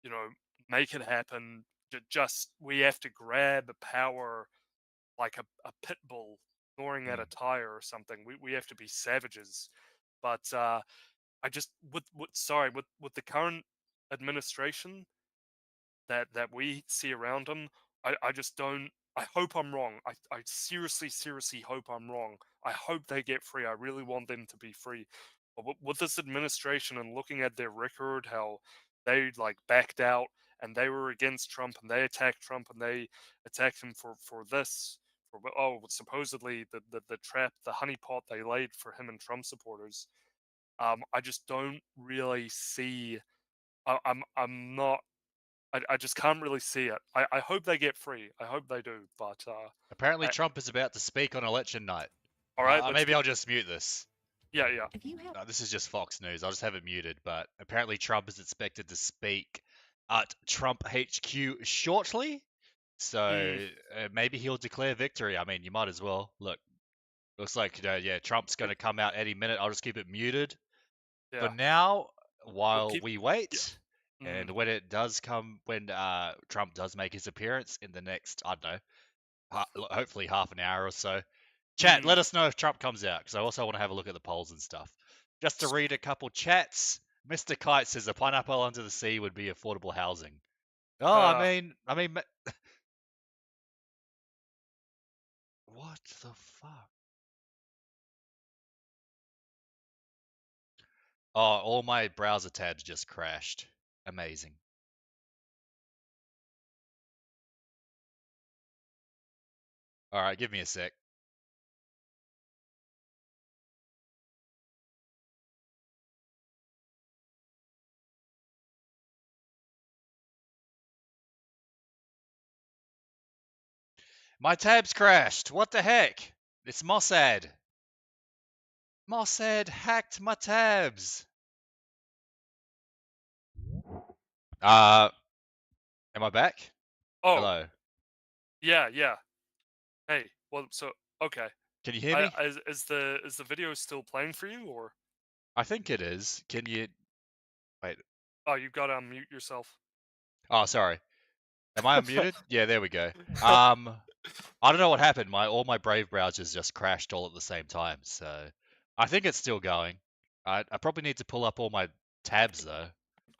you know, make it happen. Just we have to grab power like a pit bull gnawing at a tire or something. We have to be savages. But I just with the current administration that we see around them, I just don't. I hope I'm wrong. I seriously hope I'm wrong. I hope they get free. I really want them to be free. But with this administration and looking at their record, how they like backed out and they were against Trump and they attacked Trump and they attacked him for this. For supposedly the trap, the honeypot they laid for him and Trump supporters. I just don't really see. I'm not. I just can't really see it. I hope they get free. I hope they do. But apparently Trump is about to speak on election night. All right, maybe I'll just mute this. Yeah. This is just Fox News. I'll just have it muted. But apparently Trump is expected to speak at Trump HQ shortly. So maybe he'll declare victory. I mean, you might as well. Look, looks like Trump's going to come out any minute. I'll just keep it muted for now while we wait. And when it does come, when Trump does make his appearance in the next, I don't know, hopefully half an hour or so, chat, let us know if Trump comes out, because I also want to have a look at the polls and stuff. Just to read a couple chats, Mr. Kite says a pineapple under the sea would be affordable housing. Oh, I mean, what the fuck? Oh, all my browser tabs just crashed. Amazing. All right, give me a sec. My tabs crashed. What the heck? It's Mossad. Mossad hacked my tabs. Am I back? Oh. Hello. Yeah. Hey, well, so okay. Can you hear me? Is the video still playing for you, or? I think it is. Can you wait? Oh, you've got to unmute yourself. Oh, sorry. Am I unmuted? Yeah, there we go. I don't know what happened. All my Brave browsers just crashed all at the same time. So I think it's still going. I probably need to pull up all my tabs though.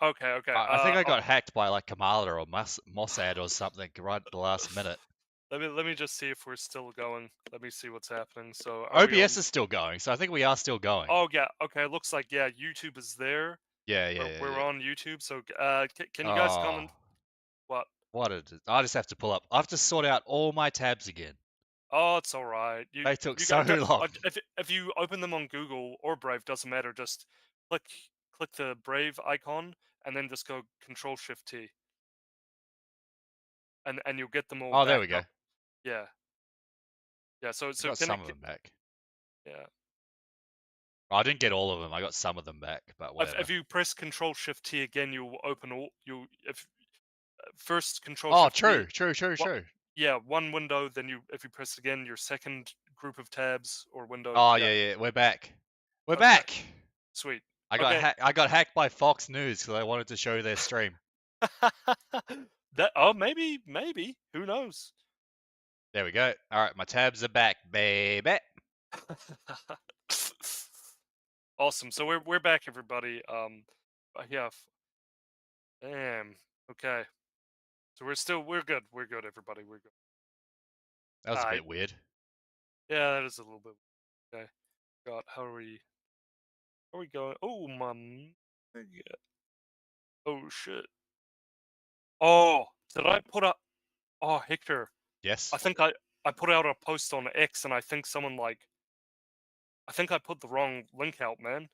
Okay. I think I got hacked by like Kamala or Mossad or something right at the last minute. Let me just see if we're still going. Let me see what's happening. So OBS is still going, so I think we are still going. Oh yeah, okay. Looks like YouTube is there. Yeah. We're on YouTube. So can you guys comment? What? What is it? I just have to pull up. I have to sort out all my tabs again. Oh, it's all right. They took so long. If you open them on Google or Brave, doesn't matter. Just click the Brave icon and then just go Control-Shift-T. And you'll get them all. Oh, there we go. Yeah. So got some of them back. Yeah. I didn't get all of them. I got some of them back, but whatever. If you press Control-Shift-T again, you'll open all. First Control. Oh, true. Yeah, one window. Then if you press again, your second group of tabs or window. Oh yeah. We're back. We're back. Sweet. I got hacked by Fox News because I wanted to show their stream. Maybe. Who knows? There we go. All right, my tabs are back, baby. Awesome. So we're back, everybody. Yeah. Damn. Okay. So we're good. We're good, everybody. We're good. That was a bit weird. Yeah, that is a little bit. Okay. God, how are we going? Oh, mum. Oh shit. Oh, did I put up? Oh, Hector. Yes. I think I put out a post on X, and I think someone I think I put the wrong link out, man.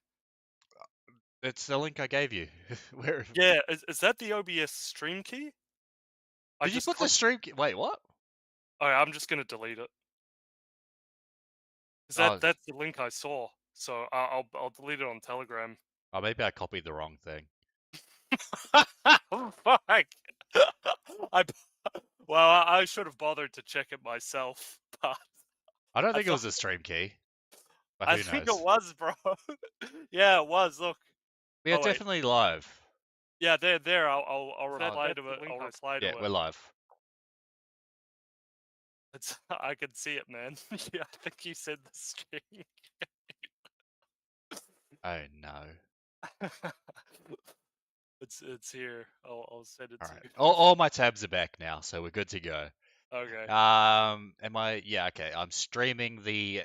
It's the link I gave you. Where? Yeah, is that the OBS stream key? Did you put the stream key? Wait, what? Oh, I'm just gonna delete it. That's the link I saw. So I'll delete it on Telegram. Oh, maybe I copied the wrong thing. Oh, fuck. I should have bothered to check it myself, but I don't think it was a stream key. But I who think knows? it was, bro. Yeah, it was. Look. We are Oh, wait. definitely live. Yeah, there. I'll reply That's to the it. link I'll I reply to Yeah, it. we're live. It's, I can see it, man. Yeah, I think you said the string. Oh no. It's here. I'll send it All to right. you. All my tabs are back now, so we're good to go. Okay. Am I? Yeah, okay. I'm streaming the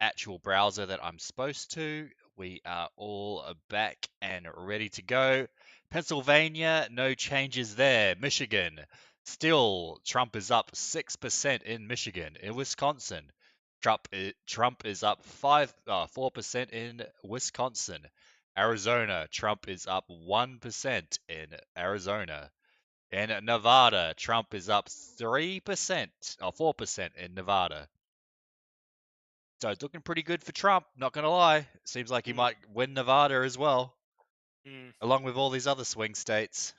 actual browser that I'm supposed to. We are all back and ready to go. Pennsylvania, no changes there. Michigan, still Trump is up 6% in Michigan. In Wisconsin, Trump is up 4% in Wisconsin. Arizona, Trump is up 1% in Arizona. In Nevada, Trump is up 3% or 4% in Nevada. So it's looking pretty good for Trump, not going to lie. Seems like he might win Nevada as well, along with all these other swing states.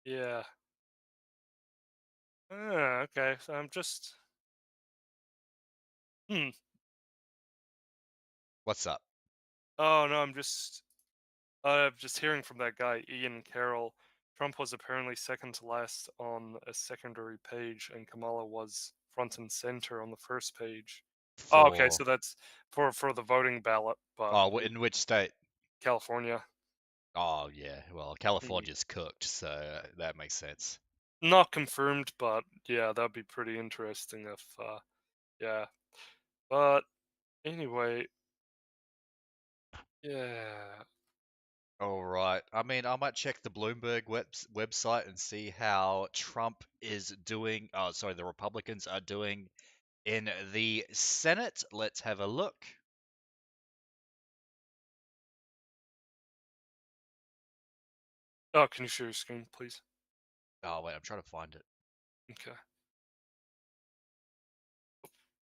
Yeah. Okay. So I'm just. What's up? Oh no, I'm just hearing from that guy Ian Carroll. Trump was apparently second to last on a secondary page, and Kamala was front and center on the first page. Oh, okay, so that's for the voting ballot, but In which state? California. Oh yeah, well California's cooked, so that makes sense. Not confirmed, but yeah, that'd be pretty interesting if yeah. But anyway, yeah. All right. I mean, I might check the Bloomberg website and see how Trump is doing. Oh, sorry, the Republicans are doing in the Senate. Let's have a look. Oh, can you share your screen, please? Oh wait, I'm trying to find it. Okay.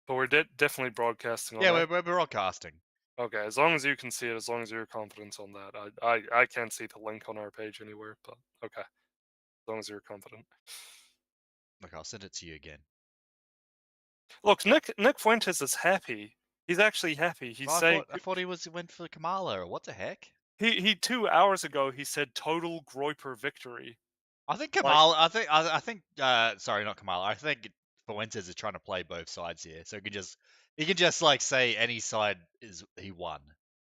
But we're definitely broadcasting on Yeah, that. we're broadcasting. Okay, as long as you can see it, as long as you're confident on that. I can't see the link on our page anywhere, but okay. As long as you're confident. Look, I'll send it to you again. Look, Nick Fuentes is happy. He's actually happy. He's saying I thought he went for Kamala. What the heck? He 2 hours ago he said total Groyper victory. I think Kamala. I think. Sorry, not Kamala. I think Fuentes is trying to play both sides here, so he can just like say any side is he won.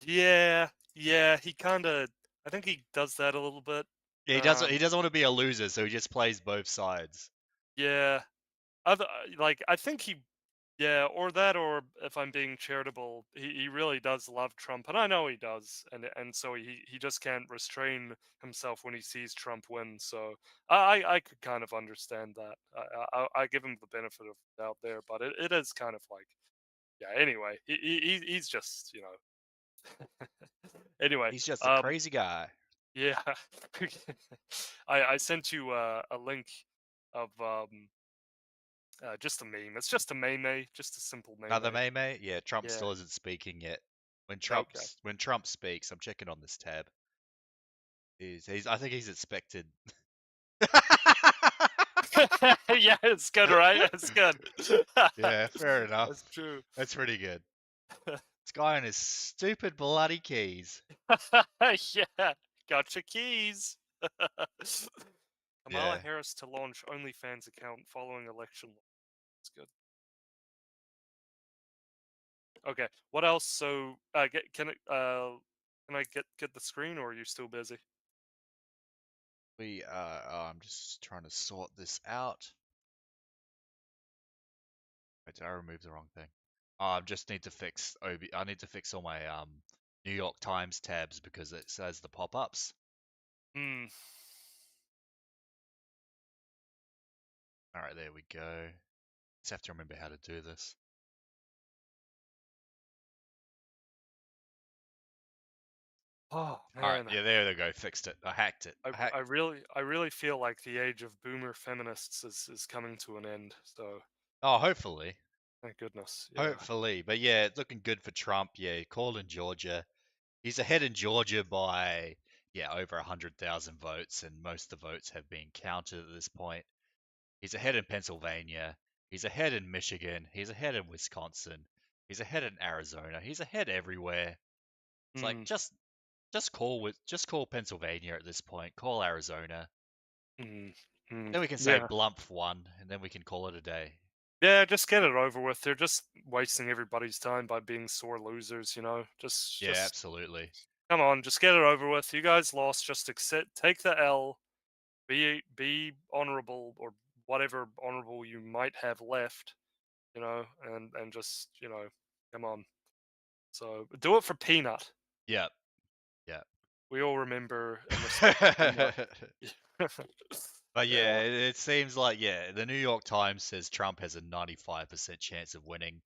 Yeah. He kind of. I think he does that a little bit. Yeah, he doesn't. He doesn't want to be a loser, so he just plays both sides. Yeah. I think he. Yeah, or that, or if I'm being charitable, he really does love Trump, and I know he does, and so he just can't restrain himself when he sees Trump win. So I could kind of understand that. I give him the benefit of the doubt there, but it is kind of like, yeah. Anyway, he's just anyway. He's just a crazy guy. Yeah, I sent you a link of just a meme. It's just a meme, just a simple meme. Another meme? Yeah, Trump still isn't speaking yet. When Trump speaks, I'm checking on this tab. I think he's expected. Yeah, it's good, right? It's good. Yeah, fair enough. That's true. That's pretty good. This guy and his stupid bloody keys. Yeah, got your keys. Kamala Yeah. Harris to launch OnlyFans account following election. That's good. Okay, what else? So, can I get the screen, or are you still busy? I'm just trying to sort this out. Wait, did I remove the wrong thing? I just need to fix I need to fix all my New York Times tabs because it says the pop-ups. All right, there we go. Just have to remember how to do this. Oh man! All right, yeah, there they go. Fixed it. I hacked it. I really feel like the age of boomer feminists is coming to an end. So. Oh, hopefully. Thank goodness. Yeah. Hopefully, but yeah, it's looking good for Trump. Yeah, he called in Georgia. He's ahead in Georgia by over 100,000 votes, and most of the votes have been counted at this point. He's ahead in Pennsylvania. He's ahead in Michigan. He's ahead in Wisconsin. He's ahead in Arizona. He's ahead everywhere. It's like just call Pennsylvania at this point. Call Arizona. Then we can say Yeah. Blumph won, and then we can call it a day. Yeah, just get it over with. They're just wasting everybody's time by being sore losers, you know? Just absolutely. Come on, just get it over with. You guys lost, just accept, take the L, be honorable, or whatever honorable you might have left, you know, and just, you know, come on. So do it for Peanut. Yep. We all remember and respect Peanut. But yeah, it seems like the New York Times says Trump has a 95% chance of winning.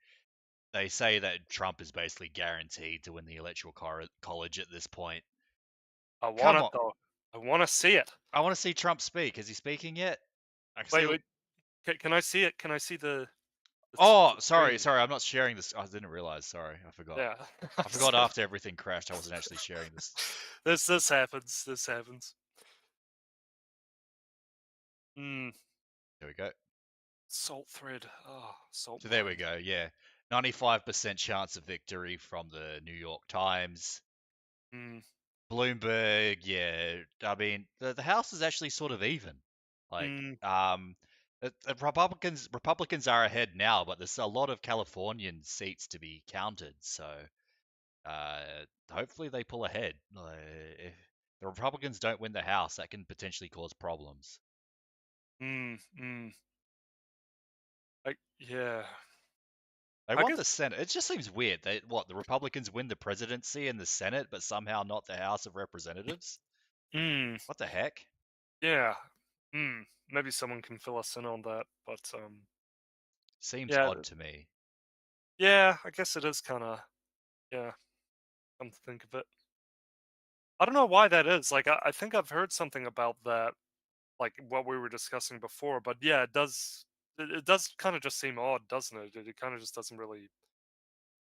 They say that Trump is basically guaranteed to win the Electoral College at this point. I want it though. I want to see it. I want to see Trump speak. Is he speaking yet? Wait. Can I see it? Can I see the? Oh, sorry. I'm not sharing this. I didn't realize. Sorry, I forgot. Yeah. I forgot after everything crashed, I wasn't actually sharing this. This happens. This happens. There we go. Salt thread. Oh, salt. So there we go. Yeah, 95% chance of victory from the New York Times. Bloomberg. Yeah, I mean the House is actually sort of even. Like, the Republicans are ahead now, but there's a lot of Californian seats to be counted. So hopefully they pull ahead. If the Republicans don't win the House, that can potentially cause problems. Yeah. They want the Senate. It just seems weird. The Republicans win the presidency and the Senate, but somehow not the House of Representatives? What the heck? Yeah. Maybe someone can fill us in on that, but seems odd to me. Yeah, I guess it is kind of. Yeah. Come to think of it, I don't know why that is. Like, I think I've heard something about that, like what we were discussing before. But yeah, it does. It does kind of just seem odd, doesn't it? It kind of just doesn't really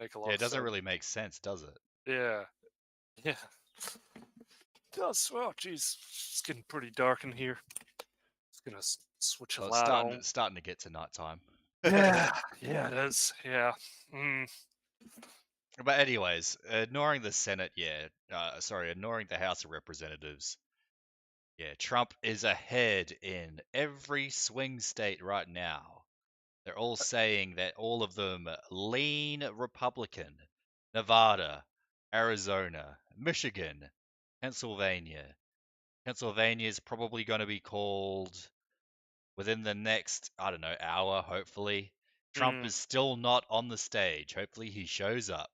make a lot. Yeah, it of doesn't sense. really make sense, does it? Yeah. Yeah. It does. Oh, geez, it's getting pretty dark in here. It's gonna switch a Well, light it's on. starting to get to nighttime. Yeah, yeah, it is. Yeah. But anyways, ignoring the Senate, ignoring the House of Representatives, Trump is ahead in every swing state right now. They're all saying that all of them lean Republican. Nevada, Arizona, Michigan, Pennsylvania. Pennsylvania is probably going to be called within the next, hour, hopefully. Trump is still not on the stage. Hopefully he shows up.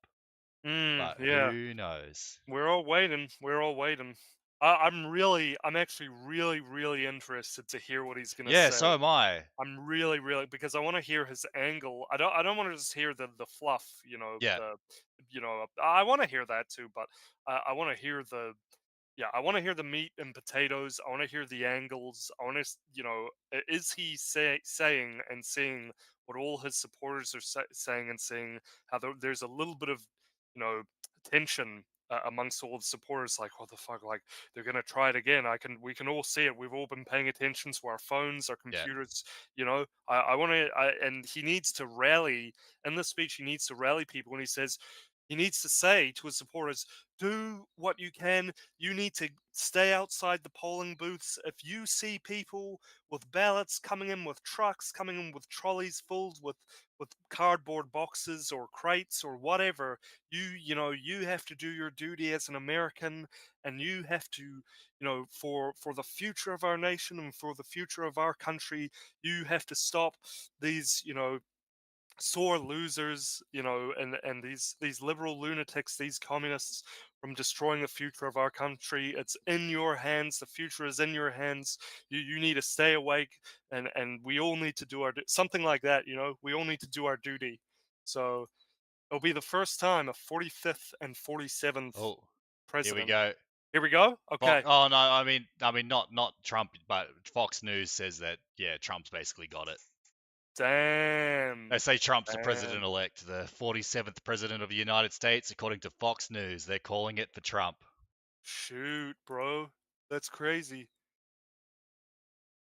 But Yeah. who knows? We're all waiting. We're all waiting. I'm actually really interested to hear what he's gonna say. Yeah, so am I. I'm really because I want to hear his angle. I don't want to just hear the fluff, you know. Yeah. I want to hear that too, but I want to hear the. Yeah, I want to hear the meat and potatoes. I want to hear the angles. I want to, is he saying and seeing what all his supporters are saying and seeing how there's a little bit of, tension amongst all the supporters, like, what the fuck, like, they're gonna try it again. We can all see it. We've all been paying attention to our phones, our computers. I want to, and he needs to rally in this speech. He needs to rally people, and he needs to say to his supporters, do what you can. You need to stay outside the polling booths. If you see people with ballots coming in with trucks, coming in with trolleys filled with cardboard boxes or crates or whatever, you have to do your duty as an American, and you have to, for the future of our nation and for the future of our country, you have to stop these, sore losers, and these liberal lunatics, these communists, from destroying the future of our country. It's in your hands. The future is in your hands. You need to stay awake, and we all need to do something like that. We all need to do our duty. So it'll be the first time a 45th and 47th president. Here we go. Here we go. Okay. Oh no, I mean not Trump, but Fox News says that Trump's basically got it. Damn. They say Trump's the president-elect, the 47th president of the United States, according to Fox News. They're calling it for Trump. Shoot, bro. That's crazy.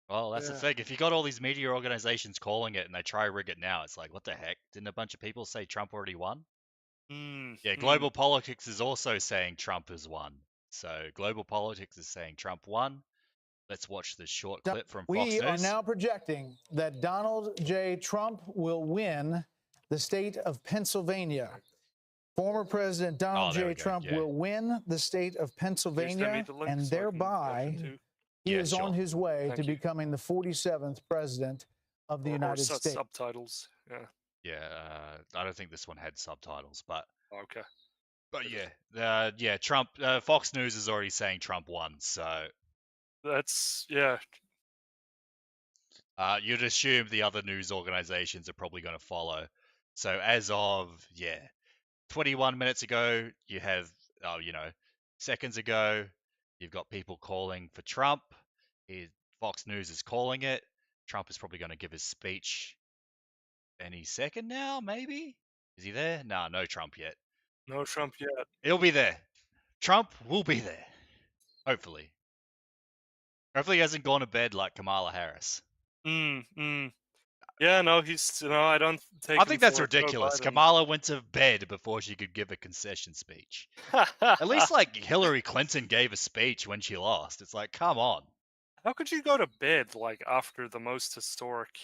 Well, that's the thing. If you got all these media organizations calling it and they try to rig it now, it's like, what the heck? Didn't a bunch of people say Trump already won? Yeah, Global Politics is also saying Trump has won. So Global Politics is saying Trump won. Let's watch this short clip from Fox We are News. now projecting that Donald J. Trump will win the state of Pennsylvania. Former President Donald J. Trump will win the state of Pennsylvania, and thereby he is on his way to becoming the 47th president of the United States. Subtitles, yeah. Yeah, I don't think this one had subtitles, but okay. But yeah, Trump. Fox News is already saying Trump won, so that's you'd assume the other news organizations are probably going to follow. So as of 21 minutes ago, you have seconds ago, you've got people calling for Trump. Fox News is calling it. Trump is probably going to give his speech any second now, maybe. Is he there? No Trump yet. No Trump yet. He'll be there. Trump will be there. Hopefully. Hopefully he hasn't gone to bed like Kamala Harris. Yeah, no, I don't take. I think that's ridiculous. Kamala went to bed before she could give a concession speech. At least like Hillary Clinton gave a speech when she lost. It's like, come on. How could you go to bed like after the most historic?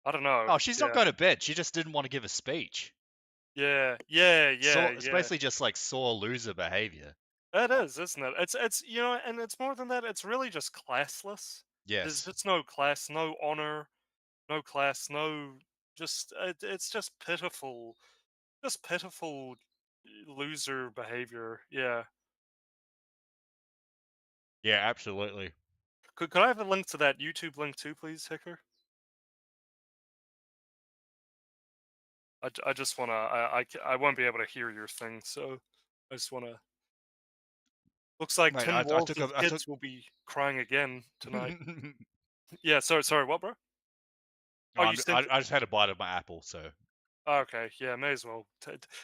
I don't know. Oh, she's not going to bed. She just didn't want to give a speech. Yeah. It's basically just like sore loser behavior. It is, isn't it? It's and it's more than that. It's really just classless. Yes. There's just no class, no honor, no class, no. It's just pitiful, loser behavior. Yeah. Yeah, absolutely. Could I have a link to that YouTube link too, please, Hector? I just wanna I won't be able to hear your thing, so I just wanna. Looks like Mate, 10 World's kids will be crying again tonight. Yeah, sorry, what, bro? I just had a bite of my apple, so. Okay, yeah, may as well.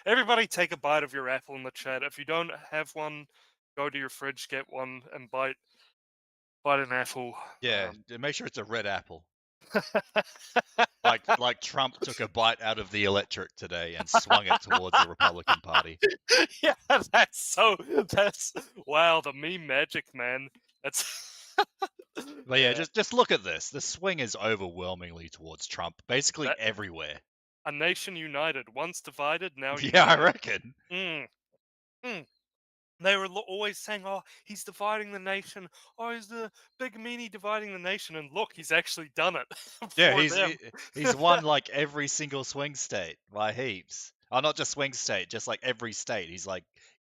Everybody take a bite of your apple in the chat. If you don't have one, go to your fridge, get one, and bite an apple. Yeah, make sure it's a red apple. like Trump took a bite out of the electric today and swung it towards the Republican Party. Yeah, that's wow, the meme magic, man. That's But yeah, just look at this. The swing is overwhelmingly towards Trump, basically everywhere. A nation united, once divided, now united. Yeah, I reckon. They were always saying, "Oh, he's dividing the nation. Oh, he's the big meanie dividing the nation." And look, he's actually done it. Yeah, he's won like every single swing state by heaps. Oh, not just swing state, just like every state. He's like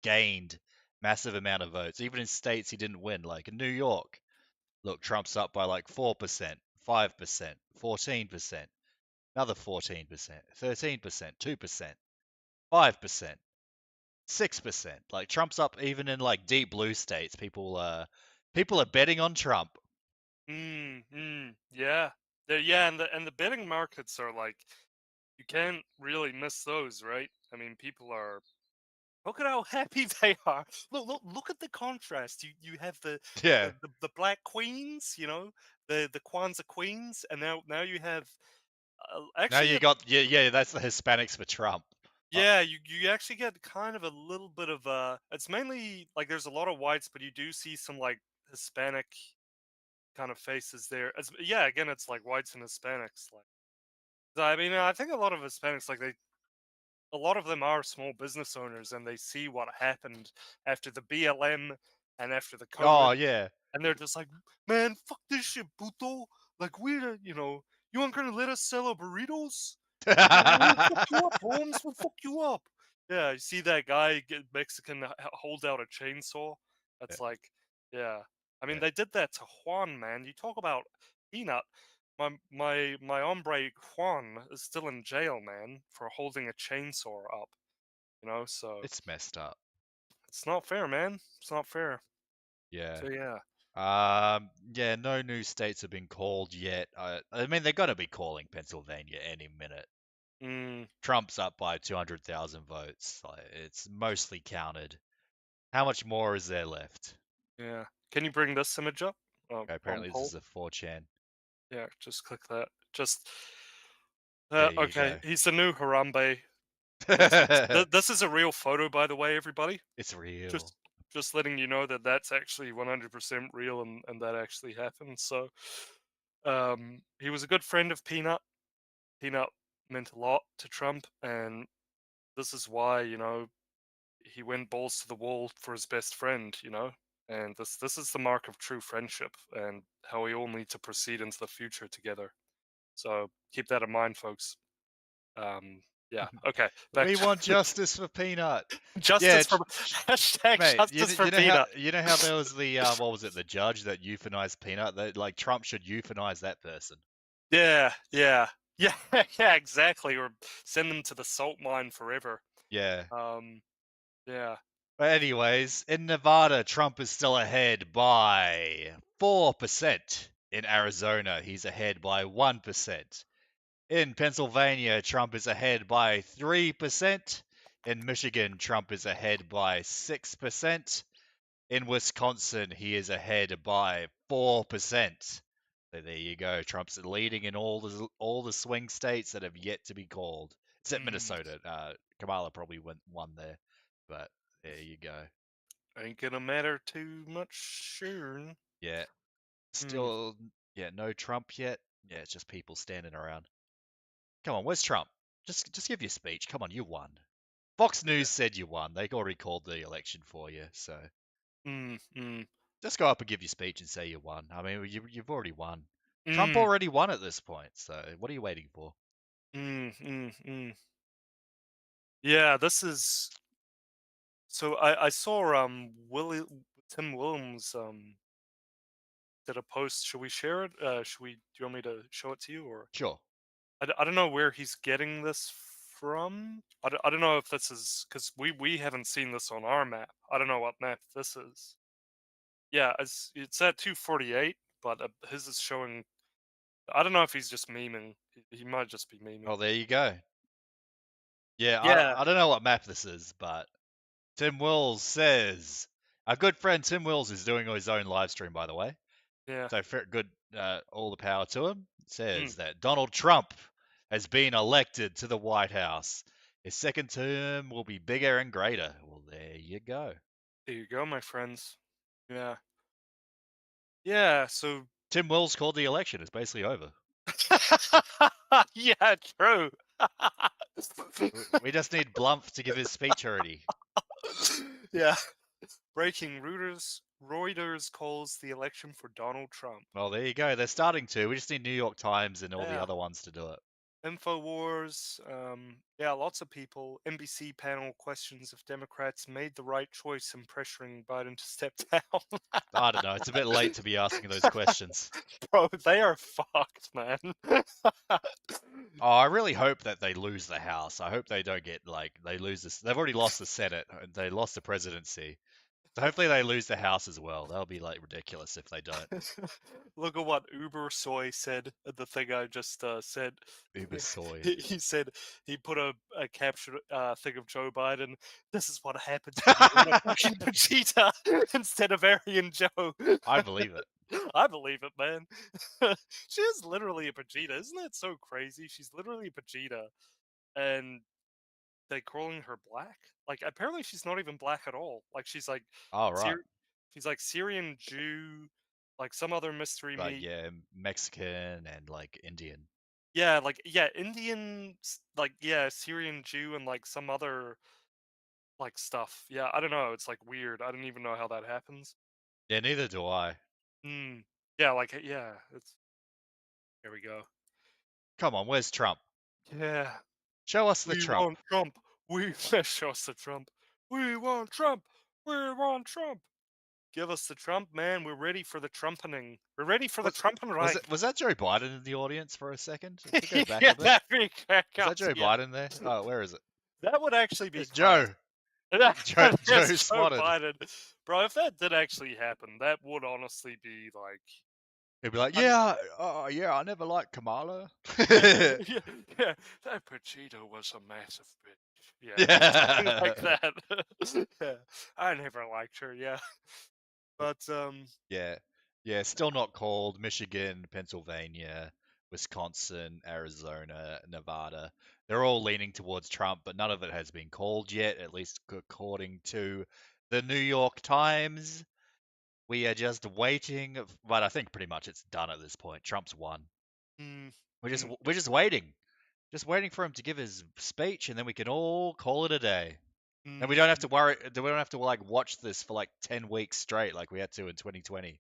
gained massive amount of votes, even in states he didn't win, like in New York. Look, Trump's up by like 4%, 5%, 14%, another 14%, 13%, 2%, 5%. 6%. Like Trump's up even in like deep blue states. People are betting on Trump. Yeah. And the betting markets are like, you can't really miss those, right? I mean, people are. Look at how happy they are. Look at the contrast. You have the black queens, the Kwanzaa queens, and now you have actually. Now you got that's the Hispanics for Trump. Yeah, you actually get kind of a little bit of it's mainly like there's a lot of whites, but you do see some like Hispanic kind of faces there. Again, it's like whites and Hispanics. Like, I mean, I think a lot of Hispanics, like a lot of them are small business owners, and they see what happened after the BLM and after the COVID. Oh yeah, and they're just like, man, fuck this shit, puto. Like we're you aren't gonna let us sell our burritos. We'll fuck you up, Holmes. We'll fuck you up. Yeah, you see that guy Mexican hold out a chainsaw? That's like, yeah. I mean, they did that to Juan, man. You talk about peanut. My hombre Juan is still in jail, man, for holding a chainsaw up. So it's messed up. It's not fair, man. It's not fair. Yeah. So yeah. No new states have been called yet. I mean, they're gonna be calling Pennsylvania any minute. Trump's up by 200,000 votes. Like, it's mostly counted. How much more is there left? Yeah. Can you bring this image up? Okay, apparently this is a 4chan. Yeah, just click that. Just go. okay. He's the new Harambe. This is a real photo, by the way, everybody. It's real. Just letting you know that that's actually 100% real and that actually happened. So, he was a good friend of Peanut. Peanut meant a lot to Trump, and this is why he went balls to the wall for his best friend. And this is the mark of true friendship and how we all need to proceed into the future together. So keep that in mind, folks. Yeah. Okay. We want justice for Peanut. Justice for hashtag mate, justice for Peanut. You know how there was the what was it? The judge that euthanized Peanut. That like Trump should euthanize that person. Yeah. Exactly. Or send them to the salt mine forever. Yeah. Yeah. But anyways, in Nevada, Trump is still ahead by 4%. In Arizona, he's ahead by 1%. In Pennsylvania, Trump is ahead by 3%. In Michigan, Trump is ahead by 6%. In Wisconsin, he is ahead by 4%. So there you go. Trump's leading in all the swing states that have yet to be called, except Minnesota. Kamala probably won there, but there you go. Ain't gonna matter too much soon. Yeah. Still, no Trump yet. Yeah, it's just people standing around. Come on, where's Trump? Just give your speech. Come on, you won. Fox News said you won. They already called the election for you, so just go up and give your speech and say you won. I mean, you've already won. Trump already won at this point, so what are you waiting for? Yeah, this is. So I saw Tim Williams did a post. Should we share it? Do you want me to show it to you or? Sure. I don't know where he's getting this from. I don't know if this is because we haven't seen this on our map. I don't know what map this is. Yeah, it's at 248, but his is showing. I don't know if he's just memeing. He might just be memeing. Oh, there you go. Yeah. I don't know what map this is, but Tim Wills says our good friend Tim Wills is doing his own live stream, by the way. Yeah. So good, all the power to him. Says that Donald Trump has been elected to the White House. His second term will be bigger and greater. Well, there you go. There you go, my friends. Yeah. Yeah, so Tim Wills called the election. It's basically over. Yeah, true. We just need Blumph to give his speech already. Yeah. Breaking Reuters calls the election for Donald Trump. Well, there you go. They're starting to. We just need New York Times and all the other ones to do it. InfoWars, lots of people. NBC panel questions if Democrats made the right choice in pressuring Biden to step down. I don't know. It's a bit late to be asking those questions. Bro, they are fucked, man. I really hope that they lose the House. I hope they don't get, they lose this. They've already lost the Senate. They lost the presidency. So hopefully they lose the House as well. That'll be, ridiculous if they don't. Look at what Uber Soy said, the thing I just said. Uber Soy. He said he put a capture thing of Joe Biden. This is what happens when you want a fucking Vegeta instead of Aryan Joe. I believe it. I believe it, man. She is literally a Vegeta. Isn't that so crazy? She's literally a Vegeta. And they calling her black? Apparently she's not even black at all. She's like... Oh, right. She's like Syrian Jew, some other mystery meat. Yeah, Mexican and, Indian. Yeah, Indian, Syrian Jew and, some other, stuff. Yeah, I don't know. It's, weird. I don't even know how that happens. Yeah, neither do I. Yeah, it's... Here we go. Come on, where's Trump? Yeah. Show us the We Trump. want Trump. Show us the Trump. We want Trump. We want Trump. Give us the Trump, man. We're ready for the trumpening. We're ready for the trumping, right? Was that Joe Biden in the audience for a second? Go back Yeah, a bit. that'd be crack. Is that Joe Biden there? Oh, where is it? That would actually be It's Joe. Joe Joe spotted. Biden. Bro, if that did actually happen, that would honestly be He'd be like, yeah, I never liked Kamala. yeah, that Vegeta was a massive bitch. Yeah, like that. Yeah, I never liked her. Yeah, but yeah. Yeah, still not called. Michigan, Pennsylvania, Wisconsin, Arizona, Nevada. They're all leaning towards Trump, but none of it has been called yet, at least according to the New York Times. We are just waiting, but I think pretty much it's done at this point. Trump's won. We're just waiting. Just waiting for him to give his speech, and then we can all call it a day. And we don't have to worry. We don't have to like watch this for like 10 weeks straight, like we had to in 2020.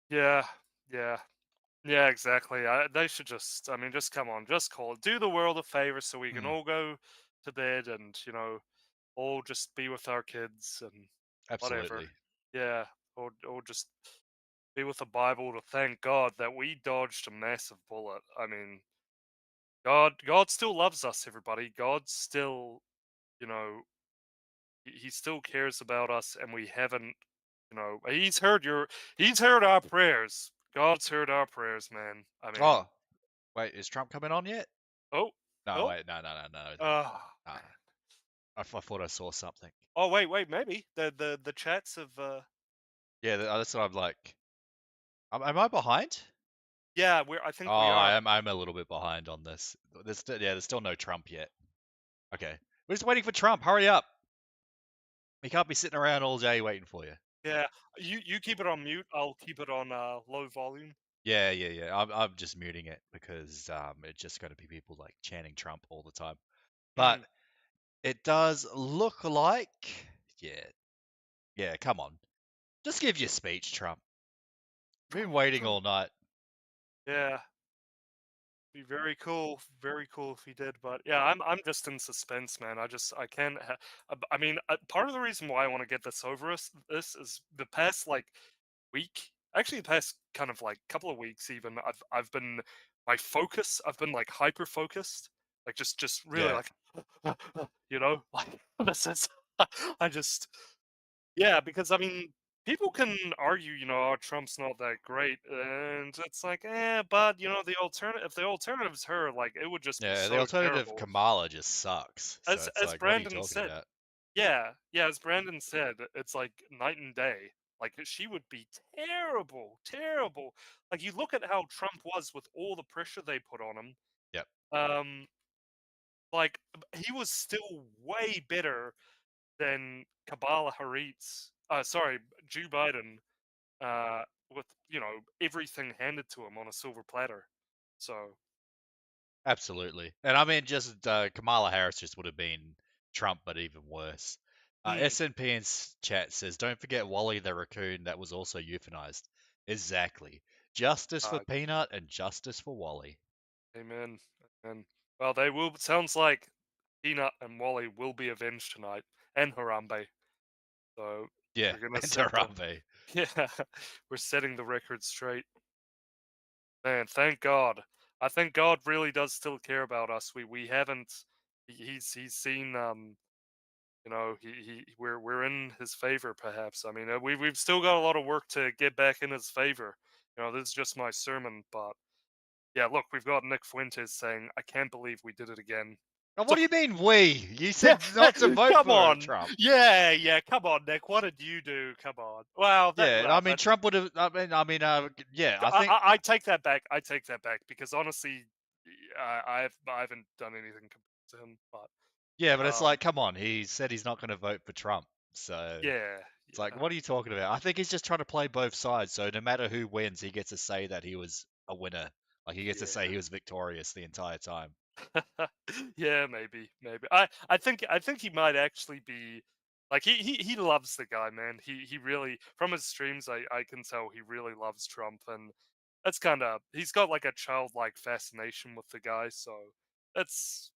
Yeah, exactly. They should just, I mean, just come on, just call it. Do the world a favor so we can all go to bed and, all just be with our kids and whatever. Absolutely. Yeah, or just be with the Bible to thank God that we dodged a massive bullet. I mean, God still loves us, everybody. God still, he still cares about us, and we haven't, he's heard our prayers. God's heard our prayers, man. I mean, Oh, wait, is Trump coming on yet? Oh, no, wait, no. I thought I saw something. Oh, wait, maybe the chats of. Yeah, that's what I'm like. Am I behind? Yeah, I think we are. I'm a little bit behind on this. There's still no Trump yet. Okay, we're just waiting for Trump. Hurry up. We can't be sitting around all day waiting for you. Yeah, you keep it on mute. I'll keep it on low volume. Yeah. I'm just muting it because it's just going to be people like chanting Trump all the time. But it does look like, yeah. Come on, just give your speech, Trump. Been waiting all night. Yeah, be very cool if he did. But yeah, I'm just in suspense, man. I can't. I mean, part of the reason why I want to get this over this is the past like week, actually the past kind of like couple of weeks even. I've been I've been like hyper focused, like just really like like this is because I mean. People can argue, oh, Trump's not that great, and it's like, but the alternative's her, like, it would just be so the alternative terrible. Kamala just sucks. So As like, Brandon said, about? as Brandon said, it's like night and day. Like, she would be terrible. Like, you look at how Trump was with all the pressure they put on him. Yep. Like, he was still way better than Kamala Harris. Joe Biden, with everything handed to him on a silver platter. So, absolutely, and I mean, just Kamala Harris just would have been Trump, but even worse. SNP in chat says, "Don't forget Wally the raccoon that was also euthanized." Exactly, justice for Peanut and justice for Wally. Amen. Well, they will. Sounds like Peanut and Wally will be avenged tonight, and Harambe. So yeah, we're gonna and Harambe. Yeah, we're setting the record straight. Man, thank God. I think God really does still care about us. We haven't. He's seen. We're in his favor, perhaps. I mean, we've still got a lot of work to get back in his favor. This is just my sermon, but yeah, look, we've got Nick Fuentes saying, "I can't believe we did it again." What do you mean we? You said not to vote for Trump. Yeah. Come on, Nick. What did you do? Come on. Well, I mean, Trump would have. I think I take that back. Because honestly, I haven't done anything to him. But yeah, but it's like, come on. He said he's not going to vote for Trump. So it's like, what are you talking about? I think he's just trying to play both sides. So no matter who wins, he gets to say that he was a winner. Like he gets to say he was victorious the entire time. Yeah, maybe. I think he might actually be like he loves the guy, man. He really, from his streams, I can tell he really loves Trump, and that's kind of, he's got like a childlike fascination with the guy. So that's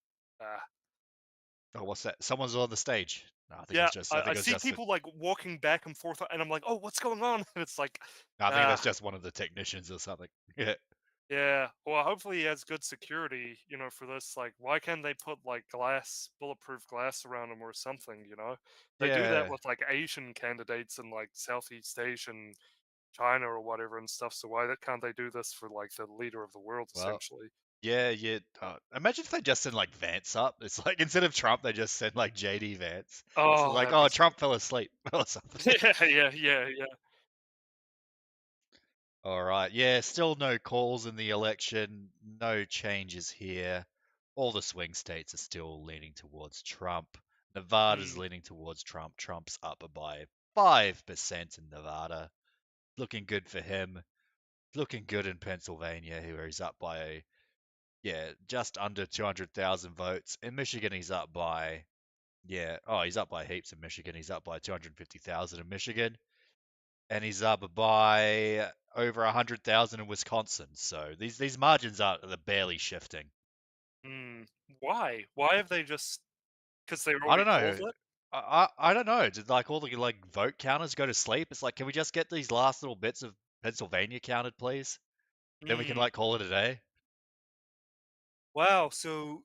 Oh, what's that? Someone's on the stage. No, I think yeah, it's just, I see people like walking back and forth, and I'm like, oh, what's going on? And it's like, I think that's just one of the technicians or something. Yeah. Yeah, well, hopefully he has good security, for this. Like, why can't they put like bulletproof glass around him or something? They do that with like Asian candidates in like Southeast Asian, China or whatever and stuff. So why can't they do this for like the leader of the world, essentially? Yeah. Imagine if they just send like Vance up. It's like instead of Trump, they just send like JD Vance. Oh, like, Trump fell asleep or something. Yeah. All right. Yeah, still no calls in the election. No changes here. All the swing states are still leaning towards Trump. Nevada's leaning towards Trump. Trump's up by 5% in Nevada. Looking good for him. Looking good in Pennsylvania, where he's up by, just under 200,000 votes. In Michigan, he's up by, he's up by heaps in Michigan. He's up by 250,000 in Michigan. And he's up by over 100,000 in Wisconsin. So these margins are barely shifting. Why? Why have they just? Because they I don't already know. called it. I don't know. Did like all the vote counters go to sleep? It's like, can we just get these last little bits of Pennsylvania counted, please? Then we can call it a day. Wow. So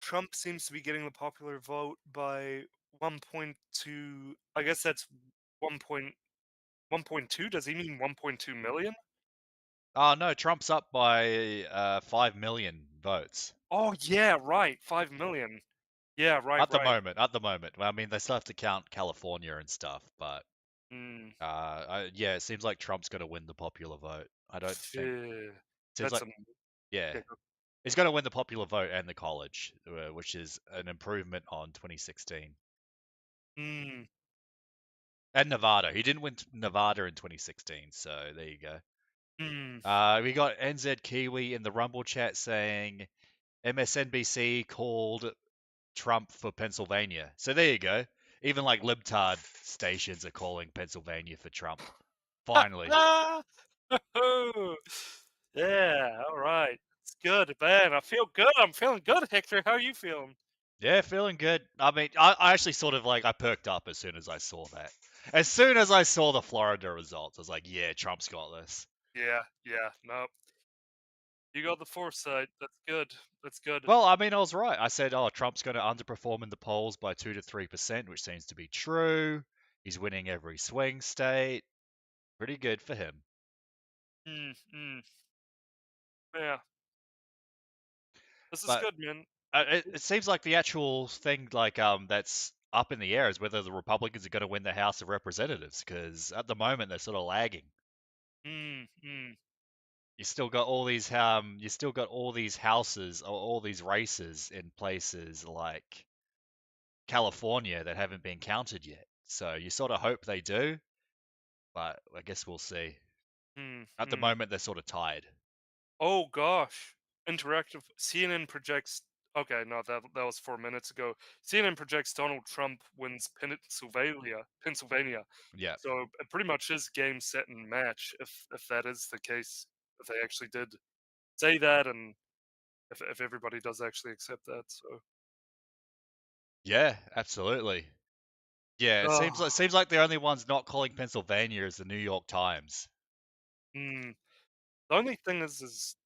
Trump seems to be getting the popular vote by 1.2. I guess that's 1.2. Does he mean 1.2 million? Oh no, Trump's up by 5 million votes. Oh yeah, right. 5 million. Yeah, right. At the moment. Well, I mean, they still have to count California and stuff, but it seems like Trump's going to win the popular vote. I don't think. Seems like, he's going to win the popular vote and the college, which is an improvement on 2016. And Nevada. He didn't win Nevada in 2016, so there you go. We got NZ Kiwi in the Rumble chat saying MSNBC called Trump for Pennsylvania. So there you go. Even like libtard stations are calling Pennsylvania for Trump. Finally. Yeah, all right. It's good, man. I feel good. I'm feeling good, Hector. How are you feeling? Yeah, feeling good. I mean, I actually sort of I perked up as soon as I saw that. As soon as I saw the Florida results, I was like, yeah, Trump's got this. Yeah, nope. You got the foresight. That's good. That's good. Well, I mean, I was right. I said, Trump's going to underperform in the polls by 2 to 3%, which seems to be true. He's winning every swing state. Pretty good for him. Yeah. This is good, man. It seems like the actual thing, that's up in the air is whether the Republicans are going to win the House of Representatives, because at the moment they're sort of lagging. You still got all these houses or all these races in places like California that haven't been counted yet. So you sort of hope they do, but I guess we'll see. At the moment, they're sort of tied. Oh gosh, interactive. CNN projects. Okay, no, that was 4 minutes ago. CNN projects Donald Trump wins Pennsylvania. Yeah. So it pretty much is game, set, and match. If that is the case, if they actually did say that, and if everybody does actually accept that, so. Yeah, absolutely. Yeah, it seems like the only ones not calling Pennsylvania is the New York Times. The only thing is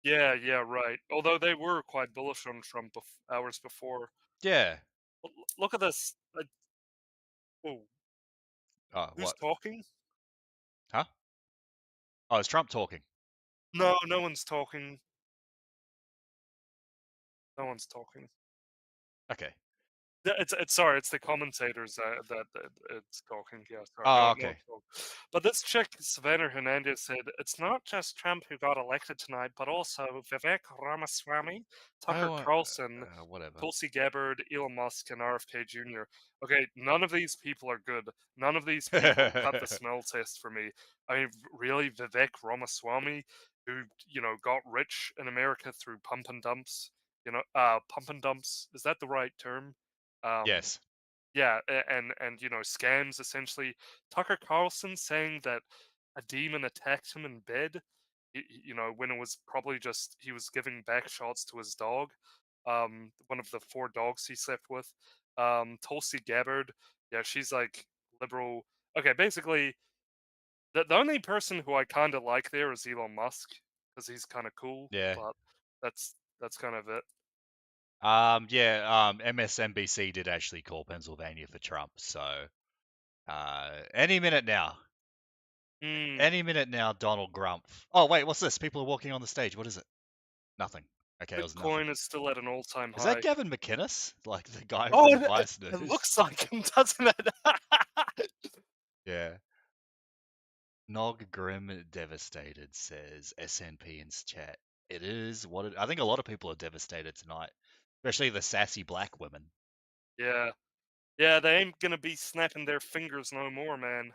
yeah, right. Although they were quite bullish on Trump hours before. Yeah. Look at this. Who's what? talking? Huh? Oh, is Trump talking? No, no one's talking. No one's talking. Okay. It's sorry, it's the commentators that it's talking. Yeah, sorry. Oh, okay. But this chick, Savannah Hernandez, said it's not just Trump who got elected tonight, but also Vivek Ramaswamy, Tucker Carlson, Tulsi Gabbard, Elon Musk, and RFK Jr. Okay, none of these people are good. None of these people cut the smell test for me. I mean, really, Vivek Ramaswamy, who got rich in America through pump and dumps. Pump and dumps, is that the right term? Yes. Yeah, and scams essentially. Tucker Carlson saying that a demon attacked him in bed, when it was probably just he was giving back shots to his dog, one of the 4 dogs he slept with. Tulsi Gabbard, yeah, she's like liberal. Okay, basically, the only person who I kind of like there is Elon Musk because he's kind of cool. Yeah. But that's kind of it. MSNBC did actually call Pennsylvania for Trump, so any minute now. Any minute now, Donald Grump. Oh wait, what's this? People are walking on the stage. What is it? Nothing. Okay, it was nothing. Bitcoin is still at an all-time high. Is that Gavin McInnes? Like the guy Oh, from Vice News? it looks like him, doesn't it? Yeah. Nog Grim Devastated says SNP in chat. It is what it. I think a lot of people are devastated tonight, especially the sassy black women. Yeah. Yeah, they ain't gonna be snapping their fingers no more, man.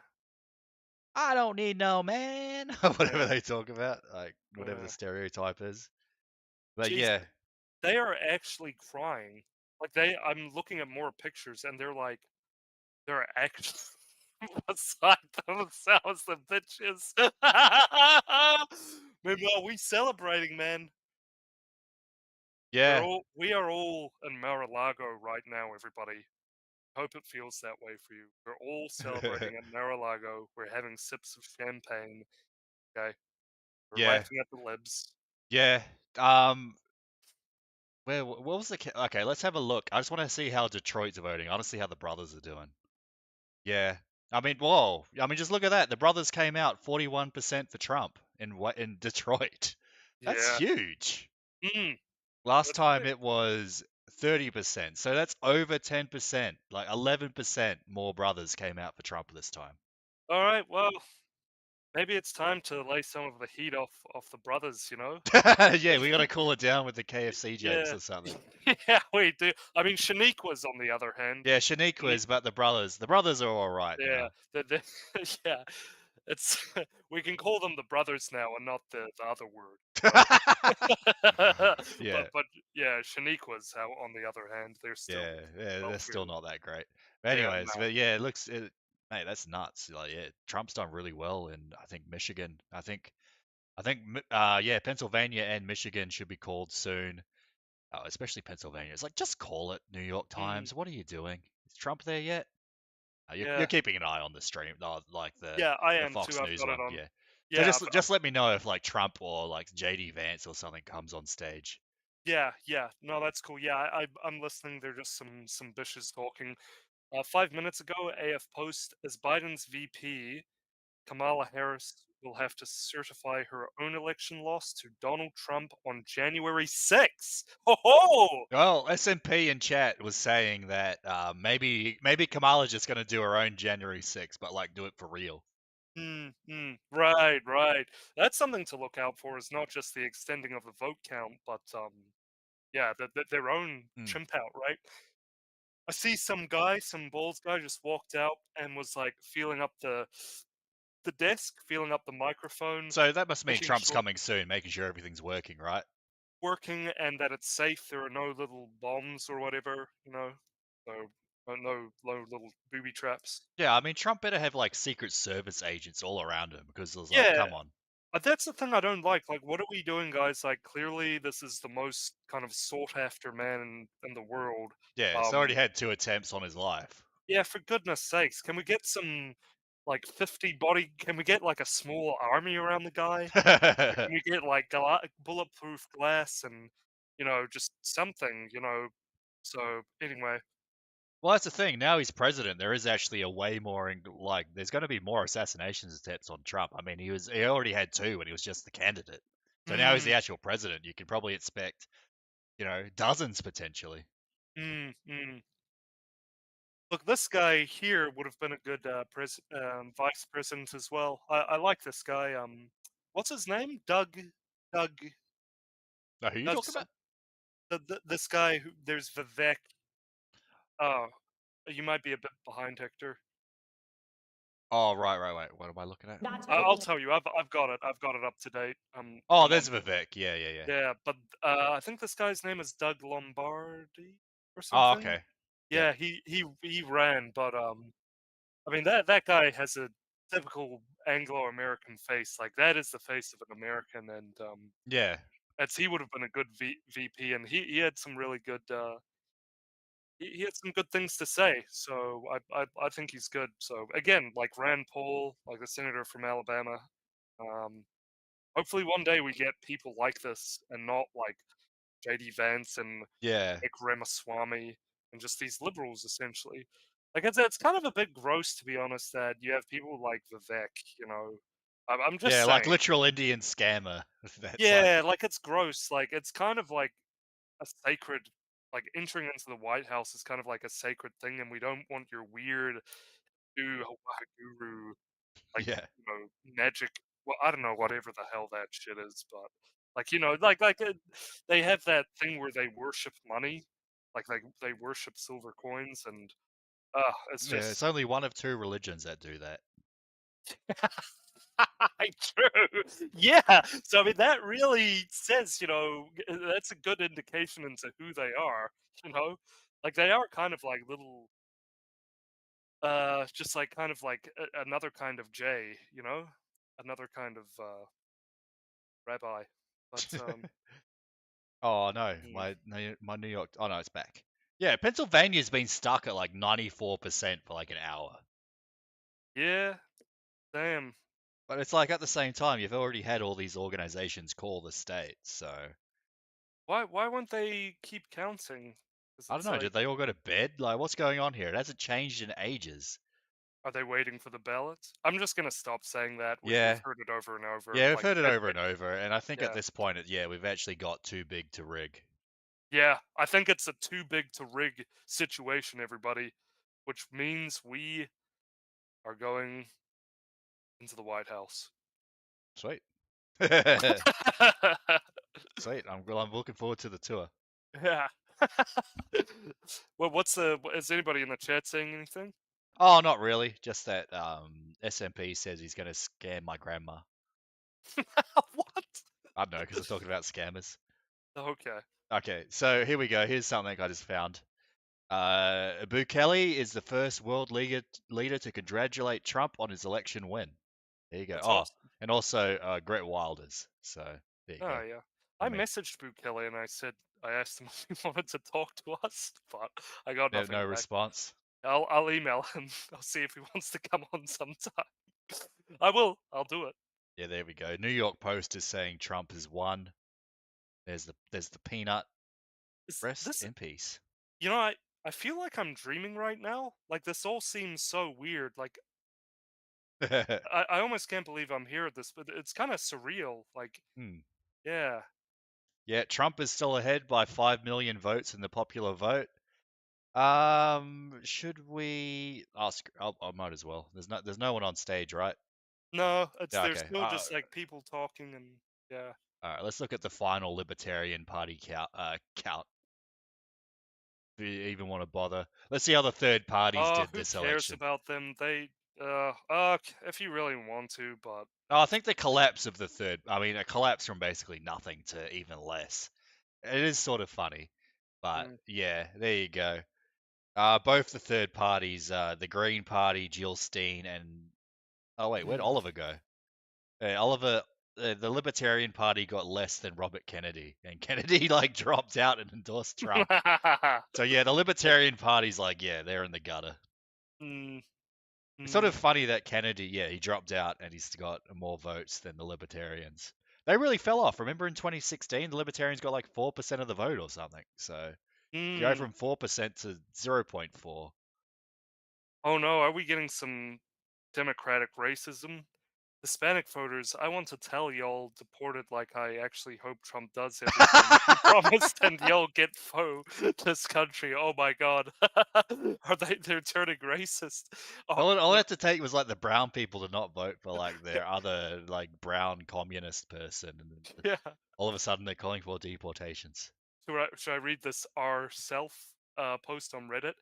I don't need no man. Whatever they talk about, like whatever the stereotype is. But Jeez, yeah, they are actually crying. Like I'm looking at more pictures, and they're actually beside themselves, the bitches. Meanwhile, we celebrating, man. yeah. We are all in Mar-a-Lago right now, everybody. Hope it feels that way for you. We're all celebrating at Mar-a-Lago. We're having sips of champagne. Okay, we're Yeah. laughing at the libs. Yeah. What was the? Okay, let's have a look. I just want to see how Detroit's voting. I want to see how the brothers are doing. Yeah. I mean, whoa. I mean, just look at that. The brothers came out 41% for Trump in Detroit. That's Yeah. huge. Mm. Last time it was 30%. So that's over 10%. Like 11% more brothers came out for Trump this time. All right. Well, maybe it's time to lay some of the heat off the brothers. You know. Yeah, we got to cool it down with the KFC jokes Yeah. or something. Yeah, we do. I mean, Shaniqua's on the other hand. Yeah, Shaniqua's, but the brothers are all right. You know? Yeah, yeah. It's we can call them the brothers now, and not the other word. Yeah. But yeah, Shaniqua's out on the other hand. They're still they're still not that great. But Yeah, anyways, no. but yeah, mate, that's nuts. Like, yeah, Trump's done really well in I think Michigan. I think yeah, Pennsylvania and Michigan should be called soon. Especially Pennsylvania. It's like just call it New York Times. What are you doing? Is Trump there yet? You're keeping an eye on the stream, like the I the am Fox too. I've News got one. it on. Yeah. Yeah, So just let me know if like Trump or like JD Vance or something comes on stage. Yeah. No, that's cool. Yeah, I'm listening. There's just some bitches talking. 5 minutes ago, AF Post, as Biden's VP, Kamala Harris will have to certify her own election loss to Donald Trump on January 6th. Ho ho! Well, SMP in chat was saying that maybe Kamala's just going to do her own January 6th, but like do it for real. Right. That's something to look out for. Is not just the extending of the vote count, but yeah, their own chimp out, right? I see some bald guy just walked out and was like feeling up the desk, feeling up the microphone. So that must mean making Trump's sure coming soon, making sure everything's working, right? working and that it's safe. There are no little bombs or whatever, you know. So no little booby traps. Yeah, I mean Trump better have like Secret Service agents all around him because there's like, Yeah. come on. That's the thing I don't like. Like, what are we doing, guys? Like, clearly this is the most kind of sought after man in the world. Yeah, he's already had 2 attempts on his life. Yeah, for goodness sakes, can we get some like 50 Can we get like a small army around the guy? Can we get like bulletproof glass and just something, So anyway. Well, that's the thing. Now he's president. There is actually a way more there's going to be more assassinations attempts on Trump. I mean, he already had 2 when he was just the candidate. So now he's the actual president. You can probably expect, dozens potentially. Look, this guy here would have been a good vice president as well. I like this guy. What's his name? Doug. No, who are you talking about? This guy. There's Vivek. Oh, you might be a bit behind, Hector. Oh, right. What am I looking at? I'll tell you. I've got it. I've got it up to date. Oh, there's Vivek. Yeah. Yeah, but I think this guy's name is Doug Lombardi or Oh, something. okay. Yeah, he ran, but I mean that guy has a typical Anglo-American face. Like that is the face of an American, and Yeah. he would have been a good VP, and he had some really good. He had some good things to say, so I think he's good. So again, like Rand Paul, like the senator from Alabama. Hopefully one day we get people like this, and not like JD Vance and Nick Ramaswamy and just these liberals essentially. Like it's kind of a bit gross, to be honest, that you have people like Vivek. I'm just saying. Like literal Indian scammer. Like it's gross. Like it's kind of like a sacred. Like entering into the White House is kind of like a sacred thing, and we don't want your weird guru, like magic. Well, I don't know, whatever the hell that shit is, but like they have that thing where they worship money, like they worship silver coins, and it's Yeah, just it's only one of 2 religions that do that. true. Yeah. So I mean, that really says, that's a good indication into who they are. Like they are kind of like little, just like kind of like another kind of J, another kind of rabbi. But Oh no, my New York. Oh no, it's back. Yeah, Pennsylvania's been stuck at like 94% for like an hour. yeah, damn. But it's like at the same time, you've already had all these organizations call the state, so Why won't they keep counting? I don't know. Did they all go to bed? Like, what's going on here? It hasn't changed in ages. Are they waiting for the ballots? I'm just gonna stop saying that. We've Yeah. heard it over and over. Yeah, we've like, heard it over and over, and I think yeah. at this point, we've actually got too big to rig. Yeah, I think it's a too big to rig situation, everybody, which means we are going into the White House. Sweet. Sweet. I'm looking forward to the tour. Yeah. Well, is anybody in the chat saying anything? Oh, not really. Just that SMP says he's going to scam my grandma. What? I don't know, because we're talking about scammers. Okay. Okay, so here we go. Here's something I just found. Bukele is the first world leader to congratulate Trump on his election win. There you go. That's oh, awesome. and also Gret Wilders. So there you go. Oh yeah. I messaged Bukele and I asked him if he wanted to talk to us, but I got nothing. No back. response. I'll email him. I'll see if he wants to come on sometime. I will. I'll do it. Yeah, there we go. New York Post is saying Trump has won. There's the peanut. Rest in peace. I feel like I'm dreaming right now. Like this all seems so weird. Like I almost can't believe I'm here at this, but it's kind of surreal. Like, yeah. Yeah, Trump is still ahead by 5 million votes in the popular vote. Should we ask? I might as well. There's no one on stage, right? No, Yeah, there's okay. still just like people talking and yeah. All right, let's look at the final Libertarian Party count. If you even want to bother, let's see how the third parties did this who cares election. about them? They if you really want to, but I think the collapse of the third. I mean, a collapse from basically nothing to even less. It is sort of funny, but yeah, there you go. Both the third parties, the Green Party, Jill Stein, and oh wait, where'd Oliver go? Oliver, the Libertarian Party got less than Robert Kennedy, and Kennedy like dropped out and endorsed Trump. So yeah, the Libertarian Party's like, yeah, they're in the gutter. It's sort of funny that Kennedy, he dropped out and he's got more votes than the Libertarians. They really fell off. Remember in 2016, the Libertarians got like 4% of the vote or something. So go from 4% to 0.4. Oh no, are we getting some Democratic racism? Hispanic voters, I want to tell y'all deported like I actually hope Trump does everything he promised and y'all get this country. Oh my god. They're turning racist. All I had to take was like the brown people to not vote for like their other like brown communist person. And yeah. All of a sudden they're calling for deportations. Should I read this self post on Reddit?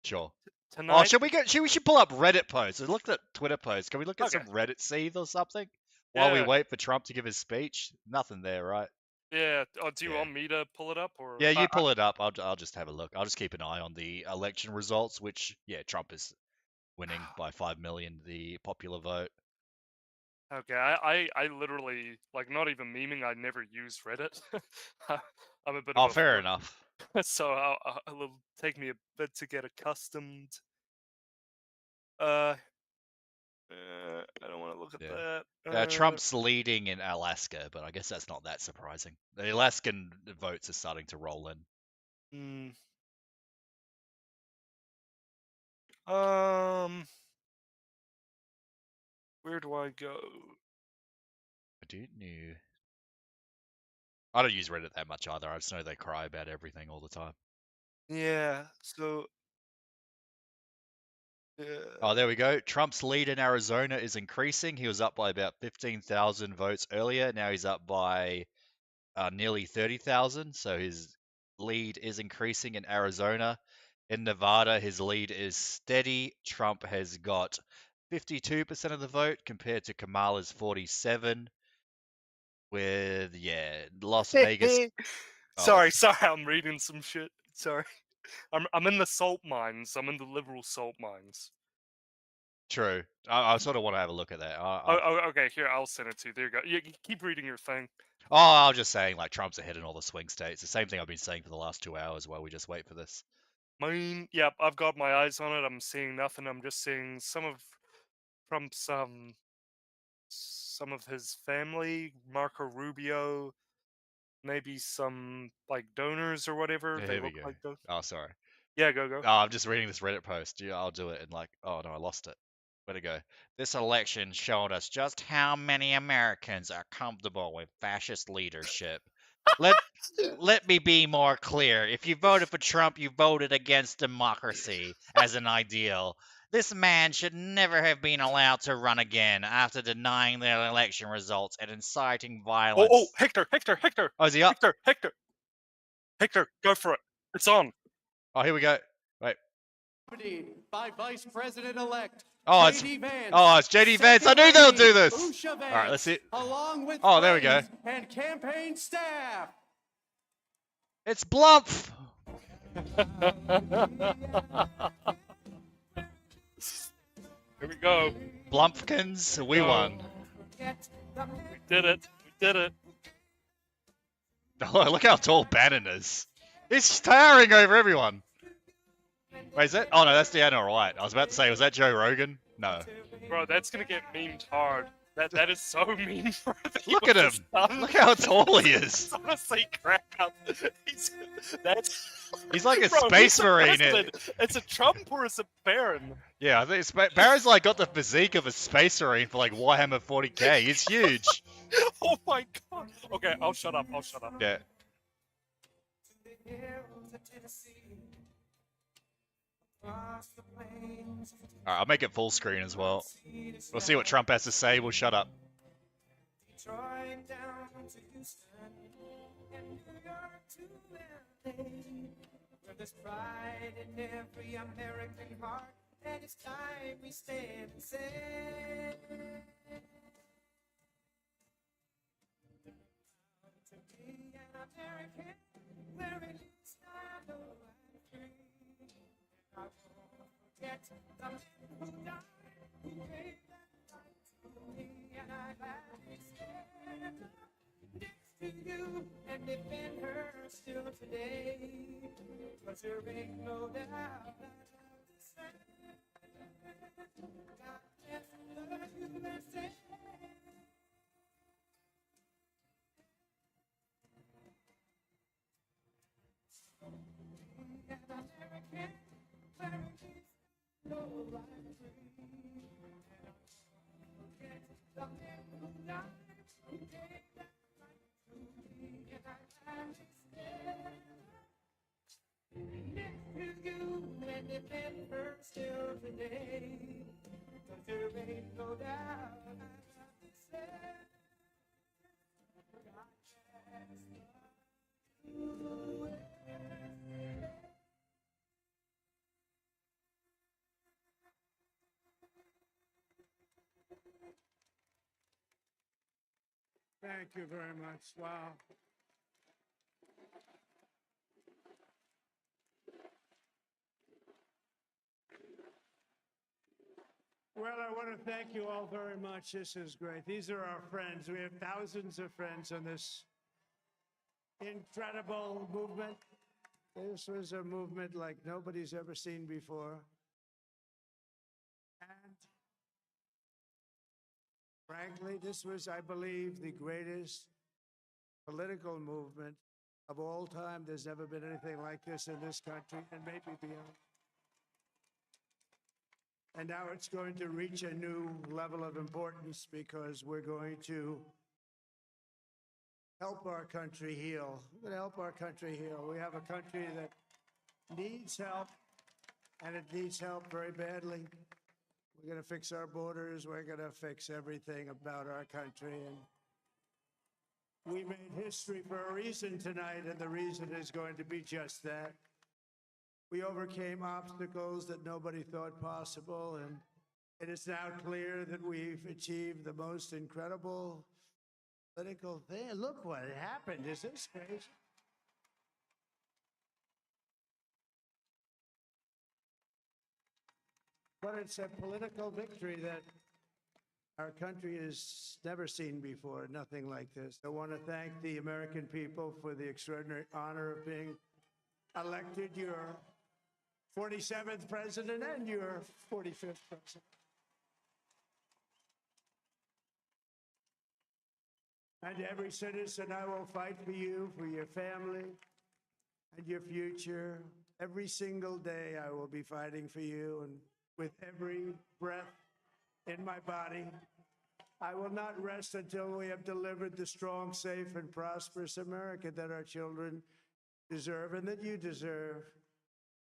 Sure. Tonight. We should pull up Reddit posts. We looked at Twitter posts. Can we look at some Reddit seeds or something while we wait for Trump to give his speech? Nothing there, right? Yeah. Do you want me to pull it up or? Yeah, you pull it up. I'll just have a look. I'll just keep an eye on the election results, which Trump is winning by 5 million the popular vote. Okay, I literally like not even memeing. I never use Reddit. I'm a bit. Oh, fair enough. So it'll take me a bit to get accustomed. I don't want to look at that. Trump's leading in Alaska, but I guess that's not that surprising. The Alaskan votes are starting to roll in. Where do I go? I don't use Reddit that much either. I just know they cry about everything all the time. Yeah, so Oh, there we go. Trump's lead in Arizona is increasing. He was up by about 15,000 votes earlier. Now he's up by nearly 30,000. So his lead is increasing in Arizona. In Nevada, his lead is steady. Trump has got 52% of the vote compared to Kamala's 47. With, yeah, Las Vegas. Sorry, I'm reading some shit. Sorry. I'm in the salt mines. I'm in the liberal salt mines. True. I sort of want to have a look at that. Okay, here, I'll send it to you. There you go. You keep reading your thing. Oh, I was just saying, like, Trump's ahead in all the swing states. The same thing I've been saying for the last 2 hours while we just wait for this. Yep, I've got my eyes on it. I'm seeing nothing. I'm just seeing some of Trump's, some of his family, Marco Rubio, maybe some, like, donors or whatever. Yeah, They here we look go. like those. Oh, sorry. Yeah, go. Oh, I'm just reading this Reddit post. Yeah, I'll do it. And like, oh no, I lost it. Where'd it go? This election showed us just how many Americans are comfortable with fascist leadership. Let me be more clear. If you voted for Trump, you voted against democracy as an ideal. This man should never have been allowed to run again after denying their election results and inciting violence. Oh, Hector! Oh, is he up? Hector, go for it. It's on. Oh, here we go. Wait. By Vice President-elect JD Vance. It's JD Vance. I knew they'll do this. All right, let's see. Along with there we go. And campaign staff. It's Blumpf. Here we go. Blumpkins, we won. We did it. Oh, look how tall Bannon is. He's towering over everyone. Wait, is that? Oh no, that's Deanna Wright. I was about to say, was that Joe Rogan? No. Bro, that's gonna get memed hard. That is so mean. Look at him. Look how tall he is. It's honestly crack up. He's like a Bro, space marine. It's a Trump or is it Barron? Yeah, I think Barron's like got the physique of a space marine for like Warhammer 40k. He's huge. Oh my god. Okay, I'll shut up. Yeah. Alright, I'll make it full screen as well. We'll see what Trump has to say. We'll shut up. There's pride in every American heart, and it's time we stand and say, to be an American, where it is I know I'm free. I won't forget the men who died, who gave that right to me, and I gladly stand next to you and defend her still today. Cause there ain't no doubt that this God bless the USA. An American, where it is no I'm free. And I won't forget the men who died, who gave that right to me, and I gladly stand next to you and defend her still today. Cause there ain't no doubt about this. God bless the Thank you very much. Wow. Well, I want to thank you all very much. This is great. These are our friends. We have thousands of friends on this incredible movement. This was a movement like nobody's ever seen before. And frankly, this was, I believe, the greatest political movement of all time. There's never been anything like this in this country and maybe beyond. And now it's going to reach a new level of importance because we're going to help our country heal. We're going to help our country heal. We have a country that needs help. and it needs help very badly. We're going to fix our borders. We're going to fix everything about our country. And we made history for a reason tonight, and the reason is going to be just that. We overcame obstacles that nobody thought possible, and it is now clear that we've achieved the most incredible political thing. Look what happened. Is this crazy? But it's a political victory that our country has never seen before, nothing like this. I want to thank the American people for the extraordinary honor of being elected your 47th president and your 45th president. And every citizen, I will fight for you, for your family, and your future. Every single day, I will be fighting for you, and with every breath in my body, I will not rest until we have delivered the strong, safe, and prosperous America that our children deserve and that you deserve.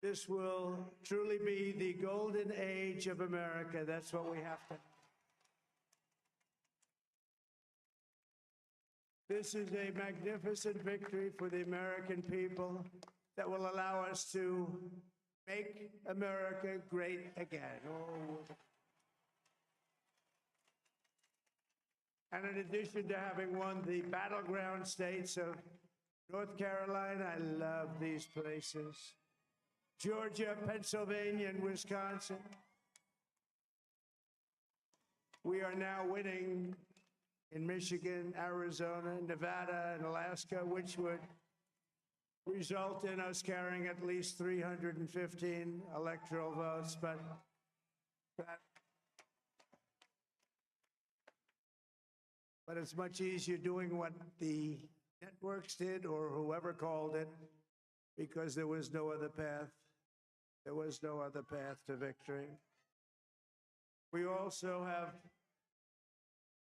This will truly be the golden age of America. That's what we have to. This is a magnificent victory for the American people that will allow us to make America great again. Oh. And in addition to having won the battleground states of North Carolina, I love these places, Georgia, Pennsylvania, and Wisconsin, we are now winning in Michigan, Arizona, Nevada, and Alaska, which would result in us carrying at least 315 electoral votes, but it's much easier doing what the networks did or whoever called it, because there was no other path. There was no other path to victory. We also have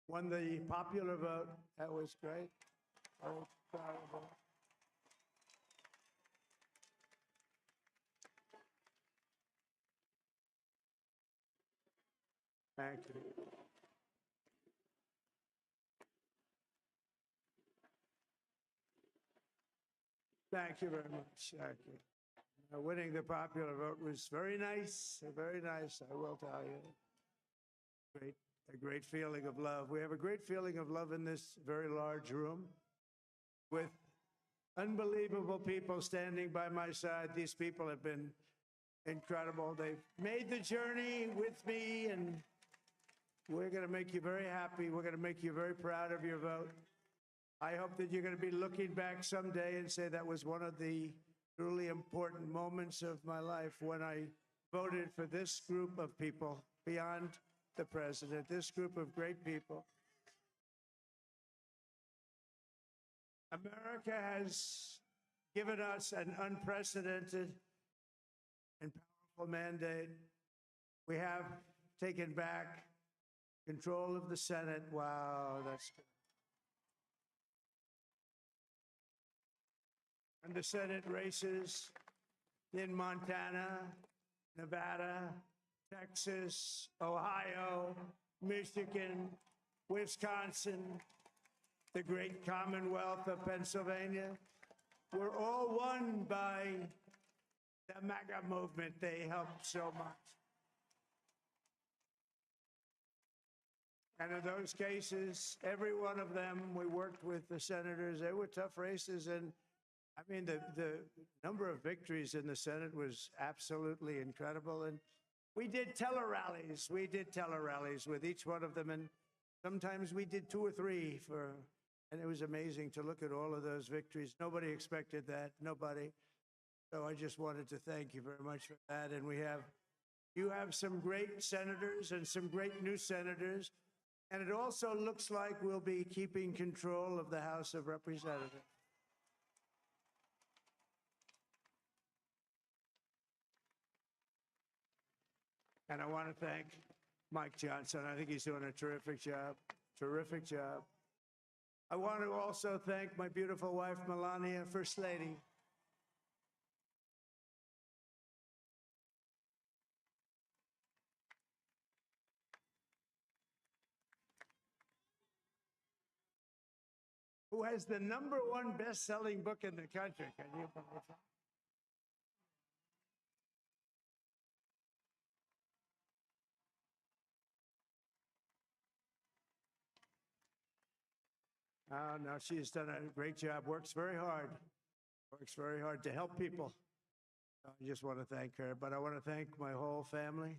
won the popular vote. That was great. I was proud of it. Thank you. Thank you very much. Thank you. Winning the popular vote was very nice, I will tell you. A great feeling of love. We have a great feeling of love in this very large room with unbelievable people standing by my side. These people have been incredible. They've made the journey with me, and we're going to make you very happy. We're going to make you very proud of your vote. I hope that you're going to be looking back someday and say that was one of the truly important moments of my life when I voted for this group of people beyond the president, this group of great people. America has given us an unprecedented and powerful mandate. We have taken back control of the Senate. Wow, that's good. And the Senate races in Montana, Nevada, Texas, Ohio, Michigan, Wisconsin, the great Commonwealth of Pennsylvania, were all won by the MAGA movement. They helped so much. And in those cases, every one of them, we worked with the senators. They were tough races, and I mean, the number of victories in the Senate was absolutely incredible. And we did tele-rallies. We did tele-rallies with each one of them. And sometimes we did 2 or 3 and it was amazing to look at all of those victories. Nobody expected that, nobody. So I just wanted to thank you very much for that. And you have some great senators and some great new senators. And it also looks like we'll be keeping control of the House of Representatives. And I want to thank Mike Johnson. I think he's doing a terrific job. Terrific job. I want to also thank my beautiful wife, Melania, First Lady. who has the #1 best-selling book in the country. Can you believe that? Oh, no, she's done a great job. Works very hard. Works very hard to help people. I just want to thank her, but I want to thank my whole family,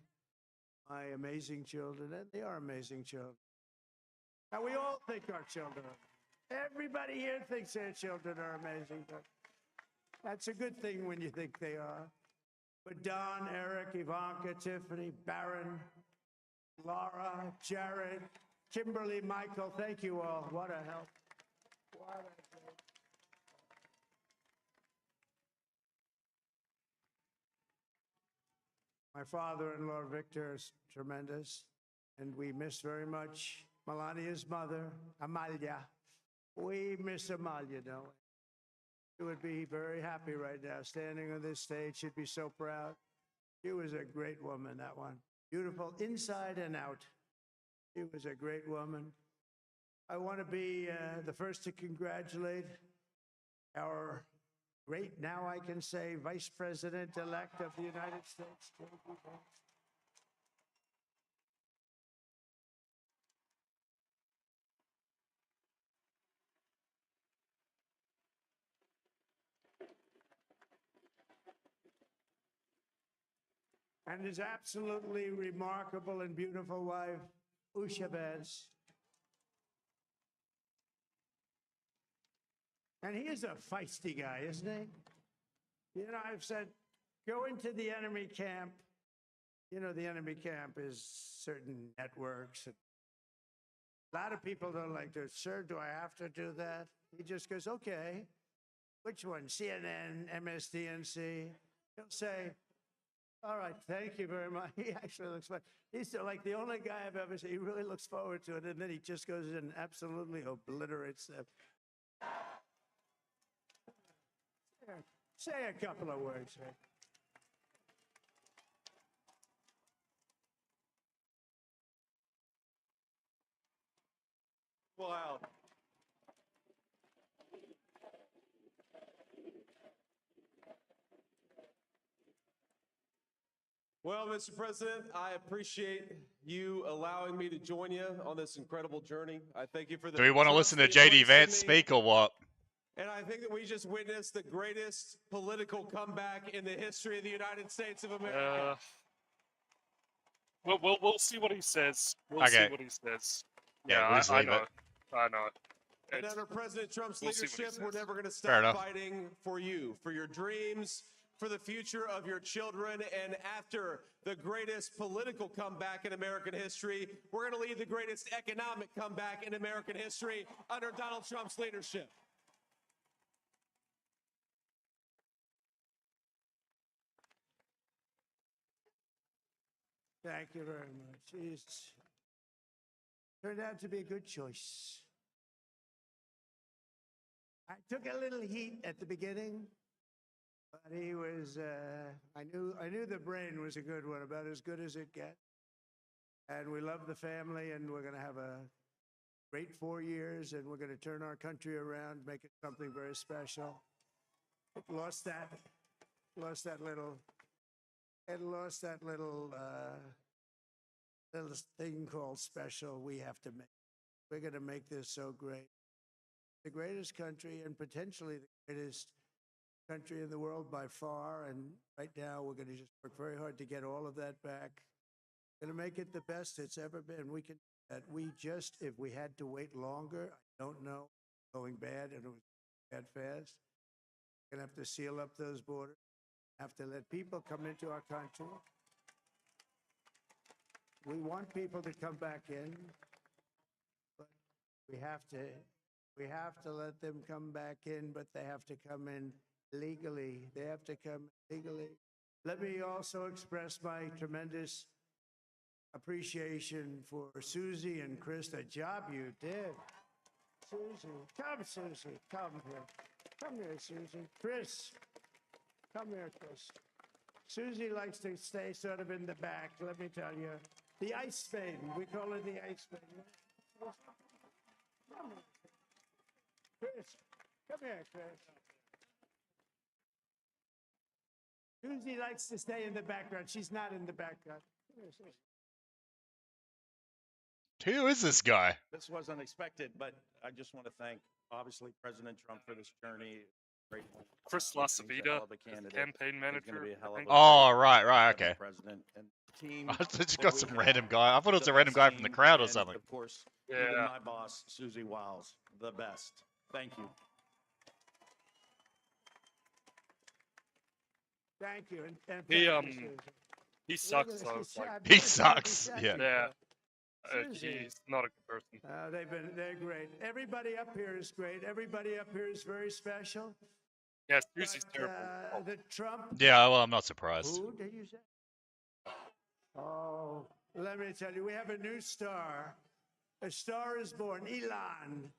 my amazing children, and they are amazing children. Now, we all think our children are. Everybody here thinks their children are amazing, but that's a good thing when you think they are. But Don, Eric, Ivanka, Tiffany, Barron, Laura, Jared, Kimberly, Michael, thank you all. What a help. What a help. My father-in-law, Victor, is tremendous, and we miss very much Melania's mother, Amalia. We miss Amalia, don't we? She would be very happy right now, standing on this stage. She'd be so proud. She was a great woman, that one. Beautiful inside and out. She was a great woman. I want to be the first to congratulate our great, now I can say, Vice President-elect of the United States. And his absolutely remarkable and beautiful wife, Ushabaz. And he is a feisty guy, isn't he? You know, I've said, go into the enemy camp. You know, the enemy camp is certain networks. A lot of people don't like to, sir, do I have to do that? He just goes, okay. Which one? CNN, MSDNC? He'll say, all right, thank you very much. He actually looks fun. He's like the only guy I've ever seen. He really looks forward to it, and then he just goes and absolutely obliterates them. Say a couple of words, sir. Wow. Well, Mr. President, I appreciate you allowing me to join you on this incredible journey. I thank you for the. Do we want to listen to JD Vance speak or what? And I think that we just witnessed the greatest political comeback in the history of the United States of America. We'll see what he says. We'll Okay. see what he says. Yeah, we'll just I leave know. it. I know. And under President Trump's We'll see what he leadership, we're says. never going to Fair stop enough. fighting for you, for your dreams, for the future of your children. And after the greatest political comeback in American history, we're going to lead the greatest economic comeback in American history under Donald Trump's leadership. Thank you very much. He's turned out to be a good choice. I took a little heat at the beginning, but he was, I knew the brain was a good one, about as good as it gets. And we love the family, and we're going to have a great 4 years, and we're going to turn our country around, make it something very special. It lost that little thing called special. We have to make. We're going to make this so great. The greatest country, and potentially the greatest country in the world by far. And right now, we're going to just work very hard to get all of that back. Going to make it the best it's ever been. We can. That we just, if we had to wait longer, I don't know, going bad, and it was bad fast. We're going to have to seal up those borders. Have to let people come into our country. We want people to come back in, but we have to let them come back in, but they have to come in legally. They have to come legally. Let me also express my tremendous appreciation for Susie and Chris, the job you did. Susie, come here. Come here, Susie. Chris, come here, Chris. Susie likes to stay sort of in the back, let me tell you. The ice maiden, we call her the ice maiden. Chris, come here, Chris. Susie likes to stay in the background. She's not in the background. Come here, Susie. Who is this guy? This was unexpected, but I just want to thank, obviously, President Trump for this journey. Great one. Chris He's a Lasavita, hell of a candidate. campaign He's gonna manager. be a hell I of think. a Oh, great right, okay. President and team. I just that got we some have, random guy. I thought it was the a random best guy from the team, crowd or and something. Of course, even Yeah. my boss, Susie Wiles, the best. Thank you. Thank you. And thank He you, Susie. he Look sucks at though. this. Like, He sucks. Yeah. yeah. Susie. He's not a good person. They're great. Everybody up here is great. Everybody up here is very special. Yeah, Susie's terrible. The Trump. Yeah, well, I'm not surprised. Who did you say? Oh, let me tell you, we have a new star. A star is born, Elon.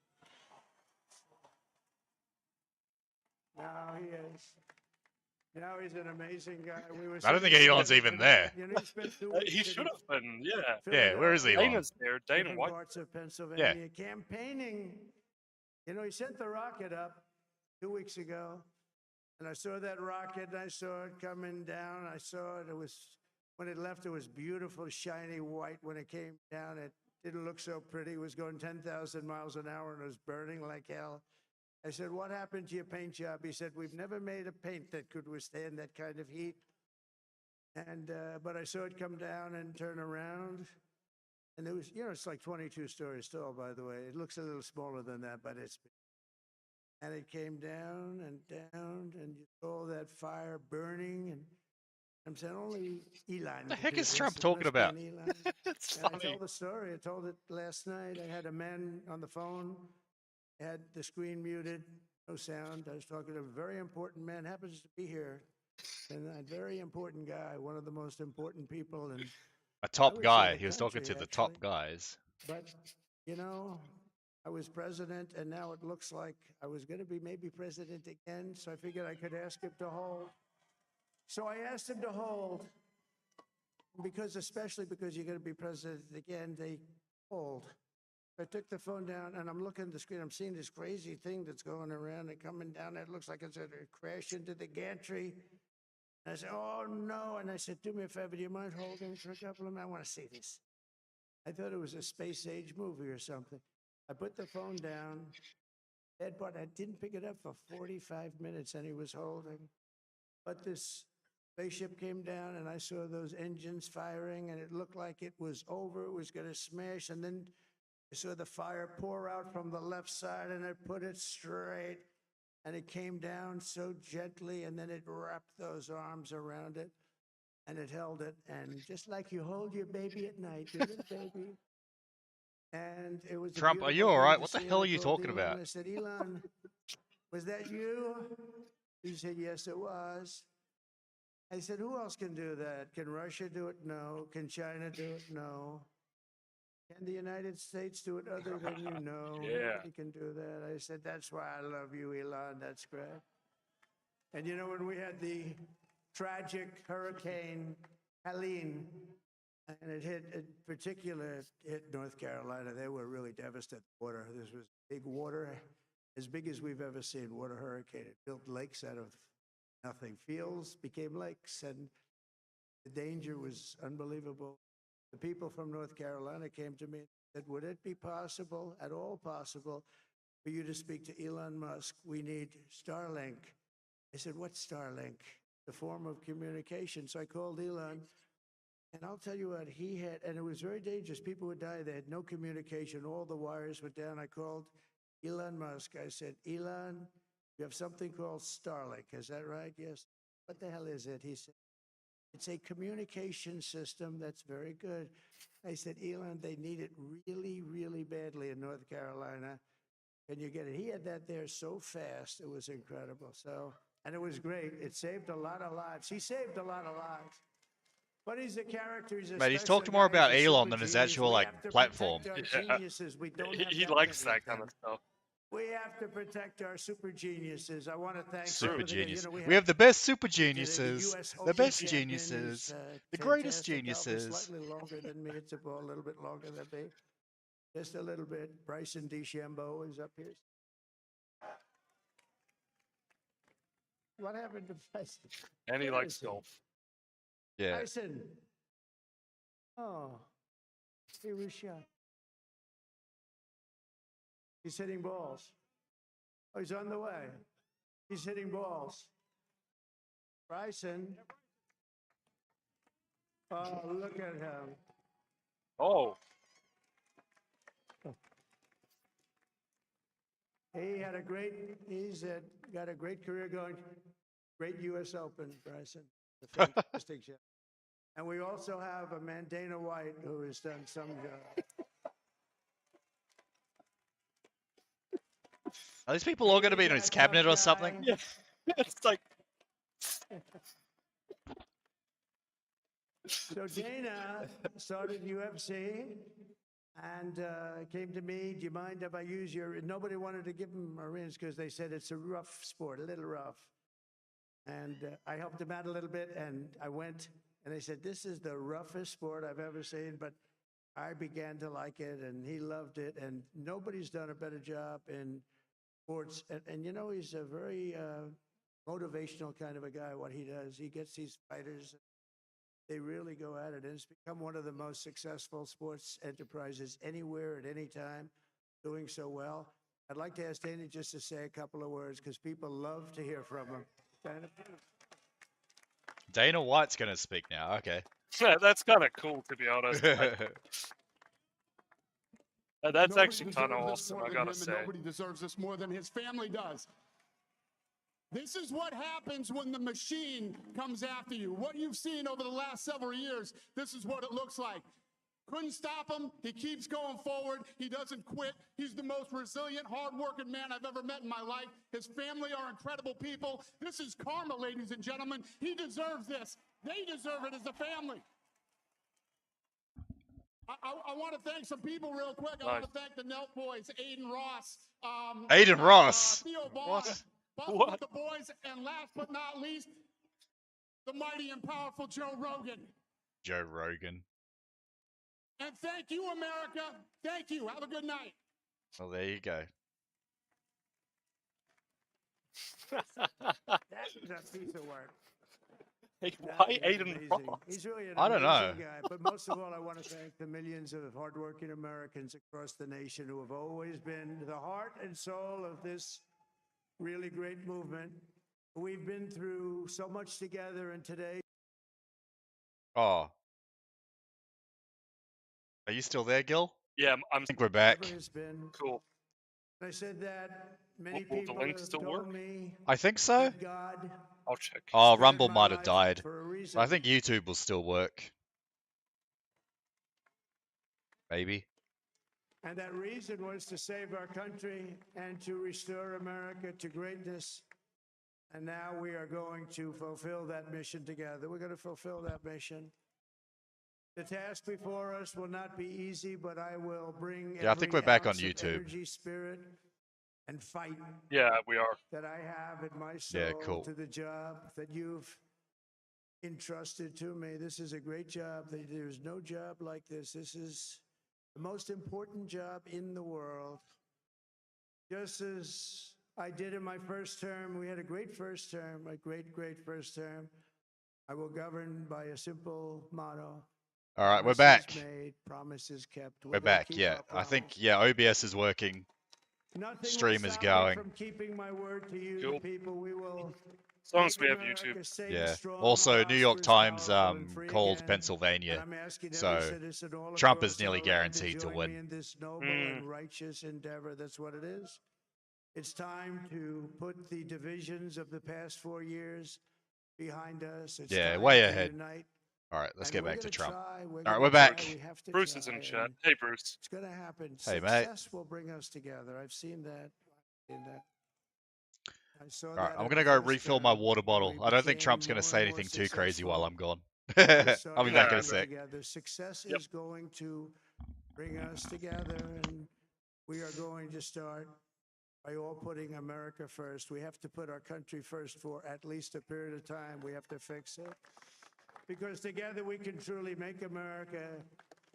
Now he is. Now he's an amazing guy. I don't think Elon's even there. You know, he spent 2 weeks He in should have been, yeah. Yeah, where is Elon? Dana's there. Dana different White. parts of Pennsylvania campaigning. You know, he sent the rocket up 2 weeks ago, and I saw that rocket, and I saw it coming down. I saw it. It was, when it left, it was beautiful, shiny white. When it came down, it didn't look so pretty. It was going 10,000 miles an hour, and it was burning like hell. I said, what happened to your paint job? He said, we've never made a paint that could withstand that kind of heat. And, but I saw it come down and turn around. And it was, you know, it's like 22 stories tall, by the way. It looks a little smaller than that, but it's big. And it came down, and you saw that fire burning. And I'm saying only Elon. The could heck do is this. Trump It talking must be about? an Elon. It's And I funny. told the story. I told it last night. I had a man on the phone. I had the screen muted, no sound. I was talking to a very important man, happens to be here, and a very important guy, one of the most important people in A top would say guy. the He was talking to country, the top actually. guys. But, you know, I was president, and now it looks like I was going to be maybe president again, so I figured I could ask him to hold. So I asked him to hold, because especially because you're going to be president again, they hold. I took the phone down, and I'm looking at the screen. I'm seeing this crazy thing that's going around and coming down. It looks like it's going to crash into the gantry. And I said, oh, no. And I said, do me a favor. Do you mind holding for a couple of minutes? I want to see this. I thought it was a space-age movie or something. I put the phone down. But I didn't pick it up for 45 minutes, and he was holding. But this spaceship came down, and I saw those engines firing, and it looked like it was over. It was going to smash, and then I saw the fire pour out from the left side, and it put it straight, and it came down so gently, and then it wrapped those arms around it, and it held it, and just like you hold your baby at night, your little baby. And it was a Trump, are you beautiful all thing right? to What the see, and hell I are you called talking Elon, about? and I said, Elon, was that you? He said, yes, it was. I said, who else can do that? Can Russia do it? No. Can China do it? No. Can the United States do it other than you? No. Yeah. Nobody can do that. I said, that's why I love you, Elon. That's great. And you know, when we had the tragic Hurricane Helene, and it hit North Carolina, they were really devastated. Water. This was big water, as big as we've ever seen. Water hurricane. It built lakes out of nothing. Fields became lakes, and the danger was unbelievable. The people from North Carolina came to me and said, would it be possible, at all possible, for you to speak to Elon Musk? We need Starlink. I said, what's Starlink? The form of communication. So I called Elon, and I'll tell you what, he had, and it was very dangerous. People would die. They had no communication. All the wires were down. I called Elon Musk. I said, Elon, you have something called Starlink. Is that right? Yes. What the hell is it? He said, it's a communication system that's very good. I said, Elon, they need it really, really badly in North Carolina. Can you get it? He had that there so fast. It was incredible. So, and it was great. It saved a lot of lives. He saved a lot of lives. But he's a character. He's a Mate, he's special talked more guy. about He's a Elon super than his genius. actual We like have to platform. protect our geniuses. We don't have He that likes many that of kind of them. stuff. We have to protect our super geniuses. I want to thank Super everything. genius. You know, We have the best super today geniuses, US the best hockey champion is, geniuses, the greatest fantastic. Alvin, geniuses. slightly longer than me. It's a ball, a little bit longer than me. Just a little bit. Bryson DeChambeau is up here. What happened to Bryson? And he Where likes is he? golf. Yeah. Bryson. Oh, he was shot. He's hitting balls. Oh, he's on the way. He's hitting balls. Bryson. Oh, look at him. Oh. He had a great, got a great career going. Great U.S. Open, Bryson. A fantastic shot. And we also have a man, Dana White, who has done some job. Are these people all going to be in his cabinet or something? Yeah. It's like. So Dana started UFC and came to me, do you mind if I use your, nobody wanted to give him Marines because they said it's a rough sport, a little rough. And I helped him out a little bit and I went and they said, this is the roughest sport I've ever seen, but I began to like it and he loved it and nobody's done a better job in sports. And you know, he's a very motivational kind of a guy, what he does. He gets these fighters, they really go at it. And it's become one of the most successful sports enterprises anywhere at any time, doing so well. I'd like to ask Dana just to say a couple of words because people love to hear from him. Dana White's going to speak now. Okay. Yeah, that's kind of cool, to be honest. That's actually kind of awesome, I gotta say. Nobody deserves this more than his family does. This is what happens when the machine comes after you. What you've seen over the last several years, this is what it looks like. Couldn't stop him. He keeps going forward. He doesn't quit. He's the most resilient, hardworking man I've ever met in my life. His family are incredible people. This is karma, ladies and gentlemen. He deserves this. They deserve it as a family. I want to thank some people real quick. I want to thank the Nelt boys, Aiden Ross. Aiden Ross. Theo Bond, What? Buffalo with the boys, and last but not least, the mighty and powerful Joe Rogan. Joe Rogan. And thank you, America. Thank you. Have a good night. Well, there you go. That's a piece of work. Hey, why Aiden Ross? He's really an I don't know. amazing guy. But most of all, I want to thank the millions of hardworking Americans across the nation who have always been the heart and soul of this really great movement. We've been through so much together, and today. Oh. Are you still there, Gil? Yeah, I think we're back. Has been. Cool. I said that many Will the people link have still told work? me I think so. that God I'll check. Oh, spared Rumble my might have life died. for a reason. But I think YouTube will still work. Maybe. And that reason was to save our country and to restore America to greatness. And now we are going to fulfill that mission together. We're going to fulfill that mission. The task before us will not be easy, but I will bring Yeah, I think we're back on ounce of YouTube. energy, spirit, and fight Yeah, we are. that I have in my soul Yeah, cool. to the job that you've entrusted to me. This is a great job. There's no job like this. This is the most important job in the world. Just as I did in my first term, we had a great first term, a great, great first term. I will govern by a simple motto. All right, we're Promises back. made, promises kept. We're We're gonna back. keep Yeah, our I think promise. OBS is working. Nothing will Stream is stop me going. from keeping my word to you, Cool. the people. We will As long as make we have America YouTube. safe, Yeah. strong, Also, New York prosperous, Times powerful, and free called again. Pennsylvania. And I'm asking every So citizen all Trump across is nearly our land to guaranteed to join me win. in this noble and righteous endeavor. That's what it is. It's time to put the divisions of the past 4 years behind us. It's Yeah, time way to ahead. unite. All right, let's And get we're back to gonna Trump. try, All right, gonna we're try, back. we have to Bruce is try, in chat. and Hey, Bruce. It's going to happen. Hey, mate. Success will bring us together. I've seen that. I've seen that. I saw All right, that I'm in gonna the go first refill my term. water bottle. We I don't think became Trump's gonna more say and more anything too crazy while I'm gone. We I'll be started back in a working sec. Together. Success is going to bring us together, and we are going to start by all putting America first. We have to put our country first for at least a period of time. We have to fix it. Because together we can truly make America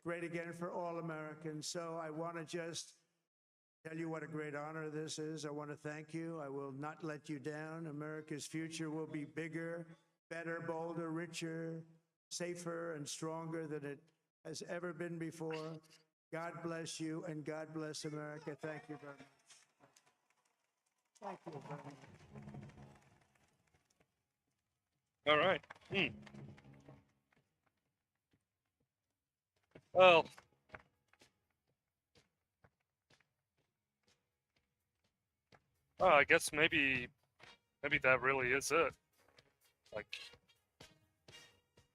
great again for all Americans. So I want to just tell you what a great honor this is. I want to thank you. I will not let you down. America's future will be bigger, better, bolder, richer, safer, and stronger than it has ever been before. God bless you, and God bless America. Thank you very much. Thank you very much. All right. Well, I guess maybe that really is it. Like,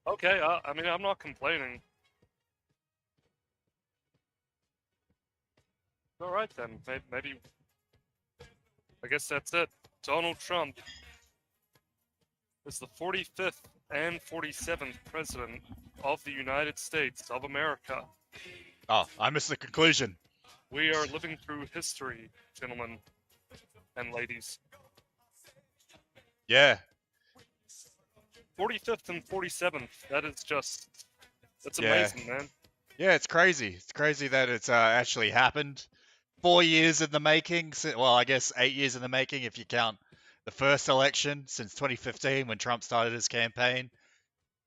okay, I mean, I'm not complaining. All right then, maybe. I guess that's it. Donald Trump is the 45th and 47th president of the United States of America. Oh, I missed the conclusion. We are living through history, gentlemen and ladies. Yeah. 45th and 47th. That's amazing, man. Yeah, it's crazy. It's crazy that it's actually happened. 4 years in the making. Well, I guess 8 years in the making if you count the first election since 2015 when Trump started his campaign.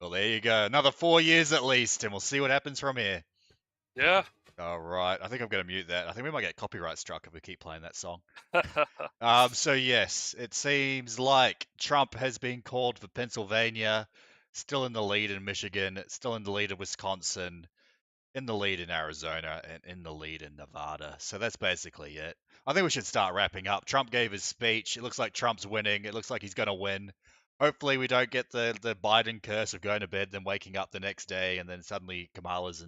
Well, there you go. Another 4 years at least, and we'll see what happens from here. Yeah. All right. I think I'm going to mute that. I think we might get copyright struck if we keep playing that song. So, yes, it seems like Trump has been called for Pennsylvania, still in the lead in Michigan, still in the lead in Wisconsin, in the lead in Arizona, and in the lead in Nevada. So that's basically it. I think we should start wrapping up. Trump gave his speech. It looks like Trump's winning. It looks like he's going to win. Hopefully we don't get the Biden curse of going to bed, then waking up the next day, and then suddenly Kamala's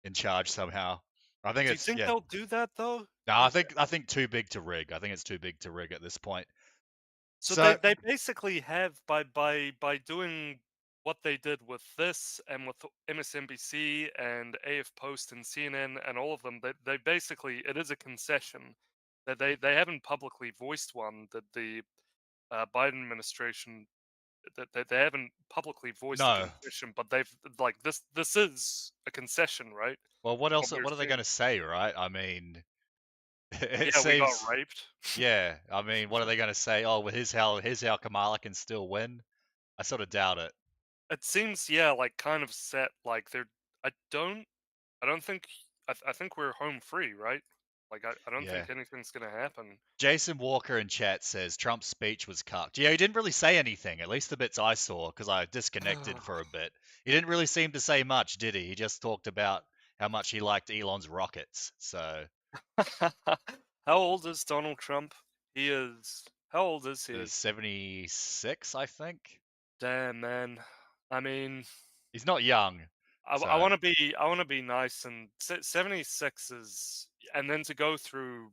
in charge somehow. I think Do you think they'll do that though? No, I think too big to rig. I think it's too big to rig at this point. So they basically have by doing what they did with this and with MSNBC and AF Post and CNN and all of them, they basically, it is a concession that they haven't publicly voiced one that the Biden administration that they haven't publicly voiced a concession, but they've like this is a concession, right? Well, what else? What are they going to say, right? I mean, it seems, we got raped. Yeah, I mean, what are they going to say? Oh, well, here's how Kamala can still win. I sort of doubt it. It seems, like kind of set. Like they're. I don't think. I think we're home free, right? Like I don't think anything's gonna happen. Jason Walker in chat says Trump's speech was cucked. Yeah, he didn't really say anything. At least the bits I saw, because I disconnected for a bit. He didn't really seem to say much, did he? He just talked about how much he liked Elon's rockets. So. How old is Donald Trump? How old is he? 76, I think. Damn, man. I mean, he's not young. I want to be nice, and 76 is, and then to go through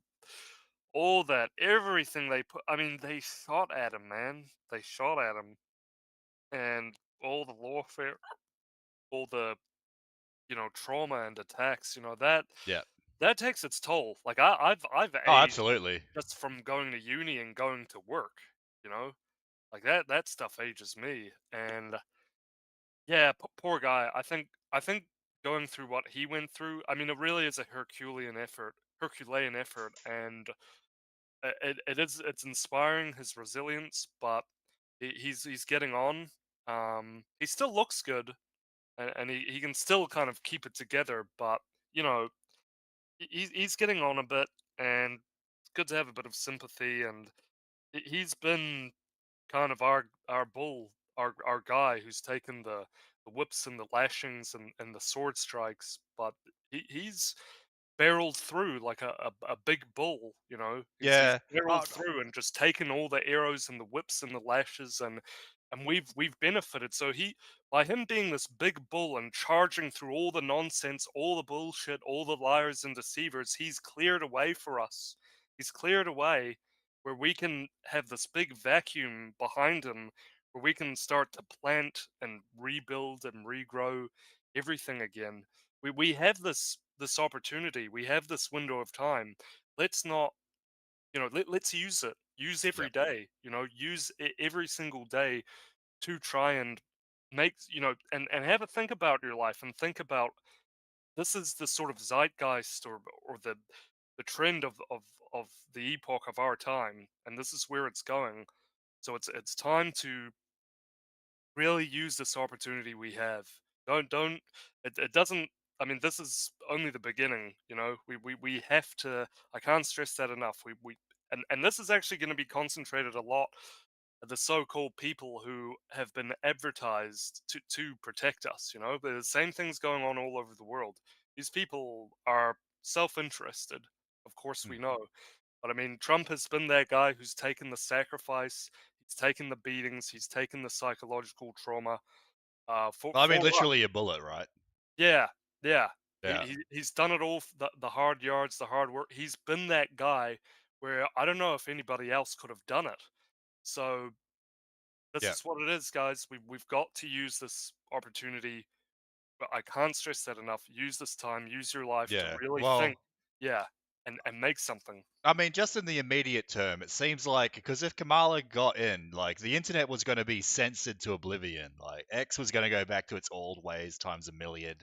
all that, everything they put. I mean, they shot at him, man. They shot at him, and all the warfare, all the, trauma and attacks. That takes its toll. Like I've aged absolutely, just from going to uni and going to work. Like that stuff ages me, and yeah, poor guy. I think going through what he went through. I mean, it really is a Herculean effort, and it's inspiring his resilience. But he's getting on. He still looks good, and he can still kind of keep it together. But he's getting on a bit, and it's good to have a bit of sympathy. And he's been kind of our bull, our guy who's taken the whips and the lashings and the sword strikes, but he's barreled through like a big bull, He's barreled through and just taken all the arrows and the whips and the lashes, and we've benefited. So by him being this big bull and charging through all the nonsense, all the bullshit, all the liars and deceivers, he's cleared a way for us. He's cleared a way where we can have this big vacuum behind him, where we can start to plant and rebuild and regrow everything again. We have this opportunity. We have this window of time. Let's not, let's use it. Use every day. Use every single day to try and make, and have a think about your life and think about, this is the sort of zeitgeist or the the trend of the epoch of our time, and this is where it's going. So it's time to really use this opportunity we have. Don't it doesn't. I mean, this is only the beginning. You know, we have to. I can't stress that enough. We and this is actually going to be concentrated a lot at the so-called people who have been advertised to protect us. You know, the same things going on all over the world. These people are self-interested. Of course, we know. But I mean, Trump has been that guy who's taken the sacrifice, he's taken the beatings, he's taken the psychological trauma. For I mean, for literally a bullet, right? yeah, yeah. Yeah. He's done it all. The hard yards, the hard work. He's been that guy where I don't know if anybody else could have done it. So this Yeah. is what it is, guys. We've got to use this opportunity. But I can't stress that enough. Use this time. Use your life to Yeah. really Well, think. Yeah, and make something. I mean, just in the immediate term, it seems like because if Kamala got in, like the internet was going to be censored to oblivion. Like X was going to go back to its old ways times a million.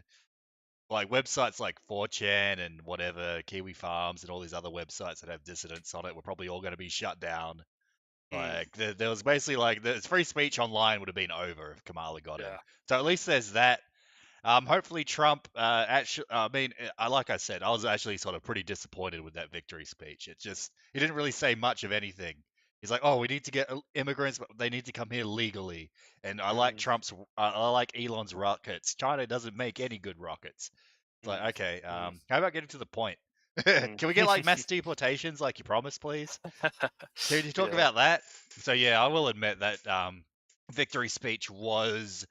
Like websites like 4chan and whatever, Kiwi Farms and all these other websites that have dissidents on it were probably all going to be shut down. Like there was basically like the free speech online would have been over if Kamala got in. So at least there's that. Hopefully Trump, actually, I mean, like I said, I was actually sort of pretty disappointed with that victory speech. He didn't really say much of anything. He's like, oh, we need to get immigrants, but they need to come here legally. And I like I like Elon's rockets. China doesn't make any good rockets. It's like, okay, how about getting to the point? Can we get like mass deportations like you promised, please? Can you talk about that? So yeah, I will admit that victory speech was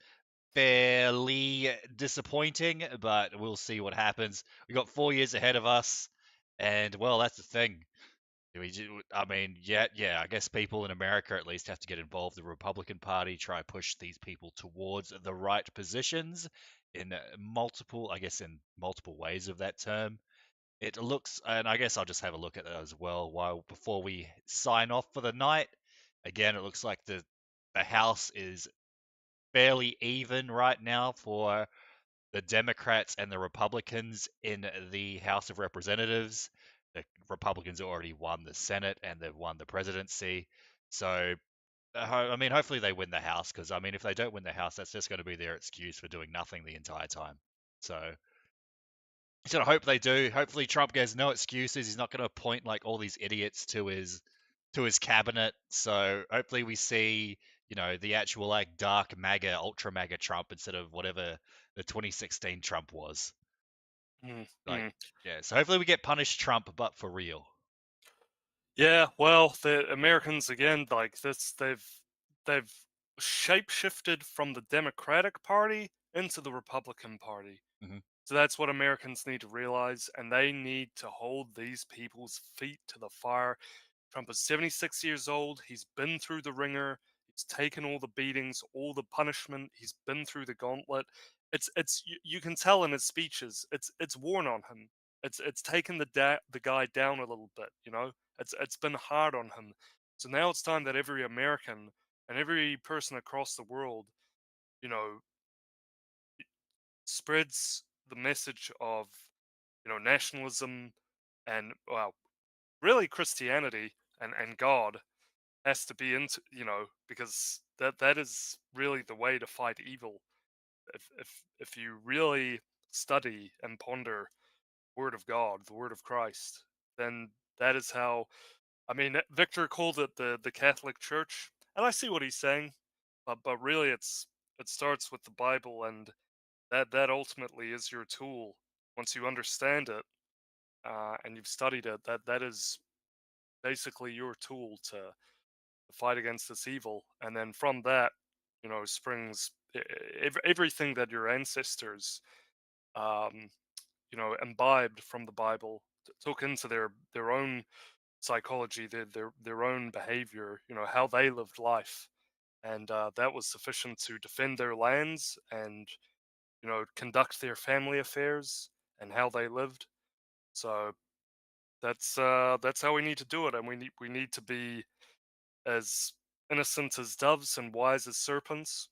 fairly disappointing, but we'll see what happens. We got 4 years ahead of us, and well, that's the thing. I mean, yeah, I guess people in America at least have to get involved. The Republican Party try to push these people towards the right positions in multiple ways of that term. It looks, and I guess I'll just have a look at that as well before we sign off for the night. Again, it looks like the House is fairly even right now for the Democrats and the Republicans in the House of Representatives. The Republicans already won the Senate and they've won the presidency. So, I mean, hopefully they win the House because, I mean, if they don't win the House, that's just going to be their excuse for doing nothing the entire time. So, I hope they do. Hopefully Trump gets no excuses. He's not going to appoint like all these idiots to his cabinet. So hopefully we see, the actual like dark MAGA, ultra MAGA Trump instead of whatever the 2016 Trump was. Yeah. So hopefully we get punished Trump, but for real. Yeah, well, the Americans again, like this, they've shapeshifted from the Democratic Party into the Republican Party. So that's what Americans need to realize, and they need to hold these people's feet to the fire. Trump is 76 years old. He's been through the ringer. He's taken all the beatings, all the punishment. He's been through the gauntlet. You can tell in his speeches. It's worn on him. It's taken the guy down a little bit. You know, it's been hard on him. So now it's time that every American and every person across the world, you know, spreads the message of, nationalism and, well, really Christianity and God has to be into, because that is really the way to fight evil. If you really study and ponder the Word of God, the Word of Christ, then that is how. I mean, Victor called it the Catholic Church, and I see what he's saying, but really it starts with the Bible, and that ultimately is your tool. Once you understand it and you've studied it, that is basically your tool to fight against this evil. And then from that, springs everything that your ancestors, imbibed from the Bible, took into their own psychology, their own behavior, how they lived life, and that was sufficient to defend their lands and conduct their family affairs and how they lived. So that's how we need to do it, and we need to be as innocent as doves and wise as serpents.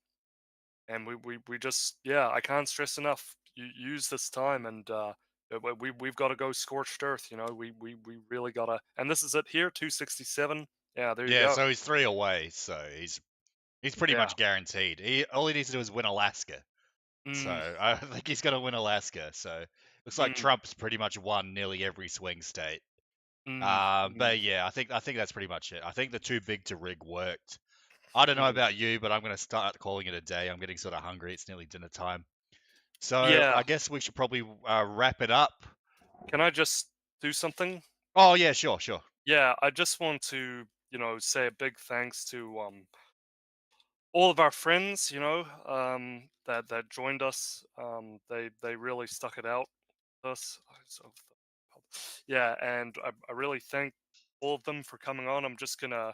And we just, I can't stress enough. You use this time and we've got to go scorched earth. You know, we really gotta. And this is it here, 267. Yeah, there you Yeah, go. so he's 3 away, so he's pretty Yeah. much guaranteed. All he needs to do is win Alaska. So I think he's going to win Alaska. So looks like Trump's pretty much won nearly every swing state. But yeah, I think that's pretty much it. I think the too big to rig worked. I don't know about you, but I'm going to start calling it a day. I'm getting sort of hungry. It's nearly dinner time. So Yeah. I guess we should probably wrap it up. Can I just do something? Oh yeah, sure. Yeah, I just want to, say a big thanks to all of our friends, that joined us. They really stuck it out with us. Yeah, and I really thank all of them for coming on. I'm just gonna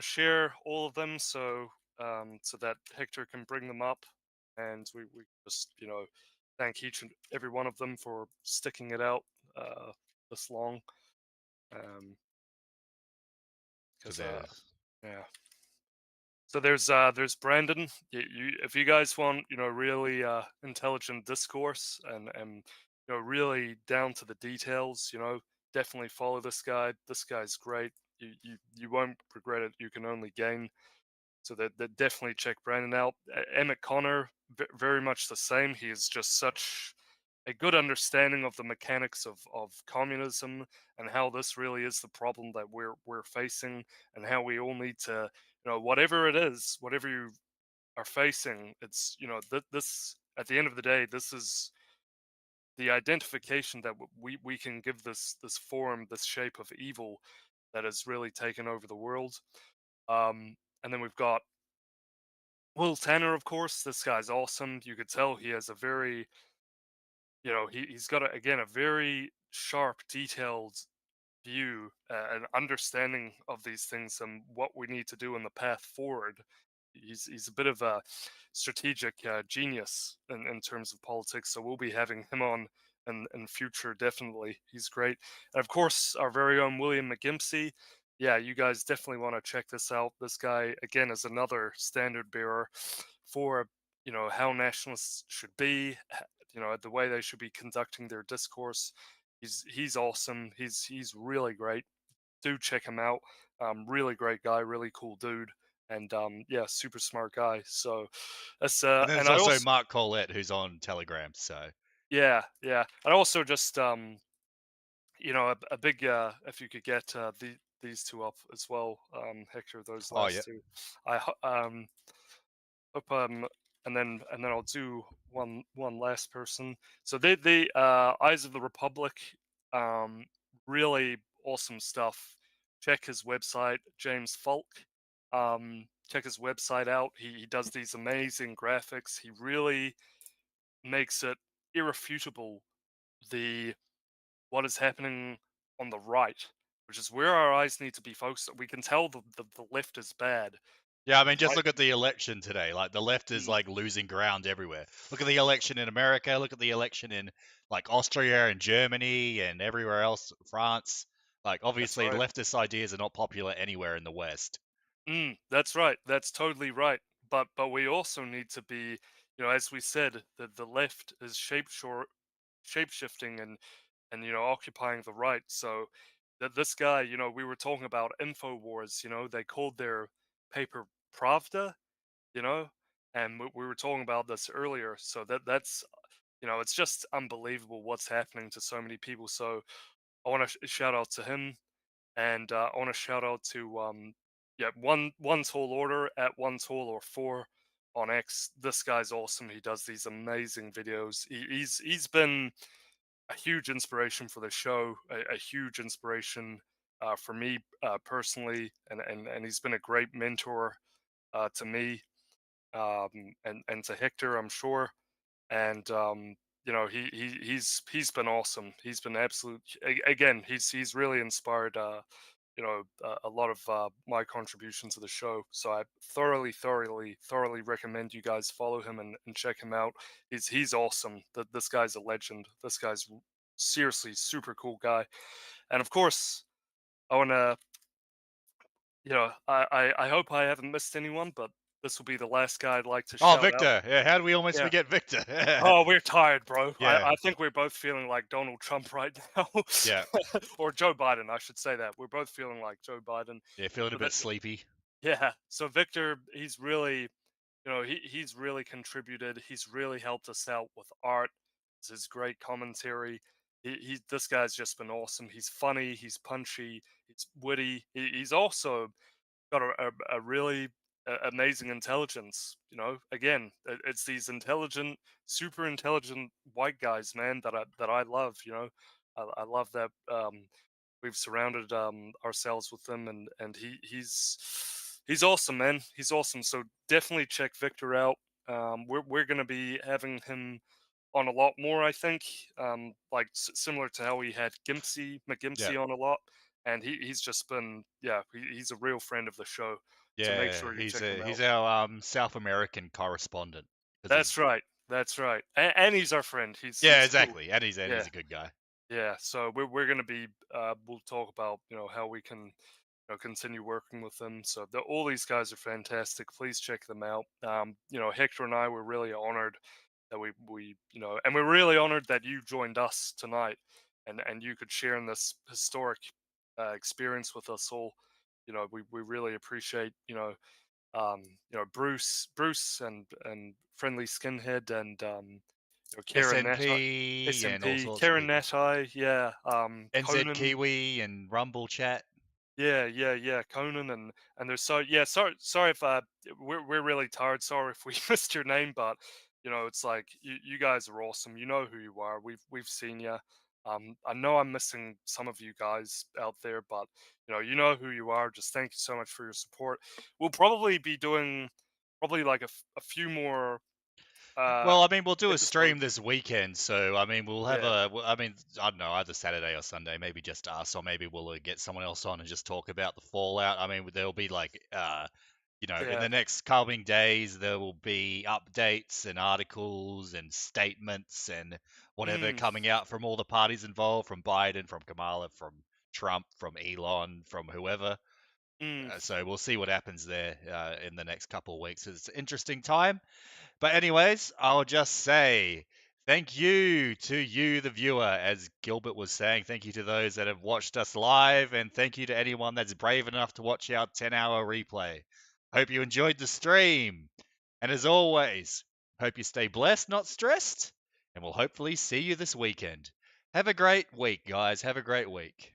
share all of them so that Hector can bring them up, and we just thank each and every one of them for sticking it out this long. Because yeah. So there's Brandon. If you guys want really intelligent discourse and really down to the details, definitely follow this guy. This guy's great. You won't regret it. You can only gain. So that definitely check Brandon out. Emmet Conner, very much the same. He is just such a good understanding of the mechanics of communism and how this really is the problem that we're facing, and how we all need to, whatever it is, whatever you are facing, it's this at the end of the day, this is the identification that we can give this form, this shape of evil that has really taken over the world. And then we've got Will Tanner, of course. This guy's awesome. You could tell he has a very, he's got a very sharp, detailed view, and understanding of these things and what we need to do in the path forward. He's a bit of a strategic genius in terms of politics. So we'll be having him on in future, definitely. He's great. And of course, our very own William McGimpsey. Yeah, you guys definitely want to check this out. This guy, again, is another standard bearer for how nationalists should be, the way they should be conducting their discourse. He's awesome. He's really great. Do check him out. Really great guy, really cool dude, and yeah, super smart guy. So that's And there's I also Mark Collett, who's on Telegram. So yeah. And also just a big if you could get these two up as well, Hector, those last two. I hope and then I'll do one last person. So the Eyes of the Republic, really awesome stuff. Check his website, James Falk. Check his website out. He does these amazing graphics. He really makes it irrefutable what is happening on the right, which is where our eyes need to be focused. We can tell the left is bad. Yeah, I mean, just look at the election today. Like, the left is like losing ground everywhere. Look at the election in America. Look at the election in like Austria and Germany and everywhere else, France. Like, obviously, right. leftist ideas are not popular anywhere in the West. That's right. That's totally right. But we also need to be, as we said, the left is shape-shifting and occupying the right. So that this guy, we were talking about InfoWars. They called their paper Pravda, and we were talking about this earlier. So that's it's just unbelievable what's happening to so many people. So I want to shout out to him, and I want to shout out to one tall order at one tall or four on X. This guy's awesome. He does these amazing videos. He's been a huge inspiration for the show, a huge inspiration for me personally, and he's been a great mentor to me, and to Hector, I'm sure. And he's been awesome. He's been absolute. Again, he's really inspired. A lot of my contribution to the show. So I thoroughly recommend you guys follow him and check him out. He's awesome. This guy's a legend. This guy's seriously super cool guy. And of course, I want to, I hope I haven't missed anyone, but this will be the last guy I'd like to Oh, shout Victor. out. Yeah, how do we almost Yeah. forget Victor? Oh, we're tired, bro. Yeah. I think we're both feeling like Donald Trump right now. Yeah. Or Joe Biden, I should say that. We're both feeling like Joe Biden. Yeah, feeling a So bit that- sleepy. Yeah. So Victor, he's really, he's really contributed. He's really helped us out with art. This is great commentary. This guy's just been awesome. He's funny. He's punchy. He's witty. He's also got a really amazing intelligence. Again, it's these intelligent, super intelligent white guys, man, that I love. I love that we've surrounded ourselves with them, and he's awesome, man. He's awesome. So definitely check Victor out. We're gonna be having him on a lot more, I think. Like similar to how we had McGimpsey on a lot, and he's just been he's a real friend of the show. Yeah, so make sure you check him out. he's our South American correspondent. That's right. That's right. And he's our friend. He's exactly. Cool. And he's a good guy. Yeah. So we're gonna be we'll talk about how we can continue working with them. So all these guys are fantastic. Please check them out. Hector and I were really honored that we and we're really honored that you joined us tonight, and you could share in this historic experience with us all. We really appreciate Bruce and Friendly Skinhead and Karen SNP and all sorts Karen of Natai, yeah, NZ Conan, Kiwi and Rumble Chat. Yeah, Conan and there's sorry if we're really tired. Sorry if we missed your name, but it's like you guys are awesome. You know who you are. We've seen you. I know I'm missing some of you guys out there, but you know who you are. Just thank you so much for your support. We'll probably be doing like a few more. Well, I mean, we'll do a stream this weekend, so I mean, we'll have I don't know, either Saturday or Sunday, maybe just us, or maybe we'll get someone else on and just talk about the fallout. I mean, there'll be like, in the next coming days, there will be updates and articles and statements and whatever coming out from all the parties involved, from Biden, from Kamala, from Trump, from Elon, from whoever. So we'll see what happens there in the next couple of weeks. It's an interesting time. But anyways, I'll just say thank you to you, the viewer, as Gilbert was saying. Thank you to those that have watched us live, and thank you to anyone that's brave enough to watch our 10-hour replay. Hope you enjoyed the stream. And as always, hope you stay blessed, not stressed, and we'll hopefully see you this weekend. Have a great week, guys. Have a great week.